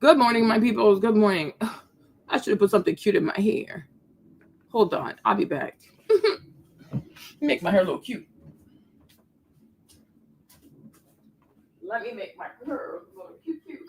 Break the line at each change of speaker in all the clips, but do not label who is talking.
Good morning, my people. Good morning. Ugh, I should have put something cute in my hair. Hold on. I'll be back. Make my hair a little cute. Let me make my hair a little cute, cute.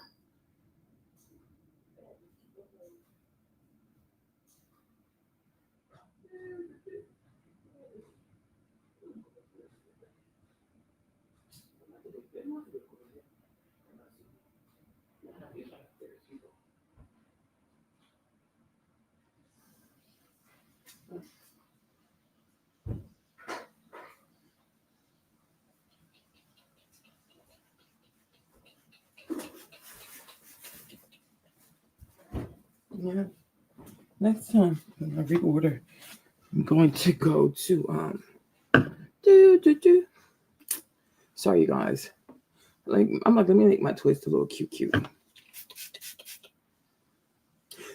Yeah. Next time, in every order, I'm going to go to do do do. Sorry, you guys. Like I'm like, let me make my twist a little cute, cute.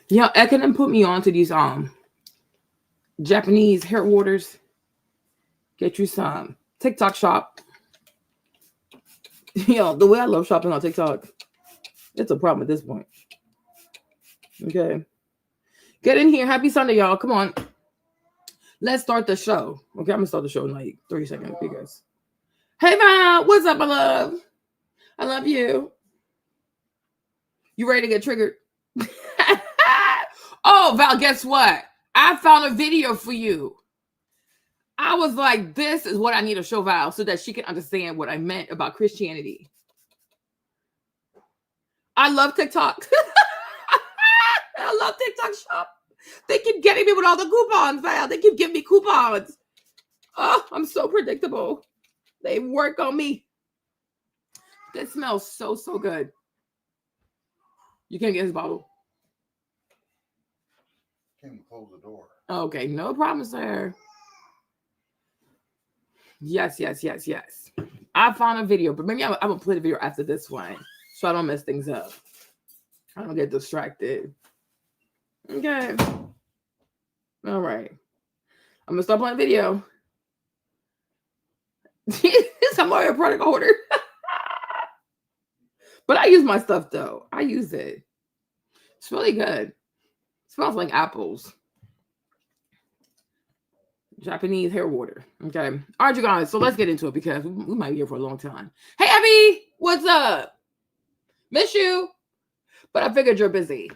Yeah, Ekinen put me on to these Japanese hair waters. Get you some TikTok shop. Yo, the way I love shopping on TikTok, it's a problem at this point. Okay. Get in here. Happy Sunday, y'all. Come on. Let's start the show. Okay, I'm gonna start the show in like 3 seconds, you guys. Hey Val, what's up, my love? I love you. You ready to get triggered? Oh, Val, guess what? I found a video for you. I was like, this is what I need to show Val so that she can understand what I meant about Christianity. I love TikTok. I love TikTok shop. They keep getting me with all the coupons, Val. They keep giving me coupons. Oh, I'm so predictable. They work on me. This smells so, so good. You can't get this bottle.
Can't close the door.
Okay, no problem, sir. Yes. I found a video, but maybe I'm gonna play the video after this one so I don't mess things up. I don't get distracted. Okay. All right. I'm gonna start playing video. It's a Mario product order. But I use my stuff though. I use it. It's really good. It smells like apples. Japanese hair water. Okay. All right, you guys. So let's get into it because we might be here for a long time. Hey, Abby. What's up? Miss you. But I figured you're busy.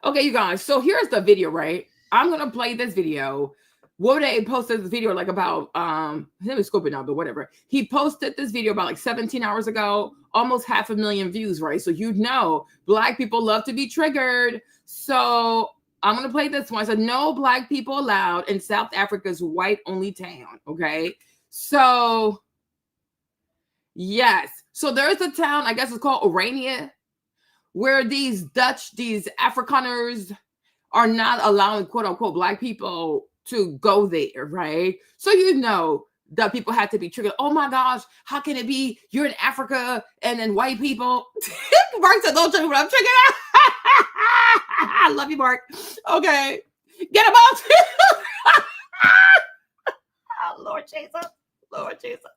Okay, you guys. So here's the video, right? I'm going to play this video. Wode posted this video like about, let me scope it now, but whatever. He posted this video about like 17 hours ago, almost 500,000 views, right? So you know, Black people love to be triggered. So I'm going to play this one. So no Black people allowed in South Africa's white-only town, okay? So, yes. So there's a town, I guess it's called Orania, where these Afrikaners are not allowing, quote-unquote, Black people to go there, right? So you know that people have to be triggered. Oh my gosh, how can it be you're in Africa and then white people? Mark said, don't tell me what I'm triggered. I love you, Mark. Okay. Get him out. Oh, Lord Jesus. Lord Jesus.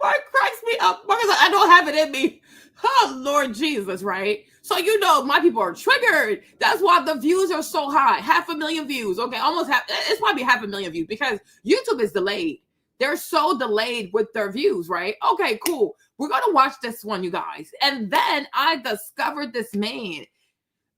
Mark cracks me up. Mark is like, I don't have it in me. Oh, Lord Jesus, right? So you know my people are triggered. That's why the views are so high. 500,000 views. Okay, almost half. It's probably 500,000 views because YouTube is delayed. They're so delayed with their views, right? Okay, cool. We're going to watch this one, you guys. And then I discovered this man,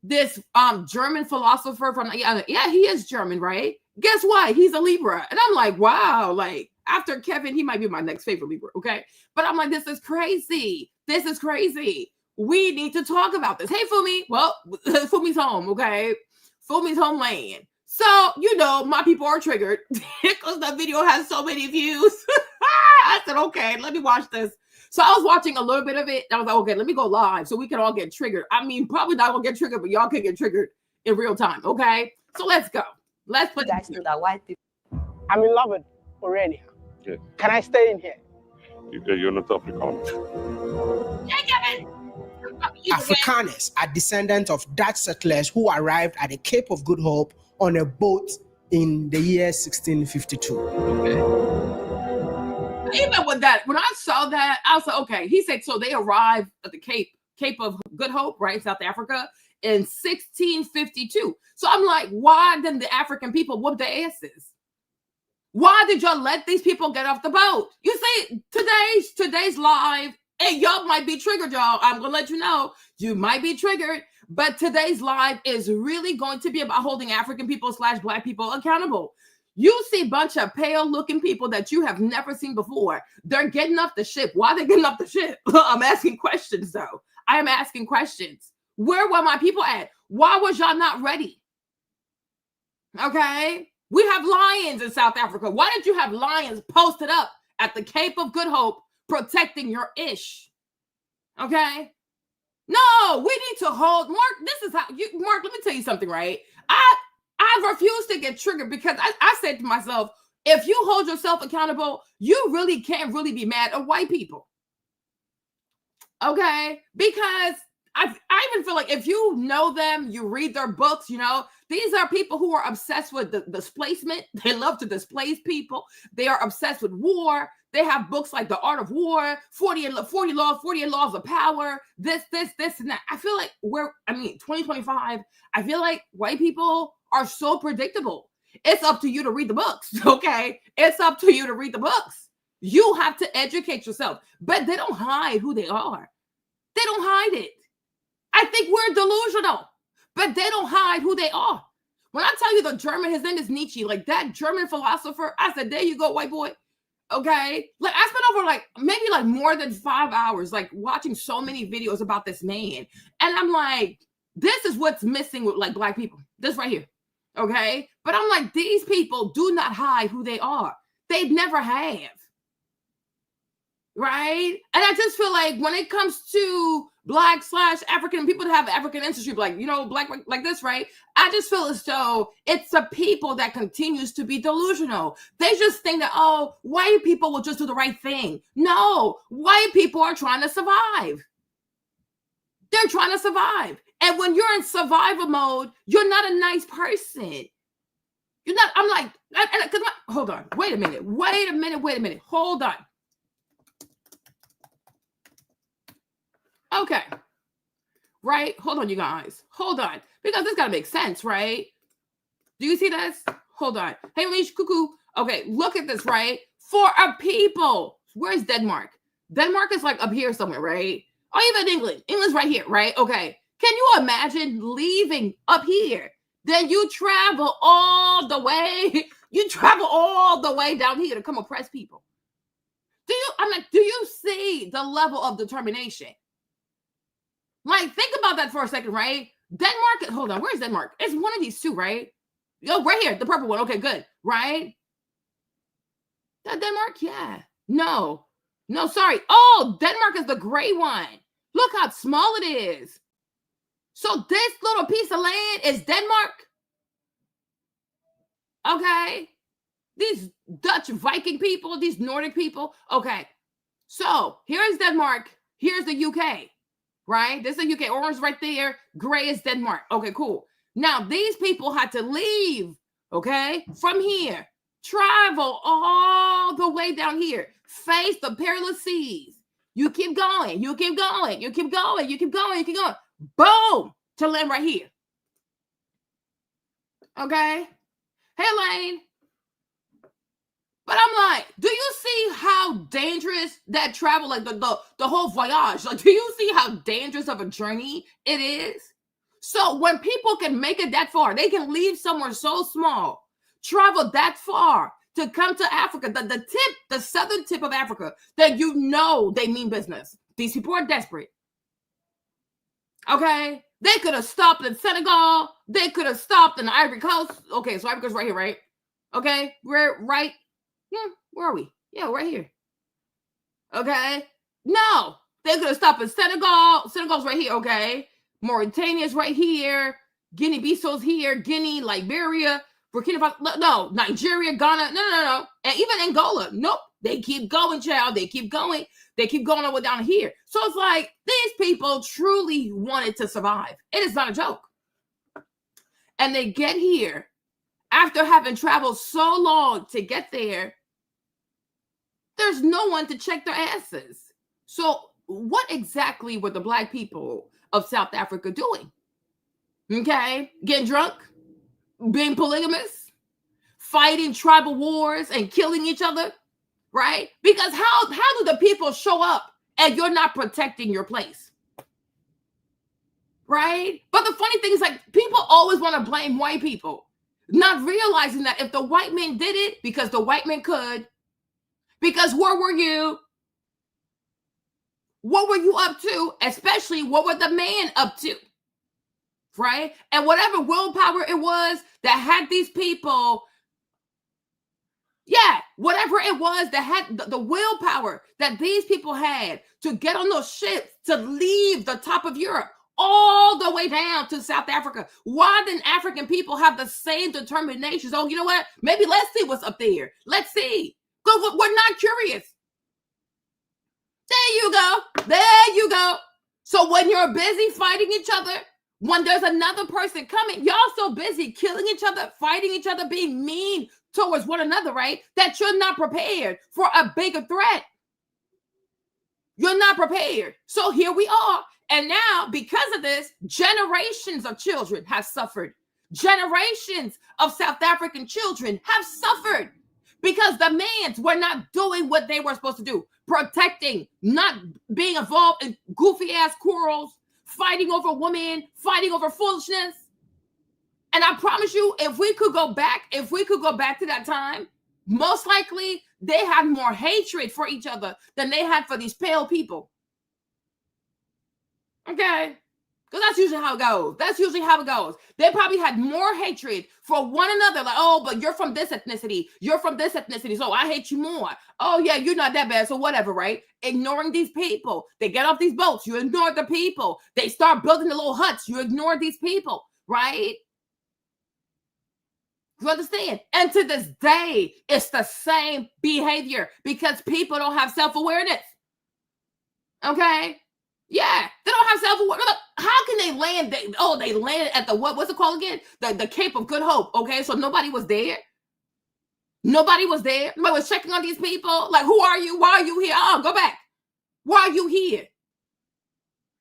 this German philosopher from, yeah, he is German, right? Guess what? He's a Libra. And I'm like, wow, like after Kevin, he might be my next favorite Libra, okay? But I'm like, this is crazy. This is crazy. We need to talk about this. Hey, Fumi. Well, Fumi's home, okay? Fumi's homeland. So, you know, my people are triggered because that video has so many views. I said, okay, let me watch this. So I was watching a little bit of it. I was like, okay, let me go live so we can all get triggered. I mean, probably not gonna get triggered, but y'all can get triggered in real time, okay? So let's go. Let's put
guys know that white people.
I'm in love with Orania.
Yeah.
Can I stay in here?
You're not Afrikaner.
Afrikaners are descendants of Dutch settlers who arrived at the Cape of Good Hope on a boat in the year 1652.
Okay. Even with that, when I saw that, I was like, okay. He said, so they arrived at the Cape Cape of Good Hope, right? South Africa in 1652. So I'm like, why didn't the African people whoop their asses? Why did y'all let these people get off the boat? You see, today's live, and y'all might be triggered, y'all. I'm gonna let you know, you might be triggered, but today's live is really going to be about holding African people / Black people accountable. You see a bunch of pale-looking people that you have never seen before. They're getting off the ship. Why are they getting off the ship? I'm asking questions, though. I am asking questions. Where were my people at? Why was y'all not ready? Okay? We have lions in South Africa. Why didn't you have lions posted up at the Cape of Good Hope protecting your ish? Okay? No, we need to hold. Mark, this is how you, Mark, let me tell you something, right? I refuse to get triggered because I said to myself, if you hold yourself accountable, you really can't really be mad at white people. Okay? Because I even feel like if you know them, you read their books, you know, these are people who are obsessed with the displacement. They love to displace people. They are obsessed with war. They have books like The Art of War, 48 Laws of Power, this, and that. I feel like 2025, I feel like white people are so predictable. It's up to you to read the books, okay? It's up to you to read the books. You have to educate yourself. But they don't hide who they are. They don't hide it. I think we're delusional, but they don't hide who they are. When I tell you the German, his name is Nietzsche, like that German philosopher, I said, there you go, white boy. Okay. Like I spent over maybe more than 5 hours, watching so many videos about this man. And I'm like, this is what's missing with Black people. This right here. Okay. But I'm like, these people do not hide who they are. They never have. Right. And I just feel like when it comes to Black / African people that have African ancestry, Black like this, right? I just feel as though it's a people that continues to be delusional. They just think that, oh, white people will just do the right thing. No, white people are trying to survive. They're trying to survive. And when you're in survival mode, you're not a nice person. You're not, I'm like, hold on, wait a minute, hold on. Okay. Right? Hold on, you guys. Hold on. Because this got to make sense, right? Do you see this? Hold on. Hey, Leash, cuckoo. Okay, look at this, right? For a people. Where's Denmark? Denmark is up here somewhere, right? Oh, even England. England's right here, right? Okay. Can you imagine leaving up here? Then you travel all the way. You travel all the way down here to come oppress people. Do you see the level of determination? Think about that for a second, right? Denmark, hold on, where's Denmark? It's one of these two, right? Oh, right here, the purple one. Okay, good, right? That Denmark? Yeah. No, sorry. Oh, Denmark is the gray one. Look how small it is. So this little piece of land is Denmark? Okay. These Dutch Viking people, these Nordic people. Okay. So here's Denmark. Here's the UK. Right? This is the UK. Orange right there. Gray is Denmark. Okay, cool. Now, these people had to leave, okay, from here, travel all the way down here, face the perilous seas. You keep going. You keep going. You keep going. You keep going. You keep going. Boom! To land right here. Okay? Hey, Elaine. But I'm like, do you see how dangerous that travel, the whole voyage, do you see how dangerous of a journey it is? So when people can make it that far, they can leave somewhere so small, travel that far to come to Africa, the southern tip of Africa, that you know they mean business. These people are desperate. Okay? They could have stopped in Senegal. They could have stopped in the Ivory Coast. Okay, so Ivory Coast right here, right? Okay, we're right. Yeah, where are we? Yeah, right here. Okay. No, they could have stopped in Senegal. Senegal's right here. Okay. Mauritania's right here. Guinea-Bissau's here. Guinea, Liberia, Burkina Faso. No, Nigeria, Ghana. No. And even Angola. Nope. They keep going, child. They keep going. They keep going over down here. So it's like these people truly wanted to survive. It is not a joke. And they get here after having traveled so long to get there. There's no one to check their asses. So what exactly were the black people of South Africa doing? Okay, getting drunk, being polygamous, fighting tribal wars and killing each other, right? Because how do the people show up and you're not protecting your place? Right? But the funny thing is, like, people always want to blame white people, not realizing that if the white men did it because the white men could, because where were you? What were you up to? Especially what were the men up to? Right? And whatever willpower it was that had these people, whatever it was that had the willpower that these people had to get on those ships to leave the top of Europe all the way down to South Africa. Why didn't African people have the same determination? Oh, you know what? Maybe let's see what's up there. Let's see. Because we're not curious. There you go. There you go. So when you're busy fighting each other, when there's another person coming, y'all so busy killing each other, fighting each other, being mean towards one another, right? That you're not prepared for a bigger threat. You're not prepared. So here we are. And now, because of this, generations of children have suffered. Generations of South African children have suffered because the mans were not doing what they were supposed to do. Protecting, not being involved in goofy ass quarrels, fighting over women, fighting over foolishness. And I promise you, if we could go back to that time, most likely they had more hatred for each other than they had for these pale people. Okay? Because that's usually how it goes. They probably had more hatred for one another. Like, oh, but you're from this ethnicity. You're from this ethnicity. So I hate you more. Oh, yeah, you're not that bad. So whatever, right? Ignoring these people. They get off these boats. You ignore the people. They start building the little huts. You ignore these people, right? You understand? And to this day, it's the same behavior because people don't have self-awareness. Okay? Yeah, they don't have self-awareness. How can they land? They landed at the what's it called again? The Cape of Good Hope. Okay, so nobody was there. Nobody was there. Nobody was checking on these people. Like, who are you? Why are you here? Oh, go back. Why are you here?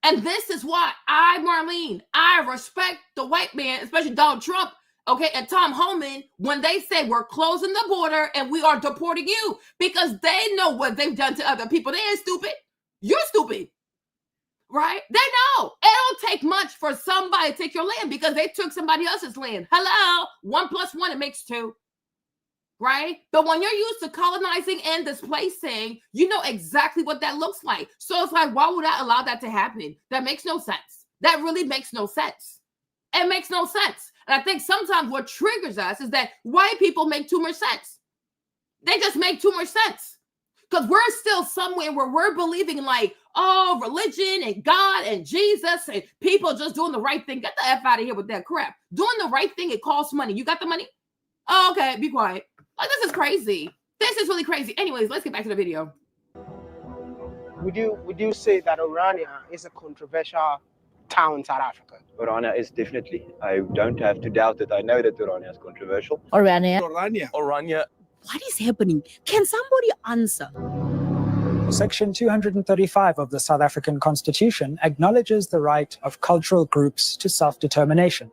And this is why Marlene, I respect the white man, especially Donald Trump, okay, and Tom Homan, when they say we're closing the border and we are deporting you, because they know what they've done to other people. They ain't stupid. You're stupid. Right? They know. It don't take much for somebody to take your land because they took somebody else's land. Hello? 1 + 1, it makes 2. Right? But when you're used to colonizing and displacing, you know exactly what that looks like. So it's like, why would I allow that to happen? That makes no sense. That really makes no sense. It makes no sense. And I think sometimes what triggers us is that white people make too much sense. They just make too much sense. Because we're still somewhere where we're believing like, oh, religion and God and Jesus and people just doing the right thing. Get the F out of here with that crap. Doing the right thing, it costs money. You got the money? Oh, okay, be quiet. Like, this is crazy. This is really crazy. Anyways, let's get back to the video.
Would you say that Orania is a controversial town in South Africa?
Orania is definitely. I don't have to doubt it. I know that Orania is controversial.
Orania. What is happening? Can somebody answer?
Section 235 of the South African Constitution acknowledges the right of cultural groups to self-determination.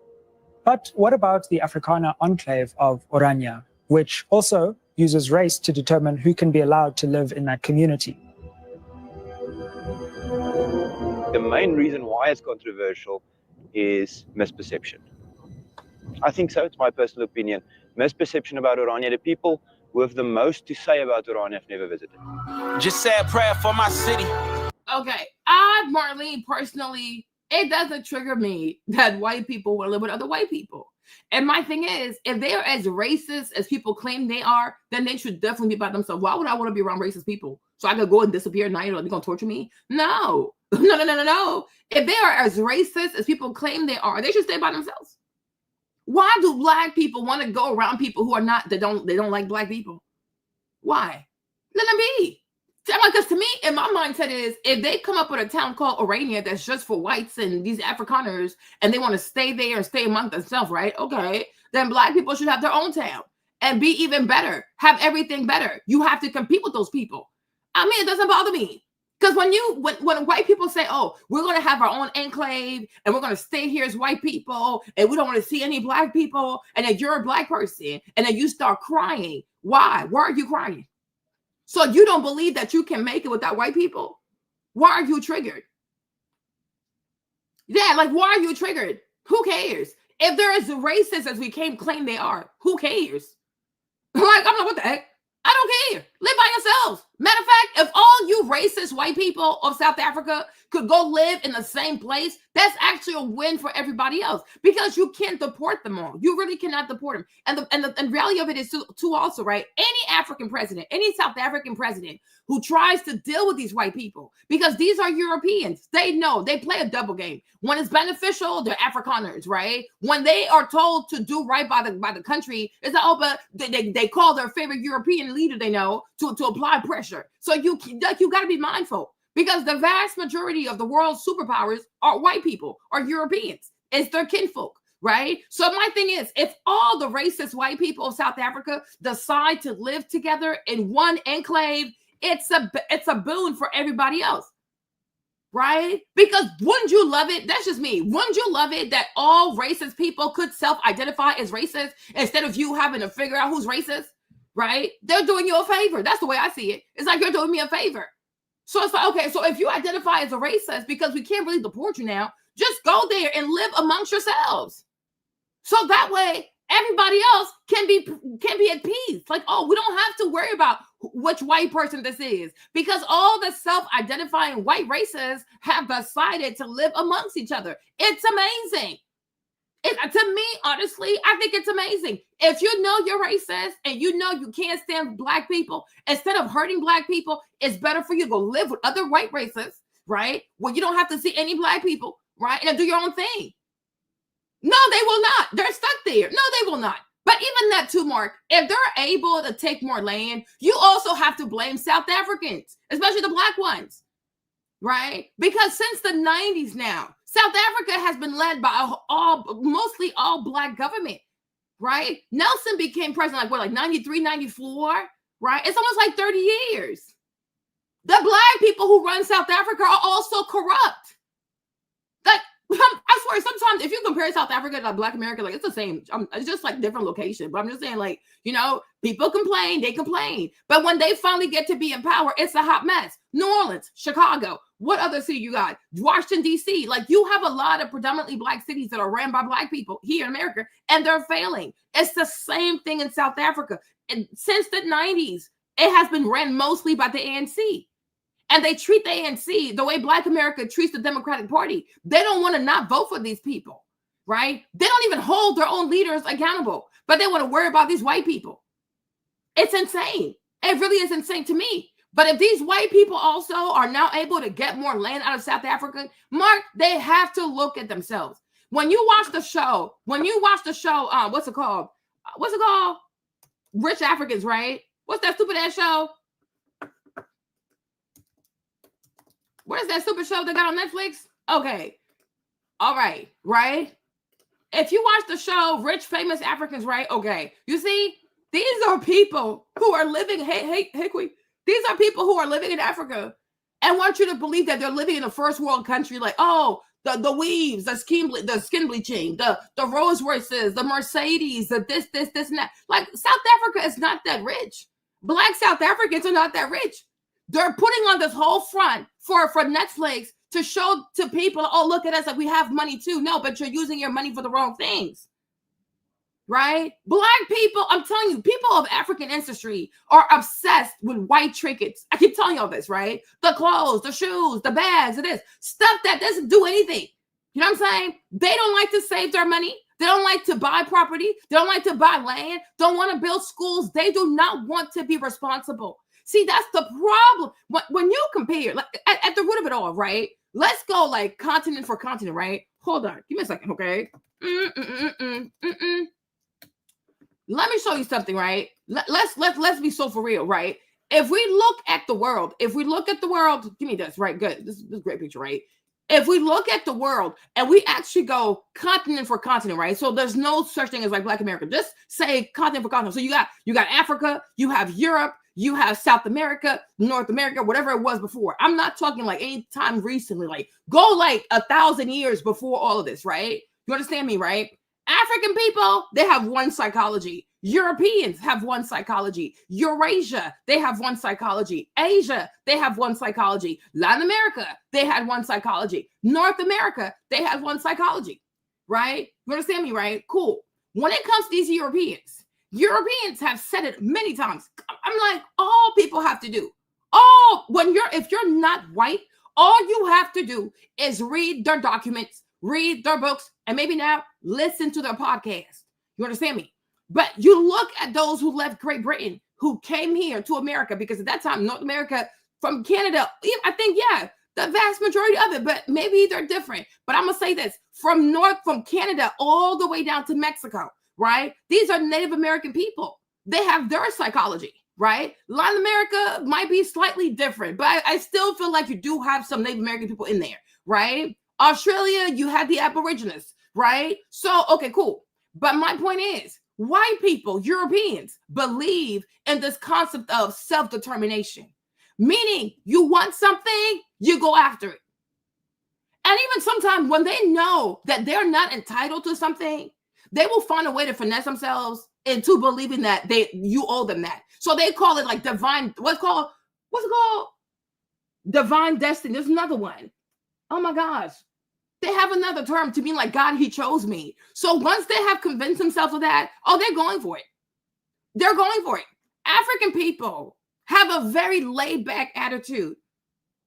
But what about the Afrikaner enclave of Orania, which also uses race to determine who can be allowed to live in that community?
The main reason why it's controversial is misperception. I think so. It's my personal opinion. Misperception about Orania. The people who have the most to say about Orania have never visited.
Just say a prayer for my city.
Okay, Marlene, personally, it doesn't trigger me that white people want to live with other white people. And my thing is, if they are as racist as people claim they are, then they should definitely be by themselves. Why would I want to be around racist people? So I could go and disappear at night, or they're going to torture me? No. No. If they are as racist as people claim they are, they should stay by themselves. Why do black people want to go around people who are not, they don't like black people? Why? Let them be. Because to me, in my mindset is, if they come up with a town called Orania that's just for whites and these Afrikaners, and they want to stay there and stay among themselves, right? Okay, then black people should have their own town and be even better, have everything better. You have to compete with those people. I mean, it doesn't bother me. Because when white people say, oh, we're going to have our own enclave and we're going to stay here as white people and we don't want to see any black people, and then you're a black person and then you start crying. Why? Why are you crying? So you don't believe that you can make it without white people? Why are you triggered? Yeah, like, why are you triggered? Who cares? If they're as racist as we claim they are, who cares? Like, I'm like, what the heck? I don't care. Live by yourselves. Matter of fact, if all you racist white people of South Africa could go live in the same place, that's actually a win for everybody else, because you can't deport them all. You really cannot deport them. And the reality of it is too also, right? Any African president, any South African president who tries to deal with these white people, because these are Europeans, they know they play a double game. When it's beneficial, they're Afrikaners, right? When they are told to do right by the country, it's like, oh, but they call their favorite European leader they know to apply pressure. So you got to be mindful, because the vast majority of the world's superpowers are white people, are Europeans. It's their kinfolk, right? So my thing is, if all the racist white people of South Africa decide to live together in one enclave, it's a boon for everybody else, right? Because wouldn't you love it? That's just me. Wouldn't you love it that all racist people could self-identify as racist instead of you having to figure out who's racist, right? They're doing you a favor. That's the way I see it. It's like you're doing me a favor. So it's like, okay, so if you identify as a racist, because we can't really deport you now, just go there and live amongst yourselves. So that way, everybody else can be at peace. Like, oh, we don't have to worry about which white person this is, because all the self-identifying white races have decided to live amongst each other. It's amazing. To me, honestly, I think it's amazing. If you know you're racist and you know you can't stand black people, instead of hurting black people, it's better for you to go live with other white races, right? Where you don't have to see any black people, right? And do your own thing. No, they will not. They're stuck there. No, they will not. But even that too, Mark, if they're able to take more land, you also have to blame South Africans, especially the black ones, right? Because since the 90s now, South Africa has been led by mostly all black government, right? Nelson became president like 93, 94, right? It's almost like 30 years. The black people who run South Africa are also corrupt. Like, I swear, sometimes if you compare South Africa to Black America, like, it's the same. It's just like different location. But I'm just saying, like, people complain, they complain. But when they finally get to be in power, it's a hot mess. New Orleans, Chicago, what other city you got? Washington, D.C. Like, you have a lot of predominantly black cities that are ran by black people here in America, and they're failing. It's the same thing in South Africa. And since the 90s, it has been ran mostly by the ANC. And they treat the ANC the way Black America treats the Democratic Party. They don't want to not vote for these people, right? They don't even hold their own leaders accountable, but they want to worry about these white people. It's insane. It really is insane to me. But if these white people also are now able to get more land out of South Africa, Mark, they have to look at themselves. When you watch the show, what's it called? Rich Africans, right? What's that stupid ass show? What is that stupid show they got on Netflix? Okay. All right. Right? If you watch the show, Rich Famous Africans, right? Okay. You see, these are people who are living, these are people who are living in Africa and want you to believe that they're living in a first world country. Like, oh, the weaves, the skin bleaching, the Rolls Royces, the Mercedes, the this, and that. Like, South Africa is not that rich. Black South Africans are not that rich. They're putting on this whole front for Netflix to show to people, oh, look at us, like we have money too. No, but you're using your money for the wrong things, right? Black people, I'm telling you, people of African ancestry are obsessed with white trinkets. I keep telling y'all this, right? The clothes, the shoes, the bags, it is stuff that doesn't do anything. You know what I'm saying? They don't like to save their money. They don't like to buy property. They don't like to buy land. Don't want to build schools. They do not want to be responsible. See, that's the problem. When you compare, like, at the root of it all, right? Let's go like continent for continent, right? Hold on. Give me a second, okay? Let me show you something, right? Let's be so for real, right? If we look at the world, give me this, right? Good. This is a great picture, right? If we look at the world and we actually go continent for continent, right? So there's no such thing as like Black America. Just say continent for continent. So you got Africa, you have Europe, You have South America, North America, whatever it was before. I'm not talking like any time recently, like go like 1,000 years before all of this, right? You understand me, right? African people, they have one psychology. Europeans have one psychology. Eurasia, they have one psychology. Asia, they have one psychology. Latin America, they had one psychology. North America, they had one psychology, right? You understand me, right? Cool. When it comes to these Europeans have said it many times. I'm like, all people have to do, if you're not white, all you have to do is read their documents, read their books, and maybe now listen to their podcast. You understand me? But you look at those who left Great Britain, who came here to America, because at that time, North America from Canada, I think, yeah, the vast majority of it, but maybe they're different. But I'm going to say this, from Canada all the way down to Mexico, right? These are Native American people. They have their psychology, right? Latin America might be slightly different, but I still feel like you do have some Native American people in there, right? Australia, you had the Aborigines, right? So, okay, cool. But my point is, white people, Europeans, believe in this concept of self-determination, meaning you want something, you go after it. And even sometimes when they know that they're not entitled to something, they will find a way to finesse themselves into believing that you owe them that. So they call it like divine, what's it called? Divine destiny. There's another one. Oh my gosh. They have another term to mean like, God, he chose me. So once they have convinced themselves of that, they're going for it. They're going for it. African people have a very laid back attitude.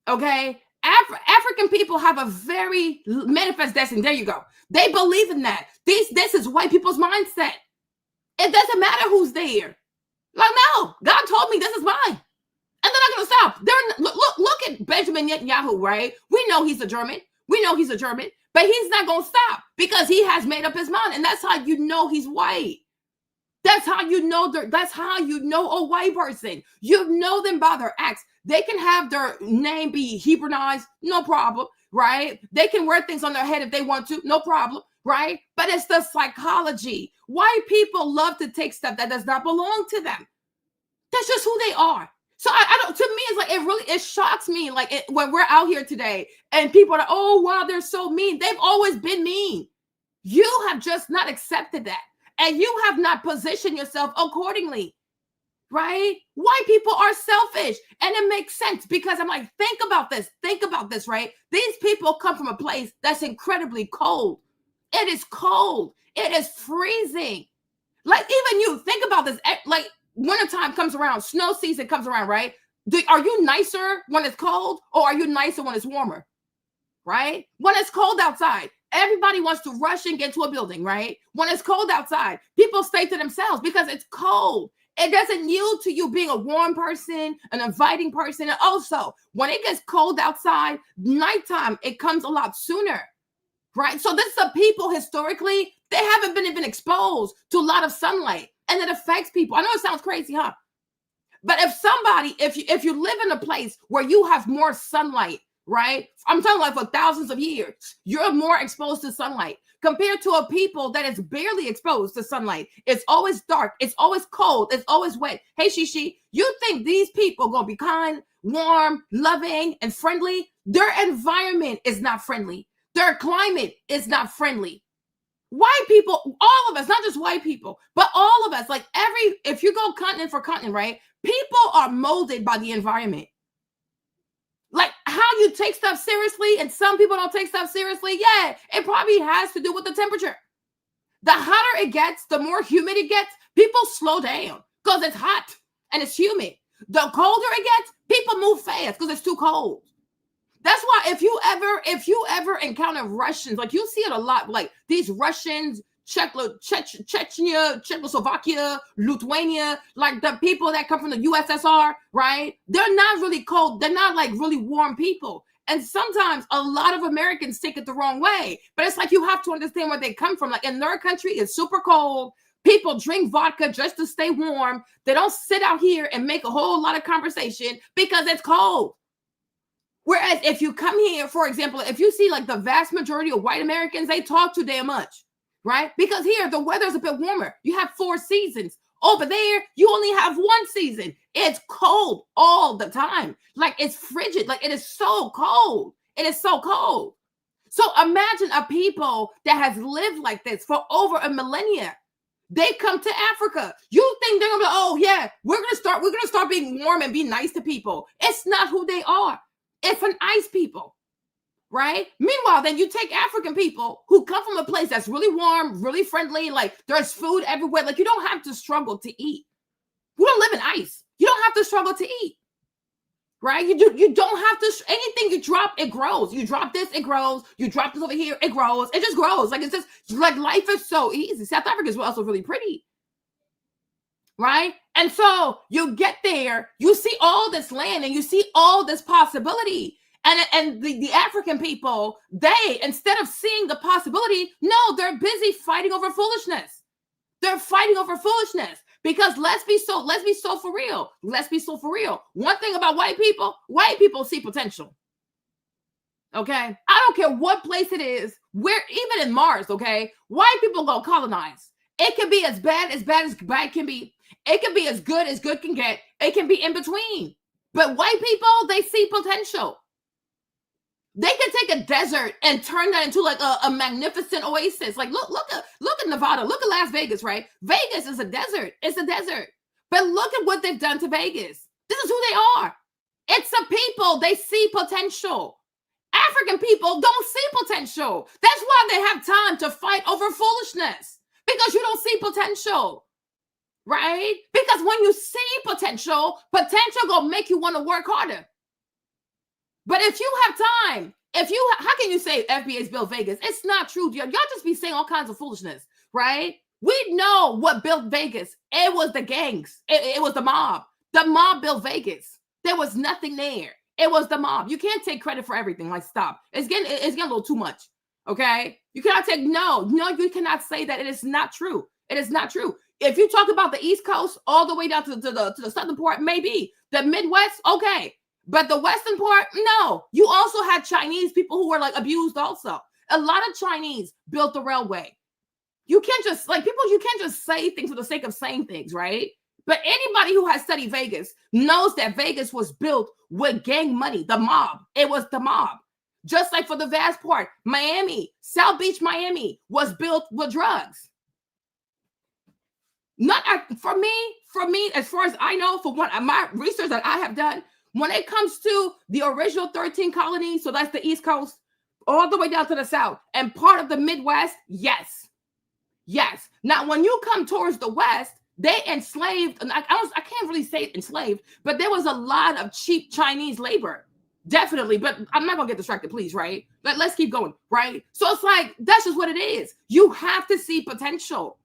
Okay. African people have a very manifest destiny. There you go. They believe in that. This is white people's mindset. It doesn't matter who's there. Like, no, God told me this is mine. And they're not going to stop. Look at Benjamin Netanyahu, right? We know he's a German. But he's not going to stop because he has made up his mind. And that's how you know he's white. That's how you know a white person. You know them by their acts. They can have their name be Hebraized, no problem, right? They can wear things on their head if they want to, no problem, right? But it's the psychology. White people love to take stuff that does not belong to them. That's just who they are. So I don't. To me, it's like it shocks me. Like when we're out here today and people are, oh wow, they're so mean. They've always been mean. You have just not accepted that, and you have not positioned yourself accordingly, right? White people are selfish, and it makes sense because I'm like, think about this, right? These people come from a place that's incredibly cold. It is cold. It is freezing. Like even you think about this, like. Wintertime comes around, snow season comes around, right? Are you nicer when it's cold or are you nicer when it's warmer, right? When it's cold outside, everybody wants to rush and get to a building, right? When it's cold outside, people stay to themselves because it's cold. It doesn't yield to you being a warm person, an inviting person. And also, when it gets cold outside, nighttime, it comes a lot sooner, right? So this is a people historically, they haven't been even exposed to a lot of sunlight. And it affects people. I know it sounds crazy, huh? But if you live in a place where you have more sunlight, right? I'm talking like for thousands of years, you're more exposed to sunlight compared to a people that is barely exposed to sunlight. It's always dark. It's always cold. It's always wet. Hey, Shishi, you think these people are going to be kind, warm, loving, and friendly? Their environment is not friendly. Their climate is not friendly. White people, all of us, not just white people, but all of us, like if you go continent for continent, right? People are molded by the environment. Like how you take stuff seriously and some people don't take stuff seriously. Yeah, it probably has to do with the temperature. The hotter it gets, the more humid it gets, people slow down because it's hot and it's humid. The colder it gets, people move fast because it's too cold. That's why if you ever encounter Russians, like you see it a lot, like these Russians, Chechnya, Czechoslovakia, Lithuania, like the people that come from the USSR, right? They're not really cold. They're not like really warm people. And sometimes a lot of Americans take it the wrong way. But it's like you have to understand where they come from. Like in their country, it's super cold. People drink vodka just to stay warm. They don't sit out here and make a whole lot of conversation because it's cold. Whereas if you come here, for example, if you see like the vast majority of white Americans, they talk too damn much, right? Because here the weather's a bit warmer. You have 4 seasons. Over there, you only have one season. It's cold all the time. Like it's frigid. Like it is so cold. It is so cold. So imagine a people that has lived like this for over a millennia. They come to Africa. You think they're gonna be, oh yeah, we're gonna start being warm and be nice to people. It's not who they are. It's an ice people, right? Meanwhile, then you take African people who come from a place that's really warm, really friendly, like there's food everywhere. Like you don't have to struggle to eat. You don't live in ice. You don't have to struggle to eat. Right? You don't have to, anything you drop, it grows. You drop this, it grows. You drop this over here, it grows. It just grows. Like it's just like life is so easy. South Africa is also really pretty. Right? And so you get there, you see all this land and you see all this possibility. And the African people, they, instead of seeing the possibility, no, they're busy fighting over foolishness. They're fighting over foolishness. Because let's be so for real. Let's be so for real. One thing about white people see potential. Okay? I don't care what place it is, where even in Mars, okay? White people go colonize. It can be as bad as bad can be. It can be as good can get. It can be in between. But white people, they see potential. They can take a desert and turn that into like a magnificent oasis. Like look at Nevada, look at Las Vegas, right? Vegas is a desert. It's a desert. But look at what they've done to Vegas. This is who they are. It's the people, they see potential. African people don't see potential. That's why they have time to fight over foolishness. Because you don't see potential. Right? Because when you see potential gonna make you want to work harder. But if you have time, how can you say FBA's built Vegas? It's not true. Y'all just be saying all kinds of foolishness, right? We know what built Vegas. It was the gangs. It was the mob. The mob built Vegas. There was nothing there. It was the mob. You can't take credit for everything. Like, stop. It's getting a little too much, okay? You cannot take, no, you cannot say that. It is not true. It is not true. If you talk about the East Coast all the way down to the southern part, maybe. The Midwest, okay. But the Western part, no. You also had Chinese people who were like abused also. A lot of Chinese built the railway. You can't just you can't just say things for the sake of saying things, right? But anybody who has studied Vegas knows that Vegas was built with gang money, the mob. It was the mob. Just like for the vast part, Miami, South Beach, Miami was built with drugs. For me, as far as I know, for what my research that I have done, when it comes to the original 13 colonies, so that's the East Coast, all the way down to the South, and part of the Midwest, yes. Yes. Now, when you come towards the West, they enslaved, and I can't really say enslaved, but there was a lot of cheap Chinese labor. Definitely. But I'm not going to get distracted, please, right? Let's keep going, right? So it's like, that's just what it is. You have to see potential.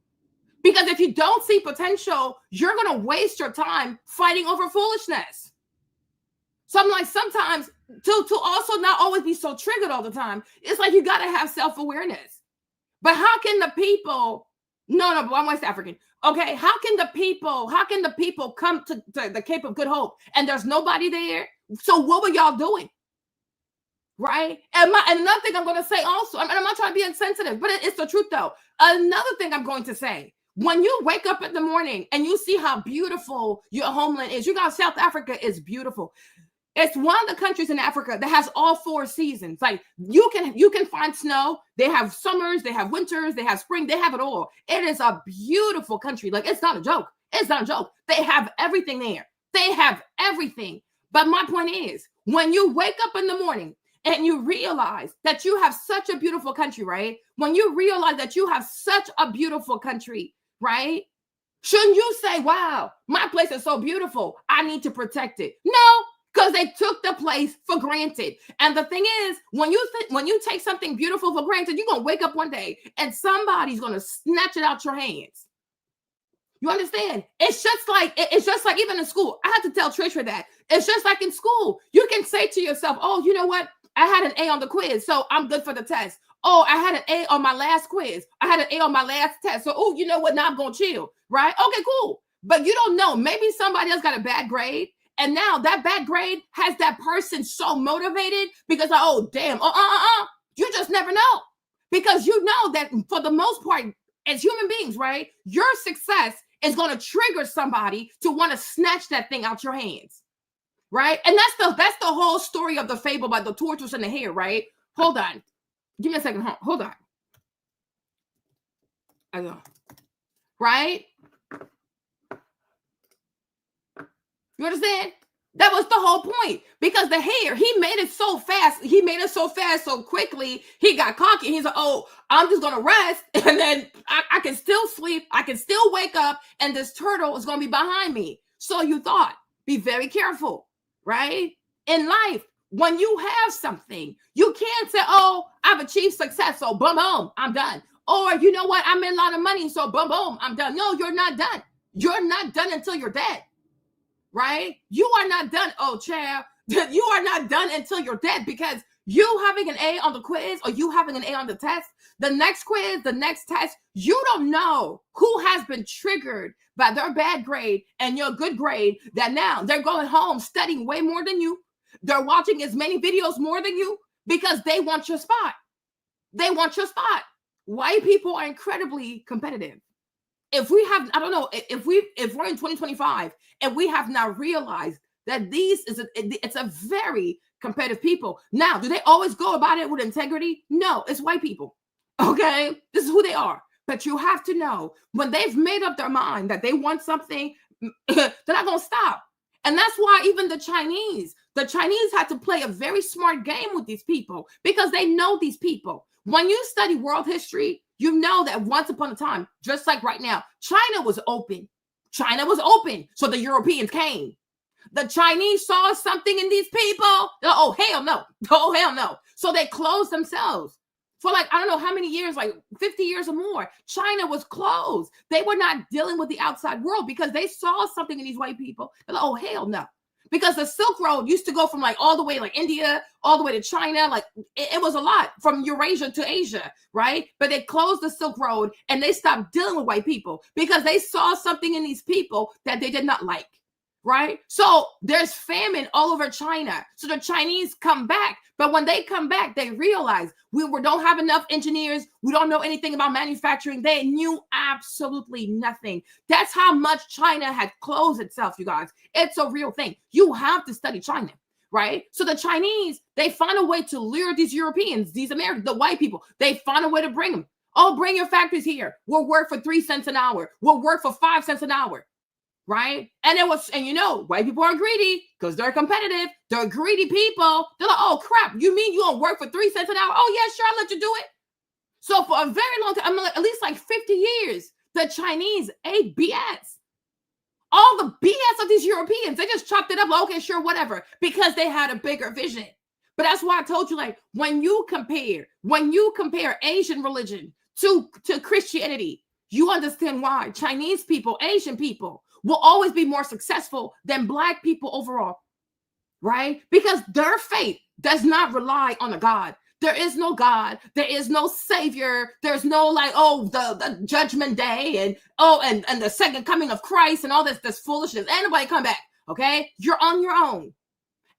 Because if you don't see potential, you're going to waste your time fighting over foolishness. So I'm like, sometimes to also not always be so triggered all the time, it's like you got to have self-awareness. But how can the people, no, I'm West African. Okay, how can the people come to the Cape of Good Hope and there's nobody there? So what were y'all doing? Right? And another thing I'm going to say also, I'm not trying to be insensitive, but it's the truth though. Another thing I'm going to say, when you wake up in the morning and you see how beautiful your homeland is, you guys, South Africa is beautiful. It's one of the countries in Africa that has all 4 seasons. Like you can find snow. They have summers, they have winters, they have spring, they have it all. It is a beautiful country. Like it's not a joke. It's not a joke. They have everything there. They have everything. But my point is, when you wake up in the morning and you realize that you have such a beautiful country, right? When you realize that you have such a beautiful country, right? Shouldn't you say, wow, my place is so beautiful, I need to protect it? No. Because they took the place for granted. And the thing is, when you take something beautiful for granted, you're going to wake up one day and somebody's going to snatch it out your hands. You understand? It's just like even in school. I had to tell Trisha that. It's just like in school. You can say to yourself, oh, you know what? I had an A on the quiz, so I'm good for the test. Oh, I had an A on my last quiz. I had an A on my last test. So, oh, you know what? Now I'm going to chill, right? Okay, cool. But you don't know. Maybe somebody else got a bad grade. And now that bad grade has that person so motivated because, oh, damn, you just never know. Because you know that for the most part, as human beings, right, your success is going to trigger somebody to want to snatch that thing out your hands, right? And that's the whole story of the fable about the tortoise and the hare, right? Hold on. Give me a second. Hold on. I know. Right? You understand? That was the whole point, because the hare, he made it so fast. He made it so fast, so quickly. He got cocky. He's like, oh, I'm just going to rest. And then I can still sleep. I can still wake up. And this turtle is going to be behind me. So you thought, be very careful, right? In life, when you have something, you can't say, oh, I've achieved success. So boom, boom, I'm done. Or you know what? I made a lot of money. So boom, boom, I'm done. No, you're not done. You're not done until you're dead. Right? You are not done. Oh, child, you are not done until you're dead, because you having an A on the quiz or you having an A on the test, the next quiz, the next test, you don't know who has been triggered by their bad grade and your good grade, that now they're going home studying way more than you. They're watching as many videos more than you because they want your spot. They want your spot. White people are incredibly competitive. If we have, I don't know, if we're in 2025 and we have not realized that it's a very competitive people. Now, do they always go about it with integrity? No, it's white people. Okay, this is who they are. But you have to know, when they've made up their mind that they want something, they're not gonna stop. And that's why even the Chinese had to play a very smart game with these people, because they know these people. When you study world history, you know that once upon a time, just like right now, China was open. China was open, so the Europeans came. The Chinese saw something in these people. Oh, hell no. Oh, hell no. So they closed themselves. For like, I don't know how many years, like 50 years or more, China was closed. They were not dealing with the outside world because they saw something in these white people. They're like, oh, hell no. Because the Silk Road used to go from like all the way like India, all the way to China. Like it was a lot from Eurasia to Asia, right? But they closed the Silk Road and they stopped dealing with white people because they saw something in these people that they did not like, right? So there's famine all over China. So the Chinese come back. But when they come back, they realize we don't have enough engineers. We don't know anything about manufacturing. They knew absolutely nothing. That's how much China had closed itself, you guys. It's a real thing. You have to study China, right? So the Chinese, they find a way to lure these Europeans, these Americans, the white people. They find a way to bring them. Oh, bring your factories here. We'll work for 3 cents an hour. We'll work for 5 cents an hour. Right? And you know, white people are greedy because they're competitive. They're greedy people. They're like, oh crap, you mean you don't work for 3 cents an hour? Oh yeah, sure, I'll let you do it. So for a very long time, at least like 50 years, the Chinese ate BS. All the BS of these Europeans, they just chopped it up. Like, okay, sure, whatever, because they had a bigger vision. But that's why I told you, like, when you compare Asian religion to Christianity, you understand why Chinese people, Asian people, will always be more successful than Black people overall, right? Because their faith does not rely on a God. There is no God. There is no savior. There's no like, oh, the judgment day and the second coming of Christ and all this foolishness. Anybody come back, okay? You're on your own.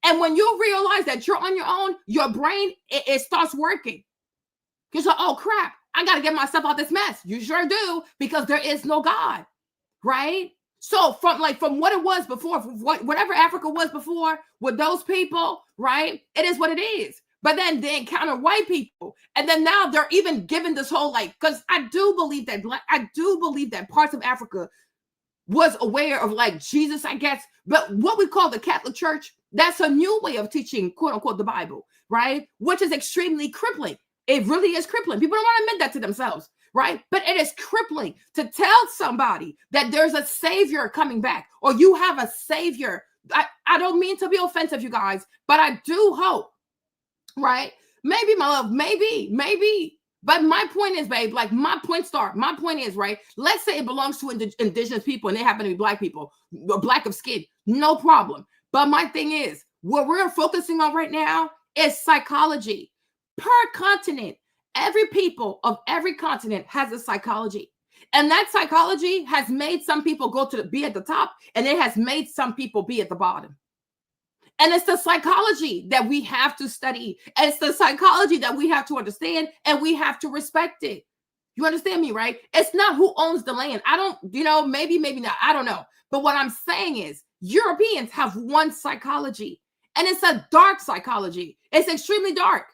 And when you realize that you're on your own, your brain, it starts working. You're like, oh, crap, I got to get myself out of this mess. You sure do, because there is no God, right? So from what it was before, whatever Africa was before with those people, right? It is what it is. But then they encounter white people. And then now they're even given this whole because I do believe that parts of Africa was aware of like Jesus, I guess. But what we call the Catholic Church, that's a new way of teaching, quote unquote, the Bible, right? Which is extremely crippling. It really is crippling. People don't want to admit that to themselves. Right? But it is crippling to tell somebody that there's a savior coming back or you have a savior. I don't mean to be offensive, you guys, but I do hope, right? Maybe, my love, maybe. But my point is, babe, like my point is, right? Let's say it belongs to indigenous people and they happen to be Black people, Black of skin, no problem. But my thing is, what we're focusing on right now is psychology per continent. Every people of every continent has a psychology. And that psychology has made some people be at the top, and it has made some people be at the bottom. And it's the psychology that we have to study. And it's the psychology that we have to understand, and we have to respect it. You understand me, right? It's not who owns the land. I don't, maybe not. I don't know. But what I'm saying is Europeans have one psychology, and it's a dark psychology. It's extremely dark.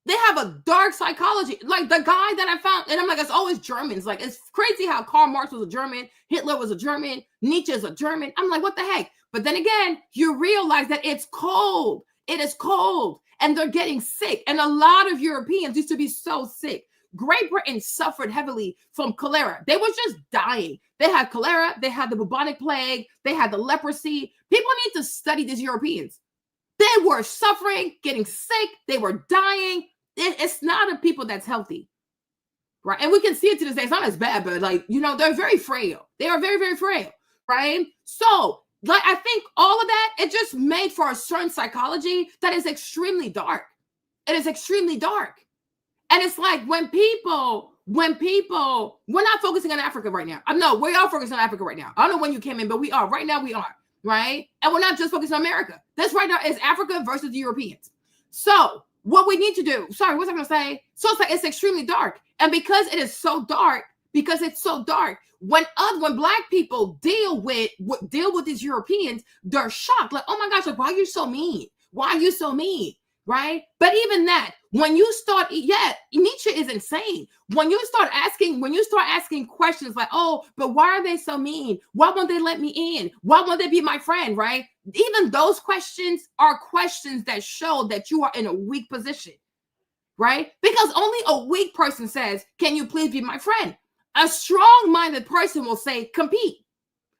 They have a dark psychology. Like the guy that I found, and I'm like, it's always Germans. Like, it's crazy how Karl Marx was a German, Hitler was a German, Nietzsche is a German. I'm like, what the heck? But then again, you realize that it's cold. It is cold, and they're getting sick. And a lot of Europeans used to be so sick. Great Britain suffered heavily from cholera. They were just dying. They had cholera. They had the bubonic plague. They had the leprosy. People need to study these Europeans. They were suffering, getting sick. They were dying. It's not a people that's healthy, right? And we can see it to this day. It's not as bad, but they're very frail. They are very, very frail, right? So, I think all of that, it just made for a certain psychology that is extremely dark. It is extremely dark. And it's like when people, we're not focusing on Africa right now. No, we are focusing on Africa right now. I don't know when you came in, but we are. Right now we are, right? And we're not just focusing on America. This right now is Africa versus the Europeans. So what we need to do, sorry, what was I going to say? So it's extremely dark. And because it is so dark, when Black people deal with these Europeans, they're shocked. Like, oh my gosh, like, why are you so mean? Why are you so mean? Right? But even that, when you start, Nietzsche is insane. When you start asking questions like, oh, but why are they so mean? Why won't they let me in? Why won't they be my friend? Right? Even those questions are questions that show that you are in a weak position. Right? Because only a weak person says, can you please be my friend? A strong-minded person will say, compete.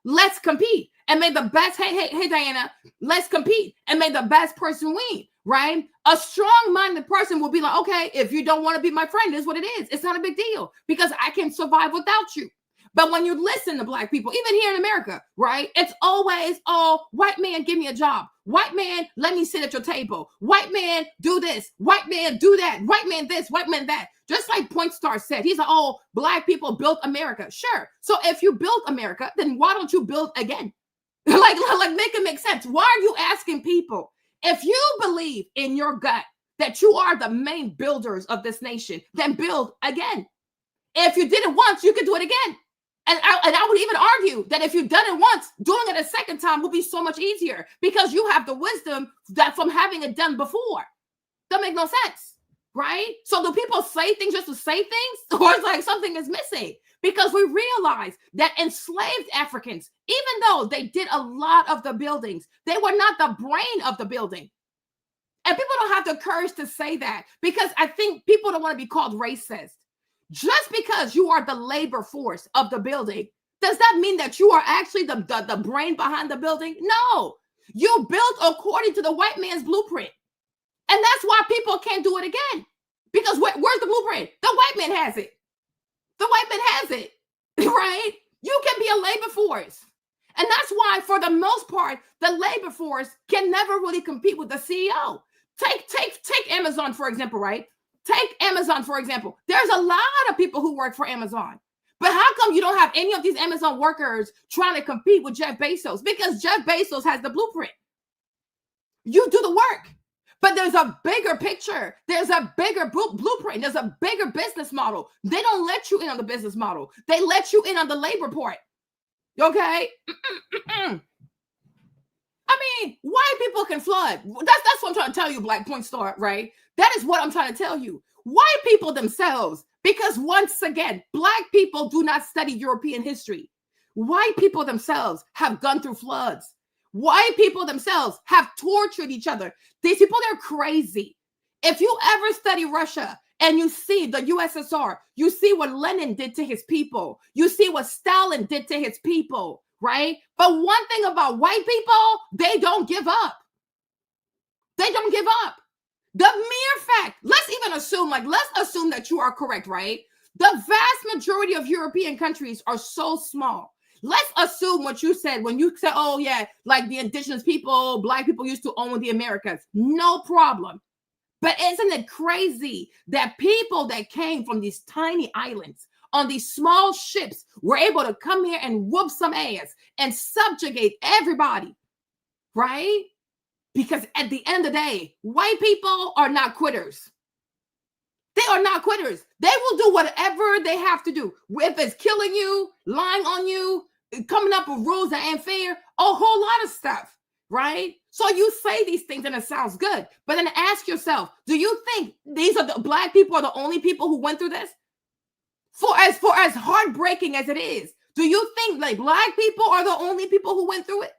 Let's compete. And may the best, hey, Diana, let's compete. And may the best person win, right? A strong-minded person will be like, okay, if you don't want to be my friend, this is what it is. It's not a big deal because I can survive without you. But when you listen to Black people, even here in America, right? It's always, oh, white man, give me a job. White man, let me sit at your table. White man, do this. White man, do that. White man, this. White man, that. Just like Point Star said, he's like, oh, Black people built America. Sure. So if you built America, then why don't you build again? like make it make sense. Why are you asking people? If you believe in your gut that you are the main builders of this nation, then build again. If you did it once, you can do it again. And I would even argue that if you've done it once, doing it a second time will be so much easier because you have the wisdom that from having it done before. That make no sense, right? So do people say things just to say things? Or it's like something is missing? Because we realize that enslaved Africans, even though they did a lot of the buildings, they were not the brain of the building. And people don't have the courage to say that because I think people don't want to be called racist. Just because you are the labor force of the building, does that mean that you are actually the brain behind the building? No. You built according to the white man's blueprint. And that's why people can't do it again. Because where's the blueprint? The white man has it. The white man has it, right? You can be a labor force. And that's why, for the most part, the labor force can never really compete with the CEO. Take Amazon, for example, right? Take Amazon, for example. There's a lot of people who work for Amazon. But how come you don't have any of these Amazon workers trying to compete with Jeff Bezos? Because Jeff Bezos has the blueprint. You do the work. But there's a bigger picture. There's a bigger blueprint. There's a bigger business model. They don't let you in on the business model. They let you in on the labor part. Okay? I mean, white people can flood. That's what I'm trying to tell you, Black Point Star, right? That is what I'm trying to tell you. White people themselves, because once again, Black people do not study European history. White people themselves have gone through floods. White people themselves have tortured each other. These people, they're crazy. If you ever study Russia and you see the USSR, you see what Lenin did to his people. You see what Stalin did to his people, right? But one thing about white people, they don't give up. They don't give up. The mere fact, let's assume that you are correct, right? The vast majority of European countries are so small. Let's assume what you said when you said, oh yeah, like the indigenous people, Black people used to own the Americas. No problem. But isn't it crazy that people that came from these tiny islands on these small ships were able to come here and whoop some ass and subjugate everybody, right? Because at the end of the day, white people are not quitters. They They are not quitters. They will do whatever they have to do. If it's killing you, lying on you, coming up with rules that ain't fair, a whole lot of stuff, right? So you say these things and it sounds good, but then ask yourself, do you think these are the Black people are the only people who went through this? For as heartbreaking as it is, do you think like Black people are the only people who went through it?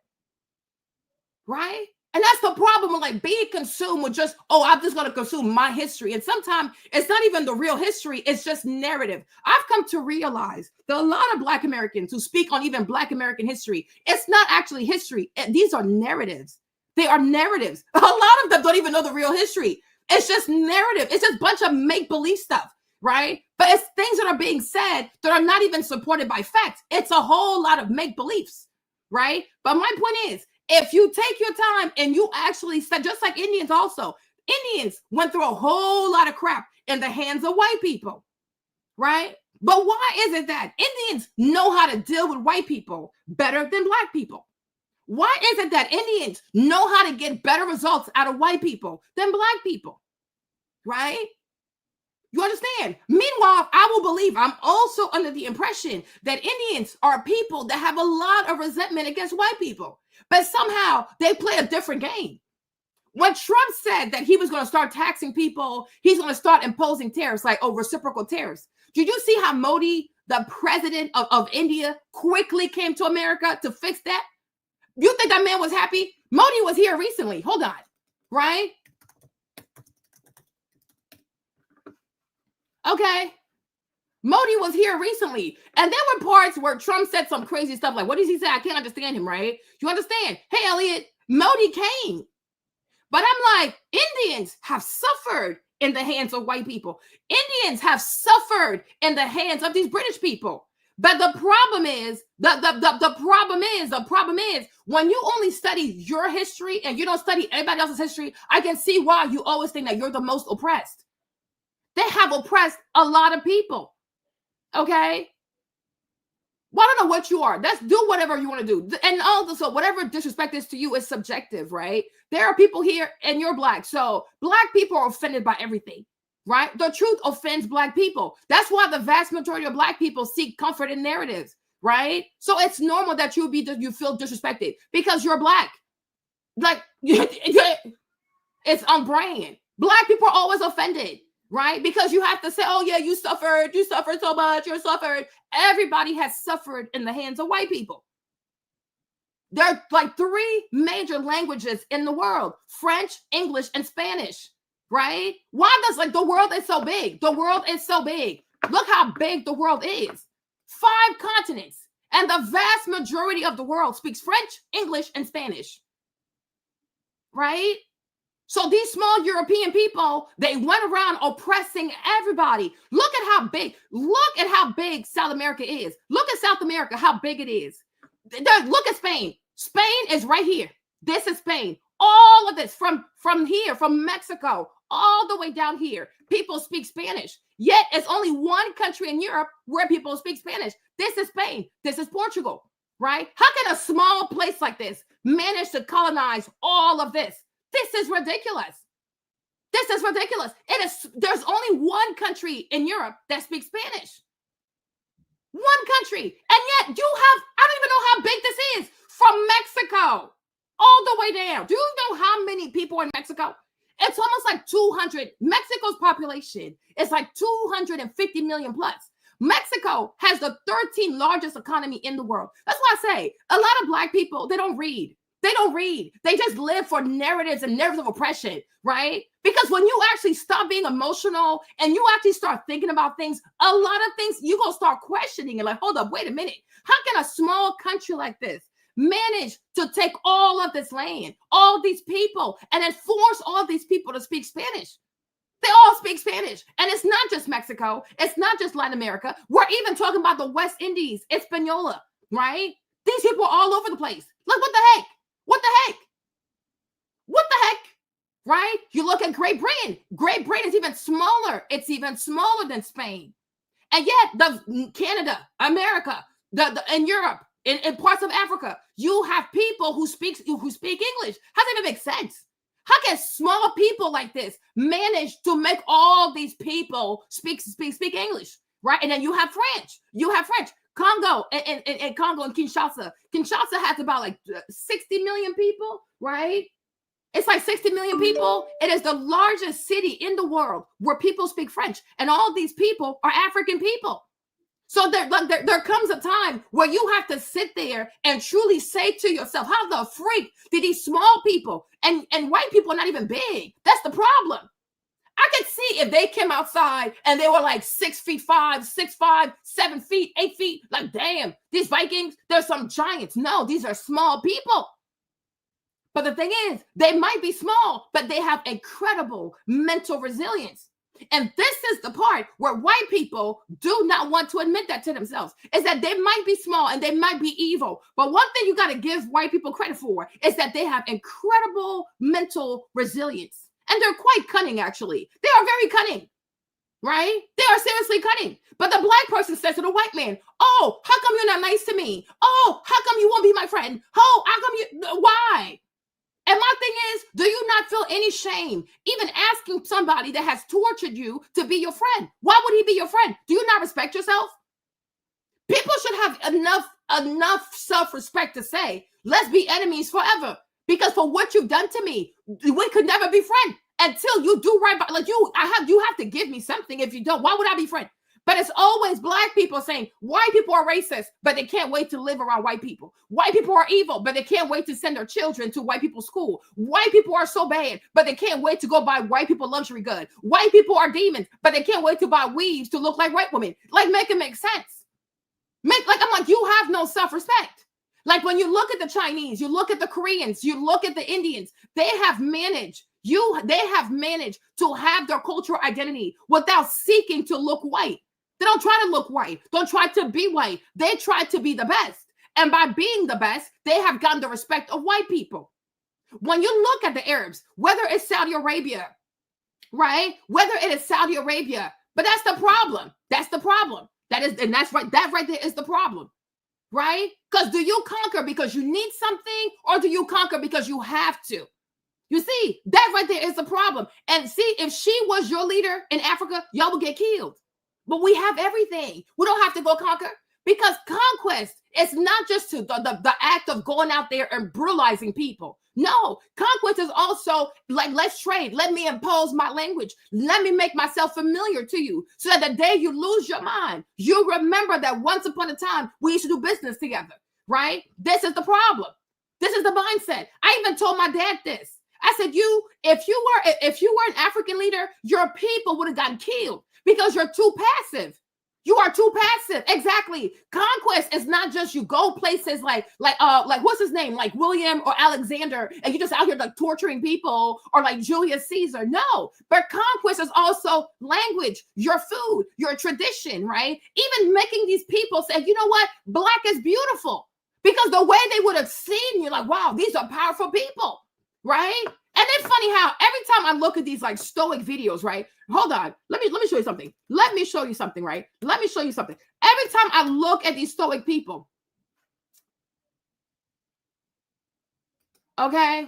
Right? And that's the problem with like being consumed with just, oh, I'm just going to consume my history. And sometimes it's not even the real history. It's just narrative. I've come to realize that a lot of Black Americans who speak on even Black American history, it's not actually history. These are narratives. They are narratives. A lot of them don't even know the real history. It's just narrative. It's just a bunch of make-believe stuff, right? But it's things that are being said that are not even supported by facts. It's a whole lot of make-beliefs, right? But my point is, if you take your time and you actually said, just like Indians also, Indians went through a whole lot of crap in the hands of white people, right? But why is it that Indians know how to deal with white people better than Black people? Why is it that Indians know how to get better results out of white people than Black people, right? You understand? Meanwhile, I will believe, I'm also under the impression that Indians are people that have a lot of resentment against white people. But somehow they play a different game. When Trump said that he was going to start taxing people, he's going to start imposing tariffs, like reciprocal tariffs. Did you see how Modi, the president of India, quickly came to America to fix that? You think that man was happy? Modi was here recently. Hold on, right? Okay. Modi was here recently, and there were parts where Trump said some crazy stuff like, what does he say? I can't understand him, right? You understand? Hey, Elliot, Modi came. But I'm like, Indians have suffered in the hands of white people. Indians have suffered in the hands of these British people. But the problem is, the problem is when you only study your history and you don't study anybody else's history, I can see why you always think that you're the most oppressed. They have oppressed a lot of people. Okay. Well, I don't know what you are. Let's do whatever you want to do. And also, whatever disrespect is to you is subjective, right? There are people here and you're Black. So Black people are offended by everything, right? The truth offends Black people. That's why the vast majority of Black people seek comfort in narratives, right? So it's normal that you feel disrespected because you're Black. Like, it's on brand. Black people are always offended. Right? Because you have to say, oh, yeah, you suffered so much, you suffered. Everybody has suffered in the hands of white people. There are like 3 major languages in the world: French, English, and Spanish, right? Why does the world is so big? The world is so big. Look how big the world is. 5 continents. And the vast majority of the world speaks French, English, and Spanish, right? So these small European people, they went around oppressing everybody. Look at how big South America is. Look at South America, how big it is. Look at Spain. Spain is right here. This is Spain. All of this from here, from Mexico, all the way down here, people speak Spanish. Yet it's only one country in Europe where people speak Spanish. This is Spain. This is Portugal, right? How can a small place like this manage to colonize all of this? This is ridiculous. This is ridiculous. There's only one country in Europe that speaks Spanish. One country. And yet you have, I don't even know how big this is, from Mexico all the way down. Do you know how many people in Mexico? It's almost like 200. Mexico's population is like 250 million plus. Mexico has the 13th largest economy in the world. That's why I say a lot of Black people, they don't read. They don't read. They just live for narratives and narratives of oppression, right? Because when you actually stop being emotional and you actually start thinking about things, a lot of things, you're going to start questioning it. Like, hold up, wait a minute. How can a small country like this manage to take all of this land, all these people, and then force all these people to speak Spanish? They all speak Spanish. And it's not just Mexico. It's not just Latin America. We're even talking about the West Indies, Hispaniola, right? These people are all over the place. Like, what the heck? What the heck? What the heck? Right? You look at Great Britain. Great Britain is even smaller. It's even smaller than Spain. And yet, Canada, America, and Europe, in parts of Africa, you have people who speak English. How does that even make sense? How can small people like this manage to make all these people speak English, right? And then you have French. Congo and Congo and Kinshasa. Kinshasa has about like 60 million people, right? It's like 60 million people. It is the largest city in the world where people speak French. And all these people are African people. So there comes a time where you have to sit there and truly say to yourself, how the freak did these small people and white people are not even big? That's the problem. I could see if they came outside and they were like 6'5", 6'5", 7 feet, 8 feet. Like, damn, these Vikings, they're some giants. No, these are small people. But the thing is, they might be small, but they have incredible mental resilience. And this is the part where white people do not want to admit that to themselves, is that they might be small and they might be evil. But one thing you got to give white people credit for is that they have incredible mental resilience. And they're quite cunning, actually. They are very cunning, right? They are seriously cunning. But the black person says to the white man, oh, how come you're not nice to me? Oh, how come you won't be my friend? Oh, how come you, why? And my thing is, do you not feel any shame even asking somebody that has tortured you to be your friend? Why would he be your friend? Do you not respect yourself? People should have enough self-respect to say, let's be enemies forever. Because for what you've done to me, we could never be friends until you do right by, like you have to give me something. If you don't, why would I be friends? But it's always black people saying white people are racist, but they can't wait to live around white people. White people are evil, but they can't wait to send their children to white people's school. White people are so bad, but they can't wait to go buy white people luxury goods. White people are demons, but they can't wait to buy weaves to look like white women. Like, make it make sense. I'm like, you have no self-respect. Like, when you look at the Chinese, you look at the Koreans, you look at the Indians, they have managed to have their cultural identity without seeking to look white. They don't try to look white. Don't try to be white. They try to be the best. And by being the best, they have gotten the respect of white people. When you look at the Arabs, whether it's Saudi Arabia, right? Whether it is Saudi Arabia, but that's the problem. That's the problem. That's right. That right there is the problem, right? Because do you conquer because you need something, or do you conquer because you have to? You see, that right there is the problem. And see, if she was your leader in Africa, y'all would get killed. But we have everything. We don't have to go conquer, because conquest is not just to the act of going out there and brutalizing people. No, conquest is also like, let's trade. Let me impose my language. Let me make myself familiar to you, so that the day you lose your mind, you remember that once upon a time we used to do business together, right? This is the problem. This is the mindset. I even told my dad this. I said, if you were an African leader, your people would have gotten killed because you're too passive. You are too passive. Exactly. Conquest is not just you go places like what's his name? Like William or Alexander, and you just out here like torturing people, or like Julius Caesar. No, but conquest is also language, your food, your tradition, right? Even making these people say, you know what? Black is beautiful, because the way they would have seen you, like, wow, these are powerful people. Right? And it's funny how every time I look at these like stoic videos, right? Hold on. Let me show you something. Let me show you something, right? Let me show you something. Every time I look at these stoic people, okay?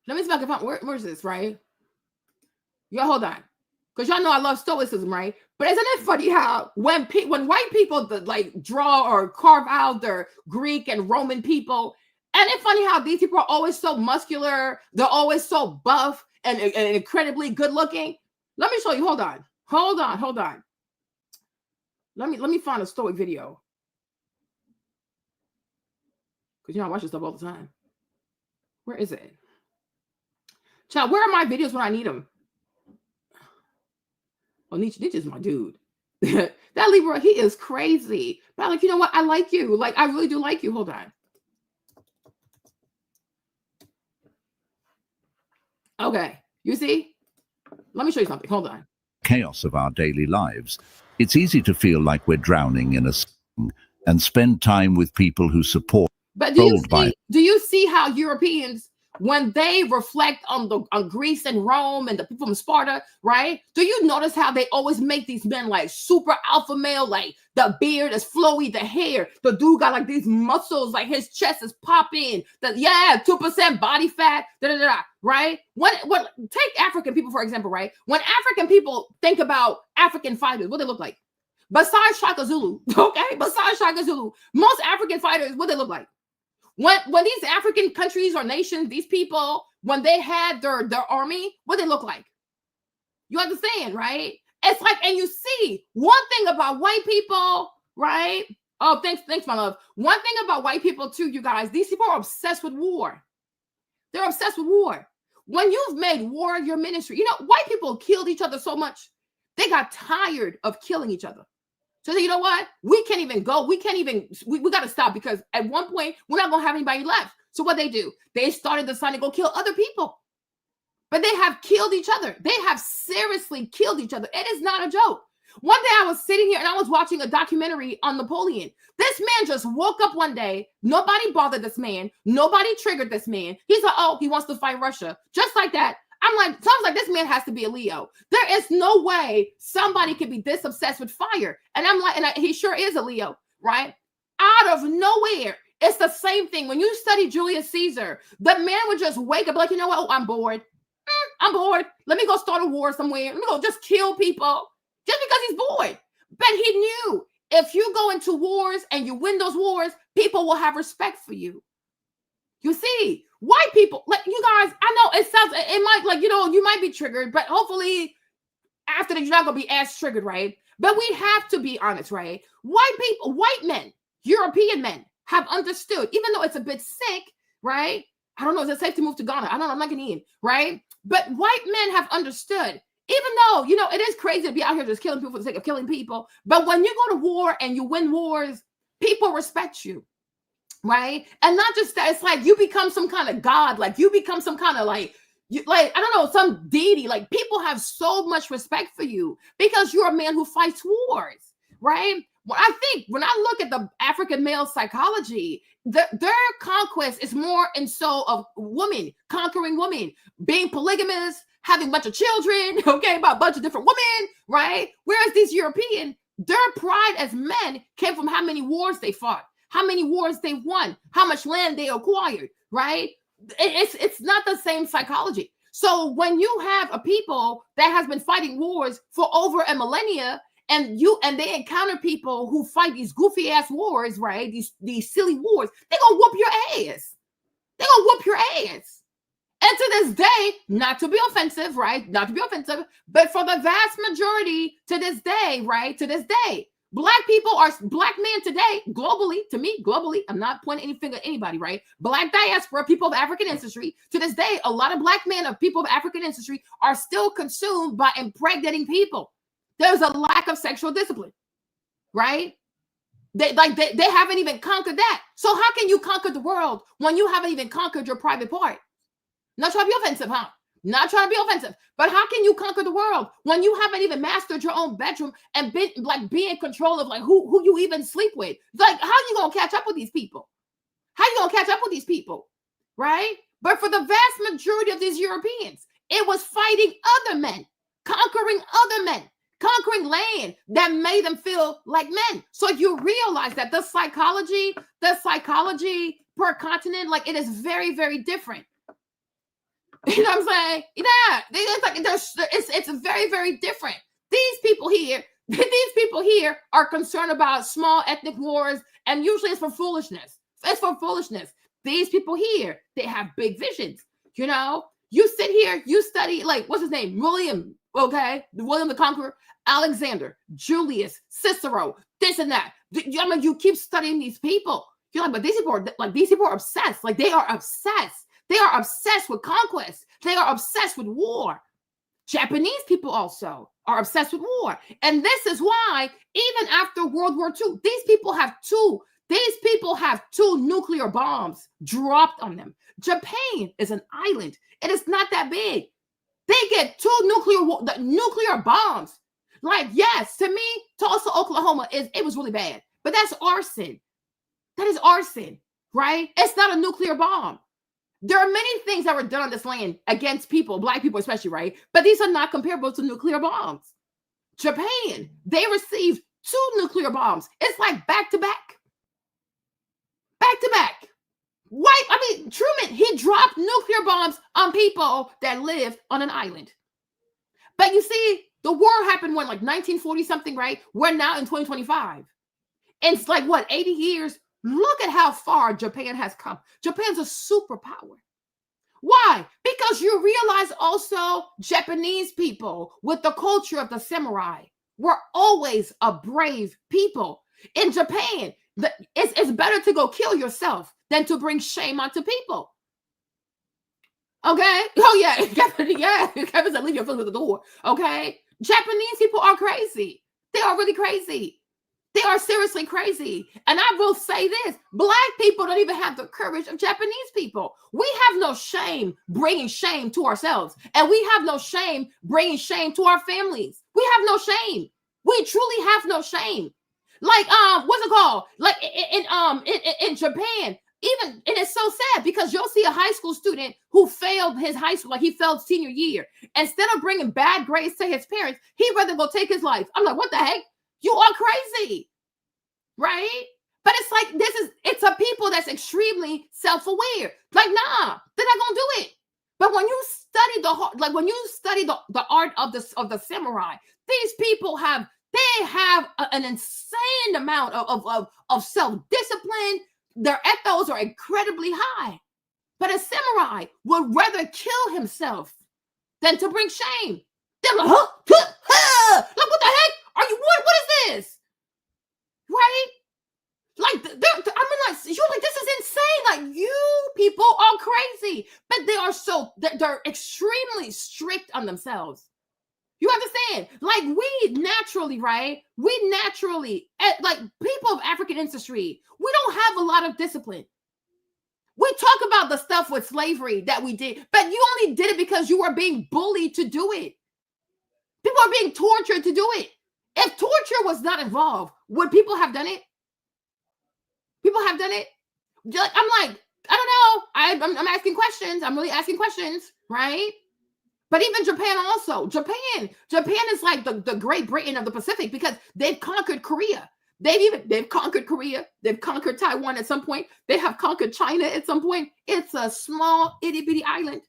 Let me see if I can find where's this, right? Y'all hold on. Because y'all know I love stoicism, right? But isn't it funny how when white people like draw or carve out their Greek and Roman people, and it's funny how these people are always so muscular. They're always so buff and incredibly good looking. Let me show you. Hold on. Let me find a stoic video. Because I watch this stuff all the time. Where is it? Child, where are my videos when I need them? Oh, Nietzsche's my dude. That Libra, he is crazy. But I'm like, you know what? I like you. Like, I really do like you. Hold on. Okay, you see? Let me show you something. Hold on.
Chaos of our daily lives, it's easy to feel like we're drowning in a song and spend time with people who support.
But do you see how Europeans, when they reflect on Greece and Rome and the people from Sparta, right? Do you notice how they always make these men like super alpha male, like the beard is flowy, the hair, the dude got like these muscles, like his chest is popping, 2% body fat, right? What take African people, for example, right? When African people think about African fighters, what they look like? Besides Shaka Zulu, okay? Besides Shaka Zulu, most African fighters, what they look like? When these African countries or nations, these people, when they had their army, what they look like? You understand, right? It's like, and you see one thing about white people, right? Oh, thanks, my love. One thing about white people too, you guys, these people are obsessed with war. They're obsessed with war. When you've made war your ministry, you know, white people killed each other so much, they got tired of killing each other. So you know what? We can't even go. We got to stop because at one point, we're not going to have anybody left. So what they do? They started deciding to go kill other people. But they have killed each other. They have seriously killed each other. It is not a joke. One day I was sitting here and I was watching a documentary on Napoleon. This man just woke up one day. Nobody bothered this man. Nobody triggered this man. He's like, oh, he wants to fight Russia. Just like that. I'm like, sounds like this man has to be a Leo. There is no way somebody could be this obsessed with fire. And I'm like, he sure is a Leo, right? Out of nowhere. It's the same thing. When you study Julius Caesar, the man would just wake up like, you know what? Oh, I'm bored. I'm bored. Let me go start a war somewhere. Let me go just kill people just because he's bored. But he knew if you go into wars and you win those wars, people will have respect for you. You see, white people, like you guys, I know it sounds, it might like, you know, you might be triggered, but hopefully after that, you're not going to be as triggered, right? But we have to be honest, right? White people, white men, European men have understood, even though it's a bit sick, right? I don't know, is it safe to move to Ghana? I don't know, I'm not getting in, right? But white men have understood, even though, you know, it is crazy to be out here just killing people for the sake of killing people. But when you go to war and you win wars, people respect you. Right. And not just that, it's like you become some kind of god, like you become some kind of like I don't know, some deity. Like people have so much respect for you because you're a man who fights wars. Right. Well, I think when I look at the African male psychology, their conquest is more and so of women, conquering women, being polygamous, having a bunch of children, okay, about a bunch of different women, right? Whereas these European, their pride as men came from how many wars they fought, how many wars they won, how much land they acquired, right? It's not the same psychology. So when you have a people that has been fighting wars for over a millennia, and they encounter people who fight these goofy ass wars, right? These silly wars, they're gonna whoop your ass. They're gonna whoop your ass. And to this day, not to be offensive, right? Not to be offensive, but for the vast majority to this day, right? To this day, black men today, globally, to me, globally, I'm not pointing any finger at anybody, right? Black diaspora, people of African ancestry, to this day, a lot of black men of people of African ancestry are still consumed by impregnating people. There's a lack of sexual discipline, right? They haven't even conquered that. So how can you conquer the world when you haven't even conquered your private part? Not trying to be offensive, huh? Not trying to be offensive. But how can you conquer the world when you haven't even mastered your own bedroom and be in control of like who you even sleep with? Like, how you gonna catch up with these people? How you gonna catch up with these people? Right? But for the vast majority of these Europeans, it was fighting other men, conquering other men, conquering land that made them feel like men. So you realize that the psychology per continent, like it is very, very different. You know what I'm saying? Yeah, it's very, very different. These people here are concerned about small ethnic wars, and usually it's for foolishness. It's for foolishness. These people here, they have big visions. You know, you sit here, you study, like, what's his name? William, okay? William the Conqueror, Alexander, Julius, Cicero, this and that. I mean, you keep studying these people. You're like, but these people are obsessed. Like, they are obsessed. They are obsessed with conquest. They are obsessed with war. Japanese people also are obsessed with war. And this is why, even after World War II, these people have two nuclear bombs dropped on them. Japan is an island. It is not that big. They get two nuclear bombs. Like, yes, to me, Tulsa, Oklahoma, it was really bad. But that's arson. That is arson, right? It's not a nuclear bomb. There are many things that were done on this land against people, black people especially, right? But these are not comparable to nuclear bombs. Japan, they received 2 nuclear bombs. It's like back to back. Back to back. Truman, he dropped nuclear bombs on people that lived on an island. But you see, the war happened when, like 1940 something, right? We're now in 2025. And it's like, what, 80 years? Look at how far Japan has come. Japan's a superpower. Why? Because you realize also Japanese people with the culture of the samurai were always a brave people. In Japan, it's better to go kill yourself than to bring shame onto people. Okay? Oh, yeah. Kevin said, leave your foot at the door. Okay? Japanese people are crazy. They are really crazy. They are seriously crazy. And I will say this, black people don't even have the courage of Japanese people. We have no shame bringing shame to ourselves. And we have no shame bringing shame to our families. We have no shame. We truly have no shame. Like, what's it called? Like in Japan, even, and it's so sad because you'll see a high school student who failed his high school, like he failed senior year. Instead of bringing bad grades to his parents, he'd rather go take his life. I'm like, what the heck? You are crazy, right? But it's like, it's a people that's extremely self-aware. Like, nah, they're not gonna do it. But when you study the art of the samurai, these people have an insane amount of self-discipline. Their ethos are incredibly high. But a samurai would rather kill himself than to bring shame. They're like, like, what the heck? Are you what is this? Right? Like, you're like, this is insane. Like, you people are crazy. But they're extremely strict on themselves. You understand? Like, we naturally, right? Like, people of African ancestry, we don't have a lot of discipline. We talk about the stuff with slavery that we did, but you only did it because you were being bullied to do it. People are being tortured to do it. If torture was not involved, would people have done it? People have done it. I'm like, I don't know. I'm asking questions. I'm really asking questions, right? But even Japan also. Japan is like the Great Britain of the Pacific because they've conquered Korea. They've conquered Korea. They've conquered Taiwan at some point. They have conquered China at some point. It's a small itty bitty island.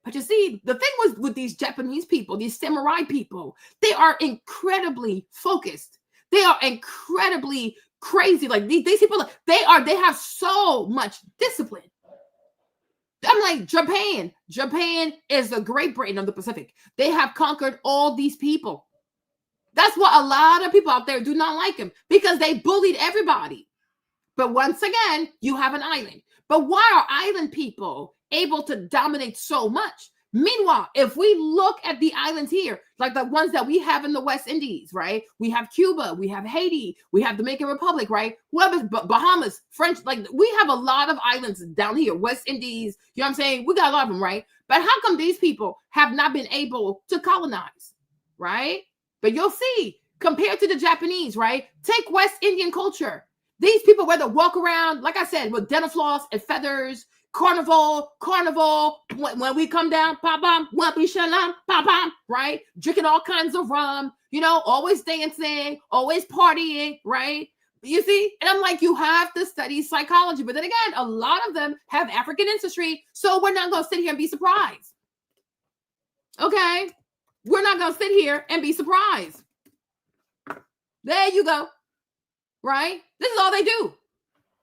But you see, the thing was with these Japanese people, these samurai people, they are incredibly focused. They are incredibly crazy. Like these people, they have so much discipline. I'm like, Japan is the Great Britain of the Pacific. They have conquered all these people. That's why a lot of people out there do not like him because they bullied everybody. But once again, you have an island. But why are island people able to dominate so much? Meanwhile, if we look at the islands here, like the ones that we have in the West Indies, right? We have Cuba, we have Haiti, we have Dominican Republic, right? Bahamas, French, like we have a lot of islands down here, West Indies, you know what I'm saying? We got a lot of them, right? But how come these people have not been able to colonize, right? But you'll see, compared to the Japanese, right? Take West Indian culture. These people, whether walk around, like I said, with dental floss and feathers, carnival, when we come down, pam, right? Drinking all kinds of rum, always dancing, always partying, right? You see? And I'm like, you have to study psychology. But then again, a lot of them have African ancestry, so we're not going to sit here and be surprised. Okay? We're not going to sit here and be surprised. There you go. Right? This is all they do.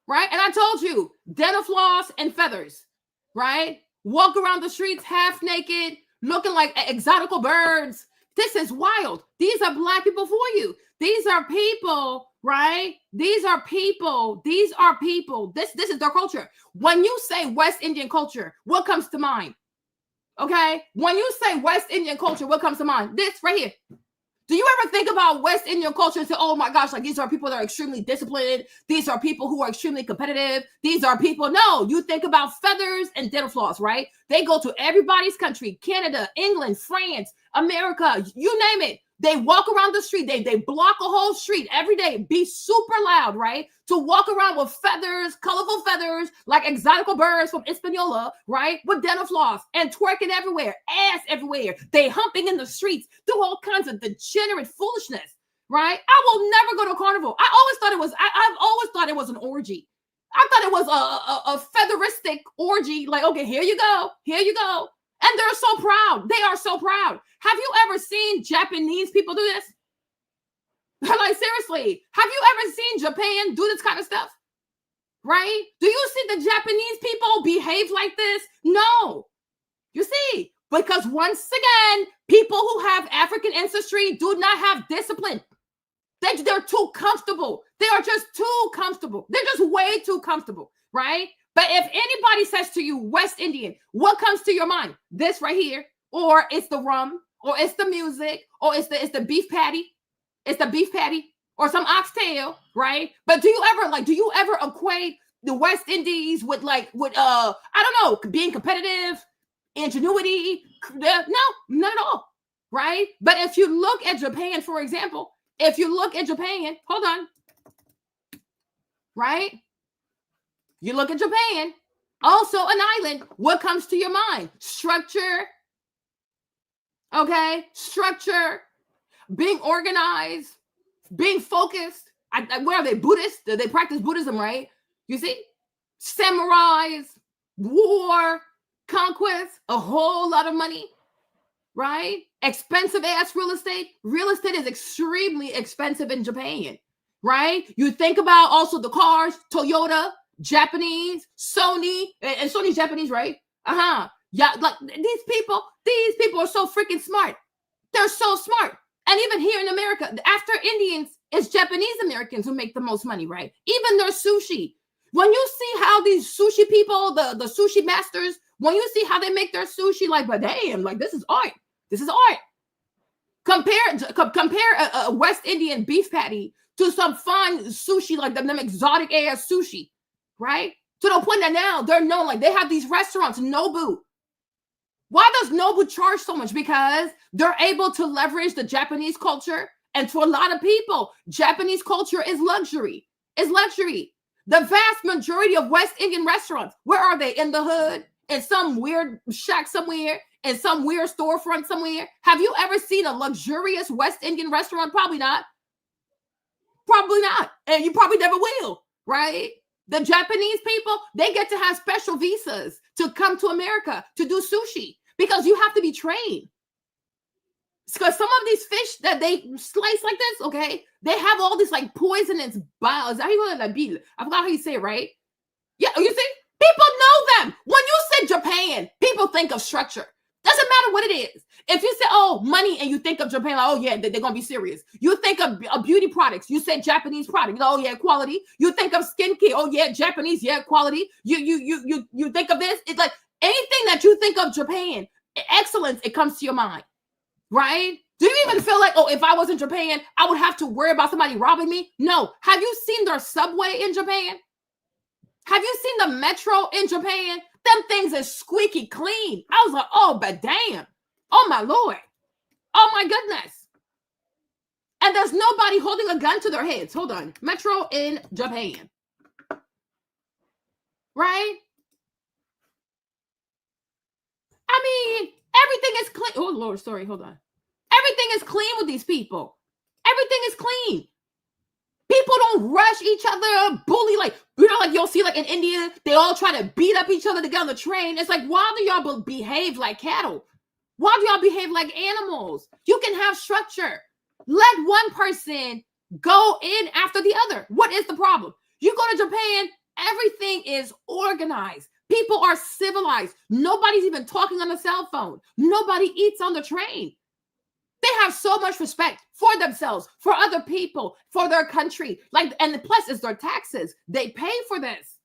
Right? And I told you, dental floss and feathers, right? Walk around the streets half naked, looking like exotical birds. This is wild. These are black people for you. These are people, right? These are people. This is their culture. When you say West Indian culture, what comes to mind? Okay? When you say West Indian culture, what comes to mind? This right here. Do you ever think about West Indian culture and say, oh my gosh, like these are people that are extremely disciplined. These are people who are extremely competitive. These are people. No, you think about feathers and dental floss, right? They go to everybody's country, Canada, England, France, America, you name it. They walk around the street. They block a whole street every day. Be super loud, right? To walk around with feathers, colorful feathers, like exotical birds from Hispaniola, right? With dental floss and twerking everywhere, ass everywhere. They humping in the streets, do all kinds of degenerate foolishness, right? I will never go to a carnival. I've always thought it was an orgy. I thought it was a featheristic orgy. Like, okay, here you go. And they're so proud. They are so proud. Have you ever seen Japanese people do this? Like, seriously, have you ever seen Japan do this kind of stuff? Right? Do you see the Japanese people behave like this? No. You see, because once again, people who have African ancestry do not have discipline. They're too comfortable. They are just too comfortable. They're just way too comfortable, right? But if anybody says to you, West Indian, what comes to your mind? This right here, or it's the rum, or it's the music, or it's the beef patty. It's the beef patty, or some oxtail, right? But do you ever equate the West Indies with I don't know, being competitive, ingenuity? No, not at all, right? But if you look at Japan, for example, hold on, right? You look at Japan, also an island. What comes to your mind? Structure. Okay, structure, being organized, being focused. Where are they? Buddhists? They practice Buddhism, right? You see? Samurais, war, conquest, a whole lot of money, right? Expensive ass real estate. Real estate is extremely expensive in Japan, right? You think about also the cars, Toyota, Japanese, Sony, and Sony's Japanese, right? Yeah, like these people are so freaking smart. They're so smart. And even here in America, after Indians, it's Japanese Americans who make the most money, right? Even their sushi. When you see how these sushi people, the sushi masters, when you see how they make their sushi, like, but damn, like this is art. This is art. Compare a West Indian beef patty to some fun sushi, like them exotic ass sushi, right? To the point that now they're known, like they have these restaurants, Nobu. Why does Nobu charge so much? Because they're able to leverage the Japanese culture. And to a lot of people, Japanese culture is luxury. It's luxury. The vast majority of West Indian restaurants, where are they? In the hood? In some weird shack somewhere? In some weird storefront somewhere? Have you ever seen a luxurious West Indian restaurant? Probably not. Probably not. And you probably never will, right? The Japanese people, they get to have special visas to come to America to do sushi because you have to be trained. Because some of these fish that they slice like this, okay, they have all this like poisonous bile. Is that how you call it? I forgot how you say it, right? Yeah, you see? People know them. When you say Japan, people think of structure. Doesn't matter what it is. If you say, oh, money, and you think of Japan, like, oh, yeah, they're going to be serious. You think of beauty products. You say Japanese product. Oh, yeah, quality. You think of skincare. Oh, yeah, Japanese, yeah, quality. You think of this. It's like anything that you think of Japan, excellence, it comes to your mind, right? Do you even feel like, oh, if I was in Japan, I would have to worry about somebody robbing me? No. Have you seen their subway in Japan? Have you seen the metro in Japan? Them things is squeaky clean. I was like, oh, but damn. Oh, my Lord. Oh, my goodness. And there's nobody holding a gun to their heads. Hold on. Metro in Japan. Right? I mean, everything is clean. Oh, Lord, sorry. Hold on. Everything is clean with these people. Everything is clean. People don't rush each other, bully, like, you know, like you'll see like in India, they all try to beat up each other to get on the train. It's like, why do y'all behave like cattle? Why do y'all behave like animals? You can have structure. Let one person go in after the other. What is the problem? You go to Japan, everything is organized. People are civilized. Nobody's even talking on the cell phone. Nobody eats on the train. They have so much respect for themselves, for other people, for their country. Like, and plus it's their taxes. They pay for this.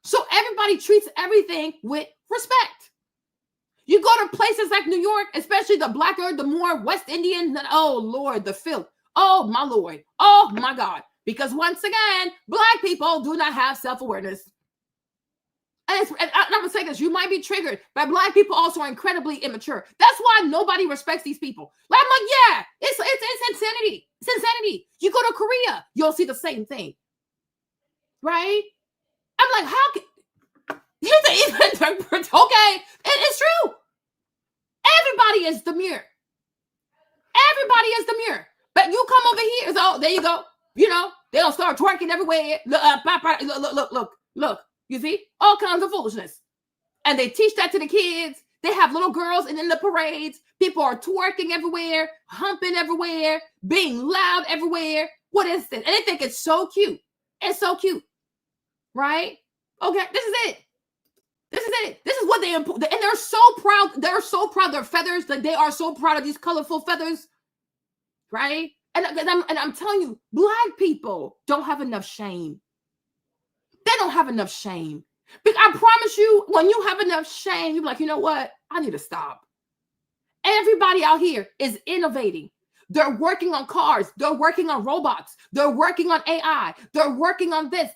So everybody treats everything with respect. You go to places like New York, especially the blacker, the more West Indian, oh Lord, the filth. Oh my Lord. Oh my God. Because once again, Black people do not have self-awareness. And I'm going to say this, you might be triggered, but Black people also are incredibly immature. That's why nobody respects these people. Like, I'm like, yeah, it's insanity. It's insanity. You go to Korea, you'll see the same thing. Right? I'm like, how can here's the interpret? Okay, it's true. Everybody is the mirror. Everybody is the mirror. But you come over here, so there you go. You know, they'll start twerking everywhere. Look. You see? All kinds of foolishness. And they teach that to the kids. They have little girls and in the parades. People are twerking everywhere, humping everywhere, being loud everywhere. What is this? And they think it's so cute. It's so cute. Right? Okay, this is it. This is it. This is what they and they're so proud. They're so proud of their feathers. Like they are so proud of these colorful feathers. Right? And I'm telling you, Black people don't have enough shame. They don't have enough shame. Because I promise you, when you have enough shame, you're like, you know what? I need to stop. Everybody out here is innovating. They're working on cars. They're working on robots. They're working on AI. They're working on this,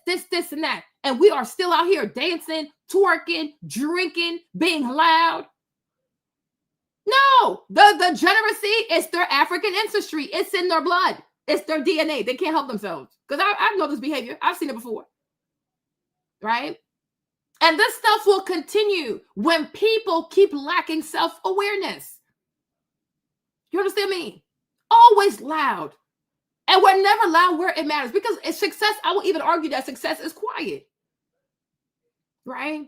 and that. And we are still out here dancing, twerking, drinking, being loud. No, the degeneracy is their African ancestry. It's in their blood. It's their DNA. They can't help themselves. Because I know this behavior. I've seen it before. Right? And this stuff will continue when people keep lacking self-awareness. You understand me? Always loud. And we're never loud where it matters. Because success, I will even argue that success is quiet. Right?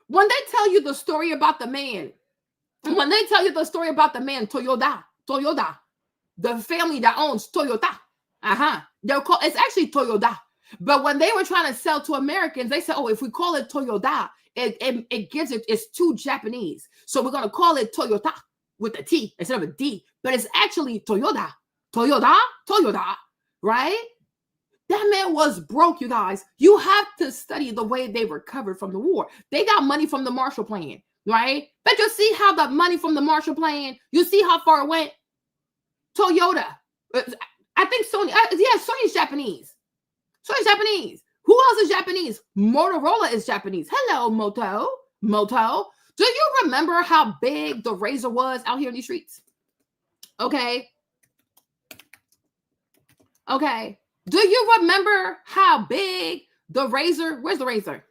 When they tell you the story about the man, Toyota, the family that owns Toyota, they're called, it's actually Toyota. But when they were trying to sell to Americans, they said, oh, if we call it Toyota, it's too Japanese. So we're going to call it Toyota with a T instead of a D. But it's actually Toyota, right? That man was broke, you guys. You have to study the way they recovered from the war. They got money from the Marshall Plan, right? But you see how the money from the Marshall Plan, you see how far it went? Toyota. I think Sony, Sony's Japanese. Sony's Japanese. Who else is Japanese? Motorola is Japanese. Hello, Moto. Do you remember how big the Razor was out here in these streets? Okay. Do you remember how big the Razor? Where's the Razor?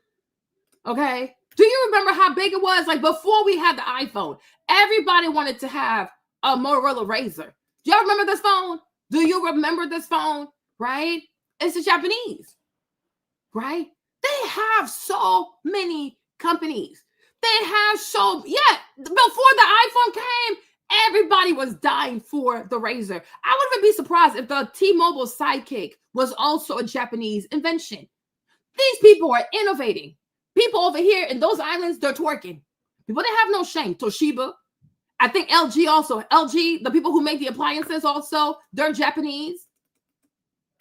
Okay. Do you remember how big it was? Like before we had the iPhone, everybody wanted to have a Motorola Razor. Do y'all remember this phone? Do you remember this phone? Right? It's the Japanese. Right? They have so many companies. They have before the iPhone came, everybody was dying for the Razor. I wouldn't even be surprised if the T-Mobile Sidekick was also a Japanese invention. These people are innovating. People over here in those islands, they're twerking. People, they have no shame. Toshiba, I think LG also. LG, the people who make the appliances also, they're Japanese.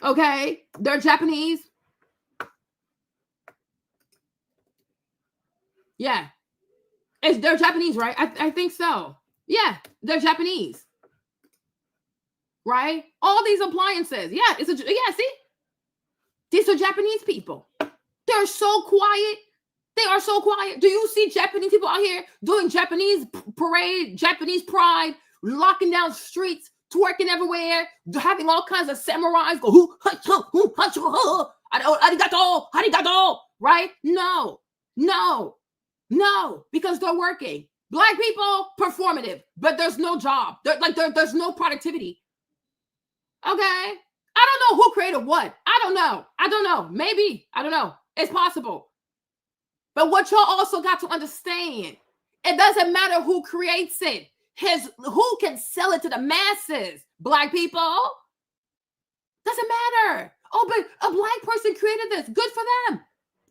Okay, they're Japanese. Yeah. They're Japanese, right? I think so. Yeah, they're Japanese. Right? All these appliances. Yeah, see? These are Japanese people. They're so quiet. They are so quiet. Do you see Japanese people out here doing Japanese parade, Japanese pride, locking down streets, twerking everywhere, having all kinds of samurais go, arigato, right? No, because they're working. Black people, performative, but there's no job. There's no productivity. Okay? I don't know who created what. I don't know. Maybe. I don't know. It's possible. But what y'all also got to understand, it doesn't matter who creates it. Who can sell it to the masses? Black people? Doesn't matter. Oh, but a Black person created this. Good for them.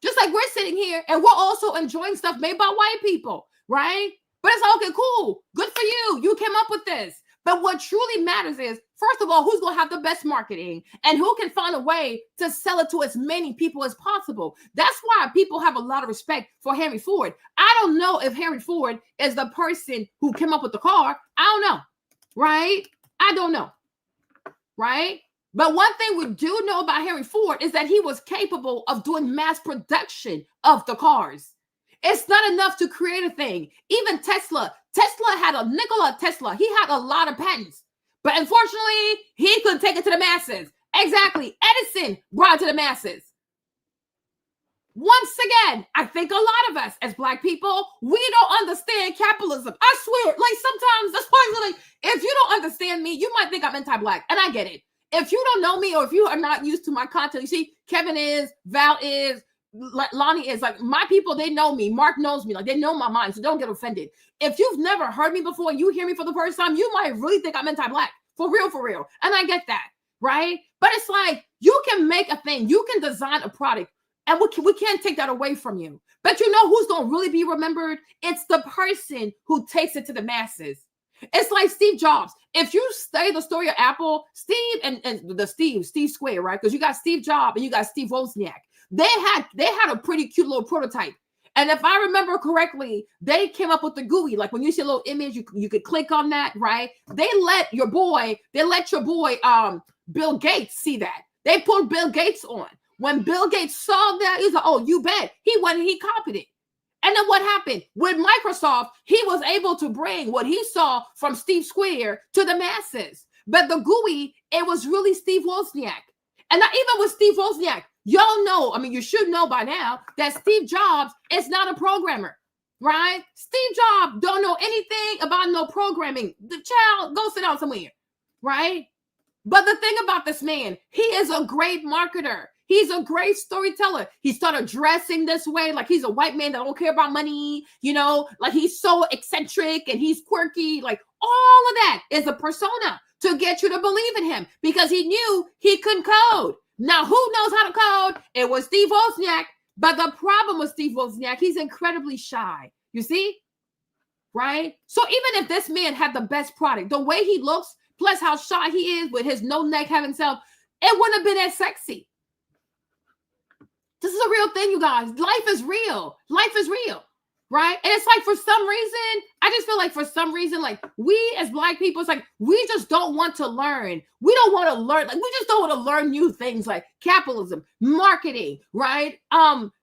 Just like we're sitting here and we're also enjoying stuff made by white people, right? But it's okay, cool. Good for you. You came up with this. But what truly matters is, first of all, who's going to have the best marketing and who can find a way to sell it to as many people as possible. That's why people have a lot of respect for Henry Ford. I don't know if Henry Ford is the person who came up with the car. I don't know, right? I don't know, right? But one thing we do know about Henry Ford is that he was capable of doing mass production of the cars. It's not enough to create a thing. Even Tesla had Nikola Tesla. He had a lot of patents, But unfortunately, he couldn't take it to the masses. Exactly. Edison brought it to the masses. Once again, I think a lot of us as Black people, we don't understand capitalism. I swear, like sometimes that's why I'm like, if you don't understand me, you might think I'm anti-Black, and I get it. If you don't know me or if you are not used to my content, you see, Kevin is, Val is, Lonnie is, like my people, they know me. Mark knows me, like they know my mind, so don't get offended. If you've never heard me before and you hear me for the first time, you might really think I'm anti-Black, for real. And I get that, right? But it's like, you can make a thing, you can design a product, and we can't take that away from you. But you know who's going to really be remembered? It's the person who takes it to the masses. It's like Steve Jobs. If you study the story of Apple, Steve and the Steve Square, right? Because you got Steve Jobs and you got Steve Wozniak. They had a pretty cute little prototype. And if I remember correctly, they came up with the GUI. Like when you see a little image, you could click on that, right? They let your boy, Bill Gates see that. They put Bill Gates on. When Bill Gates saw that, he's like, oh, you bet. He went and he copied it. And then what happened? With Microsoft, he was able to bring what he saw from Steve Square to the masses. But the GUI, it was really Steve Wozniak. And not even with Steve Wozniak, y'all know, I mean, you should know by now that Steve Jobs is not a programmer, right? Steve Jobs don't know anything about no programming. The child, go sit down somewhere, right? But the thing about this man, he is a great marketer. He's a great storyteller. He started dressing this way, like he's a white man that don't care about money, you know, like he's so eccentric and he's quirky. Like all of that is a persona to get you to believe in him because he knew he couldn't code. Now, who knows how to code? It was Steve Wozniak. But the problem with Steve Wozniak, he's incredibly shy. You see? Right? So even if this man had the best product, the way he looks, plus how shy he is with his no neck having self, it wouldn't have been as sexy. This is a real thing, you guys. Life is real. Life is real, right? And it's like for some reason, I just feel like for some reason, like we as Black people, it's like we just don't want to learn. We don't want to learn. Like we just don't want to learn new things like capitalism, marketing, right?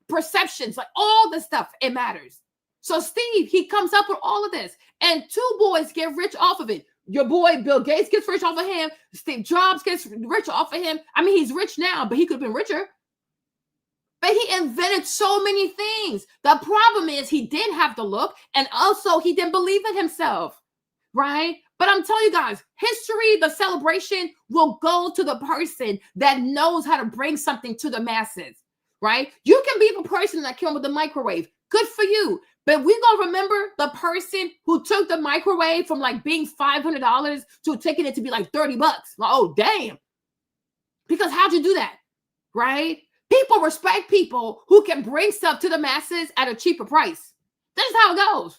Perceptions, like all this stuff. It matters. So Steve, he comes up with all of this, and two boys get rich off of it. Your boy Bill Gates gets rich off of him. Steve Jobs gets rich off of him. I mean, he's rich now, but he could have been richer. But he invented so many things. The problem is he didn't have the look, and also he didn't believe in himself, right? But I'm telling you guys, history, the celebration will go to the person that knows how to bring something to the masses, right? You can be the person that came with the microwave. Good for you. But we're going to remember the person who took the microwave from like being $500 to taking it to be like $30. Like, oh, damn. Because how'd you do that, right? People respect people who can bring stuff to the masses at a cheaper price. That's how it goes.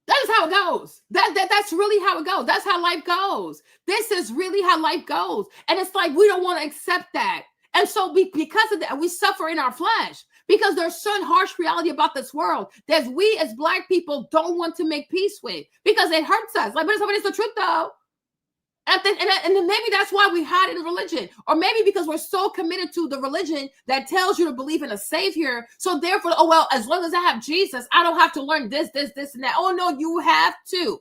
That is how it goes. That's really how it goes. That's how life goes. This is really how life goes. And it's like we don't want to accept that. And so because of that, we suffer in our flesh because there's certain harsh reality about this world that we as Black people don't want to make peace with because it hurts us. Like, but it's the truth though. And then maybe that's why we hide in religion. Or maybe because we're so committed to the religion that tells you to believe in a savior. So therefore, oh, well, as long as I have Jesus, I don't have to learn this, and that. Oh, no, you have to.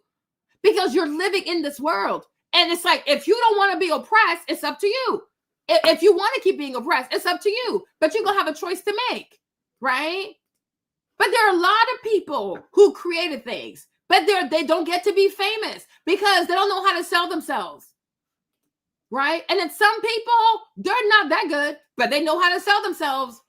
Because you're living in this world. And it's like, if you don't want to be oppressed, it's up to you. If you want to keep being oppressed, it's up to you. But you're going to have a choice to make, right? But there are a lot of people who created things. But they don't get to be famous because they don't know how to sell themselves, right? And then some people, they're not that good, but they know how to sell themselves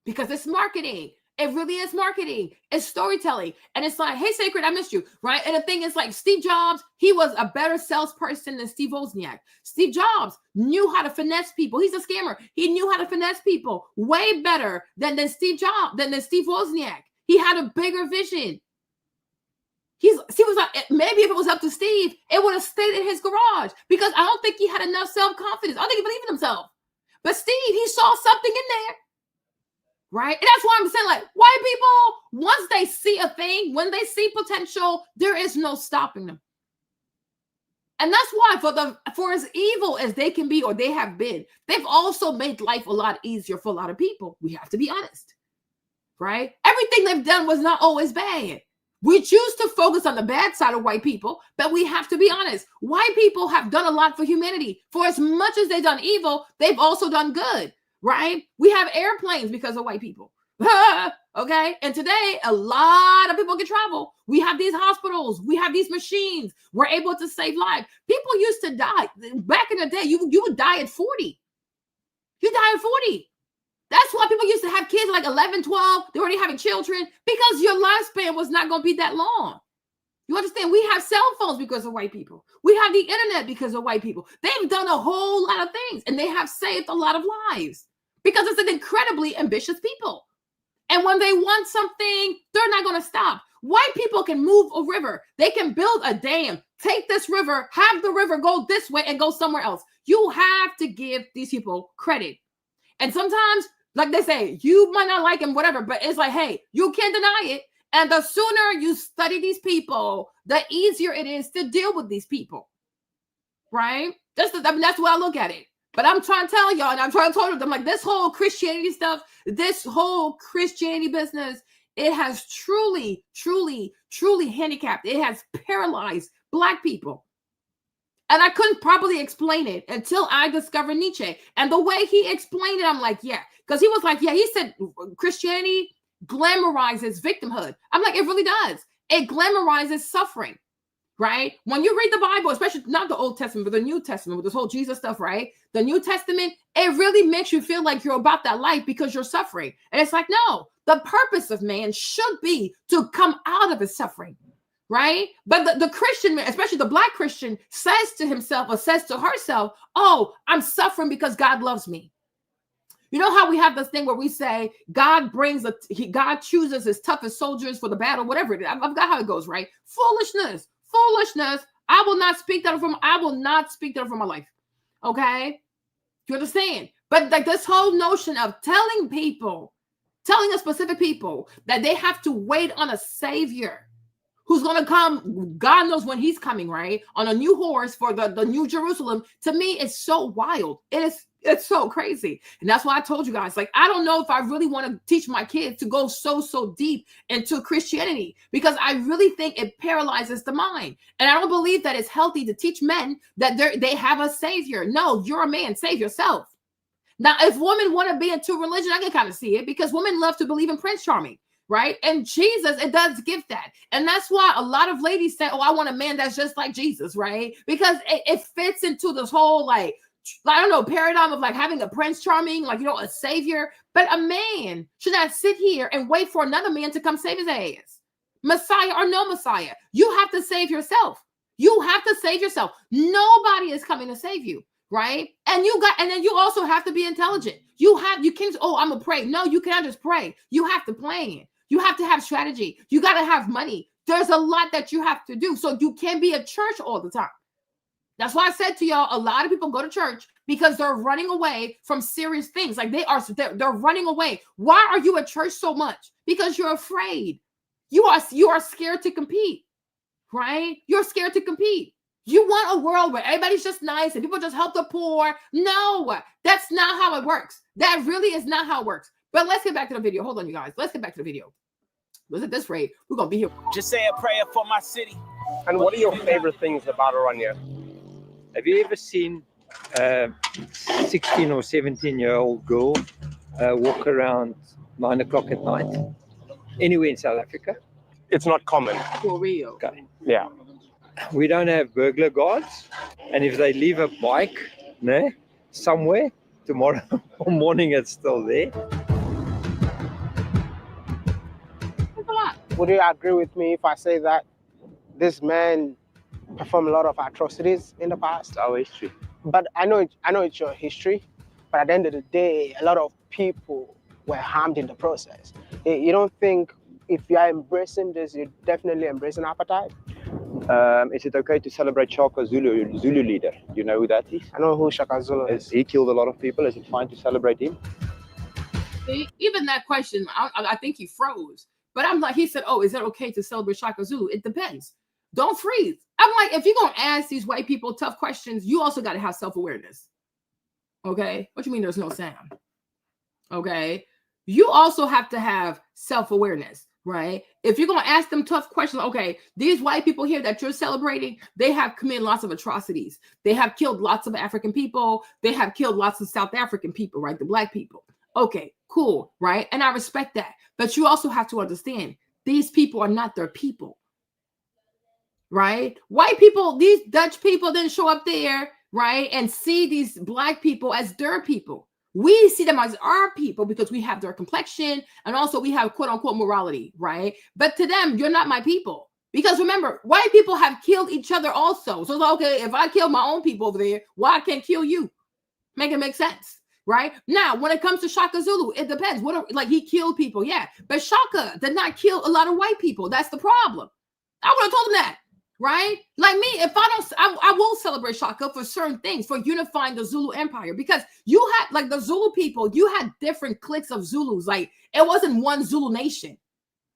because it's marketing. It really is marketing. It's storytelling. And it's like, hey, Sacred, I missed you, right? And the thing is like Steve Jobs, he was a better salesperson than Steve Wozniak. Steve Jobs knew how to finesse people. He's a scammer. He knew how to finesse people way better than Steve Jobs, than Steve Wozniak. He had a bigger vision. He was like, maybe if it was up to Steve, it would have stayed in his garage because I don't think he had enough self-confidence. I don't think he believed in himself. But Steve, he saw something in there, right? And that's why I'm saying, like, white people, once they see a thing, when they see potential, there is no stopping them. And that's why for as evil as they can be or they have been, they've also made life a lot easier for a lot of people. We have to be honest, right? Everything they've done was not always bad. We choose to focus on the bad side of white people, but we have to be honest. White people have done a lot for humanity. For as much as they've done evil, they've also done good, right? We have airplanes because of white people. Okay. And today, a lot of people can travel. We have these hospitals. We have these machines. We're able to save lives. People used to die. Back in the day, you would die at 40. You die at 40. That's why people used to have kids like 11, 12. They're already having children because your lifespan was not going to be that long. You understand? We have cell phones because of white people. We have the internet because of white people. They've done a whole lot of things, and they have saved a lot of lives because it's an incredibly ambitious people. And when they want something, they're not going to stop. White people can move a river. They can build a dam, take this river, have the river go this way and go somewhere else. You have to give these people credit. And sometimes, like they say, you might not like him, whatever, but it's like, hey, you can't deny it. And the sooner you study these people, the easier it is to deal with these people, right? That's the way I look at it. But I'm trying to tell y'all, and I'm trying to tell them, like, this whole Christianity stuff, this whole Christianity business, it has truly, truly, truly handicapped. It has paralyzed Black people. And I couldn't properly explain it until I discovered Nietzsche. And the way he explained it, I'm like, yeah. Because he was like, yeah, he said Christianity glamorizes victimhood. I'm like, it really does. It glamorizes suffering, right? When you read the Bible, especially not the Old Testament, but the New Testament with this whole Jesus stuff, right? The New Testament, it really makes you feel like you're about that life because you're suffering. And it's like, no, the purpose of man should be to come out of his suffering. Right? But the Christian, especially the Black Christian, says to himself or says to herself, oh, I'm suffering because God loves me. You know how we have this thing where we say God chooses his toughest soldiers for the battle, whatever it is. I've got how it goes, right? Foolishness. I will not speak that from my life. Okay? You understand? But like this whole notion of telling a specific people that they have to wait on a savior who's going to come, God knows when he's coming, right? On a new horse for the New Jerusalem. To me, it's so wild. It's so crazy. And that's why I told you guys, like, I don't know if I really want to teach my kids to go so deep into Christianity because I really think it paralyzes the mind. And I don't believe that it's healthy to teach men that they have a savior. No, you're a man. Save yourself. Now, if women want to be into religion, I can kind of see it because women love to believe in Prince Charming. Right? And Jesus, it does give that. And that's why a lot of ladies say, oh, I want a man that's just like Jesus, right? Because it fits into this whole, like, I don't know, paradigm of like having a Prince Charming, like, you know, a savior. But a man should not sit here and wait for another man to come save his ass. Messiah or no Messiah. You have to save yourself. You have to save yourself. Nobody is coming to save you. Right? And then you also have to be intelligent. You can't, oh, I'm gonna pray. No, you cannot just pray. You have to plan. You have to have strategy. You got to have money. There's a lot that you have to do. So you can't be at church all the time. That's why I said to y'all, a lot of people go to church because they're running away from serious things. Like they're running away. Why are you at church so much? Because you're afraid. You are scared to compete, right? You're scared to compete. You want a world where everybody's just nice and people just help the poor. No, that's not how it works. That really is not how it works. But let's get back to the video. Hold on, you guys. Let's get back to the video. Because at this rate, we're going to be here.
Just say a prayer for my city.
And what are your favorite things about Oranje?
Have you ever seen a 16 or 17-year-old girl walk around 9 o'clock at night? Anywhere in South Africa?
It's not common.
For real.
Okay.
Yeah.
We don't have burglar guards. And if they leave a bike somewhere, tomorrow morning it's still there.
Would you agree with me if I say that this man performed a lot of atrocities in the past?
It's our history.
But I know it's your history. But at the end of the day, a lot of people were harmed in the process. You don't think if you are embracing this, you're definitely embracing apartheid?
Is it okay to celebrate Shaka Zulu leader? Do you know who that is?
I know who Shaka Zulu is.
He killed a lot of people. Is it fine to celebrate him?
See, even that question, I think he froze. But I'm like, he said, oh, is it okay to celebrate Shaka Zulu? It depends. Don't freeze. I'm like, if you're going to ask these white people tough questions, you also got to have self-awareness. Okay? What you mean there's no sound? Okay? You also have to have self-awareness. right? If you're going to ask them tough questions, okay, these white people here that you're celebrating, they have committed lots of atrocities. They have killed lots of African people. They have killed lots of South African people, right? The black people. Okay, cool, right? And I respect that. But you also have to understand, these people are not their people, right? White people, these Dutch people didn't show up there, right? And see these black people as their people. We see them as our people because we have their complexion and also we have quote unquote morality, right? But to them, you're not my people. Because remember, white people have killed each other also. So it's like, okay, if I kill my own people over there, why I can't kill you? Make it make sense, right? Now, when it comes to Shaka Zulu, it depends. Like he killed people, yeah. But Shaka did not kill a lot of white people. That's the problem. I would have told him that. Right? Like me, if I don't, I will celebrate Shaka for certain things, for unifying the Zulu Empire, because you had, like the Zulu people, you had different cliques of Zulus. Like it wasn't one Zulu nation,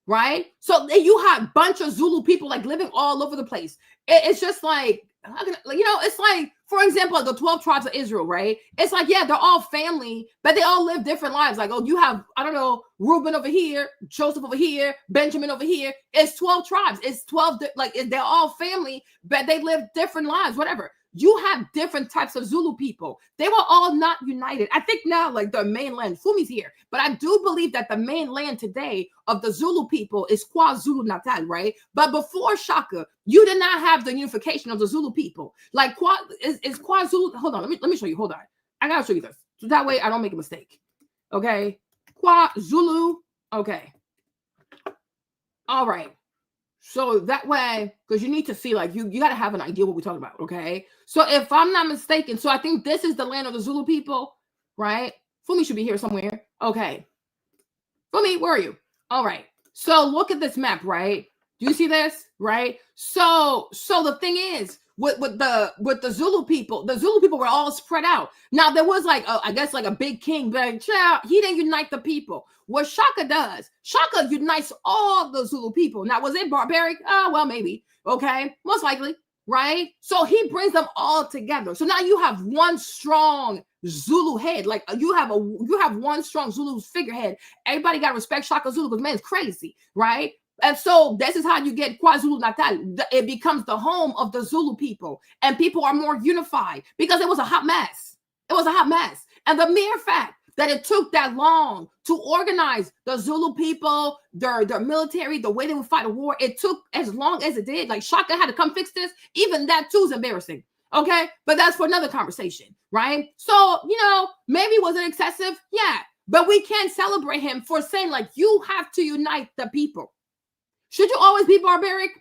right? So you had a bunch of Zulu people like living all over the place. It's just like, it's like, for example, the 12 tribes of Israel, right? It's like, yeah, they're all family, but they all live different lives. Like, oh, you have, I don't know, Reuben over here, Joseph over here, Benjamin over here. It's 12 tribes. It's 12, like they're all family, but they live different lives, whatever. You have different types of Zulu people. They were all not united. I think now, like the mainland, Fumi's here, but I do believe that the mainland today of the Zulu people is KwaZulu-Natal, right? But before Shaka, you did not have the unification of the Zulu people. Like is KwaZulu. Hold on, let me show you. Hold on, I gotta show you this so that way I don't make a mistake. Okay, KwaZulu. Okay, all right. So that way, because you need to see, like, you got to have an idea what we're talking about, okay? So if I'm not mistaken, so I think this is the land of the Zulu people, right? Fumi should be here somewhere. Okay. Fumi, where are you? All right. So look at this map, right? Do you see this, right? So the thing is, with the Zulu people were all spread out. Now there was like I guess like a big king, but child, he didn't unite the people. What Shaka does, Shaka unites all the Zulu people. Now was it barbaric? Well, maybe. Okay, most likely, right? So he brings them all together. So now you have one strong Zulu head. Like you have one strong Zulu figurehead. Everybody got to respect Shaka Zulu because man's crazy, right? And so this is how you get KwaZulu-Natal. It becomes the home of the Zulu people, and people are more unified because it was a hot mess. It was a hot mess. And the mere fact that it took that long to organize the Zulu people, their military, the way they would fight a war, it took as long as it did. Like Shaka had to come fix this. Even that too is embarrassing. Okay, but that's for another conversation, right? So, maybe was it excessive? Yeah, but we can't celebrate him for saying like you have to unite the people. Should you always be barbaric?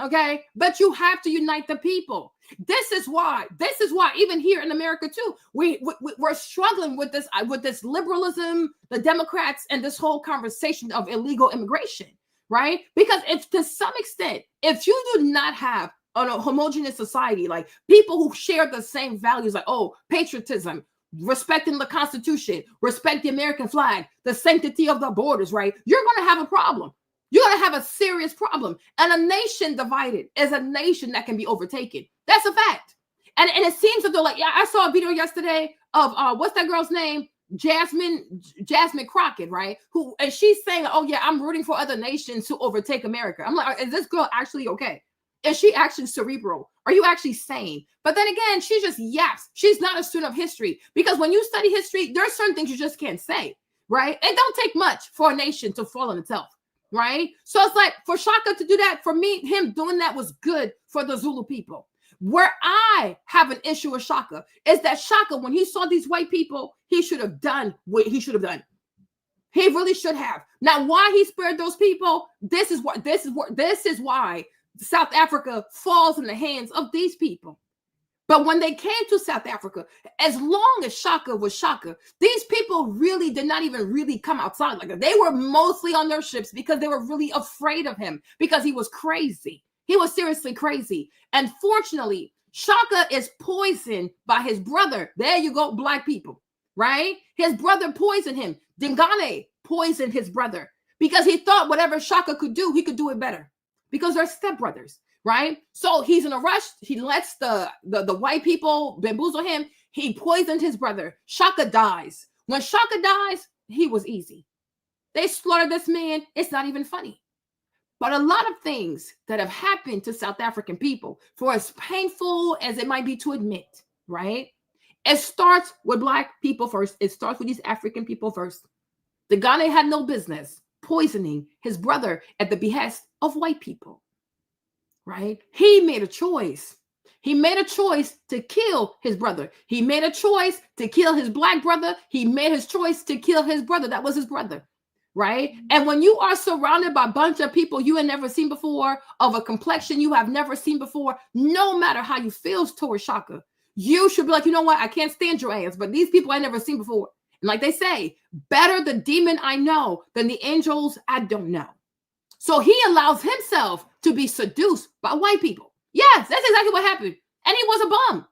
Okay, but you have to unite the people. This is why even here in America too, we're struggling with this liberalism, the Democrats, and this whole conversation of illegal immigration, right? Because if to some extent, if you do not have a homogeneous society, like people who share the same values, like patriotism, respecting the Constitution, respect the American flag, the sanctity of the borders, right? You're going to have a problem. You're going to have a serious problem. And a nation divided is a nation that can be overtaken. That's a fact. And it seems that they're like, I saw a video yesterday of what's that girl's name? Jasmine Crockett, right? And she's saying, oh yeah, I'm rooting for other nations to overtake America. I'm like, is this girl actually okay? Is she actually cerebral? Are you actually sane? But then again, she just yaps. She's not a student of history, because when you study history, there are certain things you just can't say, right? It don't take much for a nation to fall on itself. Right? So it's like for Shaka to do that, for me, him doing that was good for the Zulu people. Where I have an issue with Shaka is that Shaka, when he saw these white people, he should have done what he should have done. He really should have. Now, why he spared those people, this is why South Africa falls in the hands of these people. But when they came to South Africa, as long as Shaka was Shaka, these people really did not even really come outside like that. They were mostly on their ships because they were really afraid of him, because he was crazy. He was seriously crazy. And fortunately, Shaka is poisoned by his brother. There you go, black people, right? His brother poisoned him. Dingane poisoned his brother because he thought whatever Shaka could do, he could do it better because they're stepbrothers. Right? So he's in a rush. He lets the white people bamboozle him. He poisoned his brother. Shaka dies. When Shaka dies, he was easy. They slaughtered this man. It's not even funny. But a lot of things that have happened to South African people, for as painful as it might be to admit, right? It starts with Black people first. It starts with these African people first. The Ghana had no business poisoning his brother at the behest of white people, right? He made a choice. He made a choice to kill his brother. He made a choice to kill his Black brother. He made his choice to kill his brother. That was his brother, right? And when you are surrounded by a bunch of people you have never seen before, of a complexion you have never seen before, no matter how you feel towards Shaka, you should be like, you know what? I can't stand your ass, but these people I never seen before. And like they say, better the demon I know than the angels I don't know. So he allows himself to be seduced by white people. Yes, that's exactly what happened. And he was a bum.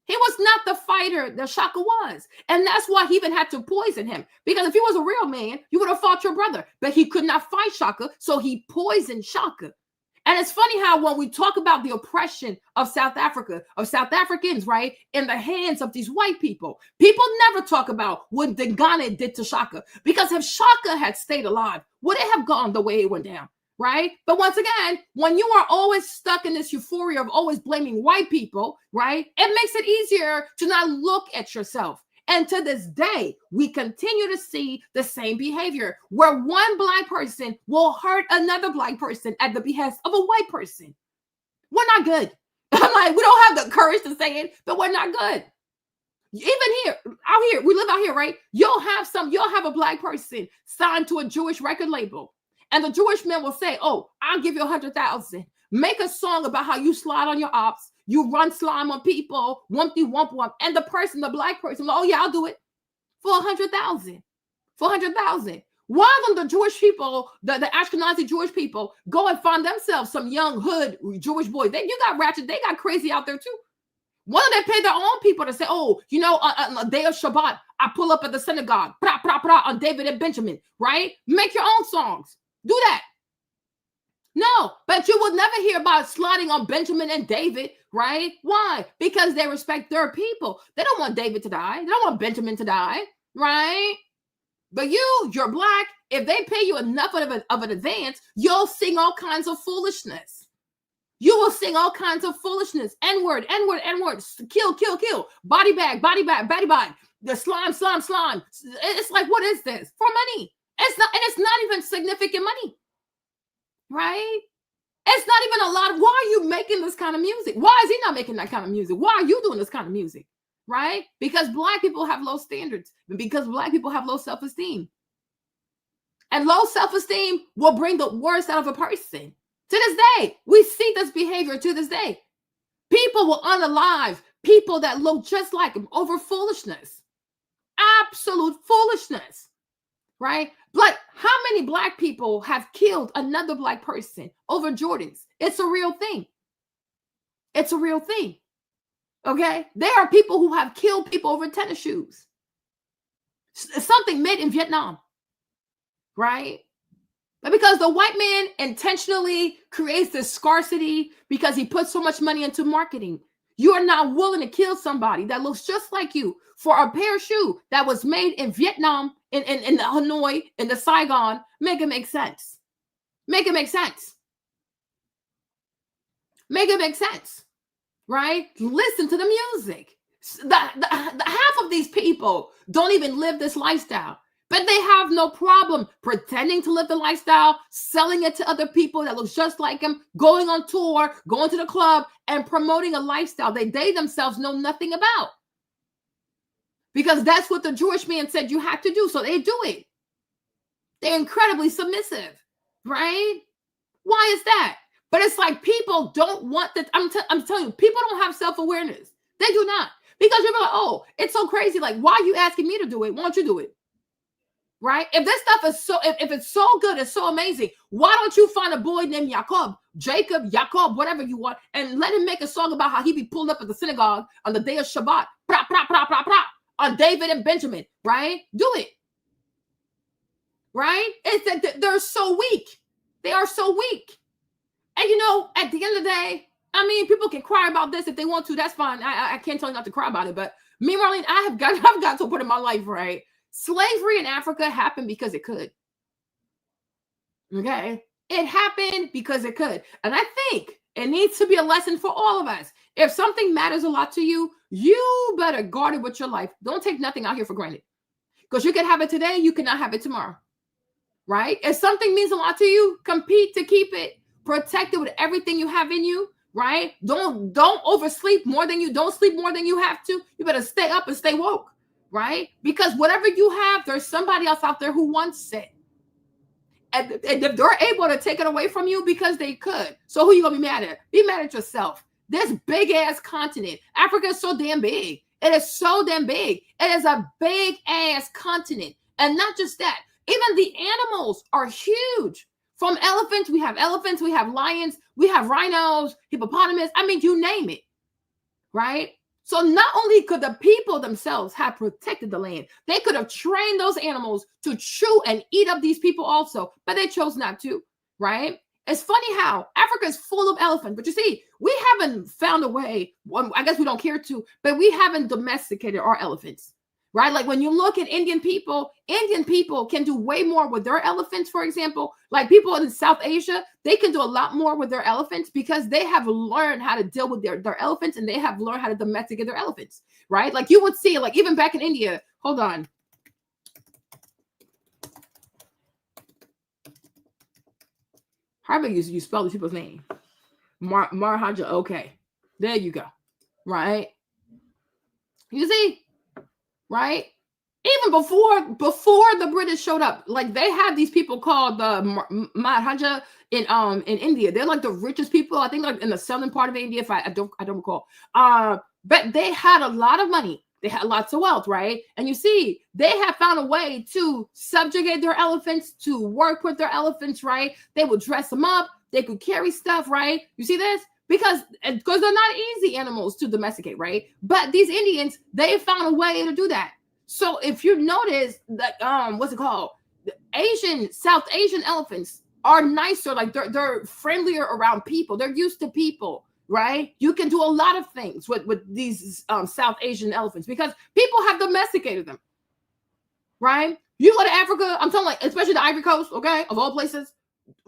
He was not the fighter that Shaka was. And that's why he even had to poison him. Because if he was a real man, you would have fought your brother. But he could not fight Shaka, so he poisoned Shaka. And it's funny how when we talk about the oppression of South Africa, of South Africans, right, in the hands of these white people, people never talk about what the Ghana did to Shaka. Because if Shaka had stayed alive, would it have gone the way it went down, right? But once again, when you are always stuck in this euphoria of always blaming white people, right, it makes it easier to not look at yourself. And to this day, we continue to see the same behavior where one Black person will hurt another Black person at the behest of a white person. We're not good. I'm like, we don't have the courage to say it, but we're not good. Even here, out here, we live out here, right? You'll have a Black person signed to a Jewish record label. And the Jewish man will say, oh, I'll give you 100,000. Make a song about how you slide on your ops. You run slime on people, wumpty wump wump. And the person, the Black person, oh yeah, I'll do it for 100,000. For 100,000. Why don't the Jewish people, the Ashkenazi Jewish people, go and find themselves some young hood Jewish boy? You got ratchet, they got crazy out there too. Why don't they pay their own people to say, oh, you know, on the day of Shabbat, I pull up at the synagogue, on David and Benjamin, right? Make your own songs. Do that. No, but you will never hear about sliding on Benjamin and David, right? Why? Because they respect their people. They don't want David to die. They don't want Benjamin to die, right? But you're Black. If they pay you enough of an advance, you'll sing all kinds of foolishness. You will sing all kinds of foolishness. N-word, N-word, N-word. Kill, kill, kill. Body bag, batty bag. The slime. It's like, what is this? For money. It's not even significant money. Right? It's not even a lot. Why are you making this kind of music? Why is he not making that kind of music? Why are you doing this kind of music? Right? Because Black people have low standards. And because Black people have low self-esteem. And low self-esteem will bring the worst out of a person. To this day, we see this behavior to this day. People will unalive people that look just like them over foolishness. Absolute foolishness. Right? Like, how many Black people have killed another Black person over Jordans? It's a real thing. It's a real thing. Okay? There are people who have killed people over tennis shoes. Something made in Vietnam. Right? But because the white man intentionally creates this scarcity because he puts so much money into marketing, you are not willing to kill somebody that looks just like you for a pair of shoes that was made in Vietnam, in the Hanoi, in the Saigon. Make it make sense. Make it make sense. Make it make sense. Right? Listen to the music. The half of these people don't even live this lifestyle. But they have no problem pretending to live the lifestyle, selling it to other people that looks just like them, going on tour, going to the club, and promoting a lifestyle they themselves know nothing about. Because that's what the Jewish man said you had to do, so they do it. They're incredibly submissive, right? Why is that? But it's like people don't want that. I'm telling you, people don't have self-awareness. They do not. Because you're like, oh, it's so crazy. Like, why are you asking me to do it? Why don't you do it? Right? If this stuff is so, if it's so good, it's so amazing, why don't you find a boy named Jacob, whatever you want, and let him make a song about how he be pulled up at the synagogue on the day of Shabbat, on David and Benjamin, right? Do it. Right? It's that they're so weak. They are so weak. And you know, at the end of the day, I mean, people can cry about this if they want to. That's fine. I can't tell you not to cry about it. But me, Marlene, I've got to a point in my life, right? Slavery in Africa happened because it could. Okay. It happened because it could. And I think it needs to be a lesson for all of us. If something matters a lot to you, you better guard it with your life. Don't take nothing out here for granted. Because you can have it today, you cannot have it tomorrow. Right? If something means a lot to you, compete to keep it. Protect it with everything you have in you. Right? Don't oversleep more than you don't sleep more than you have to. You better stay up and stay woke. Right? Because whatever you have, there's somebody else out there who wants it. And if they're able to take it away from you because they could. So who you gonna be mad at? Be mad at yourself. This big ass continent. Africa is so damn big. It is so damn big. It is a big ass continent. And not just that, even the animals are huge. From elephants, we have lions, we have rhinos, hippopotamus. I mean, you name it. Right? So not only could the people themselves have protected the land, they could have trained those animals to chew and eat up these people also, but they chose not to, right? It's funny how Africa is full of elephants, but you see, we haven't found a way, I guess we don't care to, but we haven't domesticated our elephants, right? Like when you look at Indian people can do way more with their elephants, for example. Like people in South Asia, they can do a lot more with their elephants because they have learned how to deal with their elephants, and they have learned how to domesticate their elephants, right? Like you would see, like even back in India, hold on. How about you spell these people's name? Maharaja, okay. There you go, right? You see? Right? Even before the British showed up, like they had these people called the Maharaja in India. They're like the richest people, I think, like in the southern part of India, if I don't recall. But they had a lot of money. They had lots of wealth, right? And you see, they have found a way to subjugate their elephants, to work with their elephants, right? They would dress them up. They could carry stuff, right? You see this? Because they're not easy animals to domesticate, right? But these Indians, they found a way to do that. So if you notice that, what's it called? The South Asian elephants are nicer, like they're friendlier around people. They're used to people, right? You can do a lot of things with these South Asian elephants because people have domesticated them, right? You go to Africa, I'm telling you, like, especially the Ivory Coast, okay, of all places.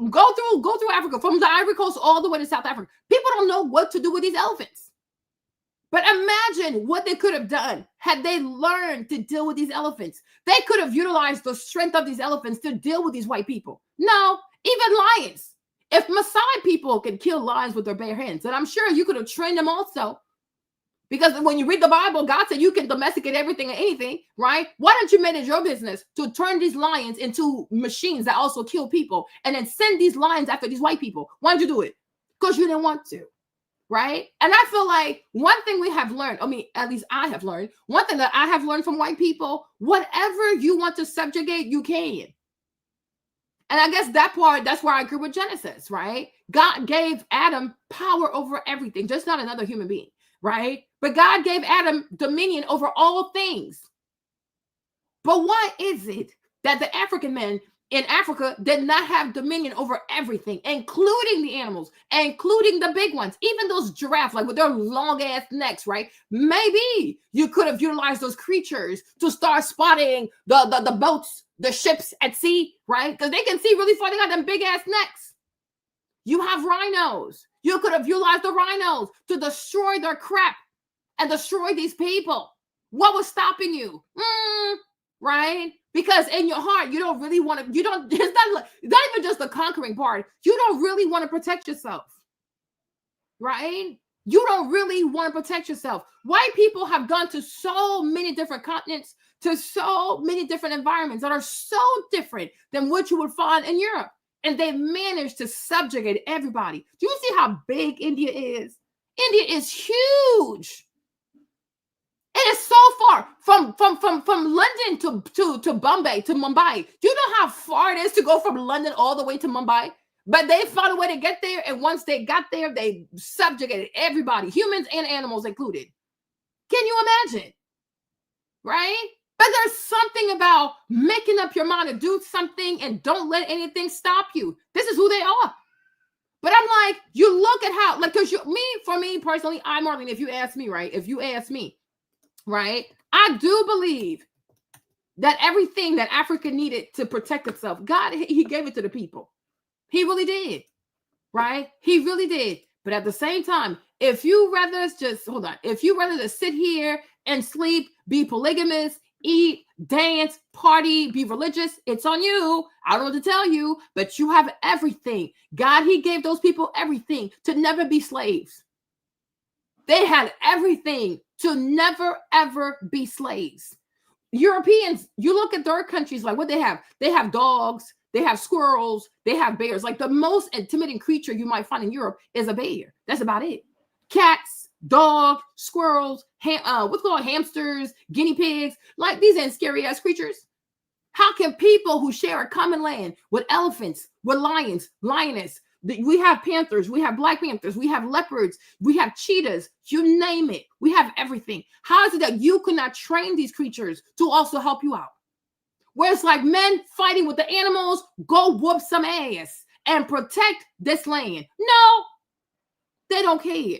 Go through Africa, from the Ivory Coast all the way to South Africa. People don't know what to do with these elephants. But imagine what they could have done had they learned to deal with these elephants. They could have utilized the strength of these elephants to deal with these white people. No, even lions. If Maasai people could kill lions with their bare hands, then I'm sure you could have trained them also. Because when you read the Bible, God said you can domesticate everything and anything, right? Why don't you make it your business to turn these lions into machines that also kill people and then send these lions after these white people? Why did you do it? Because you didn't want to, right? And I feel like one thing we have learned, I mean, at least I have learned, one thing that I have learned from white people, whatever you want to subjugate, you can. And I guess that's where I agree with Genesis, right? God gave Adam power over everything, just not another human being, right? But God gave Adam dominion over all things. But why is it that the African men in Africa did not have dominion over everything, including the animals, including the big ones, even those giraffes, like with their long ass necks, right? Maybe you could have utilized those creatures to start spotting the boats, the ships at sea, right? Because they can see really far. They got them big ass necks. You have rhinos. You could have utilized the rhinos to destroy their crap and destroy these people. What was stopping you? Right? Because in your heart, you don't really want to, it's not even just the conquering part. You don't really want to protect yourself. Right? You don't really want to protect yourself. White people have gone to so many different continents, to so many different environments that are so different than what you would find in Europe. And they managed to subjugate everybody. Do you see how big India is? India is huge. It is so far from London to Bombay, to Mumbai. Do you know how far it is to go from London all the way to Mumbai? But they found a way to get there. And once they got there, they subjugated everybody, humans and animals included. Can you imagine? Right? But there's something about making up your mind to do something and don't let anything stop you. This is who they are. But I'm like, you look at how, like, because for me personally, Marlene, if you ask me, right? If you ask me, right? I do believe that everything that Africa needed to protect itself, God, he gave it to the people. He really did, right? He really did. But at the same time, if you rather just sit here and sleep, be polygamous, eat, dance, party, be religious, it's on you. I don't know what to tell you, but you have everything. God, he gave those people everything to never be slaves. They had everything to never, ever be slaves. Europeans, you look at third countries, like what they have. They have dogs, they have squirrels, they have bears. Like the most intimidating creature you might find in Europe is a bear. That's about it. Cats, dog, squirrels, hamsters, guinea pigs. Like these ain't scary ass creatures. How can people who share a common land with elephants, with lions, lioness, we have panthers, we have black panthers, we have leopards, we have cheetahs, you name it. We have everything. How is it that you could not train these creatures to also help you out? Where it's like men fighting with the animals, go whoop some ass and protect this land. No, they don't care.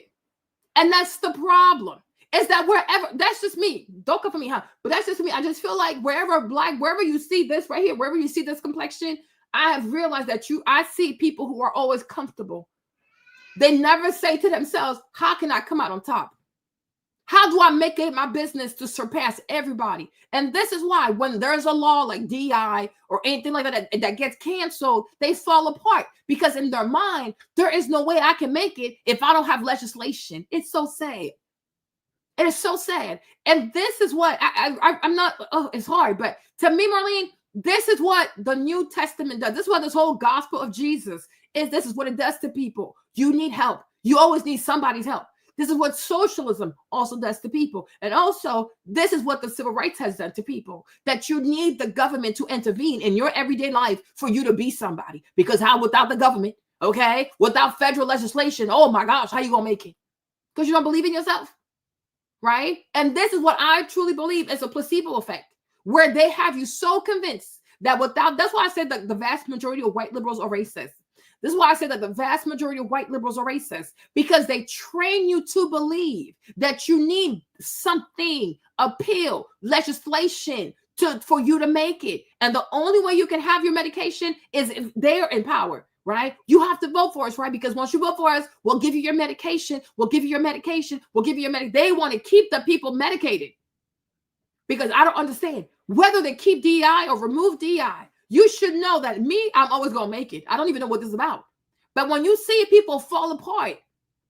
And that's the problem. Is that wherever, that's just me. Don't come for me, huh? But that's just me. I just feel like wherever you see this right here, wherever you see this complexion, I have realized that I see people who are always comfortable. They never say to themselves, how can I come out on top? How do I make it my business to surpass everybody? And this is why when there's a law like DI or anything like that gets canceled, they fall apart because in their mind, there is no way I can make it if I don't have legislation. It's so sad. It is so sad. And this is what I'm not, it's hard, but to me, Marlene, this is what the New Testament does. This is what this whole gospel of Jesus is. This is what it does to people. You need help. You always need somebody's help. This is what socialism also does to people. And also, this is what the civil rights has done to people, that you need the government to intervene in your everyday life for you to be somebody. Because how without the government, okay, without federal legislation, oh my gosh, how you going to make it? Because you don't believe in yourself, right? And this is what I truly believe is a placebo effect, where they have you so convinced that that's why I said that the vast majority of white liberals are racist. This is why I say that the vast majority of white liberals are racist, because they train you to believe that you need something, a pill, legislation for you to make it. And the only way you can have your medication is if they're in power, right? You have to vote for us, right? Because once you vote for us, we'll give you your medication. We'll give you your medication. We'll give you your medication. They want to keep the people medicated because I don't understand whether they keep DI or remove DI. You should know that I'm always going to make it. I don't even know what this is about. But when you see people fall apart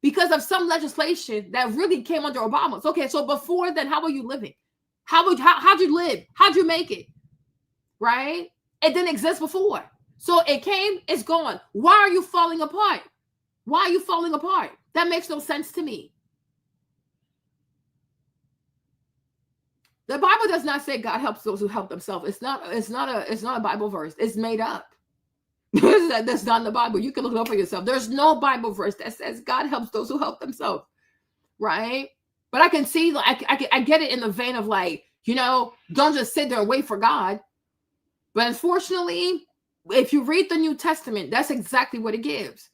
because of some legislation that really came under Obama, it's okay, so before then, how were you living? How'd you live? How'd you make it? Right? It didn't exist before. So it came, it's gone. Why are you falling apart? Why are you falling apart? That makes no sense to me. The Bible does not say God helps those who help themselves. It's not a Bible verse. It's made up. That's not in the Bible. You can look it up for yourself. There's no Bible verse that says God helps those who help themselves, right? But I can see, like, I get it in the vein of like, don't just sit there and wait for God. But unfortunately, if you read the New Testament, that's exactly what it gives.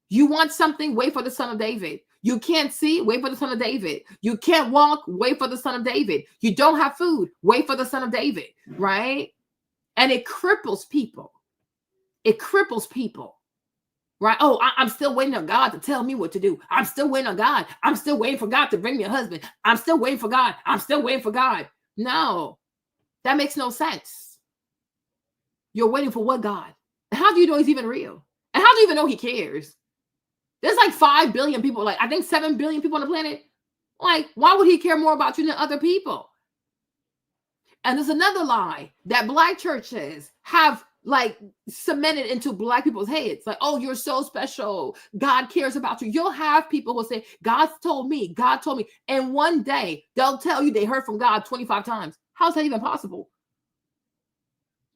You want something, wait for the Son of David. You can't see, wait for the Son of David. You can't walk, wait for the Son of David. You don't have food, wait for the Son of David, right? And it cripples people. It cripples people, right? Oh, I'm still waiting on God to tell me what to do. I'm still waiting on God. I'm still waiting for God to bring me a husband. I'm still waiting for God. I'm still waiting for God. No, that makes no sense. You're waiting for what God? How do you know he's even real? And how do you even know he cares? There's like 5 billion people, like I think 7 billion people on the planet. Like, why would he care more about you than other people? And there's another lie that Black churches have like cemented into Black people's heads. Like, oh, you're so special. God cares about you. You'll have people who say, God told me. And one day they'll tell you they heard from God 25 times. How's that even possible?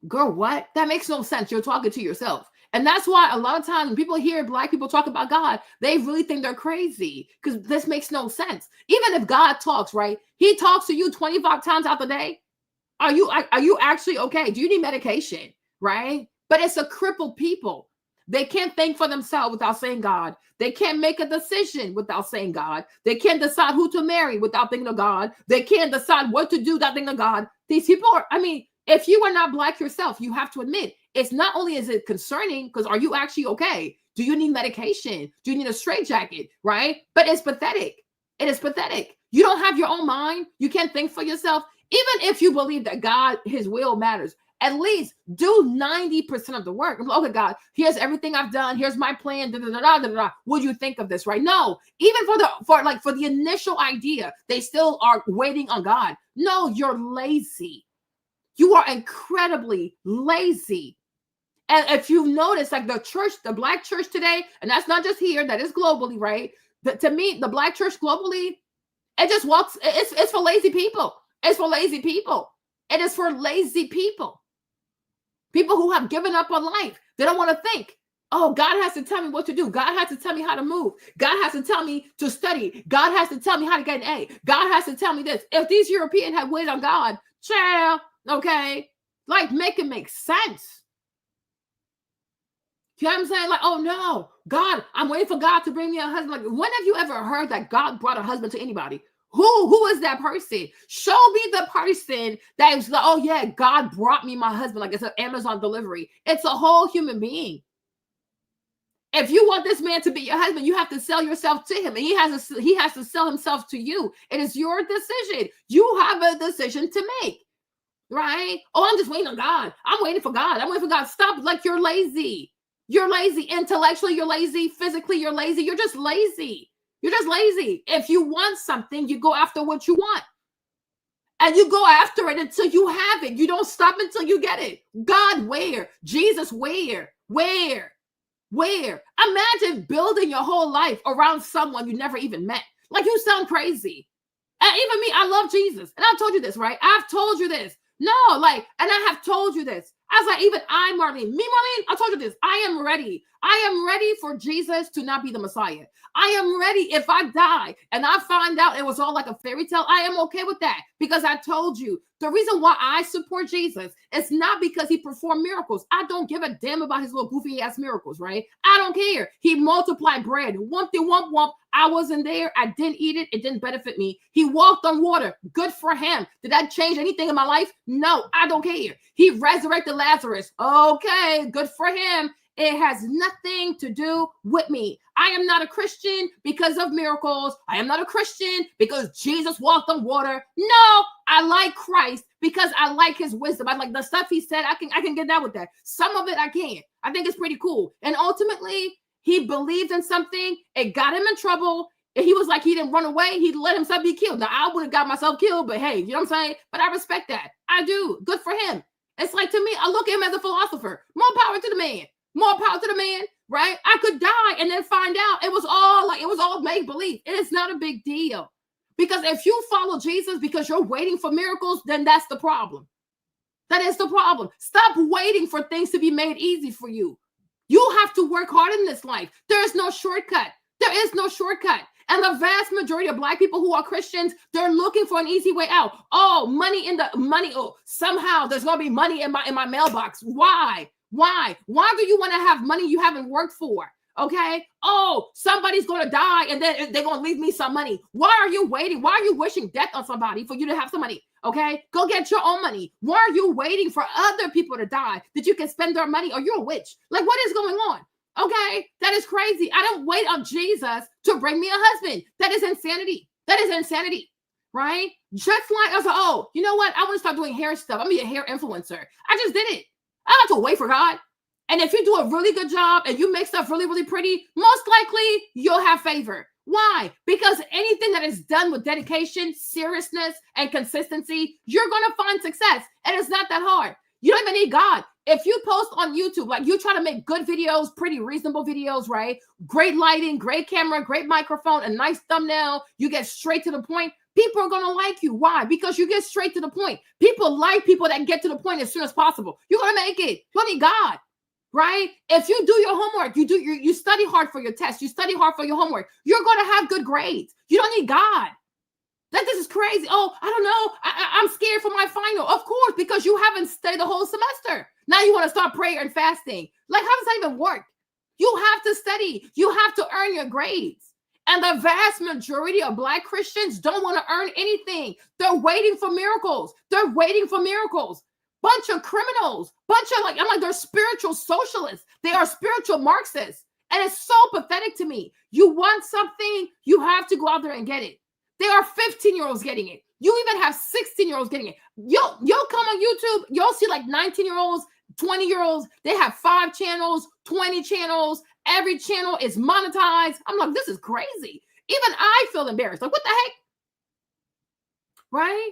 Girl, what? That makes no sense. You're talking to yourself. And that's why a lot of times when people hear Black people talk about God, they really think they're crazy because this makes no sense. Even if God talks, right? He talks to you 25 times out the day. Are you actually okay? Do you need medication, right? But it's a crippled people. They can't think for themselves without saying God. They can't make a decision without saying God. They can't decide who to marry without thinking of God. They can't decide what to do without thinking of God. These people are, if you are not Black yourself, you have to admit, It's not only is it concerning, because are you actually okay? Do you need medication? Do you need a straitjacket? Right? But it's pathetic. It is pathetic. You don't have your own mind. You can't think for yourself. Even if you believe that God, his will matters, at least do 90% of the work. Okay, God, here's everything I've done. Here's my plan. Da, da, da, da, da, da. What do you think of this? Right? No, even for the initial idea, they still are waiting on God. No, you're lazy. You are incredibly lazy. And if you notice, like the church, the black church today, and that's not just here, that is globally, right? To me, the black church globally, it just walks, it's for lazy people. It's for lazy people. It is for lazy people. People who have given up on life. They don't want to think. Oh, God has to tell me what to do. God has to tell me how to move. God has to tell me to study. God has to tell me how to get an A. God has to tell me this. If these Europeans had waited on God, child, okay, like make it make sense. You know what I'm saying? Like, oh no, God, I'm waiting for God to bring me a husband. Like, when have you ever heard that God brought a husband to anybody? Who is that person? Show me the person that is like, oh yeah, God brought me my husband. Like it's an Amazon delivery. It's a whole human being. If you want this man to be your husband, you have to sell yourself to him, and he has to sell himself to you. It is your decision. You have a decision to make, right? Oh, I'm just waiting on God. I'm waiting for God. I'm waiting for God. Stop! Like you're lazy. You're lazy intellectually. You're lazy physically. You're lazy. You're just lazy. You're just lazy. If you want something, you go after what you want. And you go after it until you have it. You don't stop until you get it. God, where? Jesus, where? Where? Imagine building your whole life around someone you never even met. Like, you sound crazy. And even me, I love Jesus. And I've told you this, right? I've told you this. No, like, and I have told you this. As like, even Marlene, I told you this. I am ready. I am ready for Jesus to not be the Messiah. I am ready. If I die and I find out it was all like a fairy tale, I am okay with that, because I told you the reason why I support Jesus is not because he performed miracles. I don't give a damn about his little goofy ass miracles, right? I don't care. He multiplied bread. Wumpty wump wump. I wasn't there. I didn't eat it. It didn't benefit me. He walked on water. Good for him. Did that change anything in my life? No, I don't care. He resurrected Lazarus. Okay, good for him. It has nothing to do with me. I am not a Christian because of miracles. I am not a Christian because Jesus walked on water. No, I like Christ because I like his wisdom. I like the stuff he said. I can get down with that. Some of it I can't. I think it's pretty cool. And ultimately, he believed in something. It got him in trouble. He was like, he didn't run away. He let himself be killed. Now, I would have got myself killed, but hey, you know what I'm saying? But I respect that. I do. Good for him. It's like, to me, I look at him as a philosopher. More power to the man. More power to the man, right? I could die and then find out it was all make-believe. It's not a big deal. Because if you follow Jesus because you're waiting for miracles, then that's the problem. That is the problem. Stop waiting for things to be made easy for you. You have to work hard in this life. There is no shortcut. There is no shortcut. And the vast majority of Black people who are Christians, they're looking for an easy way out. Oh, oh, somehow there's going to be money in my mailbox. Why? Why do you want to have money you haven't worked for? Okay. Oh, somebody's going to die and then they're going to leave me some money. Why are you waiting? Why are you wishing death on somebody for you to have some money? Okay. Go get your own money. Why are you waiting for other people to die that you can spend their money? Or you're a witch. Like, what is going on? Okay. That is crazy. I don't wait on Jesus to bring me a husband. That is insanity. That is insanity. Right? Just like I was like, oh, you know what? I want to start doing hair stuff. I'm going to be a hair influencer. I just did it. I don't have to wait for God. And if you do a really good job and you make stuff really, really pretty, most likely you'll have favor. Why? Because anything that is done with dedication, seriousness, and consistency, you're going to find success. And it's not that hard. You don't even need God. If you post on YouTube, like you try to make good videos, pretty reasonable videos, right? Great lighting, great camera, great microphone, a nice thumbnail. You get straight to the point. People are going to like you. Why? Because you get straight to the point. People like people that get to the point as soon as possible. You're going to make it. You don't need God, right? If you do your homework, you study hard for your test, you study hard for your homework, you're going to have good grades. You don't need God. This is crazy. Oh, I don't know. I'm scared for my final. Of course, because you haven't studied the whole semester. Now you want to start prayer and fasting. Like, how does that even work? You have to study. You have to earn your grades. And the vast majority of Black Christians don't want to earn anything. They're waiting for miracles. They're waiting for miracles. bunch of criminals, bunch of like, I'm like, they're spiritual socialists. They are spiritual Marxists. And it's so pathetic to me. You want something, you have to go out there and get it. There are 15-year-olds getting it. You even have 16-year-olds getting it. You'll come on YouTube, you'll see like 19-year-olds, 20-year-olds. They have 5 channels, 20 channels. Every channel is monetized. I'm like, this is crazy. Even I feel embarrassed. Like, what the heck? Right?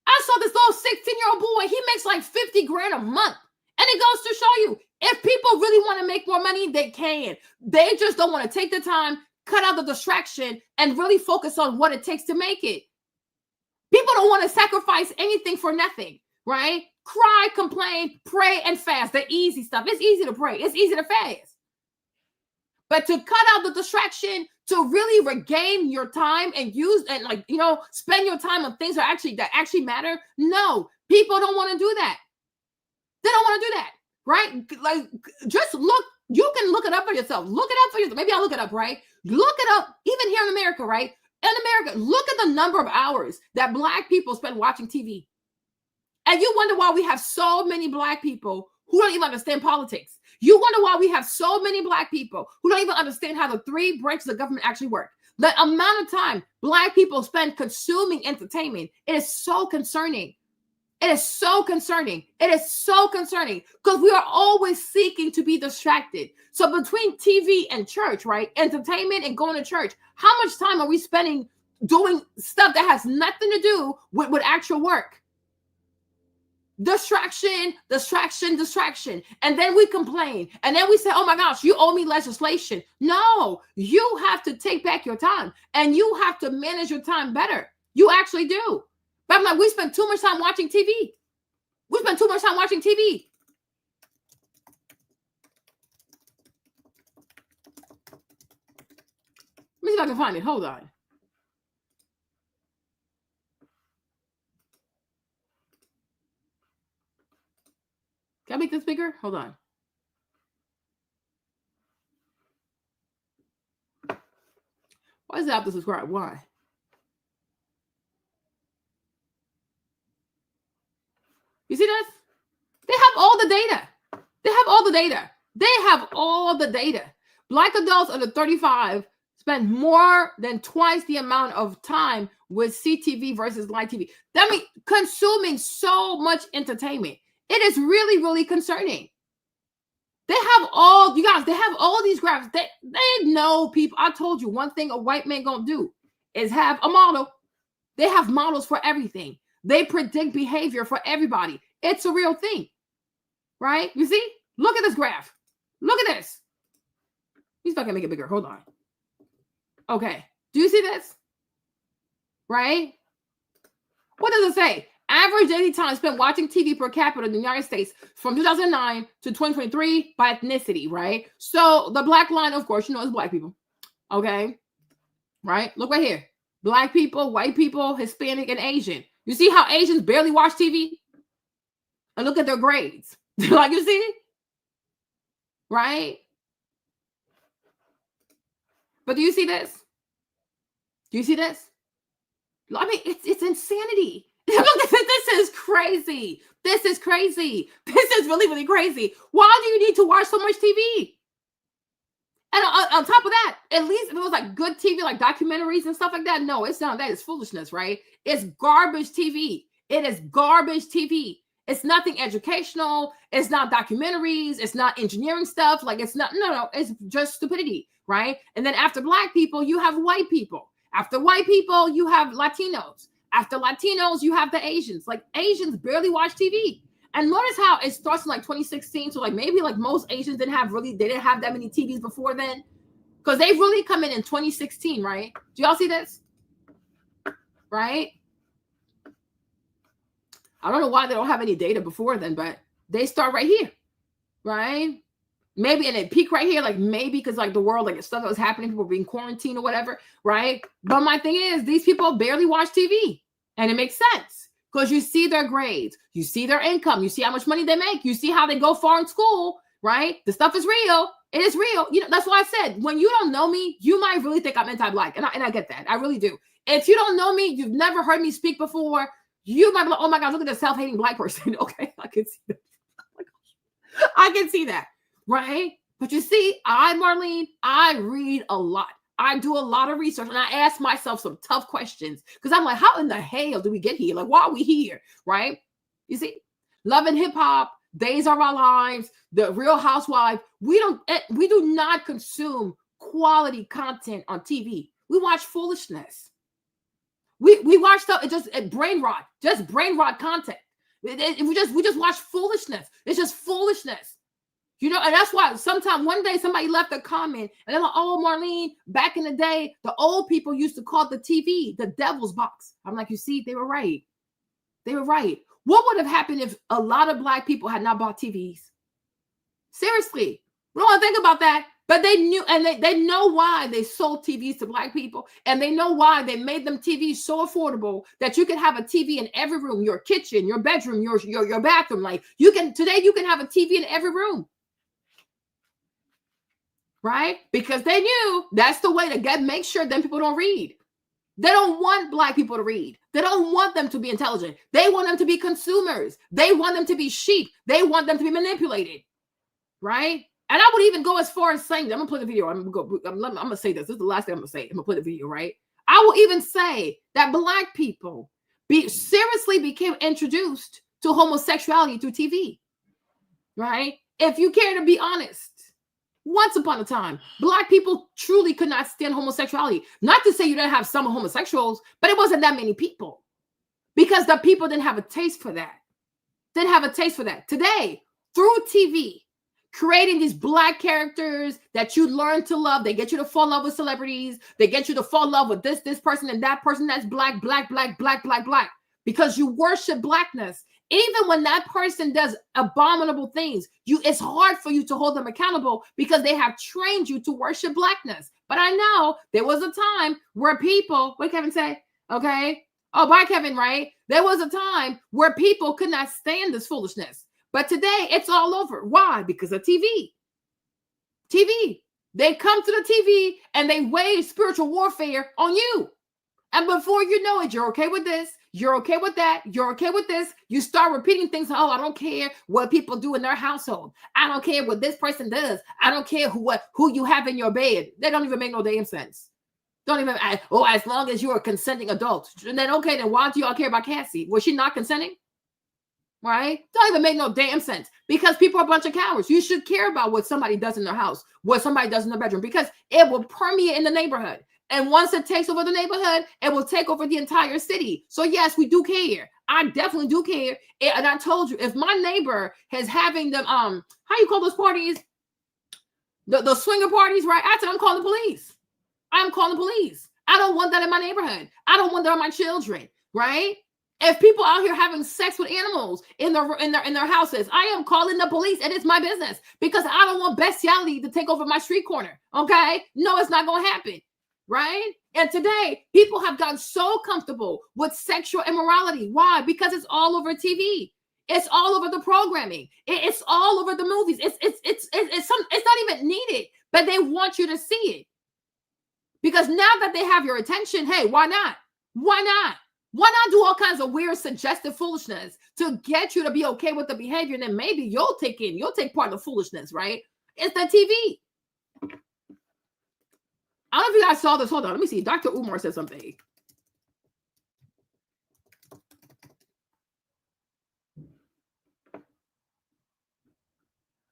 I saw this little 16-year-old boy. He makes like 50 grand a month. And it goes to show you, if people really want to make more money, they can. They just don't want to take the time, cut out the distraction, and really focus on what it takes to make it. People don't want to sacrifice anything for nothing, right? Cry, complain, pray, and fast. The easy stuff. It's easy to pray. It's easy to fast. But to cut out the distraction, to really regain your time and use and like, you know, spend your time on things that actually matter. No, people don't want to do that. They don't want to do that, right? Like, just look. You can look it up for yourself. Look it up for yourself. Maybe I'll look it up, right? Look it up, even here in America, right? In America, look at the number of hours that Black people spend watching TV. And you wonder why we have so many Black people who don't even understand politics. You wonder why we have so many Black people who don't even understand how the 3 branches of government actually work. The amount of time Black people spend consuming entertainment, it is so concerning. It is so concerning. It is so concerning because we are always seeking to be distracted. So between TV and church, right? Entertainment and going to church, how much time are we spending doing stuff that has nothing to do with actual work? Distraction, distraction, distraction. And then we complain. And then we say, oh my gosh, you owe me legislation. No, you have to take back your time and you have to manage your time better. You actually do. But I'm like, we spend too much time watching TV. We spend too much time watching TV. Let me see if I can find it. Hold on. Can I make this bigger? Hold on. Why does it have to subscribe? Why? You see this? They have all the data. They have all the data. They have all the data. Black adults under 35 spend more than twice the amount of time with CTV versus live TV. That means consuming so much entertainment. It is really, really concerning. They have all, you guys, they have all these graphs. They know people. I told you one thing a white man gonna do is have a model. They have models for everything. They predict behavior for everybody. It's a real thing, right? You see? Look at this graph. Look at this. He's not gonna make it bigger. Hold on. Okay. Do you see this? Right? What does it say? Average daily time spent watching TV per capita in the United States from 2009 to 2023 by ethnicity, right? So the black line, of course, you know, is Black people. Okay. Right? Look right here. Black people, white people, Hispanic, and Asian. You see how Asians barely watch TV? And look at their grades. Like, you see? Right? But do you see this? Do you see this? I mean, it's insanity. Look at this. This is crazy. This is crazy. This is really, really crazy. Why do you need to watch so much TV? And on top of that, at least if it was like good TV, like documentaries and stuff like that, no, it's not that. It's foolishness, right? It's garbage TV. It is garbage TV. It's nothing educational. It's not documentaries. It's not engineering stuff. Like, it's not, no, it's just stupidity, right? And then after Black people, you have white people. After white people, you have Latinos. After Latinos, you have the Asians. Like, Asians barely watch TV. And notice how it starts in like 2016. So like maybe like most Asians didn't have that many TVs before then. Because they really come in 2016, right? Do y'all see this? Right? I don't know why they don't have any data before then, but they start right here, right? Maybe, and it peak right here, like maybe because like the world, like stuff that was happening, people being quarantined or whatever, right? But my thing is, these people barely watch TV, and it makes sense because you see their grades, you see their income, you see how much money they make, you see how they go far in school, right? The stuff is real. It is real. You know, that's why I said, when you don't know me, you might really think I'm anti-Black, and I get that. I really do. If you don't know me, you've never heard me speak before, You might be like, oh my gosh, look at this self-hating black person. Okay, I can see that. I can see that, right? But you see, Marlene, I read a lot. I do a lot of research and I ask myself some tough questions because I'm like, how in the hell do we get here? Like, why are we here, right? You see, Love and Hip Hop, Days of Our Lives, The Real Housewife. We do not consume quality content on TV. We watch foolishness. We watch stuff. It just brain rot content. We just watch foolishness. It's just foolishness. You know, and that's why sometimes one day somebody left a comment and they're like, oh, Marlene, back in the day, the old people used to call the TV the devil's box. I'm like, you see, they were right. They were right. What would have happened if a lot of black people had not bought TVs? Seriously, we don't want to think about that. But they knew, and they know why they sold TVs to black people. And they know why they made them TVs so affordable that you can have a TV in every room, your kitchen, your bedroom, your bathroom. Like today you can have a TV in every room. Right? Because they knew that's the way to make sure them people don't read. They don't want black people to read. They don't want them to be intelligent. They want them to be consumers. They want them to be sheep. They want them to be manipulated. Right? And I would even go as far as saying, I'm gonna play the video. I'm gonna say this. This is the last thing I'm gonna say. I'm gonna play the video, right? I will even say that black people seriously became introduced to homosexuality through TV. Right? If you care to be honest, once upon a time, black people truly could not stand homosexuality. Not to say you didn't have some homosexuals, but it wasn't that many people because the people didn't have a taste for that. Didn't have a taste for that. Today, through TV, creating these black characters that you learn to love. They get you to fall in love with celebrities. They get you to fall in love with this person and that person that's black, because you worship blackness. Even when that person does abominable things, it's hard for you to hold them accountable because they have trained you to worship blackness. But I know there was a time where people, what did Kevin say? Okay. Oh, bye, Kevin, right? There was a time where people could not stand this foolishness. But today, it's all over. Why? Because of TV. TV. They come to the TV and they wage spiritual warfare on you. And before you know it, you're okay with this. You're okay with that. You're okay with this. You start repeating things. Oh, I don't care what people do in their household. I don't care what this person does. I don't care who you have in your bed. They don't even make no damn sense. Don't even, as long as you're a consenting adult. And then, okay, then why do y'all care about Cassie? Was she not consenting? Right? Don't even make no damn sense because people are a bunch of cowards. You should care about what somebody does in their house, what somebody does in their bedroom, because it will permeate in the neighborhood. And once it takes over the neighborhood, it will take over the entire city. So yes, we do care. I definitely do care. And I told you, if my neighbor is having them, how you call those parties? The swinger parties, right? I said, I'm calling the police. I'm calling the police. I don't want that in my neighborhood. I don't want that on my children, right? If people out here having sex with animals in their houses, I am calling the police and it's my business because I don't want bestiality to take over my street corner. Okay? No, it's not going to happen. Right? And today, people have gotten so comfortable with sexual immorality. Why? Because it's all over TV. It's all over the programming. It's all over the movies. It's not even needed, but they want you to see it. Because now that they have your attention, hey, why not? Why not? Why not do all kinds of weird, suggestive foolishness to get you to be okay with the behavior? And then maybe you'll take part of the foolishness, right? It's the TV. I don't know if you guys saw this. Hold on. Let me see. Dr. Umar said something.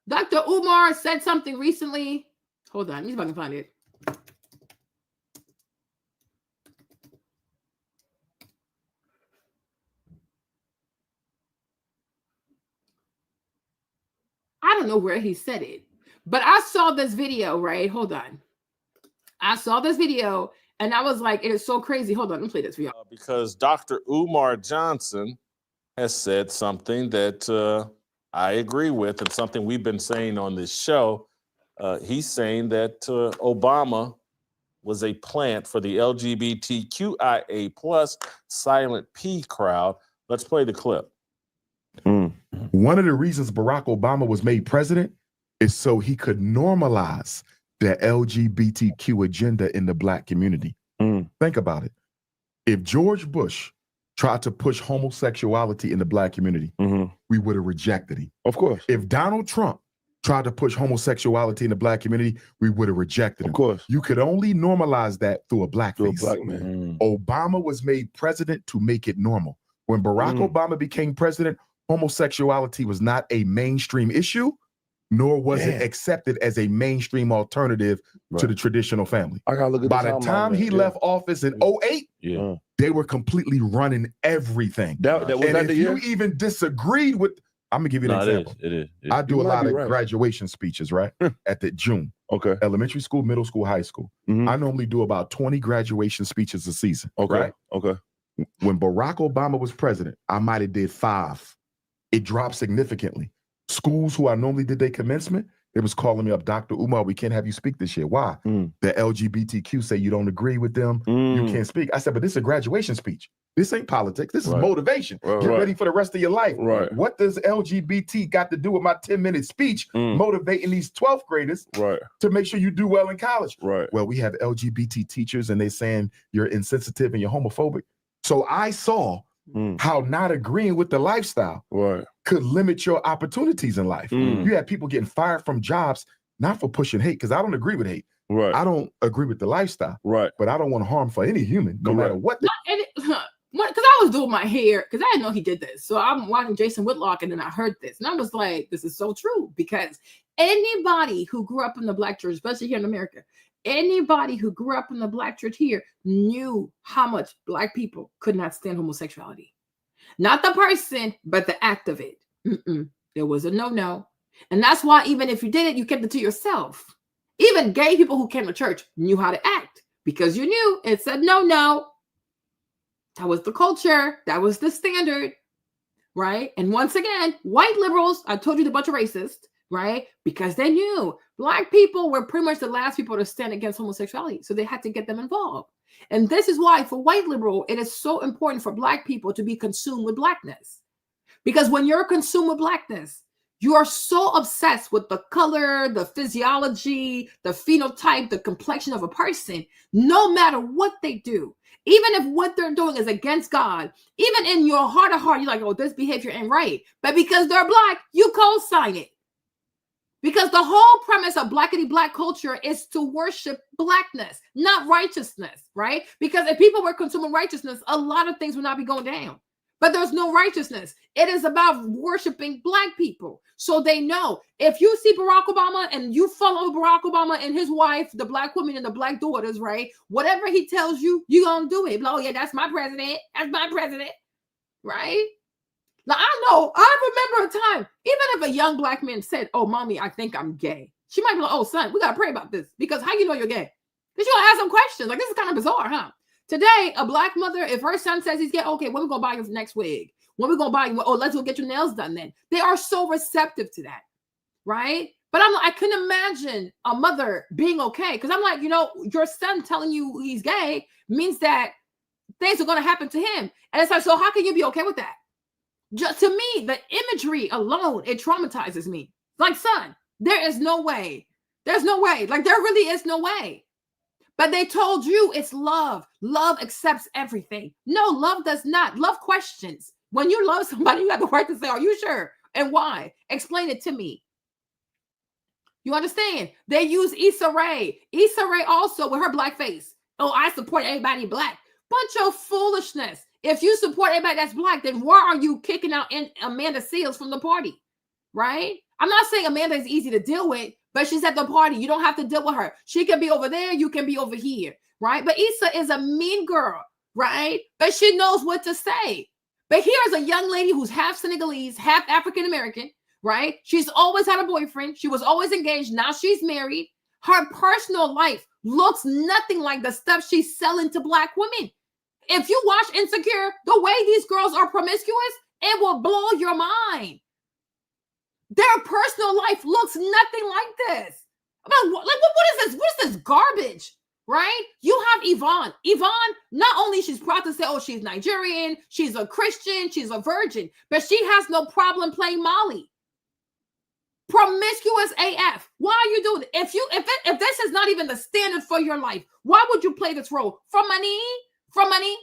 Dr. Umar said something recently. Hold on. Let me see if I can find it. I don't know where he said it, but I saw this video, right? Hold on. I saw this video and I was like, it is so crazy. Hold on, let me play this for y'all.
Because Dr. Umar Johnson has said something that I agree with and something we've been saying on this show. He's saying that Obama was a plant for the LGBTQIA plus Silent P crowd. Let's play the clip.
One of the reasons Barack Obama was made president is so he could normalize the LGBTQ agenda in the Black community. Think about it. If George Bush tried to push homosexuality in the Black community, we would have rejected him.
Of course.
If Donald Trump tried to push homosexuality in the Black community, we would have rejected him.
Of course.
You could only normalize that through a blackface.
Through a black man.
Obama was made president to make it normal. When Barack Obama became president, homosexuality was not a mainstream issue, nor was it accepted as a mainstream alternative to the traditional family.
I gotta look at
By the time he left office in 2008, they were completely running everything.
Was
and
that
if
the
you
year?
even disagreed with, I'm gonna give you an example.
It is.
I do
You
a
might
lot
be
of
right.
graduation speeches, right? At the June.
Okay.
Elementary school, middle school, high school. I normally do about 20 graduation speeches a season.
Okay.
Right?
Okay.
When Barack Obama was president, I might have did 5. It dropped significantly. Schools who I normally did their commencement, they was calling me up, Dr. Umar, we can't have you speak this year. Why? The LGBTQ say you don't agree with them. You can't speak. I said, but this is a graduation speech. This ain't politics. This is motivation. Get ready for the rest of your life.
Right.
What does LGBT got to do with my 10-minute speech motivating these 12th graders to make sure you do well in college?
Right.
Well, we have LGBT teachers and they're saying you're insensitive and you're homophobic. So I saw how not agreeing with the lifestyle could limit your opportunities in life. You had people getting fired from jobs, not for pushing hate, because I don't agree with hate.
Right.
I don't agree with the lifestyle.
Right.
But I don't want harm for any human, no matter what.
Because I was doing my hair, because I didn't know he did this. So I'm watching Jason Whitlock, and then I heard this. And I was like, this is so true. Because anybody who grew up in the Black church, especially here in America, anybody who grew up in the Black church here knew how much Black people could not stand homosexuality. Not the person, but the act of it. There was a no-no. And that's why even if you did it, you kept it to yourself. Even gay people who came to church knew how to act because you knew it said no. That was the culture. That was the standard, right? And once again, white liberals, I told you the bunch of racists, right? Because they knew Black people were pretty much the last people to stand against homosexuality. So they had to get them involved. And this is why for white liberal, it is so important for Black people to be consumed with Blackness. Because when you're consumed with Blackness, you are so obsessed with the color, the physiology, the phenotype, the complexion of a person, no matter what they do. Even if what they're doing is against God, even in your heart of heart, you're like, oh, this behavior ain't right. But because they're Black, you co-sign it. Because the whole premise of Blackity Black culture is to worship Blackness, not righteousness, right? Because if people were consuming righteousness, a lot of things would not be going down. But there's no righteousness. It is about worshiping Black people. So they know if you see Barack Obama and you follow Barack Obama and his wife, the Black women and the Black daughters, right? Whatever he tells you, you're going to do it. Oh, yeah, that's my president. That's my president, right? Now, I remember a time, even if a young Black man said, oh, mommy, I think I'm gay. She might be like, oh, son, we got to pray about this. Because how you know you're gay? Because you're going to ask some questions. Like, this is kind of bizarre, huh? Today, a Black mother, if her son says he's gay, okay, when we going to buy your next wig? When we going to buy you? Oh, let's go get your nails done then. They are so receptive to that, right? But I couldn't imagine a mother being okay. Because I'm like, your son telling you he's gay means that things are going to happen to him. And it's like, so how can you be okay with that? Just to me, the imagery alone, it traumatizes me. Like, son, there is no way. There's no way. Like, there really is no way. But they told you it's love. Love accepts everything. No, love does not. Love questions. When you love somebody, you have the right to say, are you sure? And why? Explain it to me. You understand? They use Issa Rae. Issa Rae also with her Black face. Oh, I support everybody Black. Bunch of foolishness. If you support everybody that's Black, then why are you kicking out Amanda Seales from the party? Right? I'm not saying Amanda is easy to deal with, but she's at the party. You don't have to deal with her. She can be over there. You can be over here. Right? But Issa is a mean girl. Right? But she knows what to say. But here's a young lady who's half Senegalese, half African-American. Right? She's always had a boyfriend. She was always engaged. Now she's married. Her personal life looks nothing like the stuff she's selling to Black women. If you watch Insecure, the way these girls are promiscuous, it will blow your mind. Their personal life looks nothing like this. What is this? What is this garbage? Right? You have Yvonne. Yvonne, not only she's proud to say, oh, she's Nigerian, she's a Christian, she's a virgin, but she has no problem playing Molly. Promiscuous AF. Why are you doing it? If this is not even the standard for your life, why would you play this role? For money? For money?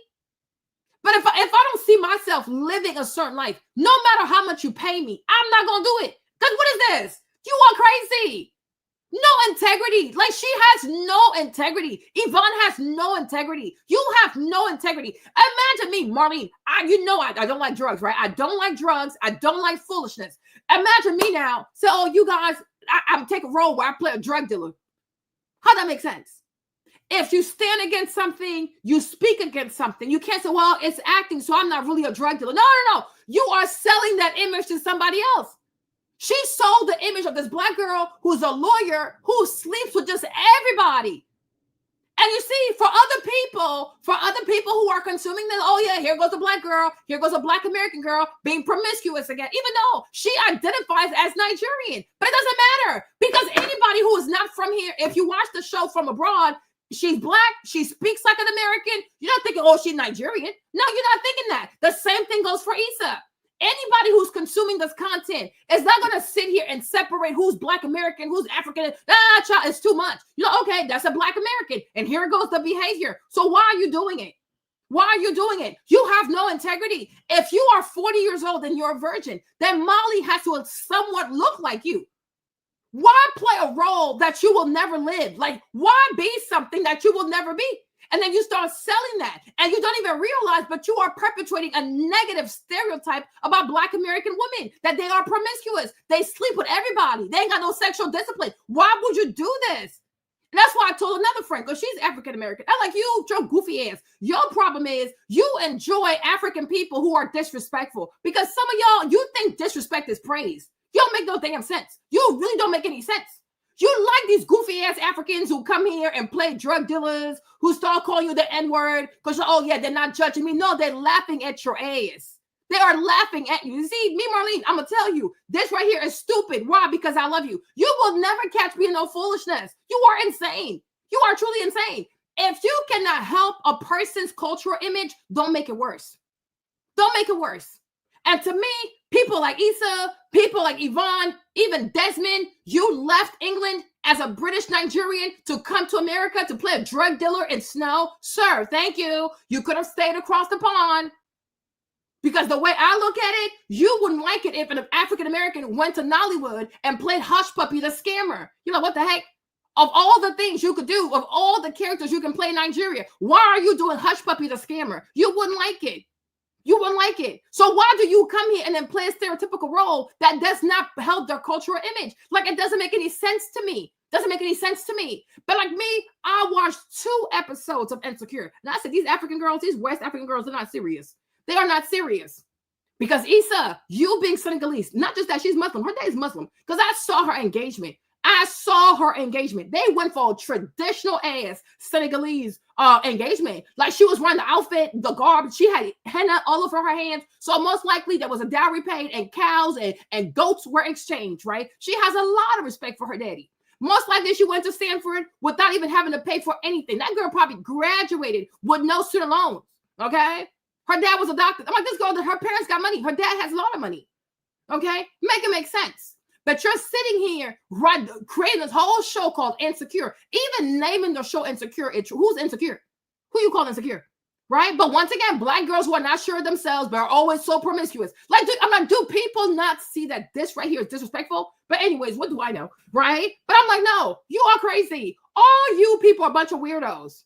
But if I don't see myself living a certain life, no matter how much you pay me, I'm not gonna do it. Because what is this? You are crazy. No integrity. Like, she has no integrity. Yvonne has no integrity. You have no integrity. Imagine me, Marlene. I don't like drugs, right? I don't like drugs. I don't like foolishness. Imagine me now. Say, oh, you guys, I'm taking a role where I play a drug dealer. How that make sense? If you stand against something, you speak against something. You can't say, well, it's acting, so I'm not really a drug dealer. No. You are selling that image to somebody else. She sold the image of this black girl who's a lawyer who sleeps with just everybody. And you see, for other people who are consuming this, oh yeah, here goes a black girl, here goes a black American girl being promiscuous again, even though she identifies as Nigerian. But it doesn't matter, because anybody who is not from here, if you watch the show from abroad, she's black, she speaks like an American, you're not thinking, oh, she's Nigerian. No, you're not thinking that. The same thing goes for Issa. Anybody who's consuming this content is not going to sit here and separate who's black American, who's African. Child, it's too much. Okay, that's a black American. And here goes the behavior. So why are you doing it? Why are you doing it? You have no integrity. If you are 40 years old and you're a virgin, then Molly has to somewhat look like you. Why play a role that you will never live? Like, why be something that you will never be? And then you start selling that, and you don't even realize, but you are perpetuating a negative stereotype about black American women, that they are promiscuous. They sleep with everybody. They ain't got no sexual discipline. Why would you do this? And that's why I told another friend, because she's African American. I'm like, you, your goofy ass. Your problem is you enjoy African people who are disrespectful, because some of y'all, you think disrespect is praise. You don't make no damn sense. You really don't make any sense. You like these goofy ass Africans who come here and play drug dealers, who start calling you the N-word because, oh yeah, they're not judging me. No, they're laughing at your ass. They are laughing at you. You see, me, Marlene, I'm going to tell you, this right here is stupid. Why? Because I love you. You will never catch me in no foolishness. You are insane. You are truly insane. If you cannot help a person's cultural image, don't make it worse. Don't make it worse. And to me, people like Issa, people like Yvonne, even Desmond, you left England as a British Nigerian to come to America to play a drug dealer in snow. Sir, thank you. You could have stayed across the pond. Because the way I look at it, you wouldn't like it if an African American went to Nollywood and played Hush Puppy the scammer. You're like, what the heck? Of all the things you could do, of all the characters you can play in Nigeria, why are you doing Hush Puppy the scammer? You wouldn't like it. You wouldn't like it. So why do you come here and then play a stereotypical role that does not help their cultural image? Like, it doesn't make any sense to me. Doesn't make any sense to me. But like me, I watched 2 episodes of Insecure. And I said, these African girls, these West African girls, they're not serious. They are not serious. Because Issa, you being Senegalese, not just that she's Muslim, her dad is Muslim. Because I saw her engagement. They went for a traditional ass Senegalese engagement. Like, she was wearing the outfit, the garb. She had henna all over her hands. So most likely there was a dowry paid and cows and goats were exchanged, right? She has a lot of respect for her daddy. Most likely she went to Stanford without even having to pay for anything. That girl probably graduated with no student loans, okay? Her dad was a doctor. I'm like, this girl, her parents got money. Her dad has a lot of money, okay? Make it make sense. But you're sitting here creating this whole show called Insecure. Even naming the show Insecure, who's insecure? Who you call insecure? Right? But once again, black girls who are not sure of themselves, but are always so promiscuous. Like, I'm like, do people not see that this right here is disrespectful? But anyways, what do I know? Right? But I'm like, no, you are crazy. All you people are a bunch of weirdos.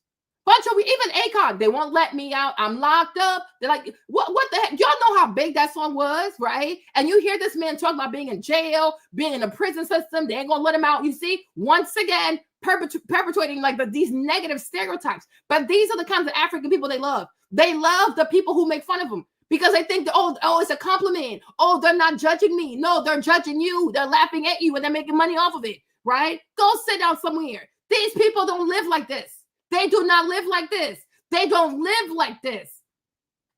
Even Akon, they won't let me out. I'm locked up. They're like, what the heck? Y'all know how big that song was, right? And you hear this man talk about being in jail, being in the prison system. They ain't gonna let him out. You see, once again, perpetuating like these negative stereotypes. But these are the kinds of African people they love. They love the people who make fun of them because they think that, oh, it's a compliment. Oh, they're not judging me. No, they're judging you. They're laughing at you and they're making money off of it, right? Go sit down somewhere. These people don't live like this. They do not live like this. They don't live like this.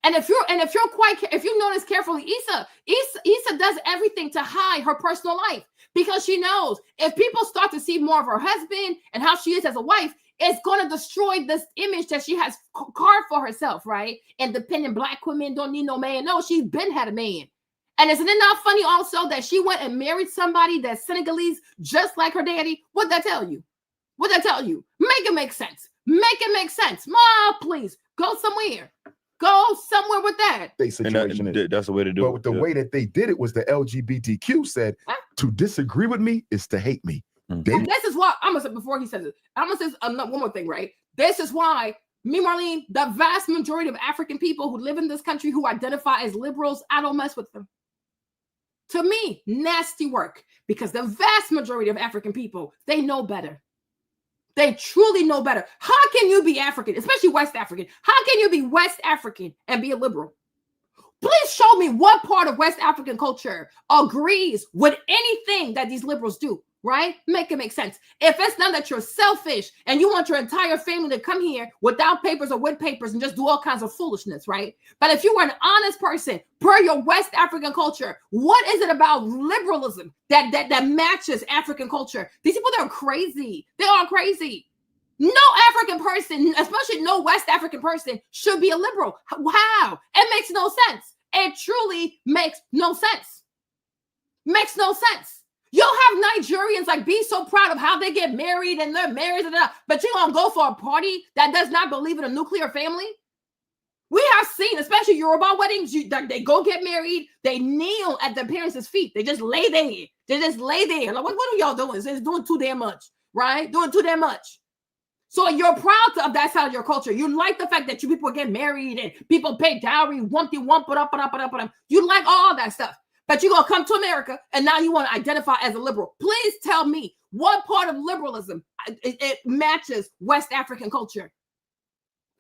And if you notice carefully, Issa does everything to hide her personal life because she knows if people start to see more of her husband and how she is as a wife, it's going to destroy this image that she has carved for herself, right? Independent black women don't need no man. No, she's been had a man. And isn't it not funny also that she went and married somebody that's Senegalese just like her daddy? What'd that tell you? What'd that tell you? Make it make sense. Make it make sense. Ma, please, go somewhere. Go somewhere with that.
They situation is.
That's the way to do
But
it.
with the way that they did it was the LGBTQ said to disagree with me is to hate me. They
And this is why I'm gonna say before he says it. I'm gonna say one more thing, right? This is why me, Marlene, the vast majority of African people who live in this country who identify as liberals, I don't mess with them. To me, nasty work, because the vast majority of African people, they know better. They truly know better. How can you be African, especially West African? How can you be West African and be a liberal? Please show me what part of West African culture agrees with anything that these liberals do, right? Make it make sense. If it's not that you're selfish and you want your entire family to come here without papers or with papers and just do all kinds of foolishness, right? But if you were an honest person, per your West African culture, what is it about liberalism that matches African culture? These people, they're crazy. They are crazy. No African person, especially no West African person, should be a liberal. How? It makes no sense. It truly makes no sense. Makes no sense. You'll have Nigerians like be so proud of how they get married and they're married, but you're gonna go for a party that does not believe in a nuclear family? We have seen, especially Yoruba weddings, they go get married, they kneel at their parents' feet. They just lay there. They just lay there. Like, what are y'all doing? It's doing too damn much, right? Doing too damn much. So you're proud of that side of your culture. You like the fact that you people get married and people pay dowry, wump. You like all that stuff. But you're going to come to America and now you want to identify as a liberal. Please tell me what part of liberalism it matches West African culture.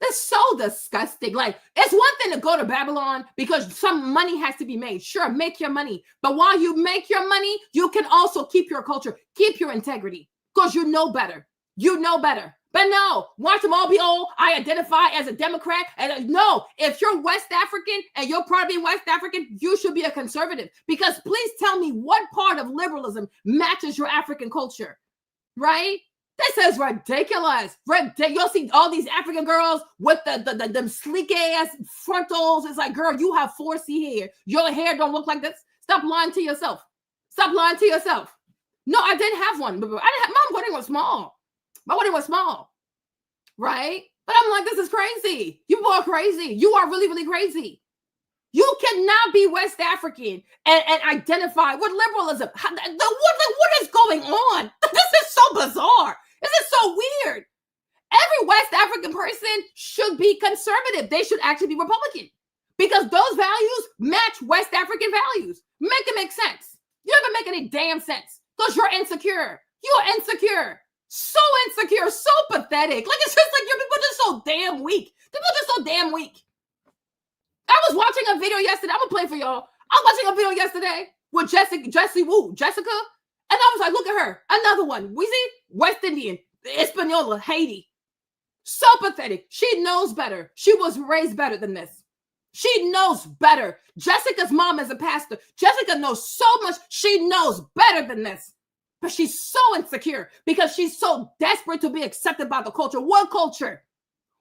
That's so disgusting. Like, it's one thing to go to Babylon because some money has to be made. Sure, make your money. But while you make your money, you can also keep your culture, keep your integrity because you know better. You know better. But no, watch them all be, I identify as a Democrat. And no, if you're West African and you're proud of being West African, you should be a conservative. Because please tell me what part of liberalism matches your African culture, right? This is ridiculous. You'll see all these African girls with them sleek ass frontals. It's like, girl, you have 4C hair. Your hair don't look like this. Stop lying to yourself. Stop lying to yourself. No, I didn't have one. My wedding was small. My wedding was small, right? But I'm like, this is crazy. You people are crazy. You are really, really crazy. You cannot be West African and identify with liberalism. What is going on? This is so bizarre. This is so weird. Every West African person should be conservative. They should actually be Republican because those values match West African values. Make it make sense. You don't even make any damn sense because you're insecure. You're insecure. So insecure, so pathetic. Like, it's just like your people just so damn weak. People just so damn weak. I was watching a video yesterday. I'm gonna play for y'all. I was watching a video yesterday with Jessica, and I was like, look at her. Another one. We see West Indian, Hispaniola, Haiti. So pathetic. She knows better. She was raised better than this. She knows better. Jessica's mom is a pastor. Jessica knows so much. She knows better than this. But she's so insecure because she's so desperate to be accepted by the culture. What culture?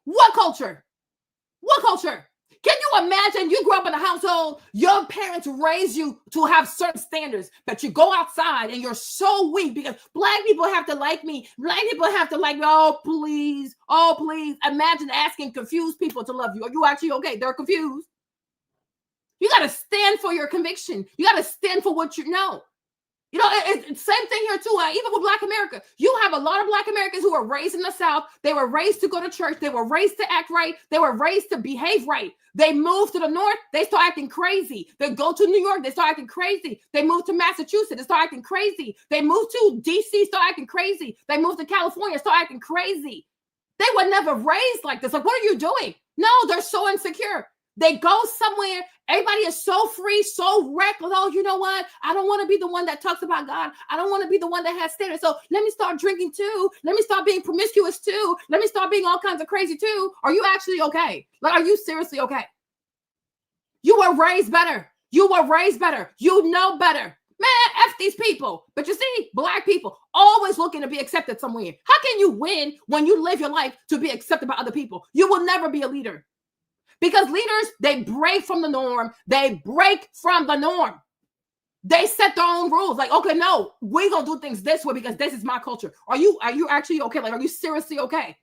What culture? What culture? Can you imagine you grew up in a household, your parents raised you to have certain standards, but you go outside and you're so weak because black people have to like me. Black people have to like me. Oh, please. Oh, please. Imagine asking confused people to love you. Are you actually okay? They're confused. You got to stand for your conviction. You got to stand for what you know. You know, it's same thing here too. Even with Black America, you have a lot of Black Americans who were raised in the South. They were raised to go to church. They were raised to act right. They were raised to behave right. They moved to the North. They start acting crazy. They go to New York. They start acting crazy. They moved to Massachusetts. They start acting crazy. They moved to DC. Start acting crazy. They moved to California. Start acting crazy. They were never raised like this. Like, what are you doing? No, they're so insecure. They go somewhere. Everybody is so free, so reckless. Oh, you know what? I don't want to be the one that talks about God. I don't want to be the one that has standards. So let me start drinking too. Let me start being promiscuous too. Let me start being all kinds of crazy too. Are you actually okay? Like, are you seriously okay? You were raised better. You were raised better. You know better. Man, F these people. But you see, Black people always looking to be accepted somewhere. How can you win when you live your life to be accepted by other people? You will never be a leader. Because leaders, they break from the norm. They break from the norm. They set their own rules. Like, okay, no, we're going to do things this way because this is my culture. Are you actually okay? Like, are you seriously okay?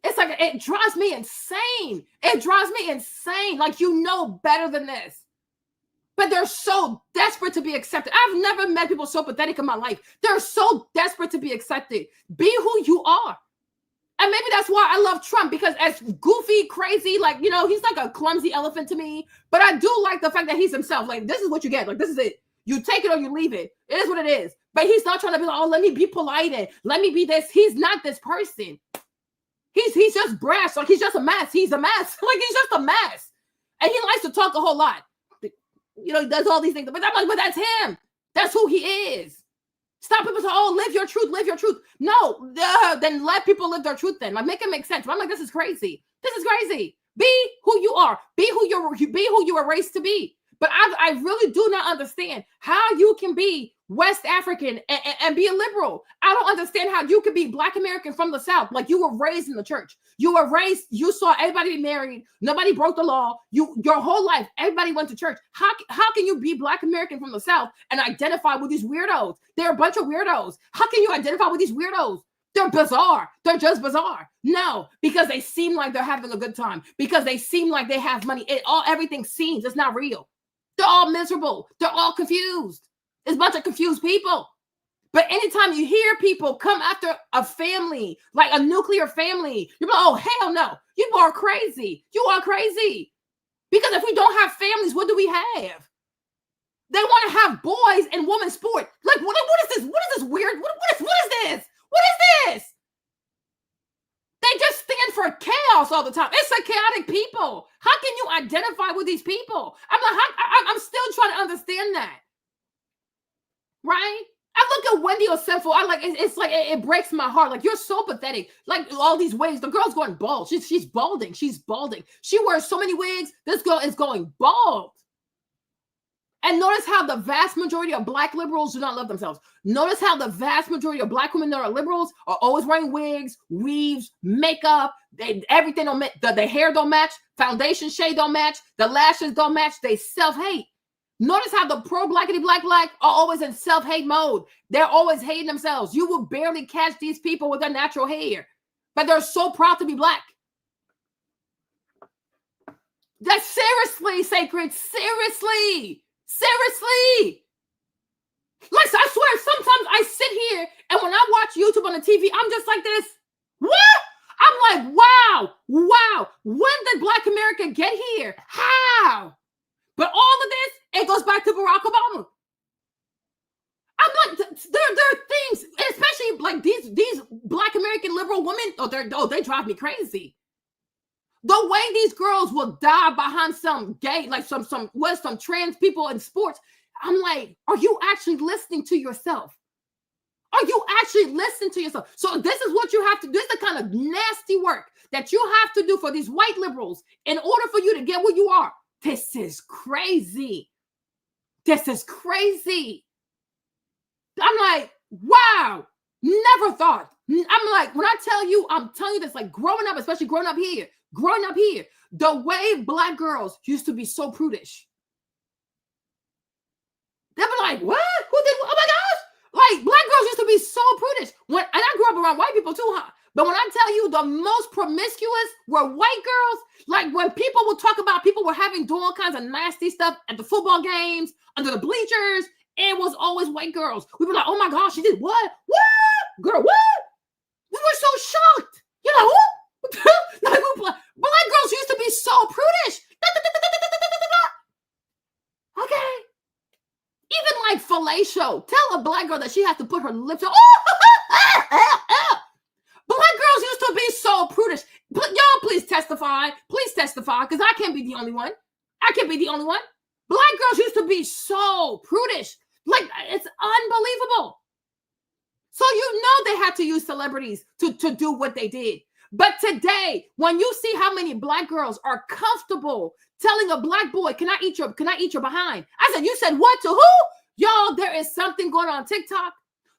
It's like, it drives me insane. It drives me insane. Like, you know better than this. But they're so desperate to be accepted. I've never met people so pathetic in my life. They're so desperate to be accepted. Be who you are. And maybe that's why I love Trump, because as goofy, crazy, like, you know, he's like a clumsy elephant to me. But I do like the fact that he's himself. Like, this is what you get. Like, this is it. You take it or you leave it. It is what it is. But he's not trying to be like, oh, let me be polite and let me be this. He's not this person. He's just brash. Like, he's just a mess. He's a mess. Like, he's just a mess. And he likes to talk a whole lot. You know, he does all these things. But I'm like, but that's him. That's who he is. Stop people saying, oh, live your truth, live your truth. No, then let people live their truth then. Like, make it make sense. But I'm like, this is crazy. This is crazy. Be who you are. Be who you were raised to be. But I really do not understand how you can be West African and be a liberal. I don't understand how you could be Black American from the South. Like, you were raised in the church. You were raised, you saw everybody be married. Nobody broke the law. Your whole life, everybody went to church. How can you be Black American from the South and identify with these weirdos? They're a bunch of weirdos. How can you identify with these weirdos? They're bizarre. They're just bizarre. No, because they seem like they're having a good time. Because they seem like they have money. Everything seems, it's not real. They're all miserable. They're all confused. It's a bunch of confused people. But anytime you hear people come after a family, like a nuclear family, you're like, oh, hell no. You are crazy. You are crazy. Because if we don't have families, what do we have? They want to have boys and women's sport. Like, what is this? What is this weird? What is this? What is this? They just stand for chaos all the time. It's a chaotic people. How can you identify with these people? I'm still trying to understand that. Right? I look at Wendy Osefo. It's like it breaks my heart. Like, you're so pathetic. Like, all these wigs. The girl's going bald. She's balding. She's balding. She wears so many wigs. This girl is going bald. And notice how the vast majority of Black liberals do not love themselves. Notice how the vast majority of Black women that are liberals are always wearing wigs, weaves, makeup. Everything don't match. The hair don't match. Foundation shade don't match. The lashes don't match. They self-hate. Notice how the pro-blackity black are always in self-hate mode. They're always hating themselves. You will barely catch these people with their natural hair, but they're so proud to be Black. That's seriously, Sacred. Seriously. Like, I swear, sometimes I sit here and when I watch YouTube on the TV, I'm just like this. What? I'm like, wow. When did Black America get here? How? But all of this, it goes back to Barack Obama. I'm like, there are things, especially like these Black American liberal women. They drive me crazy. The way these girls will die behind some gay, like some trans people in sports. I'm like, are you actually listening to yourself? Are you actually listening to yourself? So this is what you have to do. This is the kind of nasty work that you have to do for these white liberals in order for you to get where you are. This is crazy. This is crazy. I'm like, wow, never thought. I'm like, when I tell you, I'm telling you this, like growing up, especially growing up here, the way Black girls used to be so prudish. They'd be like, what? Who did? Oh my gosh. Like, Black girls used to be so prudish. And I grew up around white people too, huh? But when I tell you the most promiscuous were white girls, like when people would talk about people were doing all kinds of nasty stuff at the football games, under the bleachers, it was always white girls. We were like, oh my gosh, she did what? What? Girl, what? We were so shocked. You know, like, Black girls used to be so prudish. Okay. Even like fellatio. Tell a Black girl that she has to put her lips on. Black girls used to be so prudish. But y'all please testify. Please testify, because I can't be the only one. Black girls used to be so prudish. Like, it's unbelievable. So you know they had to use celebrities to do what they did. But today, when you see how many Black girls are comfortable telling a Black boy, can I eat your behind? I said, you said what to who? Y'all, there is something going on TikTok.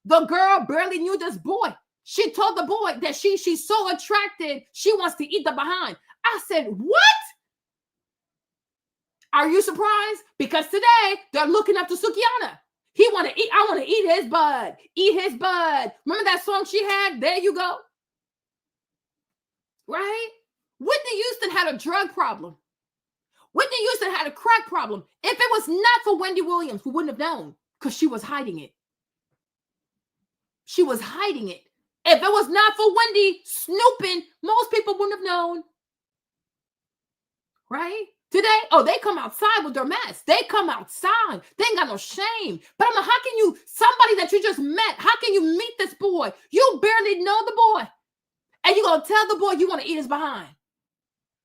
The girl barely knew this boy. She told the boy that she's so attracted, she wants to eat the behind. I said, what? Are you surprised? Because today, they're looking up to Sukihana. I want to eat his bud. Eat his bud. Remember that song she had? There you go. right? Whitney Houston had a drug problem. Whitney Houston had a crack problem. If it was not for Wendy Williams, we wouldn't have known because she was hiding it. She was hiding it. If it was not for Wendy snooping, most people wouldn't have known. Right? Today, oh, they come outside with their mess. They come outside. They ain't got no shame. But I'm like, how can you, somebody that you just met, how can you meet this boy? You barely know the boy. And you're going to tell the boy you want to eat his behind.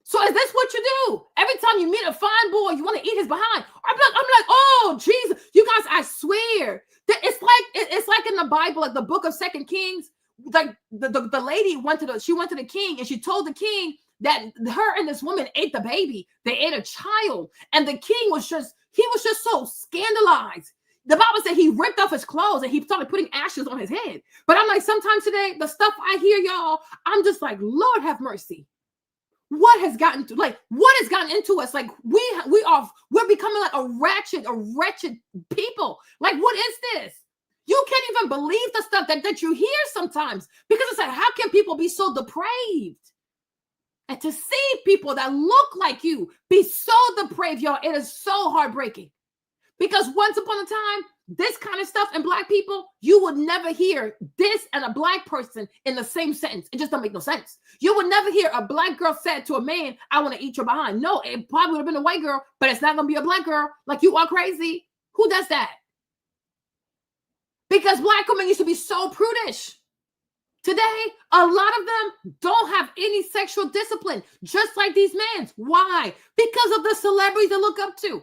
So is this what you do? Every time you meet a fine boy, you want to eat his behind. I'm like, oh, Jesus. You guys, I swear. It's like in the Bible, like the book of 2 Kings. Like the lady went to the king and she told the king that her and this woman ate the baby. They ate a child. And the king was just so scandalized. The Bible said he ripped off his clothes and he started putting ashes on his head. But I'm like, sometimes today, the stuff I hear, y'all, I'm just like, Lord have mercy. What has gotten into us? Like we're becoming like a wretched people. Like, what is this? You can't even believe the stuff that you hear sometimes, because it's like, how can people be so depraved? And to see people that look like you be so depraved, y'all, it is so heartbreaking. Because once upon a time, this kind of stuff in Black people, you would never hear this and a Black person in the same sentence. It just don't make no sense. You would never hear a Black girl said to a man, I want to eat your behind. No, it probably would have been a white girl, but it's not going to be a Black girl. Like, you are crazy. Who does that? Because Black women used to be so prudish. Today, a lot of them don't have any sexual discipline, just like these men. Why? Because of the celebrities they look up to.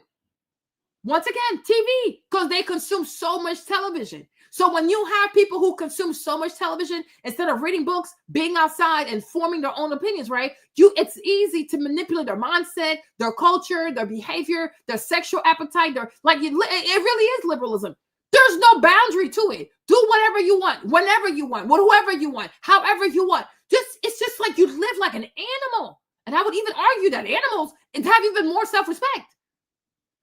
Once again, TV, because they consume so much television. So when you have people who consume so much television, instead of reading books, being outside and forming their own opinions, right? It's easy to manipulate their mindset, their culture, their behavior, their sexual appetite. It really is liberalism. There's no boundary to it. Do whatever you want, whenever you want, with whoever you want, however you want. It's just like you live like an animal. And I would even argue that animals have even more self-respect.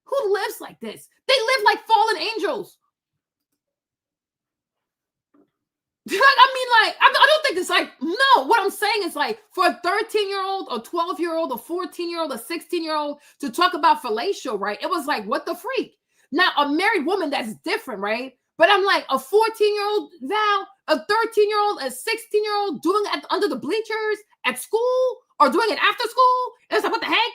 Who lives like this? They live like fallen angels. I don't think it's like, no, what I'm saying is like, for a 13-year-old, a 12-year-old, a 14-year-old, a 16-year-old to talk about fellatio, right? It was like, what the freak? Now, a married woman, that's different, right? But I'm like, a 14-year-old Val, a 13-year-old, a 16-year-old doing it under the bleachers at school or doing it after school. It's like, what the heck?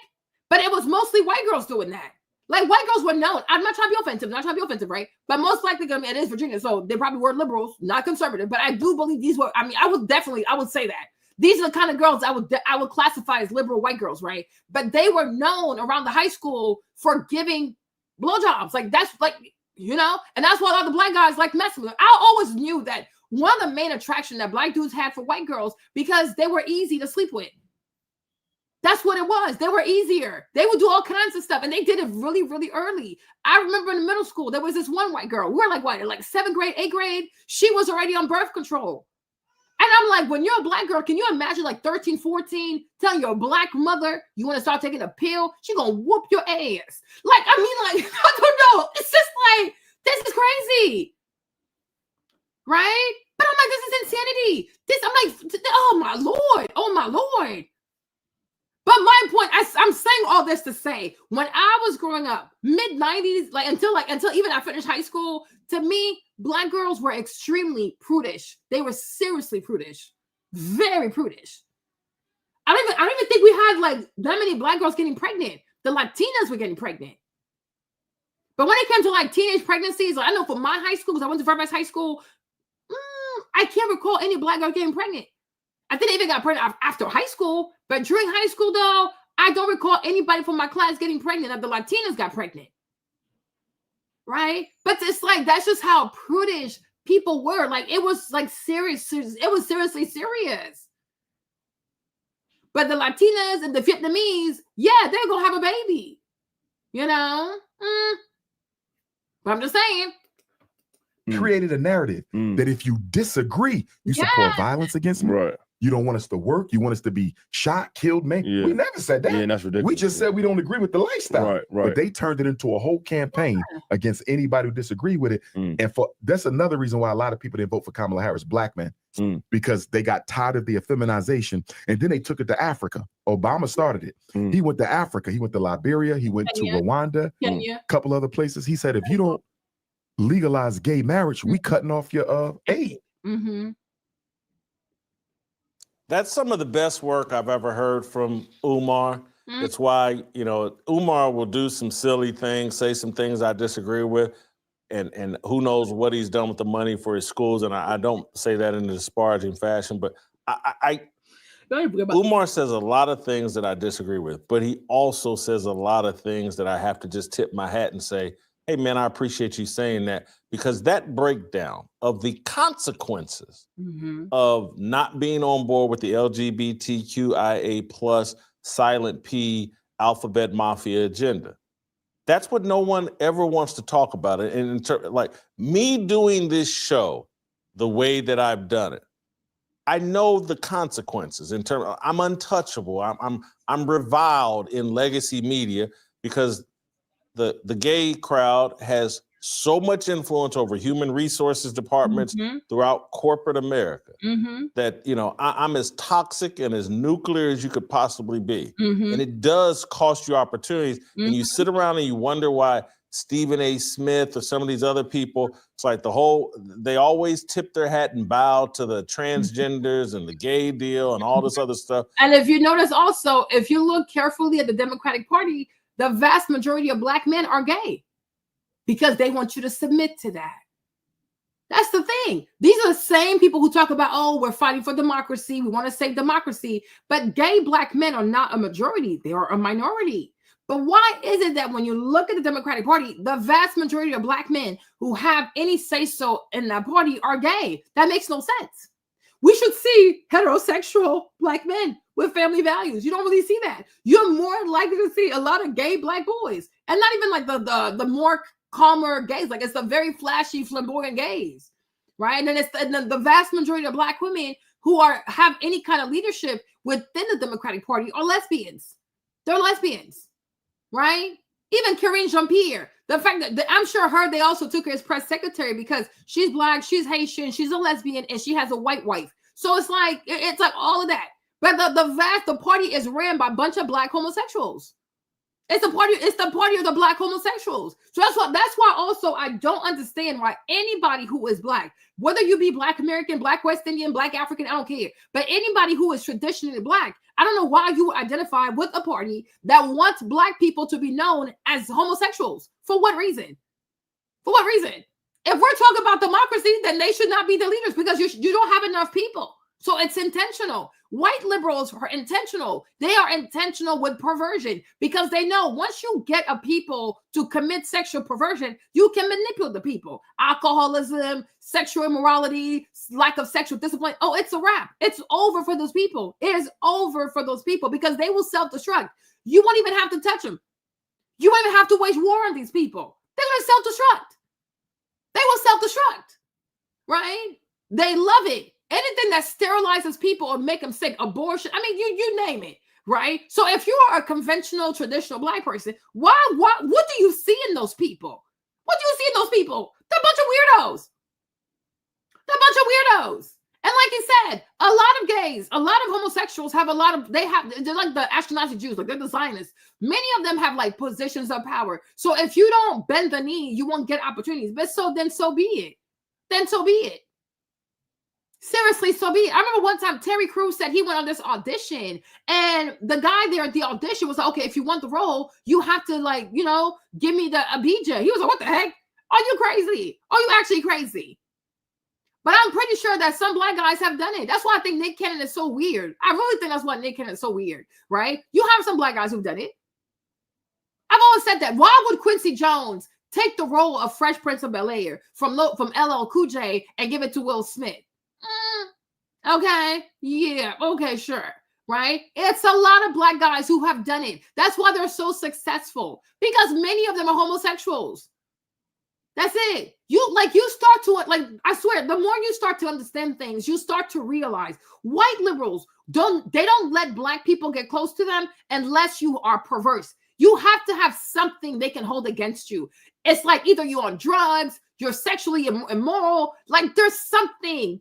But it was mostly white girls doing that. Like, white girls were known. I'm not trying to be offensive, right? But most likely, it is Virginia, so they probably were liberals, not conservative. But I do believe these were, I would say that. These are the kind of girls I would classify as liberal white girls, right? But they were known around the high school for giving blowjobs. Like, that's like, and that's why a lot of the Black guys like messing with them. I always knew that one of the main attractions that Black dudes had for white girls, because they were easy to sleep with. That's what it was. They were easier. They would do all kinds of stuff. And they did it really, really early. I remember in middle school, there was this one white girl. We were like, what, like 7th grade, 8th grade? She was already on birth control. And I'm like, when you're a Black girl, can you imagine like 13, 14, telling your Black mother you want to start taking a pill? She gonna whoop your ass. Like, I don't know. It's just like, this is crazy. Right? But I'm like, this is insanity. I'm like, oh my Lord. But my point, I'm saying all this to say, when I was growing up, mid-90s, until even I finished high school, to me, Black girls were extremely prudish. They were seriously prudish, very prudish. I don't even think we had like that many Black girls getting pregnant. The Latinas were getting pregnant. But when it came to like teenage pregnancies, I know for my high school, because I went to Fairfax High School, I can't recall any Black girl getting pregnant. I think they even got pregnant after high school, but during high school, though, I don't recall anybody from my class getting pregnant. That the Latinas got pregnant, right? But it's like, that's just how prudish people were. Like, it was like serious. It was seriously serious. But the Latinas and the Vietnamese, yeah, they're gonna have a baby, But I'm just saying.
Created a narrative that if you disagree, you support violence against me.
Right.
You don't want us to work. You want us to be shot, killed, man.
Yeah.
We never said that.
Yeah, that's ridiculous.
We just said we don't agree with the lifestyle.
Right, right.
But they turned it into a whole campaign against anybody who disagreed with it. And that's another reason why a lot of people didn't vote for Kamala Harris, black men, because they got tired of the effeminization, and then they took it to Africa. Obama started it. He went to Africa. He went to Liberia. He went to Rwanda, a couple other places. He said, if you don't legalize gay marriage, we cutting off your aid.
That's some of the best work I've ever heard from Umar. That's why, you know, Umar will do some silly things, say some things I disagree with, and who knows what he's done with the money for his schools. And I don't say that in a disparaging fashion, but Umar says a lot of things that I disagree with, but he also says a lot of things that I have to just tip my hat and say, hey, man, I appreciate you saying that, because that breakdown of the consequences of not being on board with the LGBTQIA plus silent P alphabet mafia agenda. That's what no one ever wants to talk about. And like me doing this show the way that I've done it, I know the consequences in terms of, I'm untouchable. I'm reviled in legacy media because the gay crowd has so much influence over human resources departments throughout corporate America that, you know, I'm as toxic and as nuclear as you could possibly be. And it does cost you opportunities. And you sit around and you wonder why Stephen A. Smith or some of these other people, it's like they always tip their hat and bow to the transgenders and the gay deal and all this other stuff.
And if you notice also, if you look carefully at the Democratic Party, the vast majority of black men are gay because they want you to submit to that. That's the thing. These are the same people who talk about, oh, we're fighting for democracy. We want to save democracy. But gay black men are not a majority. They are a minority. But why is it that when you look at the Democratic Party, the vast majority of black men who have any say-so in that party are gay? That makes no sense. We should see heterosexual black men with family values. You don't really see that. You're more likely to see a lot of gay black boys, and not even like the more calmer gays. Like it's the very flashy, flamboyant gays, right? And then it's the vast majority of black women who have any kind of leadership within the Democratic Party are lesbians. They're lesbians, right? Even Karine Jean-Pierre. The fact that I'm sure they also took her as press secretary because she's black, she's Haitian, she's a lesbian, and she has a white wife. So it's like all of that. But the party is ran by a bunch of black homosexuals. It's the party of the black homosexuals. So that's why also I don't understand why anybody who is black, whether you be black American, black West Indian, black African, I don't care. But anybody who is traditionally black, I don't know why you identify with a party that wants black people to be known as homosexuals. For what reason? For what reason? If we're talking about democracy, then they should not be the leaders because you don't have enough people. So it's intentional. White liberals are intentional. They are intentional with perversion because they know once you get a people to commit sexual perversion, you can manipulate the people. Alcoholism, sexual immorality, lack of sexual discipline. Oh, it's a wrap. It's over for those people. It is over for those people because they will self-destruct. You won't even have to touch them. You won't even have to wage war on these people. They're going to self-destruct. They will self-destruct, right? They love it. Anything that sterilizes people or make them sick, abortion, I mean, you name it, right? So if you are a conventional, traditional black person, what do you see in those people? What do you see in those people? They're a bunch of weirdos. They're a bunch of weirdos. And like you said, a lot of gays, a lot of homosexuals they're like the Ashkenazi Jews, like they're the Zionists. Many of them have like positions of power. So if you don't bend the knee, you won't get opportunities. But so be it. Then so be it. Seriously, so be it. I remember one time Terry Crews said he went on this audition and the guy there at the audition was like, okay, if you want the role, you have to give me the Abijah. He was like, what the heck? Are you crazy? Are you actually crazy? But I'm pretty sure that some black guys have done it. That's why I think Nick Cannon is so weird. I really think that's why Nick Cannon is so weird, right? You have some black guys who've done it. I've always said that. Why would Quincy Jones take the role of Fresh Prince of Bel-Air from LL Cool J and give it to Will Smith? Okay, yeah, okay, sure, right? It's a lot of black guys who have done it. That's why they're so successful, because many of them are homosexuals. That's it. You start to, like, I swear, the more you start to understand things, you start to realize white liberals don't let black people get close to them unless you are perverse. You have to have something they can hold against you. It's like either you're on drugs, you're sexually immoral, like there is something,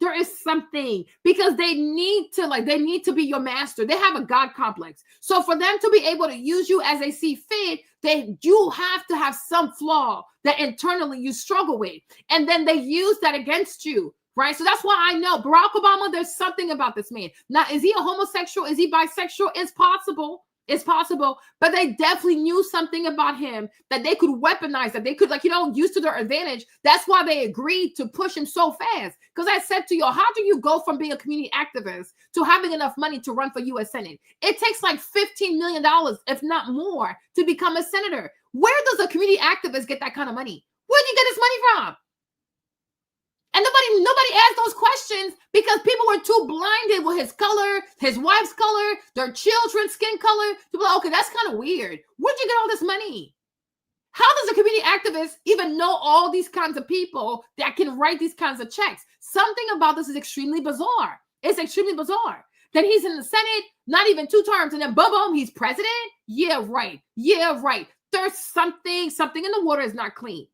because they need to be your master. They have a God complex. So for them to be able to use you as they see fit, you have to have some flaw that internally you struggle with. And then they use that against you, right? So that's why I know Barack Obama, there's something about this man. Now, is he a homosexual? Is he bisexual? It's possible. It's possible, but they definitely knew something about him that they could weaponize, that they could, use to their advantage. That's why they agreed to push him so fast. Because I said to you, how do you go from being a community activist to having enough money to run for U.S. Senate? It takes like $15 million, if not more, to become a senator. Where does a community activist get that kind of money? Where do you get his money from? And nobody asked those questions because people were too blinded with his color, his wife's color, their children's skin color. People are like, okay, that's kind of weird. Where'd you get all this money? How does a community activist even know all these kinds of people that can write these kinds of checks? Something about this is extremely bizarre. It's extremely bizarre. Then he's in the Senate, not even 2 terms, and then boom, he's president? Yeah, right. Yeah, right. There's something in the water is not clean.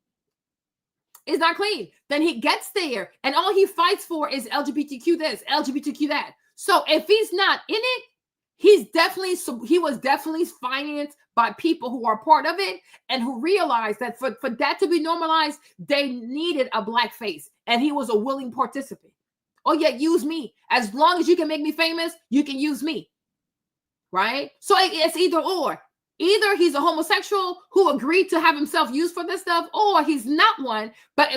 It's not clean. Then he gets there and all he fights for is LGBTQ this, LGBTQ that. So if he's not in it, he was definitely financed by people who are part of it and who realized that for that to be normalized, they needed a black face. And he was a willing participant. Oh yeah, use me. As long as you can make me famous, you can use me. Right? So it's either or. Either he's a homosexual who agreed to have himself used for this stuff, or he's not one. But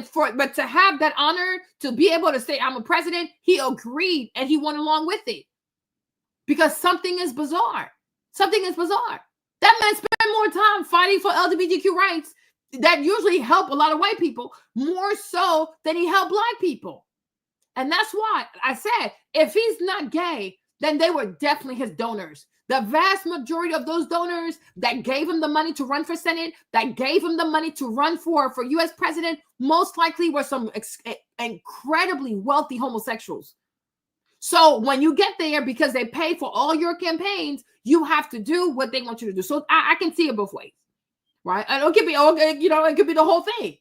to have that honor to be able to say I'm a president, he agreed and he went along with it because something is bizarre. Something is bizarre. That man spent more time fighting for LGBTQ rights that usually help a lot of white people more so than he helped black people. And that's why I said if he's not gay, then they were definitely his donors. The vast majority of those donors that gave him the money to run for Senate, that gave him the money to run for U.S. president, most likely were some incredibly wealthy homosexuals. So when you get there, because they pay for all your campaigns, you have to do what they want you to do. So I can see it both ways, right? And it could be, it could be the whole thing.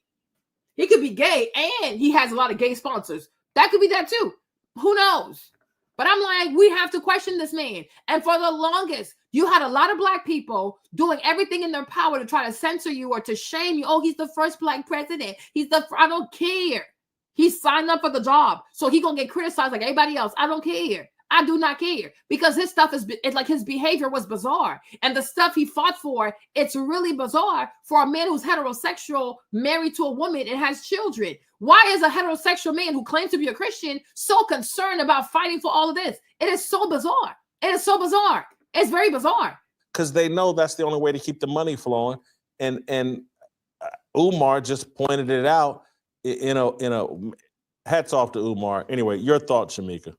He could be gay and he has a lot of gay sponsors. That could be that too. Who knows? But I'm like, we have to question this man. And for the longest, you had a lot of black people doing everything in their power to try to censor you or to shame you. Oh, he's the first black president. I don't care. He signed up for the job. So he's going to get criticized like everybody else. I don't care. I do not care because his stuff it's like his behavior was bizarre. And the stuff he fought for, it's really bizarre for a man who's heterosexual, married to a woman and has children. Why is a heterosexual man who claims to be a Christian so concerned about fighting for all of this? It is so bizarre. It is so bizarre. It's very bizarre.
Because they know that's the only way to keep the money flowing. And Umar just pointed it out. Hats off to Umar. Anyway, your thoughts, Shamika.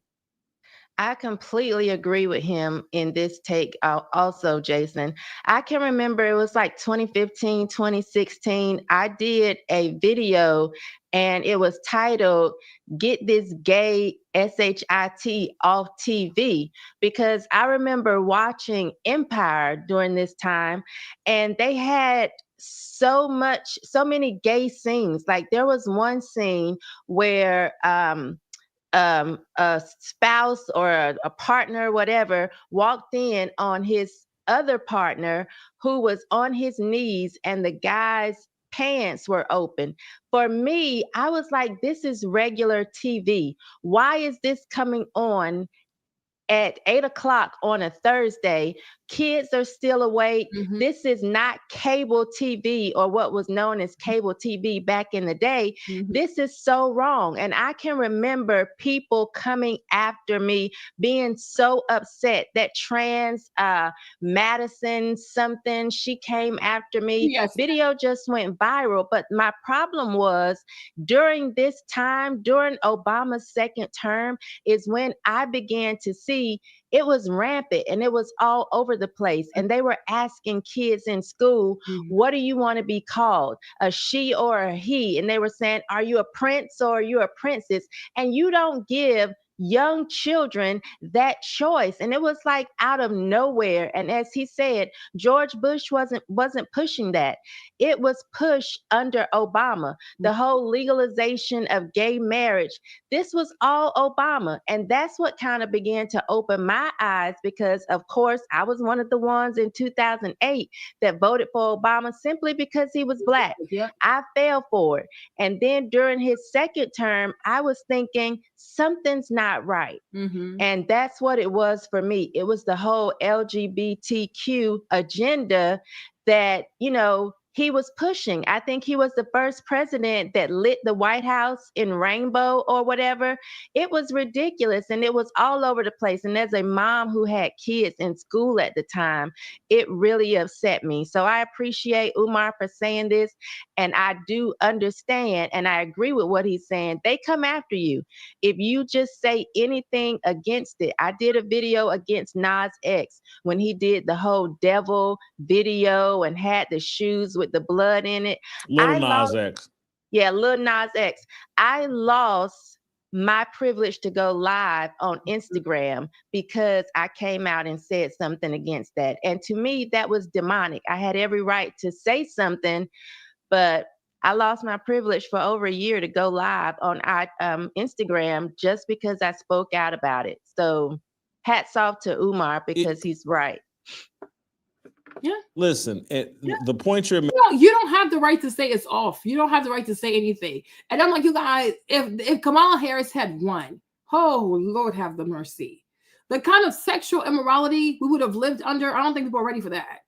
I completely agree with him in this take also, Jason. I can remember it was like 2015, 2016. I did a video and it was titled, "Get This Gay SHIT Off TV," because I remember watching Empire during this time and they had so many gay scenes. Like there was one scene where a spouse or a partner, whatever, walked in on his other partner who was on his knees and the guy's pants were open. For me, I was like, this is regular TV. Why is this coming on at 8 o'clock on a Thursday? Kids are still awake. Mm-hmm. This is not cable TV or what was known as cable TV back in the day. Mm-hmm. This is so wrong. And I can remember people coming after me being so upset that trans Madison something, she came after me. Yes. Video just went viral. But my problem was during this time, during Obama's second term, is when I began to see it was rampant and it was all over the place. And they were asking kids in school, what do you want to be called? A she or a he? And they were saying, are you a prince or are you a princess? And you don't give young children that choice. And it was like out of nowhere. And as he said, George Bush wasn't pushing that. It was pushed under Obama. The whole legalization of gay marriage, this was all Obama. And that's what kind of began to open my eyes, because of course I was one of the ones in 2008 that voted for Obama simply because he was Black.
Yeah.
I fell for it. And then during his second term, I was thinking something's not right. And that's what it was for me. It was the whole LGBTQ agenda that, you know, he was pushing. I think he was the first president that lit the White House in rainbow or whatever. It was ridiculous and it was all over the place. And as a mom who had kids in school at the time, it really upset me. So I appreciate Umar for saying this. And I do understand and I agree with what he's saying. They come after you if you just say anything against it. I did a video against Nas X when he did the whole devil video and had the shoes with the blood in it.
Little Nas X.
Yeah, Lil Nas X. I lost my privilege to go live on Instagram because I came out and said something against that. And to me, that was demonic. I had every right to say something, but I lost my privilege for over a year to go live on Instagram just because I spoke out about it. So hats off to Umar because he's right.
Yeah.
Listen, the point you're making.
You don't have the right to say it's off. You don't have the right to say anything. And I'm like, you guys, if Kamala Harris had won, oh Lord have the mercy. The kind of sexual immorality we would have lived under, I don't think people are ready for that.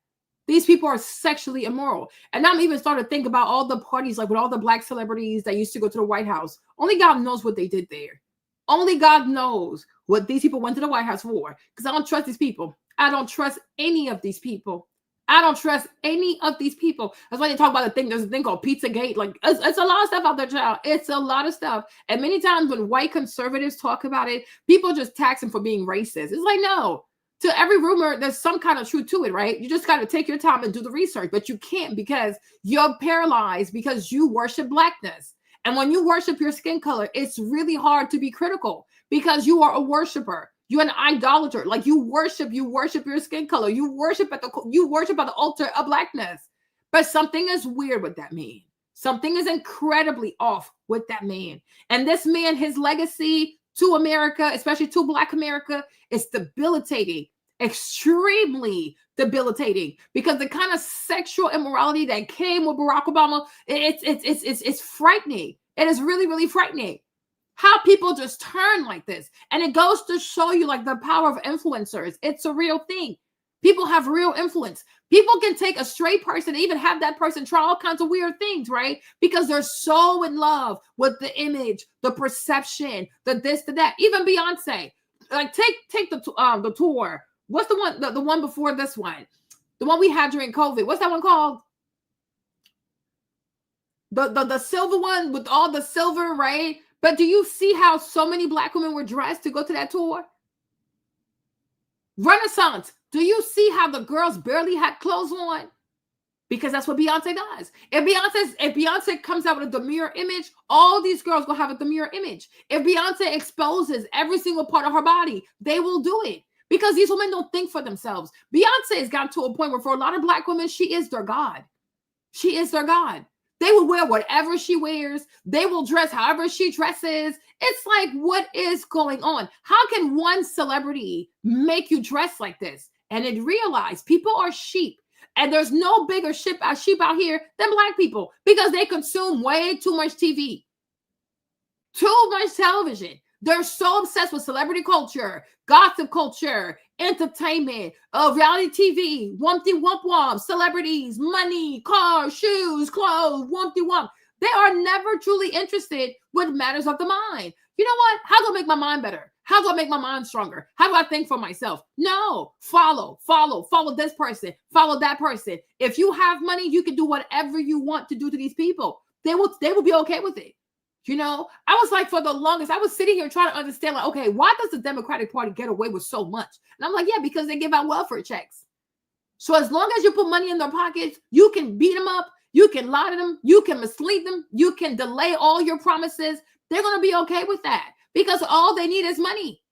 These people are sexually immoral. And I'm even starting to think about all the parties, like with all the Black celebrities that used to go to the White House. Only God knows what they did there. Only God knows what these people went to the White House for. Because I don't trust these people. I don't trust any of these people. I don't trust any of these people. That's why they talk about the thing. There's a thing called Pizzagate. Like, it's a lot of stuff out there, child. It's a lot of stuff. And many times when white conservatives talk about it, people just tax them for being racist. It's like, no. To every rumor, there's some kind of truth to it, right? You just got to take your time and do the research. But you can't because you're paralyzed because you worship Blackness. And when you worship your skin color, it's really hard to be critical because you are a worshiper. You're an idolater. Like you worship your skin color. You worship at the altar of Blackness. But something is weird with that man. Something is incredibly off with that man. And this man, his legacy to America, especially to Black America, is debilitating, extremely debilitating. Because the kind of sexual immorality that came with Barack Obama, it's frightening. It is really, really frightening. How people just turn like this. And it goes to show you like the power of influencers. It's a real thing. People have real influence. People can take a straight person and even have that person try all kinds of weird things, right? Because they're so in love with the image, the perception, the this, the that. Even Beyonce. Like take the tour. What's the one, the one before this one? The one we had during COVID. What's that one called? The silver one with all the silver, right? But do you see how so many Black women were dressed to go to that tour? Renaissance. Do you see how the girls barely had clothes on? Because that's what Beyonce does. If Beyonce comes out with a demure image, all these girls will have a demure image. If Beyonce exposes every single part of her body, they will do it. Because these women don't think for themselves. Beyonce has gotten to a point where for a lot of Black women, she is their God. She is their God. They will wear whatever she wears. They will dress however she dresses. It's like, what is going on? How can one celebrity make you dress like this? And it realized people are sheep. And there's no bigger sheep out here than Black people because they consume way too much TV. Too much television. They're so obsessed with celebrity culture, gossip culture, entertainment, reality TV, wumpty wump wump, celebrities, money, cars, shoes, clothes, wumpty wump. They are never truly interested with matters of the mind. You know what? How do I make my mind better? How do I make my mind stronger? How do I think for myself? No, follow this person, follow that person. If you have money, you can do whatever you want to do to these people. They will be okay with it. You know, I was like, for the longest, I was sitting here trying to understand, like, okay, why does the Democratic Party get away with so much? And I'm like, yeah, because they give out welfare checks. So as long as you put money in their pockets, you can beat them up, you can lie to them, you can mislead them, you can delay all your promises. They're going to be okay with that because all they need is money.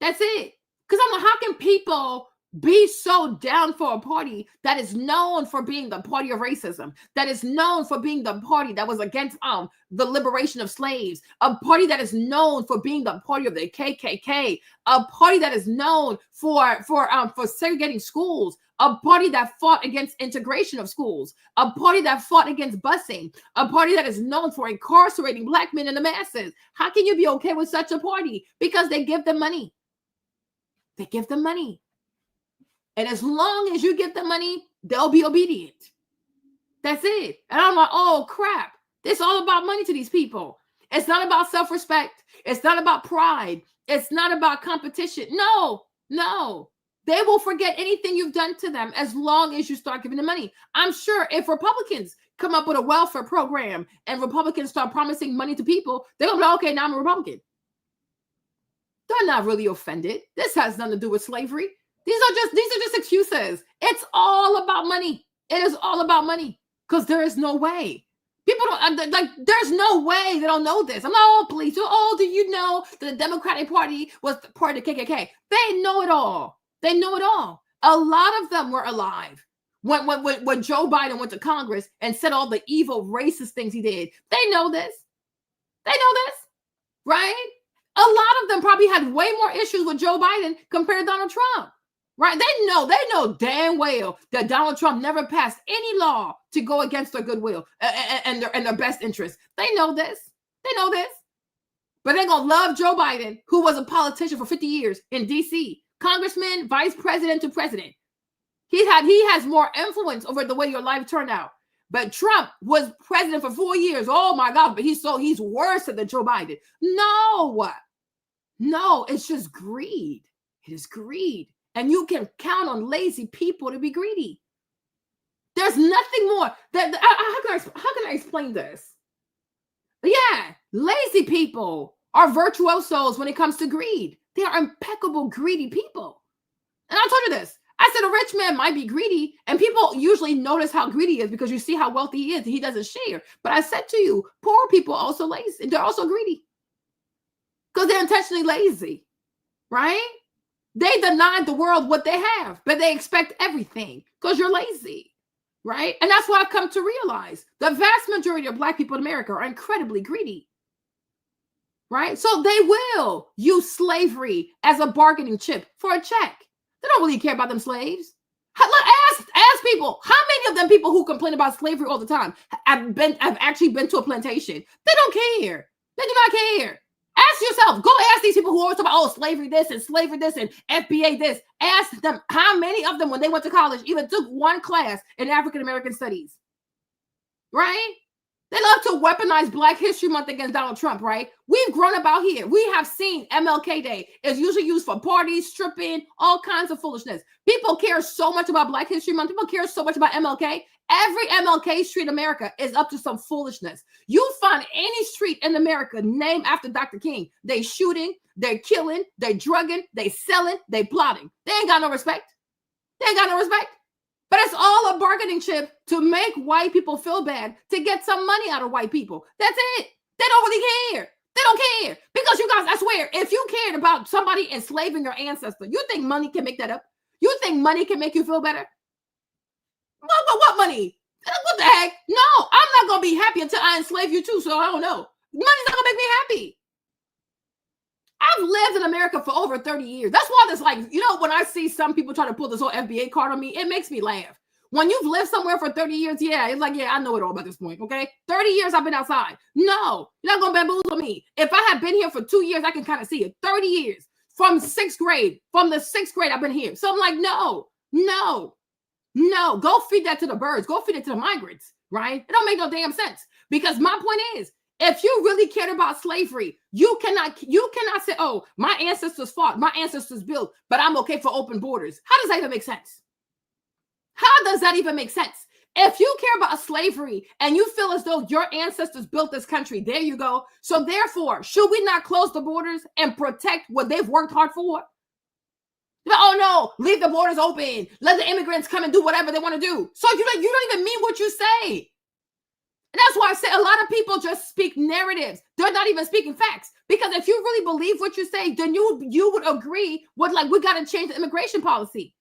That's it. Because I'm like, how can people be so down for a party that is known for being the party of racism, that is known for being the party that was against the liberation of slaves, a party that is known for being the party of the KKK, a party that is known for segregating schools, a party that fought against integration of schools, a party that fought against busing, a party that is known for incarcerating Black men in the masses. How can you be okay with such a party? Because they give them money. They give them money. And as long as you give them money, they'll be obedient. That's it. And I'm like, oh, crap. It's all about money to these people. It's not about self-respect. It's not about pride. It's not about competition. No. They will forget anything you've done to them as long as you start giving them money. I'm sure if Republicans come up with a welfare program and Republicans start promising money to people, they're going to be like, okay, now I'm a Republican. They're not really offended. This has nothing to do with slavery. These are just excuses. It's all about money. It is all about money because there is no way. People don't like. There's no way they don't know this. I'm not all police. Oh, do you know that the Democratic Party was part of the KKK? They know it all. They know it all. A lot of them were alive when Joe Biden went to Congress and said all the evil, racist things he did. They know this. They know this, right? A lot of them probably had way more issues with Joe Biden compared to Donald Trump. Right? They know damn well that Donald Trump never passed any law to go against their goodwill and their best interest. They know this. They know this. But they're going to love Joe Biden, who was a politician for 50 years in D.C., congressman, vice president to president. He has more influence over the way your life turned out. But Trump was president for 4 years. Oh, my God. But he's worse than Joe Biden. No, it's just greed. It is greed. And you can count on lazy people to be greedy. There's nothing more. How can I explain this? Yeah, lazy people are virtuosos when it comes to greed. They are impeccable, greedy people. And I told you this. I said a rich man might be greedy, and people usually notice how greedy he is because you see how wealthy he is and he doesn't share. But I said to you, poor people are also lazy. They're also greedy because they're intentionally lazy, right? They denied the world what they have, but they expect everything because you're lazy, right? And that's what I've come to realize. The vast majority of Black people in America are incredibly greedy, right? So they will use slavery as a bargaining chip for a check. They don't really care about them slaves. Ask people, how many of them people who complain about slavery all the time have actually been to a plantation? They don't care. They do not care. Ask yourself, go ask these people who always talk about, oh, slavery this and FBA this. Ask them how many of them, when they went to college, even took one class in African American studies, right? They love to weaponize Black History Month against Donald Trump, right? We've grown up out here. We have seen MLK Day is usually used for parties, stripping, all kinds of foolishness. People care so much about Black History Month. People care so much about MLK. Every MLK street in America is up to some foolishness. You find any street in America named after Dr. King, they shooting, they're killing, they're drugging, they selling, they plotting. They ain't got no respect. They ain't got no respect. But it's all a bargaining chip to make white people feel bad, to get some money out of white people. That's it. They don't really care. They don't care. Because you guys, I swear, if you cared about somebody enslaving your ancestor, you think money can make that up? You think money can make you feel better? What money? What the heck? No, I'm not going to be happy until I enslave you too, so I don't know. Money's not going to make me happy. I've lived in America for over 30 years. That's why there's like, you know, when I see some people try to pull this whole FBA card on me, it makes me laugh. When you've lived somewhere for 30 years, yeah, it's like, yeah, I know it all about this point, okay? 30 years I've been outside. No, you're not going to bamboozle me. If I have been here for 2 years, I can kind of see it. 30 years from the sixth grade, I've been here. So I'm like, no, go feed that to the birds. Go feed it to the migrants, right? It don't make no damn sense. Because my point is, if you really cared about slavery, you cannot say, oh, my ancestors fought, my ancestors built, but I'm okay for open borders. How does that even make sense? How does that even make sense? If you care about slavery and you feel as though your ancestors built this country, there you go. So therefore, should we not close the borders and protect what they've worked hard for? Oh no, leave the borders open. Let the immigrants come and do whatever they want to do. So you don't even mean what you say. And that's why I say a lot of people just speak narratives. They're not even speaking facts. Because if you really believe what you say, then you would agree with like, we got to change the immigration policy.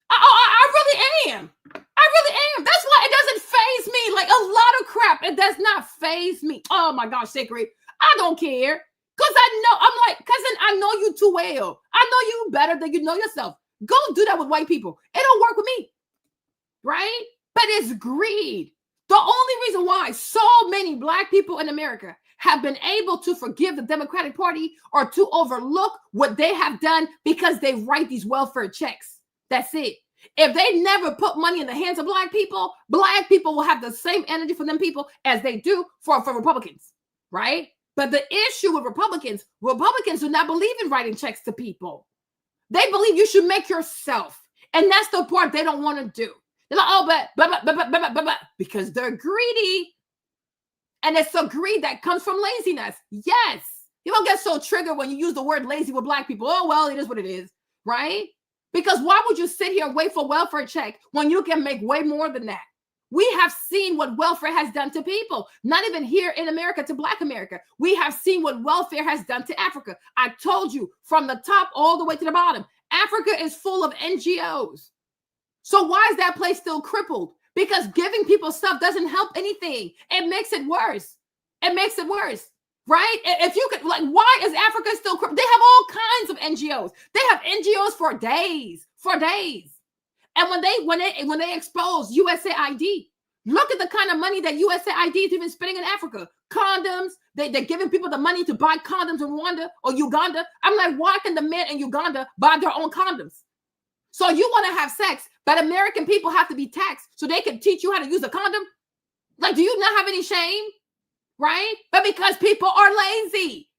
I really am. I really am. That's why it doesn't faze me. Like a lot of crap. It does not faze me. Oh my gosh, Sacred. I don't care. Because I know, I'm like, cousin, I know you too well. I know you better than you know yourself. Go do that with white people. It don't work with me. Right? But it's greed. The only reason why so many black people in America have been able to forgive the Democratic Party or to overlook what they have done because they write these welfare checks. That's it. If they never put money in the hands of black people will have the same energy for them people as they do for Republicans, right? But the issue with Republicans do not believe in writing checks to people. They believe you should make yourself. And that's the part they don't want to do. They're like, oh, but, because they're greedy. And it's a greed that comes from laziness. Yes. You don't get so triggered when you use the word lazy with black people. Oh, well, it is what it is, right? Because why would you sit here and wait for welfare check when you can make way more than that? We have seen what welfare has done to people, not even here in America to Black America. We have seen what welfare has done to Africa. I told you from the top all the way to the bottom, Africa is full of NGOs. So why is that place still crippled? Because giving people stuff doesn't help anything. It makes it worse. It makes it worse. Right? If you could, like, why is Africa still crippled? They have all kinds of NGOs. They have NGOs for days. And when they expose USAID, look at the kind of money that USAID is even spending in Africa. Condoms, they're giving people the money to buy condoms in Rwanda or Uganda. I'm like, why can the men in Uganda buy their own condoms? So you want to have sex, but American people have to be taxed so they can teach you how to use a condom? Like, do you not have any shame? Right? But because people are lazy.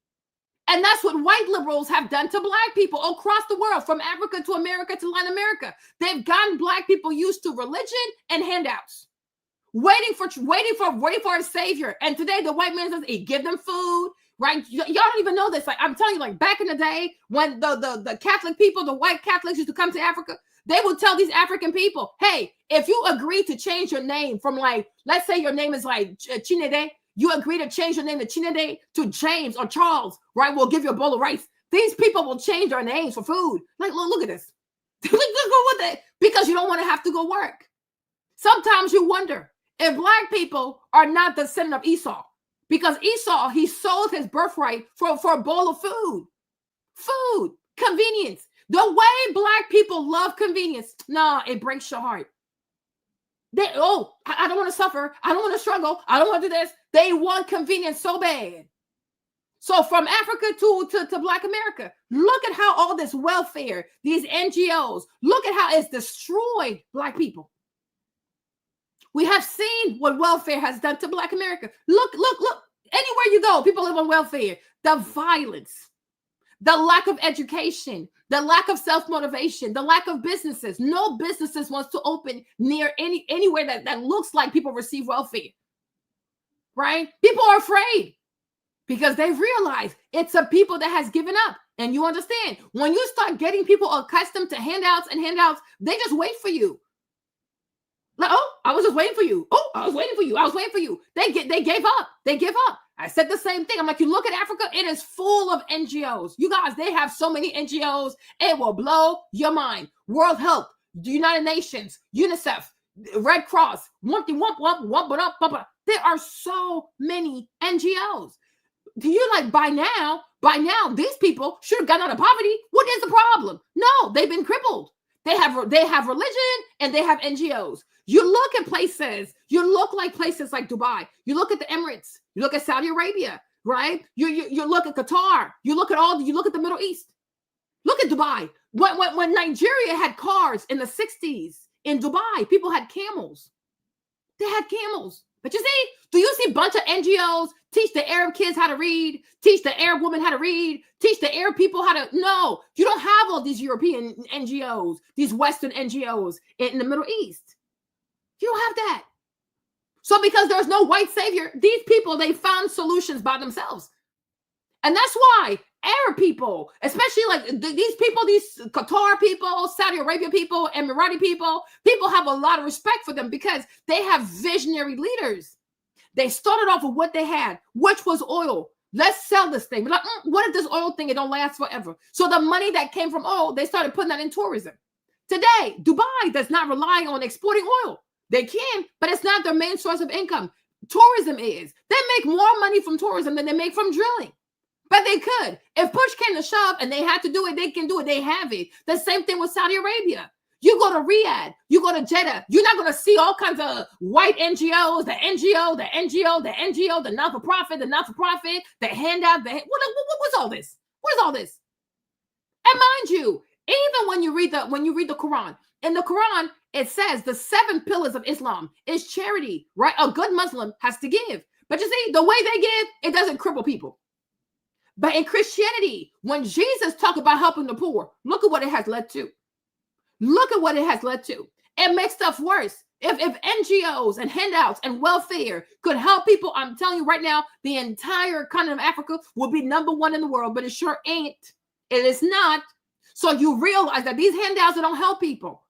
And that's what white liberals have done to black people across the world, from Africa to America to Latin America. They've gotten black people used to religion and handouts, waiting for a savior. And today the white man says, he give them food, right? Y'all don't even know this. Like, I'm telling you, like back in the day when the Catholic people, the white Catholics used to come to Africa, they would tell these African people, hey, if you agree to change your name from, like, let's say your name is like Chinede, you agree to change your name to Chinede to James or Charles, right? We'll give you a bowl of rice. These people will change their names for food. Like, look at this. Because you don't want to have to go work. Sometimes you wonder if black people are not the descendant of Esau, because Esau, he sold his birthright for a bowl of food. Food, convenience. The way black people love convenience, it breaks your heart. I don't want to suffer. I don't want to struggle. I don't want to do this. They want convenience so bad. So from Africa to Black America, look at how all this welfare, these NGOs, look at how it's destroyed black people. We have seen what welfare has done to Black America. Look. Anywhere you go, people live on welfare. The violence, the lack of education, the lack of self-motivation, the lack of businesses. No businesses wants to open near anywhere that looks like people receive welfare, right? People are afraid because they've realized it's a people that has given up. And you understand, when you start getting people accustomed to handouts, they just wait for you. Like, oh, I was just waiting for you. Oh, I was waiting for you. They gave up. They give up. I said the same thing. I'm like, you look at Africa, it is full of NGOs. You guys, they have so many NGOs. It will blow your mind. World Health, the United Nations, UNICEF, Red Cross, there are so many NGOs. Do you like by now, these people should have gotten out of poverty? What is the problem? No, they've been crippled. They have religion and they have NGOs. You look at places, places like Dubai. You look at the Emirates. You look at Saudi Arabia, right? You look at Qatar. You look at the Middle East. Look at Dubai. When Nigeria had cars in the 60s in Dubai, people had camels. They had camels. But do you see a bunch of NGOs teach the Arab kids how to read, teach the Arab women how to read, teach the Arab people how to, no, you don't have all these European NGOs, these Western NGOs in the Middle East. You don't have that. So because there's no white savior, these people, they found solutions by themselves. And that's why Arab people, especially like these people, these Qatar people, Saudi Arabia people, Emirati people have a lot of respect for them because they have visionary leaders. They started off with what they had, which was oil. Let's sell this thing. But like, what if this oil thing, it don't last forever? So the money that came from oil, they started putting that in tourism. Today, Dubai does not rely on exporting oil. They can, but it's not their main source of income. Tourism is. They make more money from tourism than they make from drilling. But they could. If push came to shove and they had to do it, they can do it. They have it. The same thing with Saudi Arabia. You go to Riyadh, you go to Jeddah, you're not going to see all kinds of white NGOs, the NGO, the not-for-profit, the handout, what's all this? What is all this? And mind you, even when you read the Quran, in the Quran, it says the 7 pillars of Islam is charity, right? A good Muslim has to give. But you see, the way they give, it doesn't cripple people. But in Christianity, when Jesus talked about helping the poor, look at what it has led to. Look at what it has led to. It makes stuff worse. If NGOs and handouts and welfare could help people, I'm telling you right now, the entire continent of Africa would be #1 in the world, but it sure ain't. It is not. So you realize that these handouts don't help people.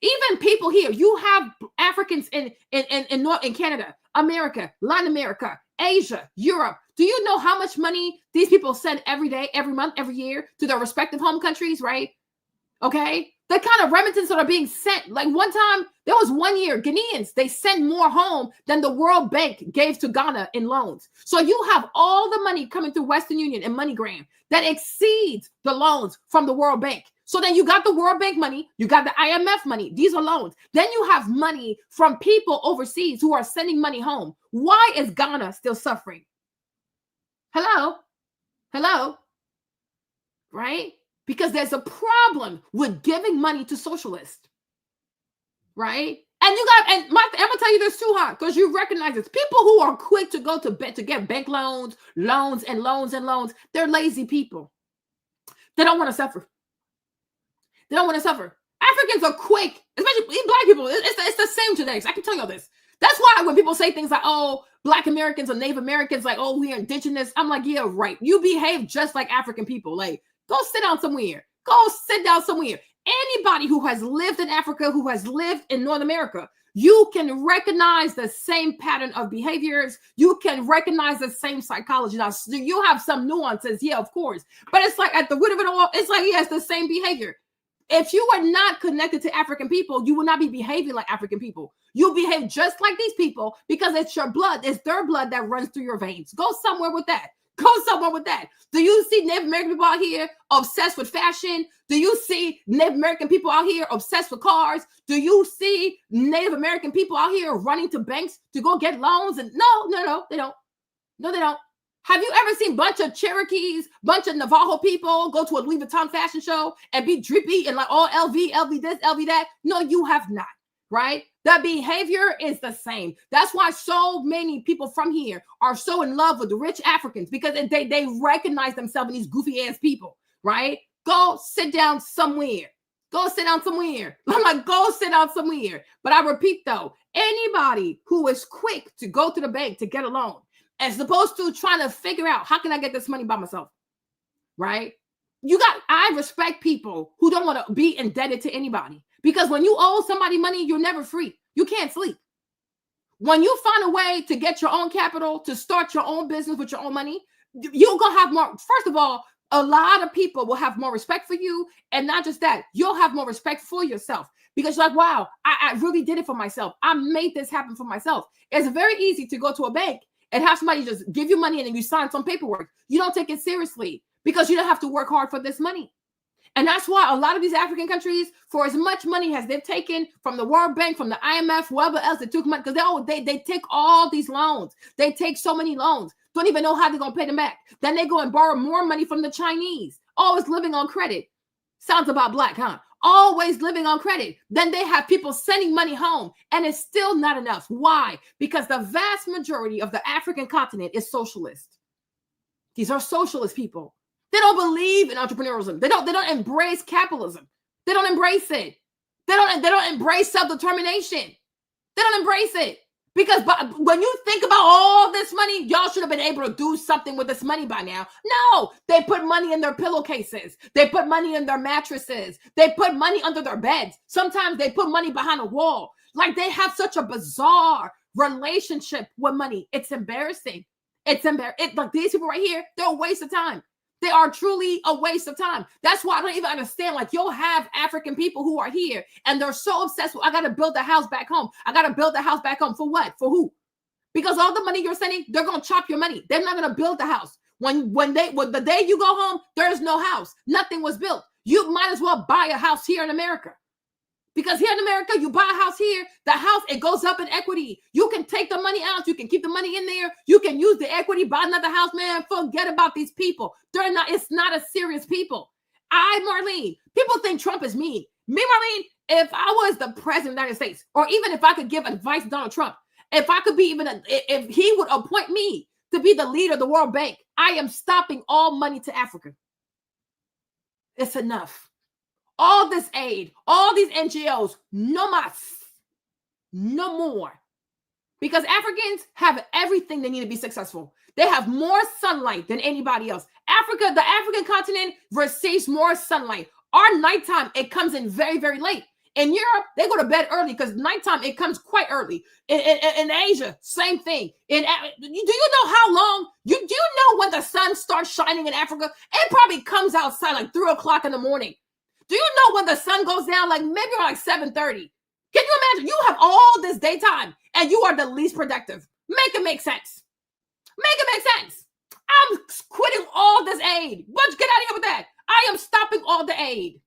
Even people here, you have Africans in Canada, America, Latin America, Asia, Europe. Do you know how much money these people send every day, every month, every year to their respective home countries, right? Okay. The kind of remittances that are being sent. Like one time, there was 1 year, Ghanaians, they sent more home than the World Bank gave to Ghana in loans. So you have all the money coming through Western Union and MoneyGram that exceeds the loans from the World Bank. So then you got the World Bank money, you got the IMF money, these are loans. Then you have money from people overseas who are sending money home. Why is Ghana still suffering? Hello? Right? Because there's a problem with giving money to socialists, right? And I'm gonna tell you this too, huh? Because you recognize this. People who are quick to go to get bank loans, they're lazy people. They don't want to suffer. Africans are quick, especially Black people. It's the same today. So I can tell you all this. That's why when people say things like, oh, Black Americans or Native Americans, like, oh, we are indigenous. I'm like, yeah, right. You behave just like African people. Like, go sit down somewhere. Anybody who has lived in Africa, who has lived in North America, you can recognize the same pattern of behaviors. You can recognize the same psychology. Now, you have some nuances, yeah, of course. But it's like at the root of it all, it's like, yeah, it's the same behavior. If you are not connected to African people, you will not be behaving like African people. You behave just like these people because it's your blood. It's their blood that runs through your veins. Go somewhere with that. Do you see Native American people out here obsessed with fashion? Do you see Native American people out here obsessed with cars? Do you see Native American people out here running to banks to go get loans? And no, they don't. No, they don't. Have you ever seen a bunch of Cherokees, bunch of Navajo people go to a Louis Vuitton fashion show and be drippy and like all LV this, LV that? No, you have not, right? The behavior is the same. That's why so many people from here are so in love with the rich Africans because they recognize themselves in these goofy ass people, right? Go sit down somewhere. I'm like, go sit down somewhere. But I repeat though, anybody who is quick to go to the bank to get a loan as opposed to trying to figure out how can I get this money by myself, right? I respect people who don't want to be indebted to anybody. Because when you owe somebody money, you're never free. You can't sleep. When you find a way to get your own capital, to start your own business with your own money, you're going to have more. First of all, a lot of people will have more respect for you. And not just that, you'll have more respect for yourself. Because you're like, wow, I really did it for myself. I made this happen for myself. It's very easy to go to a bank and have somebody just give you money and then you sign some paperwork. You don't take it seriously because you don't have to work hard for this money. And that's why a lot of these African countries, for as much money as they've taken from the World Bank, from the IMF, whoever else they took money, because they take all these loans. They take so many loans, don't even know how they're going to pay them back. Then they go and borrow more money from the Chinese, always living on credit. Sounds about Black, huh? Always living on credit. Then they have people sending money home, and it's still not enough. Why? Because the vast majority of the African continent is socialist. These are socialist people. They don't believe in entrepreneurialism. They don't embrace capitalism. They don't embrace it. They don't embrace self-determination. They don't embrace it. Because when you think about all this money, y'all should have been able to do something with this money by now. No, they put money in their pillowcases. They put money in their mattresses. They put money under their beds. Sometimes they put money behind a wall. Like they have such a bizarre relationship with money. It's embarrassing. It's embarrassing. Like these people right here, they're a waste of time. They are truly a waste of time. That's why I don't even understand. Like you'll have African people who are here and they're so obsessed with, I got to build a house back home. I got to build a house back home. For what? For who? Because all the money you're sending, they're going to chop your money. They're not going to build the house. When the day you go home, there's no house. Nothing was built. You might as well buy a house here in America. Because here in America, you buy a house here, the house, it goes up in equity. You can take the money out. You can keep the money in there. You can use the equity, buy another house, man. Forget about these people. It's not a serious people. Marlene, people think Trump is mean. Me, Marlene, if I was the president of the United States, or even if I could give advice to Donald Trump, if I could be if he would appoint me to be the leader of the World Bank, I am stopping all money to Africa. It's enough. All this aid, all these NGOs, no más, no more. Because Africans have everything they need to be successful. They have more sunlight than anybody else. Africa, the African continent receives more sunlight. Our nighttime, it comes in very, very late. In Europe, they go to bed early because nighttime, it comes quite early. In Asia, same thing. Do you know how long? Do you know when the sun starts shining in Africa? It probably comes outside like 3 o'clock in the morning. Do you know when the sun goes down, like maybe like 7:30? Can you imagine? You have all this daytime and you are the least productive. Make it make sense. Make it make sense. I'm quitting all this aid. But get out of here with that. I am stopping all the aid.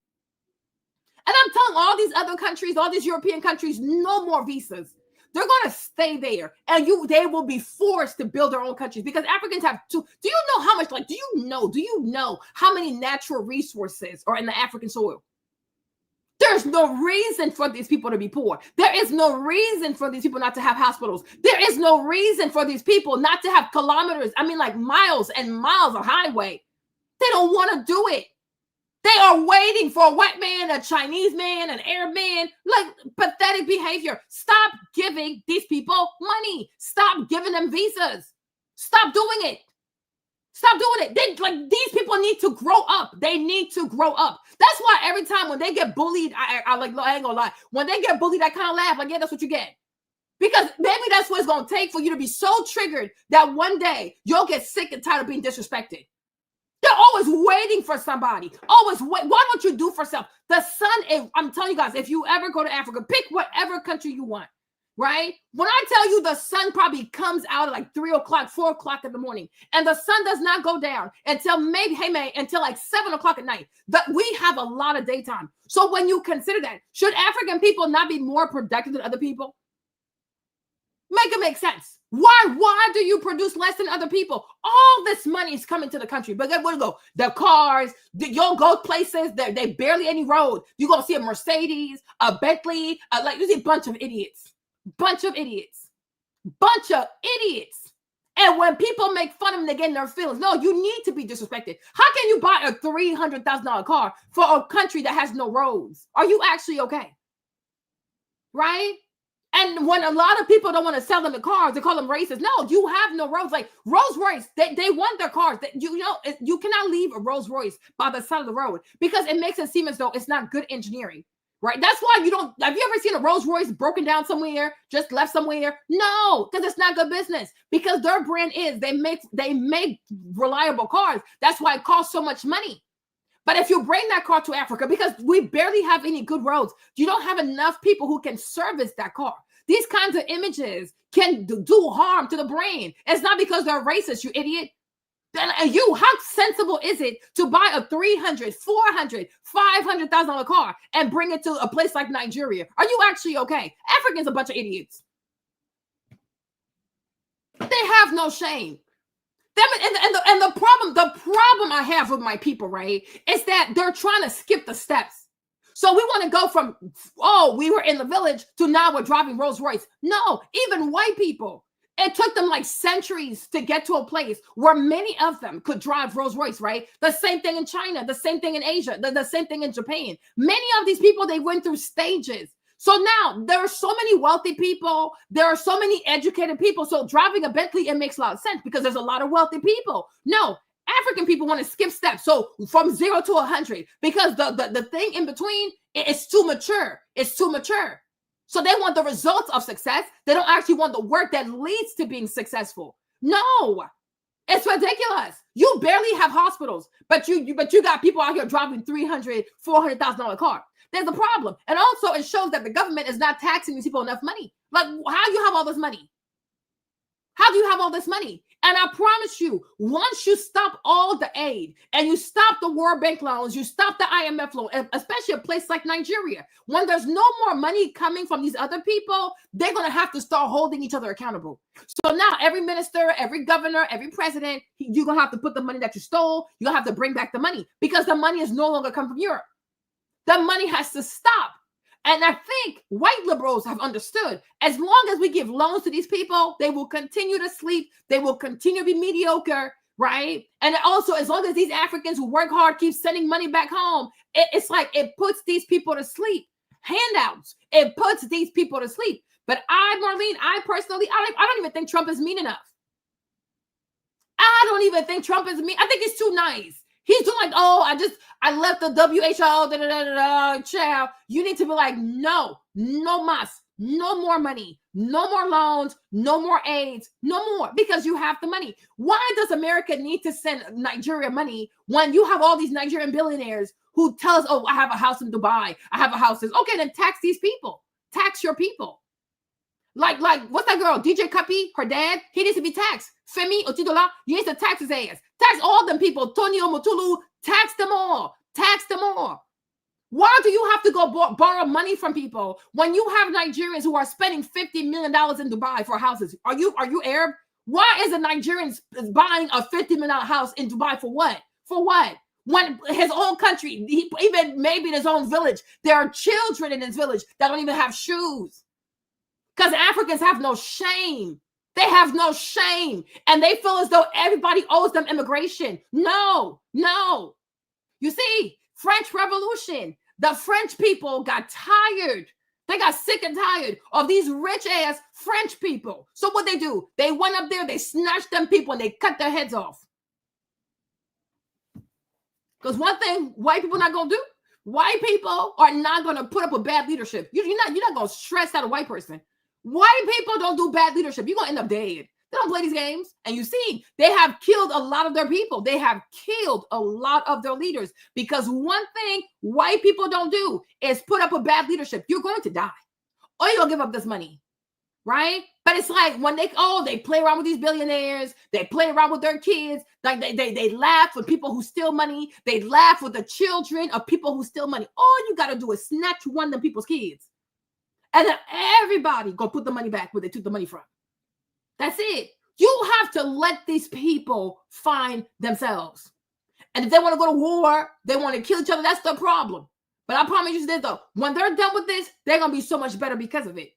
And I'm telling all these other countries, all these European countries, no more visas. They're going to stay there and they will be forced to build their own countries because Africans have to. Do you know how much, do you know how many natural resources are in the African soil? There's no reason for these people to be poor. There is no reason for these people not to have hospitals. There is no reason for these people not to have kilometers. I mean, like miles and miles of highway. They don't want to do it. They are waiting for a white man, a Chinese man, an Arab man, like pathetic behavior. Stop giving these people money. Stop giving them visas. Stop doing it. Stop doing it. These people need to grow up. They need to grow up. That's why every time when they get bullied, I ain't gonna lie. When they get bullied, I kind of laugh. Like, yeah, that's what you get. Because maybe that's what it's gonna take for you to be so triggered that one day you'll get sick and tired of being disrespected. They're always waiting for somebody. Always wait. Why don't you do for self? The sun, I'm telling you guys, if you ever go to Africa, pick whatever country you want, right? When I tell you the sun probably comes out at like 3 o'clock, 4 o'clock in the morning, and the sun does not go down until until like 7 o'clock at night. We have a lot of daytime. So when you consider that, should African people not be more productive than other people? Make it make sense. Why do you produce less than other people? All this money is coming to the country. But then where to go? The cars, you'll go places, they barely any road. You're going to see a Mercedes, a Bentley, you see a bunch of idiots. Bunch of idiots. And when people make fun of them, they get in their feelings. No, you need to be disrespected. How can you buy a $300,000 car for a country that has no roads? Are you actually okay? Right? And when a lot of people don't want to sell them the cars, they call them racist. No, you have no roads. Like Rolls Royce, they want their cars. You cannot leave a Rolls Royce by the side of the road because it makes it seem as though it's not good engineering, right? That's why you don't. Have you ever seen a Rolls Royce broken down somewhere, just left somewhere? No, because it's not good business. Because their brand is they make reliable cars. That's why it costs so much money. But if you bring that car to Africa, because we barely have any good roads, you don't have enough people who can service that car. These kinds of images can do harm to the brain. It's not because they're racist, you idiot. How sensible is it to buy a $300,000, $400,000, $500,000 car and bring it to a place like Nigeria? Are you actually okay? Africans are a bunch of idiots. They have no shame. And the problem I have with my people, right, is that they're trying to skip the steps. So we want to go from, we were in the village to now we're driving Rolls Royce. No, even white people, it took them like centuries to get to a place where many of them could drive Rolls Royce, right? The same thing in China, the same thing in Asia, the same thing in Japan. Many of these people, they went through stages. So now there are so many wealthy people. There are so many educated people. So driving a Bentley, it makes a lot of sense because there's a lot of wealthy people. No, African people want to skip steps. So from 0 to 100, because the thing in between is too mature. It's too mature. So they want the results of success. They don't actually want the work that leads to being successful. No, it's ridiculous. You barely have hospitals, but you got people out here driving $300,000, $400,000 car. There's a problem. And also it shows that the government is not taxing these people enough money. Like, how do you have all this money? How do you have all this money? And I promise you, once you stop all the aid and you stop the World Bank loans, you stop the IMF loan, especially a place like Nigeria, when there's no more money coming from these other people, they're going to have to start holding each other accountable. So now every minister, every governor, every president, you're going to have to put the money that you stole, you're going to have to bring back the money because the money is no longer coming from Europe. The money has to stop. And I think white liberals have understood, as long as we give loans to these people, they will continue to sleep. They will continue to be mediocre, right? And also, as long as these Africans who work hard keep sending money back home, it's like it puts these people to sleep. Handouts, it puts these people to sleep. But Marlene, I personally, I don't even think Trump is mean enough. I don't even think Trump is mean. I think he's too nice. He's doing like, oh, I left the WHO, child. You need to be like, no mas, no more money, no more loans, no more aids, no more, because you have the money. Why does America need to send Nigeria money when you have all these Nigerian billionaires who tell us, oh, I have a house in Dubai, I have a house in, okay, then tax these people, tax your people. Like, what's that girl? DJ Cuppy, her dad, he needs to be taxed. Femi Otidola, you need to tax his ass. Tax all them people. Tony Omotulu, tax them all. Tax them all. Why do you have to go borrow money from people when you have Nigerians who are spending $50 million in Dubai for houses? Are you Arab? Why is a Nigerian buying a $50 million house in Dubai for what? For what? When his own country, even maybe in his own village, there are children in his village that don't even have shoes. Because Africans have no shame. They have no shame. And they feel as though everybody owes them immigration. No. You see, French Revolution, the French people got tired. They got sick and tired of these rich-ass French people. So what they do? They went up there, they snatched them people, and they cut their heads off. Because one thing white people not going to do, white people are not going to put up with bad leadership. You're not going to stress out a white person. White people don't do bad leadership. You're going to end up dead. They don't play these games. And you see, they have killed a lot of their people. They have killed a lot of their leaders because one thing white people don't do is put up with bad leadership. You're going to die or you're going to give up this money, right? But it's like when they play around with these billionaires. They play around with their kids. Like they laugh with people who steal money. They laugh with the children of people who steal money. All you got to do is snatch one of them people's kids. And then everybody go put the money back where they took the money from. That's it. You have to let these people find themselves. And if they want to go to war, they want to kill each other, that's the problem. But I promise you this, though. When they're done with this, they're going to be so much better because of it.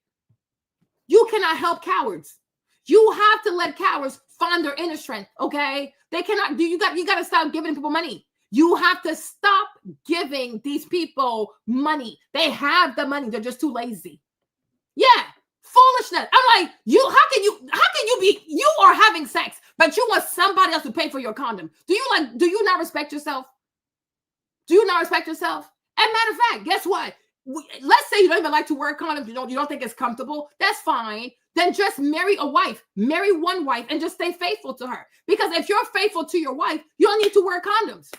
You cannot help cowards. You have to let cowards find their inner strength, okay? They cannot do. You got to stop giving people money. You have to stop giving these people money. They have the money. They're just too lazy. Yeah, foolishness. I'm like, how can you are having sex, but you want somebody else to pay for your condom? Do you not respect yourself? Do you not respect yourself? And matter of fact, guess what? Let's say you don't even like to wear condoms. You don't think it's comfortable. That's fine. Then just marry a wife. Marry one wife and just stay faithful to her. Because if you're faithful to your wife, you don't need to wear condoms.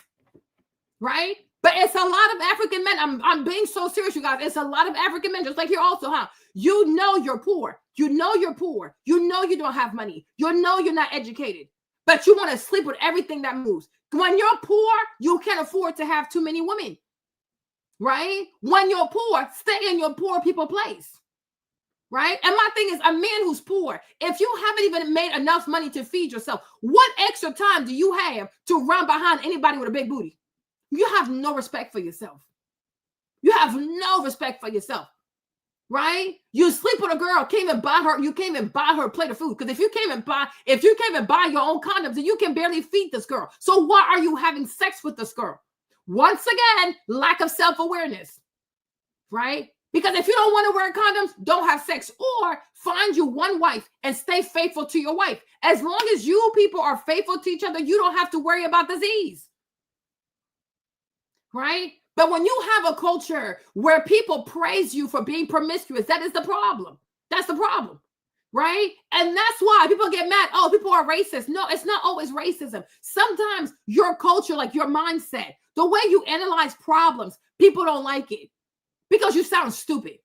Right? But it's a lot of African men. I'm being so serious, you guys. It's a lot of African men, just like here also, huh? You know you're poor. You know you're poor. You know you don't have money. You know you're not educated. But you want to sleep with everything that moves. When you're poor, you can't afford to have too many women. Right? When you're poor, stay in your poor people place. Right? And my thing is, a man who's poor, if you haven't even made enough money to feed yourself, what extra time do you have to run behind anybody with a big booty? You have no respect for yourself. You have no respect for yourself, right? You sleep with a girl, you can't even buy her a plate of food. Because if you can't even buy your own condoms, then you can barely feed this girl. So why are you having sex with this girl? Once again, lack of self-awareness, right? Because if you don't want to wear condoms, don't have sex, or find you one wife and stay faithful to your wife. As long as you people are faithful to each other, you don't have to worry about disease. Right? But when you have a culture where people praise you for being promiscuous, that is the problem. That's the problem. Right? And that's why people get mad. Oh, people are racist. No, it's not always racism. Sometimes your culture, like your mindset, the way you analyze problems, people don't like it because you sound stupid.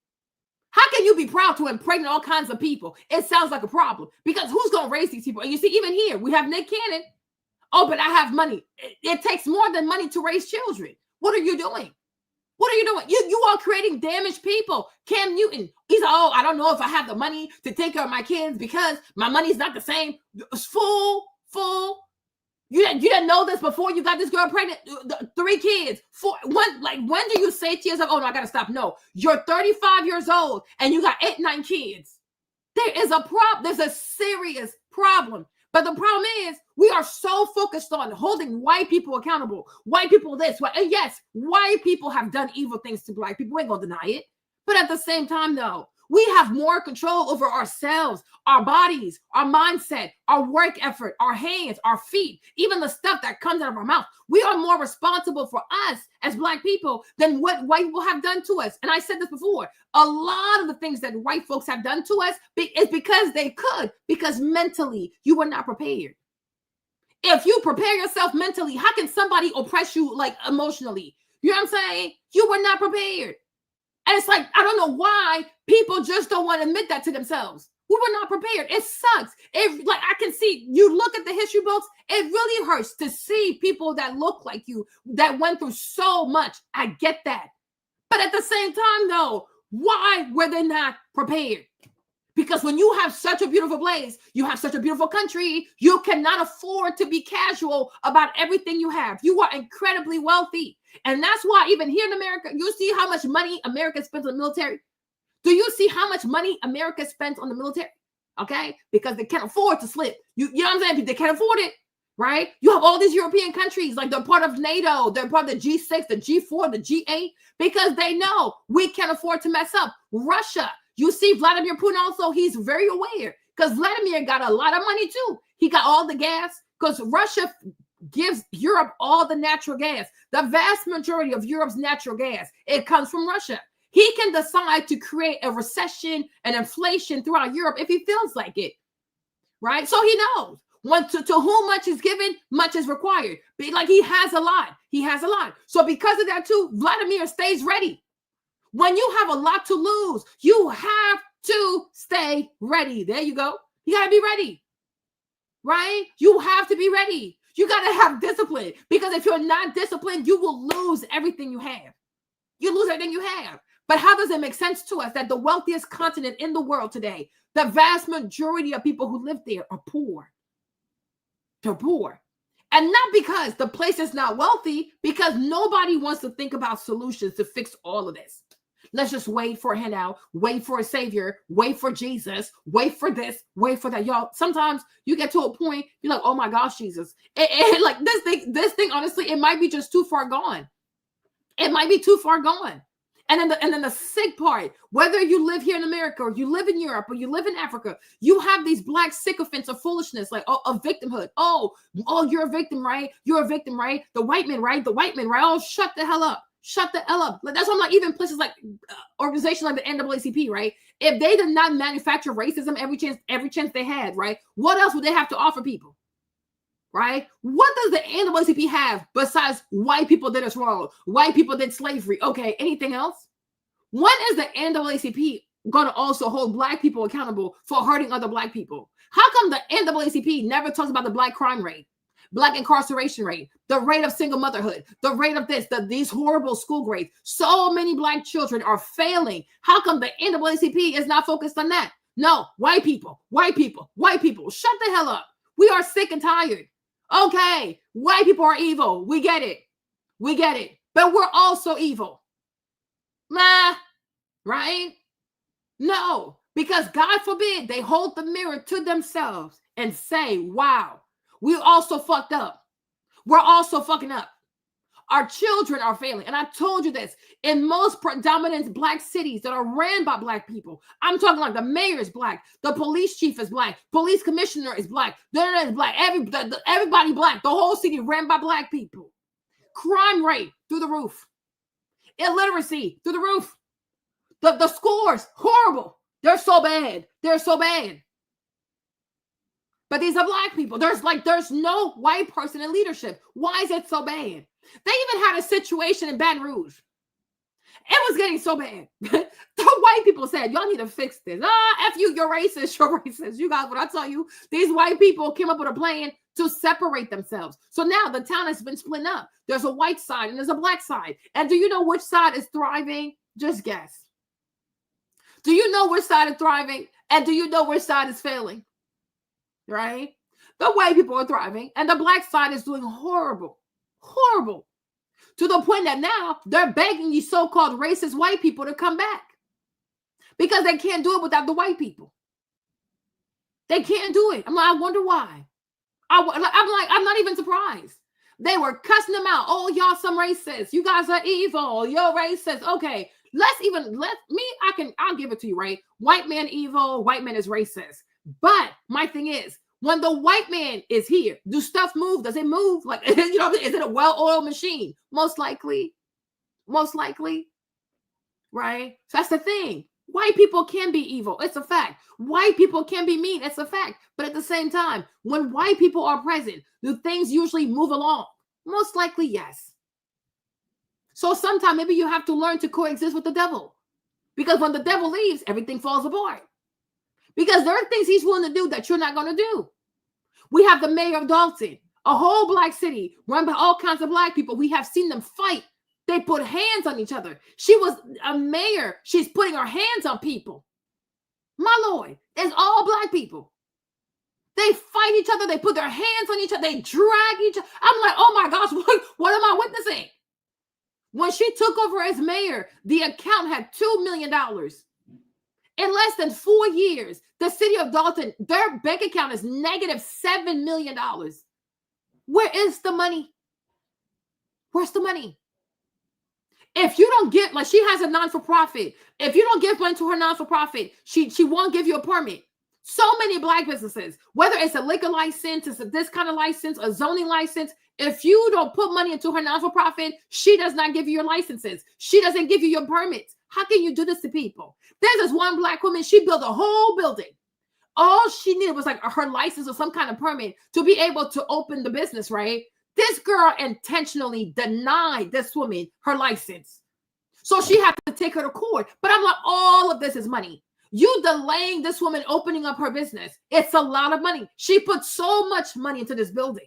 How can you be proud to impregnate all kinds of people? It sounds like a problem because who's going to raise these people? And you see, even here, we have Nick Cannon. Oh, but I have money. It takes more than money to raise children. What are you doing? What are you doing? You are creating damaged people. Cam Newton, he's like, oh, I don't know if I have the money to take care of my kids because my money's not the same. It's full. You didn't know this before you got this girl pregnant. 3 kids. 4. When do you say to yourself, oh no, I gotta stop? No, you're 35 years old and you got 8-9 kids. There is a problem. There's a serious problem. But the problem is we are so focused on holding white people accountable. White people this, and yes, white people have done evil things to black people. We ain't gonna deny it. But at the same time, though, we have more control over ourselves, our bodies, our mindset, our work effort, our hands, our feet, even the stuff that comes out of our mouth. We are more responsible for us as black people than what white people have done to us. And I said this before, a lot of the things that white folks have done to us is because they could, because mentally you were not prepared. If you prepare yourself mentally, how can somebody oppress you like emotionally? You know what I'm saying? You were not prepared. And it's like, I don't know why people just don't want to admit that to themselves. We were not prepared. It sucks. I can see, you look at the history books, it really hurts to see people that look like you that went through so much. I get that. But at the same time, though, why were they not prepared? Because when you have such a beautiful place, you have such a beautiful country, you cannot afford to be casual about everything you have. You are incredibly wealthy. And that's why even here in America, you see how much money America spends on the military. Do you see how much money America spends on the military? Okay? Because they can't afford to slip. You know what I'm saying? They can't afford it, right? You have all these European countries, like they're part of NATO, they're part of the G6, the G4, the G8, because they know we can't afford to mess up. Russia, you see Vladimir Putin also, he's very aware because Vladimir got a lot of money too. He got all the gas because Russia gives Europe all the natural gas. The vast majority of Europe's natural gas, it comes from Russia. He can decide to create a recession and inflation throughout Europe if he feels like it, right? So he knows to whom much is given, much is required. But like he has a lot. He has a lot. So because of that too, Vladimir stays ready. When you have a lot to lose, you have to stay ready. There you go. You got to be ready, right? You have to be ready. You got to have discipline because if you're not disciplined, you will lose everything you have. You lose everything you have. But how does it make sense to us that the wealthiest continent in the world today, the vast majority of people who live there are poor? They're poor. And not because the place is not wealthy, because nobody wants to think about solutions to fix all of this. Let's just wait for a handout, wait for a savior, wait for Jesus, wait for this, wait for that. Y'all, sometimes you get to a point, you're like, oh my gosh, Jesus. Like this thing, honestly, it might be just too far gone. It might be too far gone. And then the sick part, whether you live here in America or you live in Europe or you live in Africa, you have these black sycophants of foolishness, like of victimhood. Oh, you're a victim, right? You're a victim, right? The white man, right? The white man, right? Oh, shut the hell up. Shut the hell up. That's why I'm like, even places like organizations like the NAACP, right? If they did not manufacture racism every chance they had, right? What else would they have to offer people? Right? What does the NAACP have besides white people did us wrong? White people did slavery. Okay, anything else? When is the NAACP going to also hold black people accountable for hurting other black people? How come the NAACP never talks about the black crime rate, black incarceration rate, the rate of single motherhood, the rate of these horrible school grades? So many black children are failing. How come the NAACP is not focused on that? No, white people. Shut the hell up. We are sick and tired. Okay, white people are evil. We get it. But we're also evil. Nah, right? No, because God forbid they hold the mirror to themselves and say, wow, we also fucked up. We're also fucking up. Our children are failing. And I told you this, in most predominant Black cities that are ran by Black people, I'm talking like the mayor is Black, the police chief is Black, police commissioner is Black, is Black, everybody Black, the whole city ran by Black people. Crime rate through the roof. Illiteracy through the roof. The scores, horrible. They're so bad. They're so bad. But these are Black people. There's no white person in leadership. Why is it so bad? They even had a situation in Baton Rouge. It was getting so bad. The white people said, y'all need to fix this. F you, you're racist, you're racist. You guys, what I tell you, these white people came up with a plan to separate themselves. So now the town has been split up. There's a white side and there's a Black side. And do you know which side is thriving? Just guess. Do you know which side is thriving? And do you know which side is failing? Right? The white people are thriving and the Black side is doing horrible. Horrible. To the point that now they're begging these so-called racist white people to come back because they can't do it without the white people. They can't do it. I'm like, I wonder why. I'm not even surprised. They were cussing them out. Oh, y'all some racists. You guys are evil. You're racist. Okay, I'll give it to you, right? White man evil, white man is racist. But my thing is, when the white man is here, do stuff move? Does it move? Like, is it a well-oiled machine? Most likely, right? So that's the thing. White people can be evil. It's a fact. White people can be mean. It's a fact. But at the same time, when white people are present, do things usually move along? Most likely, yes. So sometimes maybe you have to learn to coexist with the devil. Because when the devil leaves, everything falls apart. Because there are things he's willing to do that you're not going to do. We have the mayor of Dalton, a whole Black city run by all kinds of Black people. We have seen them fight. They put hands on each other. She was a mayor. She's putting her hands on people. My Lord, it's all Black people. They fight each other. They put their hands on each other. They drag each other. I'm like, oh my gosh, what am I witnessing? When she took over as mayor, the account had $2 million. In less than 4 years, the city of Dalton, their bank account is negative $7 million. Where is the money? Where's the money? If you don't get, like, she has a non-for-profit. If you don't give money to her non-for-profit, she won't give you a permit. So many Black businesses, whether it's a liquor license, it's this kind of license, a zoning license, if you don't put money into her non-for-profit, she does not give you your licenses. She doesn't give you your permits. How can you do this to people? There's this one Black woman, she built a whole building. All she needed was like her license or some kind of permit to be able to open the business, right? This girl intentionally denied this woman her license. So she had to take her to court. But I'm like, all of this is money. You delaying this woman opening up her business. It's a lot of money. She put so much money into this building,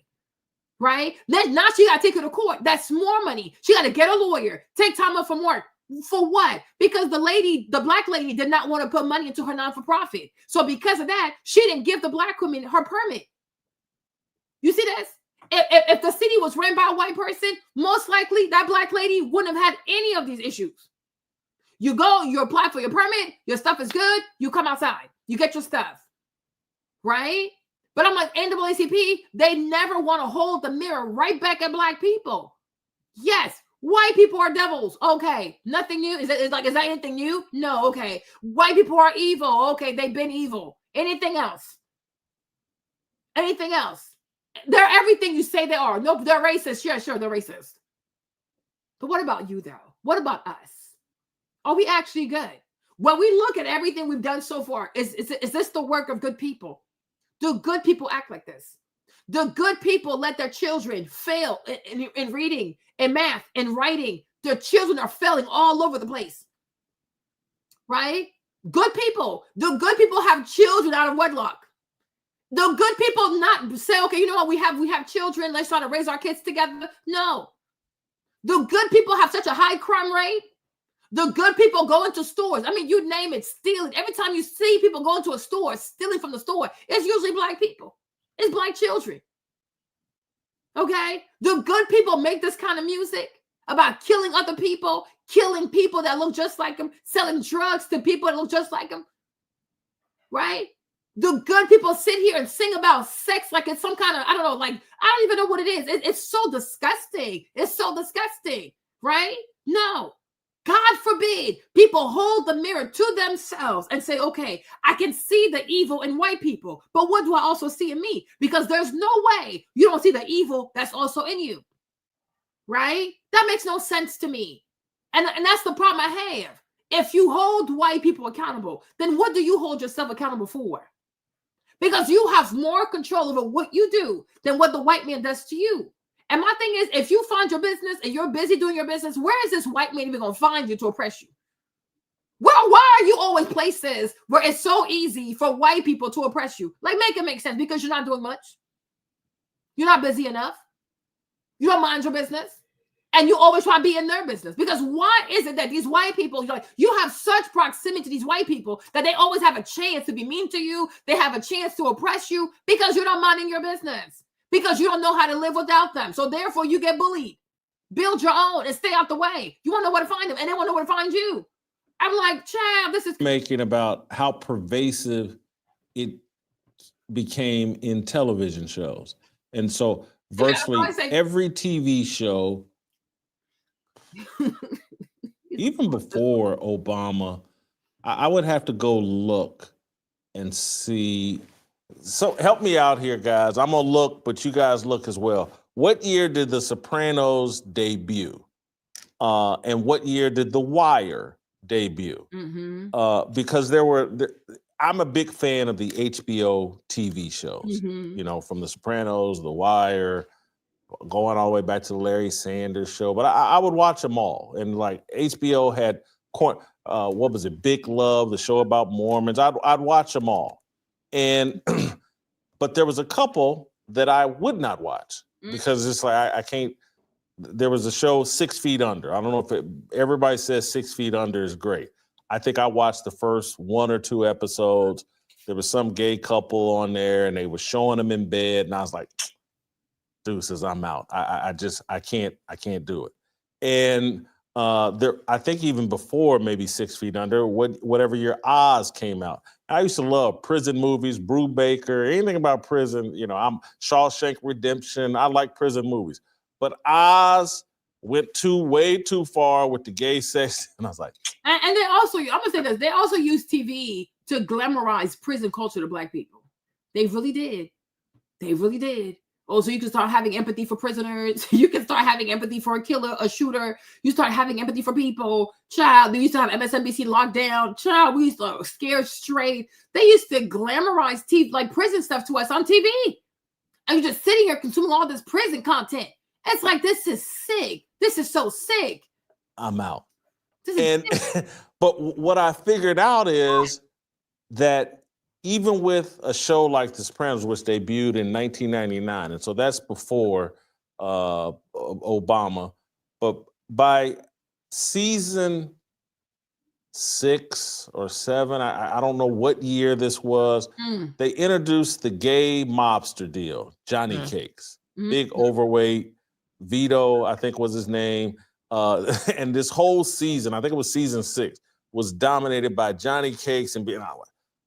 right? Then now she got to take her to court. That's more money. She got to get a lawyer, take time off from work. For what? Because the Black lady did not want to put money into her non-for-profit. So because of that, she didn't give the Black woman her permit. You see this? If the city was ran by a white person, most likely that Black lady wouldn't have had any of these issues. You go, you apply for your permit, your stuff is good, you come outside, you get your stuff, right? But I'm like, NAACP, they never want to hold the mirror right back at Black people. Yes, white people are devils. Okay, nothing new. Is that anything new? No, okay. White people are evil. Okay, they've been evil. Anything else? Anything else? They're everything you say they are. Nope, they're racist. Yeah, sure, they're racist. But what about you, though? What about us? Are we actually good? When we look at everything we've done so far, is this the work of good people? Do good people act like this? Do good people let their children fail in reading, in math, in writing? Their children are failing all over the place, right? Good people. Do good people have children out of wedlock? Do good people not say, okay, you know what, we have children, let's try to raise our kids together? No. Do good people have such a high crime rate? The good people go into stores. I mean, you name it, stealing. Every time you see people go into a store, stealing from the store, it's usually Black people. It's Black children. Okay? Do good people make this kind of music about killing other people, killing people that look just like them, selling drugs to people that look just like them? Right? The good people sit here and sing about sex like it's some kind of, I don't know, like, I don't even know what it is. It's so disgusting. It's so disgusting, right? No. God forbid people hold the mirror to themselves and say, okay, I can see the evil in white people, but what do I also see in me? Because there's no way you don't see the evil that's also in you, right? That makes no sense to me. And that's the problem I have. If you hold white people accountable, then what do you hold yourself accountable for? Because you have more control over what you do than what the white man does to you. And my thing is, if you find your business and you're busy doing your business, where is this white man even going to find you to oppress you? Well, why are you always places where it's so easy for white people to oppress you? Like, make it make sense, because you're not doing much. You're not busy enough. You don't mind your business. And you always try to be in their business. Because why is it that these white people, like, you have such proximity to these white people that they always have a chance to be mean to you? They have a chance to oppress you because you're not minding your business. Because you don't know how to live without them. So therefore you get bullied. Build your own and stay out the way. You won't know where to find them, and they won't know where to find you. I'm like, child, this is
making about how pervasive it became in television shows. And so virtually every TV show, even before Obama, I would have to go look and see. So help me out here, guys. I'm going to look, but you guys look as well. What year did The Sopranos debut? And what year did The Wire debut? Because I'm a big fan of the HBO TV shows, you know, from The Sopranos, The Wire, going all the way back to the Larry Sanders Show. But I would watch them all. And like HBO had, what was it, Big Love, the show about Mormons. I'd watch them all. And but there was a couple that I would not watch because it's like I can't. There was a show 6 Feet Under. I don't know if everybody says 6 Feet Under is great. I think I watched the first 1 or 2 episodes. There was some gay couple on there, and they were showing them in bed, and I was like, "Deuces, I'm out. I can't do it." And I think even before maybe 6 Feet Under, whatever year Oz came out. I used to love prison movies, Brubaker, anything about prison. You know, I'm Shawshank Redemption. I like prison movies. But Oz went way too far with the gay sex. And I was like.
And they also, I'm going to say this, they also use TV to glamorize prison culture to Black people. They really did. They really did. Oh, so you can start having empathy for prisoners. You can start having empathy for a killer, a shooter. You start having empathy for people. Child, they used to have MSNBC locked down. Child, we used to scare straight. They used to glamorize TV, like prison stuff to us on TV. And you're just sitting here consuming all this prison content. It's like, this is sick. This is so sick.
I'm out. But what I figured out is that even with a show like The Sopranos, which debuted in 1999, and so that's before Obama, but by season 6 or 7, I don't know what year this was, they introduced the gay mobster deal, Johnny Cakes, big overweight, Vito, I think was his name, and this whole season, I think it was season 6, was dominated by Johnny Cakes and being like,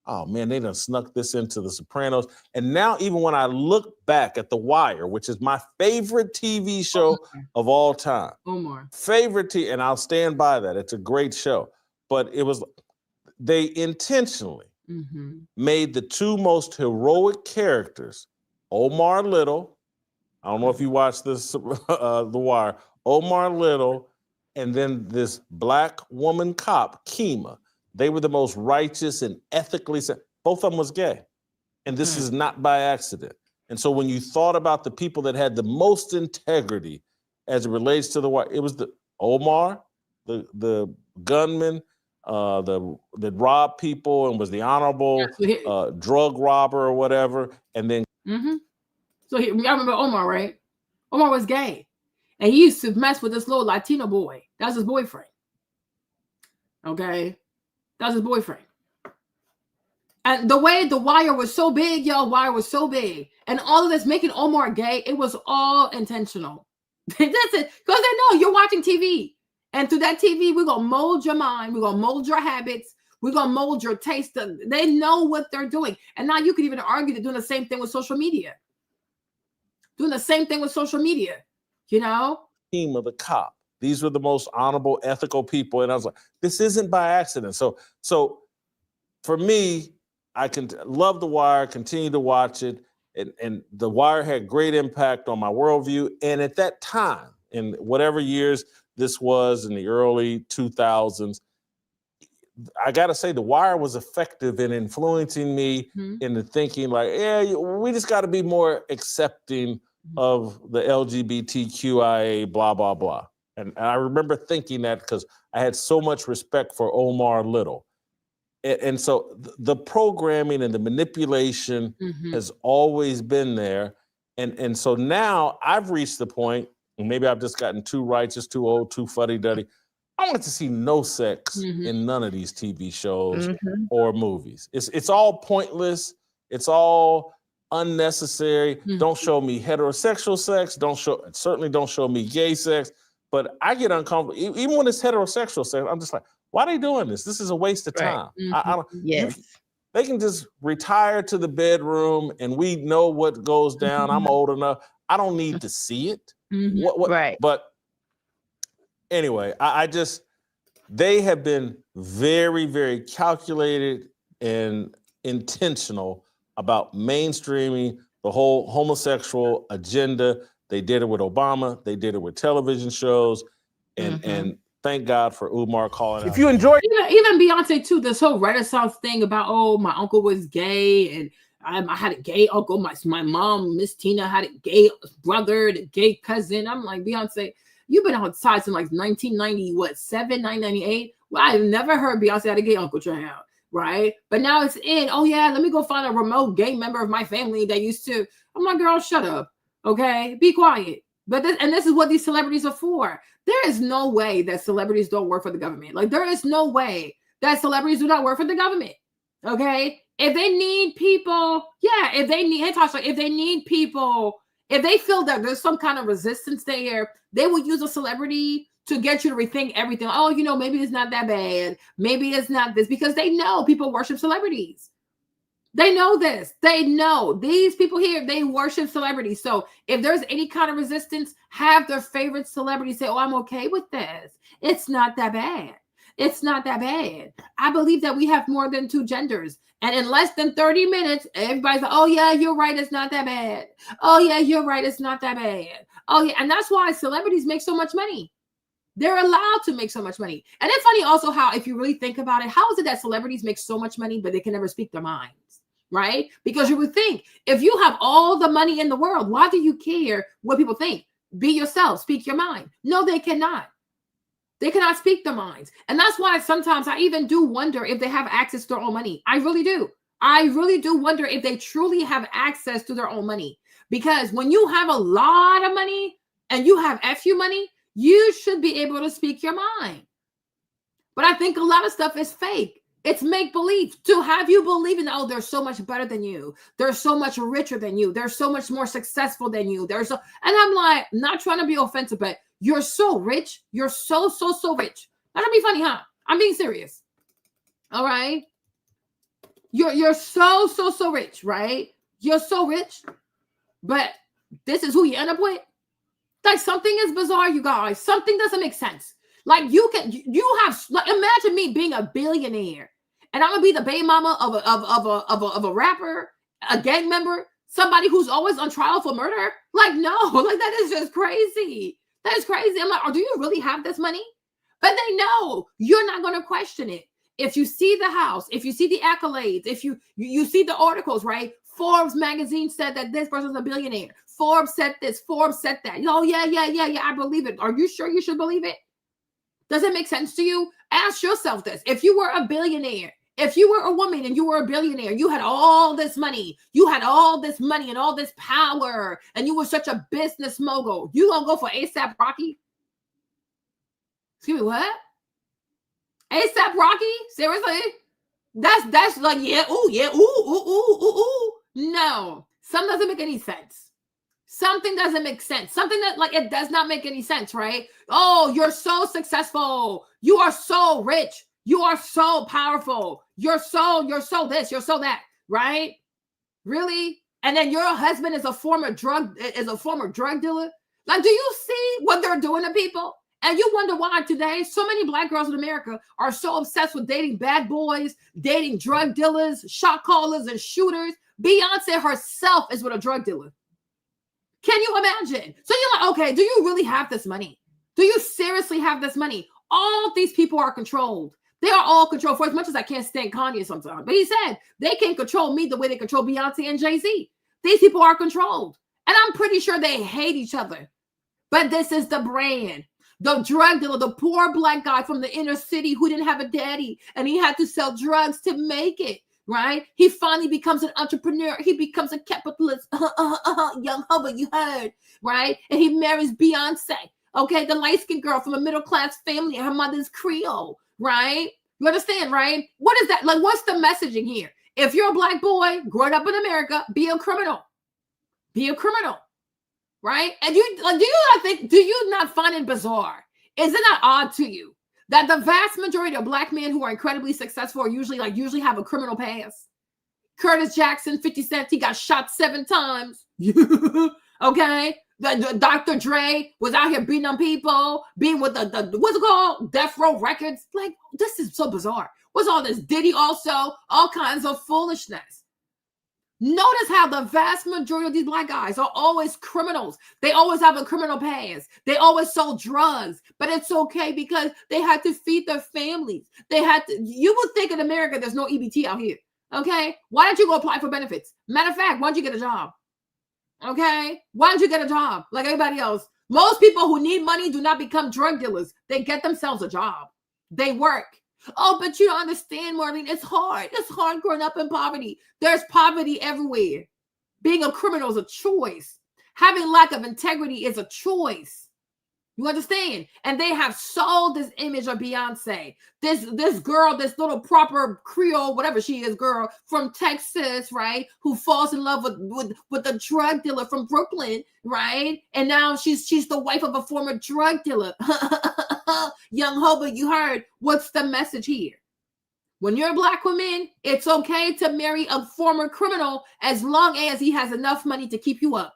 oh man, they done snuck this into The Sopranos. And now even when I look back at The Wire, which is my favorite TV show of all time. Favorite TV, and I'll stand by that. It's a great show. But they intentionally made the 2 most heroic characters, Omar Little, I don't know if you watched this, The Wire, Omar Little, and then this Black woman cop, Kima. They were the most righteous and ethically, both of them was gay. And this is not by accident. And so when you thought about the people that had the most integrity as it relates to the white, it was the Omar, the gunman, that robbed people and was the honorable drug robber or whatever. And then.
So I remember Omar, right? Omar was gay. And he used to mess with this little Latino boy. That's his boyfriend. Okay? That's his boyfriend. And the way The Wire was so big, y'all, Wire was so big. And all of this making Omar gay, it was all intentional. That's it. Because they know you're watching TV. And through that TV, we're going to mold your mind. We're going to mold your habits. We're going to mold your taste. They know what they're doing. And now you could even argue they're doing the same thing with social media. Doing the same thing with social media, you know?
Team of the cop. These were the most honorable, ethical people. And I was like, this isn't by accident. So for me, I can love The Wire, continue to watch it. And The Wire had great impact on my worldview. And at that time, in whatever years this was in the early 2000s, I got to say The Wire was effective in influencing me into thinking like, yeah, we just got to be more accepting of the LGBTQIA, blah, blah, blah. And I remember thinking that because I had so much respect for Omar Little. And so the programming and the manipulation has always been there. And so now I've reached the point, and maybe I've just gotten too righteous, too old, too fuddy-duddy. I want to see no sex in none of these TV shows or movies. It's all pointless. It's all unnecessary. Don't show me heterosexual sex. Certainly don't show me gay sex. But I get uncomfortable. Even when it's heterosexual sex, I'm just like, why are they doing this? This is a waste of time.
Yes.
They can just retire to the bedroom and we know what goes down. I'm old enough. I don't need to see it.
Right.
But anyway, they have been very, very calculated and intentional about mainstreaming the whole homosexual agenda. They did it with Obama. They did it with television shows. And thank God for Umar calling out.
If you enjoy even Beyonce too, this whole Renaissance thing about, oh, my uncle was gay and I had a gay uncle. My mom, Miss Tina, had a gay brother, a gay cousin. I'm like, Beyonce, you've been outside since like 1998. Well, I've never heard Beyonce had a gay uncle child, right? But now it's in. Oh yeah, let me go find a remote gay member of my family that used to. I'm like, girl, shut up. Okay, be quiet. But this is what these celebrities are for. There is no way that celebrities don't work for the government. Like, there is no way that celebrities do not work for the government. Okay, if they need people, if they need people, if they feel that there's some kind of resistance there, they would use a celebrity to get you to rethink everything. Oh, maybe it's not that bad. Maybe it's not this, because they know people worship celebrities. They know this. They know these people here, they worship celebrities. So if there's any kind of resistance, have their favorite celebrity say, oh, I'm okay with this. It's not that bad. It's not that bad. I believe that we have more than two genders. And in less than 30 minutes, everybody's like, oh, yeah, you're right. It's not that bad. Oh, yeah, you're right. It's not that bad. Oh, yeah. And that's why celebrities make so much money. They're allowed to make so much money. And it's funny also how, if you really think about it, how is it that celebrities make so much money, but they can never speak their minds? Right? Because you would think, if you have all the money in the world, why do you care what people think? Be yourself, speak your mind. No, they cannot. They cannot speak their minds. And that's why sometimes I even do wonder if they have access to their own money. I really do. I really do wonder if they truly have access to their own money. Because when you have a lot of money and you have FU money, you should be able to speak your mind. But I think a lot of stuff is fake. It's make-believe to have you believing, oh, they're so much better than you. They're so much richer than you. They're so much more successful than you. And I'm like, not trying to be offensive, but you're so rich. You're so rich. That'd be funny, huh? I'm being serious. All right. You're so rich, right? You're so rich, but this is who you end up with. Like, something is bizarre, you guys. Something doesn't make sense. Like, imagine me being a billionaire and I'm gonna be the baby mama of a rapper, a gang member, somebody who's always on trial for murder. Like, no, like, that is just crazy. That is crazy. I'm like, oh, do you really have this money? But they know you're not gonna question it. If you see the house, if you see the accolades, if you see the articles, right? Forbes magazine said that this person's a billionaire. Forbes said this, Forbes said that. Oh, yeah, I believe it. Are you sure you should believe it? Does it make sense to you? Ask yourself this. If you were a billionaire, if you were a woman and you were a billionaire, you had all this money, and all this power, and you were such a business mogul, you gonna go for A$AP Rocky? Excuse me, what? A$AP Rocky? Seriously? That's like, ooh. No, something doesn't make any sense. Something doesn't make sense. Something that, like, it does not make any sense, right? Oh, you're so successful. You are so rich. You are so powerful. You're so this, you're so that, right? Really? And then your husband is a former drug dealer. Like, do you see what they're doing to people? And you wonder why today so many Black girls in America are so obsessed with dating bad boys, dating drug dealers, shot callers, and shooters. Beyonce herself is with a drug dealer. Can you imagine? So you're like, okay, do you really have this money? Do you seriously have this money? All these people are controlled. They are all controlled, for as much as I can't stand Kanye sometimes. But he said they can't control me the way they control Beyonce and Jay-Z. These people are controlled. And I'm pretty sure they hate each other. But this is the brand. The drug dealer, the poor Black guy from the inner city who didn't have a daddy and he had to sell drugs to make it, right? He finally becomes an entrepreneur. He becomes a capitalist. Young Hubbard, you heard, right? And he marries Beyonce, okay? The light-skinned girl from a middle-class family and her mother's Creole, right? You understand, right? What is that? Like, what's the messaging here? If you're a Black boy growing up in America, be a criminal. Be a criminal. Right? And do you not find it bizarre? Is it not odd to you that the vast majority of Black men who are incredibly successful are usually have a criminal past? Curtis Jackson, 50 Cent, he got shot 7 times. Okay? Dr. Dre was out here beating on people, being with the what's it called? Death Row Records. Like, this is so bizarre. What's all this? Diddy also, all kinds of foolishness. Notice how the vast majority of these Black guys are always criminals. They always have a criminal past. They always sold drugs, but it's okay because they had to feed their families. You would think in America there's no EBT out here. Okay? Why don't you go apply for benefits? Matter of fact, why don't you get a job? Okay? Why don't you get a job like everybody else? Most people who need money do not become drug dealers. They get themselves a job. They work. Oh, but you don't understand, Marlene. It's hard. It's hard growing up in poverty. There's poverty everywhere. Being a criminal is a choice. Having lack of integrity is a choice. You understand? And they have sold this image of Beyonce. This girl, this little proper Creole, whatever she is, girl from Texas, right? Who falls in love with a drug dealer from Brooklyn, right? And now she's the wife of a former drug dealer. Young Hobart, you heard. What's the message here? When you're a Black woman, it's okay to marry a former criminal as long as he has enough money to keep you up.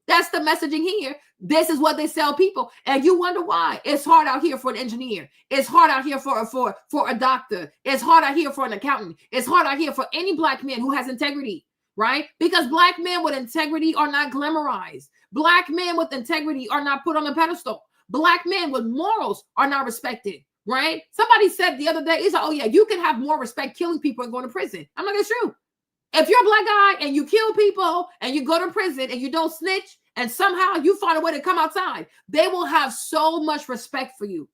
That's the messaging here. This is what they sell people. And you wonder why. It's hard out here for an engineer. It's hard out here for a doctor. It's hard out here for an accountant. It's hard out here for any Black man who has integrity, right? Because Black men with integrity are not glamorized. Black men with integrity are not put on a pedestal. Black men with morals are not respected, right? Somebody said the other day, he's like, oh yeah, you can have more respect killing people and going to prison. I'm like, it's true. If you're a Black guy and you kill people and you go to prison and you don't snitch and somehow you find a way to come outside, they will have so much respect for you.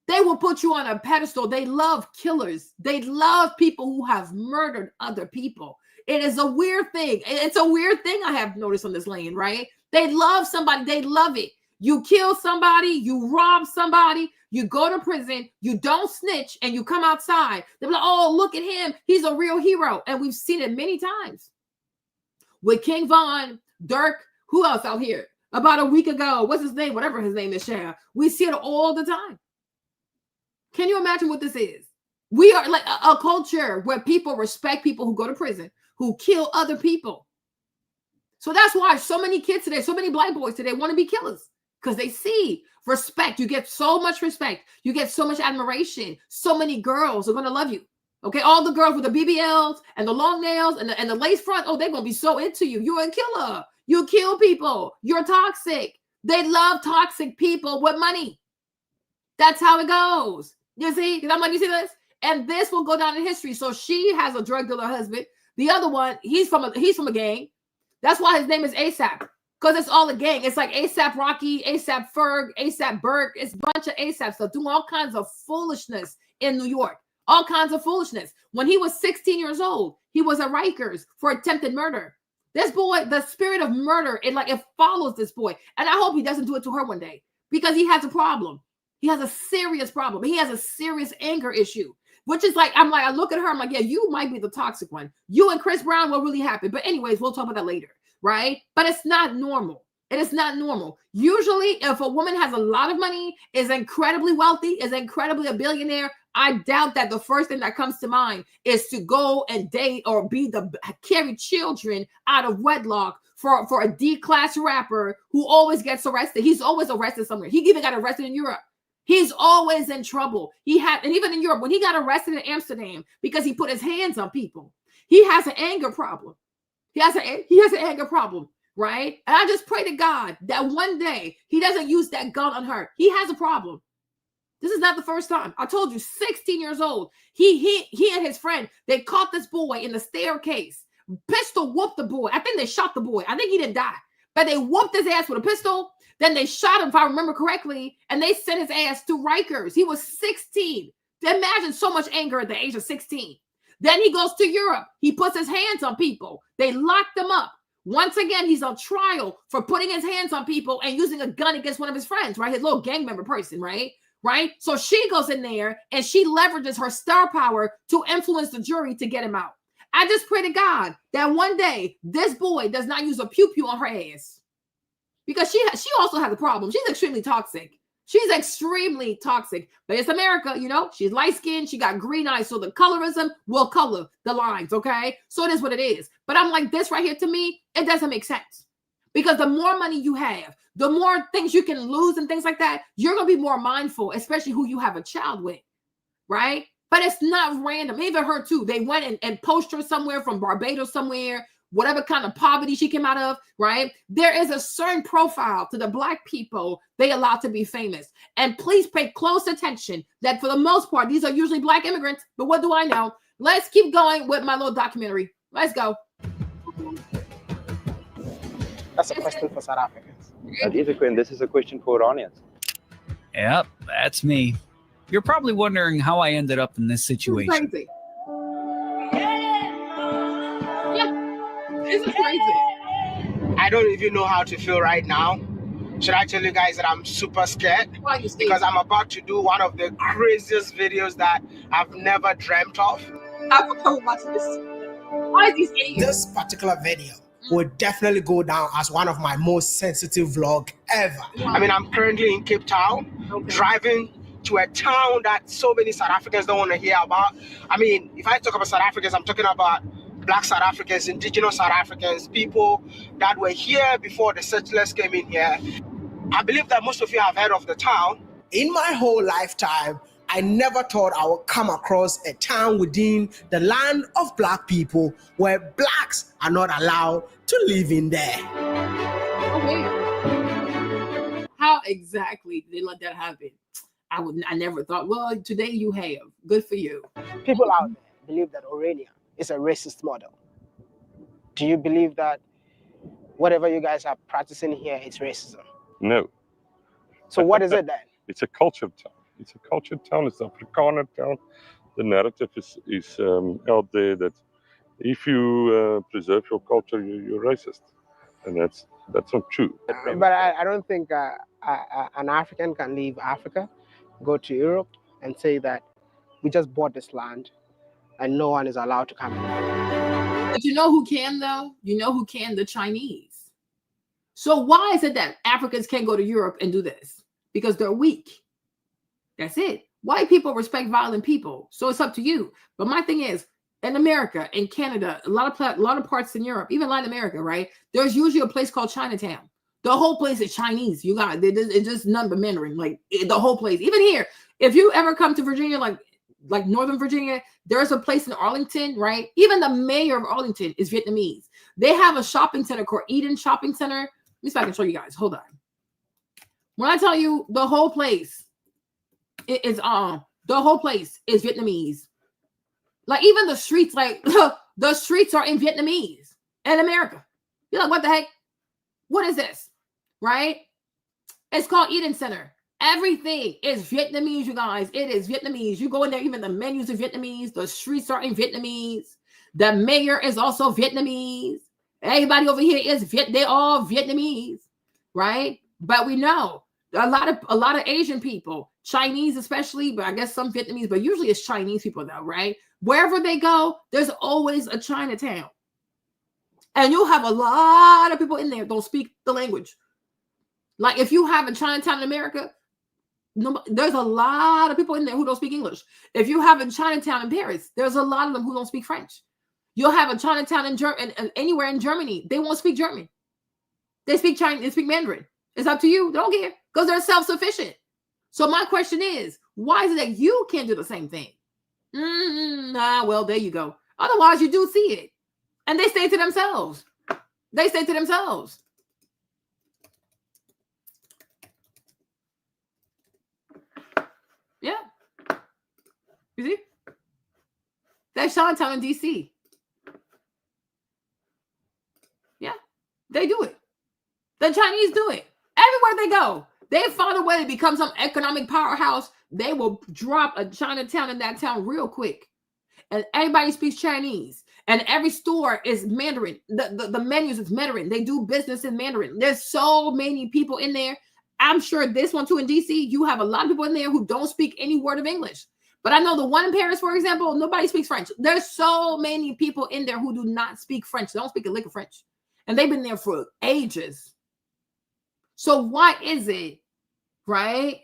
They will put you on a pedestal. They love killers. They love people who have murdered other people. It is a weird thing. It's a weird thing I have noticed on this land, right? They love somebody. They love it. You kill somebody, you rob somebody, you go to prison, you don't snitch, and you come outside. They're like, oh, look at him. He's a real hero. And we've seen it many times. With King Von, Dirk, who else out here? About a week ago, what's his name? Whatever his name is, Share. We see it all the time. Can you imagine what this is? We are like a culture where people respect people who go to prison, who kill other people. So that's why so many kids today, so many Black boys today want to be killers. Because they see respect. You get so much respect. You get so much admiration. So many girls are going to love you. Okay, all the girls with the BBLs and the long nails and the lace front, oh, they're going to be so into you. You're a killer. You kill people. You're toxic. They love toxic people with money. That's how it goes. You see? Because I'm like, you see this? And this will go down in history. So she has a drug dealer husband. The other one, he's from a gang. That's why his name is ASAP. Because it's all a gang. It's like ASAP Rocky, ASAP Ferg, ASAP Burke. It's a bunch of ASAP stuff doing all kinds of foolishness in New York. All kinds of foolishness. When he was 16 years old, he was at Rikers for attempted murder. This boy, the spirit of murder, it follows this boy. And I hope he doesn't do it to her one day because he has a problem. He has a serious problem. He has a serious anger issue, which is like, I look at her, I'm like, yeah, you might be the toxic one. You and Chris Brown, what really happened? But anyways, we'll talk about that later. Right? But it's not normal. It is not normal. Usually, if a woman has a lot of money, is incredibly wealthy, is incredibly a billionaire, I doubt that the first thing that comes to mind is to go and date or carry children out of wedlock for a D-class rapper who always gets arrested. He's always arrested somewhere. He even got arrested in Europe. He's always in trouble. And even in Europe, when he got arrested in Amsterdam because he put his hands on people, he has an anger problem. He has an anger problem, right? And I just pray to God that one day he doesn't use that gun on her. He has a problem. This is not the first time. I told you, 16 years old. He and his friend, they caught this boy in the staircase. Pistol whooped the boy. I think they shot the boy. I think he didn't die, but they whooped his ass with a pistol. Then they shot him, if I remember correctly, and they sent his ass to Rikers. He was 16. Imagine so much anger at the age of 16. Then he goes to Europe. He puts his hands on people. They locked him up. Once again, he's on trial for putting his hands on people and using a gun against one of his friends, right? His little gang member person, right? So she goes in there and she leverages her star power to influence the jury to get him out. I just pray to God that one day this boy does not use a pew-pew on her ass, because she also has a problem. She's extremely toxic. She's extremely toxic. But it's America, you know. She's light-skinned. She got green eyes. So the colorism will color the lines, okay? So it is what it is. But I'm like, this right here, to me, it doesn't make sense. Because the more money you have, the more things you can lose and things like that, you're going to be more mindful, especially who you have a child with, right? But it's not random. Even her, too. They went and poached her somewhere from Barbados somewhere, whatever kind of poverty she came out of, right? There is a certain profile to the Black people they allow to be famous. And please pay close attention that for the most part, these are usually Black immigrants. But what do I know? Let's keep going with my little documentary. Let's go.
That's a question for South Africans.
That is a question. This is a question for Iranians.
Yep, that's me. You're probably wondering how I ended up in this situation.
Crazy. This is crazy.
I don't even know how to feel right now. Should I tell you guys that I'm super scared?
Why you scared?
Because I'm about to do one of the craziest videos that I've never dreamt of.
I forgot about this. Why is he scared?
This particular video would definitely go down as one of my most sensitive vlog ever. I mean, I'm currently in Cape Town, driving to a town that so many South Africans don't want to hear about. I mean, if I talk about South Africans, I'm talking about Black South Africans, indigenous South Africans, people that were here before the settlers came in here. I believe that most of you have heard of the town. In my whole lifetime, I never thought I would come across a town within the land of Black people where Blacks are not allowed to live in there.
How exactly did they let that happen? I never thought. Well, today you have. Good for you.
People out there believe that Orania is a racist model. Do you believe that whatever you guys are practicing here is racism?
No.
So what is it then?
It's a cultured town. It's a cultured town. It's an Afrikaner town. The narrative is out there that if you preserve your culture, you're racist, and that's not true.
But I don't think an African can leave Africa, go to Europe, and say that we just bought this land and no one is allowed to come in.
But you know who can, though? You know who can? The Chinese. So why is it that Africans can't go to Europe and do this? Because they're weak. That's it. White people respect violent people. So it's up to you. But my thing is, in America, in Canada, a lot of parts in Europe, even Latin America, right? There's usually a place called Chinatown. The whole place is Chinese. You got it's just none but Mandarin. Like the whole place. Even here, if you ever come to Virginia, like Northern Virginia, there's a place in Arlington, right? Even the mayor of Arlington is Vietnamese. They have a shopping center called Eden Shopping Center. Let me see if I can show you guys. Hold on. When I tell you the whole place is Vietnamese. Like even the streets, like the streets are in Vietnamese in America. You're like, what the heck? What is this? Right? It's called Eden Center. Everything is Vietnamese, you guys. It is Vietnamese. You go in there, even the menus are Vietnamese. The streets are in Vietnamese. The mayor is also Vietnamese. Everybody over here is they're all Vietnamese, right? But we know a lot of Asian people, Chinese especially, but I guess some Vietnamese, but usually it's Chinese people though, right? Wherever they go, there's always a Chinatown. And you'll have a lot of people in there don't speak the language. Like if you have a Chinatown in America, There's a lot of people in there who don't speak English. If you have a Chinatown in Paris, there's a lot of them who don't speak French. You'll have a Chinatown in anywhere in Germany. They won't speak German. They speak Chinese. They speak Mandarin. It's up to you. They don't care because they're self-sufficient. So my question is, why is it that you can't do the same thing? Well, there you go. Otherwise, you do see it. And they stay to themselves. They stay to themselves. Yeah. You see? That's Chinatown in DC. Yeah. They do it. The Chinese do it. Everywhere they go. They found a way to become some economic powerhouse. They will drop a Chinatown in that town real quick. And everybody speaks Chinese. And every store is Mandarin. The menus is Mandarin. They do business in Mandarin. There's so many people in there. I'm sure this one too in DC, you have a lot of people in there who don't speak any word of English. But I know the one in Paris, for example, nobody speaks French. There's so many people in there who do not speak French. They don't speak a lick of French. And they've been there for ages. So why is it, right?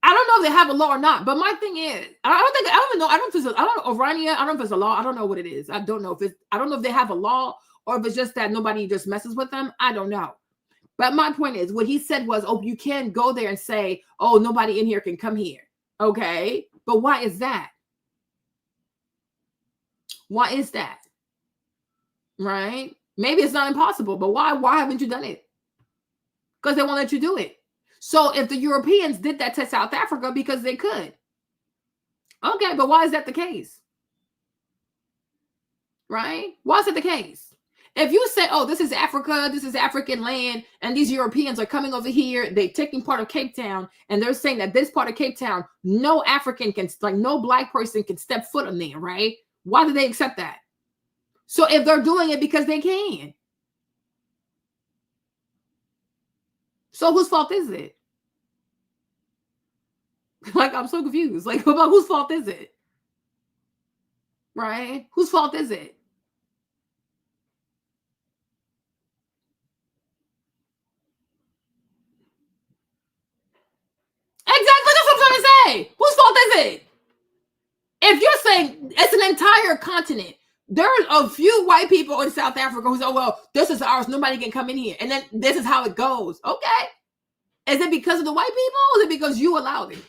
I don't know if they have a law or not, but my thing is, I don't know Orania, I don't know if it's a law. I don't know what it is. I don't know if they have a law or if it's just that nobody just messes with them. I don't know. But my point is, what he said was, oh, you can't go there and say, oh, nobody in here can come here. Okay. But why is that? Why is that? Right? Maybe it's not impossible, but why haven't you done it? Because they won't let you do it. So if the Europeans did that to South Africa because they could. Okay, but why is that the case? Right? Why is that the case? If you say, oh, this is Africa, this is African land, and these Europeans are coming over here, they're taking part of Cape Town, and they're saying that this part of Cape Town, no African can, like no black person can step foot on there, right? Why do they accept that? So if they're doing it because they can. So whose fault is it? Like, I'm so confused. Like, about whose fault is it? Right? Whose fault is it? Exactly, that's what I'm trying to say. Whose fault is it? If you're saying it's an entire continent, there are a few white people in South Africa who say, oh, well, this is ours. Nobody can come in here. And then this is how it goes. Okay. Is it because of the white people or is it because you allowed it?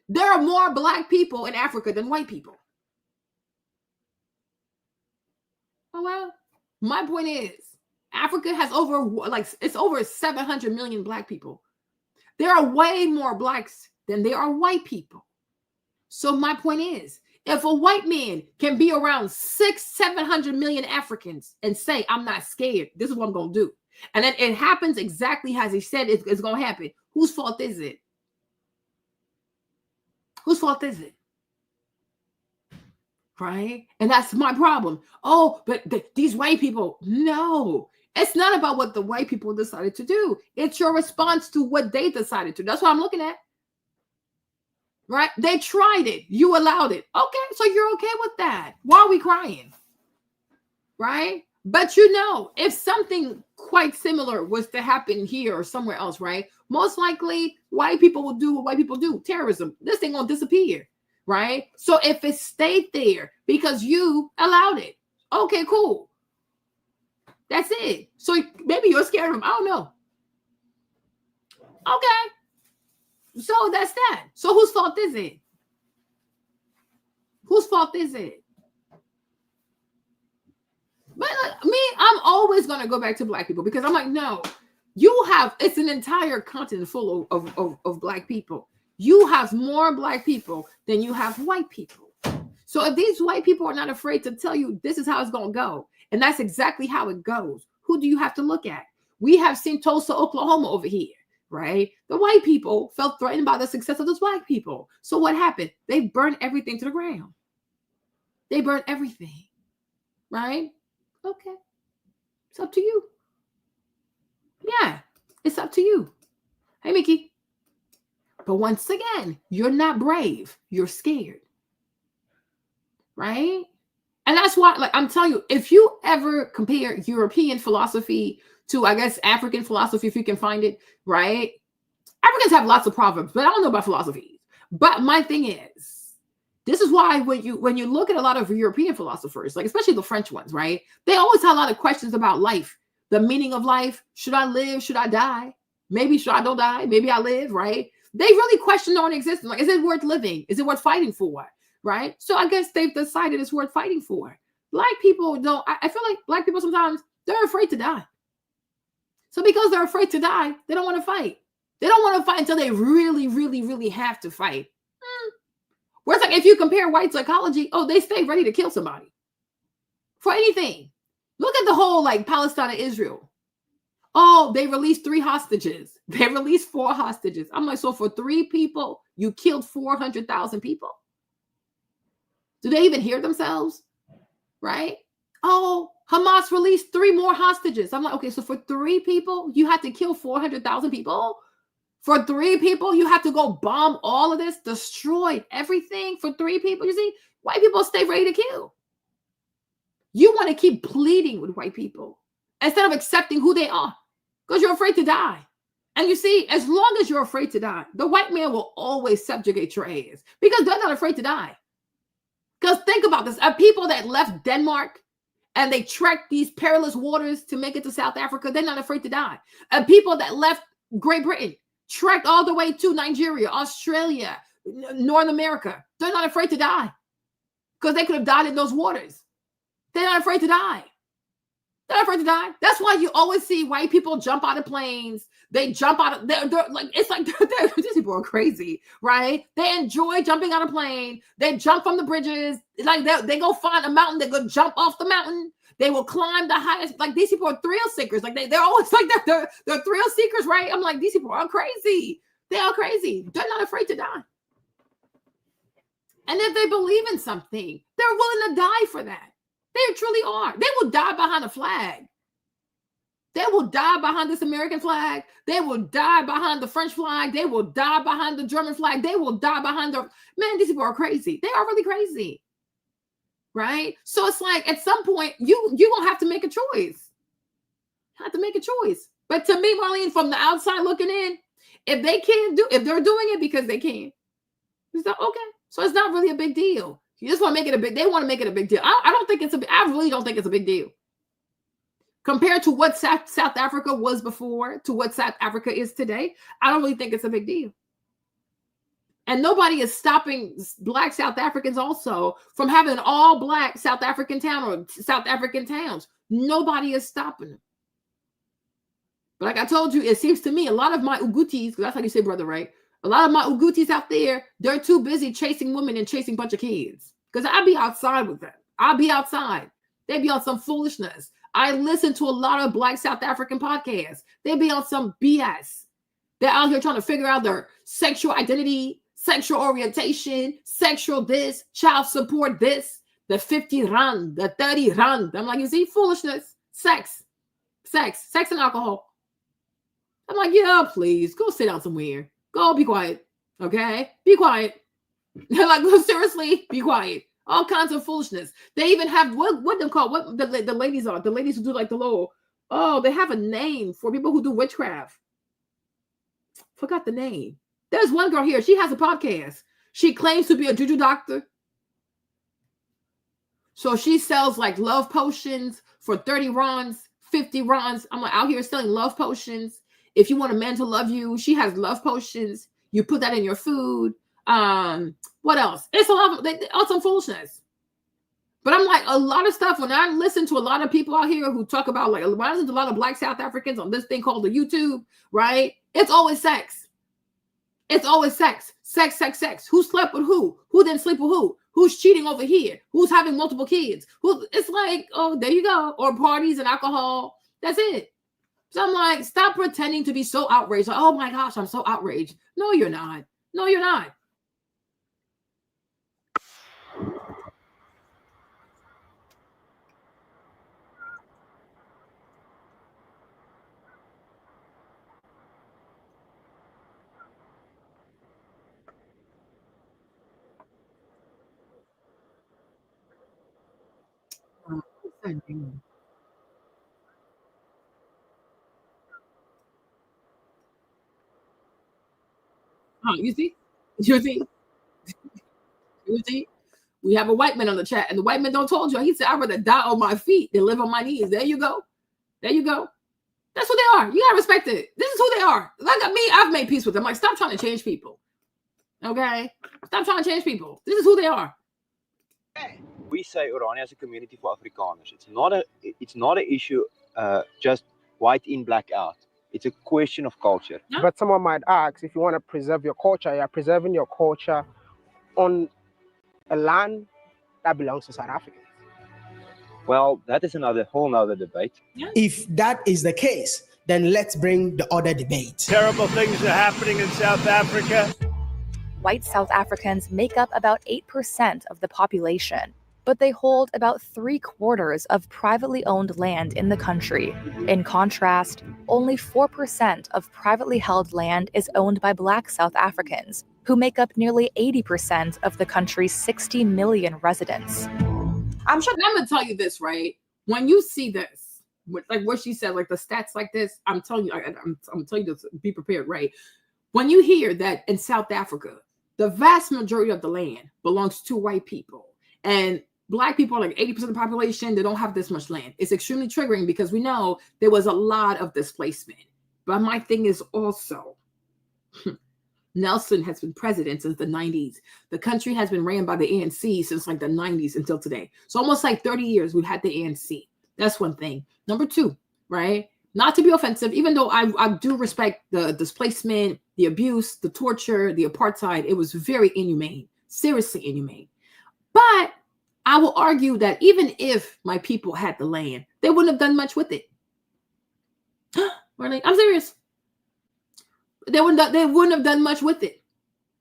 There are more black people in Africa than white people. Oh, well, my point is, Africa has it's over 700 million black people. There are way more blacks than there are white people. So my point is, if a white man can be around 700 million Africans and say, I'm not scared, this is what I'm going to do. And then it happens exactly as he said it's going to happen. Whose fault is it? Whose fault is it? Right? And that's my problem. Oh, but these white people, no. It's not about what the white people decided to do. It's your response to what they decided to. That's what I'm looking at. Right? They tried it. You allowed it. Okay, so you're okay with that. Why are we crying? Right? But you know, if something quite similar was to happen here or somewhere else, right? Most likely, white people will do what white people do. Terrorism. This thing won't disappear. Right? So if it stayed there because you allowed it, okay, cool. That's it. So maybe you're scared of them. I don't know. Okay. So that's that. So whose fault is it? Whose fault is it? But I'm always going to go back to black people because I'm like, no, it's an entire continent full of black people. You have more black people than you have white people. So if these white people are not afraid to tell you this is how it's going to go, and that's exactly how it goes, who do you have to look at? We have seen Tulsa, Oklahoma over here, right? The white people felt threatened by the success of those black people. So what happened? They burned everything to the ground. They burned everything, right? Okay. It's up to you. Yeah, it's up to you. Hey, Mickey. But once again, you're not brave. You're scared. Right? And that's why, like, I'm telling you, if you ever compare European philosophy to, I guess, African philosophy, if you can find it, right? Africans have lots of proverbs, but I don't know about philosophy. But my thing is, this is why when you look at a lot of European philosophers, like especially the French ones, right? They always have a lot of questions about life, the meaning of life. Should I live? Should I die? Maybe should I don't die? Maybe I live, right? They really question their own existence. Like, is it worth living? Is it worth fighting for? Right? So I guess they've decided it's worth fighting for. Black people don't, I feel like Black people sometimes, they're afraid to die. So because they're afraid to die, they don't want to fight. They don't want to fight until they really, really, really have to fight. Whereas like if you compare white psychology, oh, they stay ready to kill somebody for anything. Look at the whole like Palestine and Israel. Oh, they released 3 hostages. They released 4 hostages. I'm like, so for 3 people, you killed 400,000 people? Do they even hear themselves? Right? Oh, Hamas released 3 more hostages. I'm like, okay, so for 3 people, you had to kill 400,000 people? For 3 people, you have to go bomb all of this, destroy everything for 3 people? You see, white people stay ready to kill. You want to keep pleading with white people instead of accepting who they are because you're afraid to die. And you see, as long as you're afraid to die, the white man will always subjugate your ass because they're not afraid to die. Because think about this. People that left Denmark and they trekked these perilous waters to make it to South Africa, they're not afraid to die. People that left Great Britain, trekked all the way to Nigeria, Australia, North America, they're not afraid to die because they could have died in those waters. They're not afraid to die. They're not afraid to die. That's why you always see white people jump out of planes. They jump out of, they're like, it's like, these people are crazy, right? They enjoy jumping out of plane. They jump from the bridges. Like they go find a mountain. They go jump off the mountain. They will climb the highest. Like these people are thrill seekers. Like they're always like that. They're thrill seekers, right? I'm like, these people are crazy. They are crazy. They're not afraid to die. And if they believe in something, they're willing to die for that. They truly are. They will die behind a flag. They will die behind this American flag. They will die behind the French flag. They will die behind the German flag. They will die behind the, man, these people are crazy. They are really crazy. Right? So it's like at some point you gonna have to make a choice. You have to make a choice. But to me, Marlene, from the outside looking in, if they're doing it because they can, it's not, okay. So it's not really a big deal. You just want to make it a big, they want to make it a big deal. I don't think I really don't think it's a big deal. Compared to what South Africa was before to what South Africa is today, I don't really think it's a big deal. And nobody is stopping Black South Africans also from having an all Black South African town or South African towns. Nobody is stopping them. But like I told you, it seems to me a lot of my Ugutis, because that's how you say brother, right? A lot of my Ugutis out there, they're too busy chasing women and chasing a bunch of kids. Because I'll be outside with them. I'll be outside. They be on some foolishness. I listen to a lot of Black South African podcasts. They be on some BS. They're out here trying to figure out their sexual identity, sexual orientation, sexual this, child support this, the 50 rand, the 30 rand. I'm like, you see, foolishness, sex and alcohol. I'm like, yeah, please, go sit down somewhere. Go be quiet, okay? Be quiet. They're like, seriously, be quiet. All kinds of foolishness. They even have, what they call, what the ladies are. The ladies who do like the little, oh, they have a name for people who do witchcraft. Forgot the name. There's one girl here. She has a podcast. She claims to be a juju doctor. So she sells like love potions for 30 rands, 50 rands. I'm like out here selling love potions. If you want a man to love you, she has love potions. You put that in your food. What else? It's a lot of some foolishness. But I'm like, a lot of stuff, when I listen to a lot of people out here who talk about, like, when I listen to a lot of Black South Africans on this thing called the YouTube, right? It's always sex. It's always sex. Sex, sex, sex. Who slept with who? Who didn't sleep with who? Who's cheating over here? Who's having multiple kids? It's like, oh, there you go. Or parties and alcohol. That's it. So I'm like, stop pretending to be so outraged. Like, oh my gosh, I'm so outraged. No, you're not. No, you're not. God damn. You see? You see? You see? We have a white man on the chat, and the white man don't told you. He said, I'd rather die on my feet than live on my knees. There you go. There you go. That's who they are. You gotta respect it. This is who they are. Like me, I've made peace with them. Like, stop trying to change people. Okay? Stop trying to change people. This is who they are.
We say Oranje as a community for Afrikaners. It's not an issue just white in, black out. It's a question of culture.
But someone might ask, if you want to preserve your culture, you're preserving your culture on a land that belongs to South Africa.
Well, that is whole nother debate.
If that is the case, then let's bring the other debate.
Terrible things are happening in South Africa.
White South Africans make up about 8% of the population, but they hold about 3/4 of privately owned land in the country. In contrast, only 4% of privately held land is owned by Black South Africans, who make up nearly 80% of the country's 60 million residents.
I'm gonna tell you this, right? When you see this, like what she said, like the stats like this, I'm telling you, I'm telling you to be prepared, right? When you hear that in South Africa, the vast majority of the land belongs to white people, and Black people are like 80% of the population, they don't have this much land. It's extremely triggering because we know there was a lot of displacement. But my thing is also, Nelson has been president since the 90s. The country has been ran by the ANC since like the 90s until today. So almost like 30 years we've had the ANC. That's one thing. Number two, right? Not to be offensive, even though I do respect the displacement, the abuse, the torture, the apartheid. It was very inhumane, seriously inhumane. But I will argue that even if my people had the land, they wouldn't have done much with it. Really? I'm serious. They wouldn't have done much with it.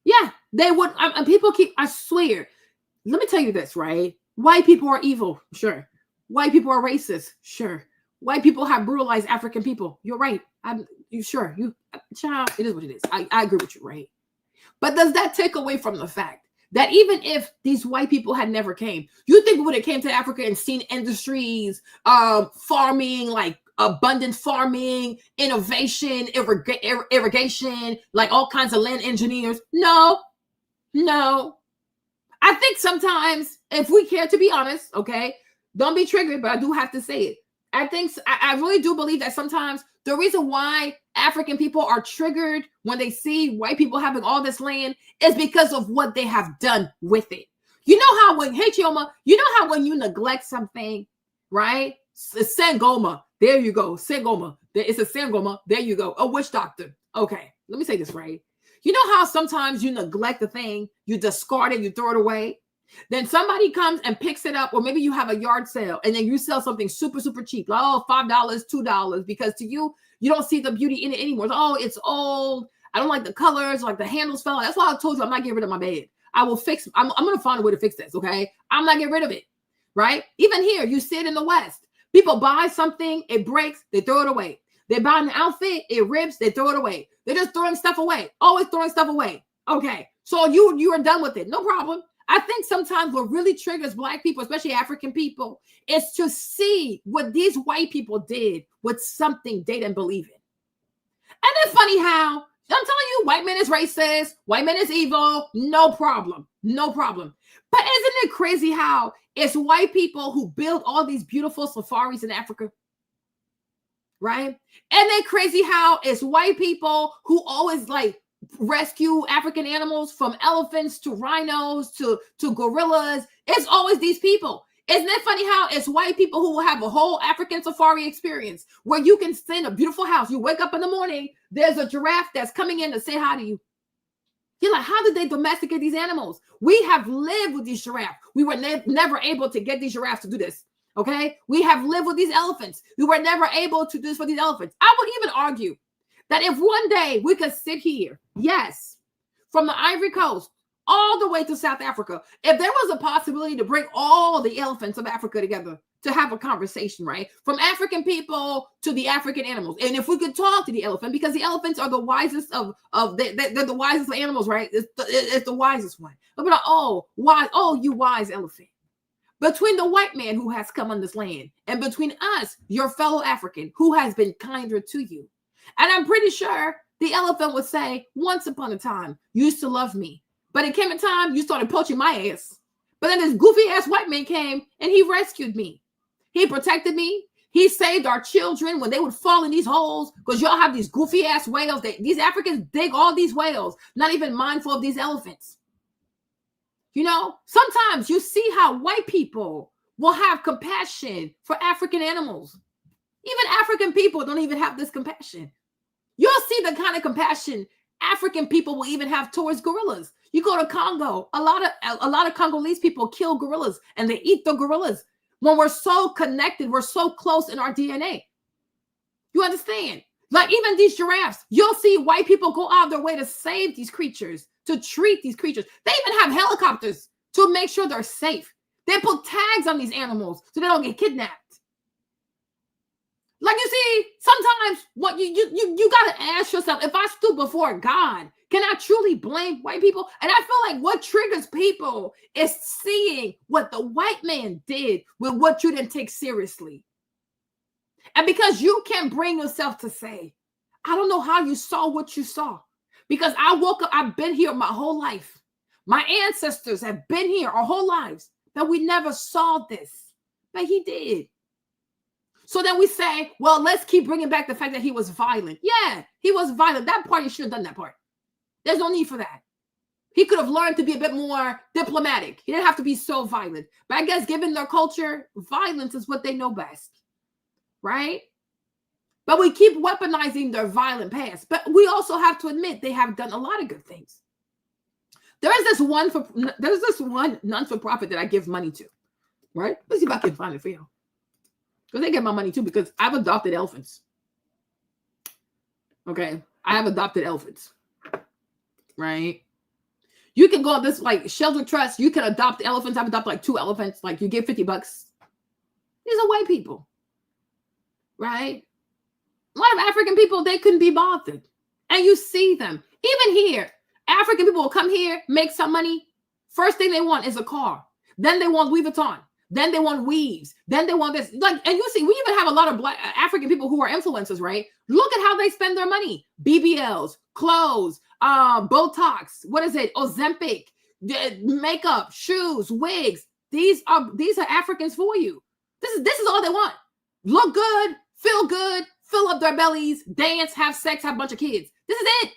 Yeah, they would. People keep, I swear. Let me tell you this, right? White people are evil. Sure. White people are racist. Sure. White people have brutalized African people. You're right. Child, it is what it is. I agree with you, right? But does that take away from the fact that even if these white people had never came, you think we would have came to Africa and seen industries, farming, like abundant farming, innovation, irrigation, like all kinds of land engineers? No. I think sometimes, if we care to be honest, okay, don't be triggered, but I do have to say it. I really do believe that sometimes the reason why African people are triggered when they see white people having all this land is because of what they have done with it. You know how when, hey Chioma, you know how when you neglect something, right? Sangoma, there you go. Sangoma, it's a Sangoma, there you go. A witch doctor. Okay, let me say this right. You know how sometimes you neglect the thing, you discard it, you throw it away. Then somebody comes and picks it up, or maybe you have a yard sale and then you sell something super, super cheap, like, oh, $5, $2, because to you, you don't see the beauty in it anymore. Oh, it's old. I don't like the colors, like the handles fell. That's why I told you I'm not getting rid of my bed. I'm going to find a way to fix this, okay? I'm not getting rid of it, right? Even here, you see it in the West. People buy something, it breaks, they throw it away. They buy an outfit, it rips, they throw it away. They're just throwing stuff away, always throwing stuff away. Okay, so you are done with it, no problem. I think sometimes what really triggers Black people, especially African people, is to see what these white people did with something they didn't believe in. And it's funny how, I'm telling you, white man is racist, white man is evil, no problem. But isn't it crazy how it's white people who build all these beautiful safaris in Africa? Right? And then crazy how it's white people who always like rescue African animals, from elephants to rhinos to gorillas. It's always these people. Isn't it funny how it's white people who will have a whole African safari experience where you can stay in a beautiful house. You wake up in the morning, there's a giraffe that's coming in to say hi to you. You're like, how did they domesticate these animals? We have lived with these giraffes. We were never able to get these giraffes to do this. Okay? We have lived with these elephants. We were never able to do this for these elephants. I would even argue that if one day we could sit here, yes, from the Ivory Coast all the way to South Africa, if there was a possibility to bring all the elephants of Africa together to have a conversation, right? From African people to the African animals. And if we could talk to the elephant, because the elephants are the wisest they're the wisest animals, right? It's the wisest one. But like, oh, wise, oh, you wise elephant. between the white man who has come on this land and between us, your fellow African, who has been kinder to you. And I'm pretty sure the elephant would say, once upon a time, you used to love me. But it came a time you started poaching my ass. But then this goofy ass white man came and he rescued me. He protected me. He saved our children when they would fall in these holes because y'all have these goofy ass whales. These Africans dig all these whales, not even mindful of these elephants. You know, sometimes you see how white people will have compassion for African animals. Even African people don't even have this compassion. You'll see the kind of compassion African people will even have towards gorillas. You go to Congo, a lot of Congolese people kill gorillas and they eat the gorillas. When we're so connected, we're so close in our DNA. You understand? Like even these giraffes, you'll see white people go out of their way to save these creatures, to treat these creatures. They even have helicopters to make sure they're safe. They put tags on these animals so they don't get kidnapped. Like you see, sometimes what you gotta ask yourself, if I stood before God, can I truly blame white people? And I feel like what triggers people is seeing what the white man did with what you didn't take seriously. And because you can't bring yourself to say, I don't know how you saw what you saw. Because I woke up, I've been here my whole life. My ancestors have been here our whole lives, but we never saw this. But he did. So then we say, well, let's keep bringing back the fact that he was violent. Yeah, he was violent. That part, he should have done that part. There's no need for that. He could have learned to be a bit more diplomatic. He didn't have to be so violent. But I guess given their culture, violence is what they know best. Right? But we keep weaponizing their violent past. But we also have to admit they have done a lot of good things. There's this one non-for-profit that I give money to. Right? Let's see if I can find it for you. Because they get my money too, because I've adopted elephants. Okay. I have adopted elephants. Right? You can go on this like shelter trust. You can adopt elephants. I've adopted like 2 elephants. Like you get $50. These are white people. Right? A lot of African people, they couldn't be bothered. And you see them. Even here, African people will come here, make some money. First thing they want is a car. Then they want Louis Vuitton. Then they want weaves. Then they want this. Like, and you see, we even have a lot of Black African people who are influencers, right? Look at how they spend their money. BBLs, clothes, Botox, what is it? Ozempic, makeup, shoes, wigs. These are Africans for you. This is all they want. Look good, feel good, fill up their bellies, dance, have sex, have a bunch of kids. This is it.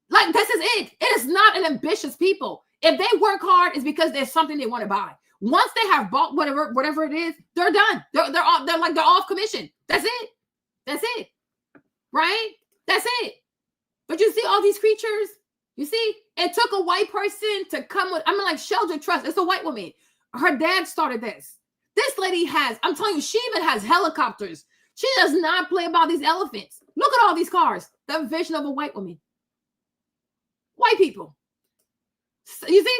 Like, this is it. It is not an ambitious people. If they work hard, it's because there's something they want to buy. Once they have bought whatever it is, they're done. They're off commission. That's it. That's it. Right? That's it. But you see all these creatures? You see, it took a white person to come with, like Shelter Trust. It's a white woman. Her dad started this. This lady has, I'm telling you, she even has helicopters. She does not play about these elephants. Look at all these cars. The vision of a white woman. White people. You see?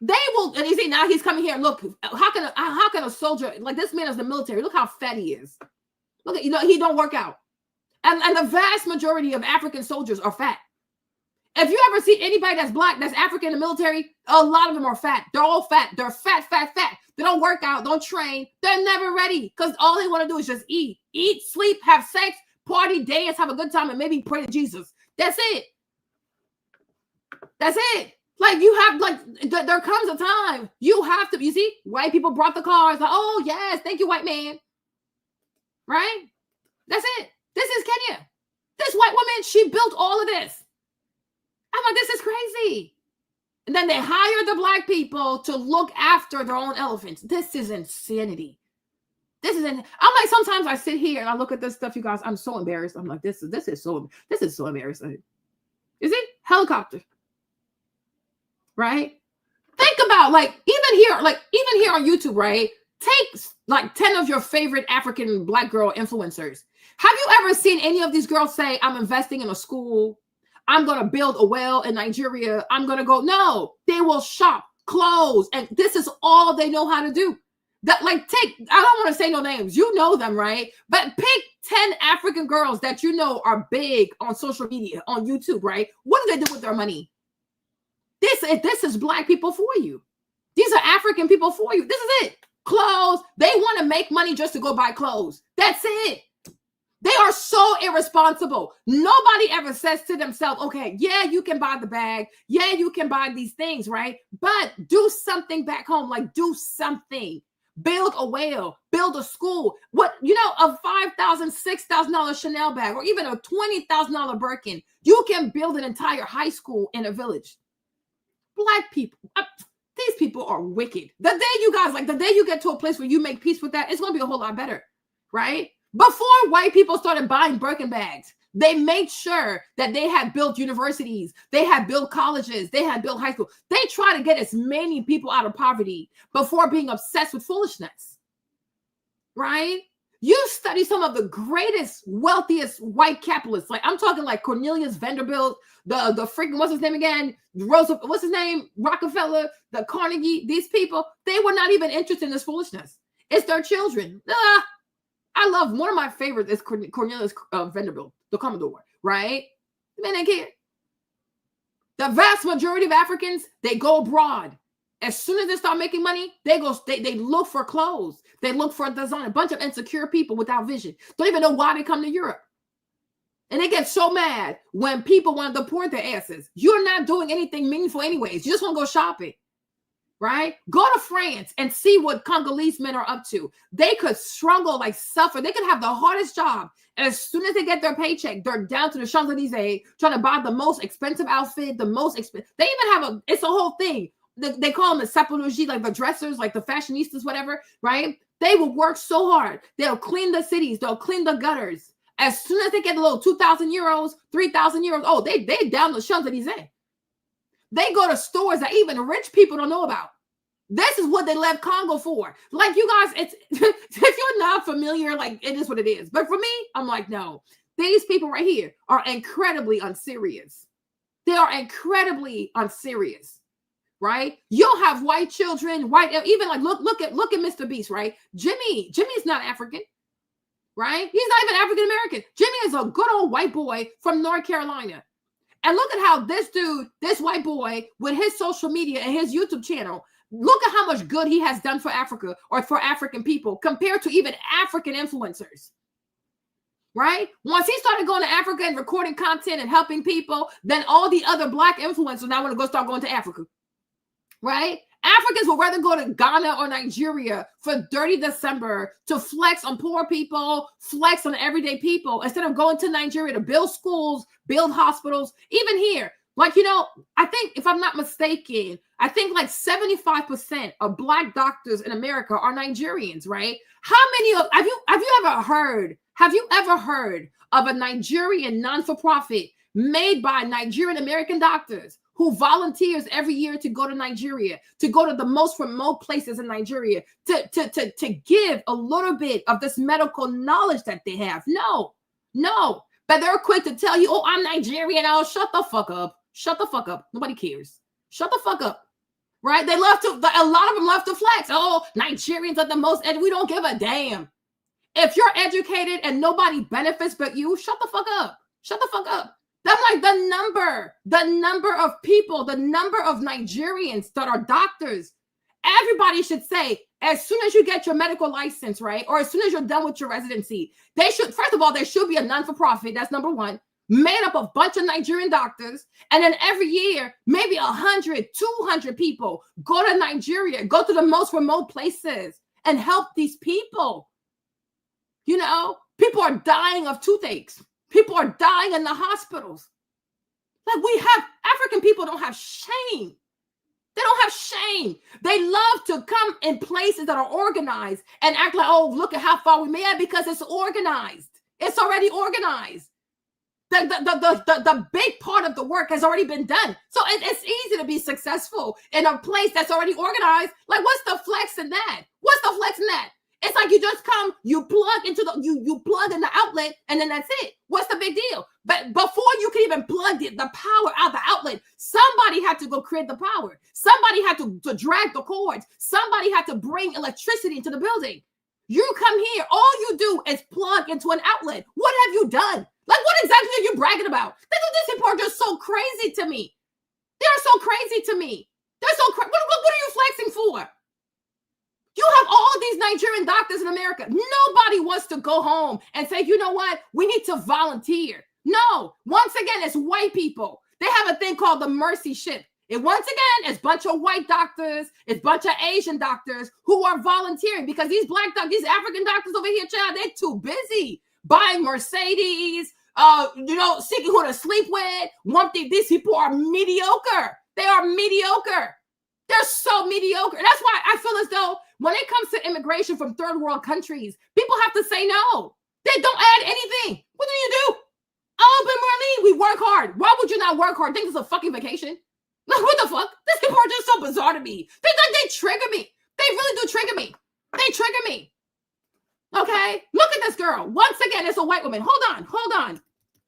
They will, and you see, now he's coming here. Look, how can a soldier, like this man is the military, look how fat he is. Look at, he don't work out. And the vast majority of African soldiers are fat. If you ever see anybody that's Black, that's African in the military, a lot of them are fat. They're all fat. They're fat. They don't work out, don't train. They're never ready because all they want to do is just eat, sleep, have sex, party, dance, have a good time, and maybe pray to Jesus. That's it. That's it. Like you have, like there comes a time you have to. You see, white people brought the cars. Like, oh yes, thank you, white man. Right? That's it. This is Kenya. This white woman, she built all of this. I'm like, this is crazy. And then they hire the Black people to look after their own elephants. This is insanity. I'm like, sometimes I sit here and I look at this stuff, you guys. I'm so embarrassed. I'm like, this is so embarrassing. You see, helicopter. Right? Think about even here on YouTube, right? Take like 10 of your favorite African Black girl influencers. Have you ever seen any of these girls say, I'm investing in a school, I'm going to build a well in Nigeria, I'm going to go? No, they will shop, clothes, and this is all they know how to do. That I don't want to say no names. You know them, right? But pick 10 African girls that you know are big on social media, on YouTube, right? What do they do with their money? This is Black people for you. These are African people for you. This is it. Clothes. They want to make money just to go buy clothes. That's it. They are so irresponsible. Nobody ever says to themselves, okay, yeah, you can buy the bag. Yeah, you can buy these things, right? But do something back home. Like, do something. Build a well, build a school. What, you know, a $5,000, $6,000 Chanel bag, or even a $20,000 Birkin, you can build an entire high school in a village. Black people, these people are wicked. The day you guys, like the day you get to a place where you make peace with that, it's going to be a whole lot better, right? Before white people started buying Birkin bags, they made sure that they had built universities, they had built colleges, they had built high school. They try to get as many people out of poverty before being obsessed with foolishness, right? You study some of the greatest, wealthiest white capitalists. Like I'm talking like Cornelius Vanderbilt, the freaking, what's his name again? Roosevelt, what's his name? Rockefeller, the Carnegie, these people, they were not even interested in this foolishness. It's their children. I love, one of my favorites is Cornelius Vanderbilt, the Commodore, right? Man, they care. The vast majority of Africans, they go abroad. As soon as they start making money, they look for clothes. They look for a design. A bunch of insecure people without vision. Don't even know why they come to Europe. And they get so mad when people want to deport their asses. You're not doing anything meaningful anyways. You just want to go shopping. Right? Go to France and see what Congolese men are up to. They could struggle, like suffer. They could have the hardest job. And as soon as they get their paycheck, they're down to the Champs-Elysees trying to buy the most expensive outfit, the most expensive. They even have it's a whole thing. They call them the sapologie, like the dressers, like the fashionistas, whatever, right? They will work so hard. They'll clean the cities. They'll clean the gutters. As soon as they get a little 2,000 euros, 3,000 euros, oh, they down the Champs-Elysees. They go to stores that even rich people don't know about. This is what they left Congo for. Like, you guys, it's if you're not familiar, like, it is what it is. But for me, I'm like, no. These people right here are incredibly unserious. They are incredibly unserious, right? You'll have white children, even like, look at Mr. Beast, right? Jimmy's not African, right? He's not even African American. Jimmy is a good old white boy from North Carolina. And look at how this dude, this white boy, with his social media and his YouTube channel, look at how much good he has done for Africa or for African people compared to even African influencers, right? Once he started going to Africa and recording content and helping people, then all the other Black influencers now want to start going to Africa, right? Africans would rather go to Ghana or Nigeria for Dirty December to flex on poor people, flex on everyday people, instead of going to Nigeria to build schools, build hospitals. Even here, like, you know, I think, if I'm not mistaken, I think like 75% of Black doctors in America are Nigerians, right? How many of, have you ever heard of a Nigerian non-for-profit made by Nigerian American doctors who volunteers every year to go to Nigeria, to go to the most remote places in Nigeria, to give a little bit of this medical knowledge that they have? No. But they're quick to tell you, oh, I'm Nigerian. Oh, shut the fuck up. Shut the fuck up. Nobody cares. Shut the fuck up. Right? They love to, a lot of them love to flex. Oh, Nigerians are the most, and we don't give a damn. If you're educated and nobody benefits but you, shut the fuck up. Shut the fuck up. That's like the number of people, the number of Nigerians that are doctors. Everybody should say, as soon as you get your medical license, right? Or as soon as you're done with your residency, first of all, there should be a non-for-profit. That's number one, made up of a bunch of Nigerian doctors. And then every year, maybe 100, 200 people go to Nigeria, go to the most remote places and help these people. You know, people are dying of toothaches. People are dying in the hospitals. Like, African people don't have shame. They don't have shame. They love to come in places that are organized and act like, oh, look at how far we made it, because it's organized. It's already organized. The big part of the work has already been done. So it's easy to be successful in a place that's already organized. Like, what's the flex in that? What's the flex in that? It's like you just come, you plug into you plug in the outlet, and then that's it. What's the big deal? But before you can even plug the power out the outlet, somebody had to go create the power. Somebody had to drag the cords. Somebody had to bring electricity into the building. You come here, all you do is plug into an outlet. What have you done? Like, what exactly are you bragging about? These people are just so crazy to me. They are so crazy to me. They're so crazy. What are you flexing for? You have all these Nigerian doctors in America. Nobody wants to go home and say, you know what? We need to volunteer. No, once again, it's white people. They have a thing called the mercy ship. And once again, it's a bunch of white doctors, it's a bunch of Asian doctors who are volunteering because these black doctors, these African doctors over here, child, they're too busy buying Mercedes, seeking who to sleep with. These people are mediocre. They are mediocre. They're so mediocre. And that's why I feel as though when it comes to immigration from third world countries, people have to say no. They don't add anything. What do? Oh, but Marlene, we work hard. Why would you not work hard? Think it's a fucking vacation? Like, what the fuck? These people are just so bizarre to me. They trigger me. They really do trigger me. They trigger me. Okay? Look at this girl. Once again, it's a white woman. Hold on.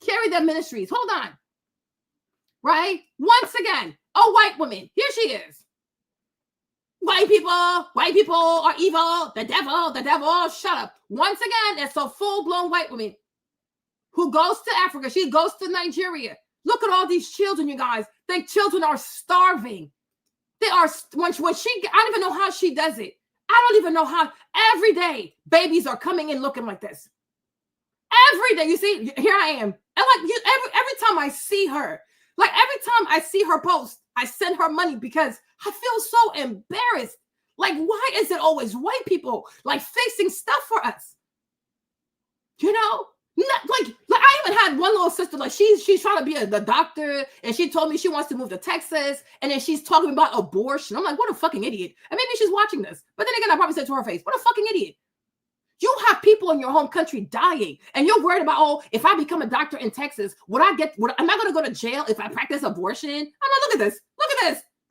Carry Them Ministries. Hold on. Right? Once again, a white woman. Here she is. White people are evil. The devil. Shut up. Once again, it's a full-blown white woman who goes to Africa. She goes to Nigeria. Look at all these children, you guys. The children are starving. They are, when she, I don't even know how she does it. I don't even know how. Every day, babies are coming in looking like this. Every day, you see, here I am. And like every time I see her, like every time I see her post, I send her money because I feel so embarrassed. Like, why is it always white people like fixing stuff for us? You know? Like I even had one little sister, like she's trying to be the doctor, and she told me she wants to move to Texas, and then she's talking about abortion. I'm like, what a fucking idiot. And maybe she's watching this, but then again, I probably said to her face, what a fucking idiot. You have people in your home country dying, and you're worried about, oh, if I become a doctor in Texas, am I going to go to jail if I practice abortion? I'm like, look at this.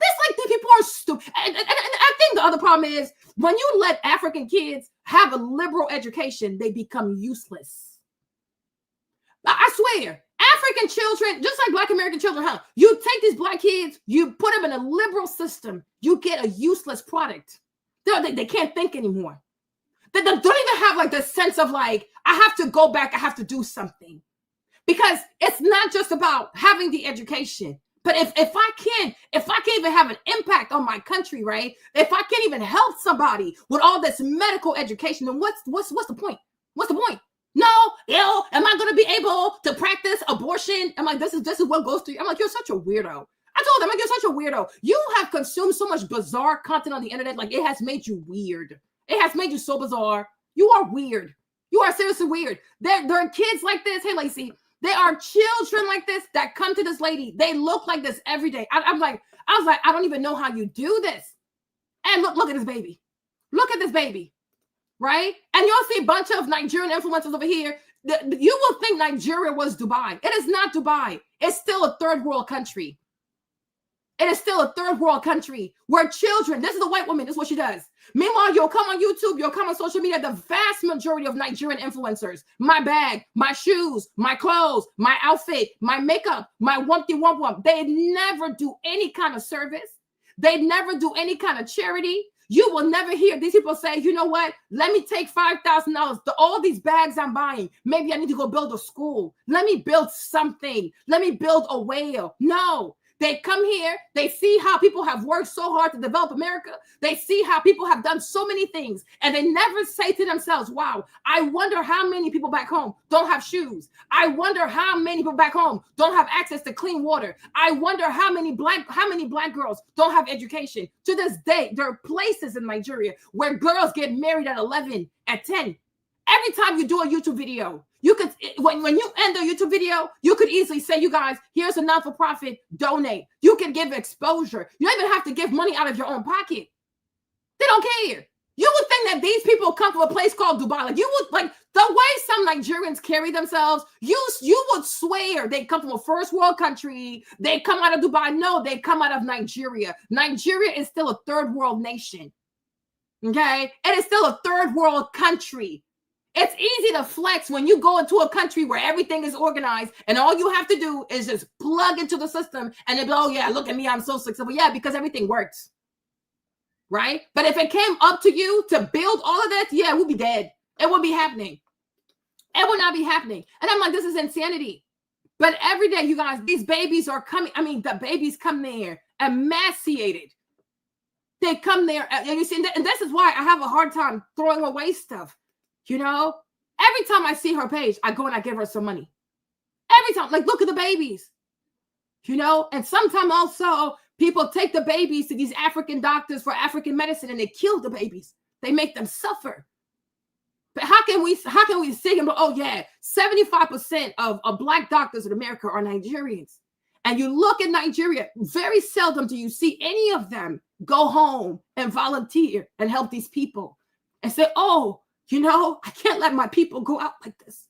These people are stupid. And I think the other problem is when you let African kids have a liberal education, they become useless. I swear, African children, just like Black American children, you take these Black kids, you put them in a liberal system, you get a useless product. They can't think anymore. They don't even have like the sense of like, I have to go back, I have to do something. Because it's not just about having the education, but if I can't even have an impact on my country, right? If I can't even help somebody with all this medical education, then what's the point? What's the point? No, am I going to be able to practice abortion? I'm like, this is what goes through you. I'm like, you're such a weirdo. I told them, like, you're such a weirdo. You have consumed so much bizarre content on the internet. Like, it has made you weird. It has made you so bizarre. You are weird. You are seriously weird. There are kids like this. Hey, Lacey, there are children like this that come to this lady. They look like this every day. I was like, I don't even know how you do this. And look at this baby. Look at this baby. Right? And you'll see a bunch of Nigerian influencers over here. You will think Nigeria was Dubai. It is not Dubai. It's still a third world country. It is still a third world country where children, this is a white woman, this is what she does. Meanwhile, you'll come on YouTube, you'll come on social media, the vast majority of Nigerian influencers, my bag, my shoes, my clothes, my outfit, my makeup, my wumpty-wump-wump, they never do any kind of service. They never do any kind of charity. You will never hear these people say, you know what? Let me take $5,000 to all these bags I'm buying. Maybe I need to go build a school. Let me build something. Let me build a whale. No, they come here. They see how people have worked so hard to develop America. They see how people have done so many things. And they never say to themselves, wow, I wonder how many people back home don't have shoes. I wonder how many people back home don't have access to clean water. I wonder how many black girls don't have education. To this day, there are places in Nigeria where girls get married at 11, at 10. Every time you do a YouTube video, you could, when you end a YouTube video, you could easily say, you guys, here's a non-for-profit, donate. You can give exposure. You don't even have to give money out of your own pocket. They don't care. You would think that these people come from a place called Dubai. Like, you would, like, the way some Nigerians carry themselves, you would swear they come from a first world country. They come out of Dubai. No, they come out of Nigeria. Nigeria is still a third world nation. Okay? It is still a third world country. It's easy to flex when you go into a country where everything is organized and all you have to do is just plug into the system and they'll be, oh yeah, look at me, I'm so successful. Yeah, because everything works. Right? But if it came up to you to build all of that, yeah, it would be dead. It would be happening. It would not be happening. And I'm like, this is insanity. But every day, you guys, these babies are coming. I mean, the babies come there emaciated. They come there, and you see, and this is why I have a hard time throwing away stuff. You know, every time I see her page, I go and I give her some money. Every time, like, look at the babies. You know, and sometimes also people take the babies to these African doctors for African medicine, and they kill the babies. They make them suffer. But how can we say, oh yeah, 75% of Black doctors in America are Nigerians? And you look at Nigeria, very seldom do you see any of them go home and volunteer and help these people and say, oh, you know, I can't let my people go out like this.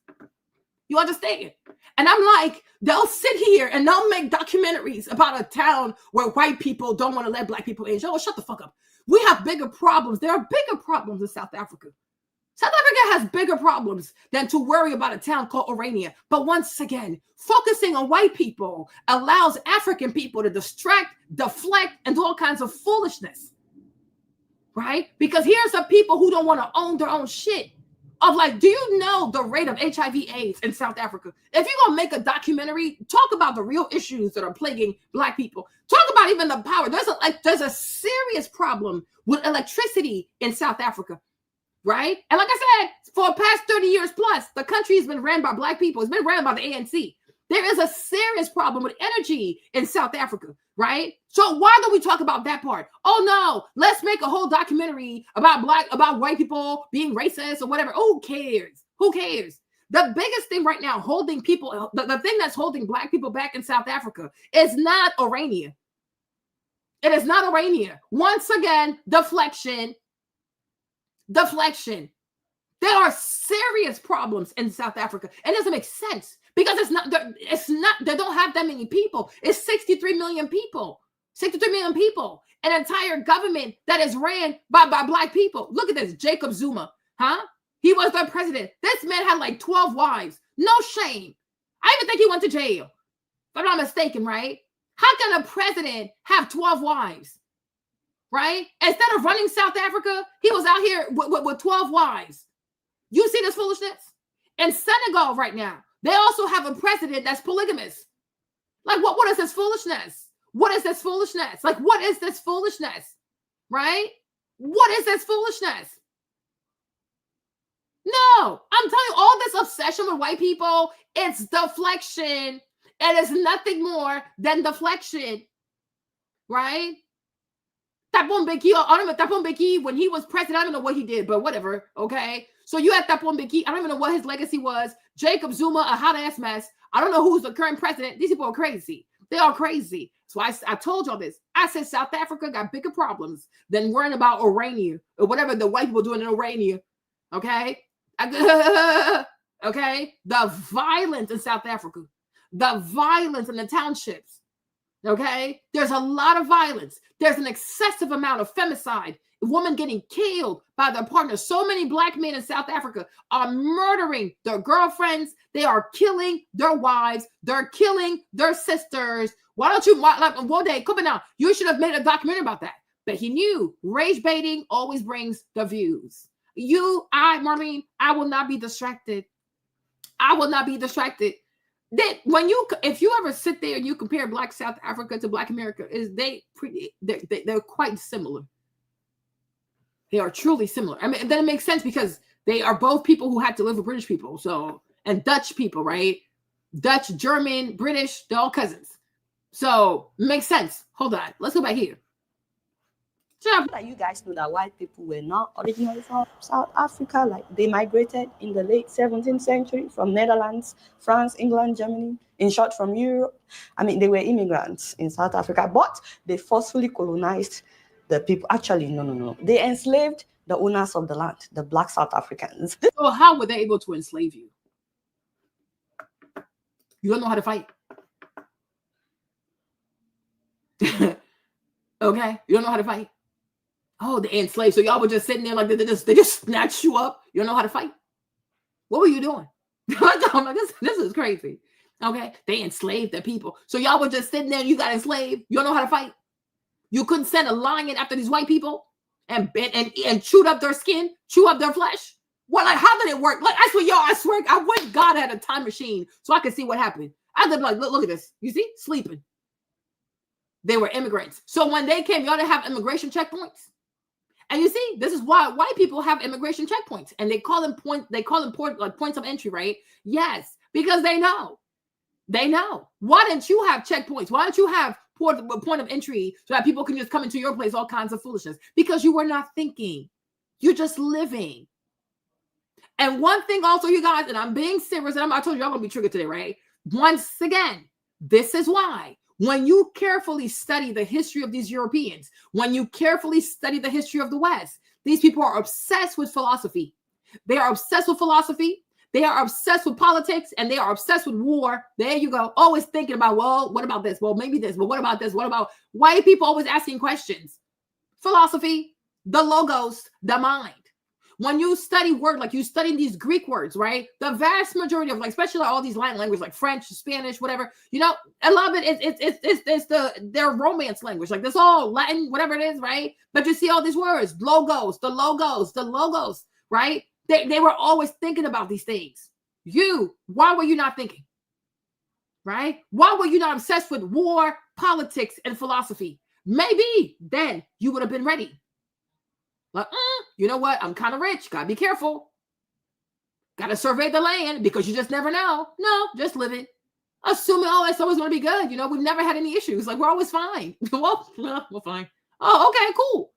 You understand? And I'm like, they'll sit here and they'll make documentaries about a town where white people don't want to let Black people in. Oh, shut the fuck up. We have bigger problems. There are bigger problems in South Africa. South Africa has bigger problems than to worry about a town called Orania. But once again, focusing on white people allows African people to distract, deflect, and do all kinds of foolishness, right? Because here's some people who don't want to own their own shit. Of like, do you know the rate of HIV/AIDS in South Africa? If you're going to make a documentary, talk about the real issues that are plaguing Black people. Talk about even the power. There's a serious problem with electricity in South Africa. Right? And like I said, for the past 30 years plus, the country has been ran by Black people. It's been ran by the ANC. There is a serious problem with energy in South Africa, right? So why don't we talk about that part? Oh no, let's make a whole documentary about white people being racist or whatever. Who cares? Who cares? The biggest thing right now holding people, the thing that's holding Black people back in South Africa is not Orania. It is not Orania. Once again, deflection. There are serious problems in South Africa. It doesn't make sense because they don't have that many people. It's 63 million people. 63 million people. An entire government that is ran by Black people. Look at this, Jacob Zuma, huh? He was the president. This man had like 12 wives. No shame. I even think he went to jail, if I'm not mistaken, right? How can a president have 12 wives? Right? Instead of running South Africa, he was out here with 12 wives. You see this foolishness? In Senegal right now, they also have a president that's polygamous. Like, what is this foolishness? What is this foolishness? Like, what is this foolishness? Right? What is this foolishness? No, I'm telling you, all this obsession with white people, it's deflection. It is nothing more than deflection. Right? Thabo Mbeki, when he was president, I don't know what he did, but whatever, okay? So you had Thabo Mbeki, I don't even know what his legacy was. Jacob Zuma, a hot-ass mess. I don't know who's the current president. These people are crazy. They are crazy. So I told y'all this. I said South Africa got bigger problems than worrying about Orania or whatever the white people doing in Orania, okay? Okay? The violence in South Africa. The violence in the townships. Okay, there's a lot of violence. There's an excessive amount of femicide, women getting killed by their partners. So many Black men in South Africa are murdering their girlfriends. They are killing their wives. They're killing their sisters. Why don't you, like, one day, come on now, you should have made a documentary about that. But he knew rage baiting always brings the views. Marlene, I will not be distracted. I will not be distracted. If you ever sit there and you compare Black South Africa to Black America, they're quite similar. They are truly similar. I mean, then it makes sense because they are both people who had to live with British people, and Dutch people, right? Dutch, German, British, they're all cousins. So it makes sense. Hold on, let's go back here.
Like you guys know that white people were not originally from South Africa. Like they migrated in the late 17th century from Netherlands, France, England, Germany. In short, from Europe. I mean, they were immigrants in South Africa, but they forcefully colonized the people. Actually, no. They enslaved the owners of the land, the Black South Africans.
So how were they able to enslave you? You don't know how to fight. Okay, you don't know how to fight. Oh, they enslaved. So y'all were just sitting there like they just snatched you up. You don't know how to fight. What were you doing? I'm like, this is crazy. Okay, they enslaved the people. So y'all were just sitting there and you got enslaved. You don't know how to fight. You couldn't send a lion after these white people and chewed up their skin, chew up their flesh. Well, like, how did it work? Like, I swear, I wish God had a time machine so I could see what happened. I could be like, look at this. You see? Sleeping. They were immigrants. So when they came, y'all didn't have immigration checkpoints. And you see, this is why white people have immigration checkpoints, and they call them points of entry, right? Yes, because they know. They know. Why didn't you have checkpoints? Why don't you have point of entry so that people can just come into your place, all kinds of foolishness? Because you were not thinking. You're just living. And one thing also, you guys, and I'm being serious, and I told you I'm going to be triggered today, right? Once again, this is why. When you carefully study the history of these Europeans, when you carefully study the history of the West, these people are obsessed with philosophy. They are obsessed with philosophy. They are obsessed with politics, and they are obsessed with war. There you go. Always thinking about, well, what about this? Well, maybe this, but what about this? What about white people always asking questions? Philosophy, the logos, the mind. When you study word, like you study these Greek words, right? The vast majority of, like, especially all these Latin languages, like French, Spanish, whatever, you know, a lot of it it's their romance language. Like, that's all Latin, whatever it is, right? But you see all these words, logos, the logos, right? They were always thinking about these things. Why were you not thinking? Right? Why were you not obsessed with war, politics, and philosophy? Maybe then you would have been ready. Like, you know what? I'm kind of rich. Gotta be careful. Gotta survey the land because you just never know. No, just live it. Assuming, it's always going to be good. You know, we've never had any issues. Like, we're always fine. Well, we're fine. Oh, okay, cool.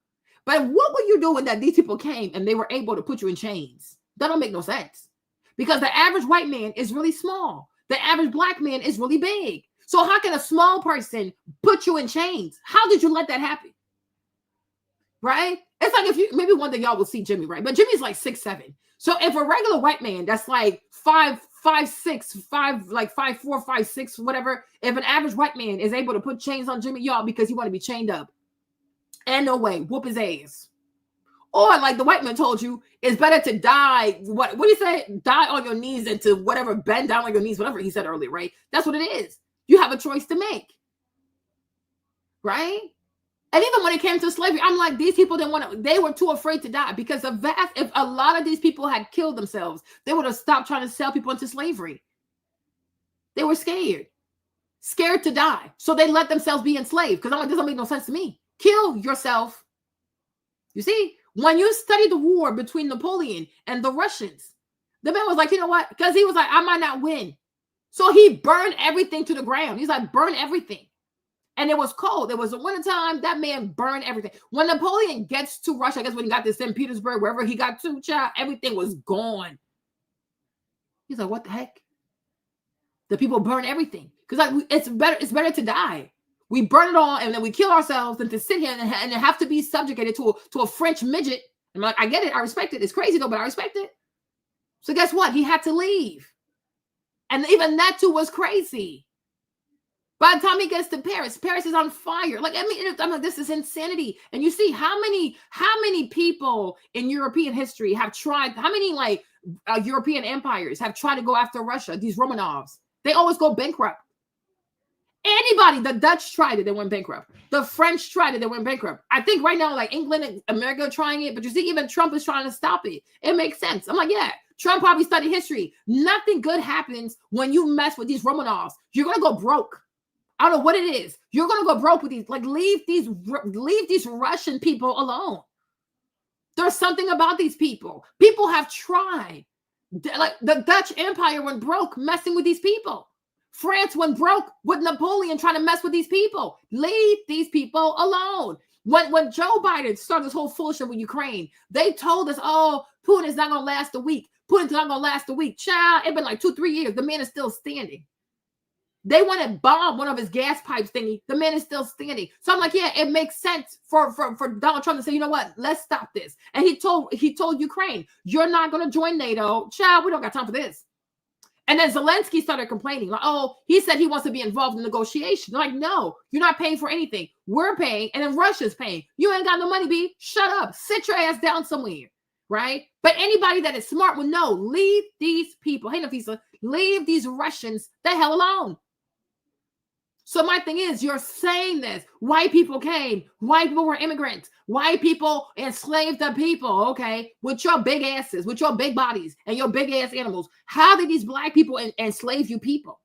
But what were you doing that these people came and they were able to put you in chains? That don't make no sense. Because the average white man is really small. The average black man is really big. So how can a small person put you in chains? How did you let that happen? Right? It's like, if you, maybe one day y'all will see Jimmy, right? But Jimmy's like 6'7". So if a regular white man that's like 5'6", 5'4", 5'6", whatever, if an average white man is able to put chains on Jimmy, y'all, because he want to be chained up, and no way, whoop his ass. Or like the white man told you, it's better to die. What do you say? Die on your knees than to whatever, bend down on your knees, whatever he said earlier, right? That's what it is. You have a choice to make, right? And even when it came to slavery, I'm like, these people didn't want to, they were too afraid to die, because if a lot of these people had killed themselves, they would have stopped trying to sell people into slavery. They were scared to die. So they let themselves be enslaved, because I'm like, this don't make no sense to me. Kill yourself. You see, when you study the war between Napoleon and the Russians, the man was like, you know what? Because he was like, I might not win. So he burned everything to the ground. He's like, burn everything. And it was cold. It was the wintertime. That man burned everything. When Napoleon gets to Russia, I guess when he got to St. Petersburg, wherever he got to, child, everything was gone. He's like, what the heck? The people burn everything. Because like, it's better to die. We burn it all and then we kill ourselves than to sit here and have to be subjugated to a French midget. I'm like, I get it. I respect it. It's crazy though, but I respect it. So guess what? He had to leave. And even that too was crazy. By the time he gets to Paris, Paris is on fire. Like, I mean, I'm like, this is insanity. And you see how many people in European history have tried, how many like European empires have tried to go after Russia, these Romanovs. They always go bankrupt. Anybody, the Dutch tried it, they went bankrupt. The French tried it, they went bankrupt. I think right now, like England and America are trying it, but you see, even Trump is trying to stop it. It makes sense. I'm like, yeah, Trump probably studied history. Nothing good happens when you mess with these Romanovs. You're going to go broke. I don't know what it is. You're going to go broke with these. Like, leave these Russian people alone. There's something about these people. People have tried. Like, the Dutch Empire went broke messing with these people. France went broke with Napoleon trying to mess with these people. Leave these people alone. When Joe Biden started this whole foolishness with Ukraine, they told us, oh, Putin is not going to last a week. Putin's not going to last a week. Child, it's been like 2-3 years. The man is still standing. They want to bomb one of his gas pipes thingy. The man is still standing. So I'm like, yeah, it makes sense for Donald Trump to say, you know what? Let's stop this. And he told Ukraine, you're not going to join NATO. Child, we don't got time for this. And then Zelensky started complaining, like, oh, he said he wants to be involved in negotiation. They're like, no, you're not paying for anything. We're paying, and then Russia's paying. You ain't got no money, B. Shut up. Sit your ass down somewhere, right? But anybody that is smart will know, leave these people, hey, Nafisa, leave these Russians the hell alone. So my thing is, you're saying this. White people came. White people were immigrants. White people enslaved the people, okay? With your big asses, with your big bodies, and your big ass animals. How did these black people enslave you people?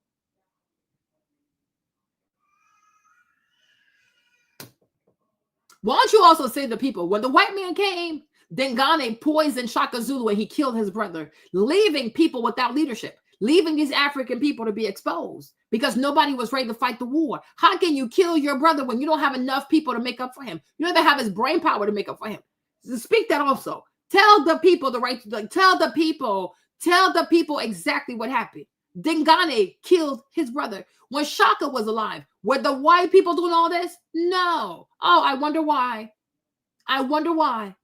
Why don't you also say to the people, when the white man came, Dengane poisoned Shaka Zulu and he killed his brother, leaving people without leadership, leaving these African people to be exposed because nobody was ready to fight the war. How can you kill your brother when you don't have enough people to make up for him? You don't even have his brain power to make up for him. So speak that also. Tell the people the right, like, tell the people exactly what happened. Dengane killed his brother. When Shaka was alive, were the white people doing all this? No. Oh, I wonder why. I wonder why.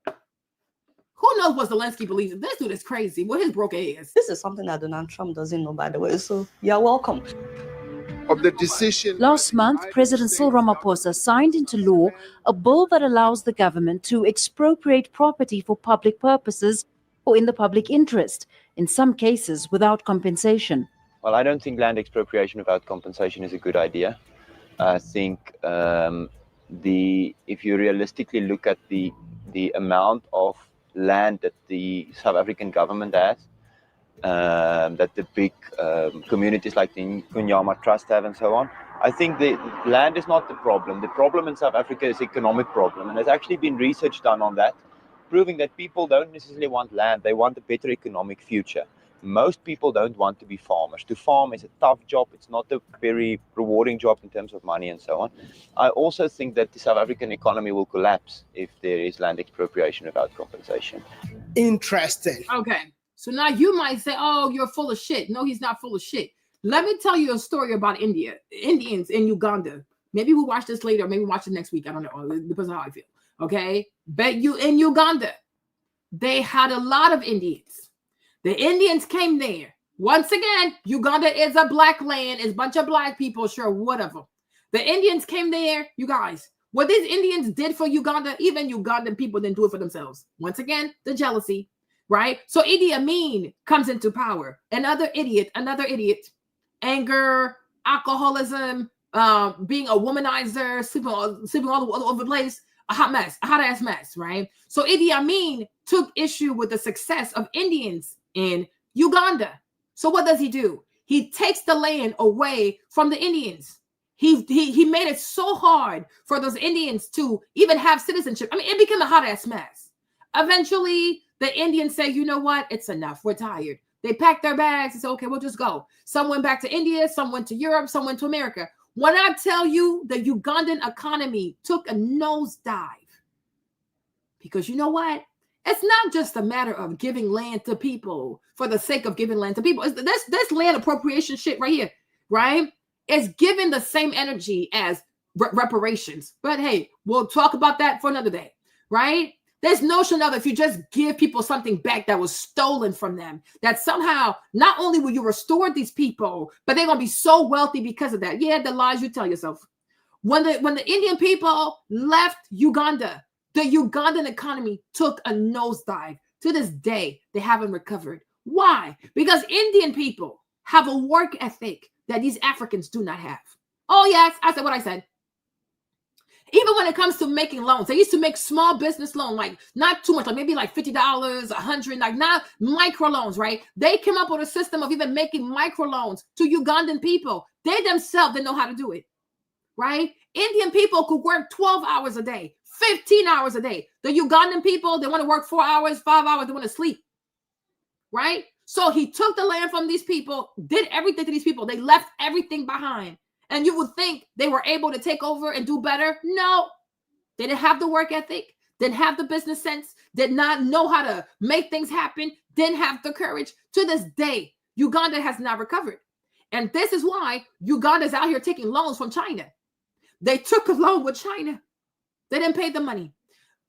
Who knows what Zelensky believes in? This dude is crazy. What his broke ass.
This is something that Donald Trump doesn't know, by the way. So you're welcome.
Of the decision.
Last month, President Cyril Ramaphosa signed into law a bill that allows the government to expropriate property for public purposes or in the public interest, in some cases without compensation.
Well, I don't think land expropriation without compensation is a good idea. I think if you realistically look at the amount of land that the South African government has, that the big communities like the Kunyama Trust have and so on, I think the land is not the problem. The problem in South Africa is economic problem, and there's actually been research done on that, proving that people don't necessarily want land, they want a better economic future. Most people don't want to be farmers. To farm is a tough job. It's not a very rewarding job in terms of money and so on. I also think that the South African economy will collapse if there is land expropriation without compensation.
Interesting.
Okay. So now you might say, oh, you're full of shit. No, he's not full of shit. Let me tell you a story about Indians in Uganda. Maybe we'll watch this later. Maybe watch it next week. I don't know. It depends on how I feel. Okay. But in Uganda, they had a lot of Indians. The Indians came there. Once again, Uganda is a black land. It's a bunch of black people, sure, whatever. The Indians came there, you guys. What these Indians did for Uganda, even Ugandan people didn't do it for themselves. Once again, the jealousy, right? So Idi Amin comes into power. Another idiot, anger, alcoholism, being a womanizer, sleeping all over the place, a hot ass mess, right? So Idi Amin took issue with the success of Indians in Uganda. So what does he do? He takes the land away from the Indians. He made it so hard for those Indians to even have citizenship. I mean, it became a hot ass mess. Eventually, the Indians say, you know what? It's enough. We're tired. They packed their bags and said, okay, we'll just go. Some went back to India, some went to Europe, some went to America. When I tell you the Ugandan economy took a nosedive, because you know what? It's not just a matter of giving land to people for the sake of giving land to people. It's this land appropriation shit right here, right? It's given the same energy as reparations. But hey, we'll talk about that for another day, right? This notion of if you just give people something back that was stolen from them, that somehow not only will you restore these people, but they're going to be so wealthy because of that. Yeah, the lies you tell yourself. When the Indian people left Uganda, the Ugandan economy took a nosedive. To this day, they haven't recovered. Why? Because Indian people have a work ethic that these Africans do not have. Oh, yes, I said what I said. Even when it comes to making loans, they used to make small business loans, like not too much, like maybe like $50, $100, like not micro loans, right? They came up with a system of even making micro loans to Ugandan people. They themselves didn't know how to do it, right? Indian people could work 12 hours a day, 15 hours a day. The Ugandan people, they want to work 4 hours, 5 hours, they want to sleep, right? So he took the land from these people, did everything to these people. They left everything behind. And you would think they were able to take over and do better. No, they didn't have the work ethic, didn't have the business sense, did not know how to make things happen, didn't have the courage. To this day, Uganda has not recovered. And this is why Uganda's out here taking loans from China. They took a loan with China. They didn't pay the money.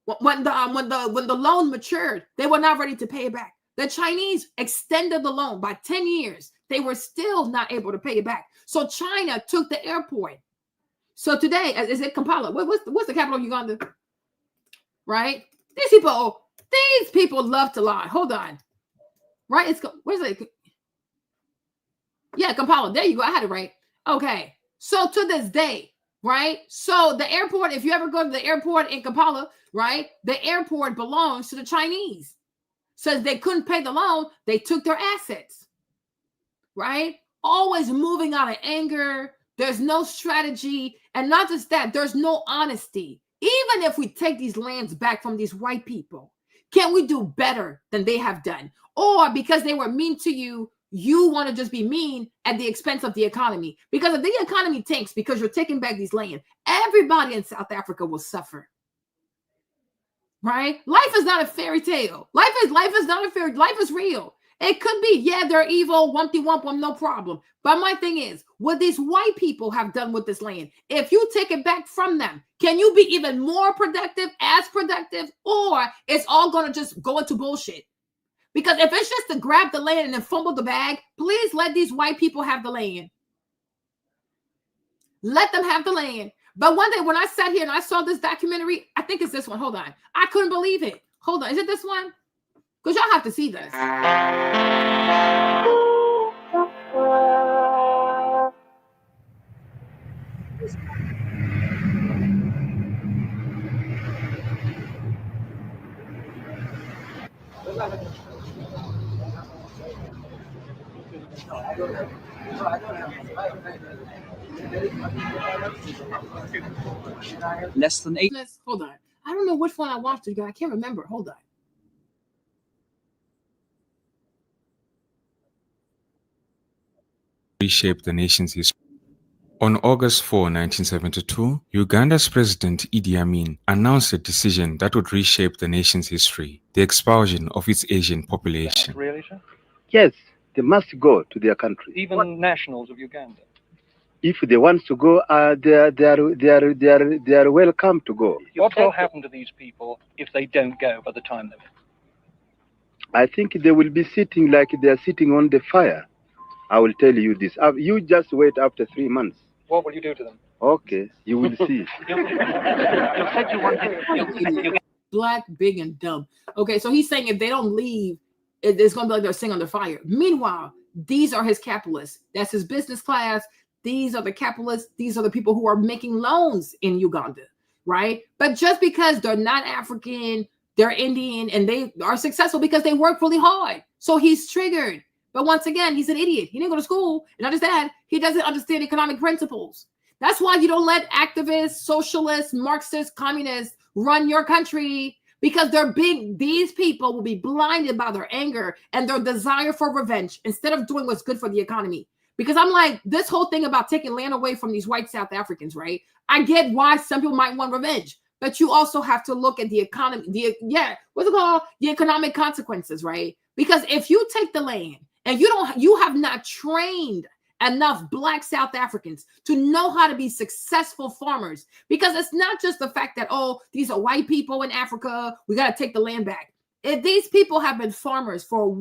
When the loan matured, they were not ready to pay it back. The Chinese extended the loan by 10 years. They were still not able to pay it back. So China took the airport. So today, is it Kampala? What's the capital of Uganda? Right? These people love to lie. Hold on. Right? Where's it? Yeah, Kampala. There you go. I had it right. Okay. So to this day, right? So the airport, if you ever go to the airport in Kampala, right? The airport belongs to the Chinese. So they couldn't pay the loan, they took their assets, right? Always moving out of anger. There's no strategy. And not just that, there's no honesty. Even if we take these lands back from these white people, can we do better than they have done? Or because they were mean to you, you want to just be mean at the expense of the economy? Because if the economy tanks because you're taking back these land, everybody in South Africa will suffer. Right? Life is not a fairy tale. Life is not a fairy. Life is real. It could be, yeah, they're evil, wumpty wump, no problem. But my thing is, what these white people have done with this land, if you take it back from them, can you be even more productive, as productive, or it's all going to just go into bullshit? Because if it's just to grab the land and then fumble the bag, please let these white people have the land. Let them have the land. But one day when I sat here and I saw this documentary, I think it's this one. Hold on. I couldn't believe it. Hold on. Is it this one? Because y'all have to see this.
Less than 8.
Hold on. I don't know which one I watched it. I can't remember. Hold on.
Reshape the nation's history. On August 4, 1972, Uganda's President Idi Amin announced a decision that would reshape the nation's history, the expulsion of its Asian population.
Really, sir? Yes, they must go to their country.
Even nationals of Uganda.
If they want to go, they are welcome to go.
What will happen to these people if they don't go by the time they're?
I think they will be sitting like they are sitting on the fire. I will tell you this. You just wait after 3 months.
What will you do to them?
Okay, you will see.
You said you wanted.
Black, big, and dumb. Okay, so he's saying if they don't leave, it's going to be like they're sitting under fire. Meanwhile, these are his capitalists. That's his business class. These are the capitalists. These are the people who are making loans in Uganda, right? But just because they're not African, they're Indian, and they are successful because they work really hard. So he's triggered. But once again, he's an idiot. He didn't go to school. And not just that, he doesn't understand economic principles. That's why you don't let activists, socialists, Marxists, communists run your country, because they're big. These people will be blinded by their anger and their desire for revenge instead of doing what's good for the economy. Because I'm like, this whole thing about taking land away from these white South Africans, right? I get why some people might want revenge, but you also have to look at the economy, what's it called? The economic consequences, right? Because if you take the land and you have not trained enough Black South Africans to know how to be successful farmers, because it's not just the fact that, oh, these are white people in Africa, we got to take the land back. If these people have been farmers for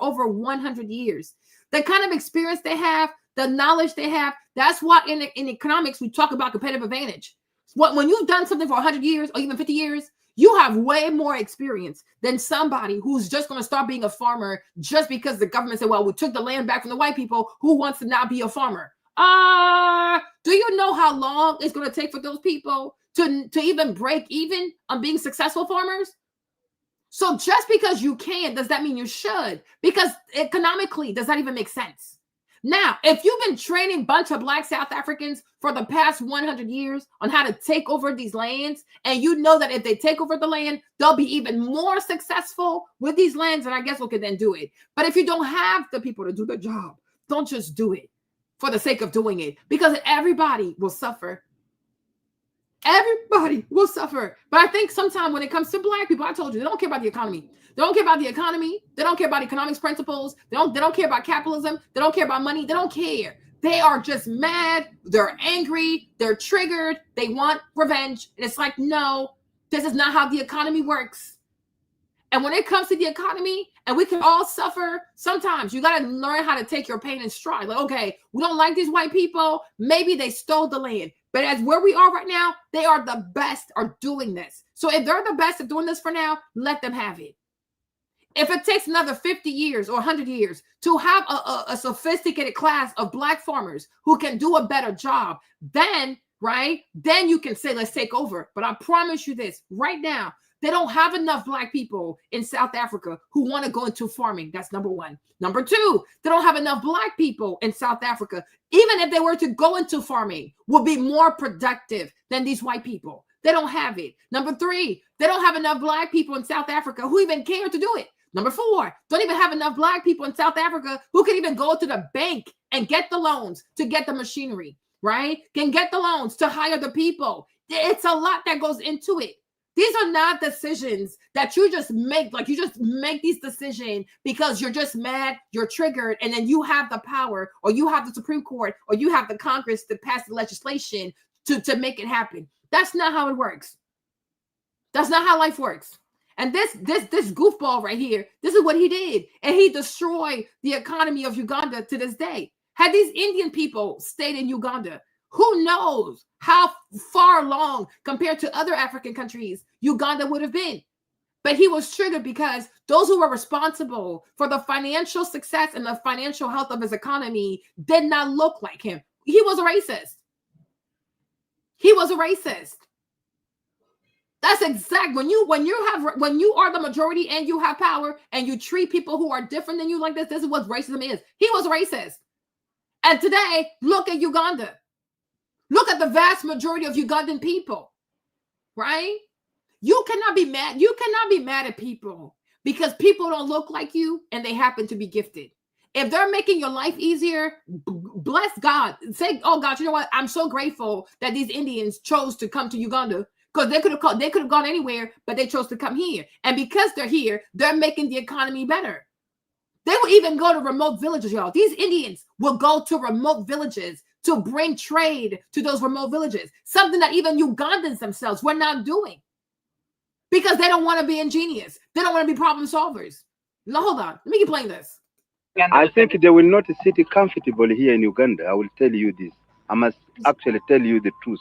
over 100 years, the kind of experience they have, the knowledge they have, that's why in economics, we talk about competitive advantage. When you've done something for 100 years or even 50 years, you have way more experience than somebody who's just going to start being a farmer just because the government said, well, we took the land back from the white people who wants to now be a farmer. Do you know how long it's going to take for those people to even break even on being successful farmers? So just because you can, does that mean you should? Because economically, does that even make sense? Now, if you've been training a bunch of Black South Africans for the past 100 years on how to take over these lands, and you know that if they take over the land, they'll be even more successful with these lands, and I guess we could then do it. But if you don't have the people to do the job, don't just do it for the sake of doing it, because everybody will suffer. Everybody will suffer. But I think sometimes when it comes to Black people, I told you, they don't care about the economy. They don't care about the economy. They don't care about economics principles. They don't care about capitalism. They don't care about money. They don't care. They are just mad. They're angry. They're triggered. They want revenge. And it's like, no, this is not how the economy works. And when it comes to the economy, and we can all suffer, sometimes you got to learn how to take your pain in stride. Like, okay, we don't like these white people. Maybe they stole the land. But as where we are right now, they are the best at doing this. So if they're the best at doing this for now, let them have it. If it takes another 50 years or 100 years to have a sophisticated class of Black farmers who can do a better job, then, right, then you can say, let's take over. But I promise you this, right now, they don't have enough Black people in South Africa who want to go into farming. That's number one. Number two, they don't have enough Black people in South Africa, even if they were to go into farming, would be more productive than these white people. They don't have it. Number 3, they don't have enough black people in South Africa who even care to do it. Number 4, don't even have enough black people in South Africa who can even go to the bank and get the loans to get the machinery, right? Can get the loans to hire the people. It's a lot that goes into it. These are not decisions that you just make. Like, you just make these decisions because you're just mad, you're triggered, and then you have the power, or you have the Supreme Court, or you have the Congress to pass the legislation to make it happen. That's not how it works. That's not how life works. And this goofball right here, this is what he did. And he destroyed the economy of Uganda to this day. Had these Indian people stayed in Uganda, who knows how far along compared to other African countries Uganda would have been. But he was triggered because those who were responsible for the financial success and the financial health of his economy did not look like him. He was a racist. He was a racist. That's exact. When you are the majority and you have power and you treat people who are different than you like this, this is what racism is. He was racist. And today, look at Uganda. Look at the vast majority of Ugandan people, right? You cannot be mad. You cannot be mad at people because people don't look like you and they happen to be gifted. If they're making your life easier, bless God. Say, oh God, you know what? I'm so grateful that these Indians chose to come to Uganda, because they could have gone anywhere, but they chose to come here. And because they're here, they're making the economy better. They will even go to remote villages, y'all. These Indians will go to remote villages to bring trade to those remote villages, something that even Ugandans themselves were not doing because they don't want to be ingenious. They don't want to be problem solvers. Now, hold on. Let me keep playing this.
I think they will not sit comfortably here in Uganda. I will tell you this. I must actually tell you the truth.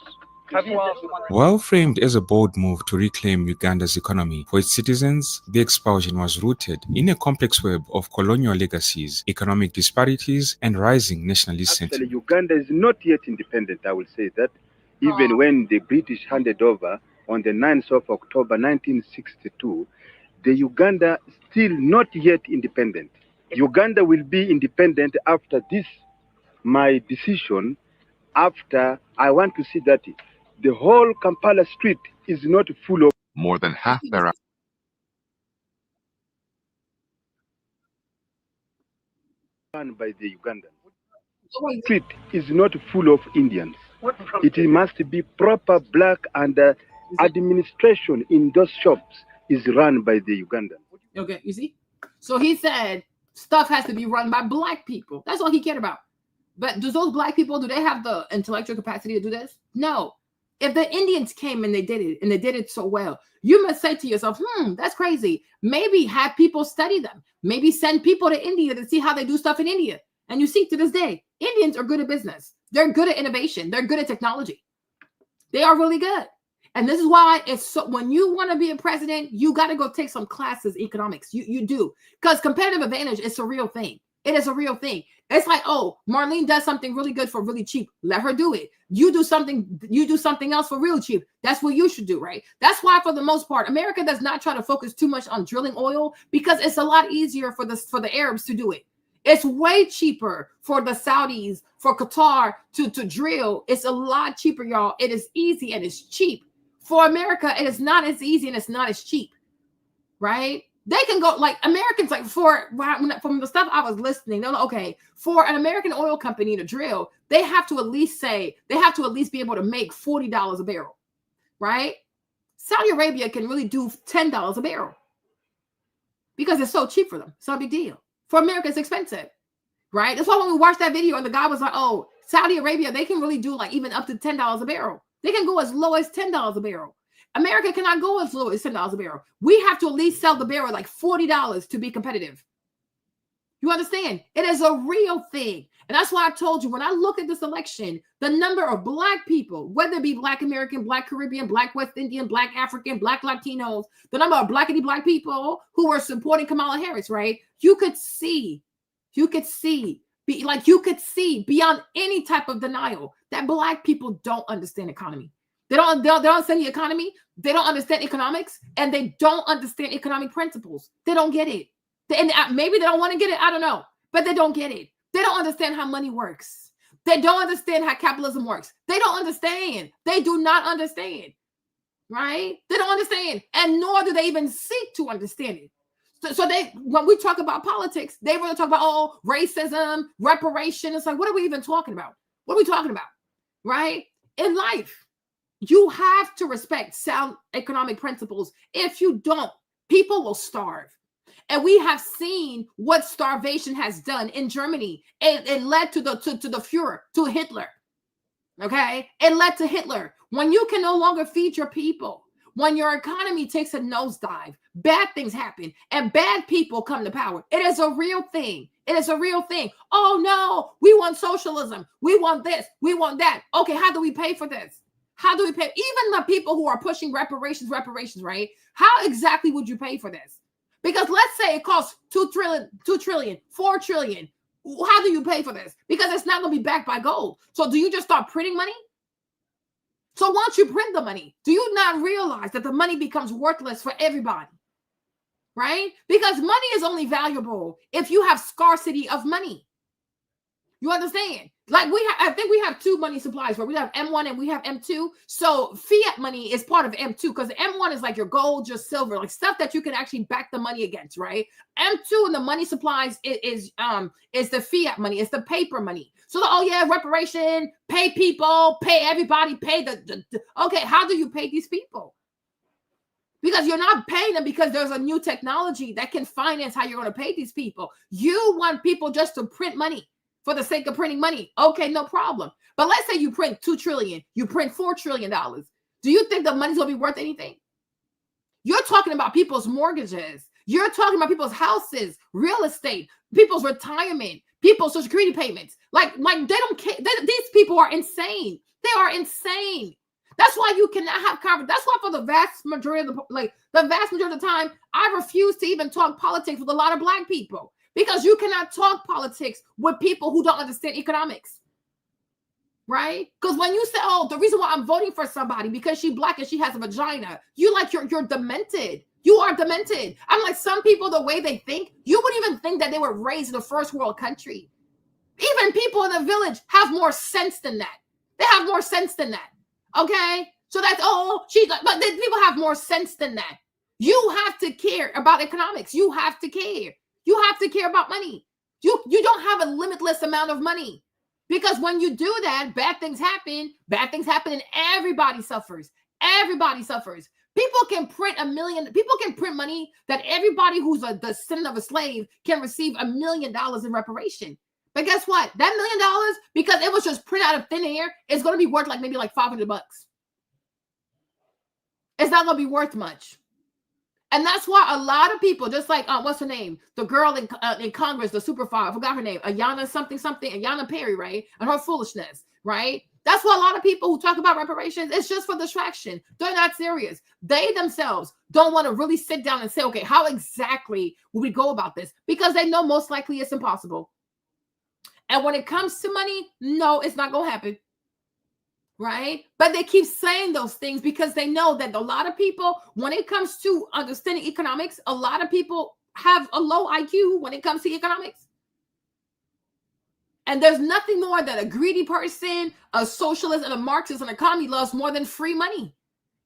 While framed as a bold move to reclaim Uganda's economy for its citizens, the expulsion was rooted in a complex web of colonial legacies, economic disparities, and rising nationalist
Actually,
sentiment.
Uganda is not yet independent, I will say that. Even when the British handed over on the 9th of October 1962, the Uganda still not yet independent. Uganda will be independent after this, my decision, after I want to see that the whole Kampala street is not full of
More than half their
run by the Ugandans. Street is not full of Indians. It must be proper black, and administration in those shops is run by the Ugandans.
Okay, you see? So he said stuff has to be run by black people. That's all he cared about. But do those black people, do they have the intellectual capacity to do this? No. If the Indians came and they did it, and they did it so well, you must say to yourself, that's crazy. Maybe have people study them. Maybe send people to India to see how they do stuff in India. And you see, to this day, Indians are good at business. They're good at innovation. They're good at technology. They are really good. And this is why it's so, when you want to be a president, you got to go take some classes in economics. You do. Because competitive advantage is a real thing. It is a real thing. It's like, oh, Marlene does something really good for really cheap. Let her do it. You do something else for real cheap. That's what you should do, right? That's why, for the most part, America does not try to focus too much on drilling oil, because it's a lot easier for the Arabs to do it. It's way cheaper for the Saudis, for Qatar to drill. It's a lot cheaper, y'all. It is easy and it's cheap. For America, it is not as easy and it's not as cheap, right? They can go, like, Americans, like, from the stuff I was listening, they're like, okay, for an American oil company to drill, they have to at least be able to make $40 a barrel, right? Saudi Arabia can really do $10 a barrel because it's so cheap for them. It's not a big deal. For America, it's expensive, right? That's why when we watched that video and the guy was like, oh, Saudi Arabia, they can really do like even up to $10 a barrel. They can go as low as $10 a barrel. America cannot go as low as $10 a barrel. We have to at least sell the barrel like $40 to be competitive. You understand? It is a real thing. And that's why I told you, when I look at this election, the number of black people, whether it be black American, black Caribbean, black West Indian, black African, black Latinos, the number of black people who were supporting Kamala Harris, right? You could see beyond any type of denial that black people don't understand economy. They don't understand the economy. They don't understand economics, and they don't understand economic principles. They don't get it. Maybe they don't want to get it. I don't know, but they don't get it. They don't understand how money works. They don't understand how capitalism works. They don't understand. They do not understand. right? They don't understand, and nor do they even seek to understand it. So they, when we talk about politics, they want to talk about racism, reparation. It's like, what are we even talking about? What are we talking about, right? In life, you have to respect sound economic principles. If you don't, people will starve. And we have seen what starvation has done in Germany. It led to the Führer, to Hitler. Okay? It led to Hitler. When you can no longer feed your people, when your economy takes a nosedive, bad things happen and bad people come to power. It is a real thing. It is a real thing. Oh no, we want socialism. We want this. We want that. Okay, how do we pay for this? How do we pay? Even the people who are pushing reparations, right? How exactly would you pay for this? Because let's say it costs 2 trillion, 4 trillion. How do you pay for this? Because it's not going to be backed by gold. So do you just start printing money? So once you print the money, do you not realize that the money becomes worthless for everybody? Right? Because money is only valuable if you have scarcity of money. You understand? Like I think we have two money supplies where we have M1 and we have M2. So fiat money is part of M2 because M1 is like your gold, your silver, like stuff that you can actually back the money against, right? M2 and the money supplies is the fiat money, it's the paper money. So oh yeah, reparation, pay people, pay everybody, pay the okay, how do you pay these people? Because you're not paying them because there's a new technology that can finance how you're going to pay these people. You want people just to print money for the sake of printing money. Okay, no problem. But let's say you print 2 trillion, you print $4 trillion. Do you think the money's going to be worth anything? You're talking about people's mortgages. You're talking about people's houses, real estate, people's retirement, people's social security payments. Like they don't care. These people are insane. They are insane. That's why you cannot have conversation. That's why for the vast majority of the time, I refuse to even talk politics with a lot of Black people. Because you cannot talk politics with people who don't understand economics, right? Because when you say, oh, the reason why I'm voting for somebody because she's Black and she has a vagina, you're demented. You are demented. I'm like, some people, the way they think, you wouldn't even think that they were raised in a first world country. Even people in the village have more sense than that. They have more sense than that, okay? So that's, she's like, but people have more sense than that. You have to care about economics. You have to care. You have to care about money. You don't have a limitless amount of money because when you do that, bad things happen and everybody suffers. Everybody suffers. People can print people can print money that everybody who's the descendant of a slave can receive $1 million in reparation. But guess what? That $1 million, because it was just printed out of thin air, is going to be worth maybe $500. It's not going to be worth much. And that's why a lot of people, just like, what's her name? The girl in Congress, the superfire, I forgot her name, Ayanna Ayanna Perry, right? And her foolishness, right? That's why a lot of people who talk about reparations, it's just for distraction. They're not serious. They themselves don't want to really sit down and say, okay, how exactly will we go about this? Because they know most likely it's impossible. And when it comes to money, no, it's not going to happen. Right? But they keep saying those things because they know that a lot of people, when it comes to understanding economics, a lot of people have a low IQ when it comes to economics. And there's nothing more that a greedy person, a socialist, and a Marxist and a commie loves more than free money.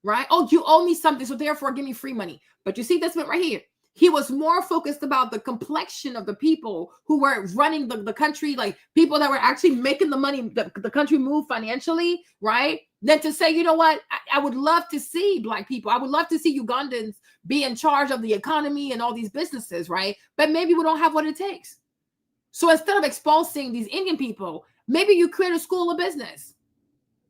Right? Oh, you owe me something, so therefore give me free money. But you see this one right here. He was more focused about the complexion of the people who were running the country, like people that were actually making the money, the country move financially, right? Than to say, you know what, I would love to see Black people. I would love to see Ugandans be in charge of the economy and all these businesses, right? But maybe we don't have what it takes. So instead of expulsing these Indian people, maybe you create a school of business,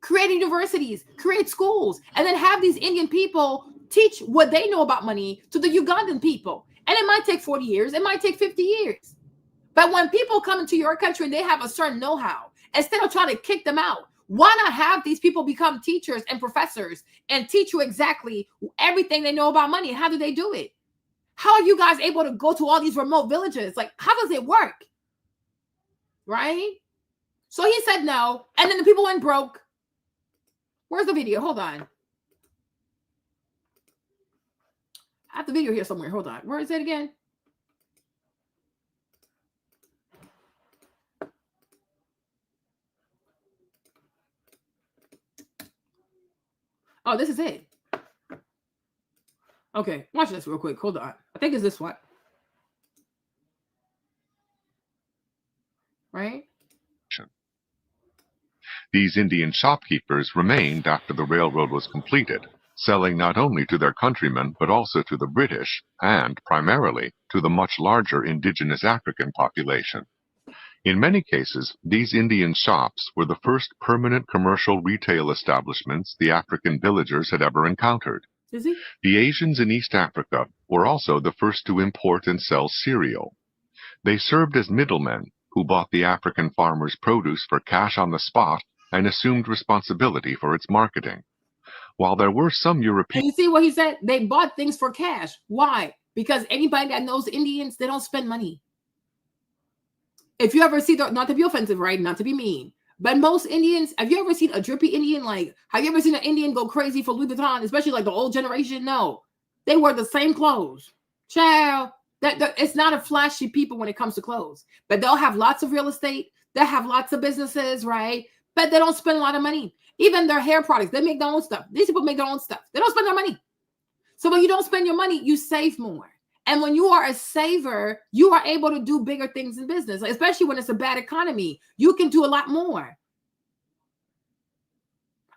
create universities, create schools, and then have these Indian people teach what they know about money to the Ugandan people. And it might take 40 years. It might take 50 years. But when people come into your country and they have a certain know-how, instead of trying to kick them out, why not have these people become teachers and professors and teach you exactly everything they know about money? How do they do it? How are you guys able to go to all these remote villages? Like, how does it work? Right? So he said no. And then the people went broke. Where's the video? Hold on. I have the video here somewhere. Hold on. Where is it again? Oh, this is it. Okay, watch this real quick. Hold on. I think it's this one. Right?
These Indian shopkeepers remained after the railroad was completed, selling not only to their countrymen but also to the British and, primarily, to the much larger indigenous African population. In many cases, these Indian shops were the first permanent commercial retail establishments the African villagers had ever encountered.
Is he?
The Asians in East Africa were also the first to import and sell cereal. They served as middlemen who bought the African farmers' produce for cash on the spot and assumed responsibility for its marketing. While there were some European...
You see what he said? They bought things for cash. Why? Because anybody that knows Indians, they don't spend money. If you ever see, not to be offensive, right? Not to be mean, but most Indians, have you ever seen a drippy Indian? Like, have you ever seen an Indian go crazy for Louis Vuitton, especially like the old generation? No. They wear the same clothes. Child, it's not a flashy people when it comes to clothes, but they'll have lots of real estate. They'll have lots of businesses, right? But they don't spend a lot of money. Even their hair products, they make their own stuff. These people make their own stuff. They don't spend their money. So when you don't spend your money, you save more. And when you are a saver, you are able to do bigger things in business, especially when it's a bad economy. You can do a lot more.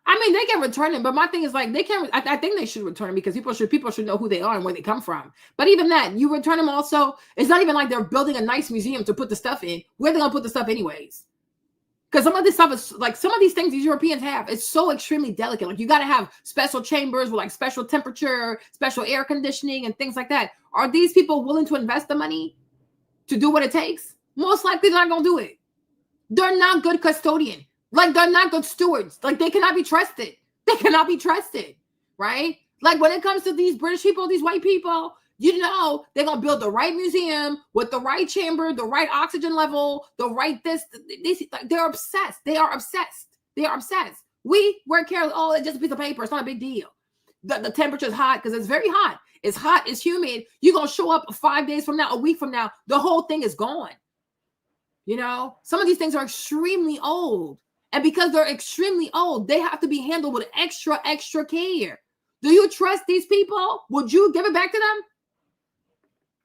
I mean, they can return them, but my thing is like they can't. I think they should return them because people should know who they are and where they come from. But even that, you return them also. It's not even like they're building a nice museum to put the stuff in. Where are they gonna put the stuff anyways? Because some of this stuff is like some of these things these Europeans have, it's so extremely delicate. Like you got to have special chambers with like special temperature, special air conditioning, and things like that. Are these people willing to invest the money to do what it takes? Most likely they're not going to do it. They're not good custodian. Like they're not good stewards. Like they cannot be trusted. They cannot be trusted, right? Like when it comes to these British people, these white people, you know, they're going to build the right museum with the right chamber, the right oxygen level, the right this. They're obsessed. They are obsessed. They are obsessed. We're careless. Oh, it's just a piece of paper. It's not a big deal. The temperature is hot because it's very hot. It's hot. It's humid. You're going to show up 5 days from now, a week from now. The whole thing is gone. You know, some of these things are extremely old. And because they're extremely old, they have to be handled with extra care. Do you trust these people? Would you give it back to them?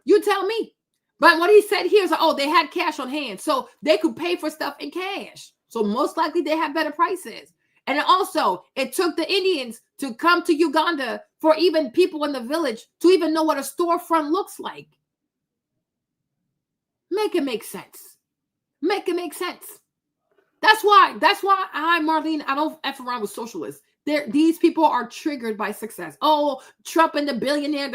You tell me. But what he said here is, like, oh, they had cash on hand, so they could pay for stuff in cash. So most likely they have better prices. And also, it took the Indians to come to Uganda for even people in the village to even know what a storefront looks like. Make it make sense. Make it make sense. That's why I, Marlene, I don't F around with socialists. These people are triggered by success. Oh, Trump and the billionaire,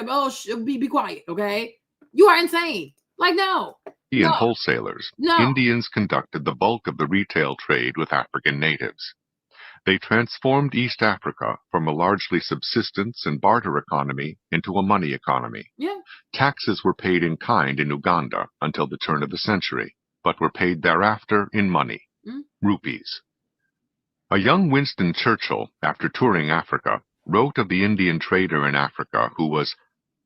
be quiet, okay? You are insane. Like, no.
Wholesalers, Indians conducted the bulk of the retail trade with African natives. They transformed East Africa from a largely subsistence and barter economy into a money economy.
Yeah.
Taxes were paid in kind in Uganda until the turn of the century, but were paid thereafter in money, rupees. A young Winston Churchill, after touring Africa, wrote of the Indian trader in Africa who was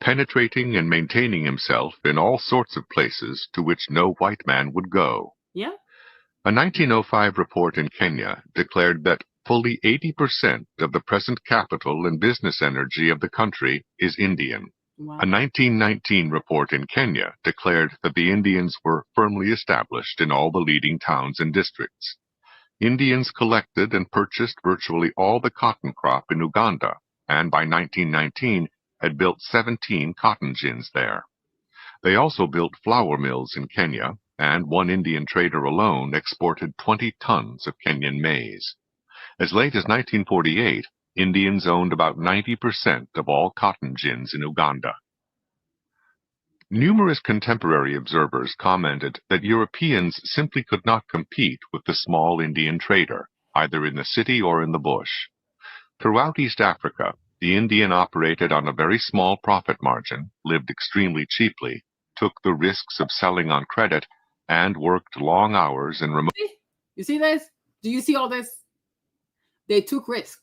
penetrating and maintaining himself in all sorts of places to which no white man would go.
Yeah.
A 1905 report in Kenya declared that fully 80% of the present capital and business energy of the country is Indian.
Wow.
A 1919 report in Kenya declared that the Indians were firmly established in all the leading towns and districts. Indians collected and purchased virtually all the cotton crop in Uganda, and by 1919 had built 17 cotton gins there. They also built flour mills in Kenya, and one Indian trader alone exported 20 tons of Kenyan maize. As late as 1948, Indians owned about 90% of all cotton gins in Uganda. Numerous contemporary observers commented that Europeans simply could not compete with the small Indian trader, either in the city or in the bush. Throughout East Africa, the Indian operated on a very small profit margin, lived extremely cheaply, took the risks of selling on credit, and worked long hours in remote...
You see this? Do you see all this? They took risks.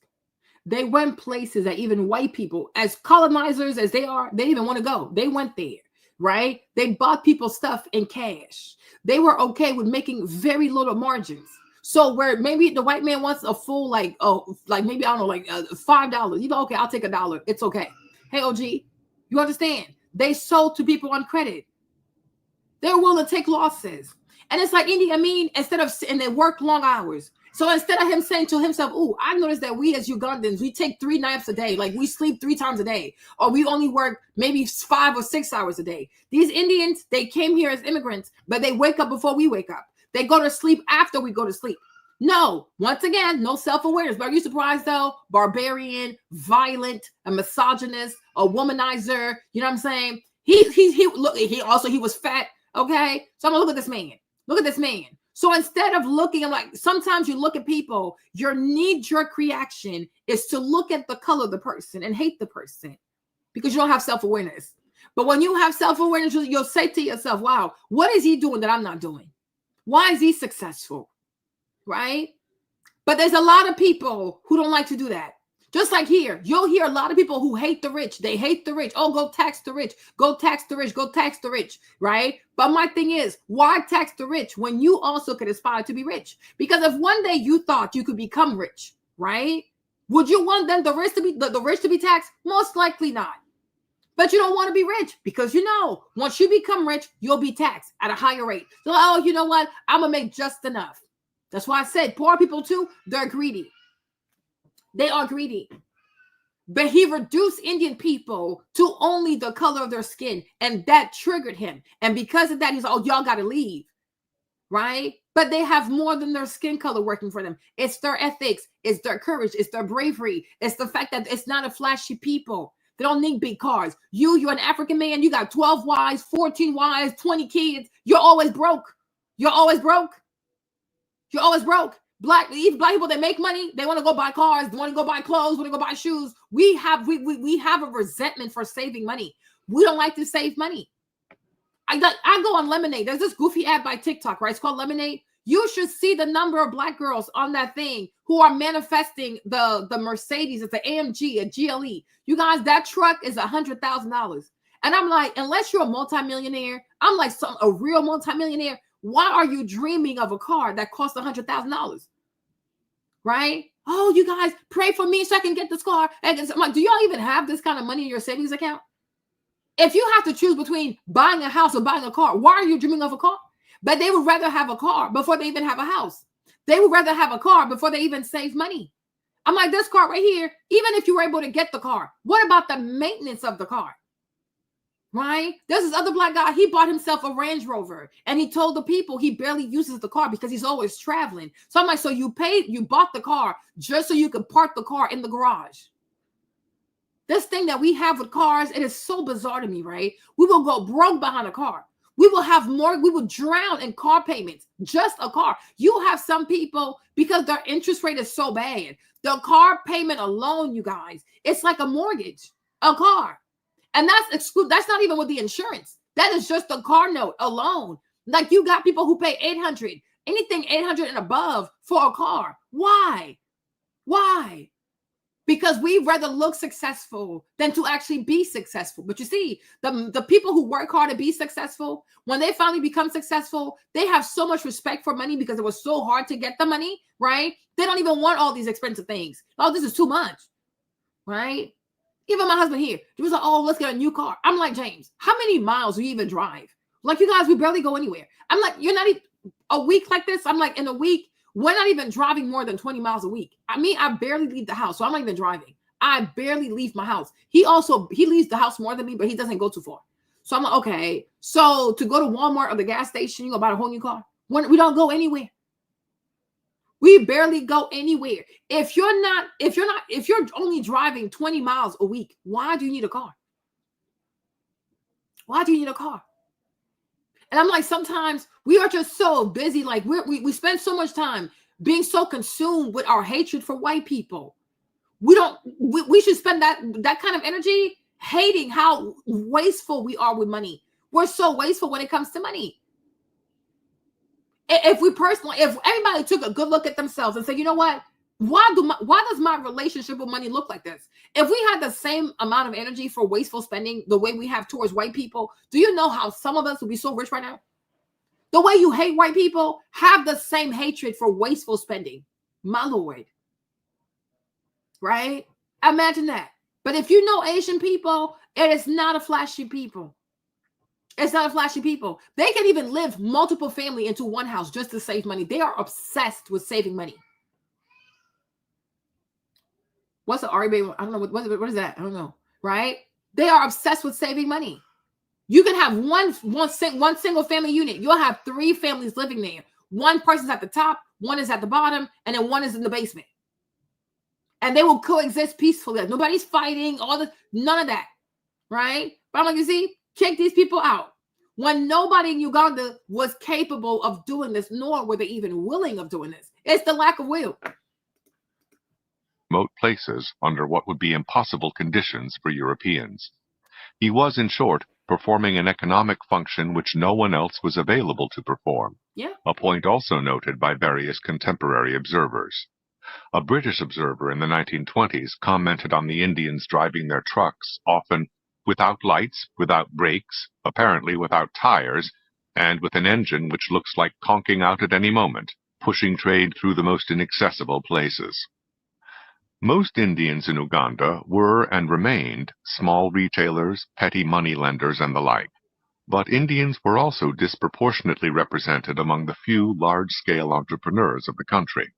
They went places that even white people, as colonizers as they are, they didn't even want to go. They went there, right? They bought people's stuff in cash. They were okay with making very little margins. So where maybe the white man wants a full, maybe, I don't know, $5. You know, okay, I'll take $1. It's okay. Hey, OG, You understand? They sold to people on credit. They're willing to take losses. And it's like Idi Amin, and they work long hours. So instead of him saying to himself, "Oh, I noticed that we as Ugandans, we take 3 naps a day, like we sleep 3 times a day, or we only work maybe 5 or 6 hours a day." These Indians, they came here as immigrants, but they wake up before we wake up. They go to sleep after we go to sleep. No, once again, no self-awareness. But are you surprised though? Barbarian, violent, a misogynist, a womanizer. You know what I'm saying? He was fat. Okay, so I'm gonna look at this man. Look at this man. So instead of looking, like sometimes you look at people, your knee-jerk reaction is to look at the color of the person and hate the person because you don't have self-awareness. But when you have self-awareness, you'll say to yourself, "Wow, what is he doing that I'm not doing? Why is he successful?" Right? But there's a lot of people who don't like to do that. Just like here, you'll hear a lot of people who hate the rich. They hate the rich. Oh, go tax the rich. Go tax the rich. Go tax the rich. Right? But my thing is, why tax the rich when you also could aspire to be rich? Because if one day you thought you could become rich, right? Would you want then the rich to be taxed? Most likely not. But you don't want to be rich because you know once you become rich, you'll be taxed at a higher rate. So, oh, you know what? I'm gonna make just enough. That's why I said poor people too, they're greedy. They are greedy. But he reduced Indian people to only the color of their skin, and that triggered him. And because of that, he's like, "Oh, y'all got to leave." Right? But they have more than their skin color working for them. It's their ethics, it's their courage, it's their bravery, it's the fact that it's not a flashy people. They don't need big cars. You're an African man, you got 12 wives, 14 wives, 20 kids. You're always broke. You're always broke. You're always broke. Black people that make money, they want to go buy cars, they want to go buy clothes, want to go buy shoes. We have a resentment for saving money. We don't like to save money. I go on Lemonade. There's this goofy ad by TikTok, right? It's called Lemonade. You should see the number of Black girls on that thing who are manifesting the Mercedes. It's an AMG, a GLE. You guys, that truck is $100,000. And I'm like, unless you're a multimillionaire, I'm like a real multimillionaire. Why are you dreaming of a car that costs $100,000? Right? Oh, you guys pray for me so I can get this car. And I'm like, do y'all even have this kind of money in your savings account? If you have to choose between buying a house or buying a car, why are you dreaming of a car? But they would rather have a car before they even have a house. They would rather have a car before they even save money. I'm like, this car right here, even if you were able to get the car, what about the maintenance of the car? Right? There's this other Black guy. He bought himself a Range Rover and he told the people he barely uses the car because he's always traveling. So I'm like, so you bought the car just so you could park the car in the garage. This thing that we have with cars, it is so bizarre to me, right? We will go broke behind a car. We will drown in car payments, just a car. You have some people, because their interest rate is so bad, the car payment alone, you guys, it's like a mortgage, a car. And that's not even with the insurance. That is just the car note alone. Like you got people who pay $800, anything $800 and above for a car. Why? Why? Because we'd rather look successful than to actually be successful. But you see, the people who work hard to be successful, when they finally become successful, they have so much respect for money because it was so hard to get the money, right? They don't even want all these expensive things. Oh, this is too much, right? Even my husband here, he was like, "Oh, let's get a new car." I'm like, "James, how many miles do you even drive? Like, you guys, we barely go anywhere." I'm like, "You're not even a week like this." I'm like, in a week, we're not even driving more than 20 miles a week. I mean, I barely leave the house, so I'm not even driving. I barely leave my house. He leaves the house more than me, but he doesn't go too far. So I'm like, okay, so to go to Walmart or the gas station, you go buy a whole new car. We don't go anywhere. We barely go anywhere. If you're only driving 20 miles a week, why do you need a car? Why do you need a car? And I'm like, sometimes we are just so busy. Like we spend so much time being so consumed with our hatred for white people. We should spend that kind of energy hating how wasteful we are with money. We're so wasteful when it comes to money. If everybody took a good look at themselves and said, you know what? Why does my relationship with money look like this? If we had the same amount of energy for wasteful spending the way we have towards white people, do you know how some of us would be so rich right now? The way you hate white people, have the same hatred for wasteful spending. My Lord. Right? Imagine that. But if you know Asian people, It is not a flashy people. It's not a flashy people. They can even live multiple family into one house just to save money. They are obsessed with saving money. What's the RBA? I don't know. What is that? I don't know. Right? They are obsessed with saving money. You can have one single family unit. You'll have 3 families living there. One person's at the top, one is at the bottom, and then one is in the basement. And they will coexist peacefully. Nobody's fighting, none of that. Right? But I'm like, you see, check these people out. When nobody in Uganda was capable of doing this, nor were they even willing of doing this. It's the lack of will.
Remote places under what would be impossible conditions for Europeans. He was, in short, performing an economic function which no one else was available to perform, a point also noted by various contemporary observers. A British observer in the 1920s commented on the Indians driving their trucks, often without lights, without brakes, apparently without tires, and with an engine which looks like conking out at any moment, pushing trade through the most inaccessible places. Most Indians in Uganda were and remained small retailers, petty money lenders, and the like. But Indians were also disproportionately represented among the few large-scale entrepreneurs of the country.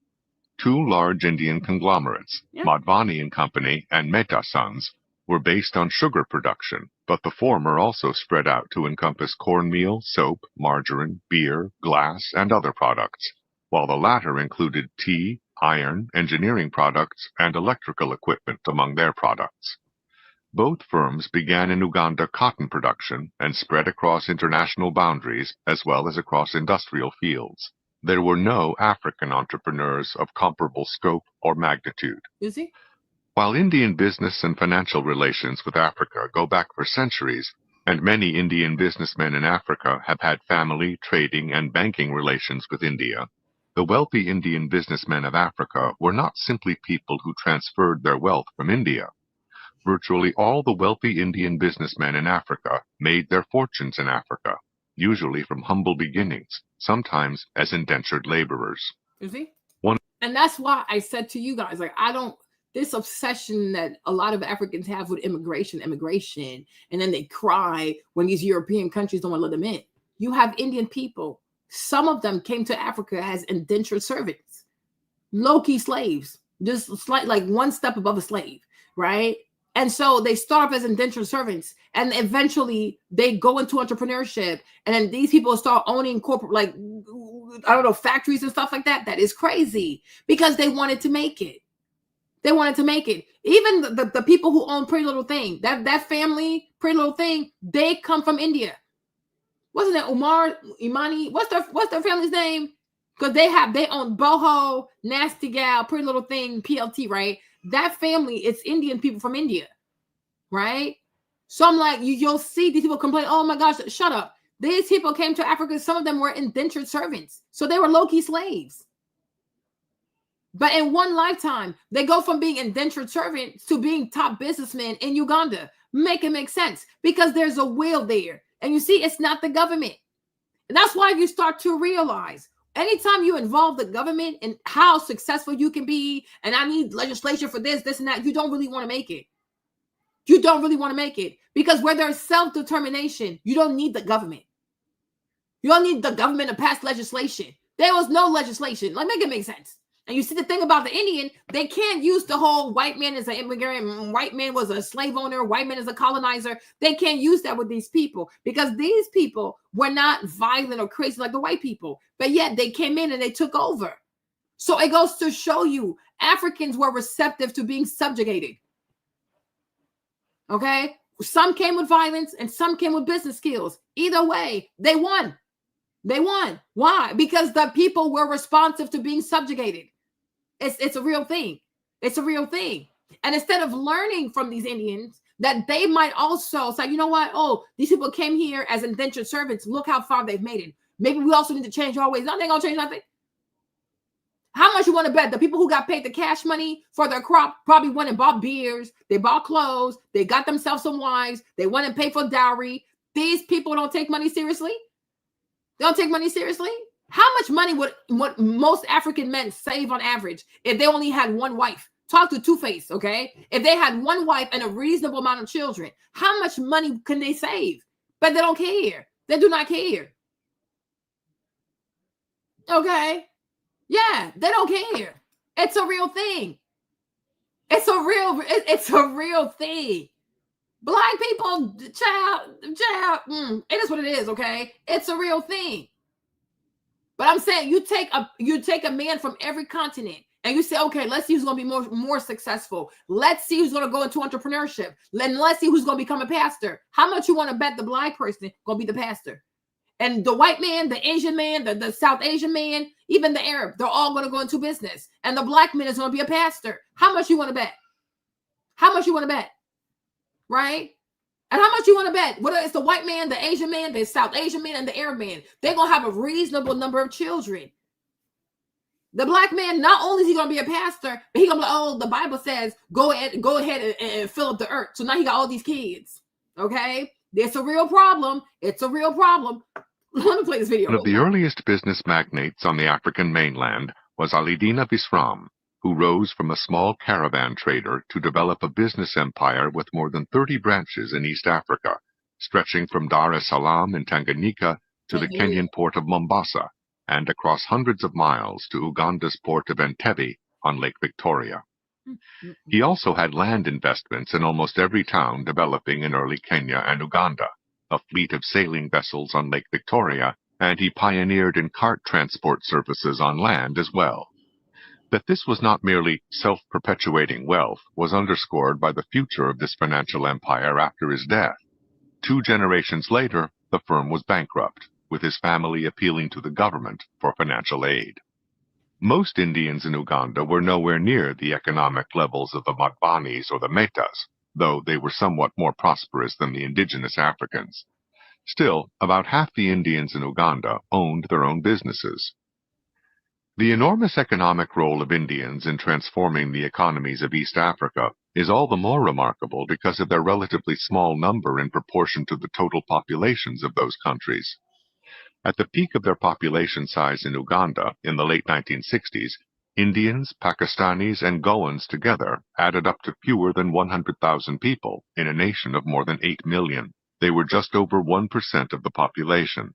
2 large Indian conglomerates, Madhvani and Company and Mehta Sons, were based on sugar production, but the former also spread out to encompass cornmeal, soap, margarine, beer, glass, and other products, while the latter included tea, iron, engineering products, and electrical equipment among their products. Both firms began in Uganda cotton production and spread across international boundaries as well as across industrial fields. There were no African entrepreneurs of comparable scope or magnitude.
Is he?
While Indian business and financial relations with Africa go back for centuries, and many Indian businessmen in Africa have had family, trading, and banking relations with India, the wealthy Indian businessmen of Africa were not simply people who transferred their wealth from India. Virtually all the wealthy Indian businessmen in Africa made their fortunes in Africa, usually from humble beginnings, sometimes as indentured laborers.
You see? And that's why I said to you guys, like, this obsession that a lot of Africans have with immigration, and then they cry when these European countries don't want to let them in. You have Indian people. Some of them came to Africa as indentured servants, low-key slaves, just like one step above a slave, right? And so they start off as indentured servants, and eventually they go into entrepreneurship, and then these people start owning corporate, factories and stuff like that. That is crazy because they wanted to make it. They wanted to make it. Even the people who own Pretty Little Thing, that family, Pretty Little Thing, they come from India. Wasn't it Umar, Imani? What's their family's name? Because they own Boho, Nasty Gal, Pretty Little Thing, PLT, right? That family, it's Indian people from India, right? So I'm like, you'll see these people complain, oh my gosh, shut up. These people came to Africa, some of them were indentured servants. So they were low-key slaves. But in one lifetime, they go from being indentured servants to being top businessmen in Uganda. Make it make sense because there's a will there. And you see, it's not the government. And that's why you start to realize anytime you involve the government and how successful you can be, and I need legislation for this, and that, you don't really want to make it. You don't really want to make it because where there's self-determination, you don't need the government. You don't need the government to pass legislation. There was no legislation. Like, make it make sense. And you see the thing about the Indian, they can't use the whole white man is an immigrant, white man was a slave owner, white man is a colonizer. They can't use that with these people because these people were not violent or crazy like the white people, but yet they came in and they took over. So it goes to show you Africans were receptive to being subjugated. Okay? Some came with violence and some came with business skills. Either way, they won. They won. Why? Because the people were responsive to being subjugated. It's a real thing. It's a real thing. And instead of learning from these Indians that they might also say, you know what? Oh, these people came here as indentured servants. Look how far they've made it. Maybe we also need to change our ways. No, they ain't gonna change nothing. How much you want to bet the people who got paid the cash money for their crop probably went and bought beers, they bought clothes, they got themselves some wives, they went and paid for dowry. These people don't take money seriously. They don't take money seriously. How much money would most African men save on average if they only had one wife Talk to Two-Face, okay? If they had one wife and a reasonable amount of children, how much money can they save? But they don't care. They do not care. Okay? Yeah, they don't care. It's a real thing. It's a real thing. Black people, child, it is what it is, okay? It's a real thing. But I'm saying you take a man from every continent and you say, okay, let's see who's going to be more successful. Let's see who's going to go into entrepreneurship. Let's see who's going to become a pastor. How much you want to bet the black person going to be the pastor? And the white man, the Asian man, the South Asian man, even the Arab, they're all going to go into business. And the black man is going to be a pastor. How much you want to bet? How much you want to bet? Right? And how much you want to bet? Whether it's the white man, the Asian man, the South Asian man, and the Arab man, they're going to have a reasonable number of children. The black man, not only is he going to be a pastor, but he's going to be like, oh, the Bible says, go ahead and fill up the earth. So now he got all these kids. Okay? It's a real problem. It's a real problem. Let me play this video.
One of the earliest business magnates on the African mainland was Alidina Visram, who rose from a small caravan trader to develop a business empire with more than 30 branches in East Africa, stretching from Dar es Salaam in Tanganyika to the Kenyan port of Mombasa, and across hundreds of miles to Uganda's port of Entebbe on Lake Victoria. He also had land investments in almost every town developing in early Kenya and Uganda, a fleet of sailing vessels on Lake Victoria, and he pioneered in cart transport services on land as well. That this was not merely self-perpetuating wealth was underscored by the future of this financial empire after his death. 2 generations later, the firm was bankrupt, with his family appealing to the government for financial aid. Most Indians in Uganda were nowhere near the economic levels of the Magbanis or the Metas, though they were somewhat more prosperous than the indigenous Africans. Still, about half the Indians in Uganda owned their own businesses. The enormous economic role of Indians in transforming the economies of East Africa is all the more remarkable because of their relatively small number in proportion to the total populations of those countries. At the peak of their population size in Uganda in the late 1960s, Indians, Pakistanis, and Goans together added up to fewer than 100,000 people in a nation of more than 8 million. They were just over 1% of the population.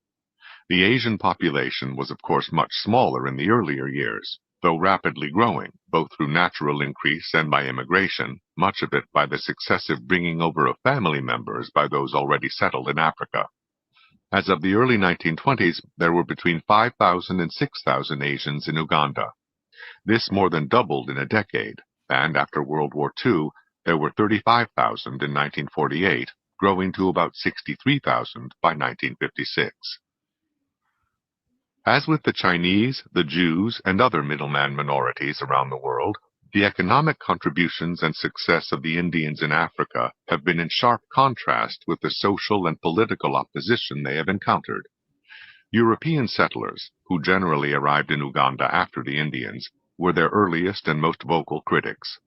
The Asian population was of course much smaller in the earlier years, though rapidly growing, both through natural increase and by immigration, much of it by the successive bringing over of family members by those already settled in Africa. As of the early 1920s, there were between 5,000 and 6,000 Asians in Uganda. This more than doubled in a decade, and after World War II, there were 35,000 in 1948, growing to about 63,000 by 1956. As with the Chinese, the Jews, and other middleman minorities around the world, the economic contributions and success of the Indians in Africa have been in sharp contrast with the social and political opposition they have encountered. European settlers, who generally arrived in Uganda after the Indians, were their earliest and most vocal critics.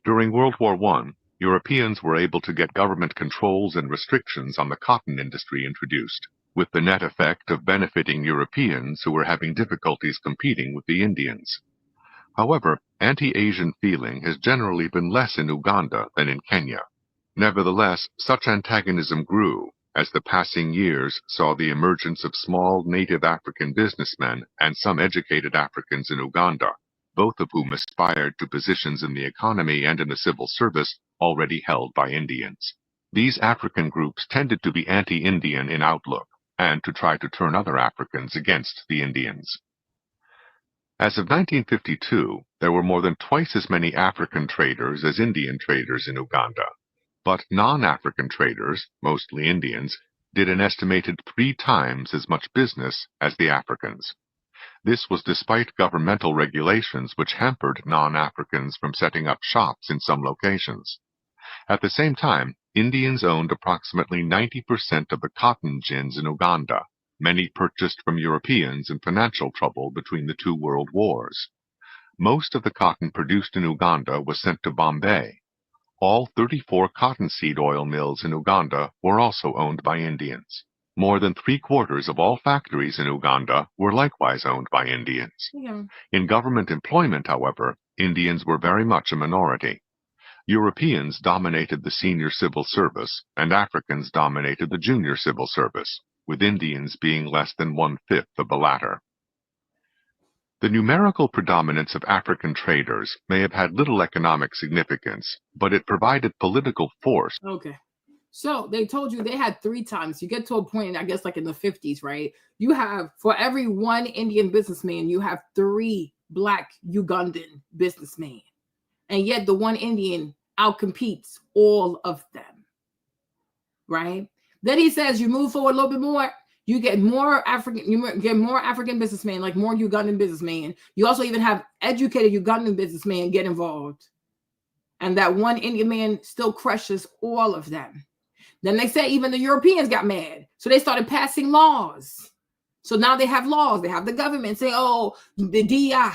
During World War I, Europeans were able to get government controls and restrictions on the cotton industry introduced, with the net effect of benefiting Europeans who were having difficulties competing with the Indians. However, anti-Asian feeling has generally been less in Uganda than in Kenya. Nevertheless, such antagonism grew as the passing years saw the emergence of small native African businessmen and some educated Africans in Uganda, both of whom aspired to positions in the economy and in the civil service already held by Indians. These African groups tended to be anti-Indian in outlook and to try to turn other Africans against the Indians. As of 1952, there were more than twice as many African traders as Indian traders in Uganda, but non-African traders, mostly Indians, did an estimated 3 times as much business as the Africans. This was despite governmental regulations which hampered non-Africans from setting up shops in some locations. At the same time, Indians owned approximately 90% of the cotton gins in Uganda, many purchased from Europeans in financial trouble between the 2 world wars. Most of the cotton produced in Uganda was sent to Bombay. All 34 cottonseed oil mills in Uganda were also owned by Indians. More than 3/4 of all factories in Uganda were likewise owned by Indians.
Yeah.
In government employment, however, Indians were very much a minority. Europeans dominated the senior civil service, and Africans dominated the junior civil service, with Indians being less than 1/5 of the latter. The numerical predominance of African traders may have had little economic significance, but it provided political force.
Okay. So they told you they had 3 times. You get to a point, I guess, like in the 50s, right? You have, for every 1 Indian businessman, you have 3 Black Ugandan businessmen. And yet the 1 Indian outcompetes all of them, right? Then he says you move forward a little bit more, you get more African businessmen, like more Ugandan businessmen. You also even have educated Ugandan businessmen get involved. And that 1 Indian man still crushes all of them. Then they say even the Europeans got mad. So they started passing laws. So now they have laws. They have the government say, oh, the DEI,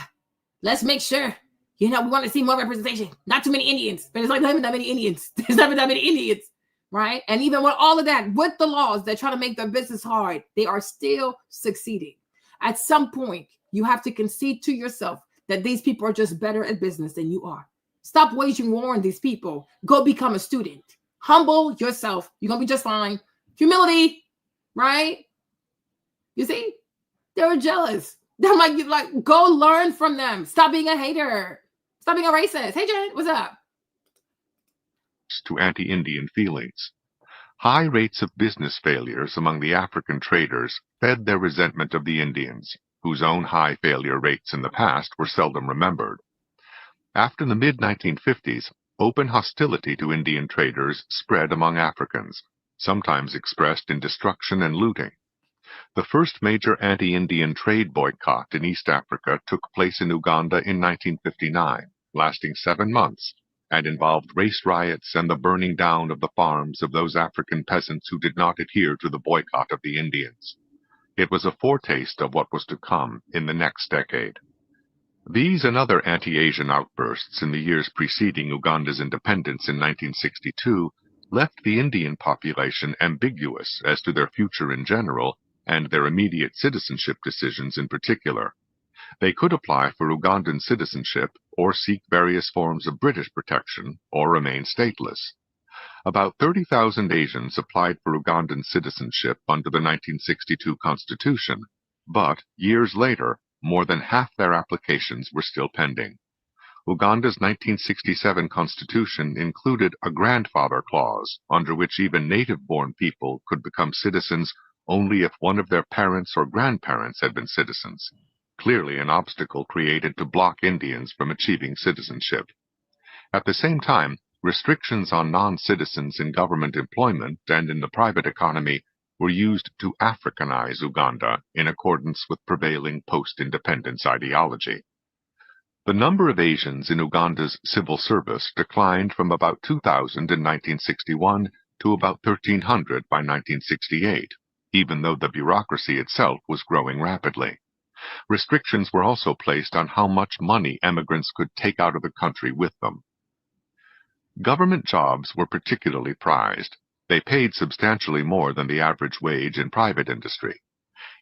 let's make sure, we want to see more representation. Not too many Indians. But it's like, not that many Indians. There's never that many Indians, right? And even with all of that, with the laws that try to make their business hard, they are still succeeding. At some point, you have to concede to yourself that these people are just better at business than you are. Stop waging war on these people. Go become a student. Humble yourself. You're going to be just fine. Humility, right? You see? They were jealous. They're like, go learn from them. Stop being a hater. Stop being a racist. Hey, Jen, what's up?
To anti-Indian feelings. High rates of business failures among the African traders fed their resentment of the Indians, whose own high failure rates in the past were seldom remembered. After the mid-1950s, open hostility to Indian traders spread among Africans, sometimes expressed in destruction and looting. The first major anti-Indian trade boycott in East Africa took place in Uganda in 1959, lasting 7 months, and involved race riots and the burning down of the farms of those African peasants who did not adhere to the boycott of the Indians. It was a foretaste of what was to come in the next decade. These and other anti-Asian outbursts in the years preceding Uganda's independence in 1962 left the Indian population ambiguous as to their future in general and their immediate citizenship decisions in particular. They could apply for Ugandan citizenship or seek various forms of British protection or remain stateless. About 30,000 Asians applied for Ugandan citizenship under the 1962 Constitution, but years later, more than half their applications were still pending. Uganda's 1967 Constitution included a grandfather clause under which even native-born people could become citizens only if one of their parents or grandparents had been citizens, clearly an obstacle created to block Indians from achieving citizenship. At the same time, restrictions on non-citizens in government employment and in the private economy were used to Africanize Uganda in accordance with prevailing post-independence ideology. The number of Asians in Uganda's civil service declined from about 2,000 in 1961 to about 1,300 by 1968, even though the bureaucracy itself was growing rapidly. Restrictions were also placed on how much money emigrants could take out of the country with them. Government jobs were particularly prized. They paid substantially more than the average wage in private industry.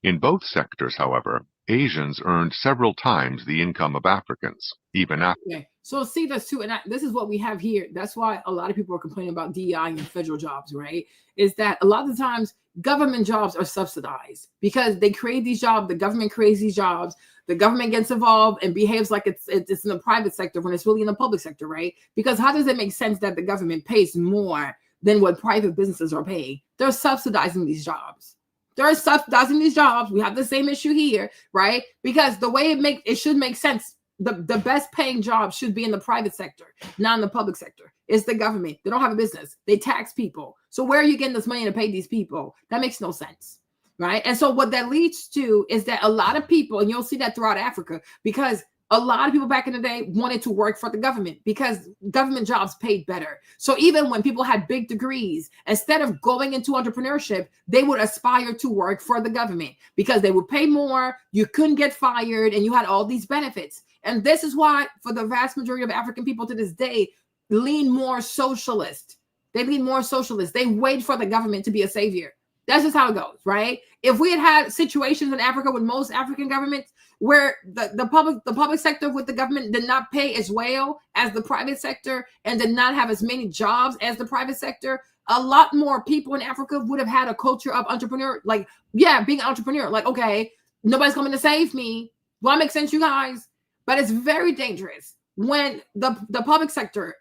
In both sectors, however, Asians earned several times the income of Africans, even after.
Okay. So see this too, and this is what we have here. That's why a lot of people are complaining about DEI and federal jobs, right? Is that a lot of the times government jobs are subsidized because they create these jobs, the government creates these jobs, the government gets involved and behaves like it's in the private sector when it's really in the public sector, right? Because how does it make sense that the government pays more than what private businesses are paying? They're subsidizing these jobs. They're subsidizing these jobs. We have the same issue here, right? Because the way it should make sense, the best paying job should be in the private sector, not in the public sector. It's the government. They don't have a business. They tax people. So where are you getting this money to pay these people? That makes no sense, right? And so what that leads to is that a lot of people, and you'll see that throughout Africa, because a lot of people back in the day wanted to work for the government because government jobs paid better. So even when people had big degrees, instead of going into entrepreneurship, they would aspire to work for the government because they would pay more, you couldn't get fired, and you had all these benefits. And this is why, for the vast majority of African people to this day, lean more socialist. They lean more socialist. They wait for the government to be a savior. That's just how it goes, right? If we had situations in Africa with most African governments where the public sector with the government did not pay as well as the private sector and did not have as many jobs as the private sector, a lot more people in Africa would have had a culture of entrepreneur, like, yeah, being an entrepreneur. Like, okay, nobody's coming to save me. Well, that makes sense, you guys. But it's very dangerous when the public sector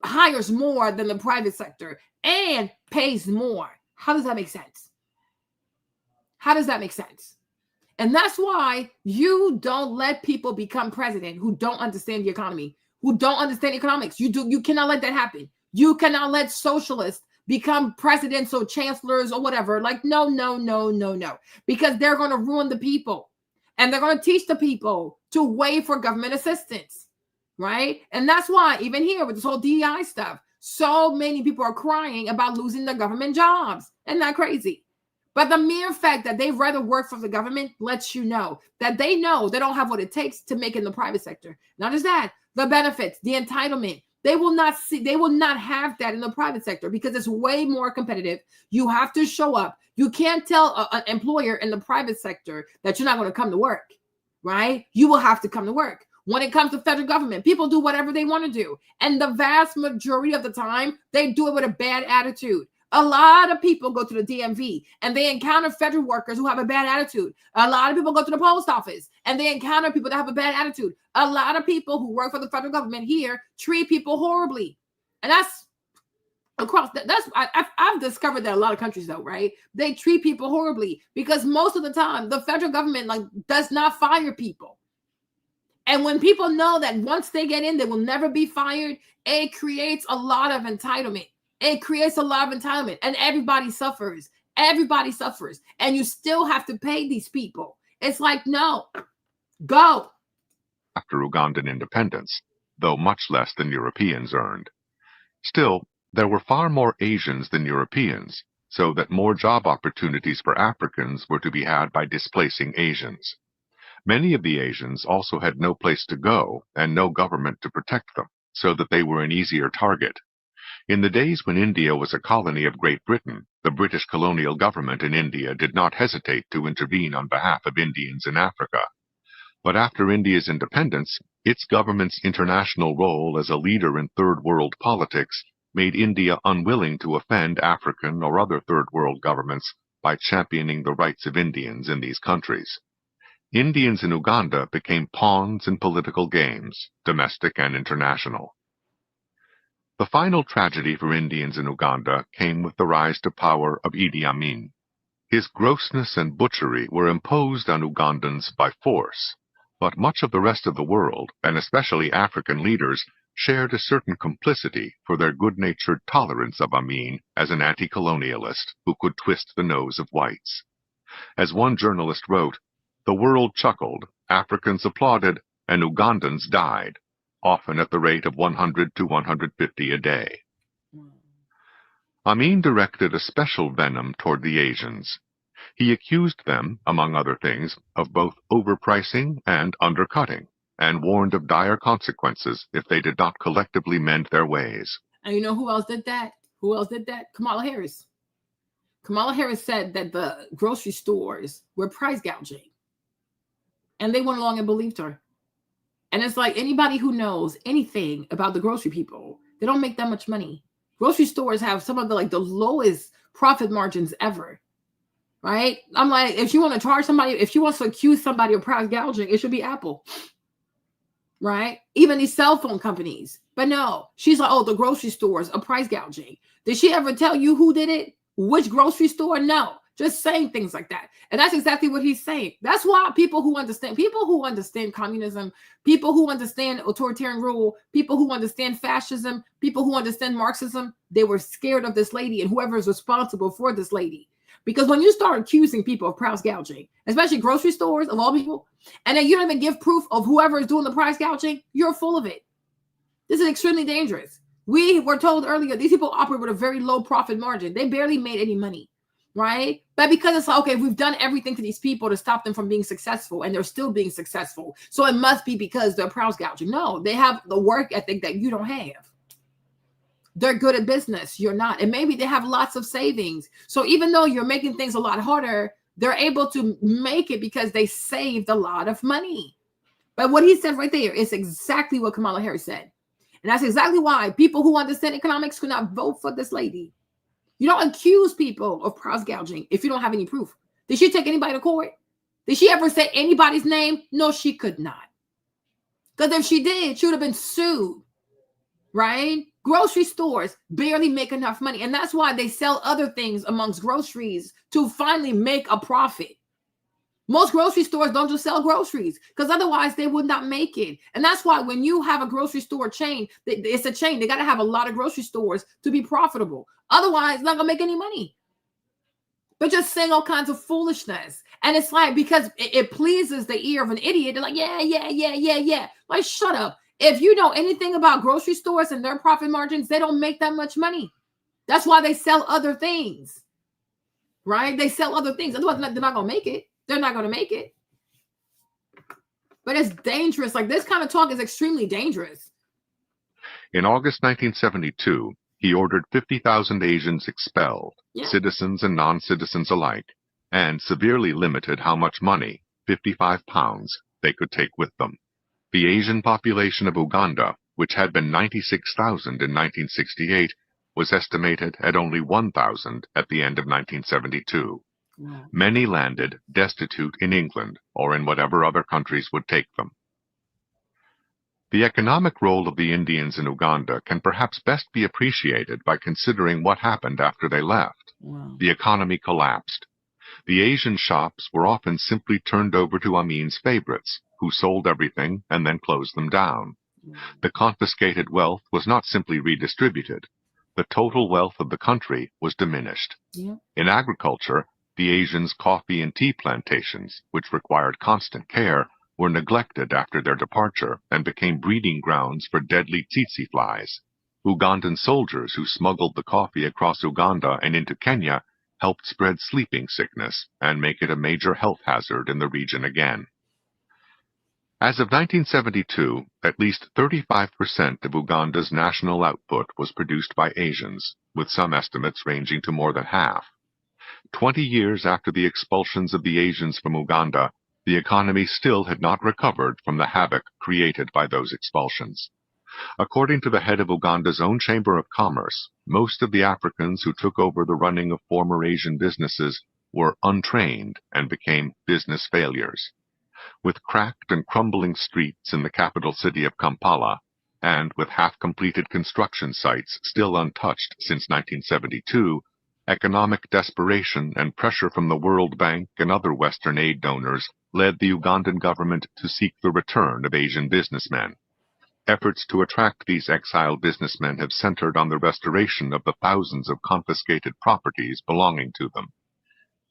hires more than the private sector and pays more. How does that make sense? How does that make sense? And that's why you don't let people become president who don't understand the economy, who don't understand economics. You cannot let that happen. You cannot let socialists become presidents or chancellors or whatever. Like, no, because they're going to ruin the people. And they're going to teach the people to wait for government assistance, right? And that's why even here with this whole DEI stuff, so many people are crying about losing their government jobs. Isn't that crazy? But the mere fact that they'd rather work for the government lets you know that they know they don't have what it takes to make it in the private sector. Not just that, the benefits, the entitlement, they will not have that in the private sector because it's way more competitive. You have to show up. You can't tell an employer in the private sector that you're not going to come to work, right? You will have to come to work. When it comes to federal government, people do whatever they want to do. And the vast majority of the time, they do it with a bad attitude. A lot of people go to the DMV and they encounter federal workers who have a bad attitude. A lot of people go to the post office and they encounter people that have a bad attitude. A lot of people who work for the federal government here treat people horribly. And that's across, I've discovered that a lot of countries though, right? They treat people horribly because most of the time the federal government does not fire people. And when people know that once they get in, they will never be fired, it creates a lot of entitlement. It creates a lot of entitlement and everybody suffers. Everybody suffers. And you still have to pay these people. It's like, no, go.
After Ugandan independence, though much less than Europeans earned. Still, there were far more Asians than Europeans, so that more job opportunities for Africans were to be had by displacing Asians. Many of the Asians also had no place to go and no government to protect them, so that they were an easier target. In the days when India was a colony of Great Britain, the British colonial government in India did not hesitate to intervene on behalf of Indians in Africa. But after India's independence, its government's international role as a leader in Third World politics made India unwilling to offend African or other Third World governments by championing the rights of Indians in these countries. Indians in Uganda became pawns in political games, domestic and international. The final tragedy for Indians in Uganda came with the rise to power of Idi Amin. His grossness and butchery were imposed on Ugandans by force, but much of the rest of the world, and especially African leaders, shared a certain complicity for their good-natured tolerance of Amin as an anti-colonialist who could twist the nose of whites. As one journalist wrote, "The world chuckled, Africans applauded, and Ugandans died, often at the rate of 100 to 150 a day." Amin directed a special venom toward the Asians. He accused them, among other things, of both overpricing and undercutting, and warned of dire consequences if they did not collectively mend their ways.
And you know who else did that? Who else did that? Kamala Harris. Kamala Harris said that the grocery stores were price gouging. And they went along and believed her. And it's like anybody who knows anything about the grocery people, they don't make that much money. Grocery stores have some of the lowest profit margins ever, right? I'm like, if you want to charge somebody, if you want to accuse somebody of price gouging, it should be Apple, right? Even these cell phone companies. But no, she's like, oh, the grocery stores are price gouging. Did she ever tell you who did it? Which grocery store? No. Just saying things like that. And that's exactly what he's saying. That's why people who understand communism, people who understand authoritarian rule, people who understand fascism, people who understand Marxism, they were scared of this lady and whoever is responsible for this lady. Because when you start accusing people of price gouging, especially grocery stores of all people, and then you don't even give proof of whoever is doing the price gouging, you're full of it. This is extremely dangerous. We were told earlier, these people operate with a very low profit margin. They barely made any money. Right? But because it's like, okay, we've done everything to these people to stop them from being successful and they're still being successful. So it must be because they're price gouging. No, they have the work ethic that you don't have. They're good at business. You're not. And maybe they have lots of savings. So even though you're making things a lot harder, They're able to make it because they saved a lot of money. But what he said right there is exactly what Kamala Harris said. And that's exactly why people who understand economics could not vote for this lady. You don't accuse people of price gouging if you don't have any proof. Did she take anybody to court? Did she ever say anybody's name? No, she could not. Because if she did, she would have been sued, right? Grocery stores barely make enough money. And that's why they sell other things amongst groceries to finally make a profit. Most grocery stores don't just sell groceries because otherwise they would not make it. And that's why when you have a grocery store chain, it's a chain. They got to have a lot of grocery stores to be profitable. Otherwise, it's not going to make any money. But just saying all kinds of foolishness. And it's like, because it pleases the ear of an idiot. They're like, yeah. Like, shut up. If you know anything about grocery stores and their profit margins, they don't make that much money. That's why they sell other things, right? They sell other things. Otherwise, they're not going to make it. They're not going to make it. But it's dangerous. Like, this kind of talk is extremely dangerous.
In August 1972, he ordered 50,000 Asians expelled, citizens and non-citizens alike, and severely limited how much money, 55 pounds, they could take with them. The Asian population of Uganda, which had been 96,000 in 1968, was estimated at only 1,000 at the end of 1972. Many landed destitute in England or in whatever other countries would take them. The economic role of the Indians in Uganda can perhaps best be appreciated by considering what happened after they left. The economy collapsed. The Asian shops were often simply turned over to Amin's favorites, who sold everything and then closed them down. The confiscated wealth was not simply redistributed. The total wealth of the country was diminished. In agriculture, the Asians' coffee and tea plantations, which required constant care, were neglected after their departure and became breeding grounds for deadly tsetse flies. Ugandan soldiers who smuggled the coffee across Uganda and into Kenya helped spread sleeping sickness and make it a major health hazard in the region again. As of 1972, at least 35% of Uganda's national output was produced by Asians, with some estimates ranging to more than half. 20 years after the expulsions of the Asians from Uganda, the economy still had not recovered from the havoc created by those expulsions. According to the head of Uganda's own Chamber of Commerce, most of the Africans who took over the running of former Asian businesses were untrained and became business failures. With cracked and crumbling streets in the capital city of Kampala, and with half-completed construction sites still untouched since 1972, economic desperation and pressure from the World Bank and other Western aid donors led the Ugandan government to seek the return of Asian businessmen. Efforts to attract these exiled businessmen have centered on the restoration of the thousands of confiscated properties belonging to them.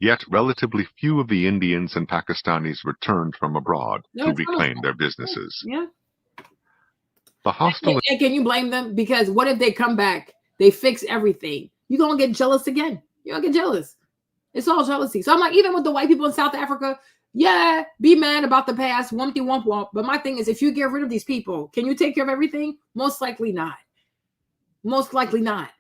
Yet relatively few of the Indians and Pakistanis returned from abroad to reclaim their businesses. The hostile...
And can you blame them? Because what if they come back, they fix everything? You're going to get jealous again. You're going to get jealous. It's all jealousy. So I'm like, even with the white people in South Africa, yeah, be mad about the past, wumpty wump wump. But my thing is, if you get rid of these people, can you take care of everything? Most likely not. Most likely not.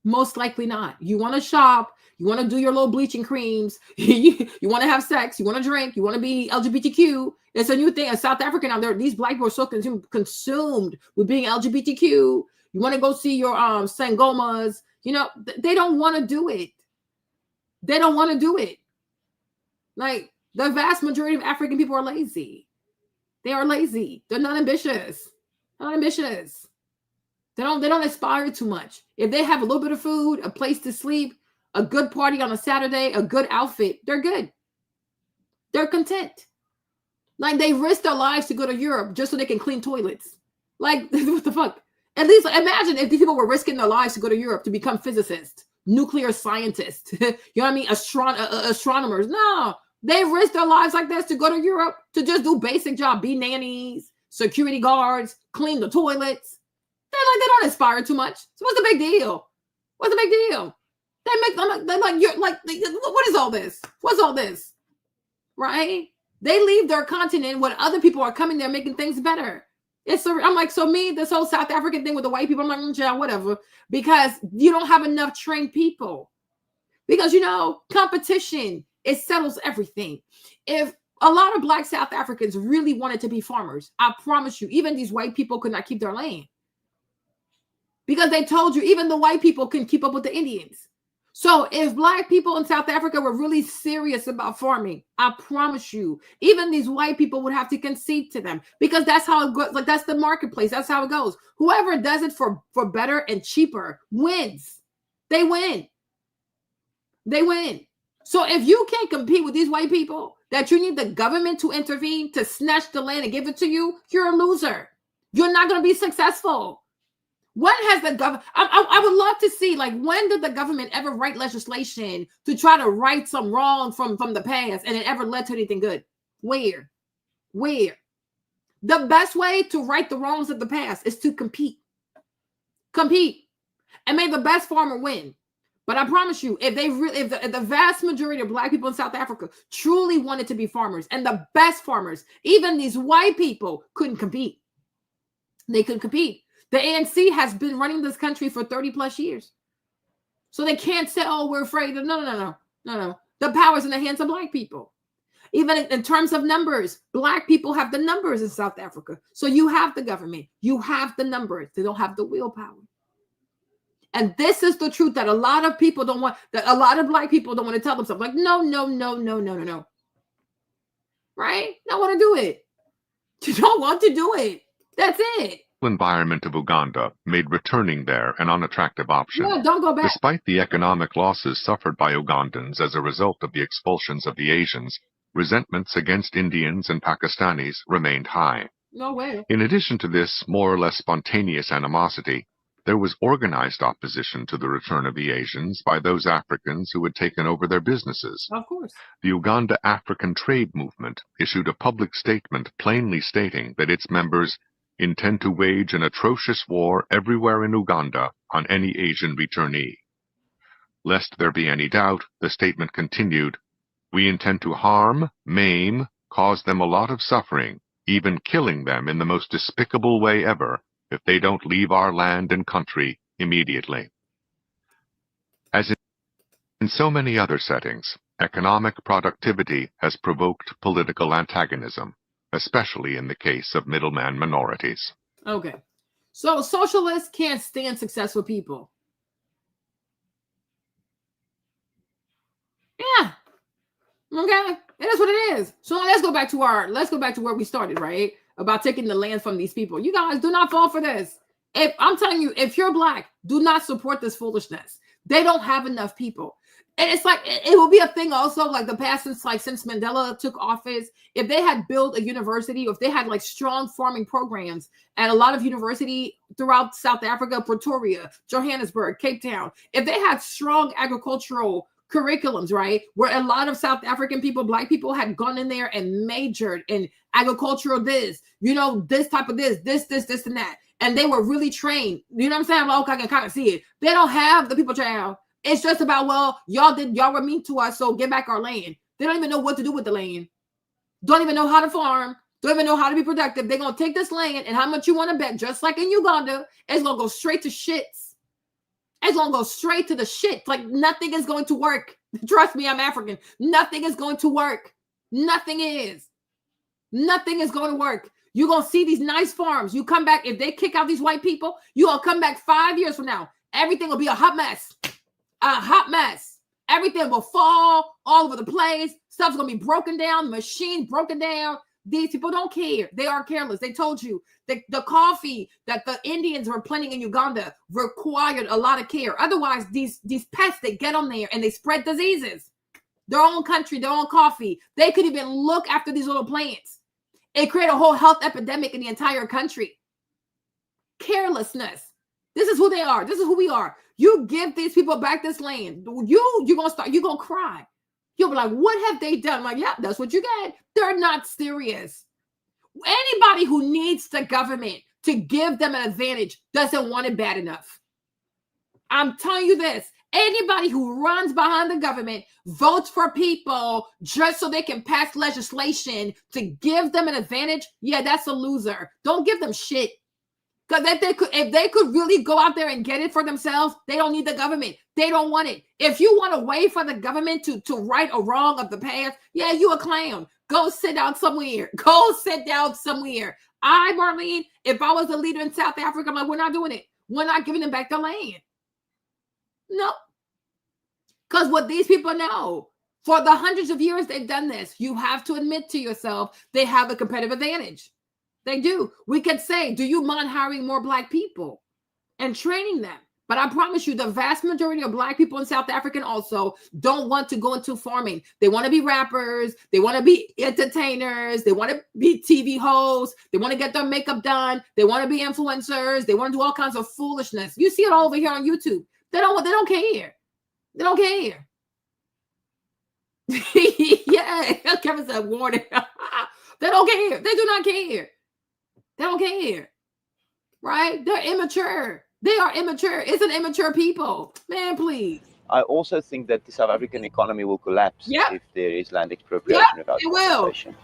Most likely not. You want to shop. You want to do your little bleaching creams. You want to have sex. You want to drink. You want to be LGBTQ. It's a new thing. In South Africa now, these black people are so consumed with being LGBTQ. You want to go see your sangomas. You know, they don't want to do it. They don't want to do it. Like, the vast majority of African people are lazy. They are lazy. They're not ambitious. They're not ambitious. They don't aspire too much. If they have a little bit of food, a place to sleep, a good party on a Saturday, a good outfit, they're good. They're content. Like, they risk their lives to go to Europe just so they can clean toilets. Like, what the fuck? At least imagine if these people were risking their lives to go to Europe to become physicists, nuclear scientists, you know what I mean? Astronomers. No, they risk their lives like this to go to Europe to just do basic job, be nannies, security guards, clean the toilets. They don't aspire too much. So what's the big deal? What's the big deal? What is all this? What's all this? Right? They leave their continent when other people are coming there making things better. I'm like, so me, this whole South African thing with the white people, I'm like, yeah, whatever, because you don't have enough trained people. Because, you know, competition It settles everything. If a lot of Black South Africans really wanted to be farmers, I promise you, even these white people could not keep their land. Because they told you even the white people can keep up with the Indians. So if Black people in South Africa were really serious about farming, I promise you, even these white people would have to concede to them, because that's how it goes. Like, that's the marketplace. That's how it goes. Whoever does it for better and cheaper wins. They win. They win. So if you can't compete with these white people, that you need the government to intervene to snatch the land and give it to you, you're a loser. You're not going to be successful. When has the government, I would love to see, like, when did the government ever write legislation to try to right some wrong from the past and it ever led to anything good? Where? The best way to right the wrongs of the past is to compete. Compete. And may the best farmer win. But I promise you, if the vast majority of Black people in South Africa truly wanted to be farmers, and the best farmers, even these white people couldn't compete. They couldn't compete. The ANC has been running this country for 30 plus years. So they can't say, oh, we're afraid. No. The power's in the hands of Black people. Even in terms of numbers, Black people have the numbers in South Africa. So you have the government. You have the numbers. They don't have the willpower. And this is the truth that a lot of people don't want, that a lot of Black people don't want to tell themselves. Like, no. Right? Don't want to do it. You don't want to do it. That's it.
Environment of Uganda made returning there an unattractive option.
No, don't go back.
Despite the economic losses suffered by Ugandans as a result of the expulsions of the Asians, resentments against Indians and Pakistanis remained high.
No way.
In addition to this more or less spontaneous animosity, there was organized opposition to the return of the Asians by those Africans who had taken over their businesses.
Of course.
The Uganda African Trade Movement issued a public statement plainly stating that its members intend to wage an atrocious war everywhere in Uganda on any Asian returnee. Lest there be any doubt, the statement continued, "We intend to harm, maim, cause them a lot of suffering, even killing them in the most despicable way ever, if they don't leave our land and country immediately." As in so many other settings, economic productivity has provoked political antagonism, especially in the case of middleman minorities.
Okay. So socialists can't stand successful people. Yeah. Okay. It is what it is. So let's go back to where we started, right? About taking the land from these people. You guys do not fall for this. If I'm telling you, if you're Black, do not support this foolishness. They don't have enough people. And it's like, it will be a thing also, like the past since Mandela took office, if they had built a university, or if they had like strong farming programs and a lot of university throughout South Africa, Pretoria, Johannesburg, Cape Town, if they had strong agricultural curriculums, right, where a lot of South African people, Black people had gone in there and majored in agricultural this type of this and that. And they were really trained. You know what I'm saying? Well, okay, I can kind of see it. They don't have the people child. It's just about, well, y'all were mean to us, so get back our land. They don't even know what to do with the land. Don't even know how to farm. Don't even know how to be productive. They're going to take this land, and how much you want to bet, just like in Uganda, it's going to go straight to shits. It's going to go straight to the shit. Like, nothing is going to work. Trust me, I'm African. Nothing is going to work. Nothing is. Nothing is going to work. You're going to see these nice farms. You come back, if they kick out these white people, you're going to come back 5 years from now. Everything will be a hot mess. A hot mess. Everything will fall all over the place. Stuff's going to be broken down. Machine broken down. These people don't care. They are careless. They told you that the coffee that the Indians were planting in Uganda required a lot of care. Otherwise, these pests, they get on there and they spread diseases. Their own country, their own coffee. They could even look after these little plants. It created a whole health epidemic in the entire country. Carelessness. This is who they are. This is who we are. You give these people back this land. You're gonna cry. You'll be like, what have they done? I'm like, yeah, that's what you get. They're not serious. Anybody who needs the government to give them an advantage doesn't want it bad enough. I'm telling you this. Anybody who runs behind the government, votes for people just so they can pass legislation to give them an advantage, yeah, that's a loser. Don't give them shit. Because if they could really go out there and get it for themselves, they don't need the government. They don't want it. If you want to wait for the government to right a wrong of the past, yeah, you a clown. Go sit down somewhere. Go sit down somewhere. Marlene, if I was the leader in South Africa, I'm like, we're not doing it. We're not giving them back the land. No. Because what these people know, for the hundreds of years they've done this, you have to admit to yourself they have a competitive advantage. They do. We could say, do you mind hiring more Black people and training them? But I promise you, the vast majority of Black people in South Africa also don't want to go into farming. They want to be rappers. They want to be entertainers. They want to be TV hosts. They want to get their makeup done. They want to be influencers. They want to do all kinds of foolishness. You see it all over here on YouTube. They don't care. They don't care. Yeah, Kevin said warning. They don't care. They do not care. They don't care. Right? They're immature. They are immature. It's an immature people. Man, please.
I also think that the South African economy will collapse if there is land expropriation without compensation.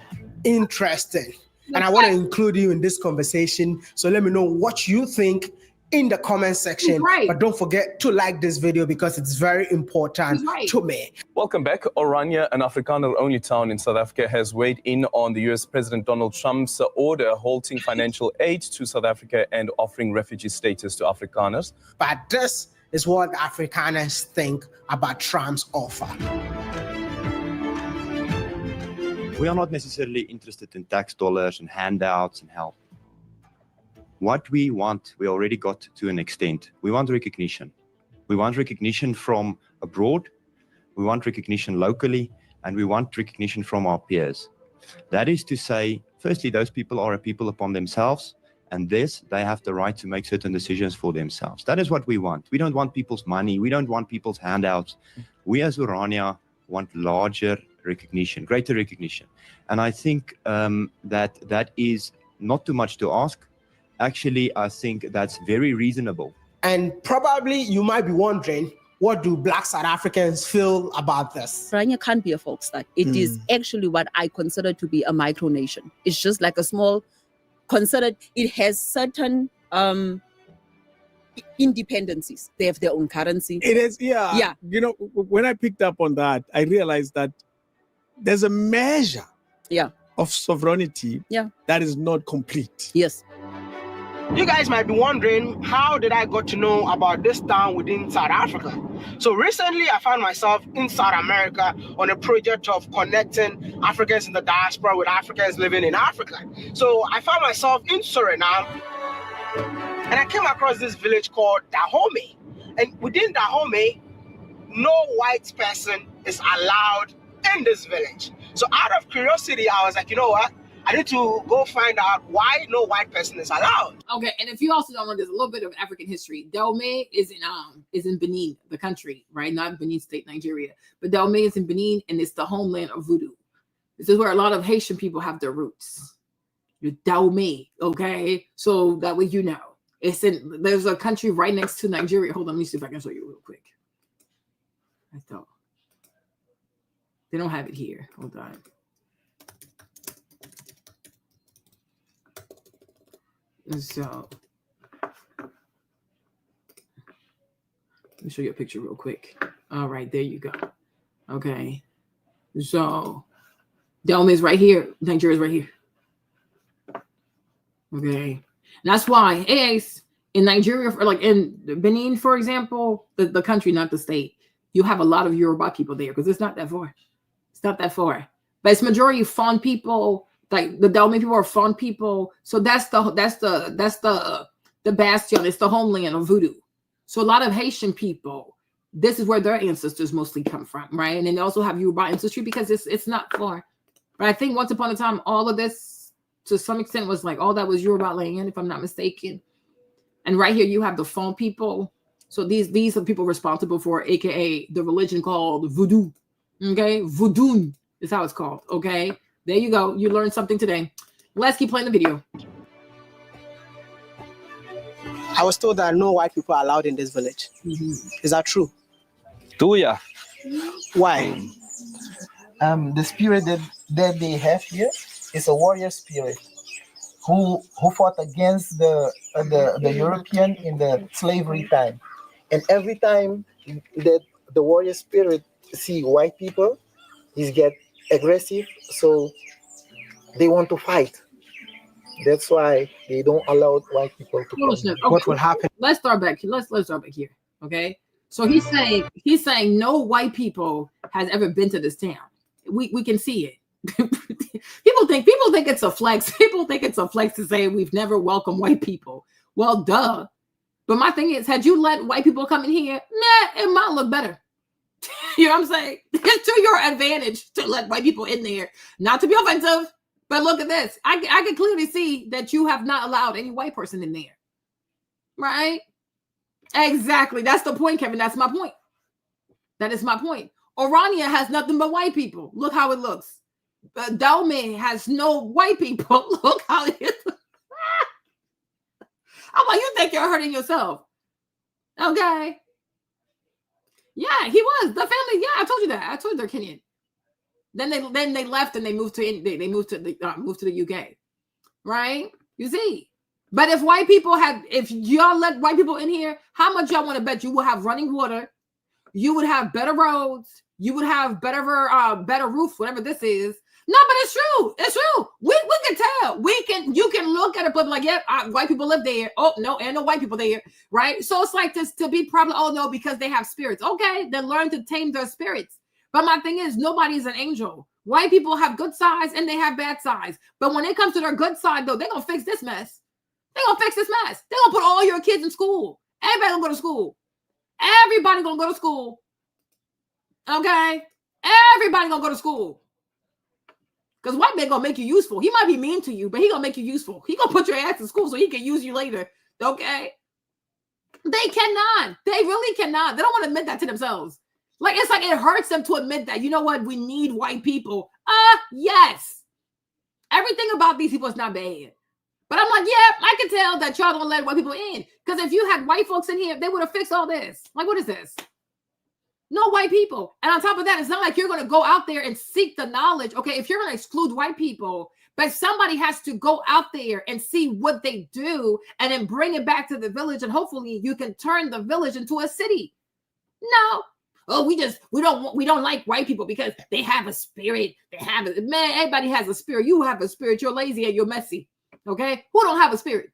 Interesting. And I want to include you in this conversation. So let me know what you think in the comment section. But don't forget to like this video because it's very important to me.
Welcome back. Oranje, an Afrikaner-only town in South Africa, has weighed in on the US President Donald Trump's order halting financial aid to South Africa and offering refugee status to Afrikaners.
But this is what Afrikaners think about Trump's offer.
We are not necessarily interested in tax dollars and handouts and help. What we want, we already got to an extent. We want recognition. We want recognition from abroad. We want recognition locally, and we want recognition from our peers. That is to say, firstly, those people are a people upon themselves, and this, they have the right to make certain decisions for themselves. That is what we want. We don't want people's money. We don't want people's handouts. We as Oranje want larger recognition, greater recognition. And I think that is not too much to ask. Actually, I think that's very reasonable.
And probably you might be wondering, what do Black South Africans feel about this?
Oranje can't be a Volksstaat. It is actually what I consider to be a micronation. It's just like a small, it has certain independencies. They have their own currency.
It is, yeah. You know, when I picked up on that, I realized that there's a measure of sovereignty that is not complete.
Yes.
You guys might be wondering, how did I got to know about this town within South Africa? So recently I found myself in South America on a project of connecting Africans in the diaspora with Africans living in Africa. So I found myself in Suriname and I came across this village called Dahomey. And within Dahomey, no white person is allowed in this village. So out of curiosity, I was like, you know what? I need to go find out why no white person is allowed.
Okay, and if you also don't know, there's a little bit of African history. Dahomey is in Benin, the country, right? Not Benin State, Nigeria. But Dahomey is in Benin, and it's the homeland of voodoo. This is where a lot of Haitian people have their roots. You're Dahomey, okay? So that way you know. There's a country right next to Nigeria. Hold on, let me see if I can show you real quick. I thought. They don't have it here. Hold on. So let me show you a picture real quick. All right, there you go. Okay, so Dahomey is right here. Nigeria is right here. Okay, and that's why in Nigeria, like in Benin, for example, the country, not the state, you have a lot of Yoruba people there because it's not that far. It's not that far, but it's majority Fon people. Like the Dahomey people are Fon people, so that's the bastion. It's the homeland of voodoo. So a lot of Haitian people, this is where their ancestors mostly come from, right? And then they also have Yoruba ancestry because it's not far. But I think once upon a time, all of this to some extent was like all that was Yoruba land, if I'm not mistaken. And right here you have the Fon people. So these are people responsible for, aka the religion called voodoo. Okay, voodoo is how it's called. Okay. There you go. You learned something today. Let's keep playing the video.
I was told that no white people are allowed in this village. Is that true?
Yeah.
Why?
The spirit that they have here is a warrior spirit.
who fought against the European in the slavery time. And every time that the warrior spirit see white people, he get aggressive, so they want to fight. That's why they don't allow white people to come.
Okay.
What will happen?
Let's start back. Let's start back here. Okay. So he's saying no white people has ever been to this town. We can see it. people think it's a flex. People think it's a flex to say we've never welcomed white people. Well, duh. But my thing is, had you let white people come in here, it might look better. You know what I'm saying? It's to your advantage to let white people in there. Not to be offensive, but look at this. I can clearly see that you have not allowed any white person in there. Right? Exactly. That's the point, Kevin. That's my point. That is my point. Orania has nothing but white people. Look how it looks. Dahomey has no white people. Look how it is. I'm like, you think you're hurting yourself. Okay. Yeah, he was. The family, yeah, I told you that. I told you they're Kenyan. Then they left and they moved to the UK. Right? You see. But if y'all let white people in here, how much y'all want to bet you will have running water? You would have better roads. You would have better roof, whatever this is. No, but it's true. It's true. We can tell. You can look at it, but like, yep, white people live there. Oh no, and no white people there, right? So it's like this to be probably. Oh no, because they have spirits. Okay, then learn to tame their spirits. But my thing is, nobody's an angel. White people have good sides and they have bad sides. But when it comes to their good side, though, they're gonna fix this mess. They're gonna fix this mess. They're gonna put all your kids in school. Everybody gonna go to school. Everybody gonna go to school. Okay, everybody gonna go to school. Because white man gonna make you useful. He might be mean to you, but he gonna make you useful. He gonna put your ass in school so he can use you later. Okay? They cannot. They really cannot. They don't want to admit that to themselves. Like, it's like it hurts them to admit that. You know what? We need white people. Yes. Everything about these people is not bad. But I'm like, yeah, I can tell that y'all don't let white people in. Because if you had white folks in here, they would have fixed all this. Like, what is this? No white people. And on top of that, it's not like you're going to go out there and seek the knowledge. Okay, if you're going to exclude white people, but somebody has to go out there and see what they do and then bring it back to the village. And hopefully you can turn the village into a city. No. Oh, we don't like white people because they have a spirit. Man, everybody has a spirit. You have a spirit. You're lazy and you're messy. Okay? Who don't have a spirit?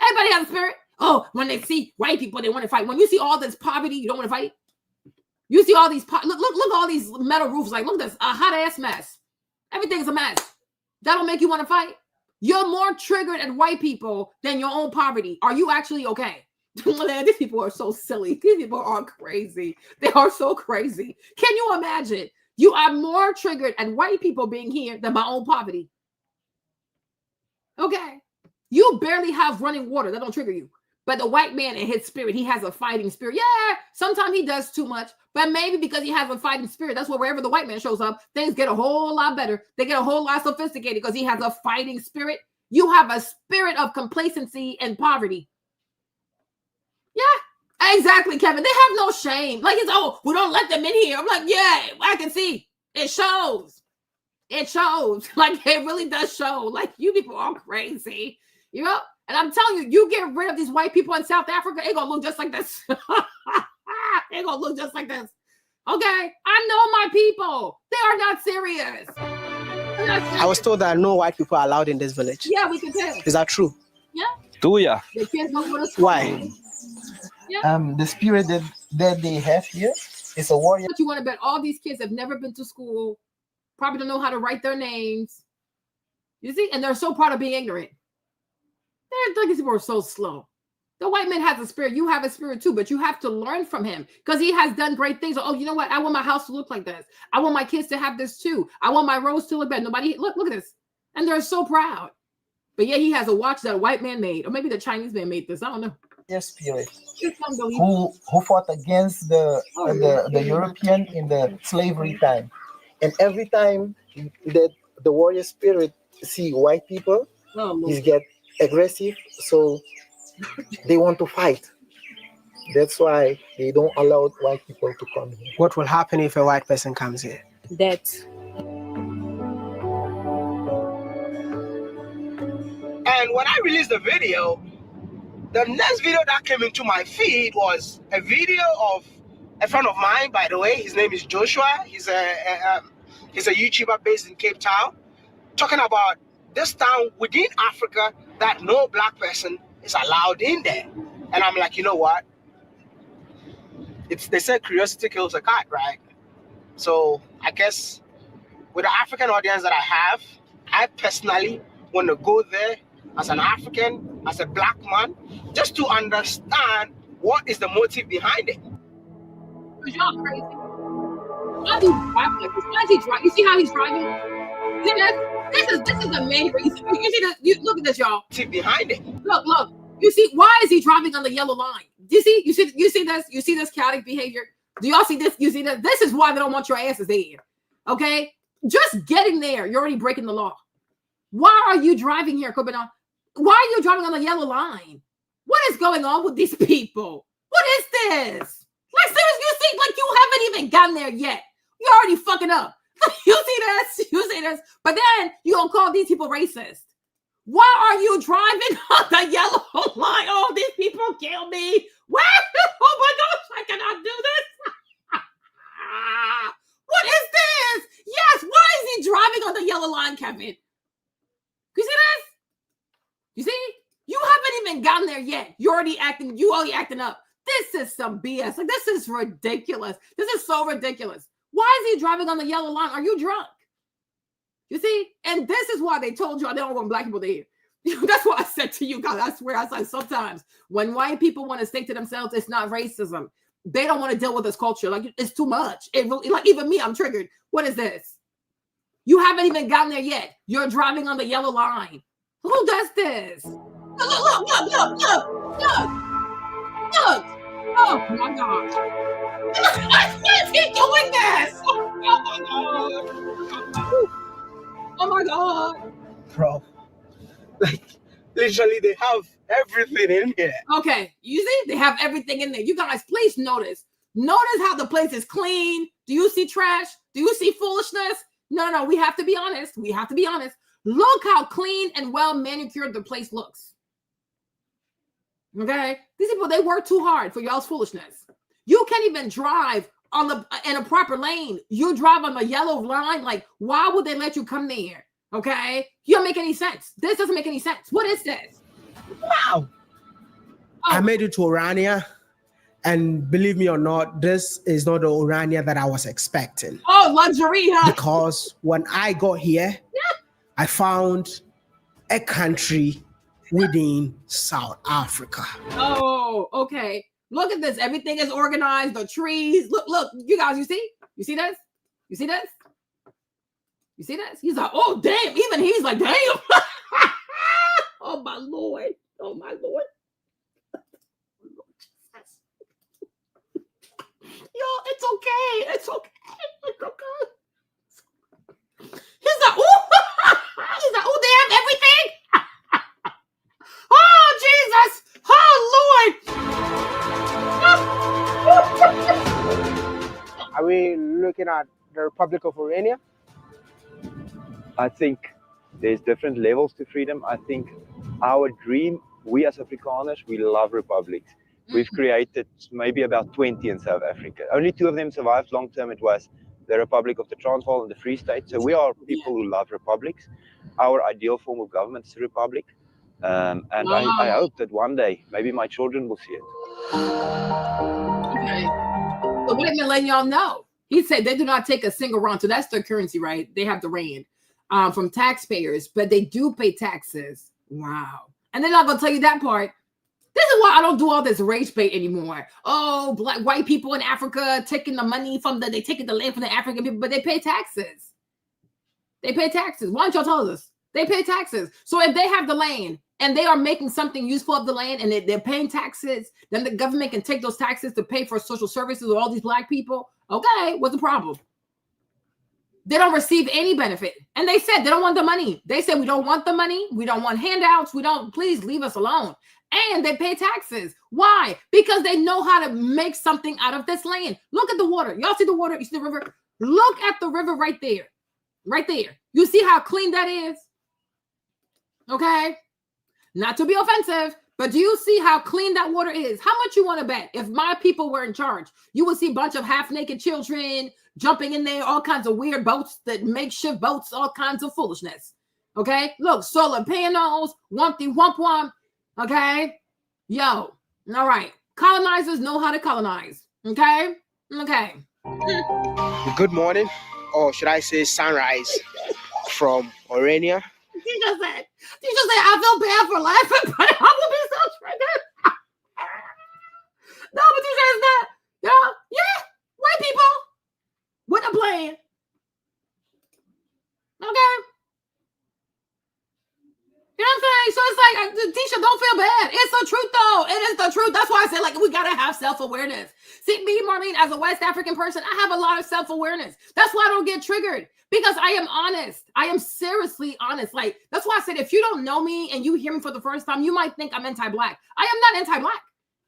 Everybody has a spirit. Oh, when they see white people, they want to fight. When you see all this poverty, you don't want to fight. You see all these look all these metal roofs. Like, look at this, a hot ass mess. Everything's a mess. That'll make you want to fight. You're more triggered at white people than your own poverty. Are you actually okay? These people are so silly. These people are crazy. They are so crazy. Can you imagine? You are more triggered at white people being here than my own poverty. Okay. You barely have running water. That don't trigger you. But the white man in his spirit, he has a fighting spirit. Yeah, sometimes he does too much. But maybe because he has a fighting spirit, that's where wherever the white man shows up, things get a whole lot better. They get a whole lot sophisticated because he has a fighting spirit. You have a spirit of complacency and poverty. Yeah, exactly, Kevin. They have no shame. Like, we don't let them in here. I'm like, yeah, I can see. It shows. It shows. Like, it really does show. Like, you people are crazy. You know? And I'm telling you, you get rid of these white people in South Africa, it's going to look just like this. It's going to look just like this. Okay? I know my people. They are not serious.
I was told that no white people are allowed in this village.
Yeah, we can tell.
Is that true?
Yeah.
Do ya?
The kids don't go to school.
Why?
Yeah.
The spirit that they have here is a warrior.
But you want to bet all these kids have never been to school, probably don't know how to write their names. You see? And they're so proud of being ignorant. These people are so slow. The white man has a spirit. You have a spirit too, but you have to learn from him because he has done great things. Oh, you know what? I want my house to look like this. I want my kids to have this too. I want my roads to look better. Nobody, look at this. And they're so proud. But yeah, he has a watch that a white man made, or maybe the Chinese man made this. I don't know.
Their spirit. Who fought against the European in the slavery time. And every time that the warrior spirit see white people, he get aggressive, so they want to fight. That's why they don't allow white people to come here.
What will happen if a white person comes here?
Death.
And then when I released the video, the next video that came into my feed was a video of a friend of mine, by the way. His name is Joshua. He's a YouTuber based in Cape Town, talking about this town within Africa that no black person is allowed in there. And I'm like, you know what? They say curiosity kills a cat, right? So I guess with the African audience that I have, I personally want to go there as an African, as a black man, just to understand what is the motive behind it.
Y'all crazy. Why is he driving like this? Why is he driving? You see how he's driving? See that? This is the main reason. You see this? Look at this, y'all.
Behind it.
Look. You see, why is he driving on the yellow line? Do you see? You see this? You see this chaotic behavior? Do y'all see this? You see this? This is why they don't want your asses there. Okay? Just getting there, you're already breaking the law. Why are you driving here, Kobina? Why are you driving on the yellow line? What is going on with these people? What is this? Like, seriously, you see, like you haven't even gotten there yet. You're already fucking up. You see this? You see this? But then you don't call these people racist. Why are you driving on the yellow line? Oh, these people kill me. What? Oh my gosh, I cannot do this. What is this? Yes, why is he driving on the yellow line, Kevin? You see this? You see? You haven't even gotten there yet. You already acting up. This is some BS. Like, this is ridiculous. This is so ridiculous. Why is he driving on the yellow line? Are you drunk? You see? And this is why they told you they don't want black people there. That's what I said to you guys. I swear, I said sometimes when white people want to say to themselves, it's not racism. They don't want to deal with this culture. Like, it's too much. It really, like, even me, I'm triggered. What is this? You haven't even gotten there yet. You're driving on the yellow line. Who does this? Look. Oh my God. Why is he doing this? Oh my God.
Bro, like, literally they have everything in here.
Okay, you see, they have everything in there. You guys, please notice how the place is clean. Do you see trash? Do you see foolishness? No, we have to be honest. Look how clean and well manicured the place looks. Okay, these people, they work too hard for y'all's foolishness. You can't even drive in a proper lane. You drive on the yellow line. Like, why would they let you come there? Okay, you don't make any sense. This doesn't make any sense. What is this?
Wow. I made it to Orania, and believe me or not, this is not the Orania that I was expecting.
Oh, luxury, huh?
Because when I got here, I found a country within South Africa.
Oh, okay. Look at this. Everything is organized. The trees. Look, you guys, you see? You see this? You see this? You see this? He's like, oh, damn. Even he's like, damn. Oh, my Lord. Oh, my Lord. Yo, it's okay. It's okay. It's okay. He's like, oh. He's like, oh, they have everything. Oh, Jesus. Oh, Lord.
Are we looking at the Republic of Orania?
I think there's different levels to freedom. I think our dream, we as Afrikaners, we love republics. We've created maybe about 20 in South Africa. Only 2 of them survived long term. It was the Republic of the Transvaal and the Free State. So we are people who love republics. Our ideal form of government is a republic. And I hope that one day, maybe my children will see it.
Okay. So what have been letting y'all know? He said they do not take a single rand. So that's their currency, right? They have the rand from taxpayers, but they do pay taxes. Wow. And they're not going to tell you that part. This is why I don't do all this race bait anymore. Oh, white people in Africa taking the money they taking the land from the African people, but they pay taxes. They pay taxes. Why don't y'all tell us? They pay taxes. So if they have the land and they are making something useful of the land and they're paying taxes, then the government can take those taxes to pay for social services of all these black people. Okay, what's the problem? They don't receive any benefit. And they said they don't want the money. They said, we don't want the money. We don't want handouts. Please leave us alone. And they pay taxes. Why? Because they know how to make something out of this land. Look at the water. Y'all see the water? You see the river? Look at the river right there. Right there. You see how clean that is? Okay. Not to be offensive, but do you see how clean that water is? How much you want to bet? If my people were in charge, you would see a bunch of half-naked children jumping in there, all kinds of weird boats, that makeshift boats, all kinds of foolishness. Okay? Look, solar panels, wumpty wump wump. Okay? Yo. All right. Colonizers know how to colonize. Okay? Okay.
Good morning, or should I say sunrise, from Orania.
Teacher said, I feel bad for laughing, but I will be so triggered. No, but teacher is not. Yeah, white people with a plan. Okay. You know what I'm saying? So it's like, Tisha, don't feel bad. It's the truth, though. It is the truth. That's why I say, like, we got to have self-awareness. See, me, Marlene, as a West African person, I have a lot of self-awareness. That's why I don't get triggered, because I am honest. I am seriously honest. Like, that's why I said, if you don't know me and you hear me for the first time, you might think I'm anti-Black. I am not anti-Black.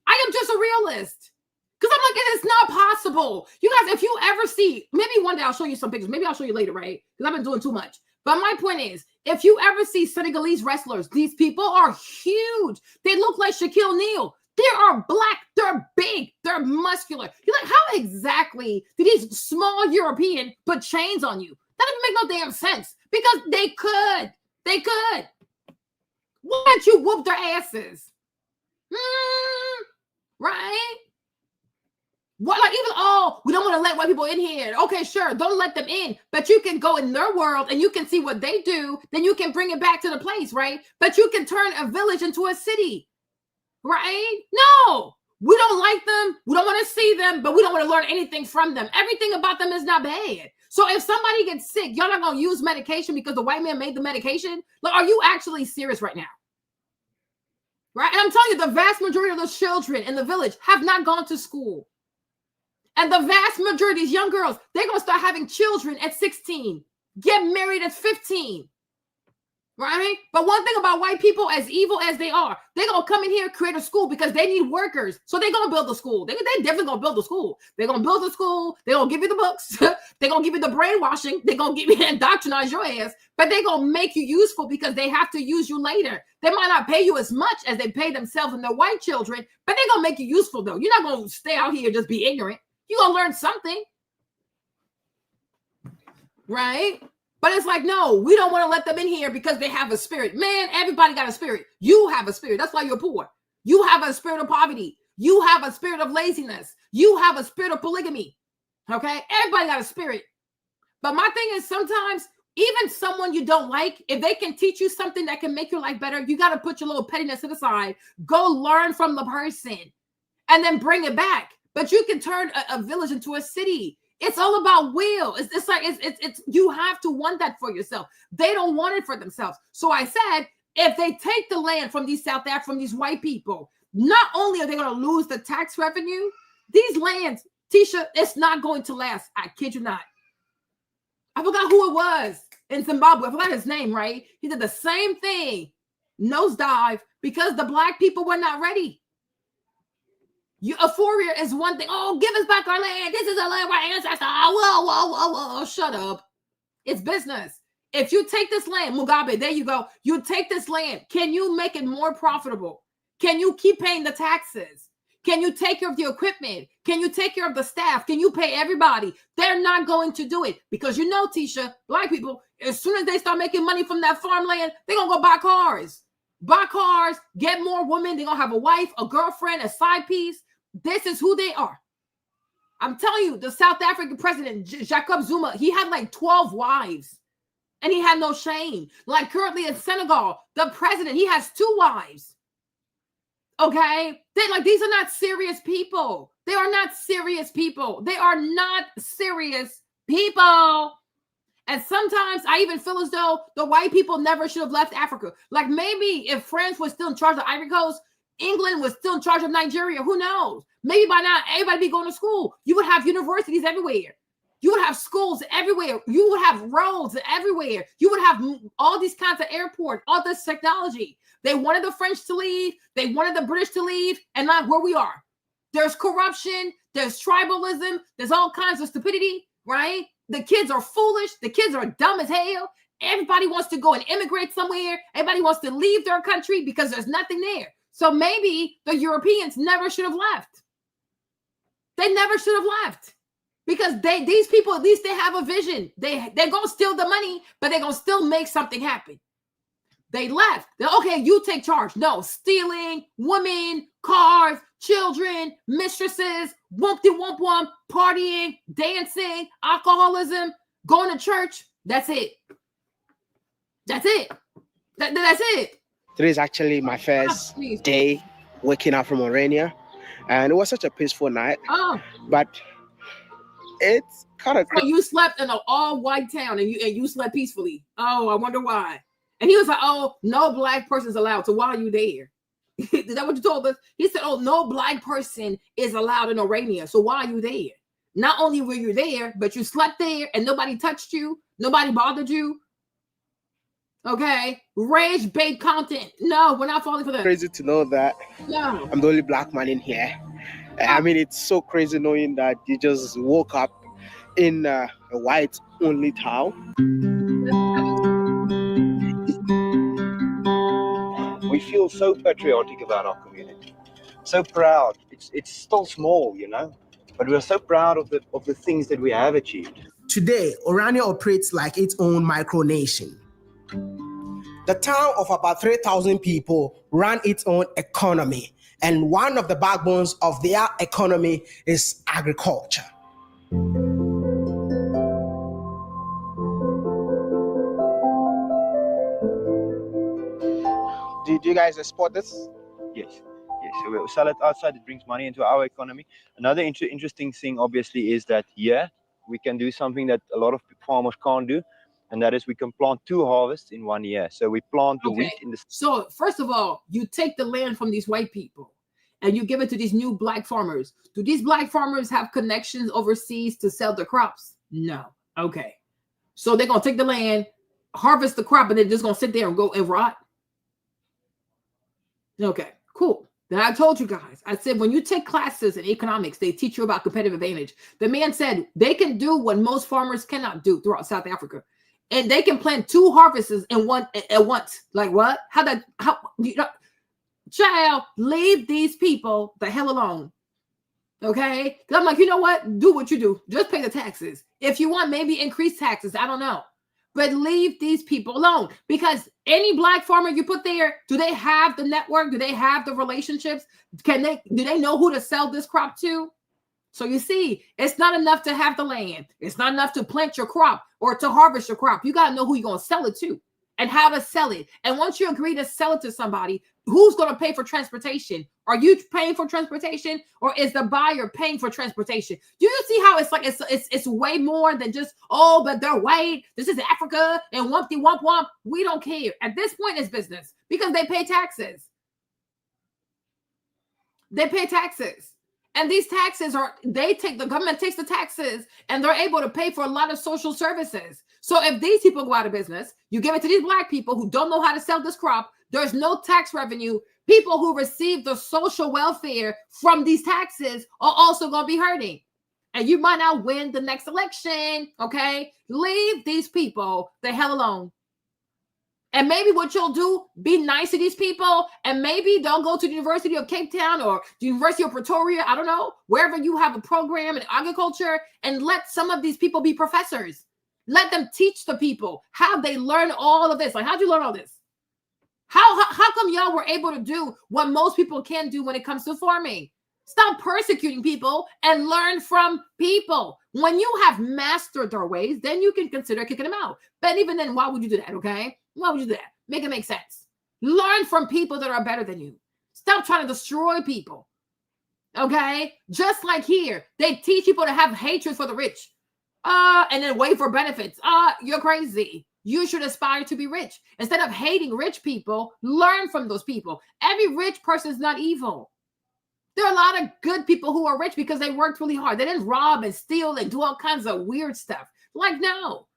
I am just a realist. Because I'm like, it's not possible. You guys, if you ever see, maybe one day I'll show you some pictures. Maybe I'll show you later, right? Because I've been doing too much. But my point is, if you ever see Senegalese wrestlers, these people are huge. They look like Shaquille O'Neal. They are Black. They're big. They're muscular. You're like, how exactly did these small European put chains on you? That doesn't make no damn sense. Because they could. They could. Why don't you whoop their asses? Right? What, like, even, we don't want to let white people in here. Okay, sure, don't let them in. But you can go in their world and you can see what they do. Then you can bring it back to the place, right? But you can turn a village into a city, right? No, we don't like them. We don't want to see them, but we don't want to learn anything from them. Everything about them is not bad. So if somebody gets sick, y'all not going to use medication because the white man made the medication? Like, are you actually serious right now? Right? And I'm telling you, the vast majority of those children in the village have not gone to school. And the vast majority of these young girls, they're going to start having children at 16, get married at 15, right? But one thing about white people, as evil as they are, they're going to come in here and create a school because they need workers. So they're going to build a school. They're definitely going to build a school. They're going to build a school. They're going to give you the books. They're going to give you the brainwashing. They're going to give you indoctrinize your ass. But they're going to make you useful because they have to use you later. They might not pay you as much as they pay themselves and their white children, but they're going to make you useful, though. You're not going to stay out here and just be ignorant. You're going to learn something, right? But it's like, no, we don't want to let them in here because they have a spirit. Man, everybody got a spirit. You have a spirit. That's why you're poor. You have a spirit of poverty. You have a spirit of laziness. You have a spirit of polygamy, okay? Everybody got a spirit. But my thing is, sometimes even someone you don't like, if they can teach you something that can make your life better, you got to put your little pettiness to the side, go learn from the person, and then bring it back. But you can turn a village into a city. It's all about will. It's like you have to want that for yourself. They don't want it for themselves. So I said, if they take the land from these from these white people, not only are they going to lose the tax revenue, these lands, Tisha, it's not going to last. I kid you not. I forgot who it was in Zimbabwe. I forgot his name, right? He did the same thing, nosedive, because the Black people were not ready. Euphoria is one thing. Oh, give us back our land. This is a land of our ancestors. Whoa. Shut up. It's business. If you take this land, Mugabe, there you go. You take this land. Can you make it more profitable? Can you keep paying the taxes? Can you take care of the equipment? Can you take care of the staff? Can you pay everybody? They're not going to do it because you know, Tisha, Black people, as soon as they start making money from that farmland, they're going to go buy cars. Buy cars, get more women. They're going to have a wife, a girlfriend, a side piece. This is who they are. I'm telling you, the South African president, Jacob Zuma, he had like 12 wives and he had no shame. Like currently in Senegal, the president, he has 2 wives. Okay? These are not serious people. They are not serious people. They are not serious people. And sometimes I even feel as though the white people never should have left Africa. Like maybe if France was still in charge of Ivory Coast, England was still in charge of Nigeria. Who knows? Maybe by now, everybody be going to school. You would have universities everywhere. You would have schools everywhere. You would have roads everywhere. You would have all these kinds of airport, all this technology. They wanted the French to leave. They wanted the British to leave. And not where we are. There's corruption. There's tribalism. There's all kinds of stupidity, right? The kids are foolish. The kids are dumb as hell. everybody wants to go and immigrate somewhere. Everybody wants to leave their country because there's nothing there. So maybe the Europeans never should have left. They never should have left because these people, at least they have a vision. They're going to steal the money, but they're going to still make something happen. They left. Okay, you take charge. No, stealing, women, cars, children, mistresses, whoop-de-whoop-whoop, partying, dancing, alcoholism, going to church. That's it. That's it. That's it.
Today is actually my first day waking up from Orania, and it was such a peaceful night.
Oh,
but it's kind of.
So you slept in an all-white town, and you slept peacefully. Oh, I wonder why. And he was like, "Oh, no black person's allowed." So why are you there? Is that what you told us? He said, "Oh, no black person is allowed in Orania. So why are you there? Not only were you there, but you slept there, and nobody touched you, nobody bothered you." Okay, rage bait content. No, we're not falling for that.
Crazy to know that I'm the only black man in here. I mean, it's so crazy knowing that you just woke up in a white-only town.
We feel so patriotic about our community, so proud. It's still small, you know, but we're so proud of the things that we have achieved.
Today, Orania operates like its own micronation. The town of about 3,000 people run its own economy, and one of the backbones of their economy is agriculture. Do you guys export this?
Yes. So we'll sell it outside. It brings money into our economy. Another interesting thing, obviously, is that here we can do something that a lot of farmers can't do. And that is we can plant 2 harvests in 1 year. So we plant the wheat in the...
So first of all, you take the land from these white people and you give it to these new black farmers. Do these black farmers have connections overseas to sell their crops? No. Okay. So they're going to take the land, harvest the crop, and they're just going to sit there and go and rot? Okay, cool. Then I told you guys, I said, when you take classes in economics, they teach you about competitive advantage. The man said they can do what most farmers cannot do throughout South Africa. And they can plant 2 harvests in one at once. Like what? How you know, child, leave these people the hell alone. Okay? Because I'm like, you know what? Do what you do. Just pay the taxes. If you want, maybe increase taxes. I don't know. But leave these people alone. Because any black farmer you put there, do they have the network? Do they have the relationships? Do they know who to sell this crop to? So you see, it's not enough to have the land. It's not enough to plant your crop or to harvest your crop. You got to know who you're going to sell it to and how to sell it. And once you agree to sell it to somebody, who's going to pay for transportation? Are you paying for transportation, or is the buyer paying for transportation? Do you see how it's like it's way more than just, oh, but they're white. This is Africa and wumpty wump wump. We don't care. At this point, it's business because they pay taxes. They pay taxes. And these taxes the government takes the taxes and they're able to pay for a lot of social services. So if these people go out of business, you give it to these black people who don't know how to sell this crop, there's no tax revenue. People who receive the social welfare from these taxes are also going to be hurting. And you might not win the next election, okay? Leave these people the hell alone. And maybe what you'll do, be nice to these people, and maybe don't go to the University of Cape Town or the University of Pretoria, I don't know, wherever you have a program in agriculture, and let some of these people be professors. Let them teach the people how they learn all of this. Like, how'd you learn all this? How come y'all were able to do what most people can't do when it comes to farming? Stop persecuting people and learn from people. When you have mastered their ways, then you can consider kicking them out. But even then, why would you do that, okay? Why would you do that? Make it make sense. Learn from people that are better than you. Stop trying to destroy people, okay? Just like here, they teach people to have hatred for the rich and then wait for benefits. You're crazy. You should aspire to be rich. Instead of hating rich people, learn from those people. Every rich person is not evil. There are a lot of good people who are rich because they worked really hard. They didn't rob and steal and do all kinds of weird stuff. Like, no.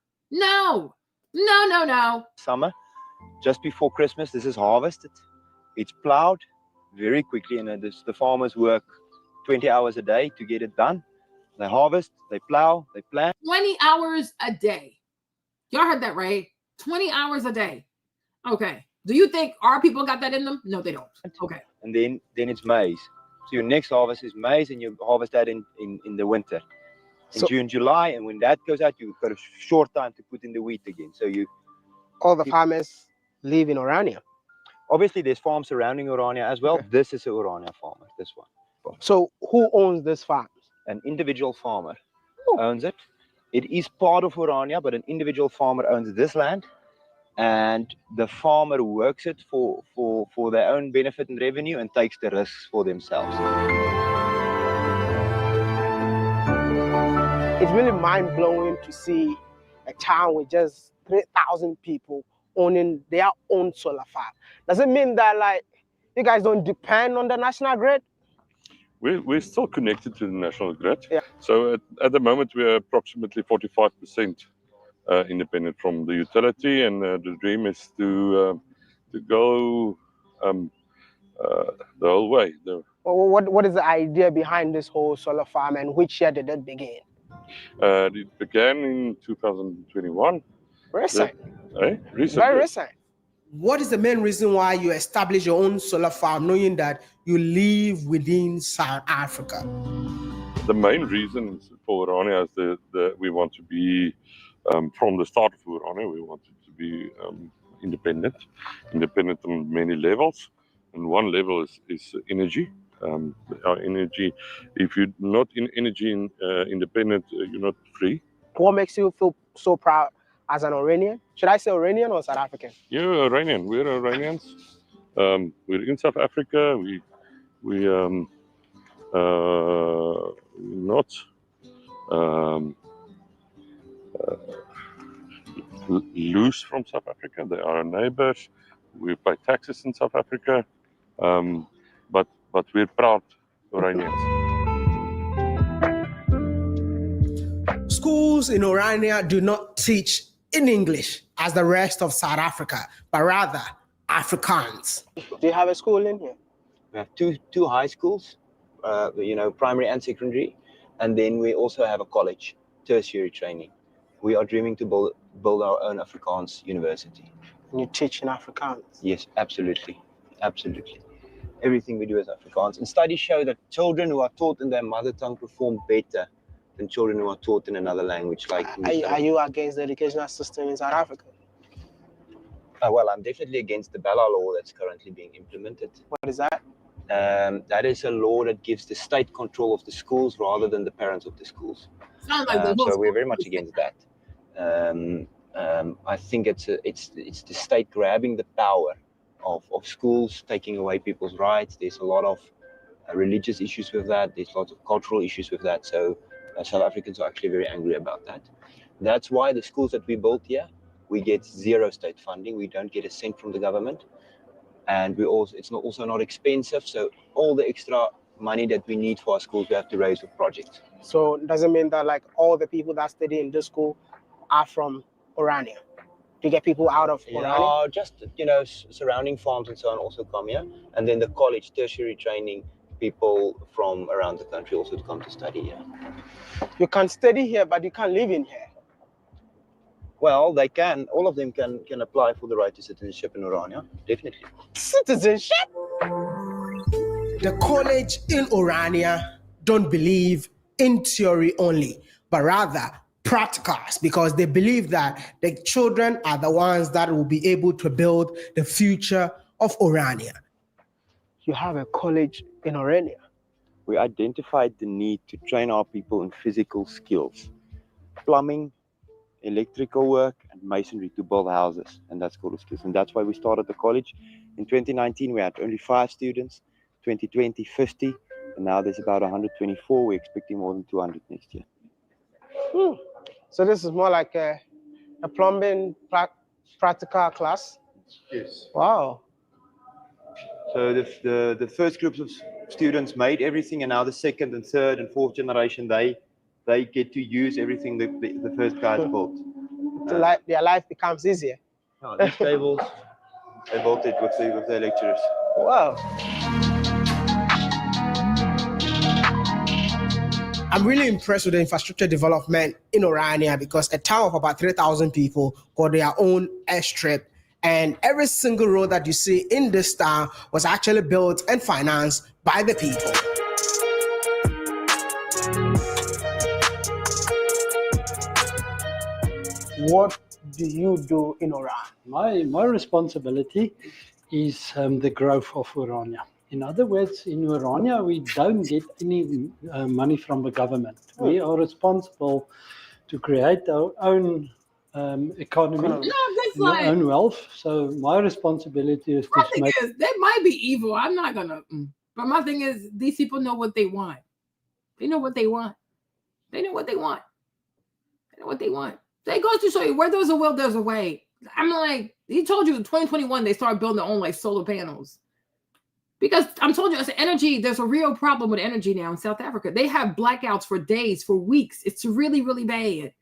Summer, just before Christmas, this is harvested. It's plowed very quickly, and the farmers work 20 hours a day to get it done. They harvest, they plow, they plant.
20 hours a day. Y'all heard that right? 20 hours a day. Okay. Do you think our people got that in them? No, they don't. Okay.
And then it's maize. So your next harvest is maize, and you harvest that in the winter. In
So-
June, July, and when that goes out, you've got a short time to put in the wheat again. So
All the farmers live in Orania.
obviously there's farms surrounding Orania as well. This is an Orania farmer, this one.
So who owns this farm?
An individual farmer owns it. It is part of Orania, but an individual farmer owns this land, and the farmer works it for their own benefit and revenue and takes the risks for themselves.
It's really mind-blowing to see a town with just 3,000 people owning their own solar farm. Does it mean that like you guys don't depend on the national grid?
We're still connected to the national grid.
Yeah.
So at the moment, we're approximately 45% independent from the utility, and the dream is to go the whole way.
What is the idea behind this whole solar farm, and which year did it begin?
It began in 2021.
Recent.
Recent.
Very recent. What is the main reason why you established your own solar farm, knowing that you live within South Africa?
The main reason for Orania is that we want to be, from the start of Orania, we wanted to be independent on many levels. And one level is energy. Our energy, if you're not energy independent, you're not free.
What makes you feel so proud as an Oranian? Should I say Oranian or South African?
You're Iranian. We're Iranians. We're in South Africa. We not loose from South Africa. They are our neighbors. We pay taxes in South Africa, but we're proud Iranians.
Schools in Orania do not teach in English as the rest of South Africa, but rather Afrikaans. Do you have a school in here?
We have two high schools, primary and secondary, and then we also have a college, tertiary training. We are dreaming to build our own Afrikaans university.
And you teach in Afrikaans?
Yes, absolutely. Everything we do is Afrikaans. And studies show that children who are taught in their mother tongue perform better than children who are taught in another language. Like,
are you against the educational system in South Africa?
Well, I'm definitely against the Bala law that's currently being implemented.
What is that?
That is a law that gives the state control of the schools rather than the parents of the schools.
Sounds like
So we're very much against that. I think it's the state grabbing the power of schools, taking away people's rights. There's a lot of religious issues with that. There's lots of cultural issues with that. So South Africans are actually very angry about that. That's why the schools that we built here, we get zero state funding. We don't get a cent from the government. And it's also not expensive. So all the extra money that we need for our schools, we have to raise with projects.
So does it mean that like all the people that study in this school are from Orania? Do you get people out of Orania?
Yeah, just, surrounding farms and so on also come here. And then the college, tertiary training, people from around the country also come to study here.
You can study here, but you can't live in here.
Well, they can. All of them can apply for the right to citizenship in Orania, definitely.
Citizenship? The college in Orania don't believe in theory only, but rather practicals, because they believe that the children are the ones that will be able to build the future of Orania. You have a college in Orania?
We identified the need to train our people in physical skills, plumbing, electrical work, and masonry to build houses, and that's called skills. And that's why we started the college. In 2019, we had only 5 students, 2020, 50, and now there's about 124. We're expecting more than 200 next year.
So this is more like a plumbing practical class?
Yes.
Wow.
So the first groups of students made everything, and now the second and third and fourth generation, they get to use everything the first guys built.
Their life becomes easier.
These tables, they built it with their lecturers.
Wow.
I'm really impressed with the infrastructure development in Orania because a town of about 3,000 people got their own airstrip. And every single road that you see in this town was actually built and financed by the people. What do you do in Oran?
My responsibility is the growth of Orania. In other words, in Orania, we don't get any money from the government. We are responsible to create our own economy, our own wealth. So my responsibility is to make...
They might be evil. I'm not going to... But my thing is, these people know what they want. They know what they want. They know what they want. They know what they want. They go to show you where there's a will, there's a way. I'm like, he told you in 2021, they started building their own like solar panels. Because I'm told you, it's energy. There's a real problem with energy now in South Africa. They have blackouts for days, for weeks. It's really, really bad.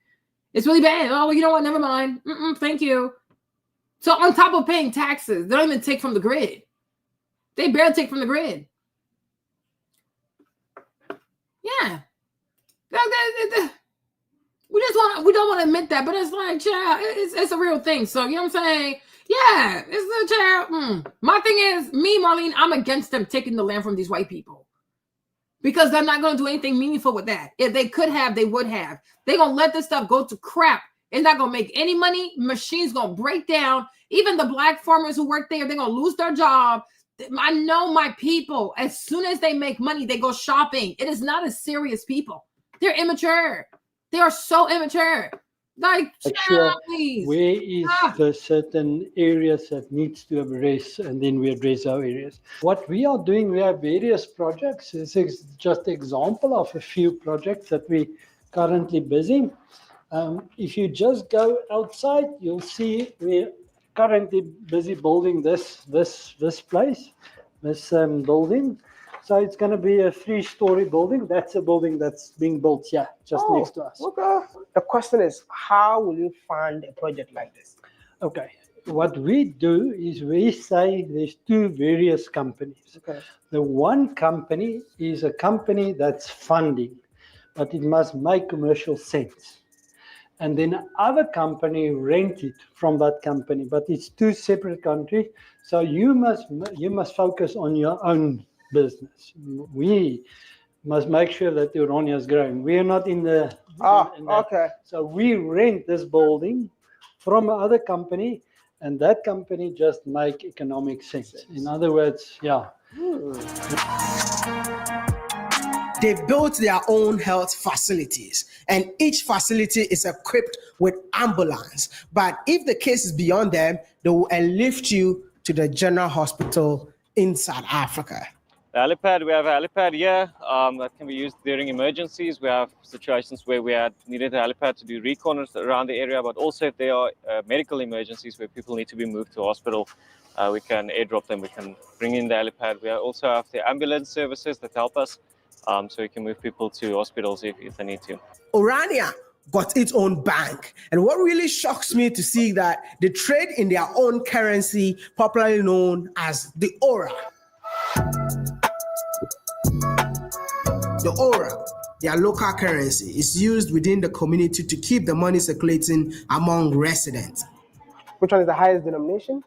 It's really bad. Oh, you know what? Never mind. Thank you. So on top of paying taxes, they don't even take from the grid. They barely take from the grid. Yeah. We don't want to admit that, but it's like, child, it's a real thing. So, you know what I'm saying? Yeah, it's a child. My thing is, me, Marlene, I'm against them taking the land from these white people. Because they're not going to do anything meaningful with that. If they could have, they would have. They're going to let this stuff go to crap. It's not going to make any money. Machines going to break down. Even the black farmers who work there, they're going to lose their job. I know my people, as soon as they make money, they go shopping. It is not a serious people. They're immature. They are so immature. Like, please.
Where is the certain areas that needs to address, and then we address our areas. What we are doing, we have various projects. This is just an example of a few projects that we currently busy. If you just go outside, you'll see we're currently busy building this place, this building. So it's going to be a 3-story building. That's a building that's being built here, just next to us.
Okay. The question is, how will you fund a project like this?
Okay. What we do is we say there's two various companies.
Okay.
The one company is a company that's funding, but it must make commercial sense. And then other company rent it from that company, but it's two separate countries. So you must focus on your own business. We must make sure that the Orania is growing. We are not in the...
okay.
So we rent this building from another company, and that company just make economic sense. In other words, yeah.
They built their own health facilities, and each facility is equipped with ambulance. But if the case is beyond them, they will airlift you to the general hospital in South Africa.
The helipad, we have a helipad here that can be used during emergencies. We have situations where we had needed a helipad to do recon around the area, but also if there are medical emergencies where people need to be moved to hospital, we can airdrop them. We can bring in the helipad. We also have the ambulance services that help us, so we can move people to hospitals if they need to.
Orania got its own bank. And what really shocks me to see that they trade in their own currency, popularly known as the Ora. The Ora, their local currency, is used within the community to keep the money circulating among residents. Which one is the highest denomination?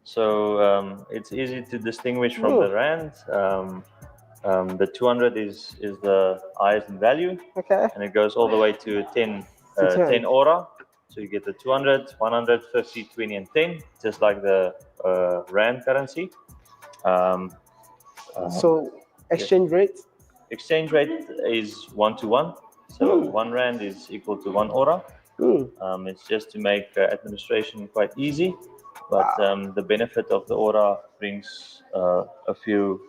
So it's easy to distinguish from the rand. The 200 is the highest in value, and it goes all the way to 10 Ora. So you get the 200, 100, 50, 20, and 10, just like the rand currency.
So exchange rate?
Exchange rate is 1-to-1. So 1 rand is equal to 1 Ora. It's just to make administration quite easy, but the benefit of the Ora brings a few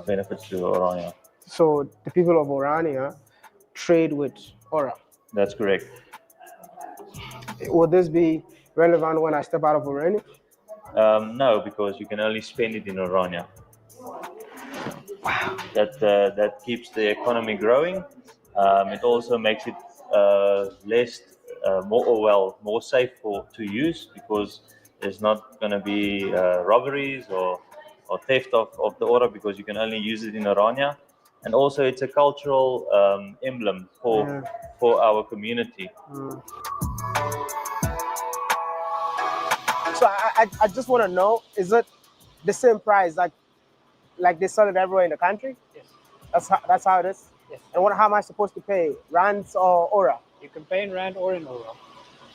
benefits to Orania.
So the people of Orania trade with Ora?
That's correct.
Will this be relevant when I step out of Orania?
No, because you can only spend it in Orania. Wow. That keeps the economy growing. It also makes it more safe to use, because there's not going to be robberies or theft of the Ora, because you can only use it in Orania. and also it's a cultural emblem for our community.
So I just want to know, is it the same price like they sell it everywhere in the country?
Yes.
That's how it is?
Yes.
And how am I supposed to pay? Rands or Ora?
You can pay in Rand or in Ora.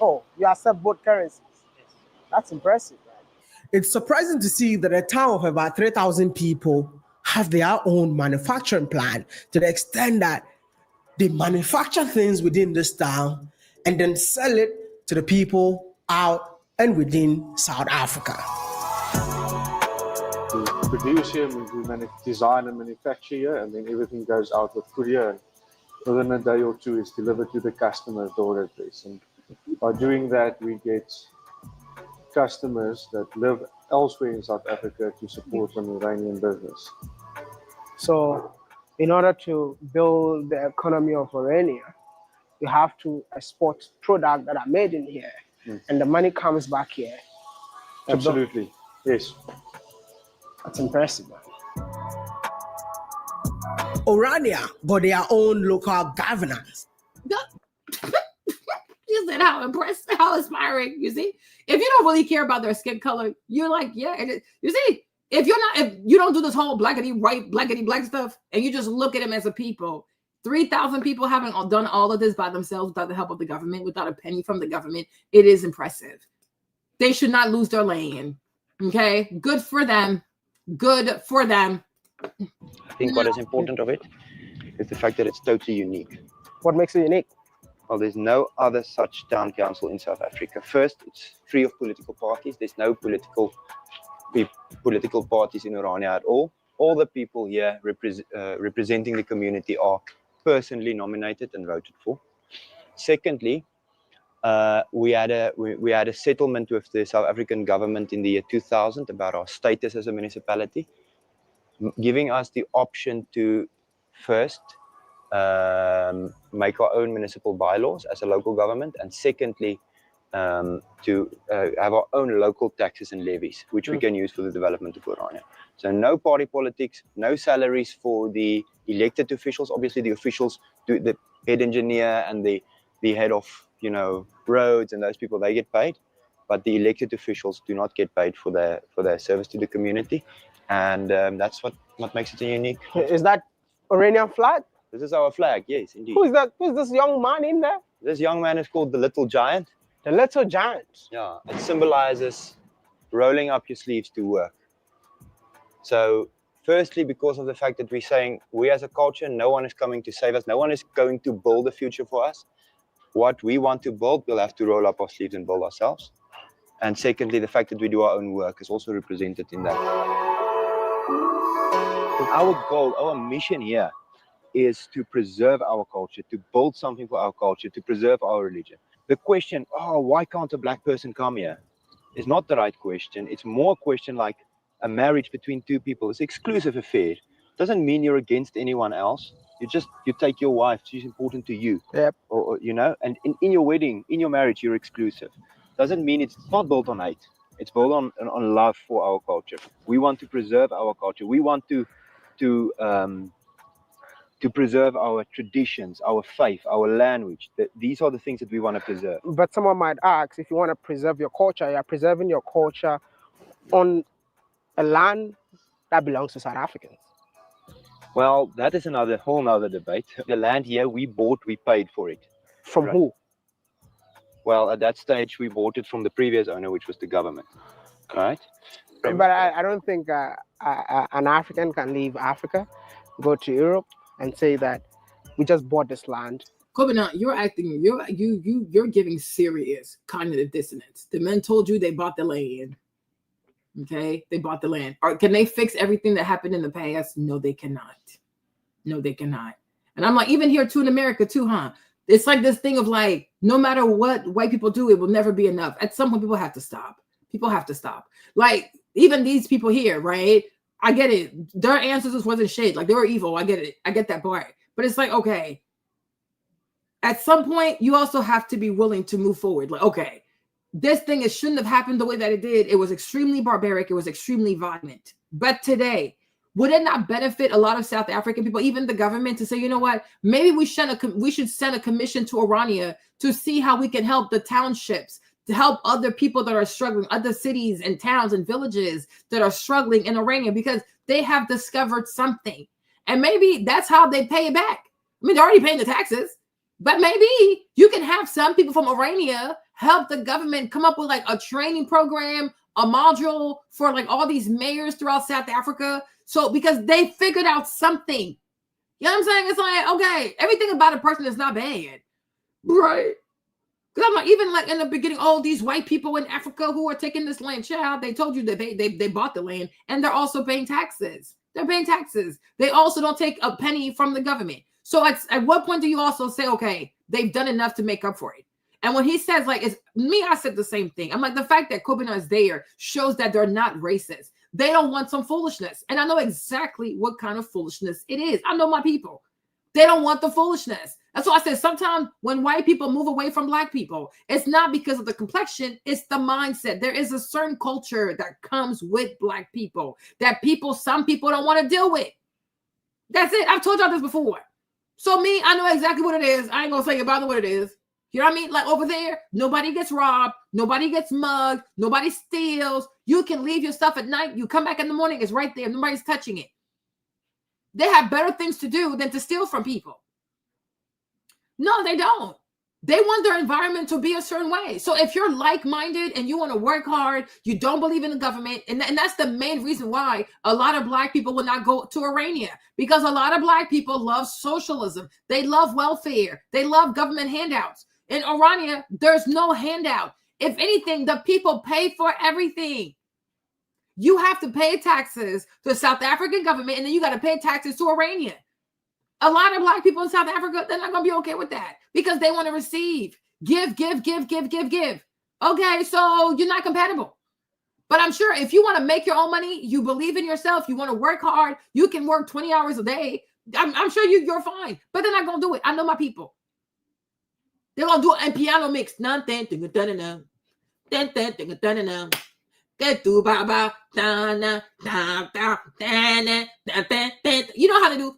Oh, you accept both currencies?
Yes.
That's impressive. It's surprising to see that a town of about 3,000 people have their own manufacturing plant, to the extent that they manufacture things within this town and then sell it to the people out and within South Africa.
We produce here, we design and manufacture here, and then everything goes out with courier. And within a day or two, it's delivered to the customer's door address. And by doing that, we get customers that live elsewhere in South Africa to support an Iranian business.
So in order to build the economy of Orania, you have to export products that are made in here, and the money comes back here.
Absolutely, yes.
That's impressive, man. Orania got their own local governance.
You said how impressive, how inspiring. You see, if you don't really care about their skin color, you're like, yeah. And you see, if you don't do this whole blackity white, blackity black stuff, and you just look at them as a people, 3,000 people haven't done all of this by themselves without the help of the government, without a penny from the government. It is impressive. They should not lose their land. Okay, good for them. Good for them.
I think what is important of it is the fact that it's totally unique.
What makes it unique?
Well, there's no other such town council in South Africa. First, it's free of political parties. There's no political parties in Orania at all. All the people here representing the community are personally nominated and voted for. Secondly, we had a settlement with the South African government in the year 2000 about our status as a municipality, giving us the option to first make our own municipal bylaws as a local government, and secondly, to have our own local taxes and levies, which we can use for the development of Orania. So no party politics, no salaries for the elected officials. Obviously, the officials, do the head engineer and the head of roads and those people, they get paid, but the elected officials do not get paid for their service to the community, and that's what makes it unique.
Is that Oranian flag?
This is our flag, yes, indeed.
Who is that? Who's this young man in there?
This young man is called the Little Giant.
The Little Giant?
Yeah, it symbolizes rolling up your sleeves to work. So firstly, because of the fact that we're saying we as a culture, no one is coming to save us, no one is going to build a future for us. What we want to build, we'll have to roll up our sleeves and build ourselves. And secondly, the fact that we do our own work is also represented in that. Our goal, our mission here is to preserve our culture, to build something for our culture, to preserve our religion. The question, why can't a black person come here, is not the right question. It's more a question like a marriage between two people. It's an exclusive affair. Doesn't mean you're against anyone else. You take your wife, she's important to you.
Yep.
Or and in your wedding, in your marriage, you're exclusive. Doesn't mean it's not built on hate. It's built on love for our culture. We want to preserve our culture. We want to preserve our traditions, our faith, our language. These are the things that we want to preserve.
But someone might ask, if you want to preserve your culture, you're preserving your culture on a land that belongs to South Africans.
Well, that is another whole nother debate. The land here we bought, we paid for it.
From who?
Well, at that stage, we bought it from the previous owner, which was the government. Right?
But I don't think an African can leave Africa, go to Europe, and say that we just bought this land.
Kobina, you're giving serious cognitive dissonance. The men told you they bought the land. Okay, they bought the land. Or can they fix everything that happened in the past? No, they cannot. No, they cannot. And I'm like, even here too in America too, huh? It's like this thing of like, no matter what white people do, it will never be enough. At some point, people have to stop. People have to stop. Like even these people here, right? I get it. Their ancestors wasn't shit. Like they were evil. I get it. I get that part. But it's like, okay. At some point, you also have to be willing to move forward. Like, okay, this thing, it shouldn't have happened the way that it did. It was extremely barbaric. It was extremely violent. But today, would it not benefit a lot of South African people, even the government, to say, you know what, maybe we should send a commission to Orania to see how we can help the townships, to help other people that are struggling, other cities and towns and villages that are struggling in Orania, because they have discovered something. And maybe that's how they pay it back. I mean, they're already paying the taxes, but maybe you can have some people from Orania help the government come up with like a training program, a module for like all these mayors throughout South Africa. So because they figured out something. You know what I'm saying? It's like, okay, everything about a person is not bad. Right. Because I'm like, even like in the beginning, oh, these white people in Africa who are taking this land, child, they told you that they bought the land, and they're also paying taxes. They're paying taxes. They also don't take a penny from the government. So at what point do you also say, okay, they've done enough to make up for it? And when he says, like, it's me, I said the same thing. I'm like, the fact that Kobina is there shows that they're not racist. They don't want some foolishness. And I know exactly what kind of foolishness it is. I know my people. They don't want the foolishness. That's why I said sometimes when white people move away from black people, it's not because of the complexion, it's the mindset. There is a certain culture that comes with black people that some people don't want to deal with. That's it. I've told y'all this before. So me, I know exactly what it is. I ain't gonna say about what it is. You know what I mean? Like over there, nobody gets robbed, nobody gets mugged, nobody steals. You can leave your stuff at night. You come back in the morning, it's right there. Nobody's touching it. They have better things to do than to steal from people. No, they don't. They want their environment to be a certain way. So if you're like-minded and you want to work hard, you don't believe in the government, and that's the main reason why a lot of black people will not go to Orania, because a lot of black people love socialism. They love welfare. They love government handouts. In Orania, there's no handout. If anything, the people pay for everything. You have to pay taxes to the South African government, and then you got to pay taxes to Orania. A lot of black people in South Africa, they're not going to be okay with that because they want to receive. Give. Okay, so you're not compatible. But I'm sure if you want to make your own money, you believe in yourself, you want to work hard, you can work 20 hours a day. I'm sure you're fine. But they're not going to do it. I know my people. They're going to do it in piano mix. You know how to do.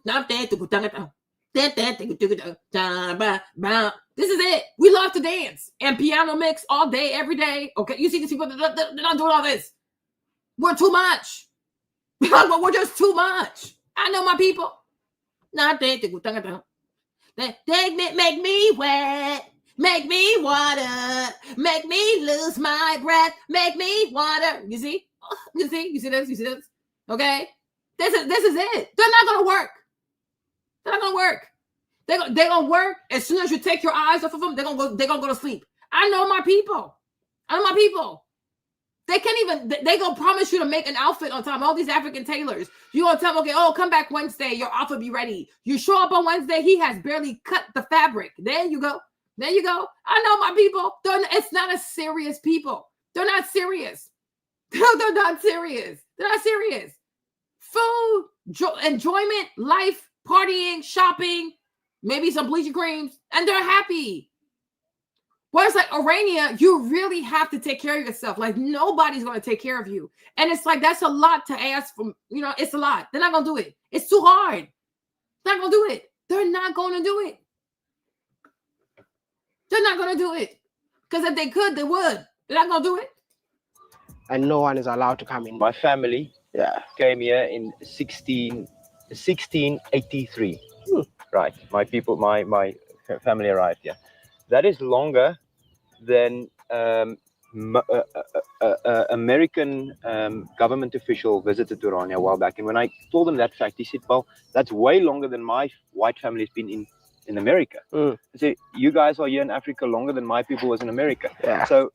This is it. We love to dance and piano mix all day, every day. Okay, you see these people, they're not doing all this. We're too much. We're just too much. I know my people. Make me wet. Make me water. Make me lose my breath. Make me water. You see? You see this? Okay? This is it. They're not gonna work. They're not gonna work. They're gonna work as soon as you take your eyes off of them, they're gonna go to sleep. I know my people. They can't even, they gonna promise you to make an outfit on time. All these African tailors. You gonna tell them, okay, oh, come back Wednesday, your outfit be ready. You show up on Wednesday, he has barely cut the fabric. There you go. I know my people. It's not a serious people. They're not serious. They're not serious. Food, enjoyment, life, partying, shopping, maybe some bleaching creams, and they're happy. Whereas like Orania, you really have to take care of yourself. Like nobody's going to take care of you. And it's like, that's a lot to ask from, it's a lot. They're not going to do it. It's too hard. They're not going to do it. They're not going to do it. They're not going to do it. Because if they could, they would. They're not going to do it.
And no one is allowed to come in.
My family came here in 1683. Right. My people, my family arrived here. That is longer than American government official visited Orania a while back. And when I told him that fact, he said, well, that's way longer than my white family has been in America. I said, you guys are here in Africa longer than my people was in America.
Yeah.
So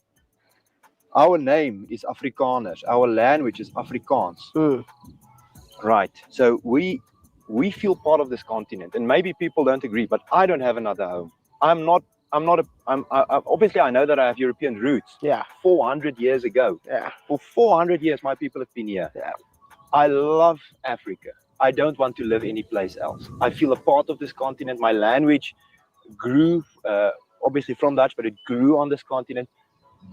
our name is Afrikaners. Our language is Afrikaans. Right. So we feel part of this continent. And maybe people don't agree, but I don't have another home. Obviously I know that I have European roots. 400 years ago. For 400 years, my people have been here. I love Africa. I don't want to live anyplace else. I feel a part of this continent. My language grew, obviously from Dutch, but it grew on this continent.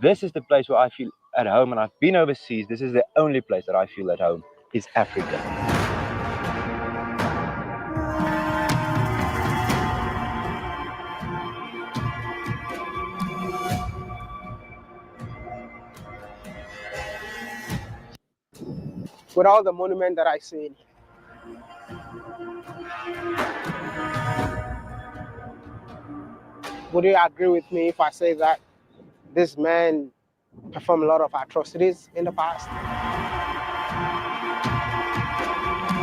This is the place where I feel at home, and I've been overseas. This is the only place that I feel at home, is Africa.
with all the monument that I see, would you agree with me if I say that this man performed a lot of atrocities in the past?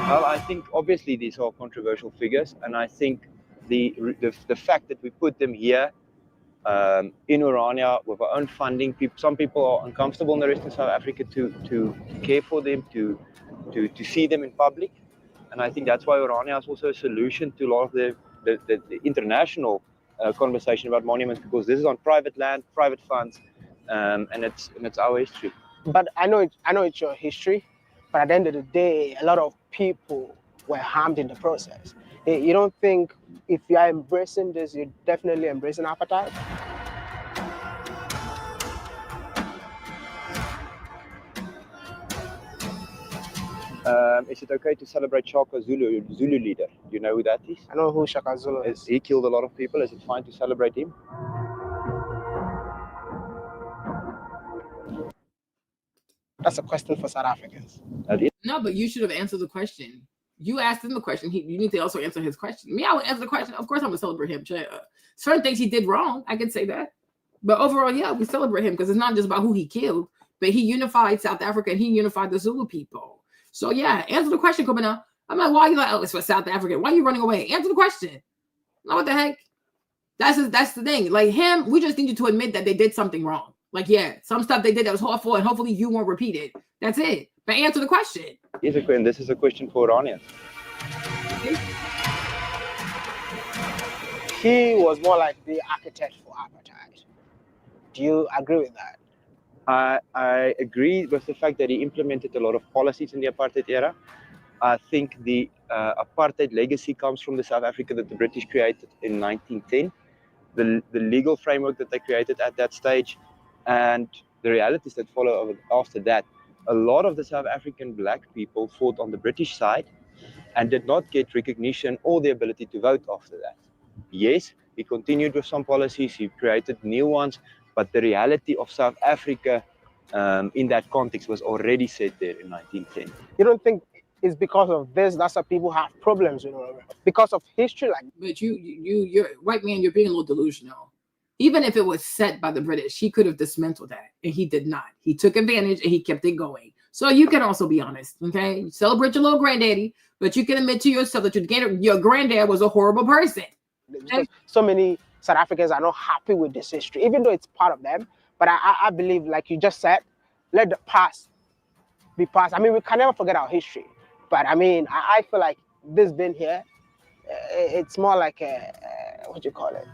Well, I think obviously these are controversial figures, and I think the fact that we put them here in Orania with our own funding, some people are uncomfortable in the rest of South Africa to care for them, to see them in public, and I think that's why Orania is also a solution to a lot of the international conversation about monuments, because this is on private land, private funds, and it's our history.
But I know it's your history, but at the end of the day, a lot of people were harmed in the process. You don't think if you are embracing this, you're definitely embracing apartheid?
Is it okay to celebrate Shaka Zulu leader? Do you know who that is?
I know who Shaka Zulu is.
He killed a lot of people. Is it fine to celebrate him?
That's a question for South Africans.
No, but you should have answered the question. You asked him the question. You need to also answer his question. Me, I would answer the question. Of course, I'm gonna celebrate him. Certain things he did wrong, I can say that. But overall, yeah, we celebrate him because it's not just about who he killed, but he unified South Africa and he unified the Zulu people. So yeah, answer the question, Kobina. I'm like, why are you like, oh, it's for South Africa? Why are you running away? Answer the question. No, what the heck? That's the thing. Like him, we just need you to admit that they did something wrong. Like, yeah, some stuff they did that was awful, and hopefully you won't repeat it. That's it. But answer the question.
This is a question for Oranians.
He was more like the architect for apartheid. Do you agree with that?
I agree with the fact that he implemented a lot of policies in the apartheid era. I think the apartheid legacy comes from the South Africa that the British created in 1910, the legal framework that they created at that stage, and the realities that follow after that. A lot of the South African black people fought on the British side and did not get recognition or the ability to vote after that. Yes, he continued with some policies, he created new ones, but the reality of South Africa in that context was already set there in 1910.
You don't think it's because of this that's why people have problems, because of history? Like,
but you're white man, you're being a little delusional. Even if it was set by the British, he could have dismantled that, and he did not. He took advantage and he kept it going. So you can also be honest, okay? You celebrate your little granddaddy, but you can admit to yourself that your granddad was a horrible person.
Okay? So many South Africans are not happy with this history, even though it's part of them. But I believe, like you just said, let the past be past. I mean, we can never forget our history. But I mean, I feel like this being here, it's more like a, what do you call it?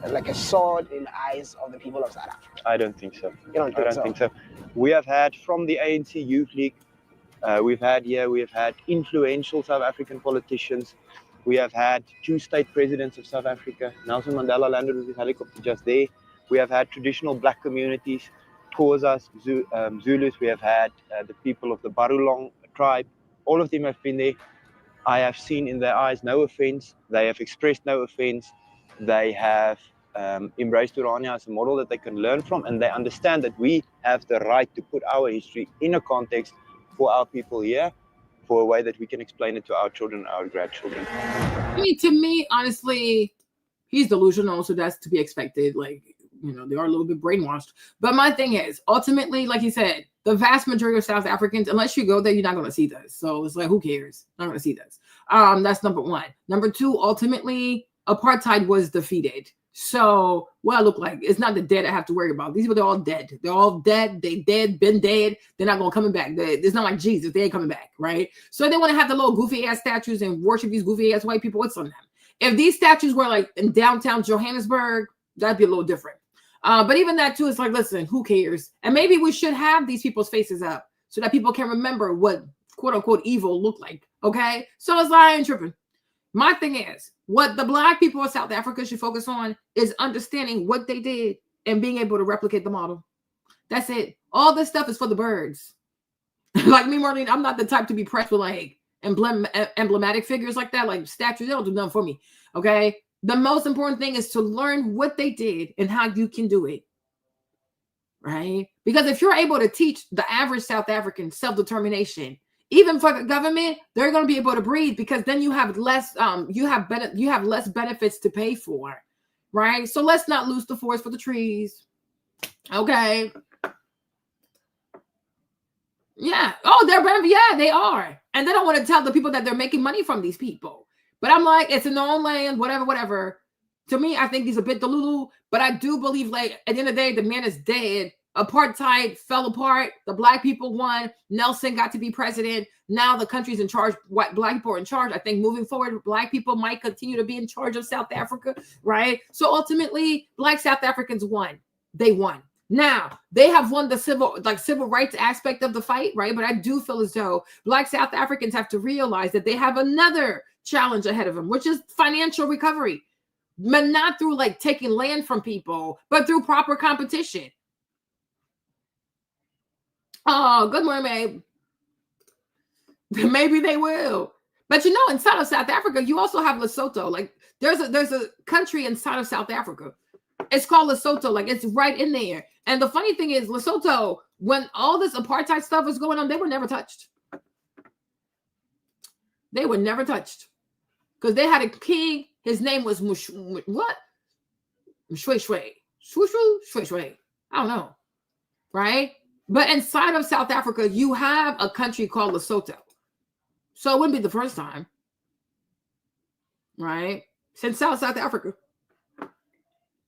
Like a sword in the eyes of the people of South Africa.
I don't think so.
You don't think
so? We have had from the ANC Youth League, we have had influential South African politicians. We have had 2 state presidents of South Africa. Nelson Mandela landed with his helicopter just there. We have had traditional black communities, Xhosas, Zulus. We have had the people of the Barulong tribe. All of them have been there. I have seen in their eyes no offense. They have expressed no offense. They have embraced Orania as a model that they can learn from, and they understand that we have the right to put our history in a context for our people here, for a way that we can explain it to our children, our grandchildren.
I mean, to me, honestly, he's delusional, so that's to be expected. Like, they are a little bit brainwashed. But my thing is, ultimately, like you said, the vast majority of South Africans, unless you go there, you're not going to see this. So it's like, who cares? Not going to see this. That's number one. Number two, ultimately, apartheid was defeated. So what I look like, it's not the dead I have to worry about. These people, they're all dead. They're all dead. They dead, been dead. They're not going to come back. It's not like Jesus. They ain't coming back, right? So they want to have the little goofy ass statues and worship these goofy ass white people. What's on them? If these statues were like in downtown Johannesburg, that'd be a little different. But even that too, it's like, listen, who cares? And maybe we should have these people's faces up so that people can remember what quote unquote evil looked like. Okay. So it's like, I ain't tripping. My thing is, what the black people of South Africa should focus on is understanding what they did and being able to replicate the model. That's it. All this stuff is for the birds. Like me, Marlene, I'm not the type to be pressed with like emblematic figures like that, like statues. They don't do nothing for me. Okay. The most important thing is to learn what they did and how you can do it. Right? Because if you're able to teach the average South African self-determination, even for the government, they're going to be able to breathe because then you have less less benefits to pay for, right? So let's not lose the forest for the trees. Okay. Yeah. Oh, yeah, they are. And they don't want to tell the people that they're making money from these people. But I'm like, it's in their own land, whatever. To me, I think he's a bit delulu, but I do believe, like, at the end of the day, the man is dead. Apartheid fell apart. The black people won. Nelson got to be president. Now the country's in charge. What black people are in charge. I think moving forward, black people might continue to be in charge of South Africa, right? So ultimately, black South Africans won. They won. Now they have won the civil rights aspect of the fight, right? But I do feel as though black South Africans have to realize that they have another challenge ahead of them, which is financial recovery, but not through like taking land from people, but through proper competition. Oh, good morning, babe. Maybe they will. But you know, inside of South Africa, you also have Lesotho. Like there's a country inside of South Africa. It's called Lesotho. Like it's right in there. And the funny thing is, Lesotho, when all this apartheid stuff was going on, they were never touched. They were never touched. Because they had a king. His name was Mshweshwe. I don't know. Right? But inside of South Africa, you have a country called Lesotho. So it wouldn't be the first time. Right? Since South Africa.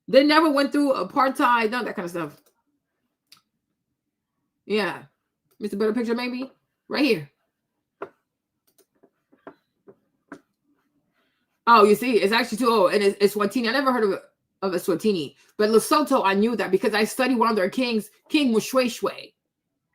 They never went through apartheid, none of that kind of stuff. Yeah. It's a better picture, maybe? Right here. Oh, you see, it's actually too old. And it's Swatini. I never heard of a Swatini. But Lesotho, I knew that because I studied one of their kings, King Mshweshwe.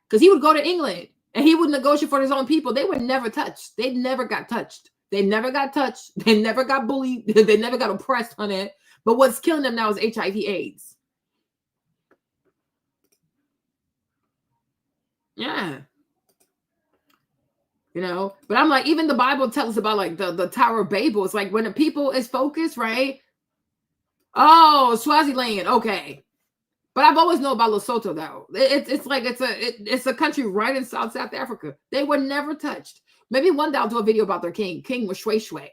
Because he would go to England and he would negotiate for his own people. They were never touched. They never got touched. They never got touched. They never got bullied. They never got oppressed on it. But what's killing them now is HIV/AIDS. Yeah. You know, but I'm like, even the Bible tells us about like the Tower of Babel. It's like when the people is focused, right? Oh, Swaziland, okay. But I've always known about Lesotho though. It's like it's a country right in South Africa. They were never touched. Maybe one day I'll do a video about their king, King Mshweshwe.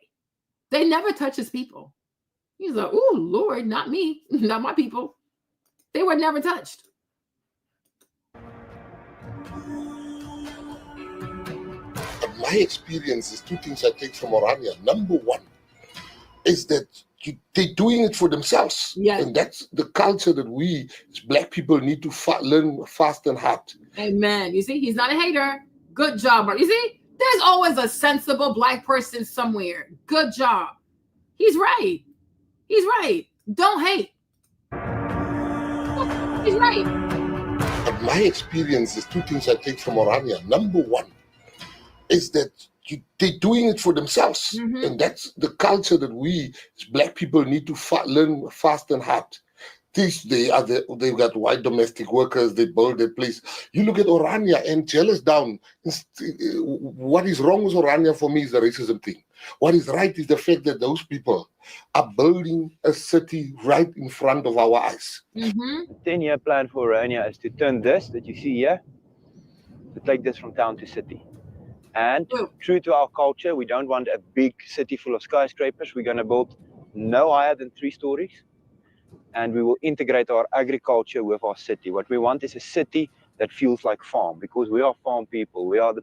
They never touch his people. He's like, oh Lord, not me, not my people. They were never touched.
My experience is two things I take from Orania. Number one is that they're doing it for themselves.
Yeah.
And that's the culture that we as Black people need to learn fast and hard.
Amen. You see, he's not a hater. Good job, bro. You see, there's always a sensible Black person somewhere. Good job. He's right. He's right. Don't hate. He's right.
But my experience is two things I take from Orania. Number one is that they're doing it for themselves.
Mm-hmm.
And that's the culture that we as Black people need to learn fast and hard. They've got white domestic workers, they build their place. You look at Orania and jealous down. What is wrong with Orania for me is the racism thing. What is right is the fact that those people are building a city right in front of our eyes.
Mm-hmm.
10-year plan for Orania is to turn this that you see here, to take this from town to city. And true to our culture, we don't want a big city full of skyscrapers. We're going to build no higher than 3 stories. And we will integrate our agriculture with our city. What we want is a city that feels like farm, because we are farm people. We are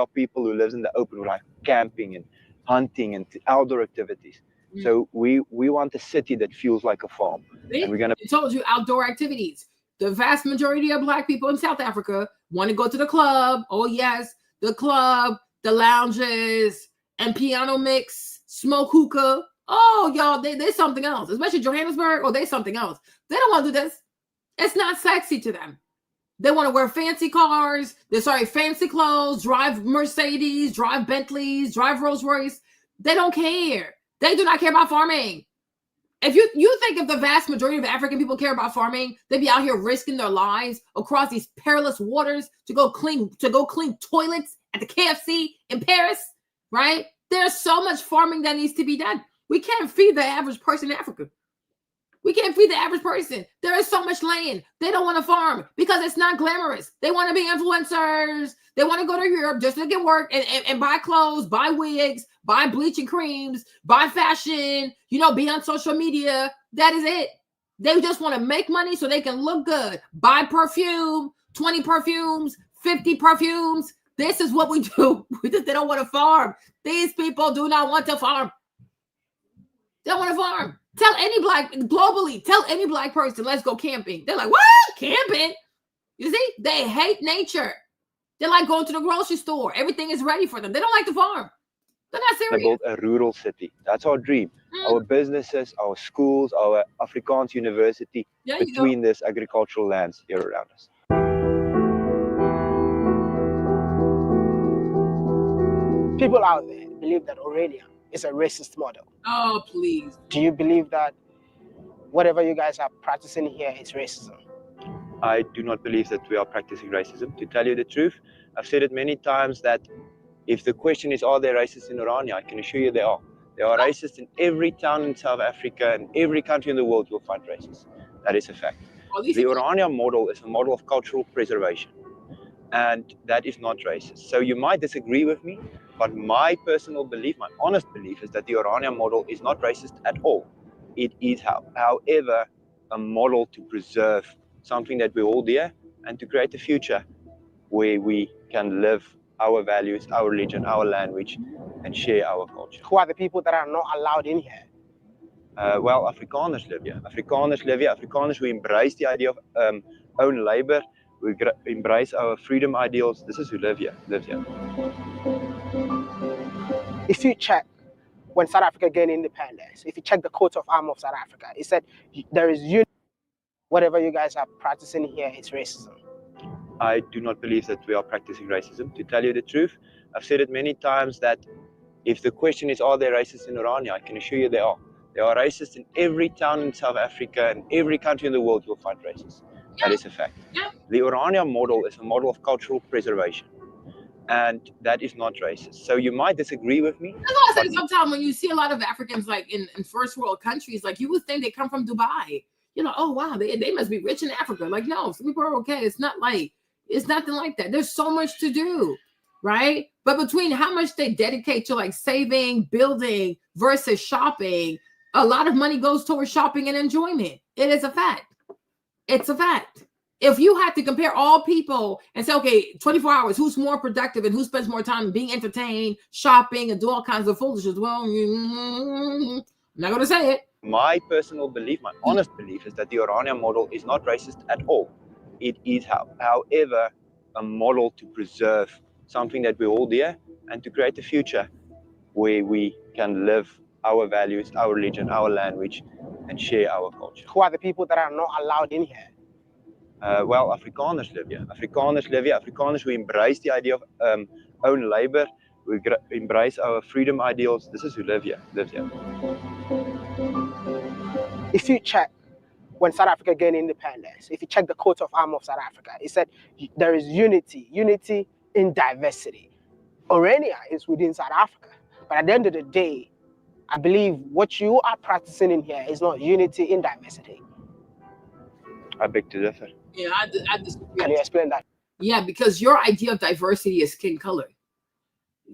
people who live in the open, who like camping and hunting and outdoor activities.
Mm.
So we want a city that feels like a farm.
See?
And we're gonna.
I told you, outdoor activities. The vast majority of Black people in South Africa want to go to the club. Oh yes, the club, the lounges, and piano mix, smoke hookah. Oh, y'all, they something else, especially Johannesburg. Oh, they something else. They don't want to do this. It's not sexy to them. They want to wear fancy cars. Fancy clothes, drive Mercedes, drive Bentleys, drive Rolls Royce. They don't care. They do not care about farming. If you think if the vast majority of African people care about farming, they'd be out here risking their lives across these perilous waters to go clean toilets at the KFC in Paris, right? There's so much farming that needs to be done. We can't feed the average person in Africa. We can't feed the average person. There is so much land. They don't want to farm because it's not glamorous. They want to be influencers. They want to go to Europe just to get work and buy clothes, buy wigs, buy bleaching creams, buy fashion, you know, be on social media. That is it. They just want to make money so they can look good. Buy perfume, 20 perfumes, 50 perfumes. This is what we do. They don't want to farm. These people do not want to farm. They don't want to farm. Tell any black person, let's go camping. They're like, what? Camping? You see? They hate nature. They like going to the grocery store. Everything is ready for them. They don't like to farm. They're not serious.
They built a rural city. That's our dream. Our businesses, our schools, our Afrikaans university between this agricultural lands here around us.
People out there believe that Orania is a racist model.
Oh, please.
Do you believe that whatever you guys are practicing here is racism?
I do not believe that we are practicing racism. To tell you the truth, I've said it many times that if the question is, are there racists in Orania? I can assure you there are. There are racists in every town in South Africa and every country in the world you'll find racists. That is a fact. The Orania model is a model of cultural preservation. And that is not racist. So you might disagree with me, but my personal belief, my honest belief, is that the Orania model is not racist at all. It is, however, a model to preserve something that we hold dear and to create a future where we can live our values, our religion, our language, and share our culture.
Who are the people that are not allowed in here?
Well, Afrikaners live here. Afrikaners live here. Afrikaners who embrace the idea of own labor, we embrace our freedom ideals. This is who lives here.
If you check when South Africa gained independence, if you check the coat of arms of South Africa, it said there is unity. Whatever you guys are practicing here is racism.
I do not believe that we are practicing racism. To tell you the truth, I've said it many times that if the question is, are there racists in Orania? I can assure you there are. There are racists in every town in South Africa and every country in the world you'll find racists. That is a fact. The Orania model is a model of cultural preservation. And that is not racist. So you might disagree with me.
That's why I said sometimes when you see a lot of Africans like in first world countries, like you would think they come from Dubai. You know, oh wow, they must be rich in Africa. Like, no, some people are okay. It's nothing like that. There's so much to do, right? But between how much they dedicate to like saving, building versus shopping, a lot of money goes towards shopping and enjoyment. It is a fact. It's a fact. If you had to compare all people and say, okay, 24 hours, who's more productive and who spends more time being entertained, shopping, and do all kinds of foolishness, well, I'm not going to say it.
My personal belief, my honest belief, is that the Orania model is not racist at all. It is, however, a model to preserve something that we hold dear and to create a future where we can live our values, our religion, our language, and share our culture.
Who are the people that are not allowed in here?
Well, Afrikaners live here. Afrikaners live here. Afrikaners who embrace the idea of own labor, we embrace our freedom ideals. This is who lives here.
If you check when South Africa gained independence, if you check the coat of arms of South Africa, it said there is unity in diversity. Orania is within South Africa. But at the end of the day, I believe what you are practicing in here is not unity in diversity.
I beg to differ.
Yeah, I disagree.
Can you explain that?
Yeah, because your idea of diversity is skin color.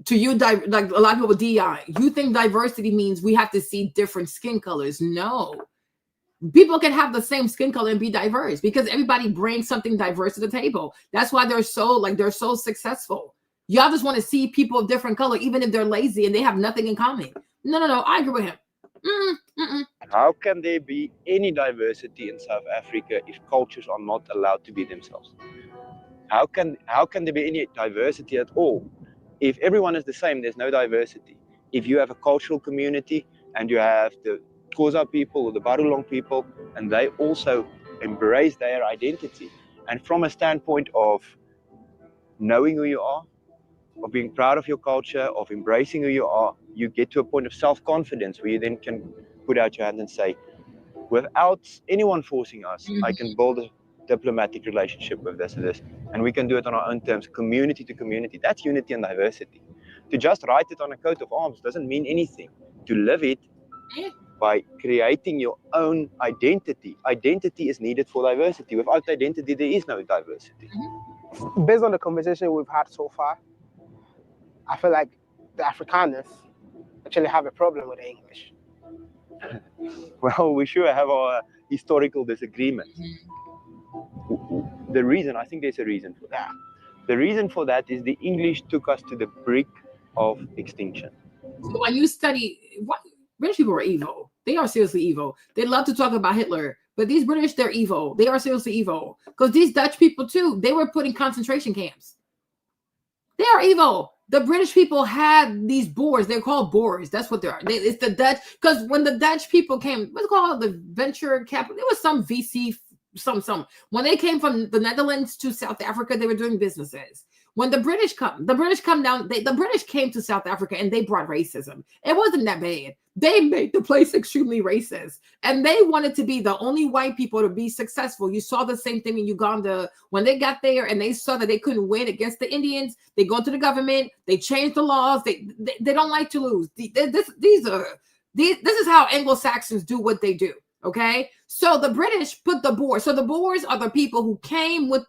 To you, like a lot of people, DI, you think diversity means we have to see different skin colors. No. People can have the same skin color and be diverse because everybody brings something diverse to the table. That's why they're so successful. Y'all just want to see people of different color, even if they're lazy and they have nothing in common. No, I agree with him.
How can there be any diversity in South Africa if cultures are not allowed to be themselves? How can there be any diversity at all? If everyone is the same, there's no diversity. If you have a cultural community and you have the Xhosa people or the Barulong people, and they also embrace their identity, and from a standpoint of knowing who you are, of being proud of your culture, of embracing who you are, you get to a point of self-confidence where you then can put out your hand and say, without anyone forcing us, I can build a diplomatic relationship with this and this, and we can do it on our own terms, community to community. That's unity and diversity. To just write it on a coat of arms doesn't mean anything. To live it by creating your own identity. Identity is needed for diversity. Without identity, there is no diversity.
Based on the conversation we've had so far, I feel like the Afrikaners actually have a problem with the English.
Well, we sure have our historical disagreement. The reason, I think there's a reason for that. The reason for that is the English took us to the brink of extinction.
So when you study, what British people are evil. They are seriously evil. They love to talk about Hitler, but these British, they're evil. They are seriously evil. Because these Dutch people too, they were put in concentration camps. They are evil. The British people had these Boers. They're called Boers. That's what they are. It's the Dutch. Because when the Dutch people came, what's it called? The venture capital. There was some VC, some. When they came from the Netherlands to South Africa, they were doing businesses. When the British come down, the British came to South Africa and they brought racism. It wasn't that bad. They made the place extremely racist. And they wanted to be the only white people to be successful. You saw the same thing in Uganda. When they got there and they saw that they couldn't win against the Indians, they go to the government, they change the laws. They don't like to lose. This is how Anglo-Saxons do what they do. Okay, so the British put the Boers. So the Boers are the people who came with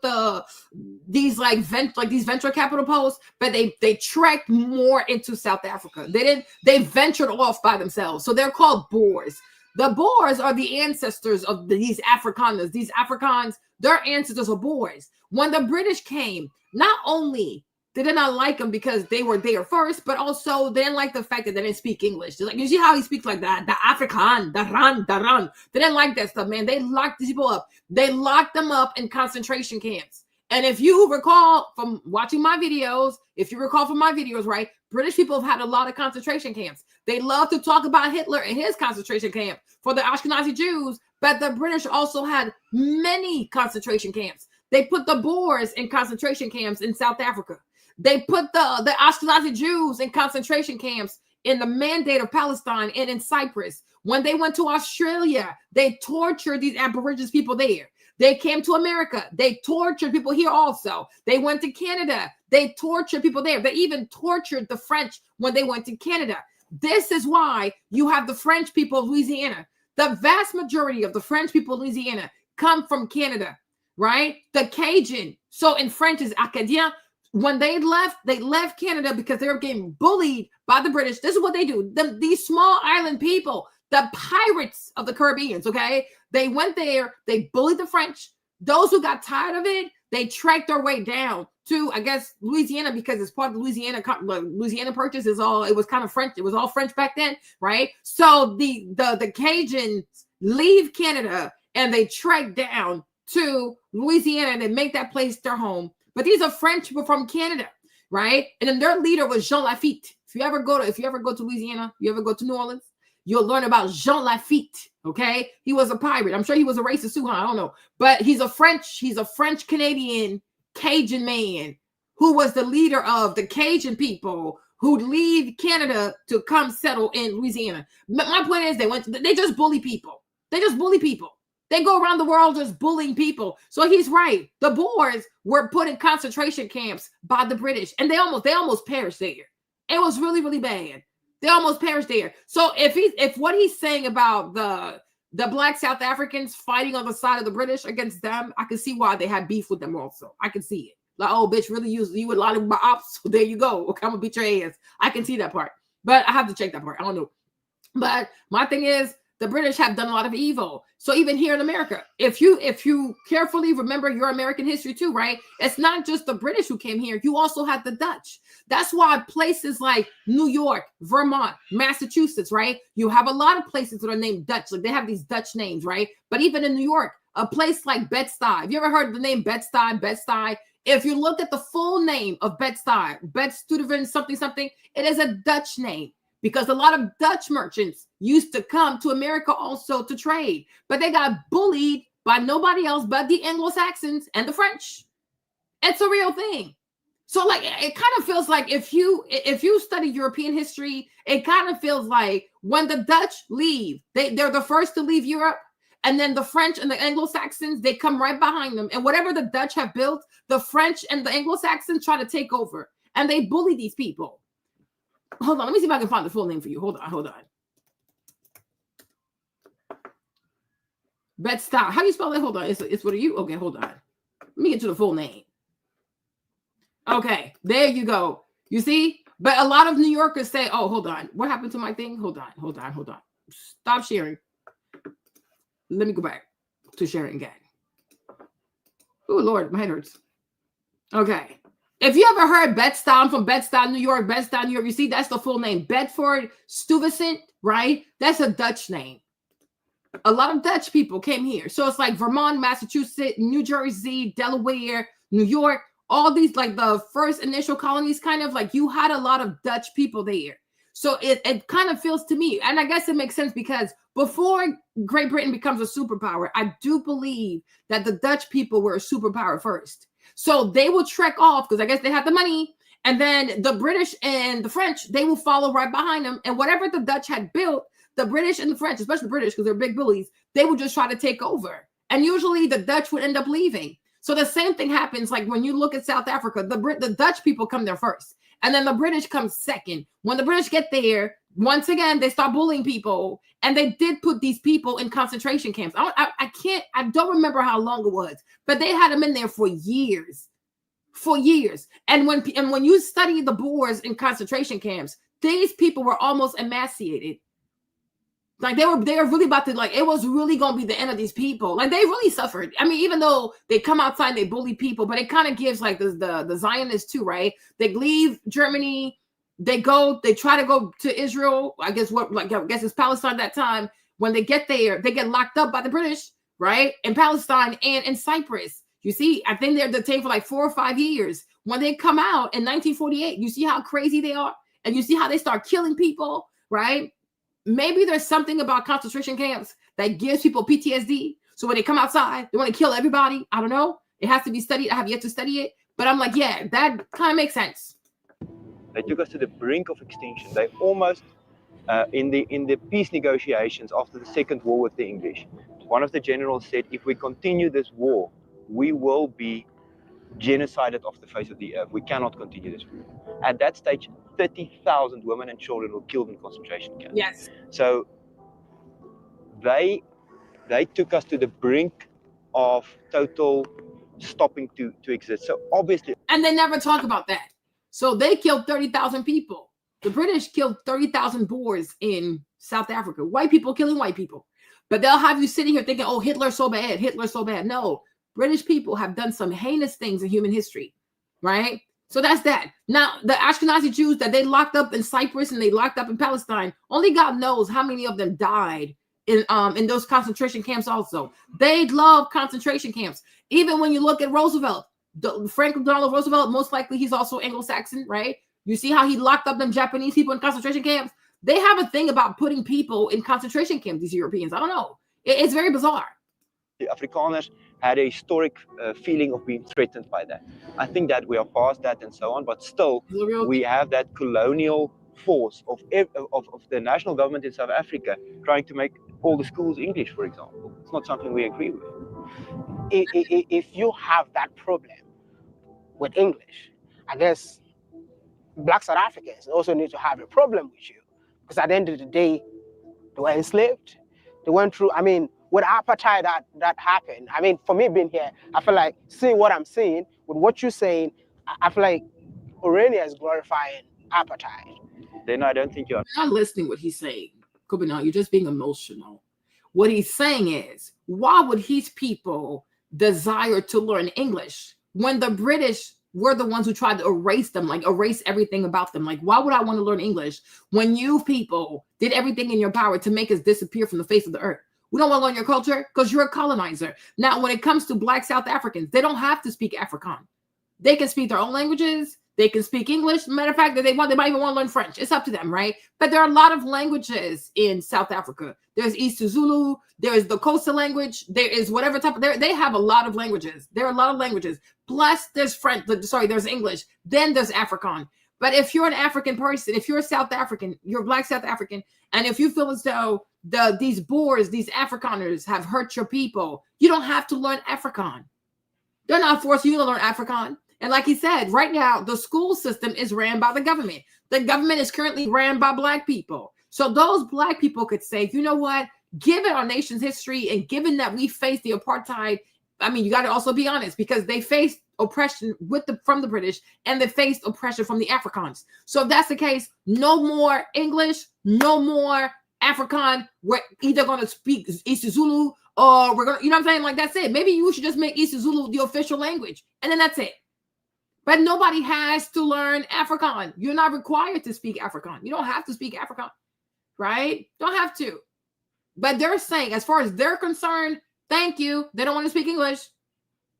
these venture capital posts, but they trekked more into South Africa. They ventured off by themselves. So they're called Boers. The Boers are the ancestors of these Afrikaners. These Afrikaans, their ancestors are Boers. When the British came, not only they did not like them because they were there first, but also they didn't like the fact that they didn't speak English. Like, you see how he speaks like that, the Afrikaan, the ran. They didn't like that stuff, man. They locked these people up. They locked them up in concentration camps. And if you recall from watching my videos, right, British people have had a lot of concentration camps. They love to talk about Hitler and his concentration camp for the Ashkenazi Jews, but the British also had many concentration camps. They put the Boers in concentration camps in South Africa. They put the Ashkenazi Jews in concentration camps in the Mandate of Palestine and in Cyprus. When they went to Australia, they tortured these Aborigines people there. They came to America. They tortured people here also. They went to Canada. They tortured people there. They even tortured the French when they went to Canada. This is why you have the French people of Louisiana. The vast majority of the French people of Louisiana come from Canada, right? The Cajun. So in French is Acadien. When they left Canada because they were getting bullied by the British. This is what they do. These small island people, the pirates of the Caribbean, okay? They went there, they bullied the French. Those who got tired of it, they tracked their way down to, I guess, Louisiana, because it's part of Louisiana Purchase it was kind of French. It was all French back then, right? So the Cajuns leave Canada and they trek down to Louisiana and they make that place their home. But these are French people from Canada, right? And then their leader was Jean Lafitte. If you ever go to Louisiana, you ever go to New Orleans, you'll learn about Jean Lafitte. Okay, he was a pirate. I'm sure he was a racist too. I don't know, but he's a French Canadian Cajun man who was the leader of the Cajun people who'd leave Canada to come settle in Louisiana. My point is, they just bully people. They go around the world just bullying people. So he's right. The Boers were put in concentration camps by the British, and they almost perished there. It was really, really bad. They almost perished there. So if what he's saying about the Black South Africans fighting on the side of the British against them, I can see why they had beef with them also. I can see it. Like, oh, bitch, really use you a lot of my ops. So there you go. Okay, I'm gonna beat your ass. I can see that part, but I have to check that part. I don't know. But my thing is, the British have done a lot of evil. So even here in America, if you carefully remember your American history too, right? It's not just the British who came here. You also had the Dutch. That's why places like New York, Vermont, Massachusetts, right? You have a lot of places that are named Dutch. Like they have these Dutch names, right? But even in New York, a place like Bed-Stuy. Have you ever heard of the name Bed-Stuy? Bed-Stuy. If you look at the full name of Bed-Stuy, Bed-Stuy something, it is a Dutch name. Because a lot of Dutch merchants used to come to America also to trade, but they got bullied by nobody else but the Anglo-Saxons and the French. It's a real thing. So like, it kind of feels like if you study European history, it kind of feels like when the Dutch leave, they're the first to leave Europe, and then the French and the Anglo-Saxons, they come right behind them. And whatever the Dutch have built, the French and the Anglo-Saxons try to take over, and they bully these people. Hold on, let me see if I can find the full name for you. Hold on. Bed-Stuy. How do you spell that? Hold on. It's what are you? Okay, hold on. Let me get to the full name. Okay, there you go. You see? But a lot of New Yorkers say, oh, hold on. What happened to my thing? Hold on. Stop sharing. Let me go back to sharing again. Oh, Lord, my head hurts. Okay. If you ever heard Bed-Stuy, I'm from Bed-Stuy, New York, Bed-Stuy, New York, you see, that's the full name. Bedford Stuyvesant, right? That's a Dutch name. A lot of Dutch people came here. So it's like Vermont, Massachusetts, New Jersey, Delaware, New York, all these, like the first initial colonies, kind of like you had a lot of Dutch people there. So it kind of feels to me, and I guess it makes sense because before Great Britain becomes a superpower, I do believe that the Dutch people were a superpower first. So they will trek off because I guess they have the money. And then the British and the French, they will follow right behind them. And whatever the Dutch had built, the British and the French, especially the British because they're big bullies, they would just try to take over. And usually the Dutch would end up leaving. So the same thing happens like when you look at South Africa, the Dutch people come there first. And then the British come second. When the British get there, once again, they start bullying people. And they did put these people in concentration camps. I don't remember how long it was, but they had them in there for years. For years. And when you study the Boers in concentration camps, these people were almost emaciated. Like they were really about to, like, it was really going to be the end of these people. Like they really suffered. I mean, even though they come outside, they bully people, but it kind of gives like the Zionists too, right? They leave Germany, they try to go to Israel. I guess it's Palestine at that time. When they get there, they get locked up by the British, right? In Palestine and in Cyprus. You see, I think they're detained for like 4 or 5 years. When they come out in 1948, you see how crazy they are? And you see how they start killing people, right? Maybe there's something about concentration camps that gives people PTSD. So when they come outside, they want to kill everybody. I don't know. It has to be studied. I have yet to study it. But I'm like, yeah, that kind of makes sense.
They took us to the brink of extinction. They almost, in the peace negotiations after the Second War with the English, one of the generals said, if we continue this war, we will be genocided off the face of the earth. We cannot continue this war. At that stage, 30,000 women and children were killed in concentration camps.
Yes.
So they took us to the brink of total stopping to exist. So obviously.
And they never talk about that. So they killed 30,000 people. The British killed 30,000 Boers in South Africa. White people killing white people. But they'll have you sitting here thinking, oh, Hitler's so bad. Hitler's so bad. No, British people have done some heinous things in human history, right? So that's that. Now, the Ashkenazi Jews that they locked up in Cyprus and they locked up in Palestine, only God knows how many of them died in those concentration camps also. They love concentration camps. Even when you look at Roosevelt, Franklin Delano Roosevelt, most likely he's also Anglo-Saxon, right? You see how he locked up them Japanese people in concentration camps? They have a thing about putting people in concentration camps, these Europeans. I don't know. It's very bizarre.
The Afrikaners had a historic feeling of being threatened by that. I think that we are past that and so on, but still we have that colonial force of the national government in South Africa trying to make all the schools English, for example. It's not something we agree with.
If you have that problem with English, I guess Black South Africans also need to have a problem with you, because at the end of the day, they were enslaved. They went through, I mean, with apartheid that happened. I mean, for me being here, I feel like seeing what I'm seeing, with what you're saying, I feel like Orania is glorifying apartheid.
Then I don't think you're
not listening to what he's saying. Kobina, you're just being emotional. What he's saying is, why would his people desire to learn English when the British were the ones who tried to erase them, like erase everything about them? Like, why would I want to learn English when you people did everything in your power to make us disappear from the face of the earth? We don't want to learn your culture because you're a colonizer. Now, when it comes to Black South Africans, they don't have to speak Afrikaans. They can speak their own languages. They can speak English. Matter of fact, they might even want to learn French. It's up to them, right? But there are a lot of languages in South Africa. There's isiZulu. There's the Xhosa language. There is whatever type of, they have a lot of languages. There are a lot of languages. Plus, there's French. Sorry, there's English. Then there's Afrikaans. But if you're an African person, if you're a South African, you're Black South African, and if you feel as though these Boers, these Afrikaners have hurt your people, you don't have to learn Afrikaans. They're not forcing you to learn Afrikaans. And like he said, right now, the school system is ran by the government. The government is currently ran by Black people. So those Black people could say, you know what? given our nation's history and given that we faced the apartheid, I mean, you got to also be honest, because they faced oppression from the British and they faced oppression from the Afrikaans. So if that's the case, no more English, no more Afrikaan. We're either going to speak isiZulu or we're going to, you know what I'm saying? Like, that's it. Maybe you should just make isiZulu the official language and then that's it. But nobody has to learn Afrikaan. You're not required to speak Afrikaan. You don't have to speak Afrikaan, right? Don't have to. But they're saying, as far as they're concerned, thank you. They don't want to speak English.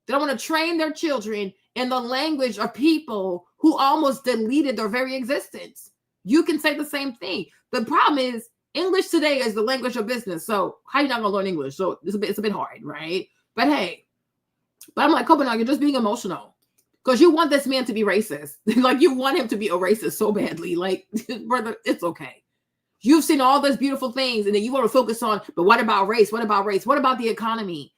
They don't want to train their children in the language of people who almost deleted their very existence. You can say the same thing. The problem is English today is the language of business. So how are you not going to learn English? So it's a bit hard, right? But hey, I'm like, Copenhagen, you're just being emotional because you want this man to be racist. Like you want him to be a racist so badly. Like, brother, it's okay. You've seen all those beautiful things and then you want to focus on, but what about race? What about race? What about the economy?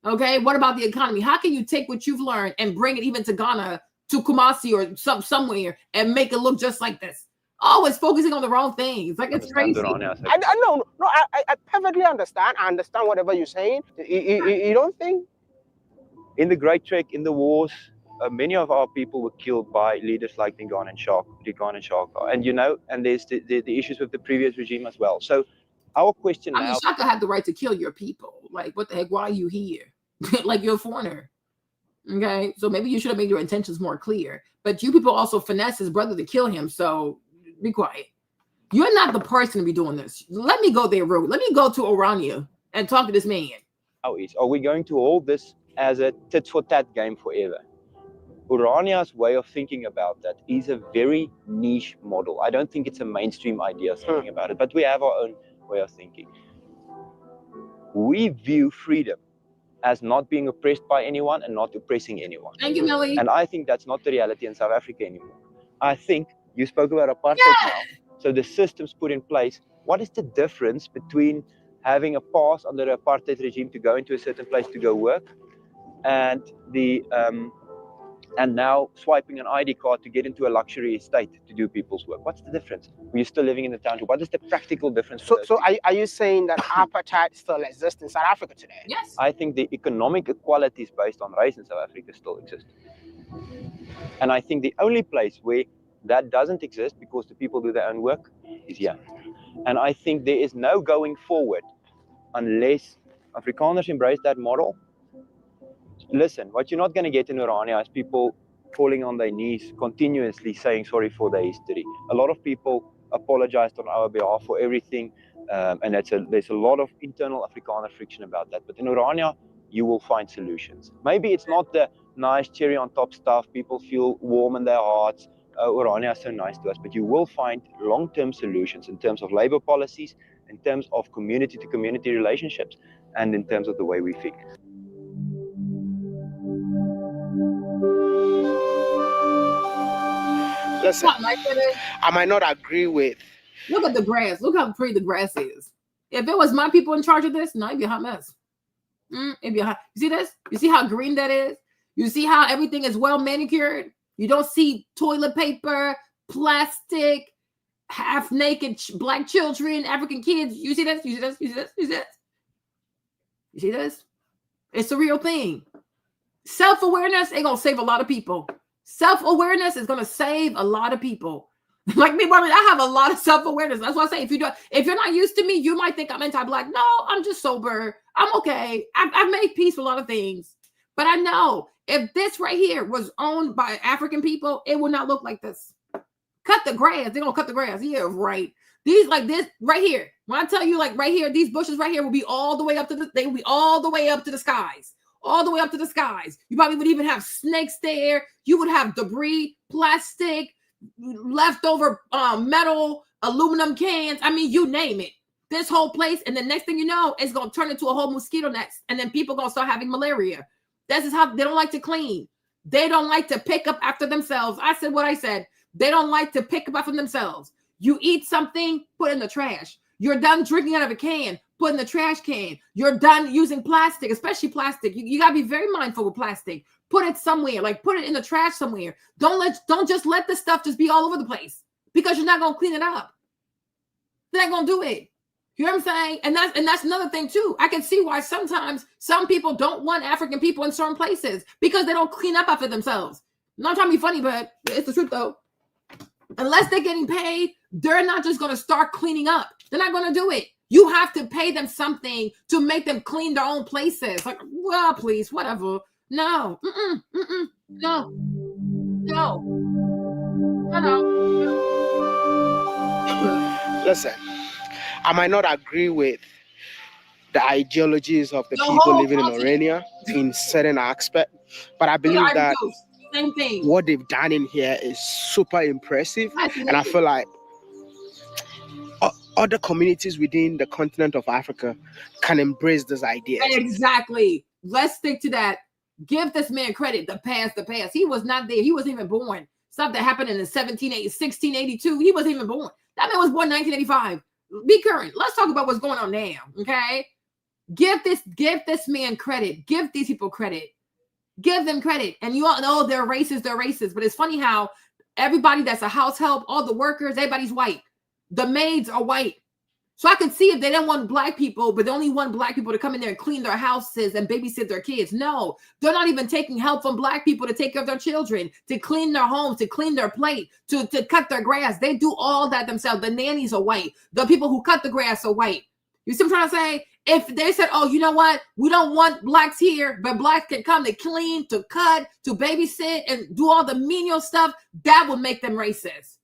Okay, what about the economy? How can you take what you've learned and bring it even to Ghana, to Kumasi or somewhere and make it look just like this? Always focusing on the wrong things. Like it's crazy.
I perfectly understand. I understand whatever you're saying. You don't think?
In the Great Trek, in the wars, many of our people were killed by leaders like Dingaan and Shaka. And you know, and there's the issues with the previous regime as well. So our question
now, I mean, Shaka had the right to kill your people. Like, what the heck? Why are you here? Like, you're a foreigner. Okay, so maybe you should have made your intentions more clear. But you people also finessed his brother to kill him. So be quiet. You're not the person to be doing this. Let me go there, Rude. Let me go to Orania and talk to this man.
Are we going to hold this as a tit for tat game forever? Orania's way of thinking about that is a very niche model. I don't think it's a mainstream idea thinking about it, but we have our own way of thinking. We view freedom as not being oppressed by anyone and not oppressing anyone.
Thank you, Millie.
And I think that's not the reality in South Africa anymore. I think you spoke about apartheid now. So the systems put in place. What is the difference between having a pass under the apartheid regime to go into a certain place to go work and and now swiping an ID card to get into a luxury estate to do people's work? What's the difference? You're still living in the township. What is the practical difference?
So are you saying that apartheid still exists in South Africa today?
Yes.
I think the economic equalities based on race in South Africa still exist. And I think the only place where that doesn't exist because the people do their own work is here. And I think there is no going forward unless Afrikaners embrace that model. Listen, what you're not going to get in Orania is people falling on their knees, continuously saying sorry for their history. A lot of people apologized on our behalf for everything, and there's a lot of internal Afrikaner friction about that. But in Orania, you will find solutions. Maybe it's not the nice cherry on top stuff. People feel warm in their hearts. Orania is so nice to us, but you will find long-term solutions in terms of labor policies, in terms of community-to-community relationships, and in terms of the way we think.
Listen, I might not agree with.
Look at the grass. Look how pretty the grass is. If it was my people in charge of this, no, it'd be a hot mess. It'd be a hot. You see this? You see how green that is? You see how everything is well manicured? You don't see toilet paper, plastic, half-naked black children, African kids. You see this? You see this? You see this? You see this? You see this? It's a real thing. Self-awareness ain't gonna save a lot of people. Self-awareness is gonna save a lot of people. Like me, I have a lot of self-awareness. That's why I say if you're not used to me, you might think I'm anti-black. No, I'm just sober. I'm okay. I've made peace with a lot of things. But I know if this right here was owned by African people, it would not look like this. Cut the grass. They're gonna cut the grass. Yeah, right. These like this right here. When I tell you like right here, these bushes right here will be all the way up to they will be all the way up to the skies. All the way up to the skies. You probably would even have snakes there. You would have debris, plastic, leftover metal, aluminum cans. I mean, you name it. This whole place, and the next thing you know, it's gonna turn into a whole mosquito nest, and then people gonna start having malaria. This is how they don't like to clean. They don't like to pick up after themselves. I said what I said. They don't like to pick up after themselves. You eat something, put it in the trash. You're done drinking out of a can, put in the trash can. You're done using plastic, especially plastic. You gotta be very mindful with plastic. Put it somewhere, like put it in the trash somewhere. Don't just let the stuff just be all over the place because you're not gonna clean it up. They're not gonna do it. You know what I'm saying? And that's another thing too. I can see why sometimes some people don't want African people in certain places because they don't clean up after themselves. I'm not trying to be funny, but it's the truth though. Unless they're getting paid, they're not just going to start cleaning up. They're not going to do it. You have to pay them something to make them clean their own places. Like, well, please, whatever. No. No.
Listen, I might not agree with the ideologies of the people living in Orania in certain aspect, but I believe that
same thing.
What they've done in here is super impressive, and I feel like other communities within the continent of Africa can embrace this idea.
Exactly. Let's stick to that. Give this man credit. The past. He was not there. He wasn't even born. Stuff that happened in 1682. He wasn't even born. That man was born in 1985. Be current. Let's talk about what's going on now. Okay. Give this man credit. Give these people credit. Give them credit. And you all know they're racist. But it's funny how everybody that's a house help, all the workers, everybody's white. The maids are white. So I can see if they don't want black people, but they only want black people to come in there and clean their houses and babysit their kids. No, they're not even taking help from black people to take care of their children, to clean their homes, to clean their plate, to cut their grass. They do all that themselves. The nannies are white. The people who cut the grass are white. You see what I'm trying to say? If they said, oh, you know what? We don't want blacks here, but blacks can come to clean, to cut, to babysit, and do all the menial stuff, that would make them racist,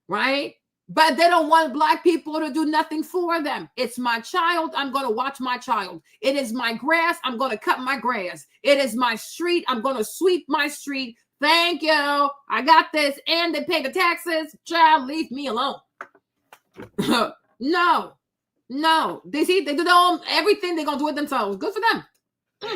right? But they don't want black people to do nothing for them. It's my child. I'm going to watch my child. It is my grass. I'm going to cut my grass. It is my street. I'm going to sweep my street. Thank you. I got this. And they pay the taxes. Child, leave me alone. No. They do their own everything. They're going to do it themselves. Good for them.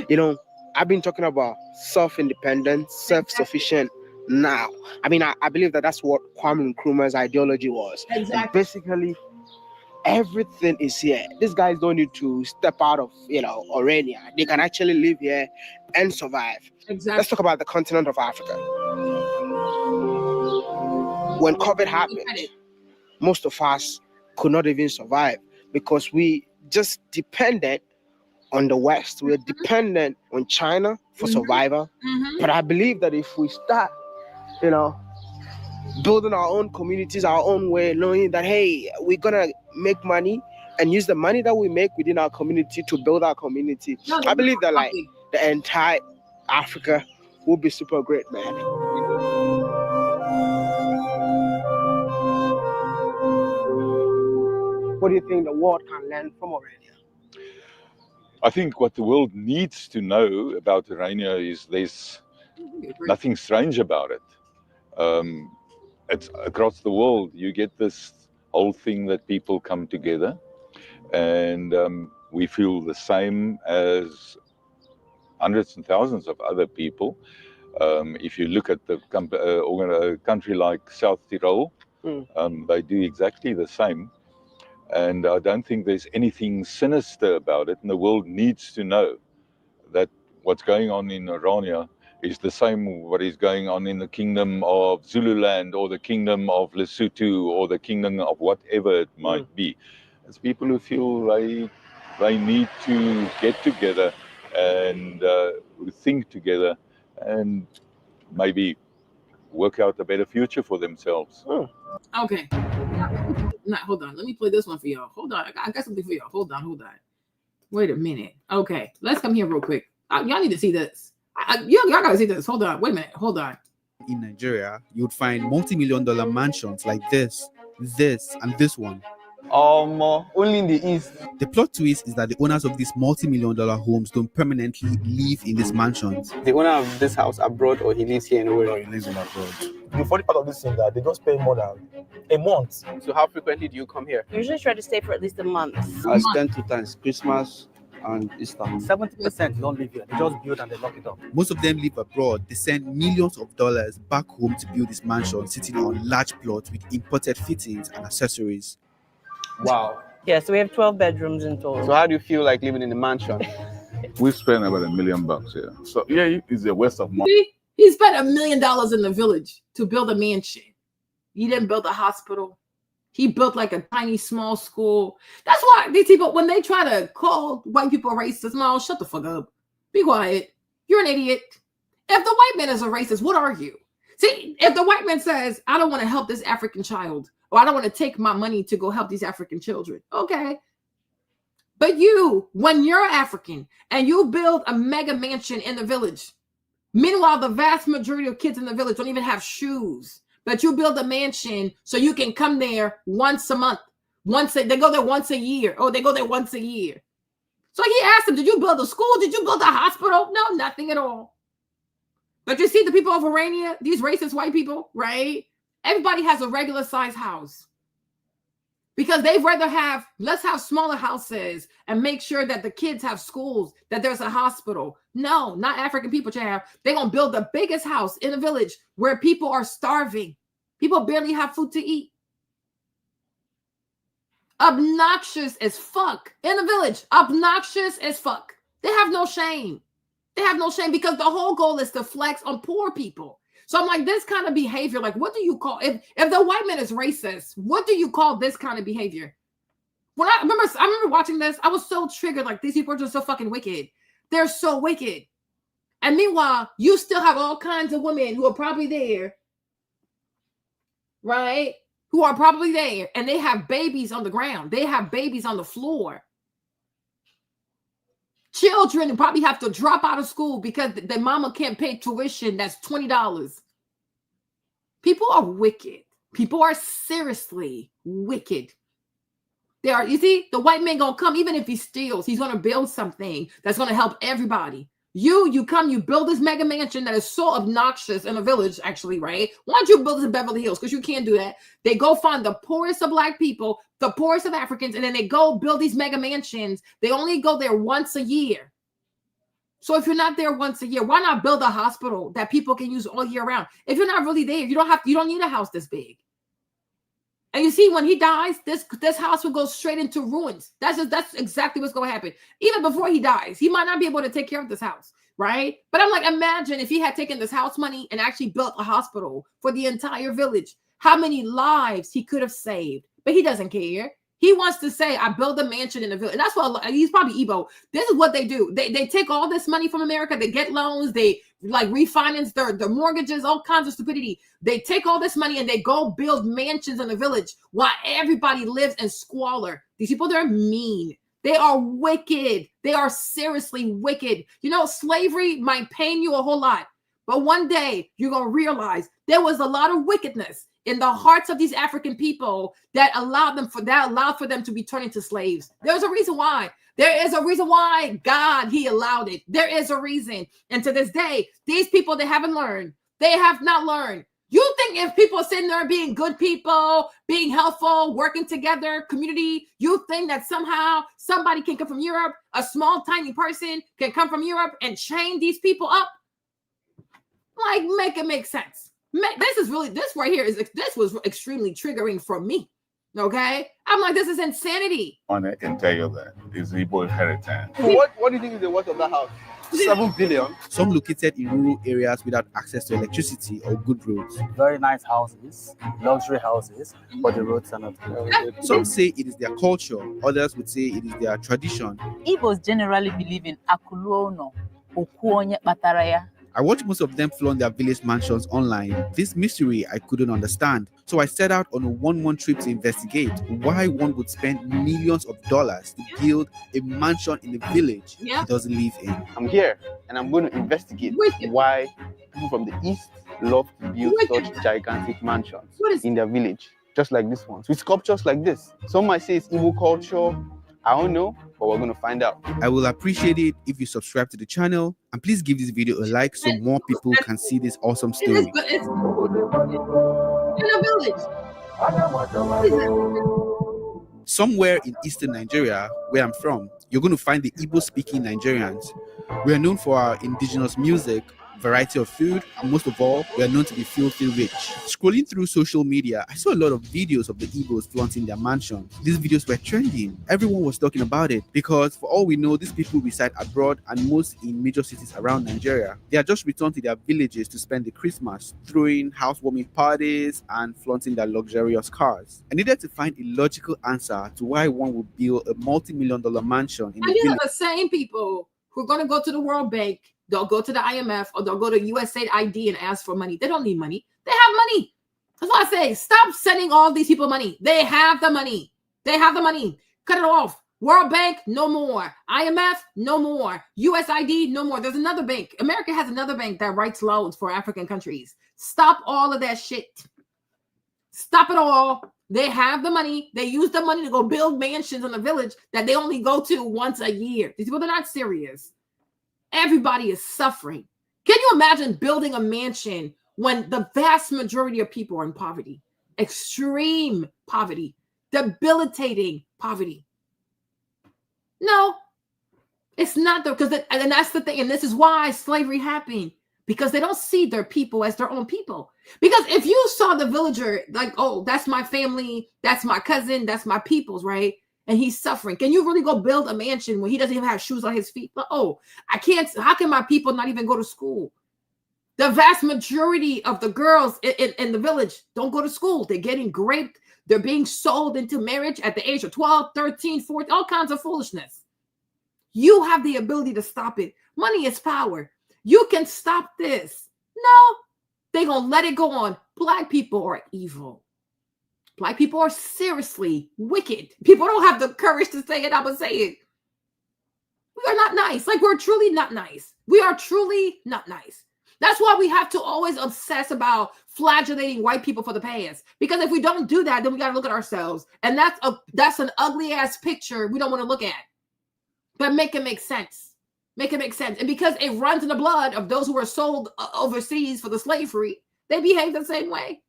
You know, I've been talking about self-independent, self-sufficient. Now, I mean, I believe that's what Kwame Nkrumah's ideology was.
Exactly.
And basically, everything is here. These guys don't need to step out of, Orania. They can actually live here and survive.
Exactly.
Let's talk about the continent of Africa. When COVID happened, most of us could not even survive because we just depended on the West. We're dependent on China for survival. But I believe that if we start building our own communities, our own way, knowing that, hey, we're going to make money and use the money that we make within our community to build our community. I believe that the entire Africa will be super great, man. What do you think the world can learn from Orania?
I think what the world needs to know about Orania is there's nothing strange about it. It's across the world, you get this whole thing that people come together and we feel the same as hundreds and thousands of other people. If you look at a country like South Tyrol, they do exactly the same. And I don't think there's anything sinister about it. And the world needs to know that what's going on in Orania is the same what is going on in the kingdom of Zululand or the kingdom of Lesotho or the kingdom of whatever it might be. It's people who feel they need to get together and think together and maybe work out a better future for themselves.
Okay. Hold on. Let me play this one for y'all. Hold on. I got something for y'all. Hold on. Wait a minute. Okay. Let's come here real quick. Y'all need to see this. Y'all gotta see this. Hold on. Wait a minute. Hold on.
In Nigeria, you would find multi-million-dollar mansions like this, and this one.
Only in the east.
The plot twist is that the owners of these multi-million-dollar homes don't permanently live in these mansions.
The owner of this house abroad, or he lives here in Owerri?
No, he lives in abroad. The funny part of this is that they don't spend more than a month.
So how frequently do you come here?
I usually try to stay for at least a month.
I spend 2 times, Christmas and Easter. 70% don't live here. They just build and they lock it up.
Most of them live abroad. They send millions of dollars back home to build this mansion, sitting on large plots with imported fittings and accessories.
Wow.
Yeah, so we have 12 bedrooms in total.
So how do you feel like living in the mansion?
We spend about $1 million here. So yeah, it's a waste of money.
He spent $1 million in the village to build a mansion. He didn't build a hospital. He built like a tiny small school. That's why these people, when they try to call white people racist, no, shut the fuck up. Be quiet. You're an idiot. If the white man is a racist, what are you? See, if the white man says, I don't want to help this African child, or I don't want to take my money to go help these African children, okay. But you, when you're African and you build a mega mansion in the village, meanwhile, the vast majority of kids in the village don't even have shoes, but you build a mansion so you can come there once a month. They go there once a year. Oh, they go there once a year. So he asked him, did you build a school? Did you build a hospital? No, nothing at all. But you see the people of Orania, these racist white people, right? Everybody has a regular size house. Because they'd rather have, let's have smaller houses and make sure that the kids have schools, that there's a hospital. No, not African people, Chav. They're going to build the biggest house in a village where people are starving. People barely have food to eat. Obnoxious as fuck in the village. Obnoxious as fuck. They have no shame. They have no shame because the whole goal is to flex on poor people. So I'm like, this kind of behavior, like, what do you call, if the white man is racist, what do you call this kind of behavior? When I remember watching this, I was so triggered, like, these people are just so fucking wicked. They're so wicked. And meanwhile, you still have all kinds of women who are probably there, right? Who are probably there, and they have babies on the ground. They have babies on the floor. Children who probably have to drop out of school because their mama can't pay tuition. That's $20. People are wicked. People are seriously wicked. They are, you see, the white man gonna come, even if he steals, he's gonna build something that's gonna help everybody. You come, you build this mega mansion that is so obnoxious in a village, actually, right? Why don't you build this in Beverly Hills? Because you can't do that. They go find the poorest of black people, the poorest of Africans, and then they go build these mega mansions. They only go there once a year. So if you're not there once a year, why not build a hospital that people can use all year round? If you're not really there, you don't need a house this big. And you see, when he dies, this house will go straight into ruins. That's exactly what's going to happen. Even before he dies, he might not be able to take care of this house, right? But I'm like, imagine if he had taken this house money and actually built a hospital for the entire village, how many lives he could have saved. But he doesn't care. He wants to say, I built a mansion in the village. And that's what he's probably Igbo. This is what they do. They take all this money from America. They get loans. They like refinance their mortgages, all kinds of stupidity. They take all this money and they go build mansions in the village while everybody lives in squalor. These people, they're mean. They are wicked. They are seriously wicked. You know, slavery might pain you a whole lot, but one day you're going to realize there was a lot of wickedness in the hearts of these African people that allowed for them to be turned into slaves. There's a reason why. There is a reason why God, he allowed it. There is a reason. And to this day, these people, they haven't learned. They have not learned. You think if people are sitting there being good people, being helpful, working together, community, you think that somehow somebody can come from Europe, a small, tiny person can come from Europe and chain these people up? Like, make it make sense. This was extremely triggering for me. Okay, I'm like, this is insanity.
On it and tell you that it's Igbo inheritance.
What do you think is the worth of that house? 7 billion.
Some located in rural areas without access to electricity or good roads.
Very nice houses, luxury houses, but the roads are not good.
Some say it is their culture, others would say it is their tradition.
Igbos generally believe in Akuluono, Okuonye Bataraya.
I watched most of them flaunt their village mansions online. This mystery I couldn't understand. So I set out on a 1-month trip to investigate why one would spend millions of dollars to build a mansion in a village he doesn't live in.
I'm here and I'm going to investigate why people from the East love to build such gigantic mansions in their village, just like this one, with sculptures like this. Some might say it's Igbo culture. I don't know, but we're going to find out.
I will appreciate it if you subscribe to the channel and please give this video a like so more people can see this awesome story.
It's in a village.
Somewhere in eastern Nigeria, where I'm from, you're going to find the Igbo-speaking Nigerians. We are known for our indigenous music, variety of food, and most of all, we are known to be filthy rich. Scrolling through social media, I saw a lot of videos of the Igbos flaunting their mansions. These videos were trending. Everyone was talking about it because for all we know, these people reside abroad and most in major cities around Nigeria. They are just returned to their villages to spend the Christmas, throwing housewarming parties and flaunting their luxurious cars. I needed to find a logical answer to why one would build a multi-million-dollar mansion in
And
a
you know,
village.
the same people who are going to go to the World Bank, they'll go to the IMF, or they'll go to USAID and ask for money. They don't need money. They have money. That's why I say, stop sending all these people money. They have the money. They have the money. Cut it off. World Bank, no more. IMF, no more. USAID, no more. There's another bank. America has another bank that writes loans for African countries. Stop all of that shit. Stop it all. They have the money. They use the money to go build mansions in the village that they only go to once a year. These people, they're not serious. Everybody is suffering. Can you imagine building a mansion when the vast majority of people are in poverty? Extreme poverty. Debilitating poverty. No, it's not there, because and that's the thing. And this is why slavery happened, because they don't see their people as their own people. Because if you saw the villager like, oh, that's my family, that's my cousin, that's my people's, right? And he's suffering. Can you really go build a mansion when he doesn't even have shoes on his feet? But, oh, I can't. How can my people not even go to school? The vast majority of the girls in the village don't go to school. They're getting raped. They're being sold into marriage at the age of 12, 13, 14, all kinds of foolishness. You have the ability to stop it. Money is power. You can stop this. No, they're going to let it go on. Black people are evil. Black people are seriously wicked. People don't have the courage to say it. I'm going to say it. We are not nice. Like, we're truly not nice. We are truly not nice. That's why we have to always obsess about flagellating white people for the past. Because if we don't do that, then we got to look at ourselves. And that's an ugly ass picture we don't want to look at. But make it make sense. Make it make sense. And because it runs in the blood of those who were sold overseas for the slavery, they behave the same way.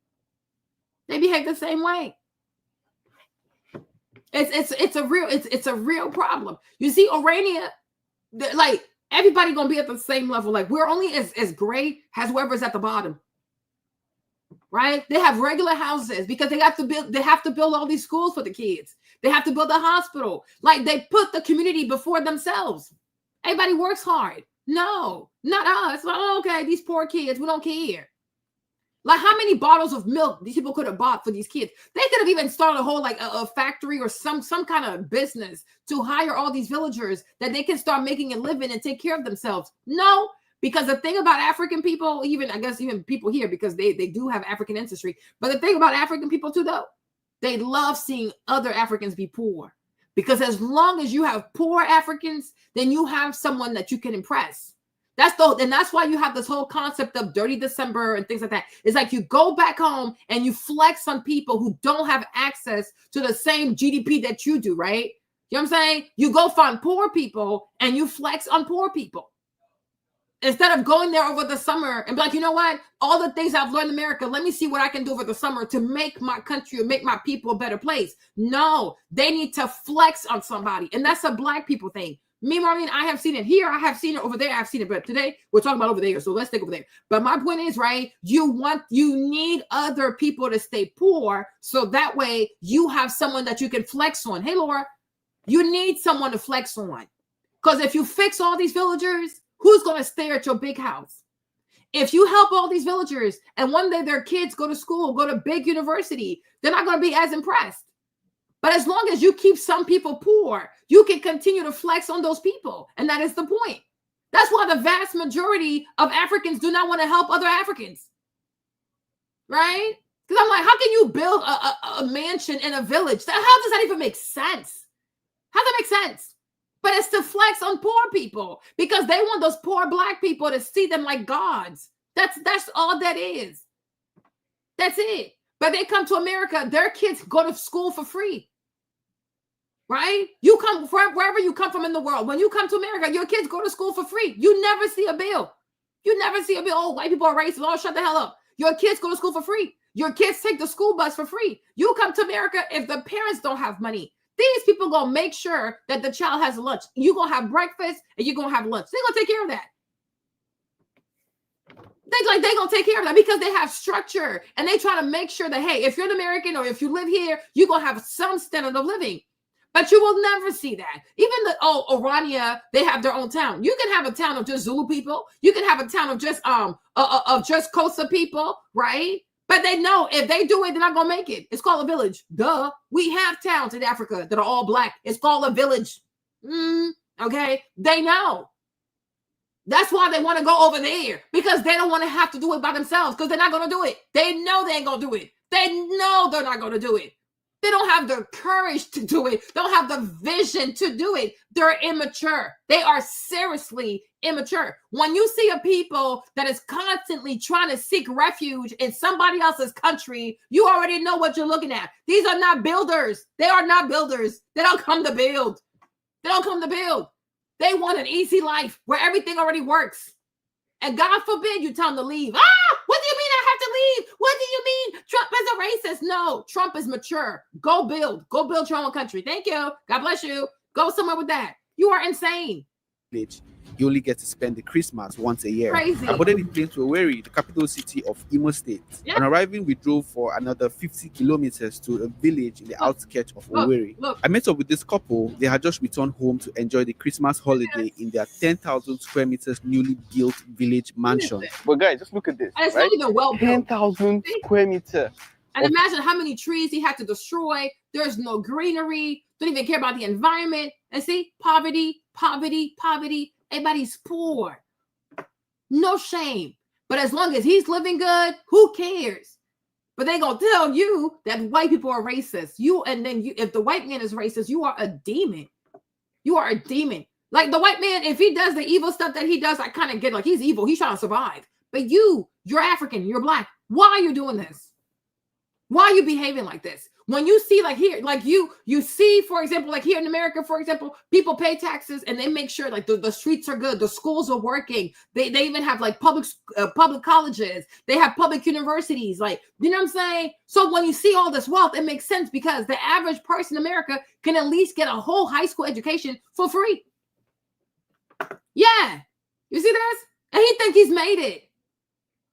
They behave the same way. It's a real problem. You see, Orania, like, everybody gonna be at the same level. Like, we're only as great as whoever's at the bottom, right? They have regular houses because they have to build all these schools for the kids. They have to build a hospital. Like, they put the community before themselves. Everybody works hard. No, not us. Like, oh, okay, these poor kids, we don't care. Like, how many bottles of milk these people could have bought for these kids? They could have even started a whole, like, a factory or some kind of business to hire all these villagers that they can start making a living and take care of themselves. No, because the thing about African people, I guess even people here, because they do have African ancestry, but the thing about African people too, though, they love seeing other Africans be poor. Because as long as you have poor Africans, then you have someone that you can impress. And that's why you have this whole concept of Dirty December and things like that. It's like you go back home and you flex on people who don't have access to the same GDP that you do, right? You know what I'm saying? You go find poor people and you flex on poor people. Instead of going there over the summer and be like, you know what? All the things I've learned in America, let me see what I can do over the summer to make my country or make my people a better place. No, they need to flex on somebody. And that's a Black people thing. Me, Marlene, I have seen it here. I have seen it over there. I've seen it. But today we're talking about over there. So let's take over there. But my point is, right, you need other people to stay poor. So that way you have someone that you can flex on. Hey, Laura, you need someone to flex on. Because if you fix all these villagers, who's going to stay at your big house? If you help all these villagers and one day their kids go to school, go to big university, they're not going to be as impressed. But as long as you keep some people poor, you can continue to flex on those people. And that is the point. That's why the vast majority of Africans do not want to help other Africans. Right? Because I'm like, how can you build a mansion in a village? How does that even make sense? How does that make sense? But it's to flex on poor people because they want those poor Black people to see them like gods. That's all that is. That's it. But they come to America, their kids go to school for free. Right? You come from wherever you come from in the world. When you come to America, your kids go to school for free. You never see a bill. You never see a bill. Oh, white people are racist. Oh, shut the hell up. Your kids go to school for free. Your kids take the school bus for free. You come to America if the parents don't have money. These people going to make sure that the child has lunch. You're going to have breakfast and you're going to have lunch. They're going to take care of that. They gonna take care of that because they have structure and they try to make sure that, hey, if you're an American or if you live here, you're gonna have some standard of living. But you will never see that. Even Orania, they have their own town. You can have a town of just Zulu people. You can have a town of just Xhosa people, right? But they know if they do it, they're not gonna make it. It's called a village. Duh. We have towns in Africa that are all black. It's called a village. Okay, they know. That's why they want to go over there, because they don't want to have to do it by themselves, because they're not going to do it. They know they ain't going to do it. They know they're not going to do it. They don't have the courage to do it. They don't have the vision to do it. They're immature. They are seriously immature. When you see a people that is constantly trying to seek refuge in somebody else's country, you already know what you're looking at. These are not builders. They are not builders. They don't come to build. They don't come to build. They want an easy life where everything already works. And God forbid you tell them to leave. What do you mean I have to leave? What do you mean? Trump is a racist. No, Trump is mature. Go build. Go build your own country. Thank you. God bless you. Go somewhere with that. You are insane.
You only get to spend the Christmas once a year.
Crazy.
I boarded the plane to Owerri, the capital city of Imo State.
Yeah.
On arriving, we drove for another 50 kilometers to a village in the outskirts of Owerri. I met up with this couple. They had just returned home to enjoy the Christmas holiday in their 10,000 square meters newly built village mansion.
But guys, just look at this.
And it's
right?
not even well built.
10,000 square meters.
And imagine how many trees he had to destroy. There's no greenery. Don't even care about the environment. And see, poverty, poverty, poverty. Everybody's poor. No shame. But as long as he's living good, who cares? But they gonna tell you that white people are racist. If the white man is racist, you are a demon. You are a demon. Like the white man, if he does the evil stuff that he does, I kind of get like he's evil. He's trying to survive. But you're African, you're black. Why are you doing this? Why are you behaving like this? When you see like here, like you see, for example, like here in America, for example, people pay taxes and they make sure like the streets are good, the schools are working. They even have like public colleges. They have public universities. Like, you know what I'm saying? So when you see all this wealth, it makes sense because the average person in America can at least get a whole high school education for free. Yeah. You see this? And he think he's made it.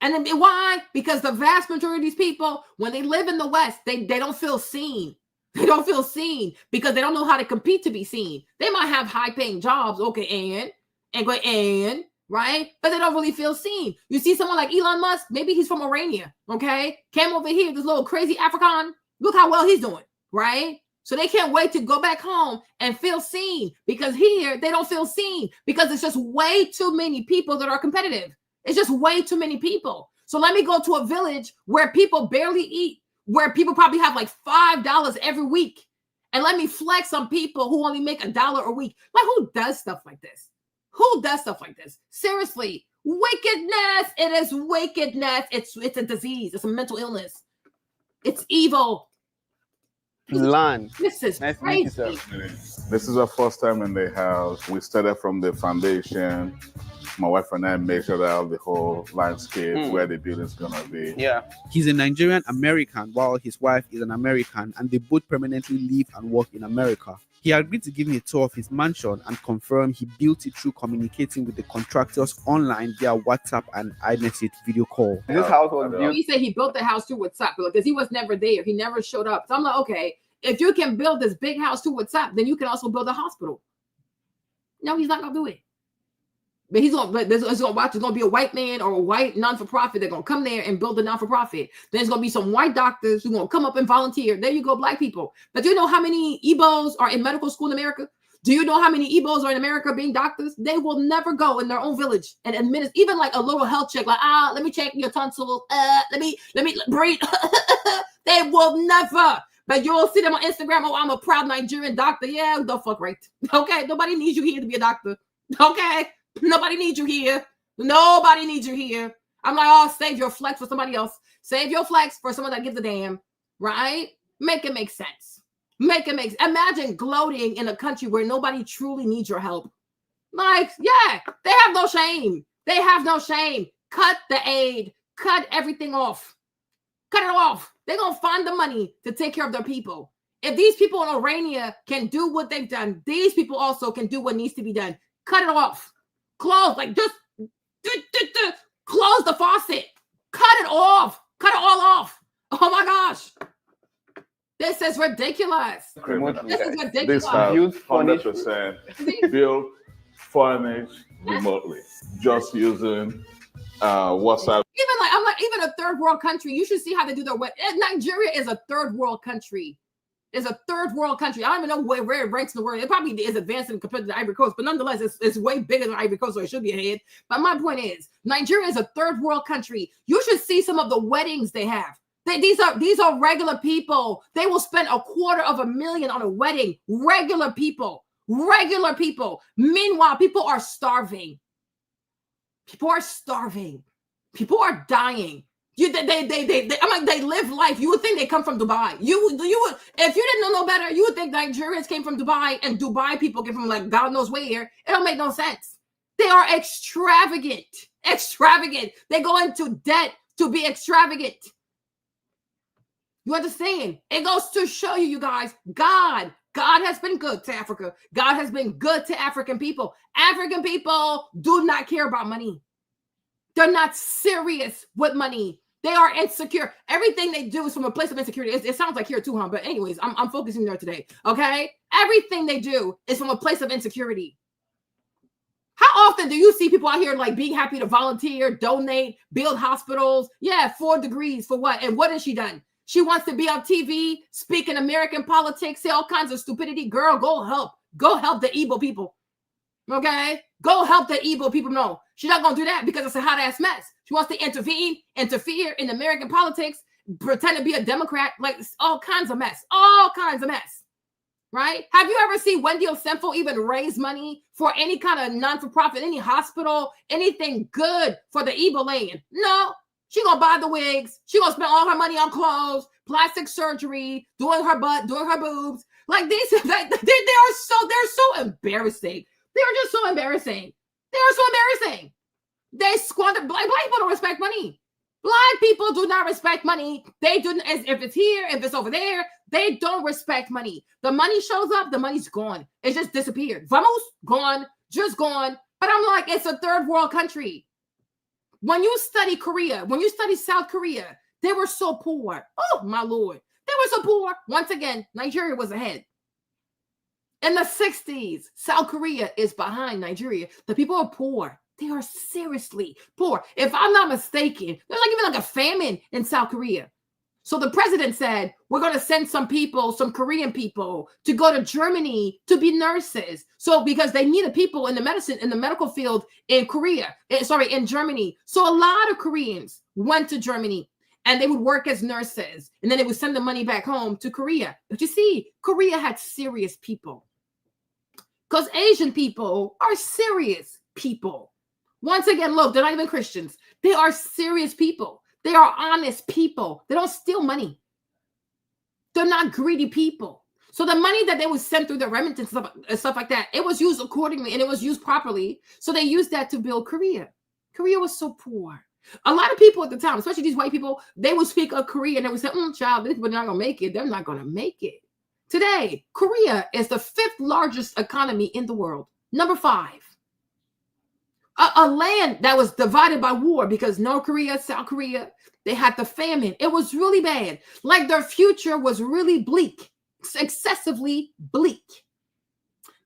And then why? Because the vast majority of these people, when they live in the West, they don't feel seen. They don't feel seen because they don't know how to compete to be seen. They might have high-paying jobs, okay, and right? But they don't really feel seen. You see someone like Elon Musk, maybe he's from Orania, okay? Came over here, this little crazy African. Look how well he's doing, right? So they can't wait to go back home and feel seen because here they don't feel seen because it's just way too many people that are competitive. It's just way too many people. So let me go to a village where people barely eat, where people probably have like $5 every week. And let me flex on people who only make $1 a week. Like, who does stuff like this? Who does stuff like this? Seriously, wickedness. It is wickedness. It's a disease. It's a mental illness. It's evil.
Land.
This is
nice to meet you,
crazy.
sir.
This is our first time in the house. We started from the foundation. My wife and I measured out the whole landscape where the building's gonna be.
Yeah.
He's a Nigerian American while his wife is an American, and they both permanently live and work in America. He agreed to give me a tour of his mansion and confirmed he built it through communicating with the contractors online via WhatsApp and iMessage video call.
This house was built.
He said he built the house through WhatsApp because he was never there. He never showed up. So I'm like, okay, if you can build this big house through WhatsApp, then you can also build a hospital. No, he's not gonna do it. But he's gonna watch. It's gonna be a white man or a white non-for-profit. They're gonna come there and build a non-for-profit. Then there's gonna be some white doctors who are gonna come up and volunteer. There you go, black people. But do you know how many Igbos are in medical school in America? Do you know how many Igbos are in America being doctors? They will never go in their own village and administer even like a little health check, like let me check your tonsils. Let me breathe. They will never. But you'll see them on Instagram. Oh, I'm a proud Nigerian doctor. Yeah, the fuck right. Okay, nobody needs you here to be a doctor. Okay. Nobody needs you here. Nobody needs you here. I'm like, oh, save your flex for somebody else. Save your flex for someone that gives a damn, right? Make it make sense. Make it make sense. Imagine gloating in a country where nobody truly needs your help. Like, yeah, they have no shame. They have no shame. Cut the aid. Cut everything off. Cut it off. They're going to find the money to take care of their people. If these people in Orania can do what they've done, these people also can do what needs to be done. Cut it off. Close, like just Close the faucet. Cut it off. Cut it all off. Oh my gosh. This is ridiculous. This is ridiculous.
This have 100% built, furnished remotely, just using WhatsApp.
Even like I'm like, even a third world country, you should see how they do their wedding. Nigeria is a third world country. It's a third world country. I don't even know where it ranks in the world. It probably is advancing compared to the Ivory Coast, but nonetheless, it's way bigger than Ivory Coast, so it should be ahead. But my point is, Nigeria is a third world country. You should see some of the weddings they have. These are regular people. They will spend $250,000 on a wedding. Regular people. Regular people. Meanwhile, people are starving. People are starving. People are dying. I'm like, they live life. You would think they come from Dubai. You would, if you didn't know no better, you would think Nigerians came from Dubai and Dubai people came from like God knows where. It don't make no sense. They are extravagant. Extravagant. They go into debt to be extravagant. You understand? It goes to show you, you guys, God has been good to Africa. God has been good to African people. African people do not care about money. They're not serious with money. They are insecure. Everything they do is from a place of insecurity. It sounds like here too, huh? But anyways, I'm focusing there today, okay? Everything they do is from a place of insecurity. How often do you see people out here like being happy to volunteer, donate, build hospitals? Yeah, 4 degrees for what? And what has she done? She wants to be on TV, speak in American politics, say all kinds of stupidity. Girl, go help. Go help the Igbo people. Okay? Go help the Igbo people. No, she's not going to do that because it's a hot-ass mess. She wants to interfere in American politics, pretend to be a Democrat, like all kinds of mess. All kinds of mess. Right? Have you ever seen Wendy Osenfo even raise money for any kind of non-for-profit, any hospital, anything good for the Igbo land? No. She gonna buy the wigs. She gonna spend all her money on clothes, plastic surgery, doing her butt, doing her boobs. Like these, they're so embarrassing. They're just so embarrassing. They are so embarrassing. They squander. Black people don't respect money. Black people do not respect money. They do. If it's here, if it's over there, they don't respect money. The money shows up, the money's gone. It just disappeared. Vamos, gone, just gone. But I'm like, it's a third world country. When you study Korea, when you study South Korea, they were so poor. Oh, my Lord. They were so poor. Once again, Nigeria was ahead. In the 60s, South Korea is behind Nigeria. The people are poor. They are seriously poor. If I'm not mistaken, there's like even like a famine in South Korea. So the president said, we're going to send some people, some Korean people, to go to Germany to be nurses. So because they needed people in the medical field in in Germany. So a lot of Koreans went to Germany and they would work as nurses. And then they would send the money back home to Korea. But you see, Korea had serious people. Because Asian people are serious people. Once again, look, they're not even Christians. They are serious people. They are honest people. They don't steal money. They're not greedy people. So the money that they would send through the remittance and stuff like that, it was used accordingly and it was used properly. So they used that to build Korea. Korea was so poor. A lot of people at the time, especially these white people, they would speak of Korea and they would say, child, these people are not going to make it. They're not going to make it. Today, Korea is the 5th largest economy in the world. Number 5. A land that was divided by war because North Korea, South Korea, they had the famine. It was really bad. Like their future was really bleak, excessively bleak.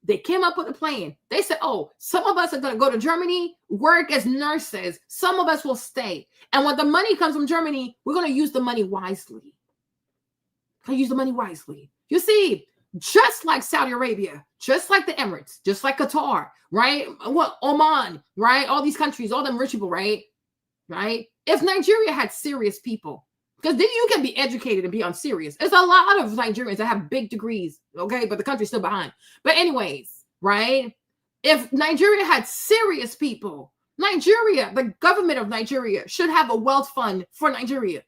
They came up with a plan. They said, some of us are going to go to Germany, work as nurses. Some of us will stay. And when the money comes from Germany, we're going to use the money wisely. Use the money wisely. You see, just like Saudi Arabia, just like the Emirates, just like Qatar, right? What Oman, right? All these countries, all them rich people, right? Right? If Nigeria had serious people, because then you can be educated and be unserious. There's a lot of Nigerians that have big degrees, okay? But the country's still behind. But anyways, right? If Nigeria had serious people, Nigeria, the government of Nigeria should have a wealth fund for Nigeria.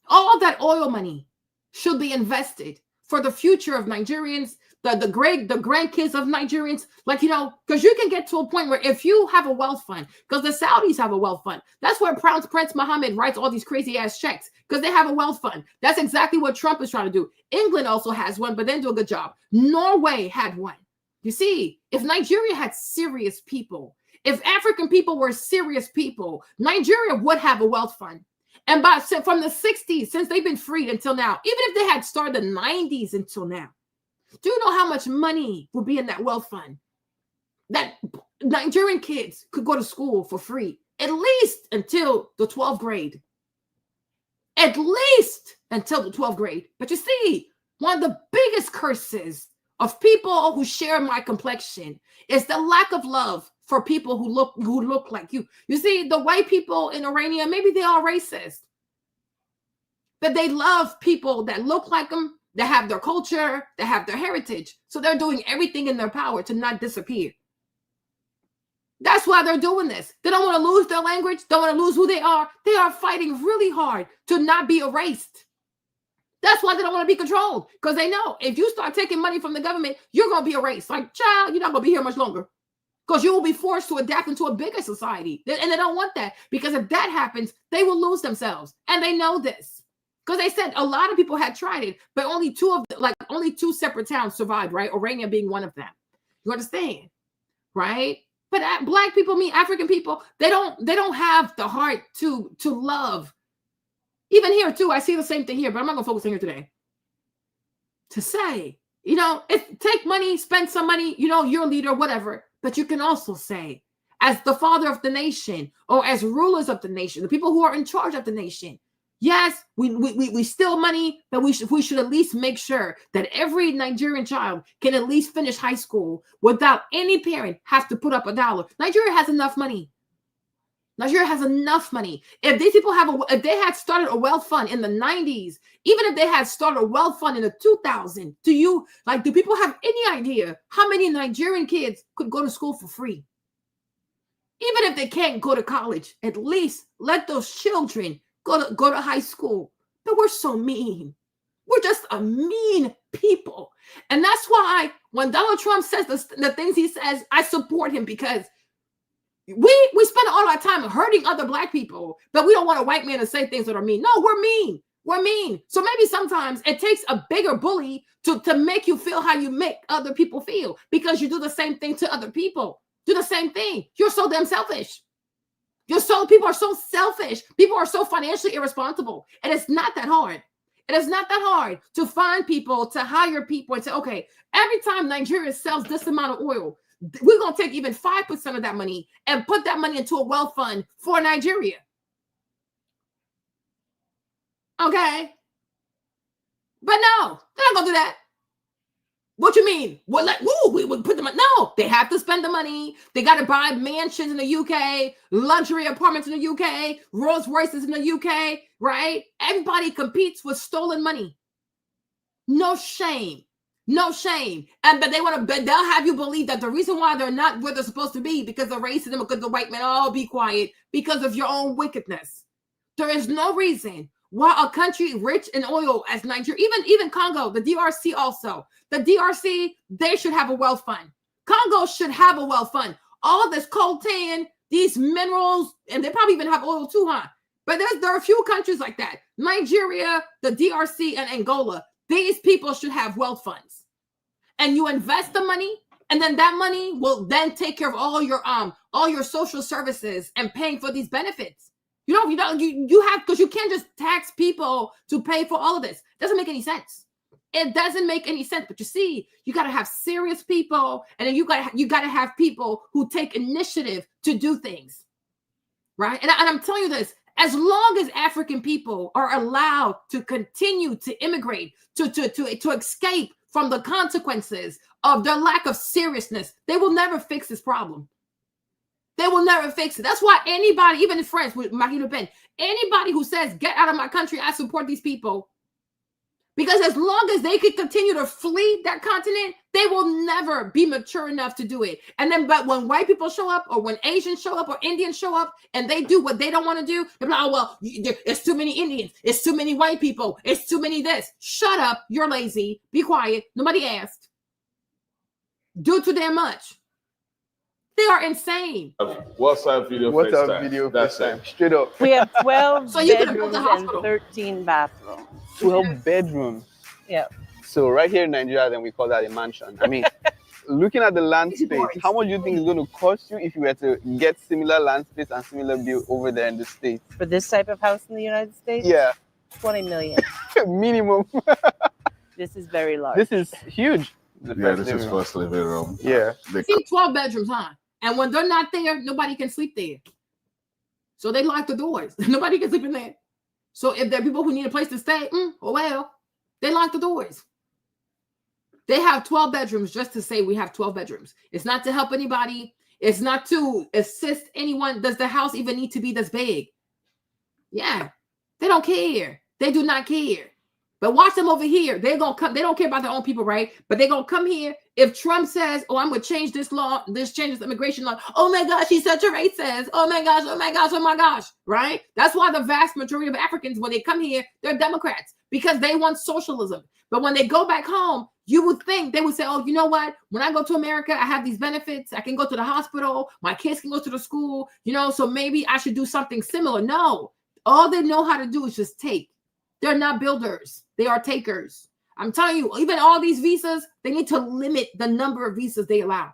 All that oil money should be invested for the future of Nigerians, the grandkids of Nigerians, because you can get to a point where if you have a wealth fund, because the Saudis have a wealth fund, that's where Prince Mohammed writes all these crazy ass checks because they have a wealth fund. That's exactly what Trump is trying to do. England also has one, but they do a good job. Norway had one. You see, if Nigeria had serious people, If African people were serious people, Nigeria would have a wealth fund. And from the 60s, since they've been freed until now, even if they had started the 90s until now, do you know how much money would be in that wealth fund? That Nigerian kids could go to school for free, at least until the 12th grade. At least until the 12th grade. But you see, one of the biggest curses of people who share my complexion is the lack of love for people who look like you. You see, the white people in Orania, maybe they are racist, but they love people that look like them, that have their culture, that have their heritage. So they're doing everything in their power to not disappear. That's why they're doing this. They don't want to lose their language, don't want to lose who they are. They are fighting really hard to not be erased. That's why they don't want to be controlled, because they know if you start taking money from the government, you're going to be erased. Like, child, you're not going to be here much longer, because you will be forced to adapt into a bigger society. And they don't want that, because if that happens, they will lose themselves. And they know this, because they said a lot of people had tried it, but only two separate towns survived, right? Orania being one of them. You understand, right? But Black people, African people, they don't have the heart to love. Even here too, I see the same thing here, but I'm not gonna focus on here today. To say, take money, spend some money, you're a leader, whatever. But you can also say, as the father of the nation, or as rulers of the nation, the people who are in charge of the nation, yes, we steal money, but we should at least make sure that every Nigerian child can at least finish high school without any parent have to put up $1. Nigeria has enough money. Nigeria has enough money. If these people if they had started a wealth fund in the 90s, even if they had started a wealth fund in the 2000s, do people have any idea how many Nigerian kids could go to school for free? Even if they can't go to college, at least let those children go to high school. But we're so mean. We're just a mean people. And that's why when Donald Trump says the things he says, I support him, because we spend all our time hurting other Black people, but we don't want a white man to say things that are mean. No, we're mean. We're mean. So maybe sometimes it takes a bigger bully to make you feel how you make other people feel, because you do the same thing to other people. Do the same thing. You're so damn selfish. People are so selfish. People are so financially irresponsible. And it's not that hard. It is not that hard to find people, to hire people and say, okay, every time Nigeria sells this amount of oil, we're going to take even 5% of that money and put that money into a wealth fund for Nigeria. Okay? But no, they're not going to do that. What you mean? Well, we would put them. No, they have to spend the money. They got to buy mansions in the UK, luxury apartments in the UK, Rolls Royces in the UK, right? Everybody competes with stolen money. No shame. No shame. But they'll have you believe that the reason why they're not where they're supposed to be because of racism, because the white man, be quiet, because of your own wickedness. There is no reason why a country rich in oil as Nigeria, even Congo, the DRC also, the DRC, they should have a wealth fund. Congo should have a wealth fund. All this coltan, these minerals, and they probably even have oil too, huh? But there are a few countries like that. Nigeria, the DRC, and Angola. These people should have wealth funds. And you invest the money, and then that money will then take care of all your social services and paying for these benefits. You have, because you can't just tax people to pay for all of this. It doesn't make any sense. It doesn't make any sense. But you see, you got to have serious people, and then you got to have people who take initiative to do things, right? And I'm telling you this: as long as African people are allowed to continue to immigrate, to escape from the consequences of their lack of seriousness, they will never fix this problem. They will never fix it. That's why anybody, even in France with Marine Le Pen, anybody who says, get out of my country, I support these people. Because as long as they can continue to flee that continent, they will never be mature enough to do it. And then, but when white people show up, or when Asians show up, or Indians show up, and they do what they don't want to do, they're like, oh, well, it's too many Indians. It's too many white people. It's too many this. Shut up. You're lazy. Be quiet. Nobody asked. Do too damn much. They are insane.
WhatsApp video FaceTime. That's it.
Straight up.
We have 12
So you could have
bedrooms
built a
and
hospital.
13 bathrooms.
12 bedrooms.
Yeah.
So right here in Nigeria, then we call that a mansion. I mean, looking at the land space, how much do you think it's going to cost you if you were to get similar land space and similar build over there in the States?
For this type of house in the United States?
Yeah.
20 million.
Minimum.
This is very large.
This is huge.
Yeah, this is first living room.
Yeah.
See, 12 bedrooms, huh? And when they're not there, nobody can sleep there. So they lock the doors. Nobody can sleep in there. So if there are people who need a place to stay, oh well, they lock the doors. They have 12 bedrooms just to say we have 12 bedrooms. It's not to help anybody. It's not to assist anyone. Does the house even need to be this big? Yeah. They don't care. They do not care. But watch them over here. They're going to come. They don't care about their own people, right? But they're going to come here. If Trump says, oh, I'm going to change this law, change this immigration law. Oh, my gosh, he's such a racist. Oh, my gosh, oh, my gosh, oh, my gosh, right? That's why the vast majority of Africans, when they come here, they're Democrats because they want socialism. But when they go back home, you would think they would say, oh, you know what? When I go to America, I have these benefits. I can go to the hospital. My kids can go to the school, so maybe I should do something similar. No, all they know how to do is just take. They're not builders. They are takers. I'm telling you, even all these visas, they need to limit the number of visas they allow.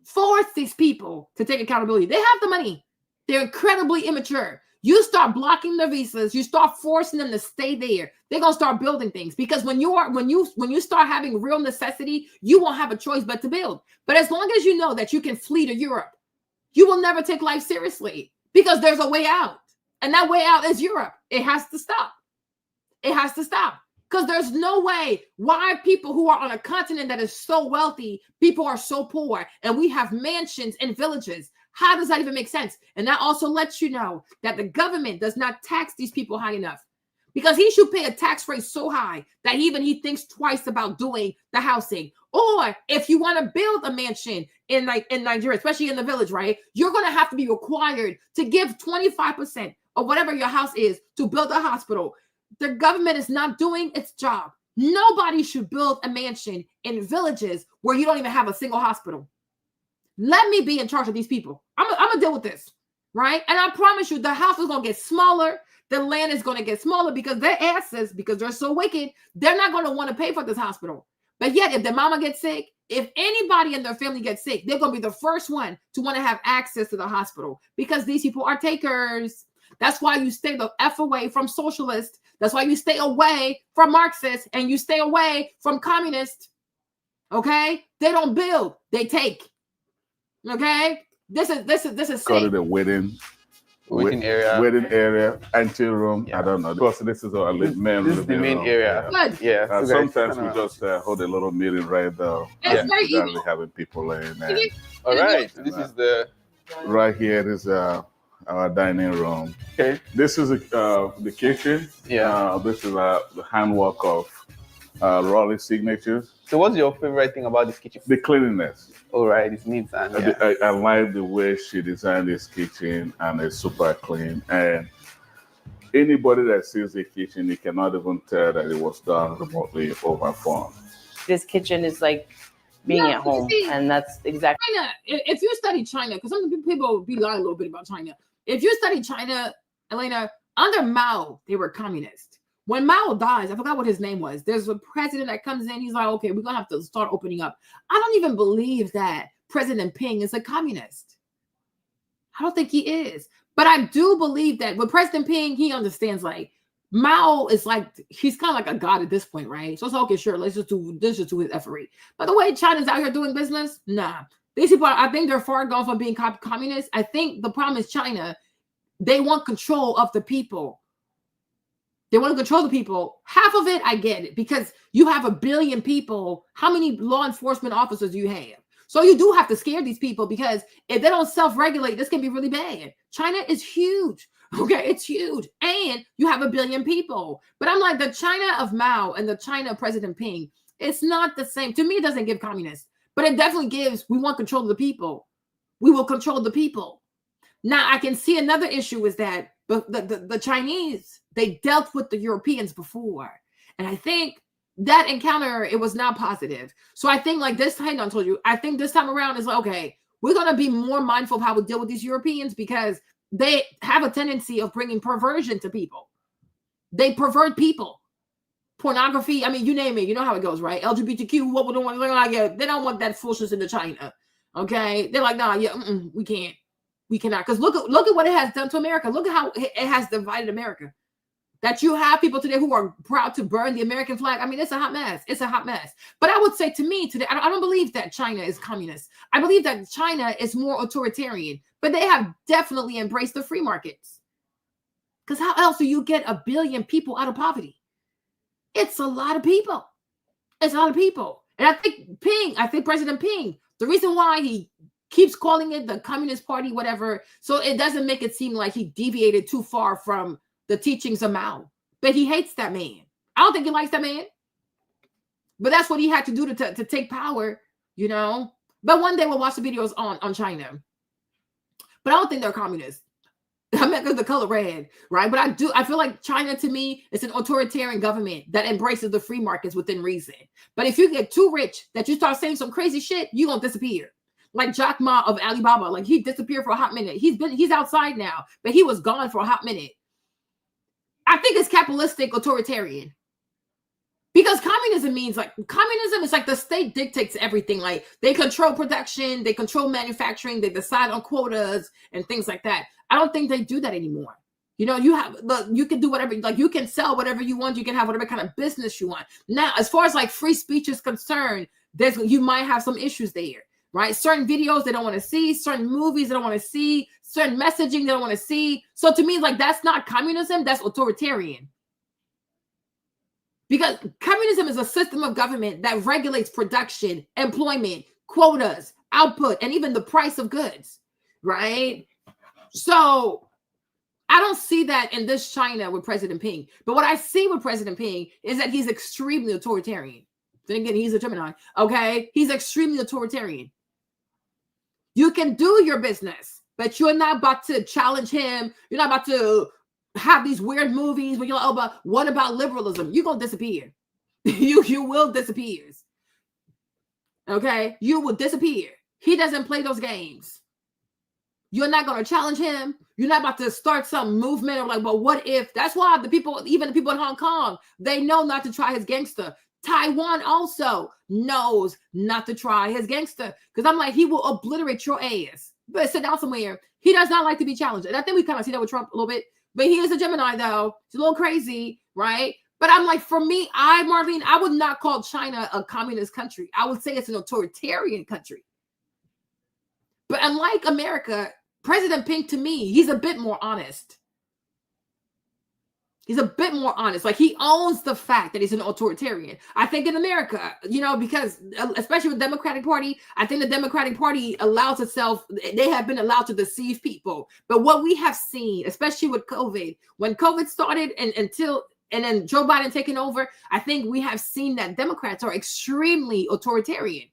Force these people to take accountability. They have the money. They're incredibly immature. You start blocking their visas, you start forcing them to stay there. They're gonna start building things because when you start having real necessity, you won't have a choice but to build. But as long as you know that you can flee to Europe, you will never take life seriously because there's a way out. And that way out is Europe. It has to stop. It has to stop. Because there's no way why people who are on a continent that is so wealthy, people are so poor, and we have mansions and villages. How does that even make sense? And that also lets you know that the government does not tax these people high enough. Because he should pay a tax rate so high that even he thinks twice about doing the housing. Or if you want to build a mansion in Nigeria, especially in the village, right? You're going to have to be required to give 25% of whatever your house is to build a hospital. The government is not doing its job. Nobody should build a mansion in villages where you don't even have a single hospital. Let me be in charge of these people. I'm going to deal with this, right? And I promise you, the house is going to get smaller. The land is going to get smaller because their asses, because they're so wicked, they're not going to want to pay for this hospital. But yet, if their mama gets sick, if anybody in their family gets sick, they're going to be the first one to want to have access to the hospital because these people are takers. That's why you stay the F away from socialists. That's why you stay away from Marxists and you stay away from communists. Okay? They don't build, they take. Okay? This is
call it a wedding area, ante room. Yeah. I don't know. Because this is our main.
This is the main area.
Good.
Yeah.
Sometimes we just hold a little meeting right there.
It's very easy.
Having people in.
All right. This is the
right here. This is our dining room.
Okay.
This is the kitchen.
Yeah.
This is the handwork of Raleigh signatures.
So what's your favorite thing about this kitchen?
The cleanliness.
All right, it's neat and
I like the way she designed this kitchen, and it's super clean. And anybody that sees the kitchen, you cannot even tell that it was done remotely over phone.
This kitchen is like being at home, and that's exactly.
China. If you study China, because some people be lying a little bit about China. If you study China, Elena, under Mao, they were communist. When Mao dies, I forgot what his name was. There's a president that comes in. He's like, okay, we're going to have to start opening up. I don't even believe that President Ping is a communist. I don't think he is. But I do believe that with President Ping, he understands like Mao is like, he's kind of like a god at this point, right? So it's okay, sure, let's just do his efforty. But the way China's out here doing business, nah. These people, I think they're far gone from being communist. I think the problem is China. They want control of the people. They want to control the people. Half of it, I get it, because you have 1 billion people. How many law enforcement officers do you have? So you do have to scare these people, because if they don't self-regulate, this can be really bad. China is huge. Okay, it's huge. And you have 1 billion people. But I'm like, the China of Mao and the China of President Ping, it's not the same. To me, it doesn't give communist, but it definitely gives, we want control of the people. We will control the people. Now, I can see another issue is that the Chinese, they dealt with the Europeans before. And I think that encounter, it was not positive. So I think like this time, I told you, I think this time around is like, okay, we're going to be more mindful of how we deal with these Europeans, because they have a tendency of bringing perversion to people. They pervert people. pornography. I mean, you name it. You know how it goes, right? LGBTQ. What we don't want, they don't want that foolishness into China. Okay, they're like, nah, yeah, we can't, we cannot. Because look at what it has done to America. Look at how it has divided America. That you have people today who are proud to burn the American flag. I mean, it's a hot mess. It's a hot mess. But I would say to me today, I don't believe that China is communist. I believe that China is more authoritarian. But they have definitely embraced the free markets. Because how else do you get 1 billion people out of poverty? It's a lot of people. It's a lot of people. And I think President Ping, the reason why he keeps calling it the Communist Party, whatever, so it doesn't make it seem like he deviated too far from the teachings of Mao. But he hates that man. I don't think he likes that man. But that's what he had to do to take power, you know. But one day we'll watch the videos on China. But I don't think they're communists. I meant the color red, right? But I feel like China, to me, is an authoritarian government that embraces the free markets within reason. But if you get too rich that you start saying some crazy shit, you're going to disappear. Like Jack Ma of Alibaba, like he disappeared for a hot minute. He's outside now, but he was gone for a hot minute. I think it's capitalistic authoritarian. Because communism means communism is like the state dictates everything. Like they control production, they control manufacturing, they decide on quotas and things like that. I don't think they do that anymore. You know, you can do whatever, like you can sell whatever you want, you can have whatever kind of business you want. Now, as far as like free speech is concerned, you might have some issues there, right? Certain videos they don't want to see, certain movies they don't want to see, certain messaging they don't want to see. So to me, like that's not communism, that's authoritarian. Because communism is a system of government that regulates production, employment, quotas, output, and even the price of goods, right? So I don't see that in this China with President Ping. But what I see with President Ping is that he's extremely authoritarian. Then again, he's a Gemini, okay? He's extremely authoritarian. You can do your business, but you're not about to challenge him. You're not about to have these weird movies where you're like, oh, but what about liberalism? You're going to disappear. You will disappear. Okay? You will disappear. He doesn't play those games. You're not going to challenge him. You're not about to start some movement of like, well, what if? That's why even the people in Hong Kong, they know not to try his gangster. Taiwan also knows not to try his gangster. Because I'm like, he will obliterate your ass. But sit down somewhere. He does not like to be challenged. And I think we kind of see that with Trump a little bit. But he is a Gemini, though. He's a little crazy, right? But I'm like, for me, Marlene, I would not call China a communist country. I would say it's an authoritarian country. But unlike America, President Ping, to me, he's a bit more honest. He's a bit more honest. Like, he owns the fact that he's an authoritarian. I think in America, you know, because especially with the Democratic Party, I think the Democratic Party allows itself, they have been allowed to deceive people. But what we have seen, especially with COVID, when COVID started and then Joe Biden taking over, I think we have seen that Democrats are extremely authoritarian.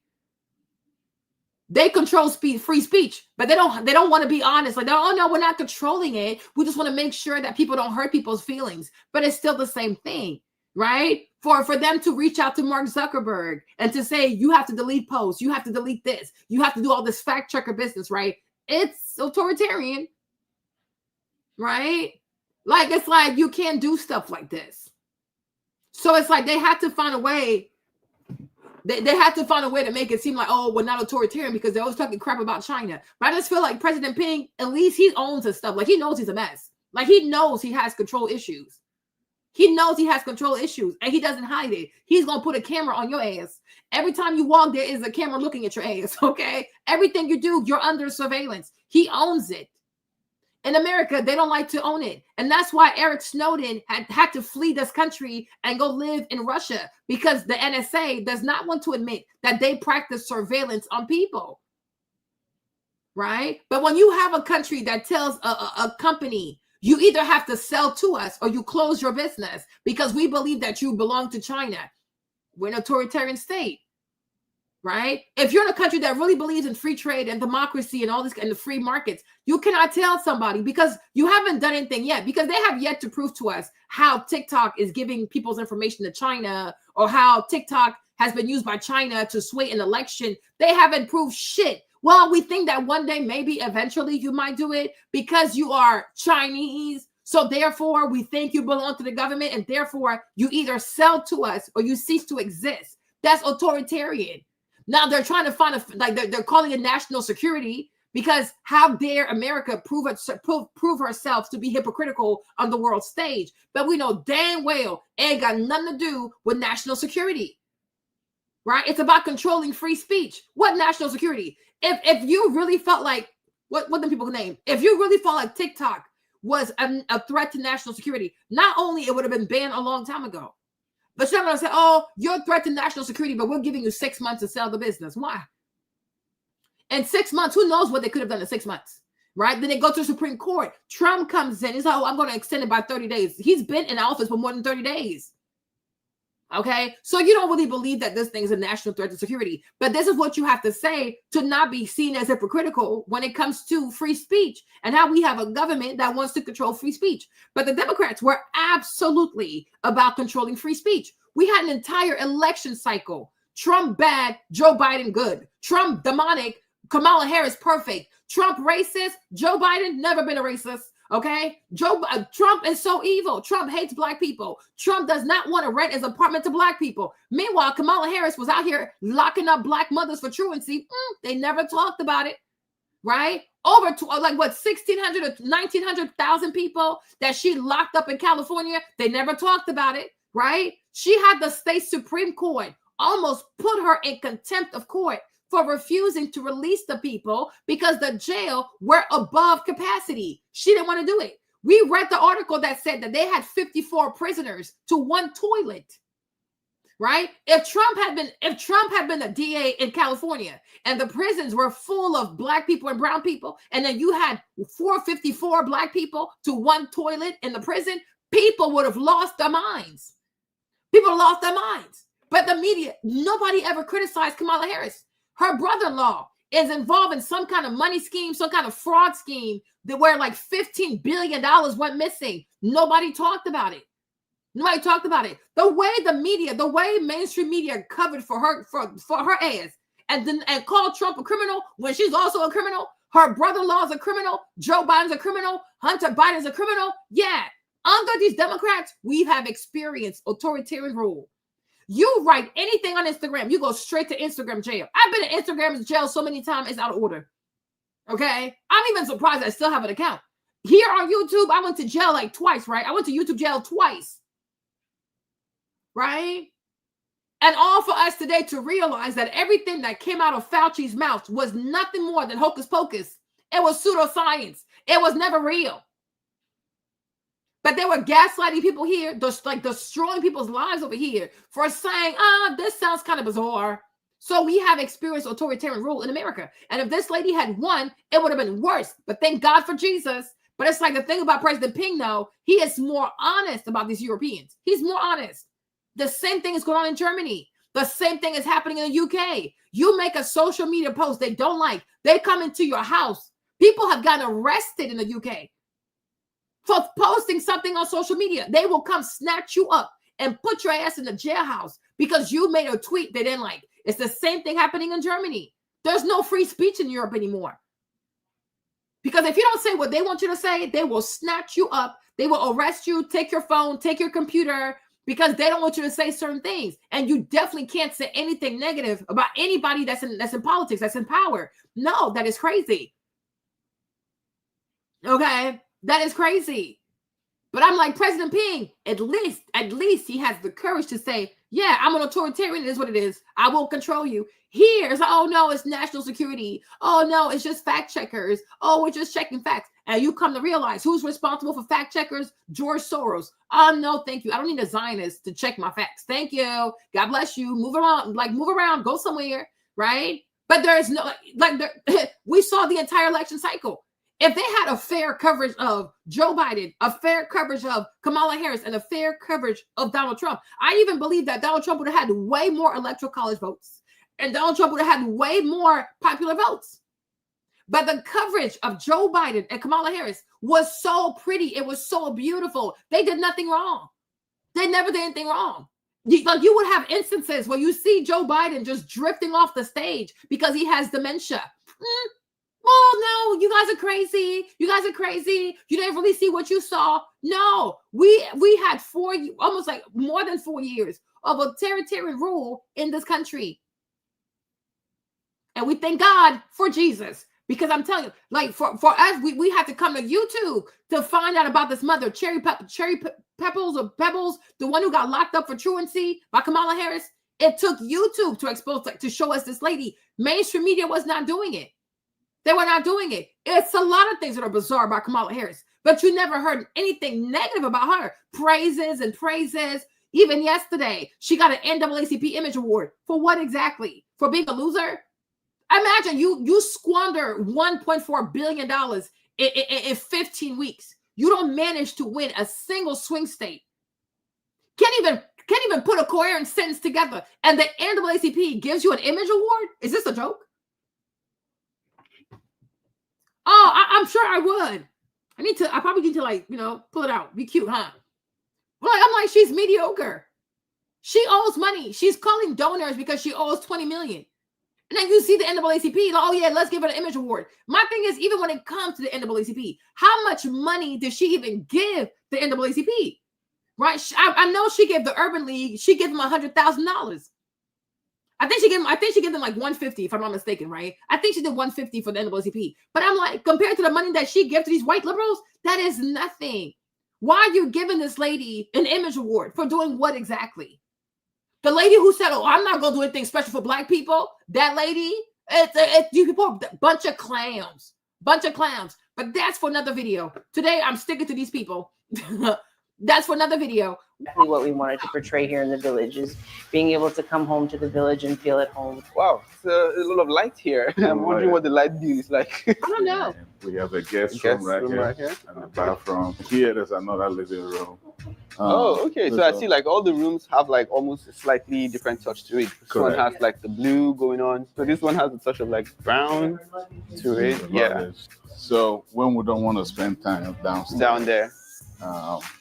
They control free speech, but they don't want to be honest. Like, oh no, we're not controlling it. We just want to make sure that people don't hurt people's feelings. But it's still the same thing, right? For them to reach out to Mark Zuckerberg and to say, you have to delete posts, you have to delete this, you have to do all this fact checker business, right? It's authoritarian, right? Like, it's like you can't do stuff like this. So it's like they had to find a way. They had to find a way to make it seem like, oh, we're not authoritarian because they're always talking crap about China. But I just feel like President Ping, at least he owns his stuff. Like, he knows he's a mess. Like, he knows he has control issues. He knows he has control issues, and he doesn't hide it. He's going to put a camera on your ass. Every time you walk, there is a camera looking at your ass, okay? Everything you do, you're under surveillance. He owns it. In America, they don't like to own it. And that's why Eric Snowden had to flee this country and go live in Russia, because the NSA does not want to admit that they practice surveillance on people, right? But when you have a country that tells a company, you either have to sell to us or you close your business because we believe that you belong to China. We're an authoritarian state. Right? If you're in a country that really believes in free trade and democracy and all this and the free markets, you cannot tell somebody because you haven't done anything yet, because they have yet to prove to us how TikTok is giving people's information to China or how TikTok has been used by China to sway an election. They haven't proved shit. Well, we think that one day, maybe eventually you might do it because you are Chinese. So therefore, we think you belong to the government, and therefore you either sell to us or you cease to exist. That's authoritarian. Now they're trying to find they're calling it national security, because how dare America prove herself to be hypocritical on the world stage? But we know damn well it ain't got nothing to do with national security, right? It's about controlling free speech. What national security? If you really felt like what the people name, if you really felt like TikTok was a threat to national security, not only it would have been banned a long time ago, but you're not gonna say, oh, you're a threat to national security, but we're giving you 6 months to sell the business. Why? In 6 months, who knows what they could have done in 6 months, right? Then they go to the Supreme Court. Trump comes in. He's like, oh, I'm going to extend it by 30 days. He's been in office for more than 30 days. Okay? So you don't really believe that this thing is a national threat to security. But this is what you have to say to not be seen as hypocritical when it comes to free speech and how we have a government that wants to control free speech. But the Democrats were absolutely about controlling free speech. We had an entire election cycle. Trump bad, Joe Biden good. Trump demonic, Kamala Harris perfect. Trump racist, Joe Biden never been a racist. Okay, Trump is so evil. Trump hates black people. Trump does not want to rent his apartment to black people. Meanwhile, Kamala Harris was out here locking up black mothers for truancy. They never talked about it, right? Over to 1,600 or 1,900,000 people that she locked up in California. They never talked about it, right? She had the state Supreme Court almost put her in contempt of court for refusing to release the people because the jail were above capacity. She didn't want to do it. We read the article that said that they had 54 prisoners to one toilet, right? If Trump had been the DA in California and the prisons were full of black people and brown people, and then you had 454 black people to one toilet in the prison, people would have lost their minds. People lost their minds. But the media, nobody ever criticized Kamala Harris. Her brother-in-law is involved in some kind of money scheme, some kind of fraud scheme where like $15 billion went missing. Nobody talked about it. Nobody talked about it. The way the media, the way mainstream media covered for her ass and called Trump a criminal when she's also a criminal. Her brother-in-law is a criminal. Joe Biden's a criminal. Hunter Biden's a criminal. Yeah. Under these Democrats, we have experienced authoritarian rule. You write anything on Instagram, you go straight to Instagram jail. I've been in Instagram jail so many times, it's out of order. Okay? I'm even surprised I still have an account. Here on YouTube, I went to jail like twice, right? I went to YouTube jail twice. Right? And all for us today to realize that everything that came out of Fauci's mouth was nothing more than hocus pocus. It was pseudoscience. It was never real. But they were gaslighting people here, just like destroying people's lives over here for saying, this sounds kind of bizarre. So we have experienced authoritarian rule in America. And if this lady had won, it would have been worse. But thank God for Jesus. But it's like the thing about President Ping, though, he is more honest about these Europeans. He's more honest. The same thing is going on in Germany. The same thing is happening in the UK. You make a social media post they don't like, they come into your house. People have gotten arrested in the UK for posting something on social media. They will come snatch you up and put your ass in the jailhouse because you made a tweet they didn't like. It's the same thing happening in Germany. There's no free speech in Europe anymore. Because if you don't say what they want you to say, they will snatch you up. They will arrest you, take your phone, take your computer, because they don't want you to say certain things. And you definitely can't say anything negative about anybody that's in politics, that's in power. No, that is crazy. Okay? That is crazy. But I'm like, President Ping, at least he has the courage to say, yeah, I'm an authoritarian. It is what it is. I will control you. Here, it's like, oh, no, it's national security. Oh, no, it's just fact checkers. Oh, we're just checking facts. And you come to realize who's responsible for fact checkers? George Soros. Oh, no, thank you. I don't need a Zionist to check my facts. Thank you. God bless you. Move around, go somewhere, right? But there is no, we saw the entire election cycle. If they had a fair coverage of Joe Biden, a fair coverage of Kamala Harris, and a fair coverage of Donald Trump, I even believe that Donald Trump would have had way more electoral college votes. And Donald Trump would have had way more popular votes. But the coverage of Joe Biden and Kamala Harris was so pretty. It was so beautiful. They did nothing wrong. They never did anything wrong. You would have instances where you see Joe Biden just drifting off the stage because he has dementia. Oh, no, you guys are crazy. You guys are crazy. You didn't really see what you saw. No, we had almost like more than 4 years of authoritarian rule in this country. And we thank God for Jesus. Because I'm telling you, like for us, we had to come to YouTube to find out about this mother, Cherry Pebbles, the one who got locked up for truancy by Kamala Harris. It took YouTube to expose, to show us this lady. Mainstream media was not doing it. They were not doing it. It's a lot of things that are bizarre about Kamala Harris, but you never heard anything negative about her. Praises and praises. Even yesterday, she got an NAACP Image Award. For what exactly? For being a loser? Imagine you squander $1.4 billion in 15 weeks. You don't manage to win a single swing state. Can't even put a coherent sentence together. And the NAACP gives you an image award? Is this a joke? Oh, I'm sure I would. I probably need to, like, pull it out. Be cute, huh? Well, I'm like, she's mediocre. She owes money. She's calling donors because she owes $20 million. And then you see the NAACP, like, oh yeah, let's give her an image award. My thing is, even when it comes to the NAACP, how much money did she even give the NAACP? Right? I know she gave the Urban League, she gave them $100,000. I think she gave them like $150, if I'm not mistaken, right? I think she did $150 for the NAACP. But I'm like, compared to the money that she gave to these white liberals, that is nothing. Why are you giving this lady an image award for doing what exactly? The lady who said, oh, I'm not going to do anything special for black people, that lady, you people are a bunch of clowns. Bunch of clowns. But that's for another video. Today, I'm sticking to these people. That's for another video.
What we wanted to portray here in the village is being able to come home to the village and feel at home.
Wow, it's a lot of light here. I'm wondering what the light view is like.
I don't know.
We have a guest room right here and a bathroom. Here, there's another living room.
Oh, okay. So I see like all the rooms have like almost a slightly different touch to it. This one has like the blue going on. So this one has a touch of like brown to it. Yeah.
So when we don't want to spend time downstairs,
down there,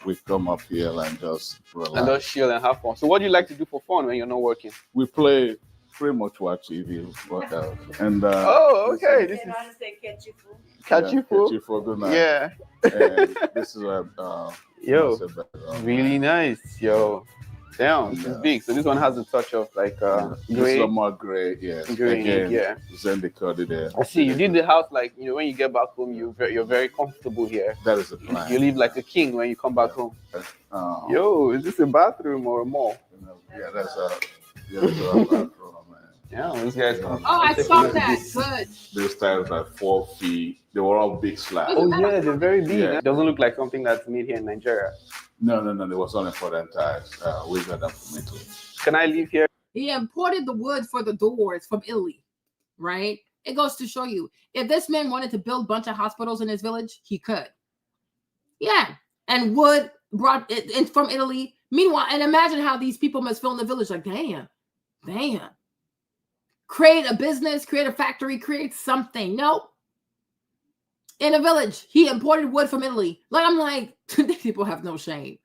we come up here and just relax.
And just chill and have fun. So what do you like to do for fun when you're not working?
We play, pretty much watch TV, workout. And
oh, okay. This is catch you fool.
Good night.
Yeah.
And this is
yo, really nice, yo. Damn, this is big. So this one has a touch of like gray.
This one more gray, yes.
Green,
again,
yeah.
Zendecote there.
I see. You did the house like when you get back home, you're very comfortable here.
That is the plan.
You live like a king when you come back home. Yo, is this a bathroom or a mall?
Yeah, that's a bathroom.
Yeah, these guys.
Oh, I saw that. Good.
These tiles are 4 feet. They were all big slabs.
Oh yeah, they're very big.
Yeah.
It doesn't look like something that's made here in Nigeria.
No. There was only for them tiles. We got them from Italy.
Can I leave here?
He imported the wood for the doors from Italy, right? It goes to show you, if this man wanted to build a bunch of hospitals in his village, he could. Yeah, and wood brought it in from Italy. Meanwhile, and imagine how these people must feel in the village, like, damn. Create a business, create a factory, create something. Nope. In a village, he imported wood from Italy. Like, I'm like, these people have no shame.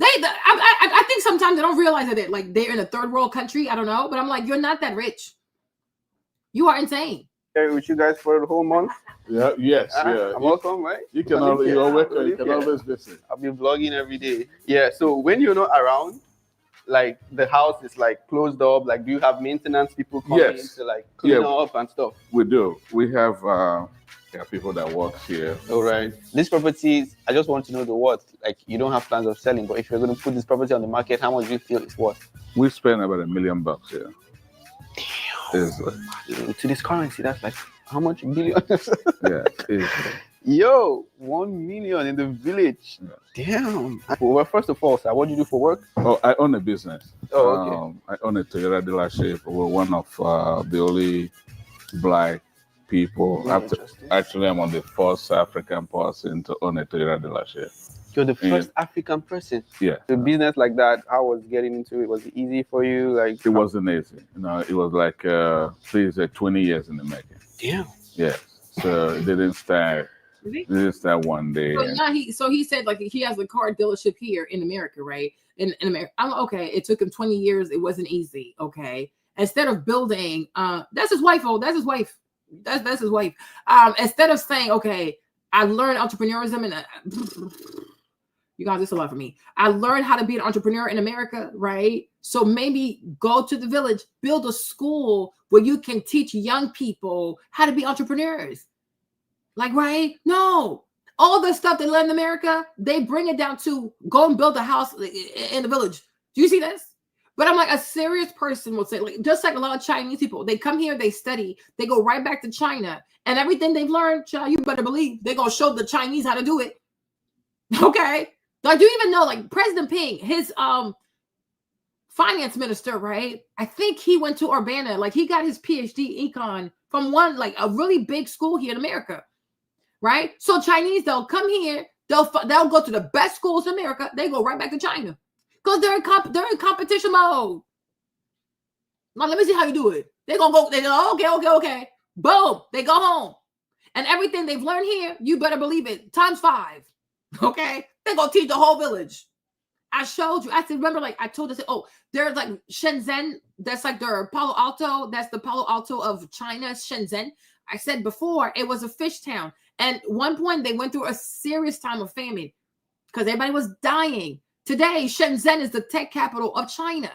I think sometimes they don't realize that they're in a third world country. I don't know, but I'm like, you're not that rich. You are insane.
With you guys for the whole month.
Yeah. Yes.
I'm welcome, right?
You're welcome. You can always visit.
I'll be vlogging every day. Yeah. So when you're not around, like the house is like closed up. Like, do you have maintenance people coming in to like clean up and stuff?
We do. We have people that work here.
All right. These properties, I just want to know the worth. Like, you don't have plans of selling, but if you're going to put this property on the market, how much do you feel it's worth?
We spend about $1 million here.
To this currency, that's like how much? Billion?
Yeah.
Yo, 1 million in the village. Damn. Well, first of all, sir, what do you do for work?
Oh, I own a business.
Oh, okay.
I own a Toyota dealership. We're one of the only black people. Actually, I'm on the first African person to own a Toyota dealership.
You're the first African person.
Yeah.
The business like that, I was getting into it. Was it easy for you? Like,
it wasn't easy. It was like 20 years in the making.
Damn.
Yeah. So it didn't start. Just that one day.
So he said like he has a car dealership here in America, right? In America. I'm like, okay. It took him 20 years. It wasn't easy. Okay. Instead of building, that's his wife. Oh, that's his wife. That's his wife. Instead of saying, okay, I learned entrepreneurism and you guys, it's a lot for me. I learned how to be an entrepreneur in America, right? So maybe go to the village, build a school where you can teach young people how to be entrepreneurs. Like, right? No. All the stuff they learn in America, they bring it down to go and build a house in the village. Do you see this? But I'm like, a serious person will say, like, just like a lot of Chinese people, they come here, they study, they go right back to China, and everything they've learned, child, you better believe they're going to show the Chinese how to do it. Okay? Like, do you even know, like, President Ping, his finance minister, right? I think he went to Urbana, like, he got his PhD econ from one, like, a really big school here in America, right? So Chinese, they'll come here, they'll go to the best schools in America, they go right back to China. Because they're in competition mode. Now, let me see how you do it. They're going to go, they go, okay. Boom. They go home. And everything they've learned here, you better believe it, times 5. Okay? They're going to teach the whole village. I showed you. I said, remember, like, I told us, oh, there's like Shenzhen. That's like their Palo Alto. That's the Palo Alto of China, Shenzhen. I said before, it was a fish town. And at one point, they went through a serious time of famine because everybody was dying. Today, Shenzhen is the tech capital of China.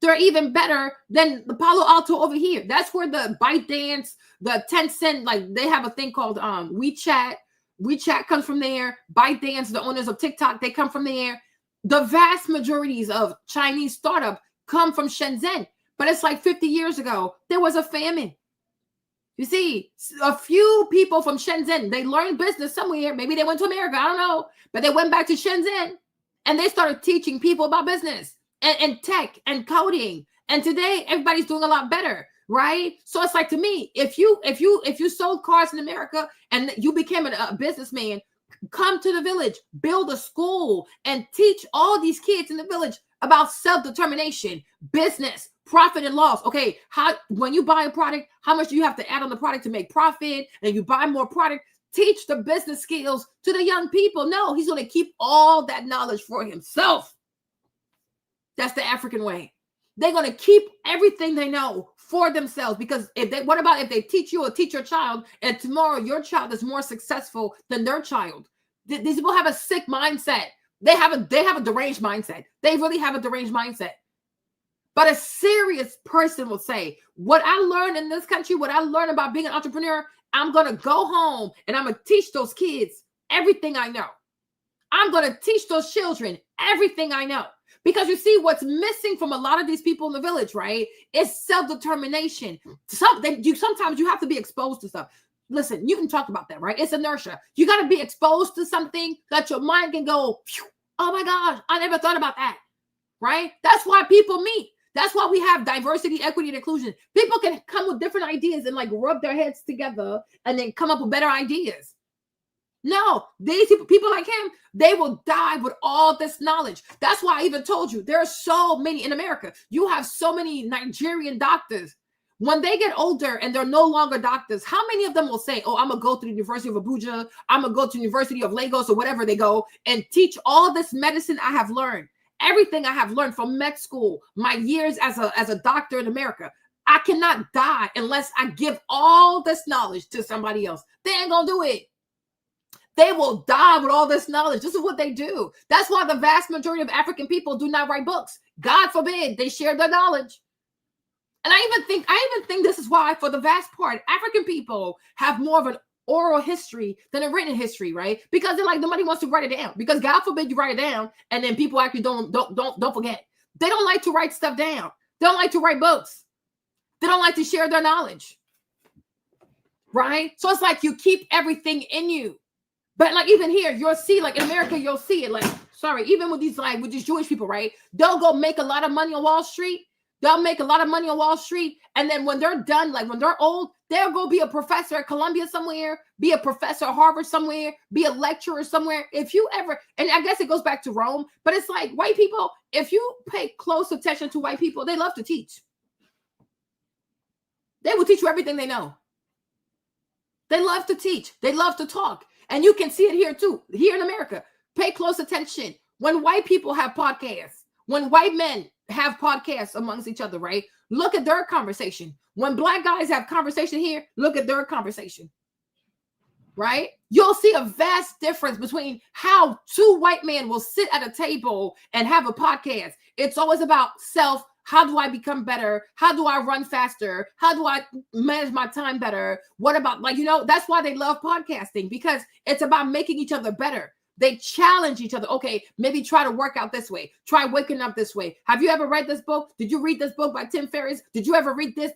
They're even better than the Palo Alto over here. That's where the ByteDance, the Tencent, like they have a thing called WeChat. WeChat comes from there. ByteDance, the owners of TikTok, they come from there. The vast majorities of Chinese startup come from Shenzhen. But it's like 50 years ago, there was a famine. You see, a few people from Shenzhen, they learned business somewhere. Maybe they went to America, I don't know. But they went back to Shenzhen. And they started teaching people about business and tech and coding. And today everybody's doing a lot better, right? So it's like, to me, if you sold cars in America and you became a businessman, come to the village, build a school, and teach all these kids in the village about self-determination, business, profit and loss. Okay, when you buy a product, how much do you have to add on the product to make profit? And you buy more product. Teach the business skills to the young people. No, he's going to keep all that knowledge for himself. That's the African way. They're going to keep everything they know for themselves, because what about if they teach you or teach your child and tomorrow your child is more successful than their child? These people have a sick mindset. They have a deranged mindset. They really have a deranged mindset. But a serious person will say, what I learned in this country, what I learned about being an entrepreneur, I'm going to go home and I'm going to teach those kids everything I know. I'm going to teach those children everything I know. Because you see, what's missing from a lot of these people in the village, right, is self-determination. Sometimes you have to be exposed to stuff. Listen, you can talk about that, right? It's inertia. You got to be exposed to something that your mind can go, oh my gosh, I never thought about that, right? That's why people meet. That's why we have diversity, equity, and inclusion. People can come with different ideas and like rub their heads together and then come up with better ideas. No, these people like him, they will die with all this knowledge. That's why I even told you, there are so many in America. You have so many Nigerian doctors. When they get older and they're no longer doctors, how many of them will say, oh, I'm going to go to the University of Abuja, I'm going to go to the University of Lagos or whatever they go and teach all this medicine I have learned. Everything I have learned from med school, my years as a doctor in America, I cannot die unless I give all this knowledge to somebody else. They ain't gonna do it. They will die with all this knowledge. This is what they do. That's why the vast majority of African people do not write books. God forbid they share their knowledge. And I even think this is why, for the vast part, African people have more of an oral history than a written history, right? Because they're like, nobody wants to write it down. Because God forbid you write it down, and then people actually don't forget. They don't like to write stuff down. They don't like to write books. They don't like to share their knowledge, right? So it's like you keep everything in you. But like even here, you'll see, like in America, you'll see it. Like, sorry, even with these Jewish people, right? They'll go make a lot of money on Wall Street. They'll make a lot of money on Wall Street. And then when they're done, like when they're old, they'll go be a professor at Columbia somewhere, be a professor at Harvard somewhere, be a lecturer somewhere. If you ever, and I guess it goes back to Rome, but it's like white people, if you pay close attention to white people, they love to teach. They will teach you everything they know. They love to teach. They love to talk. And you can see it here too, here in America. Pay close attention. When white people have podcasts, When white men have podcasts amongst each other, right? Look at their conversation. When black guys have conversation here, look at their conversation. Right? You'll see a vast difference between how two white men will sit at a table and have a podcast. It's always about self. How do I become better? How do I run faster? How do I manage my time better? What about, like, that's why they love podcasting, because it's about making each other better. They challenge each other. Okay, maybe try to work out this way. Try waking up this way. Have you ever read this book? Did you read this book by Tim Ferriss? Did you ever read this?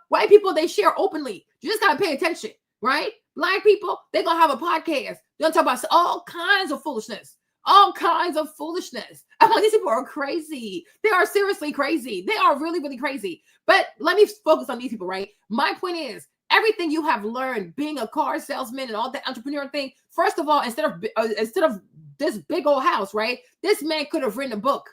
White people, they share openly. You just got to pay attention, right? Black people, they're going to have a podcast. They're going to talk about all kinds of foolishness. All kinds of foolishness. I'm like, these people are crazy. They are seriously crazy. They are really, really crazy. But let me focus on these people, right? My point is, everything you have learned being a car salesman and all that entrepreneur thing, first of all, instead of this big old house, right? This man could have written a book.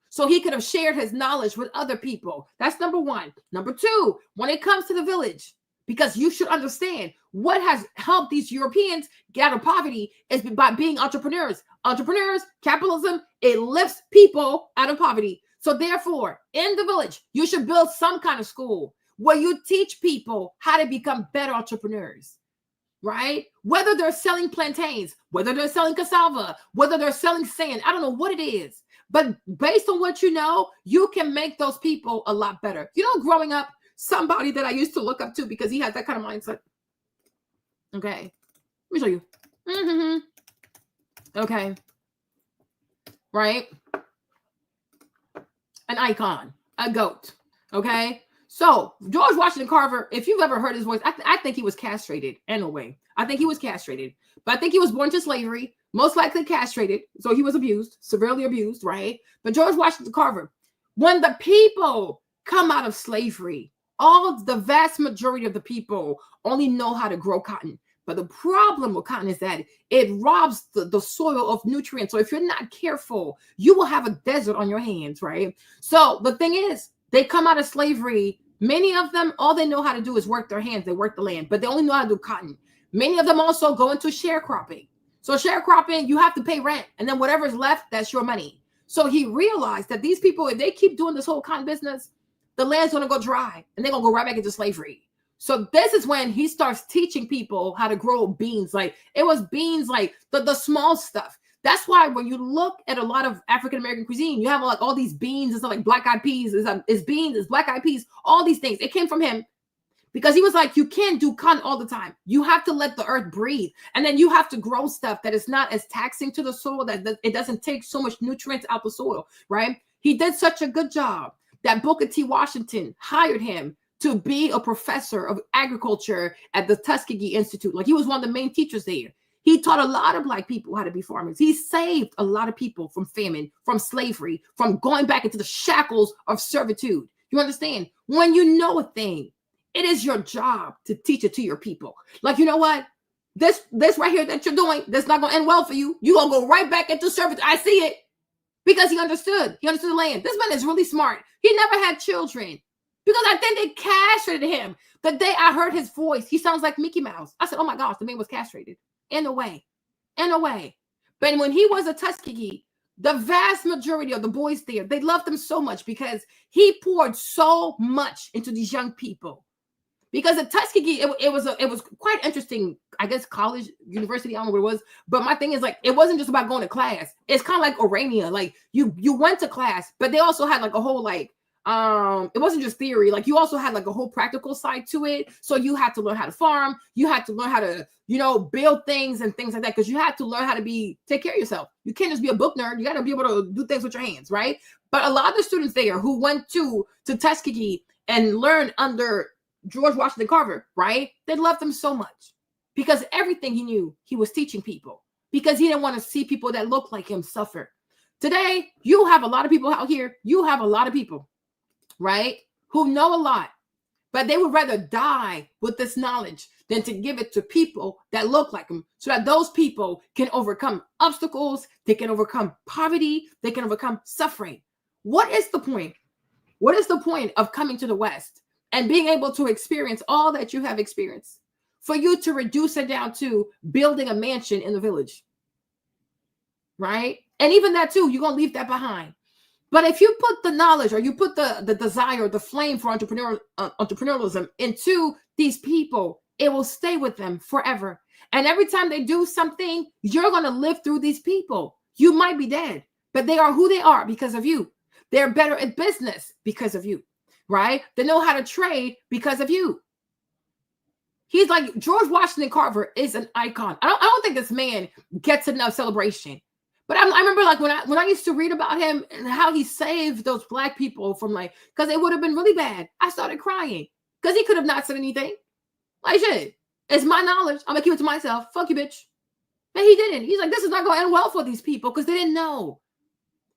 So he could have shared his knowledge with other people. That's number one. Number two, when it comes to the village, because you should understand what has helped these Europeans get out of poverty is by being entrepreneurs. Entrepreneurs, capitalism, it lifts people out of poverty. So therefore, in the village, you should build some kind of school where you teach people how to become better entrepreneurs, right? Whether they're selling plantains, whether they're selling cassava, whether they're selling sand, I don't know what it is. But based on what you know, you can make those people a lot better. Growing up, somebody that I used to look up to because he had that kind of mindset. Okay, let me show you. Okay, right? An icon, a goat. Okay, so George Washington Carver, if you've ever heard his voice, I think he was castrated in a way. I think he was castrated, but I think he was born to slavery, most likely castrated. So he was abused, severely abused, right? But George Washington Carver, when the people come out of slavery, the vast majority of the people only know how to grow cotton. But the problem with cotton is that it robs the soil of nutrients. So if you're not careful, you will have a desert on your hands, right? So the thing is, they come out of slavery. Many of them, all they know how to do is work their hands. They work the land, but they only know how to do cotton. Many of them also go into sharecropping. So sharecropping, you have to pay rent. And then whatever's left, that's your money. So he realized that these people, if they keep doing this whole cotton business, the land's going to go dry and they're going to go right back into slavery. So this is when he starts teaching people how to grow beans. Like it was beans, like the small stuff. That's why when you look at a lot of African-American cuisine, you have like all these beans and stuff like black-eyed peas, is beans, is black-eyed peas, all these things. It came from him because he was like, you can't do cotton all the time. You have to let the earth breathe. And then you have to grow stuff that is not as taxing to the soil, that it doesn't take so much nutrients out the soil, right? He did such a good job that Booker T. Washington hired him to be a professor of agriculture at the Tuskegee Institute. Like he was one of the main teachers there. He taught a lot of black people how to be farmers. He saved a lot of people from famine, from slavery, from going back into the shackles of servitude. You understand? When you know a thing, it is your job to teach it to your people. Like, you know what? This right here that you're doing, that's not going to end well for you. You're going to go right back into servitude. I see it. Because he understood. He understood the land. This man is really smart. He never had children. Because I think they castrated him. The day I heard his voice, he sounds like Mickey Mouse. I said, oh my gosh, the man was castrated. In a way. But when he was at Tuskegee, the vast majority of the boys there, they loved him so much because he poured so much into these young people. Because at Tuskegee, it was quite interesting, I guess college, university, I don't know what it was. But my thing is like, it wasn't just about going to class. It's kind of like Orania. Like you went to class, but they also had like a whole like, it wasn't just theory. Like you also had like a whole practical side to it. So you had to learn how to farm. You had to learn how to, build things and things like that. Because you had to learn how to take care of yourself. You can't just be a book nerd. You got to be able to do things with your hands, right? But a lot of the students there who went to Tuskegee and learned under George Washington Carver, right? They loved him so much because everything he knew, he was teaching people because he didn't want to see people that look like him suffer. Today, you have a lot of people out here. You have a lot of people, right, who know a lot, but they would rather die with this knowledge than to give it to people that look like them so that those people can overcome obstacles, they can overcome poverty, they can overcome suffering. What is the point? What is the point of coming to the West and being able to experience all that you have experienced for you to reduce it down to building a mansion in the village, right? And even that too, you're going to leave that behind. But if you put the knowledge or you put the desire, the flame for entrepreneurialism into these people, it will stay with them forever. And every time they do something, you're going to live through these people. You might be dead, but they are who they are because of you. They're better at business because of you, right? They know how to trade because of you. He's like George Washington Carver is an icon. I don't think this man gets enough celebration. But I remember like when I used to read about him and how he saved those black people from like, because it would have been really bad. I started crying because he could have not said anything. Like shit, it's my knowledge. I'm gonna keep it to myself. Fuck you, bitch. And he didn't. He's like, this is not going to end well for these people because they didn't know.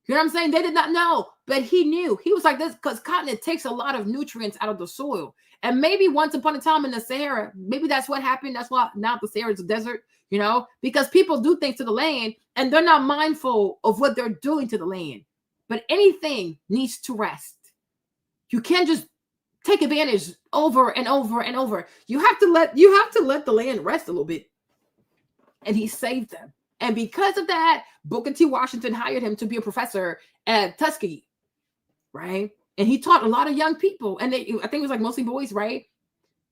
You know what I'm saying? They did not know, but he knew. He was like this because cotton, it takes a lot of nutrients out of the soil. And maybe once upon a time in the Sahara, maybe that's what happened. That's why now the Sahara is a desert, you know, because people do things to the land and they're not mindful of what they're doing to the land. But anything needs to rest. You can't just take advantage over and over and over. You have to let the land rest a little bit. And he saved them. And because of that, Booker T. Washington hired him to be a professor at Tuskegee, right? And he taught a lot of young people. And I think it was like mostly boys, right?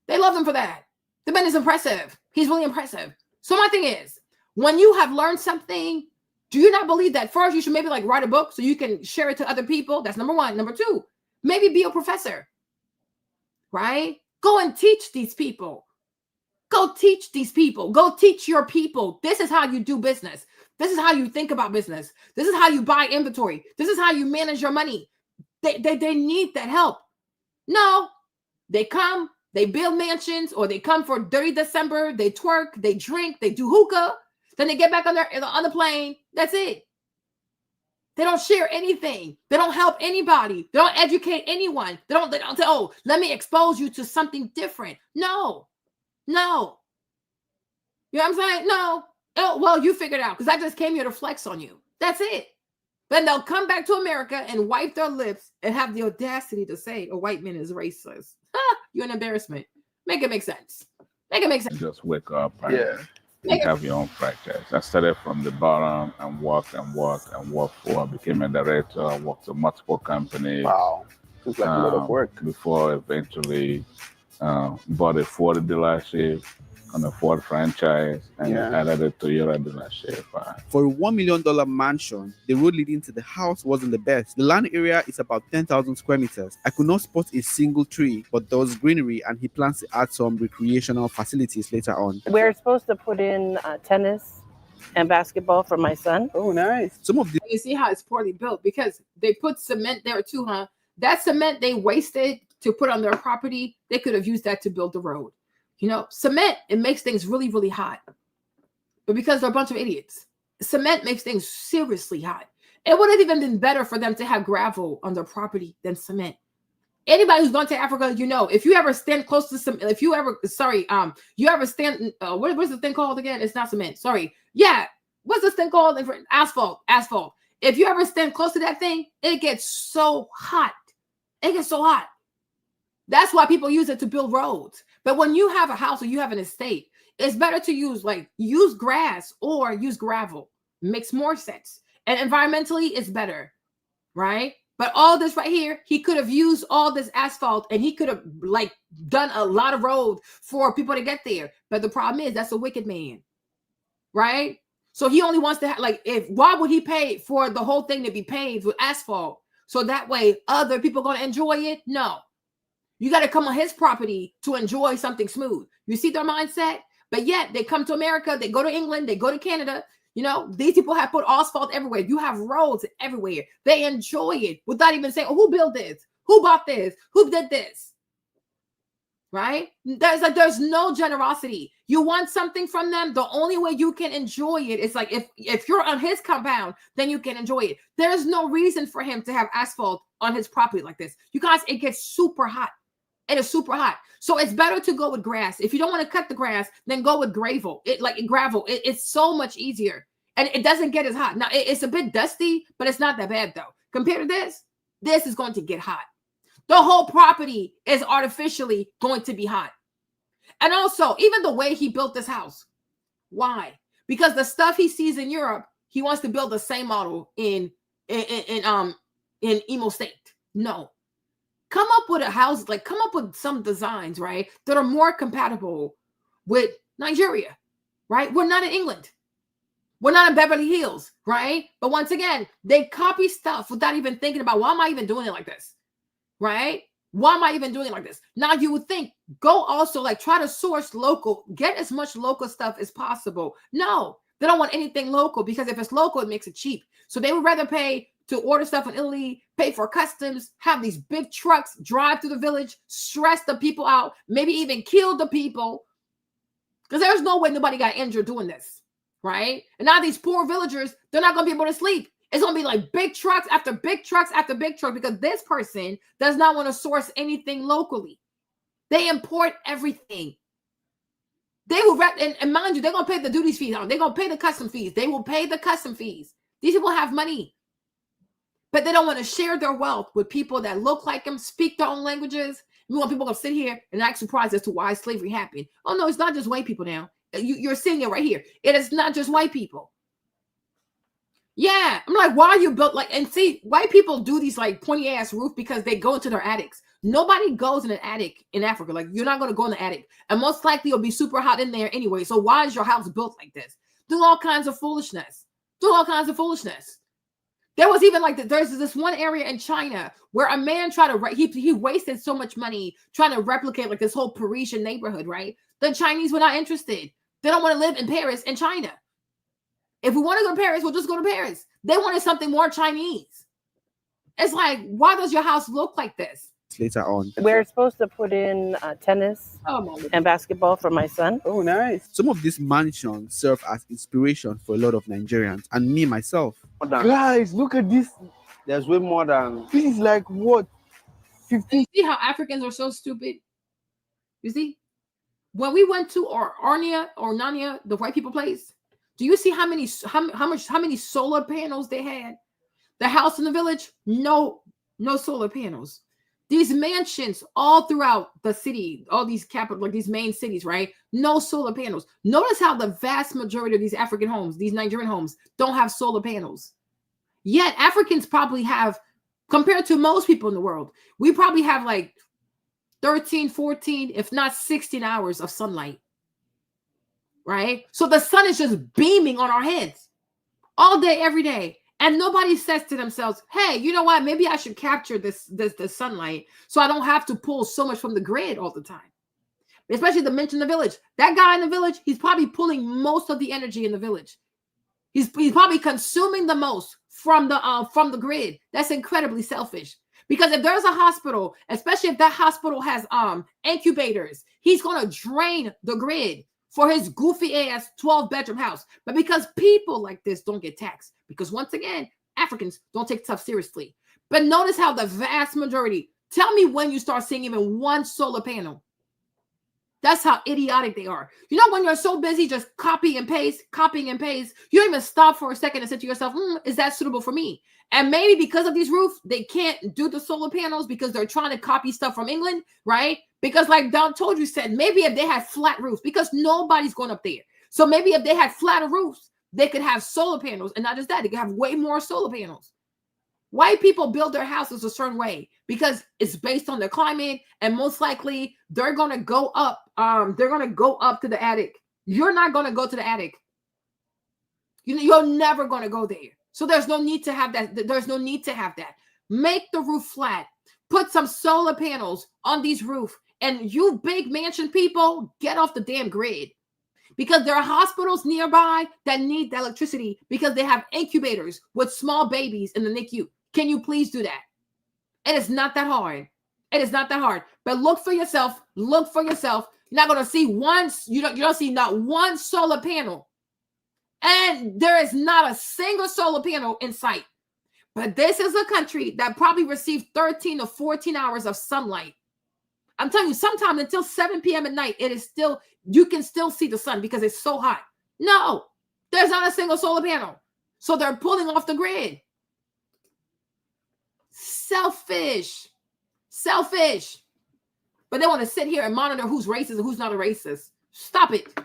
They love him for that. The man is impressive. He's really impressive. So my thing is, when you have learned something, do you not believe that first you should maybe like write a book so you can share it to other people? That's number one. Number two, maybe be a professor, right? Go and teach these people. Go teach these people. Go teach your people. This is how you do business. This is how you think about business. This is how you buy inventory. This is how you manage your money. They need that help. No, they come, they build mansions, or they come for Dirty December. They twerk, they drink, they do hookah. Then they get back on the plane. That's it. They don't share anything. They don't help anybody. They don't educate anyone. They don't say, oh, let me expose you to something different. No. You know what I'm saying? No. Oh, well, you figured it out because I just came here to flex on you. That's it. Then they'll come back to America and wipe their lips and have the audacity to say a white man is racist. You're an embarrassment. Make it make sense. Make it make sense.
Just wake up and have your own franchise. I started from the bottom and worked for. I became a director. I worked for multiple companies.
Wow. It's like a lot of work.
Before eventually bought a Ford dealership on a Ford franchise and added a Toyota dealership.
For a $1 million mansion, the road leading to the house wasn't the best. The land area is about 10,000 square meters. I could not spot a single tree, but there was greenery and he plans to add some recreational facilities later on.
We're supposed to put in tennis and basketball for my son.
Oh, nice.
Some of the
you see how it's poorly built because they put cement there too, huh? That cement they wasted to put on their property, they could have used that to build the road. You know, cement, it makes things really, really hot. But because they're a bunch of idiots, cement makes things seriously hot. It would have even been better for them to have gravel on their property than cement. Anybody who's gone to Africa, you know, if you ever stand close to some, you ever stand, what's the thing called again? It's not cement. Sorry. Yeah. What's this thing called? Asphalt. If you ever stand close to that thing, it gets so hot. It gets so hot. That's why people use it to build roads. But when you have a house or you have an estate, it's better to use grass or use gravel. Makes more sense. And environmentally, it's better, right? But all this right here, he could have used all this asphalt and he could have done a lot of road for people to get there. But the problem is that's a wicked man, right? So he only wants to have why would he pay for the whole thing to be paved with asphalt? So that way other people are going to enjoy it? No. You got to come on his property to enjoy something smooth. You see their mindset? But yet they come to America, they go to England, they go to Canada. You know, these people have put asphalt everywhere. You have roads everywhere. They enjoy it without even saying, oh, who built this? Who bought this? Who did this? Right? There's no generosity. You want something from them, the only way you can enjoy it is if you're on his compound, then you can enjoy it. There's no reason for him to have asphalt on his property like this. You guys, it gets super hot. It is super hot. So it's better to go with grass. If you don't want to cut the grass, then go with gravel. It's so much easier. And it doesn't get as hot. Now, it's a bit dusty, but it's not that bad, though. Compared to this is going to get hot. The whole property is artificially going to be hot. And also, even the way he built this house. Why? Because the stuff he sees in Europe, he wants to build the same model in in Imo State. No. Come up with a house, like come up with some designs, right, that are more compatible with Nigeria, right? We're not in England. We're not in Beverly Hills, right? But once again, they copy stuff without even thinking about, why am I even doing it like this, right? Why am I even doing it like this? Now you would think, go also like try to source local, get as much local stuff as possible. No, they don't want anything local because if it's local, it makes it cheap. So they would rather pay to order stuff in Italy, pay for customs, have these big trucks drive through the village, stress the people out, maybe even kill the people. Because there's no way nobody got injured doing this, right? And now these poor villagers, they're not going to be able to sleep. It's going to be like big trucks after big trucks after big truck because this person does not want to source anything locally. They import everything. They will, and mind you, they're going to pay the duties fees on. They're going to pay the custom fees. They will pay the custom fees. These people have money. But they don't want to share their wealth with people that look like them, speak their own languages. We want people to sit here and act surprised as to why slavery happened. Oh, no, it's not just white people now. You're seeing it right here. It is not just white people. Yeah, I'm like, why are you built like, and see, white people do these like pointy ass roof because they go into their attics. Nobody goes in an attic in Africa. Like, you're not going to go in the attic. And most likely it'll be super hot in there anyway. So why is your house built like this? Do all kinds of foolishness. Do all kinds of foolishness. There was even like, there's this one area in China where a man tried to, he wasted so much money trying to replicate like this whole Parisian neighborhood, right? The Chinese were not interested. They don't want to live in Paris and China. If we want to go to Paris, we'll just go to Paris. They wanted something more Chinese. It's like, why does your house look like this?
Later on.
We're supposed to put in tennis and basketball for my son.
Oh, nice. Some of these mansions serve as inspiration for a lot of Nigerians and me myself.
Guys, look at this. There's way more than this. Is like what? 50.
You see how Africans are so stupid? You see? When we went to Narnia, the white people place, do you see how many solar panels they had? The house in the village, no solar panels. These mansions all throughout the city, all these capital, like these main cities, right? No solar panels. Notice how the vast majority of these African homes, these Nigerian homes, don't have solar panels. Yet Africans probably have, compared to most people in the world, we probably have like 13, 14, if not 16 hours of sunlight, right? So the sun is just beaming on our heads all day, every day. And nobody says to themselves, hey, you know what? Maybe I should capture this sunlight so I don't have to pull so much from the grid all the time. Especially the mention in the village. That guy in the village, he's probably pulling most of the energy in the village. He's probably consuming the most from the grid. That's incredibly selfish. Because if there's a hospital, especially if that hospital has incubators, he's going to drain the grid for his goofy ass 12-bedroom house. But because people like this don't get taxed, because once again, Africans don't take stuff seriously. But notice how the vast majority, tell me when you start seeing even one solar panel. That's how idiotic they are. You know, when you're so busy just copying and paste, you don't even stop for a second and say to yourself, is that suitable for me? And maybe because of these roofs, they can't do the solar panels because they're trying to copy stuff from England, right? Because like Don told you, said, maybe if they had flat roofs, because nobody's going up there. So maybe if they had flatter roofs, they could have solar panels. And not just that, they could have way more solar panels. White people build their houses a certain way because it's based on their climate, and most likely they're going to go up. They're going to go up to the attic. You're not going to go to the attic. You're never going to go there. So there's no need to have that. There's no need to have that. Make the roof flat. Put some solar panels on these roofs. And you big mansion people, get off the damn grid. Because there are hospitals nearby that need the electricity because they have incubators with small babies in the NICU. Can you please do that? It is not that hard. It is not that hard. But look for yourself. Look for yourself. You're not going to see one. You don't see not one solar panel. And there is not a single solar panel in sight. But this is a country that probably received 13 to 14 hours of sunlight. I'm telling you, sometimes until 7 p.m. at night, it is still, you can still see the sun because it's so hot. No, there's not a single solar panel. So they're pulling off the grid. Selfish. But they want to sit here and monitor who's racist and who's not a racist. Stop it.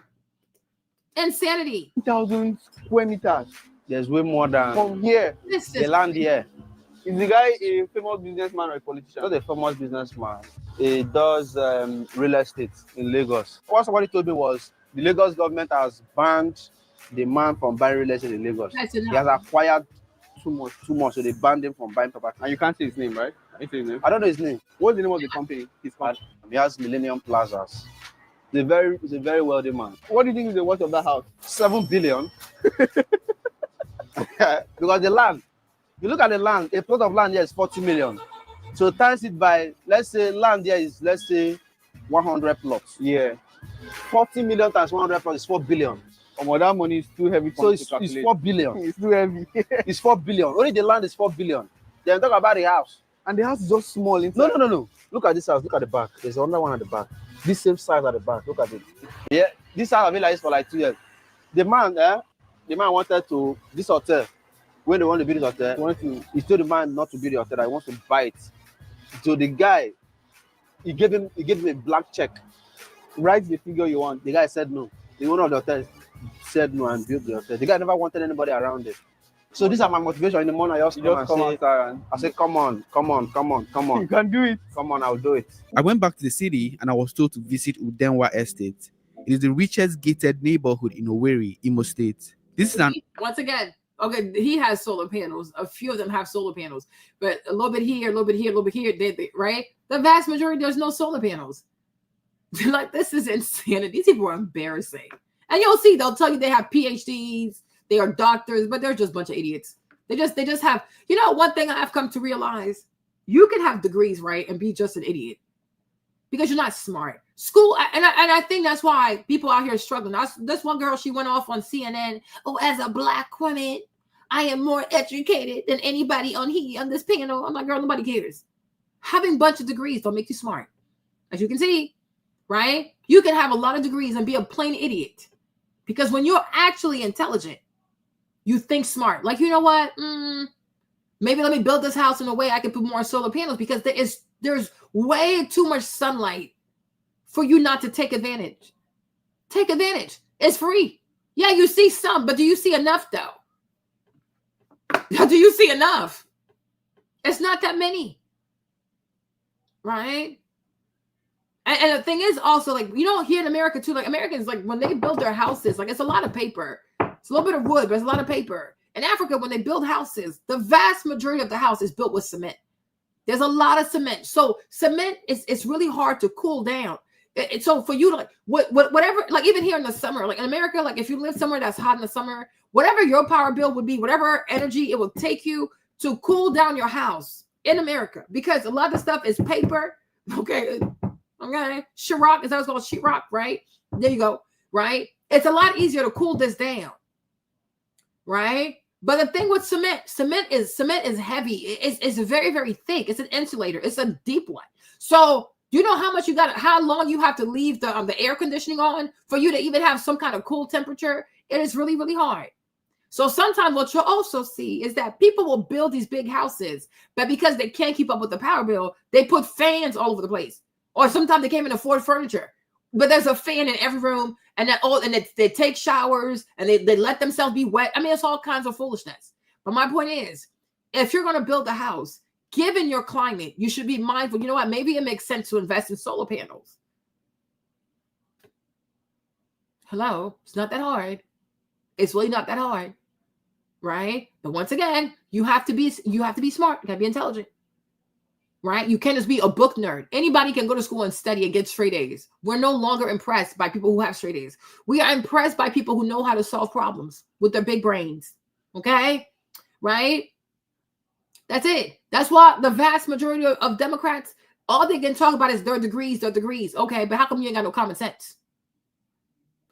Insanity.
2,000 square meters. There's way more than from here. The land here. Is the guy a famous businessman or a politician? Not a famous businessman. He does real estate in Lagos. What somebody told me was the Lagos government has banned the man from buying real estate in Lagos.
That's
He
enough.
has acquired too much, so they banned him from buying property. And you can't say his name, right? I don't know his name. What's the name of the company? He has Millennium Plazas. He's a very wealthy man. What do you think is the worth of that house? 7 billion. Because the land, you look at the land, a plot of land here is 40 million. So times it by, let's say land here is, 100 plots. Yeah. 40 million times 100 plots is 4 billion.
Oh, that money is too heavy for
So
me to calculate.
it's 4 billion.
It's too heavy.
It's 4 billion. Only the land is 4 billion. Then talk about the house.
And the house is just small inside.
No. Look at this house. Look at the back. There's another one at the back. This same size at the back. Look at it. Yeah. This house I've been like this for like 2 years. The man wanted to this hotel. When they want to build this hotel, he told the man not to build the hotel. I want to buy it. So the guy, he gave him a blank check. Write the figure you want. The guy said no. The owner of the hotel said no and built the hotel. The guy never wanted anybody around it. So these are my motivation. In the morning, I just say, come on.
You can do it.
Come on, I'll do it.
I went back to the city and I was told to visit Udenwa Estate. It is the richest gated neighborhood in Owerri, Imo State. This is an
Once again, okay, he has solar panels. A few of them have solar panels, but a little bit here, a little bit here, a little bit here, right? The vast majority, there's no solar panels. Like, this is insanity. These people are embarrassing. And you'll see, they'll tell you they have PhDs, they are doctors, but they're just a bunch of idiots. They just have, one thing I've come to realize, you can have degrees, right, and be just an idiot because you're not smart. School, and I think that's why people out here are struggling. This one girl, she went off on CNN. Oh, as a Black woman, I am more educated than anybody on this panel. I'm like, girl, nobody cares. Having a bunch of degrees don't make you smart. As you can see, right? You can have a lot of degrees and be a plain idiot. Because when you're actually intelligent, you think smart. Like, you know what? Maybe let me build this house in a way I can put more solar panels because there's way too much sunlight for you not to take advantage. Take advantage. It's free. Yeah, you see some, but do you see enough though? Do you see enough? It's not that many. Right? And the thing is also, like, here in America too, like Americans, like when they build their houses, like it's a lot of paper. It's a little bit of wood, but it's a lot of paper. In Africa, when they build houses, the vast majority of the house is built with cement. There's a lot of cement. So cement it's really hard to cool down. So for you to like whatever, like even here in the summer, like in America, like if you live somewhere that's hot in the summer, whatever your power bill would be, whatever energy it will take you to cool down your house in America, because a lot of the stuff is paper. Okay. Sheetrock, is that what's called? Sheetrock, right? There you go. Right? It's a lot easier to cool this down. Right? But the thing with cement is heavy. It's very, very thick. It's an insulator. It's a deep one. So you know how long you have to leave the air conditioning on for you to even have some kind of cool temperature. It is really, really hard. So sometimes what you'll also see is that people will build these big houses, but because they can't keep up with the power bill, they put fans all over the place. Or sometimes they can't even afford furniture, but there's a fan in every room, and they take showers and they let themselves be wet. I mean, it's all kinds of foolishness. But my point is, if you're going to build a house, given your climate, you should be mindful. You know what? Maybe it makes sense to invest in solar panels. Hello, it's not that hard. It's really not that hard, right? But once again, you have to be smart. You got to be intelligent. Right? You can't just be a book nerd. Anybody can go to school and study and get straight A's. We're no longer impressed by people who have straight A's. We are impressed by people who know how to solve problems with their big brains. Okay? Right? That's it. That's why the vast majority of Democrats, all they can talk about is their degrees. Okay, but how come you ain't got no common sense?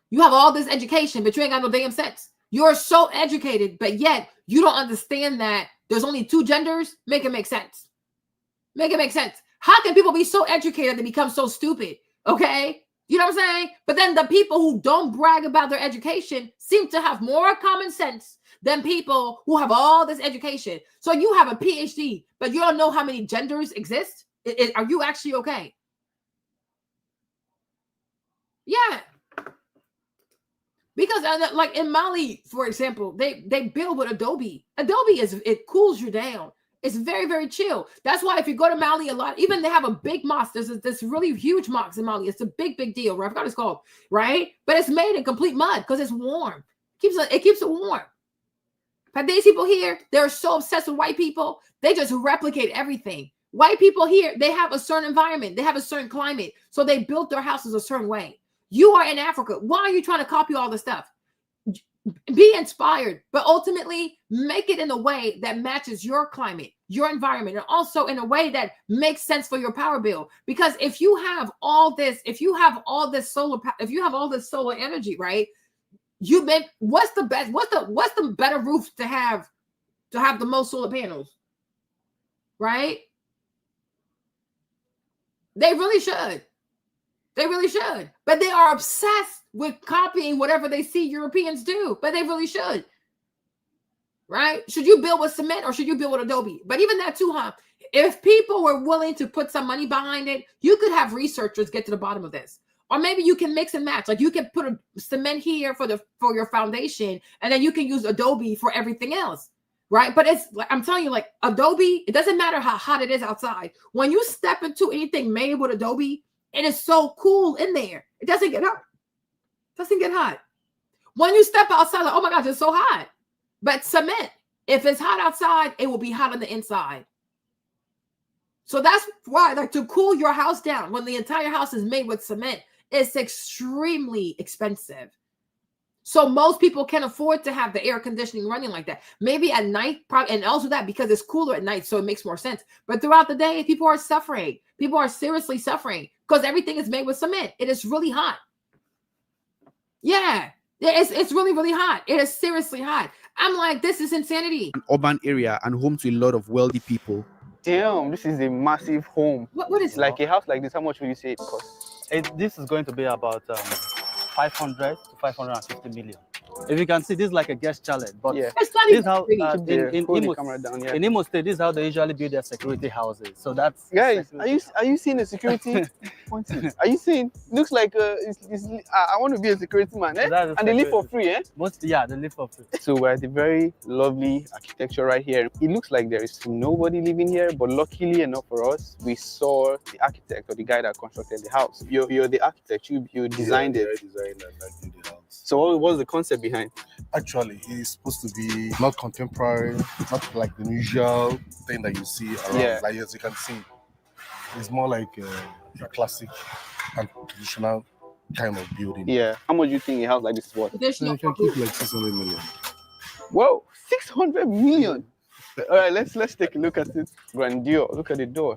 You have all this education, but you ain't got no damn sense. You're so educated, but yet you don't understand that there's only 2 genders. Make it make sense. Make it make sense. How can people be so educated they become so stupid? Okay? You know what I'm saying? But then the people who don't brag about their education seem to have more common sense than people who have all this education. So you have a PhD, but you don't know how many genders exist? Are you actually okay? Yeah. Because like in Mali, for example, they build with Adobe. Adobe it cools you down. It's very, very chill. That's why if you go to Mali a lot, even they have a big mosque. There's this really huge mosque in Mali. It's a big, big deal, right? I forgot what it's called, right? But it's made in complete mud because it's warm. It keeps it warm. But these people here, they're so obsessed with white people, they just replicate everything. White people here, they have a certain environment, they have a certain climate, so they built their houses a certain way. You are in Africa. Why are you trying to copy all this stuff? Be inspired, but ultimately make it in a way that matches your climate, your environment, and also in a way that makes sense for your power bill. Because if you have all this, solar energy, right? What's the better roof to have the most solar panels, right? They really should. They really should. But they are obsessed with copying whatever they see Europeans do. But they really should. Right? Should you build with cement or should you build with Adobe? But even that too, huh? If people were willing to put some money behind it, you could have researchers get to the bottom of this. Or maybe you can mix and match. Like you can put a cement here for your foundation, and then you can use Adobe for everything else. Right? But it's like I'm telling you, like Adobe, it doesn't matter how hot it is outside. When you step into anything made with Adobe, it is so cool in there. It doesn't get hot. It doesn't get hot. When you step outside, like, oh my gosh, it's so hot. But cement, if it's hot outside, it will be hot on the inside. So that's why, like, to cool your house down when the entire house is made with cement, it's extremely expensive. So most people can afford to have the air conditioning running like that. Maybe at night, probably, and also that because it's cooler at night, so it makes more sense. But throughout the day, people are suffering. People are seriously suffering because everything is made with cement. It is really hot. Yeah, it's really, really hot. It is seriously hot. I'm like, this is insanity.
An urban area and home to a lot of wealthy people.
Damn, this is a massive home.
What is
like a house like this? How much will you say it costs?
This is going to be about 500 to 550 million. If you can see, this is like a guest chalet, but
yeah.
this is how in Imo State, this is how they usually build their security houses. So that's
guys. Are you seeing the security? Are you seeing? Looks like I want to be a security man, eh? And they live for free, eh?
Yeah, they live for free.
So we're at the very lovely architecture right here. It looks like there is nobody living here, but luckily enough for us, we saw the architect or the guy that constructed the house. You're the architect. You designed it.
I designed and I did the house.
So what was the concept behind?
Actually, it's supposed to be not contemporary, not like the usual thing that you see around.
Yeah.
Like as you can see, it's more like a classic and traditional kind of building.
Yeah. How much do you think a house like this is worth?
So you can keep like 600 million.
Whoa, 600 million. All right, let's take a look at it. Grandeur. Look at the door.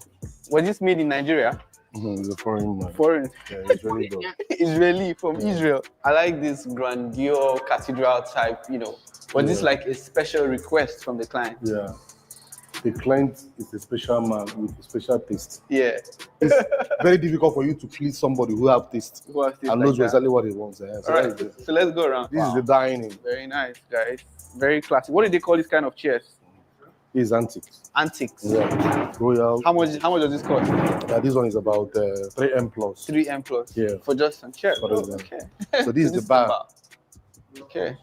Was this made in Nigeria?
It's a foreign one.
Foreign.
Yeah, Israeli door.
Israeli from Israel. I like this grandeur cathedral type, Was this like a special request from the client?
Yeah. The client is a special man with a special taste.
Yeah.
It's very difficult for you to please somebody who have taste and knows exactly what he wants. So,
all right, so let's go around.
This is the dining.
Very nice, guys. Very classic. What do they call this kind of chairs?
Is antiques.
Antiques.
Yeah. Royal.
How much does this cost?
Yeah, this one is about 3M plus.
3M plus.
Yeah.
For just some chairs.
Okay. So this is the bar.
Okay.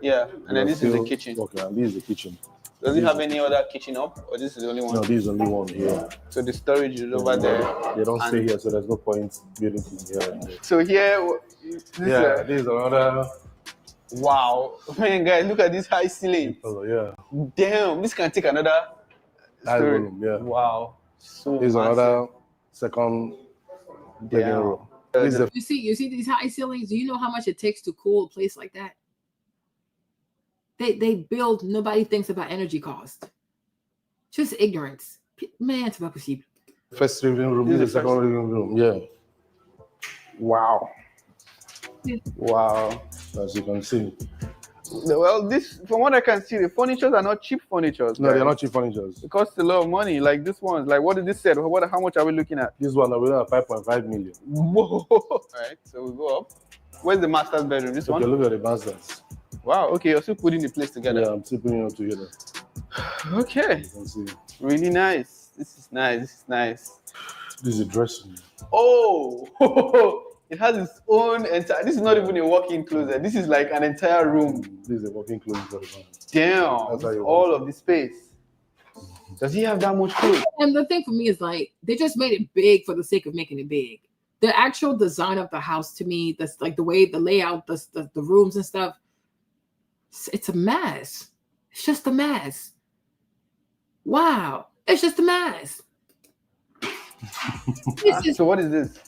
Yeah. And then this is the kitchen.
Okay, and this is the kitchen.
Does it have any other kitchen up, or this is the only one?
No, this is the only one here.
So the storage is over there.
They don't stay here, so there's no point building here.
So here,
this is another.
Wow, man, guys, look at this high ceiling.
Oh yeah.
Damn, this can take another story.
Room, yeah.
Wow. So
this is another second living room.
You see these high ceilings? Do you know how much it takes to cool a place like that? They build, nobody thinks about energy cost. Just ignorance. Man, c'est pas possible.
First living room, this is the second living room, yeah.
Wow. Wow.
As you can see.
Well, this, from what I can see, the furnitures are not cheap furnitures.
No, they're not cheap furnitures.
It costs a lot of money. Like this one, like what did this set? How much are we looking at?
This one, we're at 5.5 million.
Whoa. All right, so we go up. Where's the master's bedroom? This one?
Okay, look at the master's.
Wow, okay, you're still putting the place together.
Yeah, I'm still putting it together.
Okay.
You can see.
Really nice. This is nice.
This is a dressing.
Oh! It has its own entire. This is not even a walk-in closet. This is like an entire room.
This is a walk-in closet for the man.
Damn! All of the space.
Does he have that much clothes?
And the thing for me is like they just made it big for the sake of making it big. The actual design of the house, to me, that's like the way the layout, the rooms and stuff. It's a mess. It's just a mess. Wow, it's just a mess.
So what is this?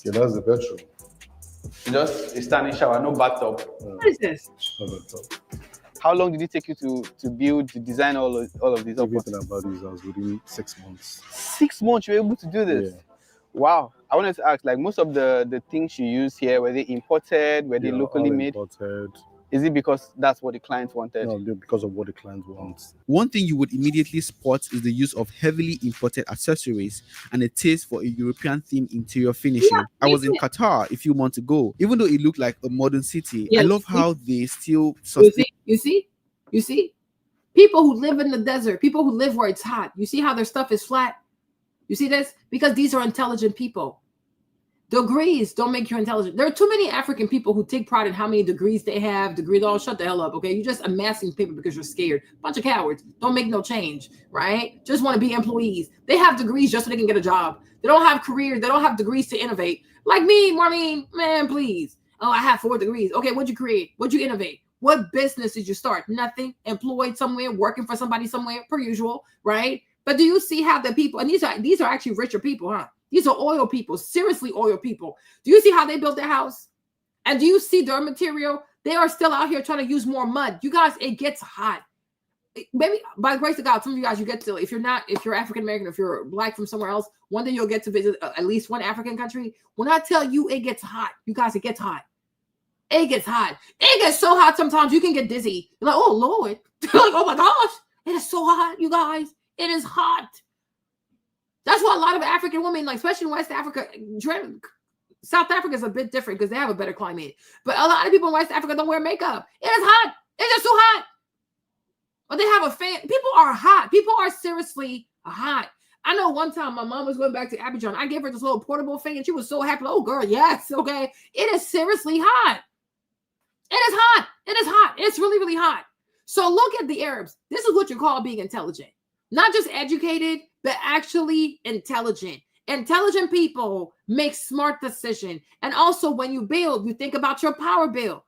Yeah, that's the bedroom.
Just a standing shower, no bathtub.
What is this?
How long did it take you to build, to design all of these?
Everything about this house within 6 months.
6 months you were able to do this?
Yeah.
Wow. I wanted to ask, like most of the things you use here, were they imported? Were they locally made?
Imported.
Is it because that's what the client wanted?
No, because of what the client wants.
One thing you would immediately spot is the use of heavily imported accessories and a taste for a European themed interior finishing.
Yeah,
I was in Qatar a few months ago. Even though it looked like a modern city,
Yeah,
I love how they still
You see? People who live in the desert, people who live where it's hot. You see how their stuff is flat? You see this? Because these are intelligent people. Degrees don't make you intelligent. There are too many African people who take pride in how many degrees they have. Degrees, oh, shut the hell up, okay? You're just amassing paper because you're scared. Bunch of cowards. Don't make no change, right? Just want to be employees. They have degrees just so they can get a job. They don't have careers. They don't have degrees to innovate. Like me, Marlene, man, please. Oh, I have 4 degrees. Okay, what'd you create? What'd you innovate? What business did you start? Nothing. Employed somewhere, working for somebody somewhere, per usual, right? But do you see how the people, and these are actually richer people, huh? These are oil people, seriously oil people. Do you see how they built their house? And do you see their material? They are still out here trying to use more mud. You guys, it gets hot. Maybe by the grace of God, some of you guys, you get to, if you're African American, if you're Black from somewhere else, one day you'll get to visit at least one African country. When I tell you it gets hot, you guys, it gets hot. It gets hot. It gets so hot sometimes you can get dizzy. You're like, oh, Lord. You're like, oh my gosh, it is so hot, you guys. It is hot. That's why a lot of African women, like especially in West Africa, South Africa is a bit different because they have a better climate. But a lot of people in West Africa don't wear makeup. It is hot. It's just too hot. But they have a fan. People are hot. People are seriously hot. I know one time my mom was going back to Abidjan. I gave her this little portable fan and she was so happy. Oh, girl, yes, okay. It is seriously hot. It is hot. It is hot. It's really, really hot. So look at the Arabs. This is what you call being intelligent. Not just educated, but actually intelligent. Intelligent people make smart decisions. And also when you build, you think about your power bill.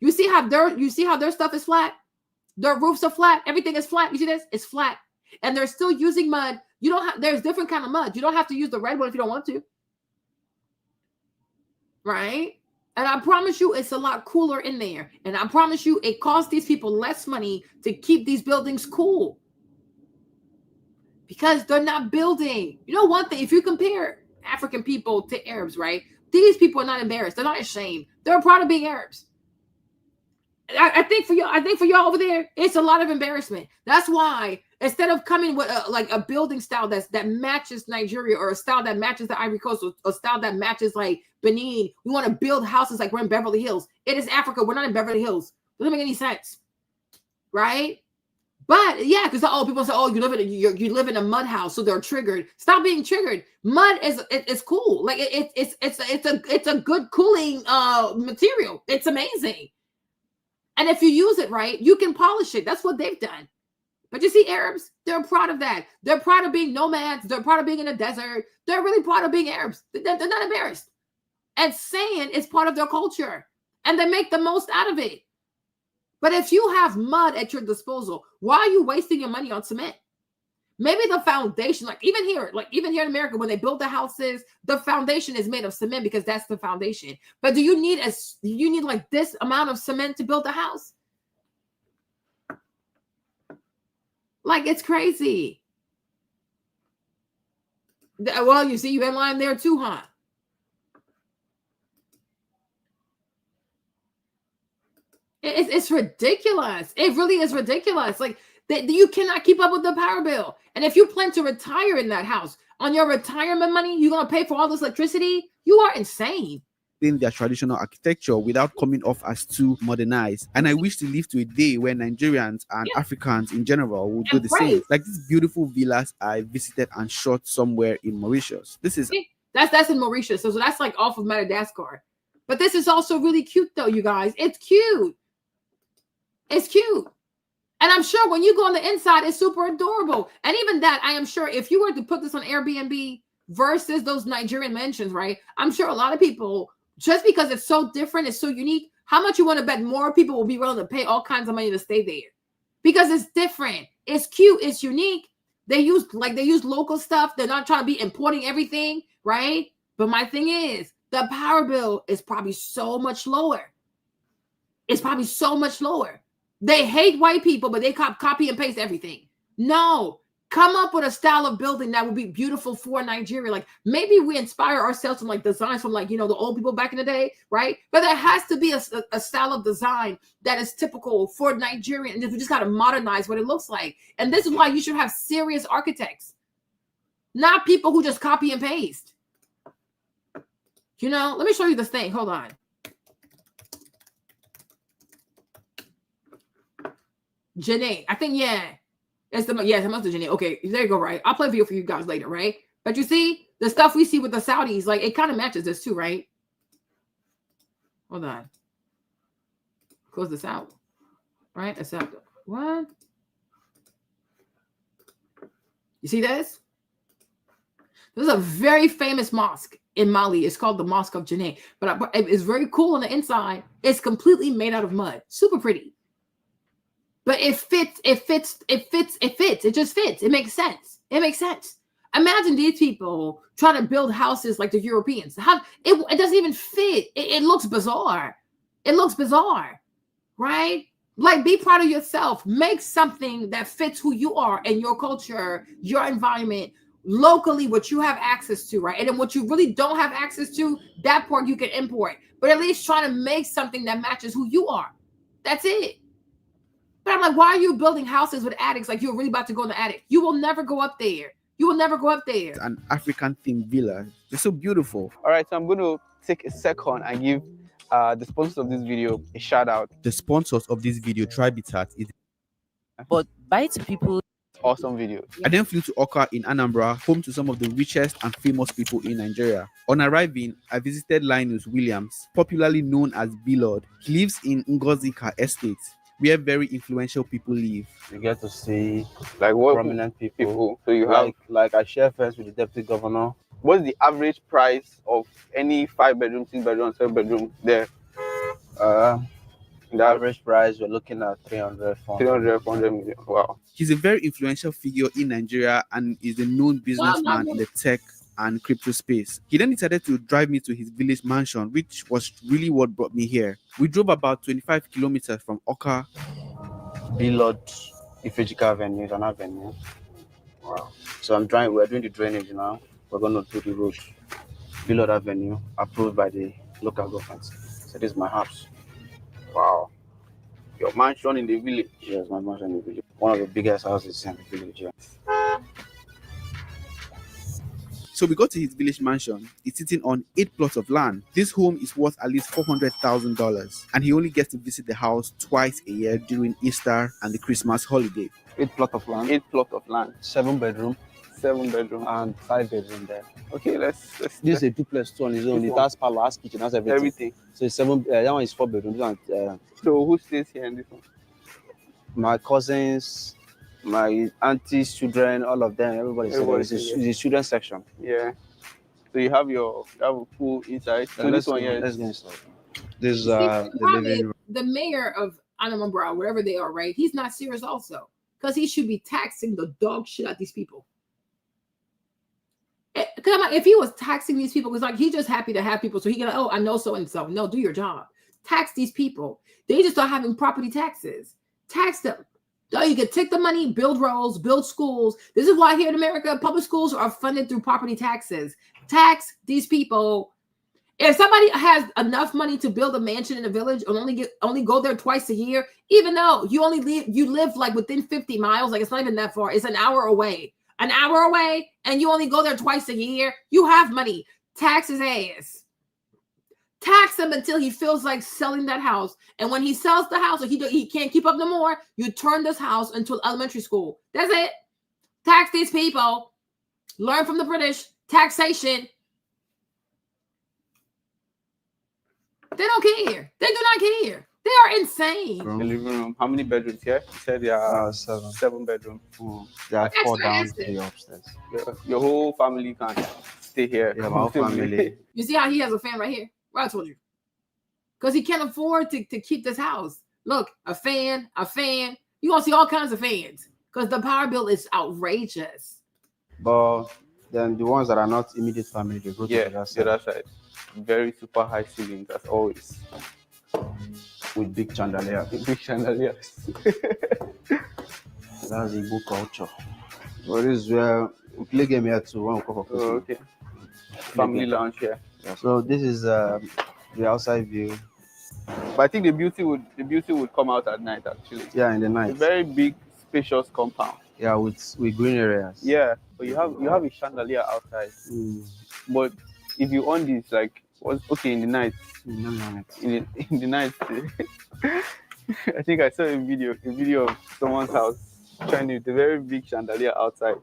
You see how their stuff is flat? Their roofs are flat. Everything is flat. You see this? It's flat. And they're still using mud. There's different kind of mud. You don't have to use the red one if you don't want to. Right? And I promise you, it's a lot cooler in there. And I promise you, it costs these people less money to keep these buildings cool. Because they're not building. You know one thing, if you compare African people to Arabs, right? These people are not embarrassed. They're not ashamed. They're proud of being Arabs. I think for y'all over there, it's a lot of embarrassment. That's why instead of coming with a building style that matches Nigeria or a style that matches the Ivory Coast or a style that matches like Benin, we want to build houses like we're in Beverly Hills. It is Africa. We're not in Beverly Hills. Doesn't make any sense, right? But yeah, because people say, "Oh, you live in a mud house," so they're triggered. Stop being triggered. Mud is cool. Like it's a good cooling material. It's amazing. And if you use it right, you can polish it. That's what they've done. But you see, Arabs, they're proud of that. They're proud of being nomads. They're proud of being in the desert. They're really proud of being Arabs. They're not embarrassed. And sand is part of their culture. And they make the most out of it. But if you have mud at your disposal, why are you wasting your money on cement? Maybe the foundation, like even here in America, when they build the houses, the foundation is made of cement because that's the foundation. But do you need like this amount of cement to build a house? Like it's crazy. Well, you see, you're in line there too, huh? It's ridiculous. It really is ridiculous. Like you cannot keep up with the power bill. And if you plan to retire in that house on your retirement money, you're going to pay for all this electricity. You are insane.
In their traditional architecture without coming off as too modernized. And I wish to live to a day where Nigerians and Africans in general will do the same. Like these beautiful villas I visited and shot somewhere in Mauritius.
That's in Mauritius. So that's like off of Madagascar. But this is also really cute though, you guys. It's cute. It's cute. And I'm sure when you go on the inside, it's super adorable. And even that, I am sure if you were to put this on Airbnb versus those Nigerian mansions, right? I'm sure a lot of people, just because it's so different, it's so unique, how much you want to bet more people will be willing to pay all kinds of money to stay there? Because it's different. It's cute. It's unique. They use local stuff. They're not trying to be importing everything, right? But my thing is, the power bill is probably so much lower. It's probably so much lower. They hate white people, but they copy and paste everything. No, come up with a style of building that would be beautiful for Nigeria. Like maybe we inspire ourselves from like designs from like, the old people back in the day, right? But there has to be a style of design that is typical for Nigeria. And we just got to modernize what it looks like. And this is why you should have serious architects, not people who just copy and paste. Let me show you this thing. Hold on. Janae, I think, it's the month of Janae. Okay, there you go, right? I'll play a video for you guys later, right? But you see, the stuff we see with the Saudis, like, it kind of matches this too, right? Hold on. Close this out, right? Accept. What? You see this? This is a very famous mosque in Mali. It's called the Mosque of Janae. But it's very cool on the inside. It's completely made out of mud. Super pretty. But it fits. It just fits. It makes sense. Imagine these people trying to build houses like the Europeans. It doesn't even fit. It looks bizarre. Right? Like, be proud of yourself. Make something that fits who you are and your culture, your environment, locally, what you have access to, right? And then what you really don't have access to, that part you can import. But at least try to make something that matches who you are. That's it. But I'm like, why are you building houses with attics like you're really about to go in the attic? You will never go up there.
An African-themed villa. They're so beautiful.
All right, so I'm going to take a second and give the sponsors of this video a shout out.
The sponsors of this video, Tribitat, is.
But Bite people.
Awesome video.
I then flew to Awka in Anambra, home to some of the richest and famous people in Nigeria. On arriving, I visited Linus Williams, popularly known as B-Lord. He lives in Ngozika Estate, where very influential people live.
You get to see
like what
prominent people.
So you have
like I share first with the deputy governor.
What's the average price of any 5-bedroom, 6-bedroom, 7-bedroom there?
The average price we're looking at 300
million. Wow.
He's a very influential figure in Nigeria and is a known businessman in the tech and crypto space. He then decided to drive me to his village mansion, which was really what brought me here. We drove about 25 kilometers from Awka.
B-Lord Ifejika Avenue is an avenue. Wow. So we're doing the drainage now. We're going to do the road. B-Lord Avenue, approved by the local government. So this is my house.
Wow. Your mansion in the village?
Yes, my mansion in the village. One of the biggest houses in the village. Yeah.
So we got to his village mansion. It's sitting on 8 plots of land. This home is worth at least $400,000, and he only gets to visit the house twice a year during Easter and the Christmas holiday.
8 plots of land. 7-bedroom.
7-bedroom
and 5-bedroom there.
Okay, let's
this is a duplex too on his own. It has parlor, has kitchen, has everything. So it's 7. That one is 4 bedrooms.
So who stays here in this one?
My cousins, my aunties, children, all of them. Everybody. It's a children's section.
Yeah. So you have a pool inside. So this one, yeah.
Let's get inside. This is the living room.
The mayor of Anambra, wherever they are, right? He's not serious also, because he should be taxing the dog shit out these people. If he was taxing these people, it's like he's just happy to have people, so he can, I know so and so. No, do your job. Tax these people. They just start having property taxes. Tax them. So you can take the money, build roads, build schools. This is why here in America, public schools are funded through property taxes. Tax these people. If somebody has enough money to build a mansion in a village and only go there twice a year, even though you live like within 50 miles, like it's not even that far. It's an hour away. And you only go there twice a year, you have money. Tax his ass. Tax him until he feels like selling that house. And when he sells the house or he can't keep up no more, you turn this house into an elementary school. That's it. Tax these people. Learn from the British. Taxation. They don't care. They do not care. They are insane.
The living room. How many bedrooms here? You said there are 7 bedrooms.
There are
That's
4
what I
down,
asked
3 upstairs.
Your whole family can stay here.
Yeah, my whole family.
You see how he has a fan right here? Well, I told you. Because he can't afford to keep this house. Look, a fan. You're going to see all kinds of fans. Because the power bill is outrageous.
But then the ones that are not immediate family, they go to the other side.
Very super high ceilings, as always.
With big chandeliers.
Big chandeliers.
That's Igbo culture. Well, this is where we play game here too. When we come for
okay. Family lounge here.
So this is the outside view.
But I think the beauty would come out at night actually.
Yeah, in the night.
A very big, spacious compound.
Yeah, with green areas.
Yeah, but you have a chandelier outside. But if you on this, like, okay, in the night. In the night. I think I saw a video of someone's house trying with a very big chandelier outside.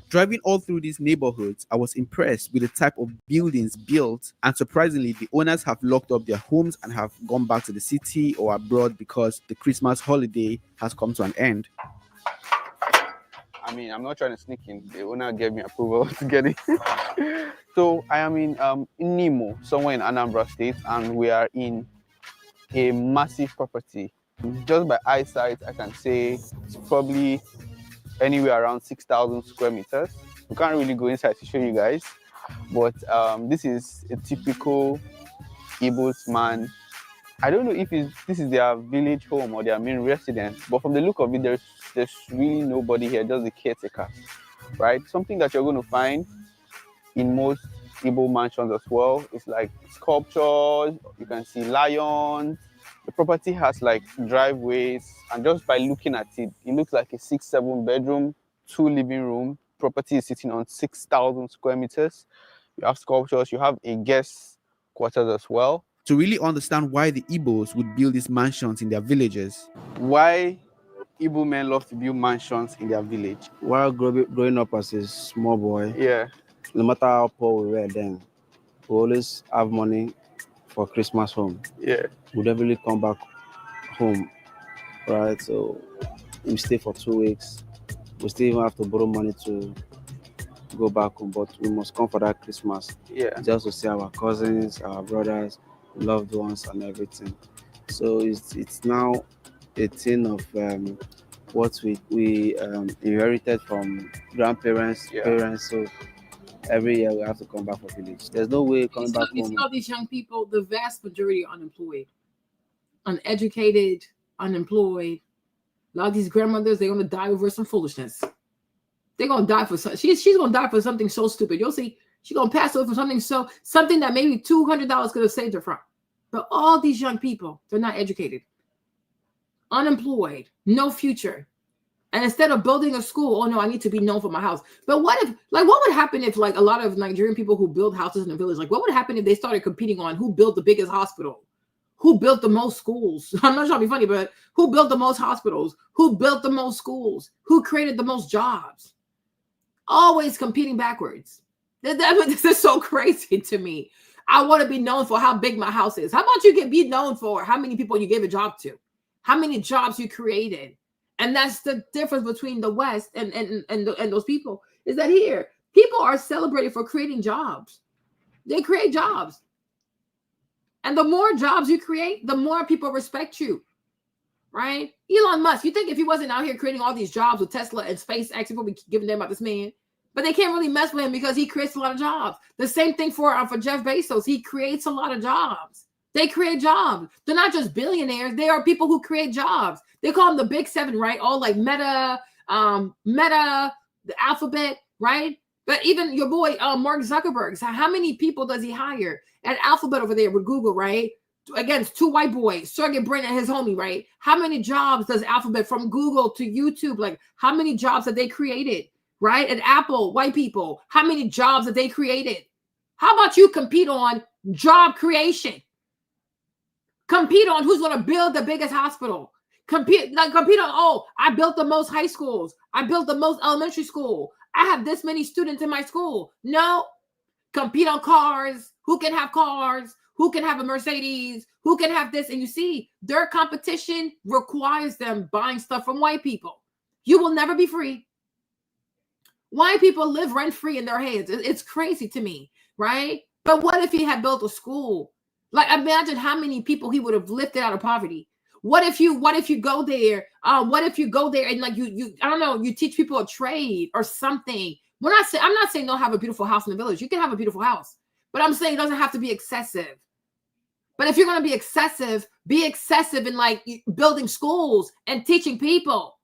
Driving all through these neighborhoods, I was impressed with the type of buildings built, and surprisingly, the owners have locked up their homes and have gone back to the city or abroad because the Christmas holiday has come to an end.
I mean, I'm not trying to sneak in. The owner gave me approval to get it. So I am in Nimo, somewhere in Anambra State, and we are in a massive property. Just by eyesight, I can say it's probably anywhere around 6,000 square meters. We can't really go inside to show you guys, but this is a typical Igbo's man. I don't know if this is their village home or their main residence, but from the look of it, there's really nobody here, just the caretaker, right? Something that you're going to find in most Igbo mansions as well is like sculptures. You can see lions. The property has like driveways, and just by looking at it, it looks like a 6-7 bedroom, 2 living room. Property is sitting on 6,000 square meters. You have sculptures, you have a guest quarters as well.
To really understand why the Igbos would build these mansions in their villages.
Why Igbo men love to build mansions in their village?
While growing up as a small boy,
no
matter how poor we were then, we always have money for Christmas home. We definitely come back home, right? So we stay for 2 weeks. We still even have to borrow money to go back home, but we must come for that Christmas. Just to see our cousins, our brothers, loved ones, and everything. So it's now a thing of what we inherited from grandparents, parents. So every year we have to come back for village. There's no way coming back home.
You see all these young people, the vast majority are unemployed, uneducated, unemployed. A lot of these grandmothers, they're gonna die over some foolishness. They're gonna die for something. She's gonna die for something so stupid. You'll see. She's gonna pass over something that maybe $200 could have saved her from. But all these young people, they're not educated, unemployed, no future. And instead of building a school, oh no, I need to be known for my house. But what would happen if like a lot of Nigerian people who build houses in the village, like what would happen if they started competing on who built the biggest hospital? Who built the most schools? I'm not trying to be funny, but who built the most hospitals? Who built the most schools? Who created the most jobs? Always competing backwards. This is so crazy to me. I want to be known for how big my house is. How about you be known for how many people you gave a job to? How many jobs you created? And that's the difference between the West and those people, is that here, people are celebrated for creating jobs. They create jobs. And the more jobs you create, the more people respect you, right? Elon Musk, you think if he wasn't out here creating all these jobs with Tesla and SpaceX, people would be giving them about this man. But they can't really mess with him because he creates a lot of jobs. The same thing for Jeff Bezos. He creates a lot of jobs. They create jobs. They're not just billionaires. They are people who create jobs. They call them the big seven, right? All like Meta, the Alphabet, right? But even your boy, Mark Zuckerberg, so how many people does he hire at Alphabet over there with Google, right? Against 2 white boys, Sergey Brin and his homie, right? How many jobs does Alphabet from Google to YouTube, like how many jobs have they created? Right? At Apple, white people, how many jobs have they created? How about you compete on job creation? Compete on who's going to build the biggest hospital. Compete on, I built the most high schools. I built the most elementary school. I have this many students in my school. No. Compete on cars. Who can have cars? who can have a Mercedes, who can have this. And you see, their competition requires them buying stuff from white people. You will never be free. White people live rent-free in their heads. It's crazy to me, right? But what if he had built a school? Like, imagine how many people he would have lifted out of poverty. What if you go there? What if you go there and like you I don't know, you teach people a trade or something. I'm not saying don't have a beautiful house in the village. You can have a beautiful house, but I'm saying it doesn't have to be excessive. But if you're going to be excessive in like building schools and teaching people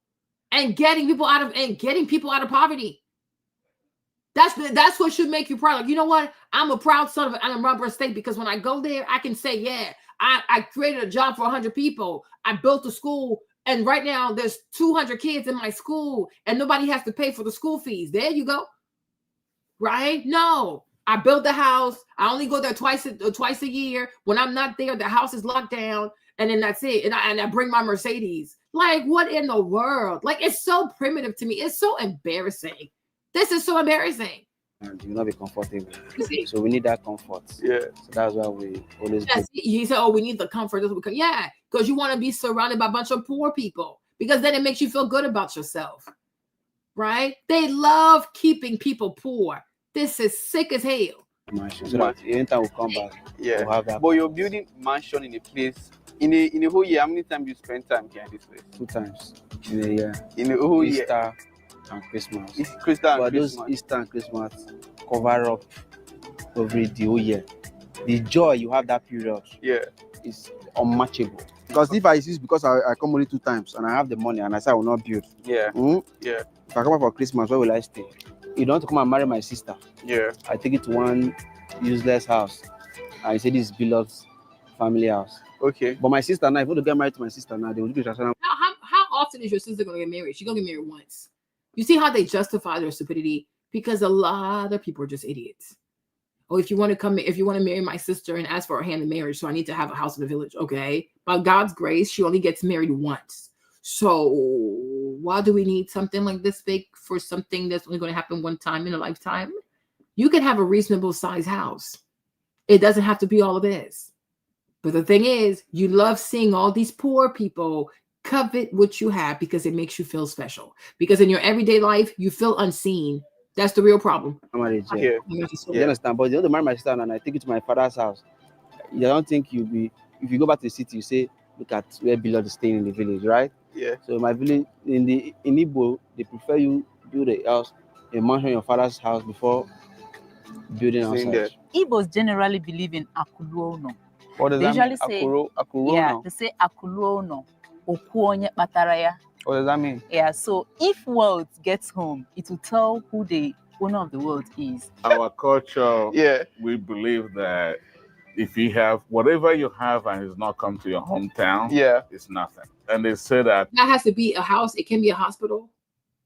and getting people out of poverty. That's what should make you proud. Like, you know what? I'm a proud son of Ann Arbor State because when I go there, I can say, yeah, I created a job for 100 people. I built a school, and right now there's 200 kids in my school, and nobody has to pay for the school fees. There you go. Right? No, I built the house. I only go there twice a year. When I'm not there, the house is locked down, and then that's it. And I bring my Mercedes. Like, what in the world? Like, it's so primitive to me. It's so embarrassing. This is so embarrassing.
And you will not be comfortable. So we need that comfort. Yeah. So that's why we always.
Yes, he said, "Oh, we need the comfort." Yeah, because you want to be surrounded by a bunch of poor people because then it makes you feel good about yourself, right? They love keeping people poor. This is sick as hell.
Mansion. So that anytime we come back, we'll have that. But you're building mansion in a place in a whole year. How many times you spend time here in this place? 2 times in a year. In a whole year. Easter and Christmas. But those Easter and Christmas cover up every the whole year. The joy you have that period, is unmatchable. Because if I use because I come only 2 times and I have the money and I say I will not build. If I come up for Christmas, where will I stay? You don't want to come and marry my sister. I take it to one useless house. I say this is Bilot's family house. Okay. But my sister now, if you want to get married to my sister now, they will do it.
How often is your sister going to get married? She's going to get married once. You see how they justify their stupidity? Because a lot of people are just idiots. Oh, if you want to marry my sister and ask for her hand in marriage, so I need to have a house in the village. Okay. By God's grace, she only gets married once. So why do we need something like this big for something that's only going to happen one time in a lifetime? You can have a reasonable size house. It doesn't have to be all of this. But the thing is, you love seeing all these poor people covet what you have because it makes you feel special. Because in your everyday life, you feel unseen. That's the real problem.
You understand? But you want to marry my sister and I take you to my father's house. You don't think you'll be, if you go back to the city, you say, look at where Bilot is staying in the village, right? Yeah. So my village, in Igbo, they prefer you build a house, a mansion in your father's house before building outside.
Igbos generally believe in Akuluono.
What does that mean? Akuluono?
Yeah, they say Akuluono. What
does that mean?
Yeah, so if wealth gets home, it will tell who the owner of the wealth is.
Our culture, we believe that if you have whatever you have and it's not come to your hometown, it's nothing. And they say that
has to be a house. It can be a hospital.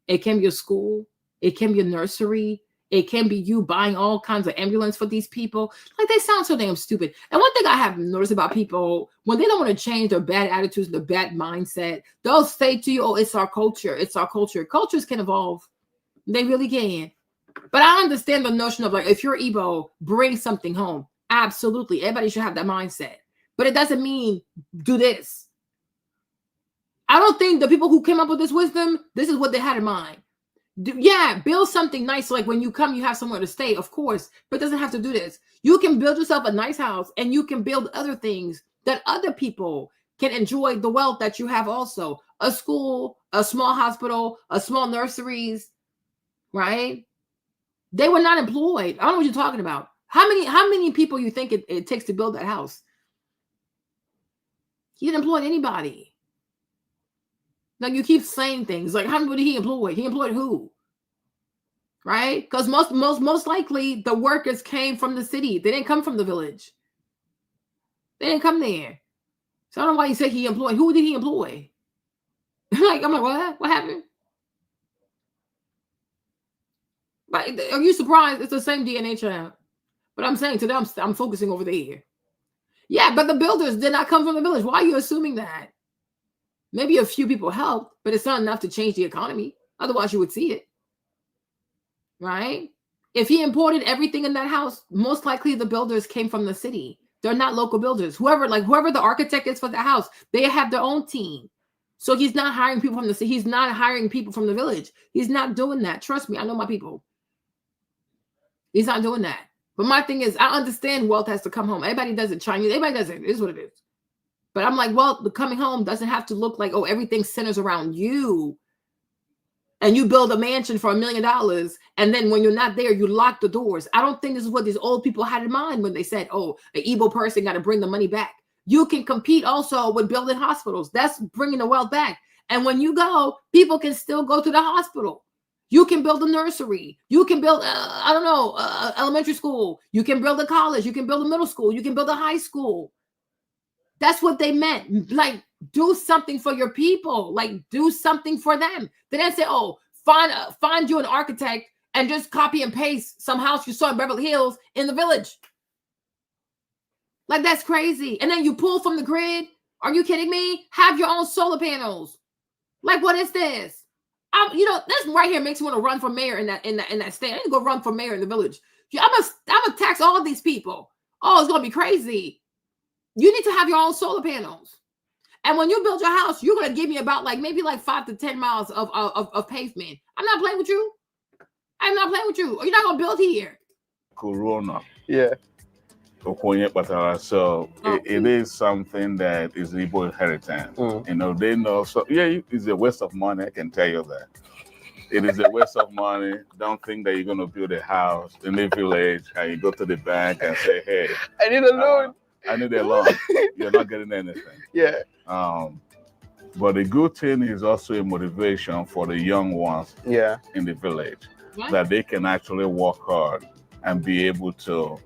It can be a school. It can be a nursery. It can be you buying all kinds of ambulance for these people. Like, they sound so damn stupid. And one thing I have noticed about people, when they don't want to change their bad attitudes, their bad mindset, they'll say to you, oh, it's our culture. It's our culture. Cultures can evolve. They really can. But I understand the notion of, like, if you're Igbo, bring something home. Absolutely. Everybody should have that mindset. But it doesn't mean do this. I don't think the people who came up with this wisdom, this is what they had in mind. Build something nice. Like when you come, you have somewhere to stay, of course, but it doesn't have to do this. You can build yourself a nice house and you can build other things that other people can enjoy the wealth that you have also. A school, a small hospital, a small nurseries, right? They were not employed. I don't know what you're talking about. How many people you think it takes to build that house? He didn't employ anybody. Like, you keep saying things like, how many did he employ? He employed who? Right? Because most likely the workers came from the city. They didn't come from the village. They didn't come there. So I don't know why you say he employed. Who did he employ? I'm like, what? What happened? But are you surprised? It's the same DNA child. But I'm saying to them, I'm focusing over there. Yeah, but the builders did not come from the village. Why are you assuming that? Maybe a few people helped, but it's not enough to change the economy. Otherwise, you would see it. Right? If he imported everything in that house, most likely the builders came from the city. They're not local builders. Whoever the architect is for the house, they have their own team. So he's not hiring people from the city. He's not hiring people from the village. He's not doing that. Trust me, I know my people. He's not doing that. But my thing is, I understand wealth has to come home. Everybody does it. Chinese, everybody does it. It is what it is. But I'm like, well, the coming home doesn't have to look like, oh, everything centers around you. And you build a mansion for $1 million, and then when you're not there, you lock the doors. I don't think this is what these old people had in mind when they said, oh, an Igbo person got to bring the money back. You can compete also with building hospitals. That's bringing the wealth back. And when you go, people can still go to the hospital. You can build a nursery. You can build, elementary school. You can build a college. You can build a middle school. You can build a high school. That's what they meant. Like, do something for your people. Like, do something for them. They didn't say, oh, find you an architect and just copy and paste some house you saw in Beverly Hills in the village. Like, that's crazy. And then you pull from the grid. Are you kidding me? Have your own solar panels. Like, what is this? This right here makes me want to run for mayor in that state. I need to go run for mayor in the village. I'm gonna tax all these people. Oh, it's gonna be crazy. You need to have your own solar panels. And when you build your house, you're going to give me about maybe 5 to 10 miles of pavement. I'm not playing with you. I'm not playing with you. You're not going to build here.
Corona.
Yeah.
So it is something that is Igbo inheritance. They know. So yeah, it's a waste of money. I can tell you that. It is a waste of money. Don't think that you're going to build a house in the village and you go to the bank and say, hey,
I need a loan.
I need a loan. You're not getting anything.
Yeah.
But the good thing is also a motivation for the young ones in the village, that they can actually work hard and be able to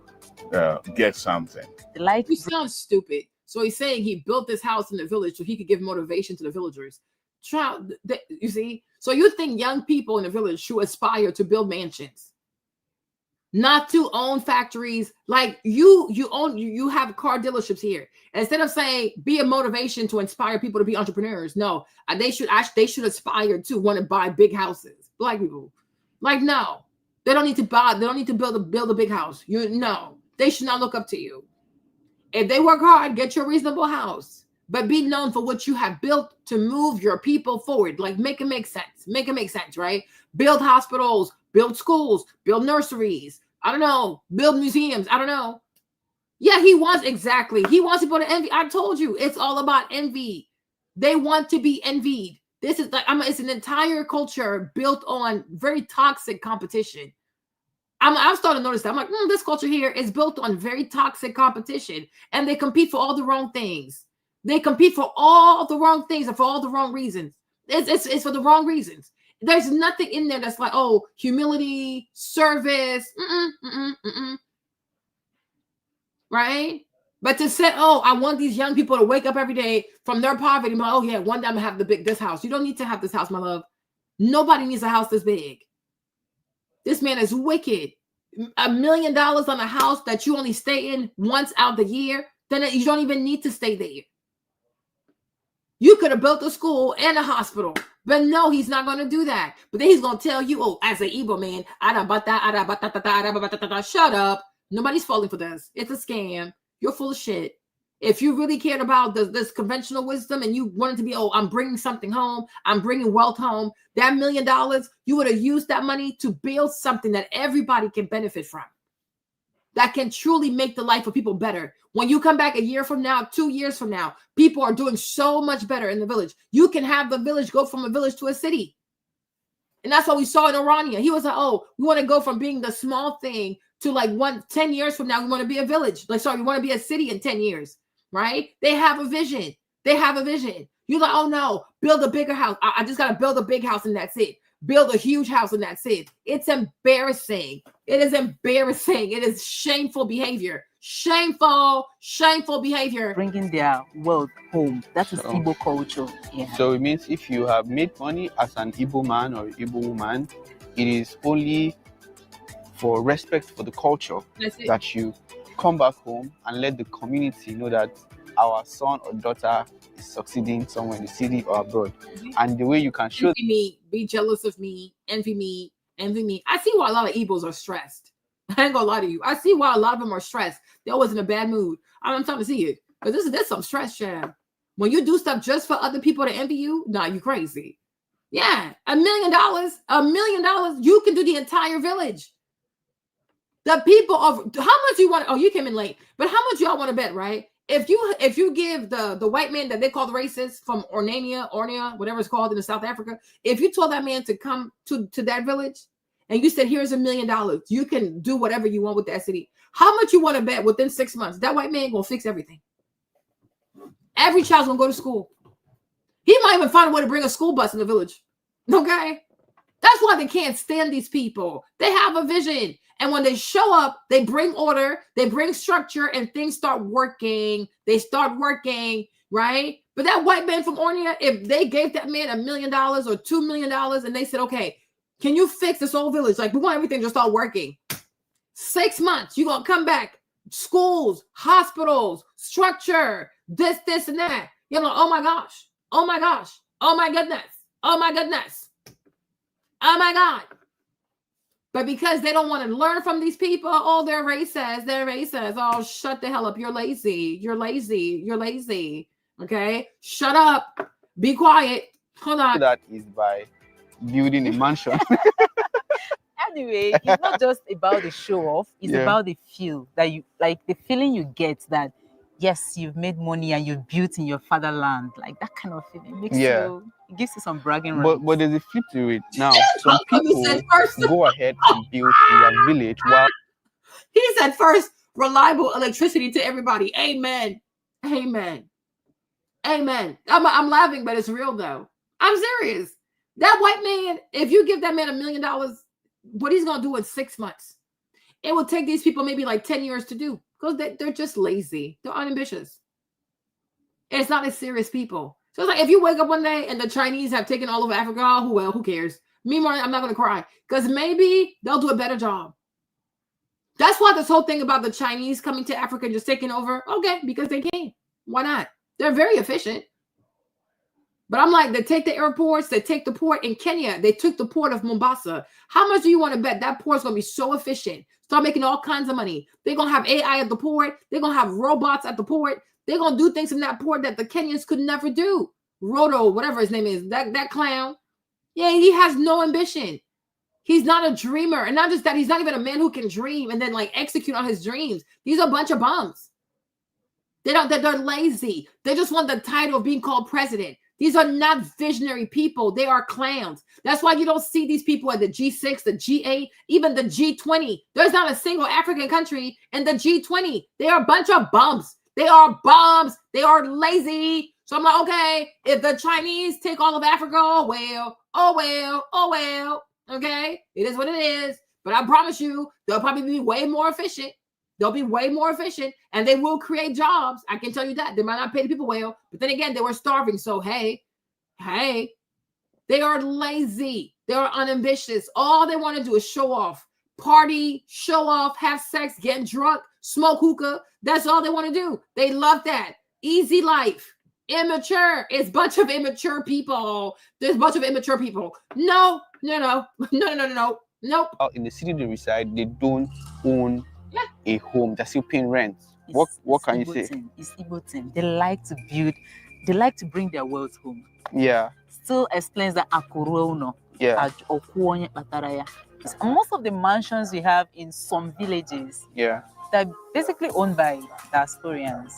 get something.
You sound stupid. So he's saying he built this house in the village so he could give motivation to the villagers. You see? So you think young people in the village should aspire to build mansions? Not to own factories. Like you have car dealerships here. Instead of saying be a motivation to inspire people to be entrepreneurs, no, they should aspire to want to buy big houses. Black people, like, no, they don't need to buy. They don't need to build a big house. They should not look up to you. If they work hard, get you a reasonable house, but be known for what you have built to move your people forward. Like, make it make sense. Make it make sense, right? Build hospitals. Build schools, build nurseries. I don't know. Build museums. I don't know. Yeah, he wants people to envy. I told you, it's all about envy. They want to be envied. This is it's an entire culture built on very toxic competition. I'm starting to notice that. I'm like, this culture here is built on very toxic competition, and they compete for all the wrong things. They compete for all the wrong things and for all the wrong reasons. It's for the wrong reasons. There's nothing in there that's like, oh, humility, service, right? But to say, oh, I want these young people to wake up every day from their poverty. Oh, yeah, one day I'm going to have this house. You don't need to have this house, my love. Nobody needs a house this big. This man is wicked. $1 million on a house that you only stay in once out the year, then you don't even need to stay there. You could have built a school and a hospital. But no, he's not going to do that. But then he's going to tell you, oh, as an Igbo man, shut up. Nobody's falling for this. It's a scam. You're full of shit. If you really cared about this conventional wisdom and you wanted to be, oh, I'm bringing something home, I'm bringing wealth home, that $1 million, you would have used that money to build something that everybody can benefit from, that can truly make the life of people better. When you come back a year from now, 2 years from now, people are doing so much better in the village. You can have the village go from a village to a city. And that's what we saw in Orania. He was like, oh, we want to go from being the small thing to 10 years from now, we want to be a village. We want to be a city in 10 years, right? They have a vision. You're like, oh no, build a bigger house. I just got to build a big house and that's it. Build a huge house and that's it. It's embarrassing. It is embarrassing. It is shameful behavior. Shameful behavior.
Bringing their wealth home. That is Igbo culture. Yeah.
So it means if you have made money as an Igbo man or Igbo woman, it is only for respect for the culture that you come back home and let the community know that our son or daughter is succeeding somewhere in the city or abroad. And the way you can show
me, be jealous of me, envy me. I see why a lot of Igbos are stressed. I ain't gonna lie to you. I see why a lot of them are stressed. They're always in a bad mood. I'm starting to see it. Because this is some stress, child. When you do stuff just for other people to envy you, nah, you crazy. Yeah, $1 million, $1 million, you can do the entire village. The people of how much you want? Oh, you came in late, but how much y'all want to bet, right? If you give the white man that they call the racist from Ornia, whatever it's called in South Africa, if you told that man to come to that village and you said, here's $1 million, you can do whatever you want with that city. How much you want to bet within 6 months that white man gonna fix everything? Every child's gonna go to school. He might even find a way to bring a school bus in the village. Okay, that's why they can't stand these people. They have a vision. And when they show up, they bring order, they bring structure, and things start working. They start working, right? But that white man from Ornia, if they gave that man $1 million or $2 million and they said, okay, can you fix this whole village? Like, we want everything to start working. 6 months, you're going to come back. Schools, hospitals, structure, this, and that. You're like, oh my gosh. Oh my gosh. Oh my goodness. Oh my goodness. Oh my God. But because they don't want to learn from these people, oh, they're racist. Oh, shut the hell up. You're lazy. Okay? Shut up. Be quiet. Hold on.
That is by building a mansion.
Anyway, it's not just about the show off. It's about the feel that you like, the feeling you get that, yes, you've made money and you've built in your fatherland. Like that kind of feeling makes you, it gives you some bragging rights.
But there's a flip to it. Now, some people go ahead and build in their village while
he said first, reliable electricity to everybody. Amen. I'm laughing, but it's real though. I'm serious. That white man, if you give that man $1 million, what he's gonna do in 6 months, it will take these people maybe like 10 years to do. Because they're just lazy. They're unambitious. It's not as serious people. So it's like if you wake up one day and the Chinese have taken all over Africa, oh, well, who cares? Meanwhile, I'm not going to cry. Because maybe they'll do a better job. That's why this whole thing about the Chinese coming to Africa and just taking over, okay, because they can. Why not? They're very efficient. But I'm like, they take the airports, they take the port in Kenya, they took the port of Mombasa. How much do you want to bet that port's going to be so efficient? Start making all kinds of money. They're going to have AI at the port. They're going to have robots at the port. They're going to do things in that port that the Kenyans could never do. Roto, whatever his name is, that clown. Yeah, he has no ambition. He's not a dreamer. And not just that, he's not even a man who can dream and then like execute on his dreams. These are a bunch of bums. They're lazy. They just want the title of being called president. These are not visionary people. They are clowns. That's why you don't see these people at the G6, the G8, even the G20. There's not a single African country in the G20. They are a bunch of bums. They are bums. They are lazy. So I'm like, okay, if the Chinese take all of Africa, oh well. Okay, it is what it is. But I promise you, they'll probably be way more efficient. They'll be way more efficient and they will create jobs. I can tell you that. They might not pay the people well, but then again, they were starving. So, hey, they are lazy. They are unambitious. All they want to do is show off, party, show off, have sex, get drunk, smoke hookah. That's all they want to do. They love that. Easy life. Immature. It's a bunch of immature people. There's a bunch of immature people. No. Nope.
In the city they reside, they don't own a home. They're still paying rent. What can you say?
It's Igbo thing. They like to build. They like to bring their wealth home.
Yeah.
Still explains that Akuruono.
Yeah.
Most of the mansions we have in some villages.
Yeah.
They're basically owned by diasporians.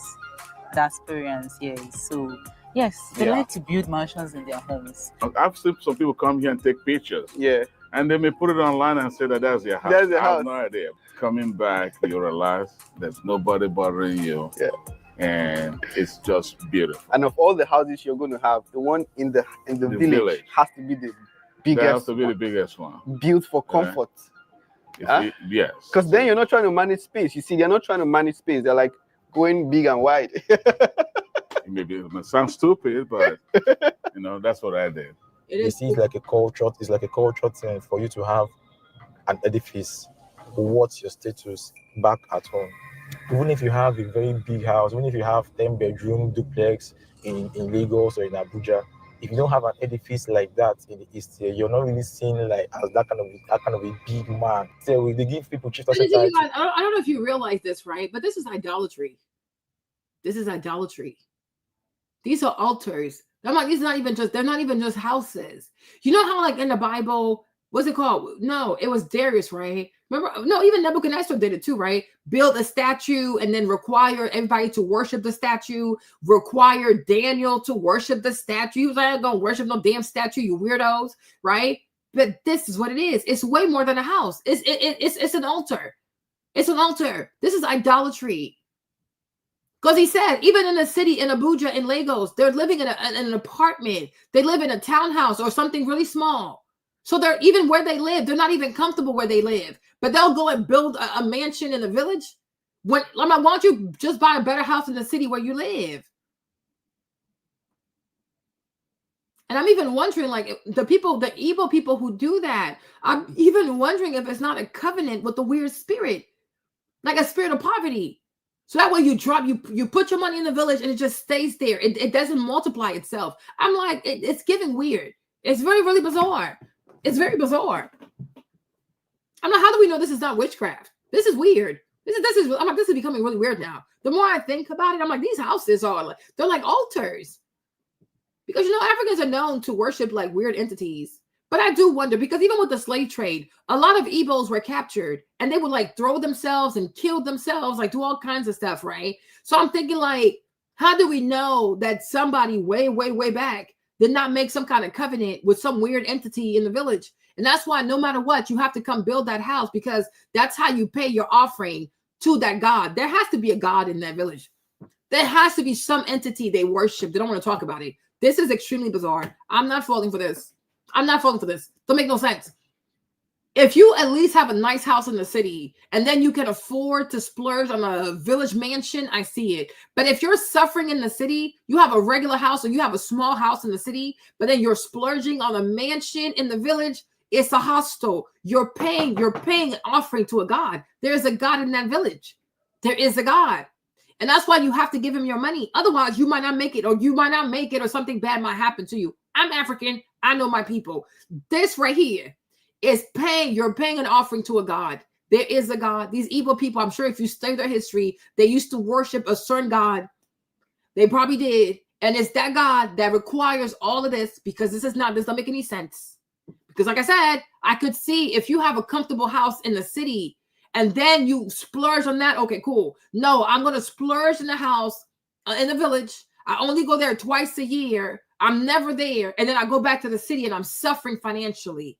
Yes. So yes, they like to build mansions in their homes.
I've seen some people come here and take pictures.
Yeah.
And they may put it online and say that that's their house.
That's their
I
house.
have no idea. Coming back, you realize there's nobody bothering you.
Yeah.
And it's just beautiful.
And of all the houses you're going to have, the one in the village has to be the biggest.
That has to be the biggest one.
Built for comfort.
Yes.
Because then you're not trying to manage space. You see, they're not trying to manage space. They're like going big and wide.
Maybe it may sound stupid, but that's what I did.
It's like a culture. It's like a culture thing for you to have an edifice. What's your status back at home? Even if you have a very big house, even if you have 10-bedroom duplex in Lagos or in Abuja, if you don't have an edifice like that in the East here, you're not really seen like as that kind of a big man. So they give people chieftaincy.
I don't know if you realize this, right? But this is idolatry. This is idolatry. These are altars. I'm like, these are not even just, they're not even just houses. You know how like in the Bible, what's it called? No, it was Darius, right? Remember? No, even Nebuchadnezzar did it too, right? Build a statue and then require everybody to worship the statue, require Daniel to worship the statue. He was like, I'm going to worship no damn statue, you weirdos, right? But this is what it is. It's way more than a house. It's an altar. It's an altar. This is idolatry. Because he said, even in a city, in Abuja, in Lagos, they're living in an apartment. They live in a townhouse or something really small. So they're even where they live, they're not even comfortable where they live. But they'll go and build a mansion in the village. When, I'm like, why don't you just buy a better house in the city where you live? And I'm even wondering, like, the evil people who do that, I'm even wondering if it's not a covenant with the weird spirit, like a spirit of poverty. So that way you put your money in the village and it just stays there. It doesn't multiply itself. I'm like, it's giving weird. It's really, really bizarre. It's very bizarre. I'm like, how do we know this is not witchcraft? This is weird. I'm like, this is becoming really weird now. The more I think about it, I'm like, these houses are they're like altars. Because, Africans are known to worship like weird entities. But I do wonder, because even with the slave trade, a lot of Igbos were captured and they would like throw themselves and kill themselves, like do all kinds of stuff, right? So I'm thinking like, how do we know that somebody way, way, way back did not make some kind of covenant with some weird entity in the village? And that's why no matter what, you have to come build that house, because that's how you pay your offering to that God. There has to be a God in that village. There has to be some entity they worship. They don't want to talk about it. This is extremely bizarre. I'm not falling for this. I'm not falling for this. Don't make no sense. If you at least have a nice house in the city and then you can afford to splurge on a village mansion, I see it. But if you're suffering in the city, you have a regular house or you have a small house in the city, but then you're splurging on a mansion in the village, it's a hostel. You're paying an offering to a God. There's a God in that village. There is a God. And that's why you have to give him your money. Otherwise, you might not make it, or something bad might happen to you. I'm African. I know my people. This right here is you're paying an offering to a God. There is a God. These evil people, I'm sure if you study their history, they used to worship a certain God. They probably did. And it's that God that requires all of this, because this doesn't make any sense. Because like I said, I could see if you have a comfortable house in the city and then you splurge on that, okay, cool. No, I'm going to splurge in the house in the village. I only go there twice a year. I'm never there. And then I go back to the city and I'm suffering financially.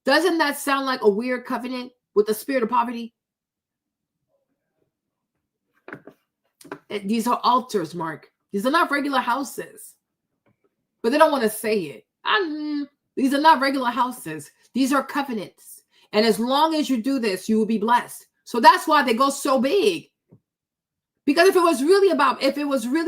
Doesn't that sound like a weird covenant with the spirit of poverty? These are altars, Mark. These are not regular houses. But they don't want to say it. These are not regular houses. These are covenants. And as long as you do this, you will be blessed. So that's why they go so big. Because if it was really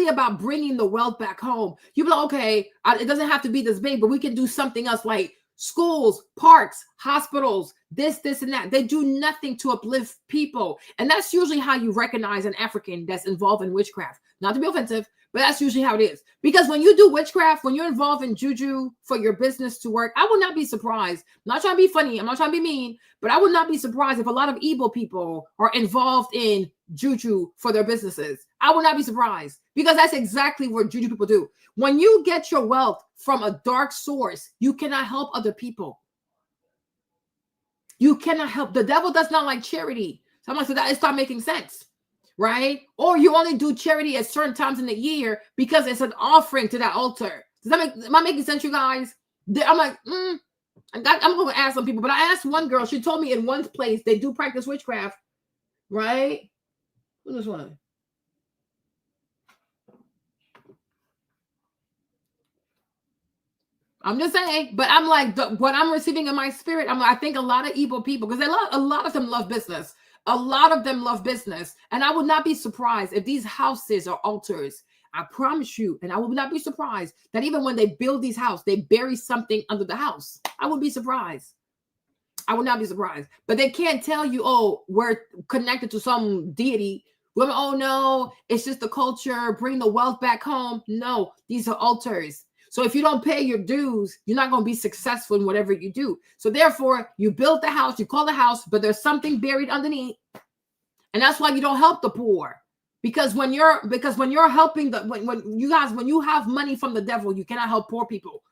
about bringing the wealth back home, you'd be like, okay, it doesn't have to be this big, but we can do something else like schools, parks, hospitals, this, and that. They do nothing to uplift people. And that's usually how you recognize an African that's involved in witchcraft. Not to be offensive, but that's usually how it is. Because when you do witchcraft, when you're involved in juju for your business to work, I would not be surprised. I'm not trying to be funny. I'm not trying to be mean, but I would not be surprised if a lot of evil people are involved in juju for their businesses. I would not be surprised, because that's exactly what juju people do. When you get your wealth from a dark source, you cannot help other people. You cannot help. The devil does not like charity. So I'm like, so that it's not making sense. Right? Or you only do charity at certain times in the year because it's an offering to that altar. Am I making sense, you guys? I'm like, I'm going to ask some people, but I asked one girl. She told me in one place they do practice witchcraft, right? Who's this one? I'm just saying, but I'm like, what I'm receiving in my spirit, I think a lot of evil people, because a lot of them love business. A lot of them love business. And I would not be surprised if these houses are altars. I promise you. And I would not be surprised that even when they build these houses, they bury something under the house. I would be surprised. I would not be surprised. But they can't tell you, oh, we're connected to some deity. Oh, no, it's just the culture. Bring the wealth back home. No, these are altars. So if you don't pay your dues, you're not going to be successful in whatever you do. So therefore, you built the house, you call the house, but there's something buried underneath. And that's why you don't help the poor. Because when you're helping when you have money from the devil, you cannot help poor people.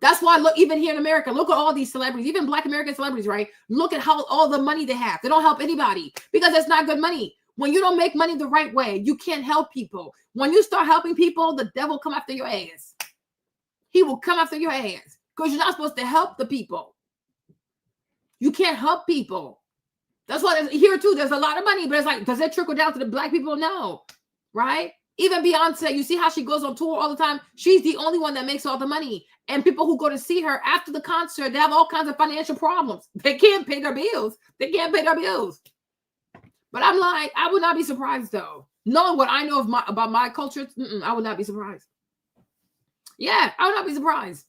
That's why, look, even here in America, look at all these celebrities, even Black American celebrities, right? Look at how all the money they have. They don't help anybody because it's not good money. When you don't make money the right way, you can't help people. When you start helping people, the devil come after your ass. He will come after your ass because you're not supposed to help the people. You can't help people. That's why here too, there's a lot of money, but it's like, does it trickle down to the Black people? No, right? Even Beyonce, you see how she goes on tour all the time? She's the only one that makes all the money. And people who go to see her after the concert, they have all kinds of financial problems. They can't pay their bills. They can't pay their bills. But I'm like, I would not be surprised though. Knowing what I know about my culture, I would not be surprised. Yeah, I would not be surprised.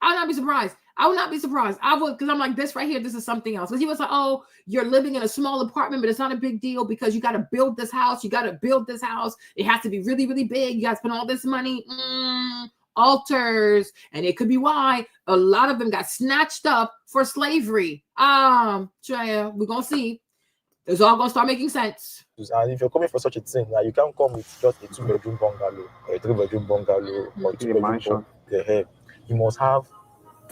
I would not be surprised. I would not be surprised. I would, because I'm like, this right here, this is something else. Because he was like, oh, you're living in a small apartment, but it's not a big deal because you got to build this house. You got to build this house. It has to be really, really big. You got to spend all this money. Altars. And it could be why a lot of them got snatched up for slavery. Shreya, we're going to see. It's all going to start making sense.
And if you're coming for such a thing, like you can't come with just a 2-bedroom bungalow or a 3-bedroom bungalow or a 2-bedroom mansion. You must have,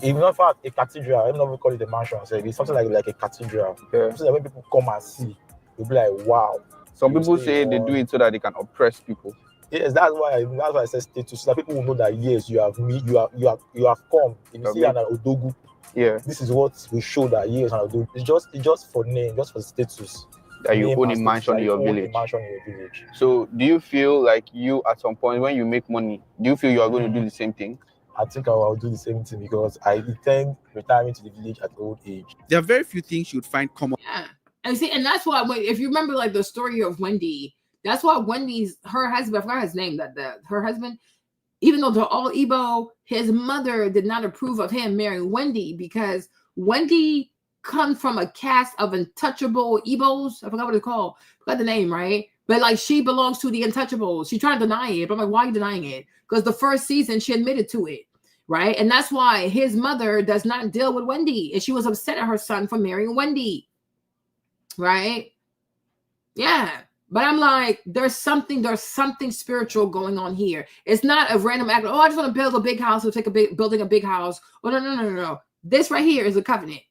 even if a cathedral, I don't even call it a mansion. So it's something like a cathedral. Something that when people come and see, they'll be like, wow.
Some people say they do it so that they can oppress people.
Yes, that's why I said status, so that people will know that yes, you have come. If you see an Odogu, this is what will show that yes, an Odogu. It's just for name, just for status.
That you own a mansion in your village. So do you feel like you at some point when you make money, do you feel you are going to do the same thing?
I think I will do the same thing because I intend retiring to the village at old age.
There are very few things you would find common.
Yeah, and see, and that's why if you remember like the story of Wendy, that's why her husband, I forgot his name, her husband, even though they're all Igbo, his mother did not approve of him marrying Wendy because Wendy comes from a caste of untouchable Igbos. I forgot what it's called. I forgot the name, right? But like she belongs to the untouchables. She tried to deny it, but I'm like, why are you denying it? Because the first season she admitted to it, right? And that's why his mother does not deal with Wendy, and she was upset at her son for marrying Wendy, right? Yeah, but I'm like, there's something spiritual going on here. It's not a random act. Oh, I just want to build a big house. Or building a big house. Oh no. This right here is a covenant.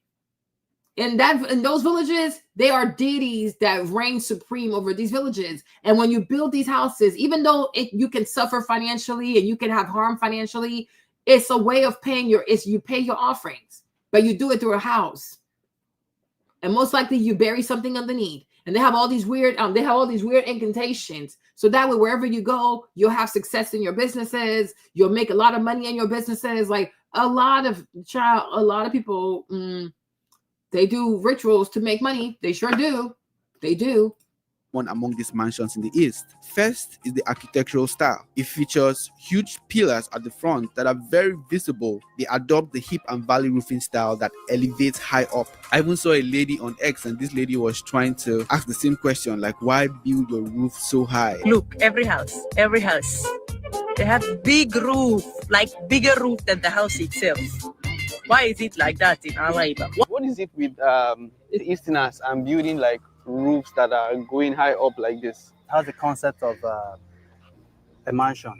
In those villages, they are deities that reign supreme over these villages. And when you build these houses, even though you can suffer financially and you can have harm financially, it's a way of paying you pay your offerings, but you do it through a house. And most likely you bury something underneath. And they have all these weird incantations. So that way, wherever you go, you'll have success in your businesses. You'll make a lot of money in your businesses. Like a lot of people, they do rituals to make money. They sure do. They do.
One among these mansions in the east. First is the architectural style. It features huge pillars at the front that are very visible. They adopt the hip and valley roofing style that elevates high up. I even saw a lady on X, and this lady was trying to ask the same question, like, why build your roof so high?
Look, every house, they have big roof, like bigger roof than the house itself. Why is it like that in Araiba?
What is it with the Easterners and building like roofs that are going high up like this?
Has the concept of a mansion,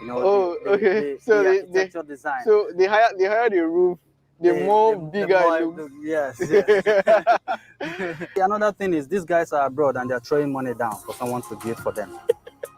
you know.
Oh, okay. So
the architectural design.
So they hire the roof. The more bigger it looks.
Yes. Another thing is these guys are abroad and they're throwing money down for someone to build for them.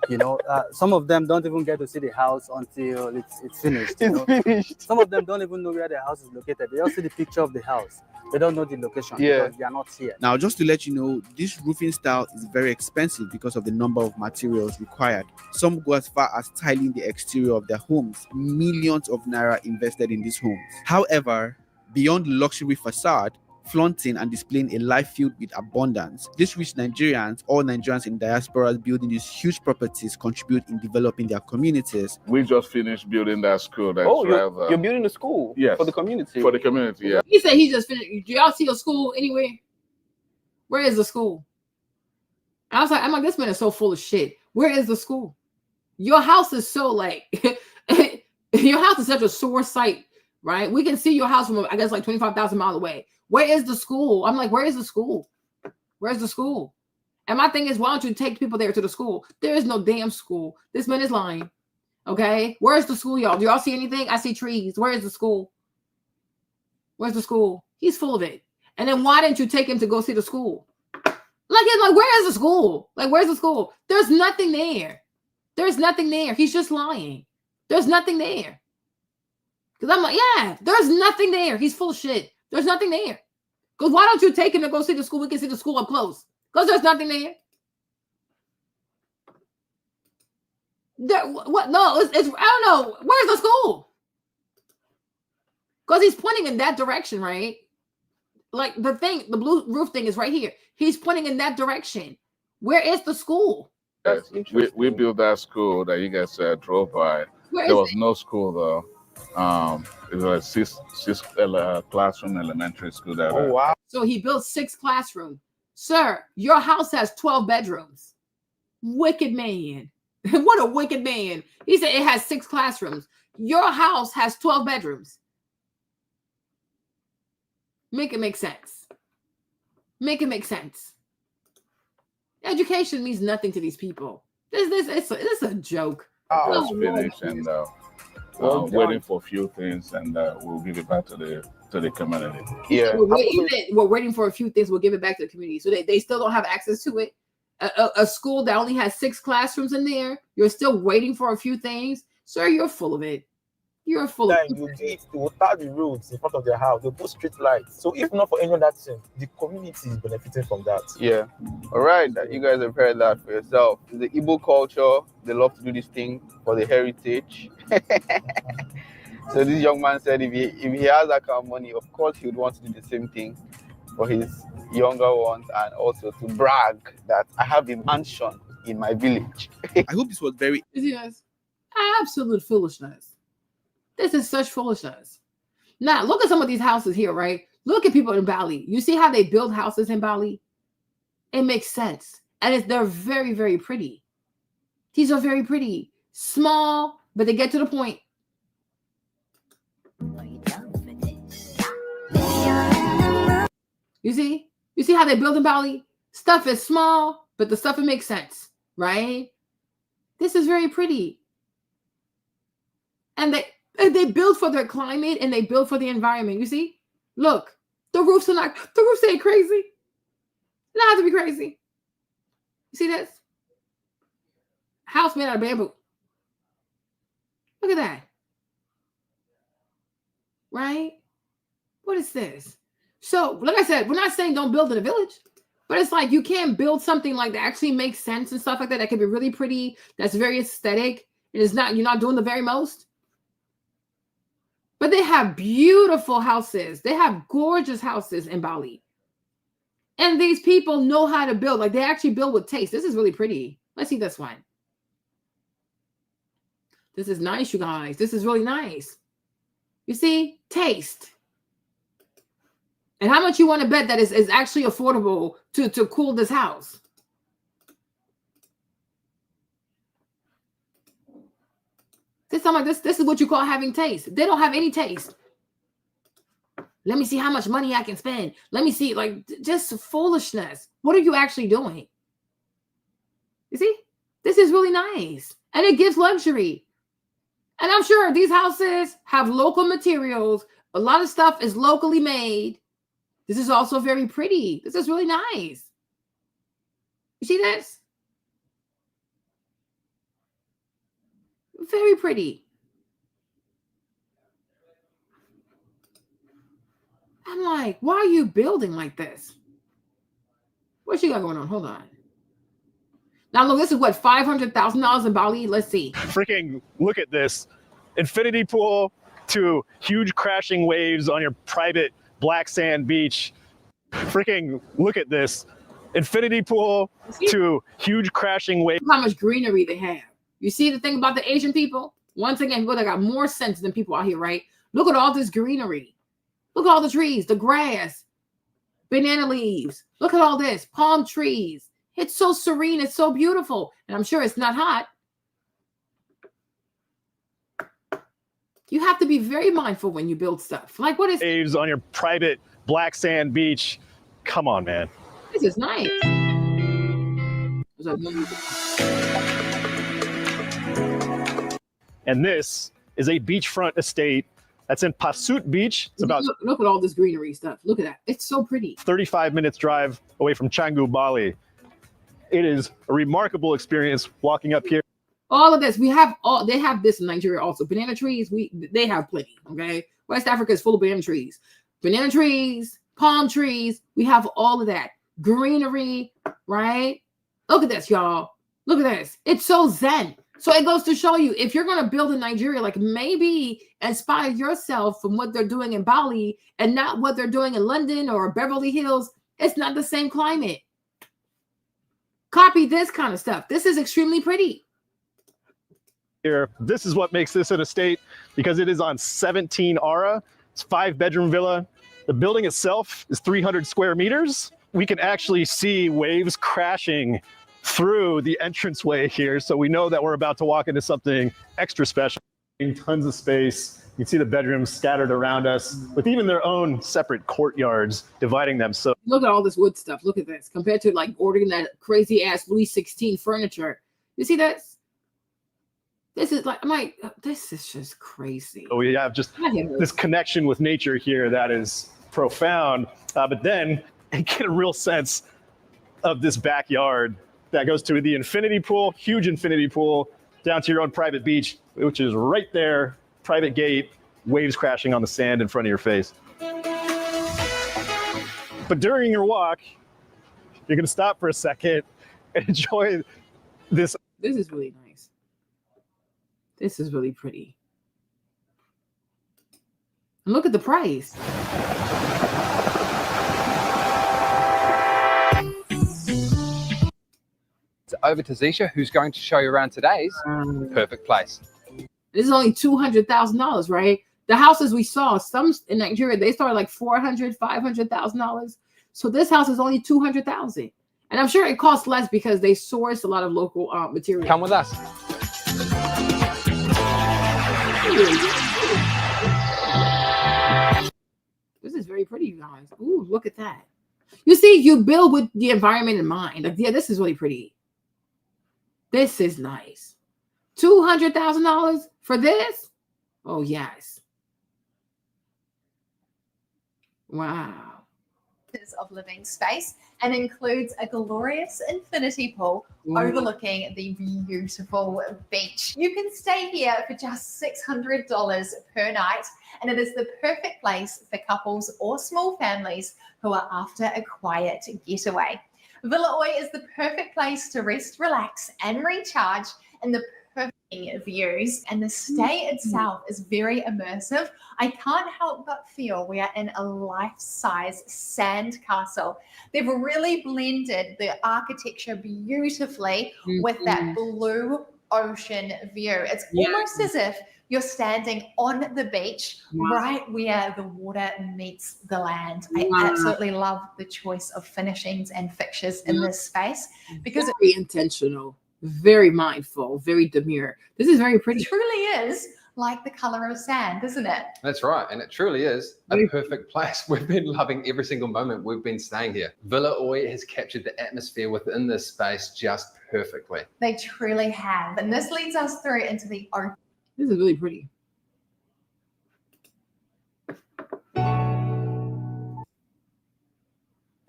You know, some of them don't even get to see the house until it's finished.
Finished.
Some of them don't even know where the house is located. They just see the picture of the house. They don't know the location because they are not here.
Now, just to let you know, this roofing style is very expensive because of the number of materials required. Some go as far as tiling the exterior of their homes. Millions of naira invested in these homes. However, beyond the luxury facade, flaunting and displaying a life filled with abundance, these rich Nigerians, all Nigerians in diaspora building these huge properties, contribute in developing their communities.
We just finished building that school.
You're building a school?
Yes.
For the community?
For the community, yeah.
He said he just finished. Do y'all see a school anywhere? Where is the school? I was like, I'm like, this man is so full of shit. Where is the school? Your house is so like, your house is such a sore sight, right? We can see your house from, I guess, like 25,000 miles away. Where is the school? I'm like, where is the school? Where's the school? And my thing is, why don't you take people there to the school? There is no damn school. This man is lying. Okay, where's the school, y'all? Do y'all see anything? I see trees. Where is the school? Where's the school? He's full of it. And then why didn't you take him to go see the school? Like, where is the school? Like, where's the school? There's nothing there. There's nothing there. He's just lying. There's nothing there. Because I'm like, yeah, there's nothing there. He's full of shit. There's nothing there. Because why don't you take him to go see the school? We can see the school up close. Because there's nothing there. What? No, it's I don't know. Where's the school? Because he's pointing in that direction, right? Like the blue roof thing is right here. He's pointing in that direction. Where is the school?
Yes, we built that school that you guys drove by. There was no school though. It was a six classroom elementary school there.
Oh wow! So he built 6 classrooms. Sir, your house has 12 bedrooms. Wicked man. What a wicked man. He said it has 6 classrooms. Your house has 12 bedrooms. Make it make sense. Make it make sense. Education means nothing to these people. It's a joke.
Let's finish and waiting for a few things, and we'll give it back to the community.
Yeah, we're waiting for a few things. We'll give it back to the community. So they still don't have access to it. A school that only has 6 classrooms in there. You're still waiting for a few things, sir. You're full of it. You're full of it.
They will start the roads in front of their house. They put street lights. So if not for any of that thing, the community is benefiting from that.
Yeah. All right. You guys have heard that for yourself. The Igbo culture, they love to do this thing for the heritage. So this young man said if he has that kind of money, of course he would want to do the same thing for his younger ones, and also to brag that I have a mansion in my village.
I hope this was very...
Yes. Absolute foolishness. This is such foolishness. Now, look at some of these houses here, right? Look at people in Bali. You see how they build houses in Bali? It makes sense. And they're very, very pretty. These are very pretty. Small, but they get to the point. You see? You see how they build in Bali? Stuff is small, but the stuff, it makes sense, right? This is very pretty. And they build for their climate and they build for the environment. You see? Look, the roofs ain't crazy. It don't have to be crazy. You see this? House made out of bamboo. Look at that. Right? What is this? So, like I said, we're not saying don't build in a village, but it's like you can't build something like that actually makes sense and stuff like that. That can be really pretty. That's very aesthetic. It is not, you're not doing the very most. But they have beautiful houses. They have gorgeous houses in Bali. And these people know how to build. Like they actually build with taste. This is really pretty. Let's see this one. This is nice, you guys. This is really nice. You see? Taste. And how much you want to bet that is actually affordable to cool this house? This is what you call having taste. They don't have any taste. Let me see how much money I can spend. Let me see, like, just foolishness. What are you actually doing? You see? This is really nice. And it gives luxury. And I'm sure these houses have local materials. A lot of stuff is locally made. This is also very pretty. This is really nice. You see this? Very pretty. I'm like, why are you building like this? What you got going on? Hold on. Now, look, this is what, $500,000 in Bali? Let's see.
Freaking look at this. Infinity pool to huge crashing waves on your private black sand beach. Freaking look at this. Infinity pool to huge crashing waves.
How much greenery they have. You see the thing about the Asian people? Once again, people that got more sense than people out here, right? Look at all this greenery. Look at all the trees, the grass, banana leaves. Look at all this, palm trees. It's so serene. It's so beautiful. And I'm sure it's not hot. You have to be very mindful when you build stuff. Like what is
waves on your private black sand beach? Come on, man.
This is nice.
And this is a beachfront estate that's in Pasut Beach. It's about
look at all this greenery stuff. Look at that. It's so pretty.
35 minutes drive away from Canggu, Bali. It is a remarkable experience walking up here.
All of this, they have this in Nigeria also. Banana trees, they have plenty, okay? West Africa is full of banana trees. Banana trees, palm trees, we have all of that. Greenery, right? Look at this, y'all. Look at this. It's so zen. So it goes to show you, if you're going to build in Nigeria, like maybe inspire yourself from what they're doing in Bali and not what they're doing in London or Beverly Hills. It's not the same climate. Copy this kind of stuff. This is extremely pretty.
Here, this is what makes this an estate because it is on 17 ara. It's 5-bedroom villa. The building itself is 300 square meters. We can actually see waves crashing through the entranceway here. So we know that we're about to walk into something extra special. Tons of space. You can see the bedrooms scattered around us with even their own separate courtyards dividing them. So
look at all this wood stuff. Look at this compared to like ordering that crazy ass Louis XVI furniture. You see that? This is like, this is just crazy.
we have just this connection with nature here that is profound. But then you get a real sense of this backyard that goes to the infinity pool, huge infinity pool, down to your own private beach, which is right there, private gate, waves crashing on the sand in front of your face. But during your walk, you're going to stop for a second and enjoy this.
This is really nice. This is really pretty. And look at the price.
Over to Zisha, who's going to show you around today's perfect place.
This is only $200,000, right? The houses we saw, some in Nigeria, they started like $400,000, $500,000. So this house is only $200,000, and I'm sure it costs less because they source a lot of local material.
Come with us.
This is very pretty, you guys. Ooh, look at that. You see, you build with the environment in mind. Like, yeah, this is really pretty. This is nice. $200,000 for this? Oh, yes. Wow.
Of living space and includes a glorious infinity pool overlooking the beautiful beach. You can stay here for just $600 per night, and it is the perfect place for couples or small families who are after a quiet getaway. Villa Oi is the perfect place to rest, relax, and recharge in the perfect views, and the stay itself is very immersive. I can't help but feel we are in a life-size sand castle. They've really blended the architecture beautifully with that blue ocean view. It's almost as if you're standing on the beach right where the water meets the land. I absolutely love the choice of finishings and fixtures in this space because
it's very intentional, very mindful, very demure. This is very pretty.
It truly is like the color of sand, isn't it?
That's right, and it truly is a perfect place. We've been loving every single moment we've been staying here. Villa Oi has captured the atmosphere within this space just perfectly.
They truly have, and this leads us through into the open.
This is really pretty.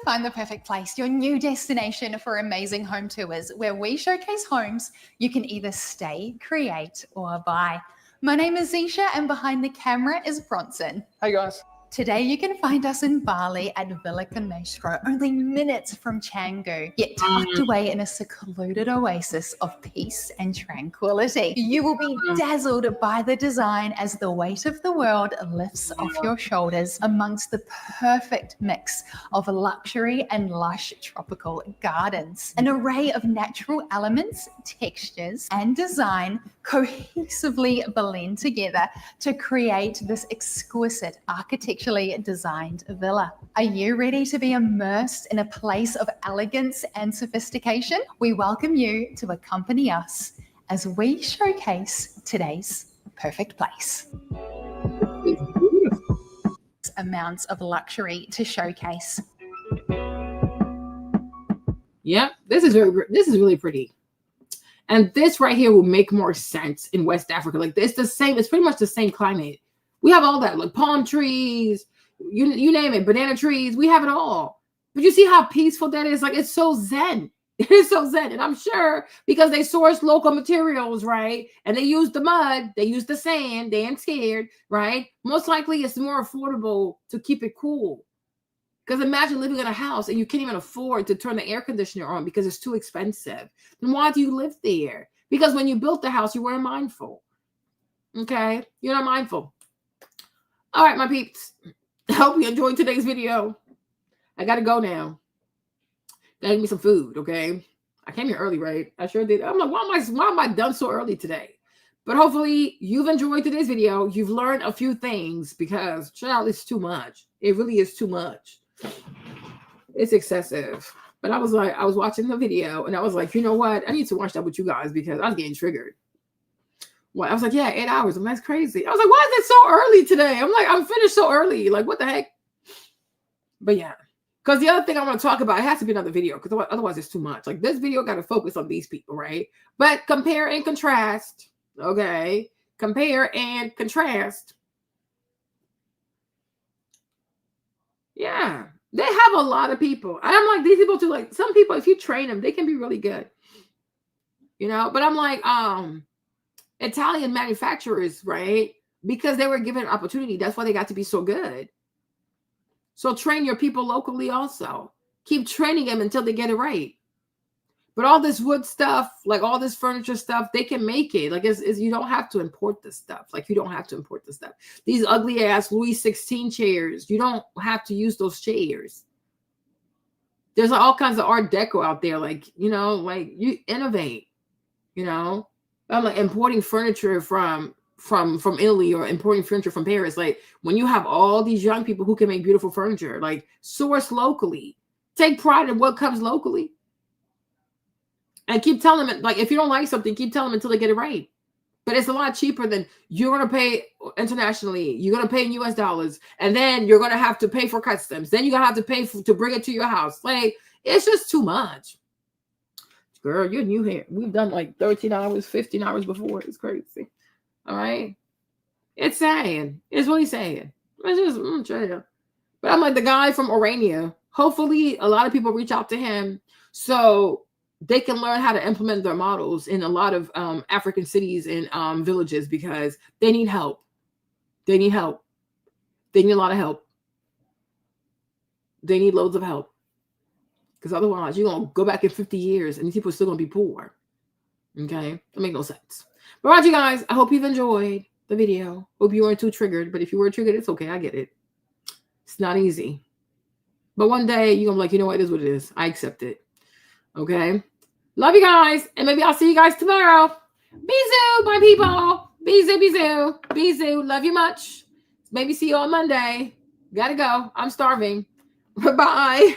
Find the perfect place, your new destination for amazing home tours, where we showcase homes you can either stay, create, or buy. My name is Zisha, and behind the camera is Bronson.
Hey guys.
Today you can find us in Bali at Villa Kaneshro, only minutes from Canggu, yet tucked away in a secluded oasis of peace and tranquility. You will be dazzled by the design as the weight of the world lifts off your shoulders amongst the perfect mix of luxury and lush tropical gardens. An array of natural elements, textures, and design cohesively blend together to create this exquisite architecturally designed villa. Are you ready to be immersed in a place of elegance and sophistication? We welcome you to accompany us as we showcase today's perfect place. Amounts of luxury to showcase.
Yep, this is really pretty. And this right here will make more sense in West Africa. Like it's the same, it's pretty much the same climate. We have all that, like palm trees, you name it, banana trees, we have it all. But you see how peaceful that is? Like it's so zen. It is so zen. And I'm sure because they source local materials, right? And they use the mud, they use the sand, they ain't scared, right? Most likely it's more affordable to keep it cool. Because imagine living in a house and you can't even afford to turn the air conditioner on because it's too expensive. Then why do you live there? Because when you built the house, you weren't mindful. Okay? You're not mindful. All right, my peeps. I hope you enjoyed today's video. I got to go now. Gotta give me some food, okay? I came here early, right? I sure did. I'm like, why am I done so early today? But hopefully you've enjoyed today's video. You've learned a few things because, child, it's too much. It really is too much. It's excessive. But I was watching the video and I was like, you know what? I need to watch that with you guys because I was getting triggered. Well, I was like, yeah, 8 hours. That's crazy. I was like, why is it so early today? I'm like, I'm finished so early. Like, what the heck? But yeah. Because the other thing I want to talk about, it has to be another video because otherwise it's too much. Like this video got to focus on these people, right? But compare and contrast, okay? Compare and contrast. Yeah, they have a lot of people. And I'm like, these people too, like some people, if you train them, they can be really good. You know, but I'm like, Italian manufacturers, right? Because they were given an opportunity. That's why they got to be so good. So train your people locally also. Keep training them until they get it right. But all this wood stuff, like all this furniture stuff, they can make it. Like you don't have to import this stuff. Like you don't have to import this stuff. These ugly ass Louis XVI chairs, you don't have to use those chairs. There's all kinds of Art Deco out there. Like, you know, like you innovate, you know. I'm like importing furniture from Italy or importing furniture from Paris. Like when you have all these young people who can make beautiful furniture, like source locally, take pride in what comes locally. And keep telling them, like, if you don't like something, keep telling them until they get it right. But it's a lot cheaper than you're going to pay internationally. You're going to pay in US dollars. And then you're going to have to pay for customs. Then you're going to have to pay to bring it to your house. Like, it's just too much. Girl, you're new here. We've done like 13 hours, 15 hours before. It's crazy. All right? It's sad. It's really sad. It's just, but I'm like the guy from Orania. Hopefully, a lot of people reach out to him so they can learn how to implement their models in a lot of African cities and villages because they need help. They need help. They need a lot of help. They need loads of help. Because otherwise, you're going to go back in 50 years and these people are still going to be poor. Okay? That makes no sense. But all right, you guys, I hope you've enjoyed the video. Hope you weren't too triggered. But if you were triggered, it's okay. I get it. It's not easy. But one day, you're going to be like, you know what? It is what it is. I accept it. Okay? Love you guys. And maybe I'll see you guys tomorrow. Bisous, my people. Bisous, bisous. Bisous. Love you much. Maybe see you on Monday. Gotta go. I'm starving. Bye.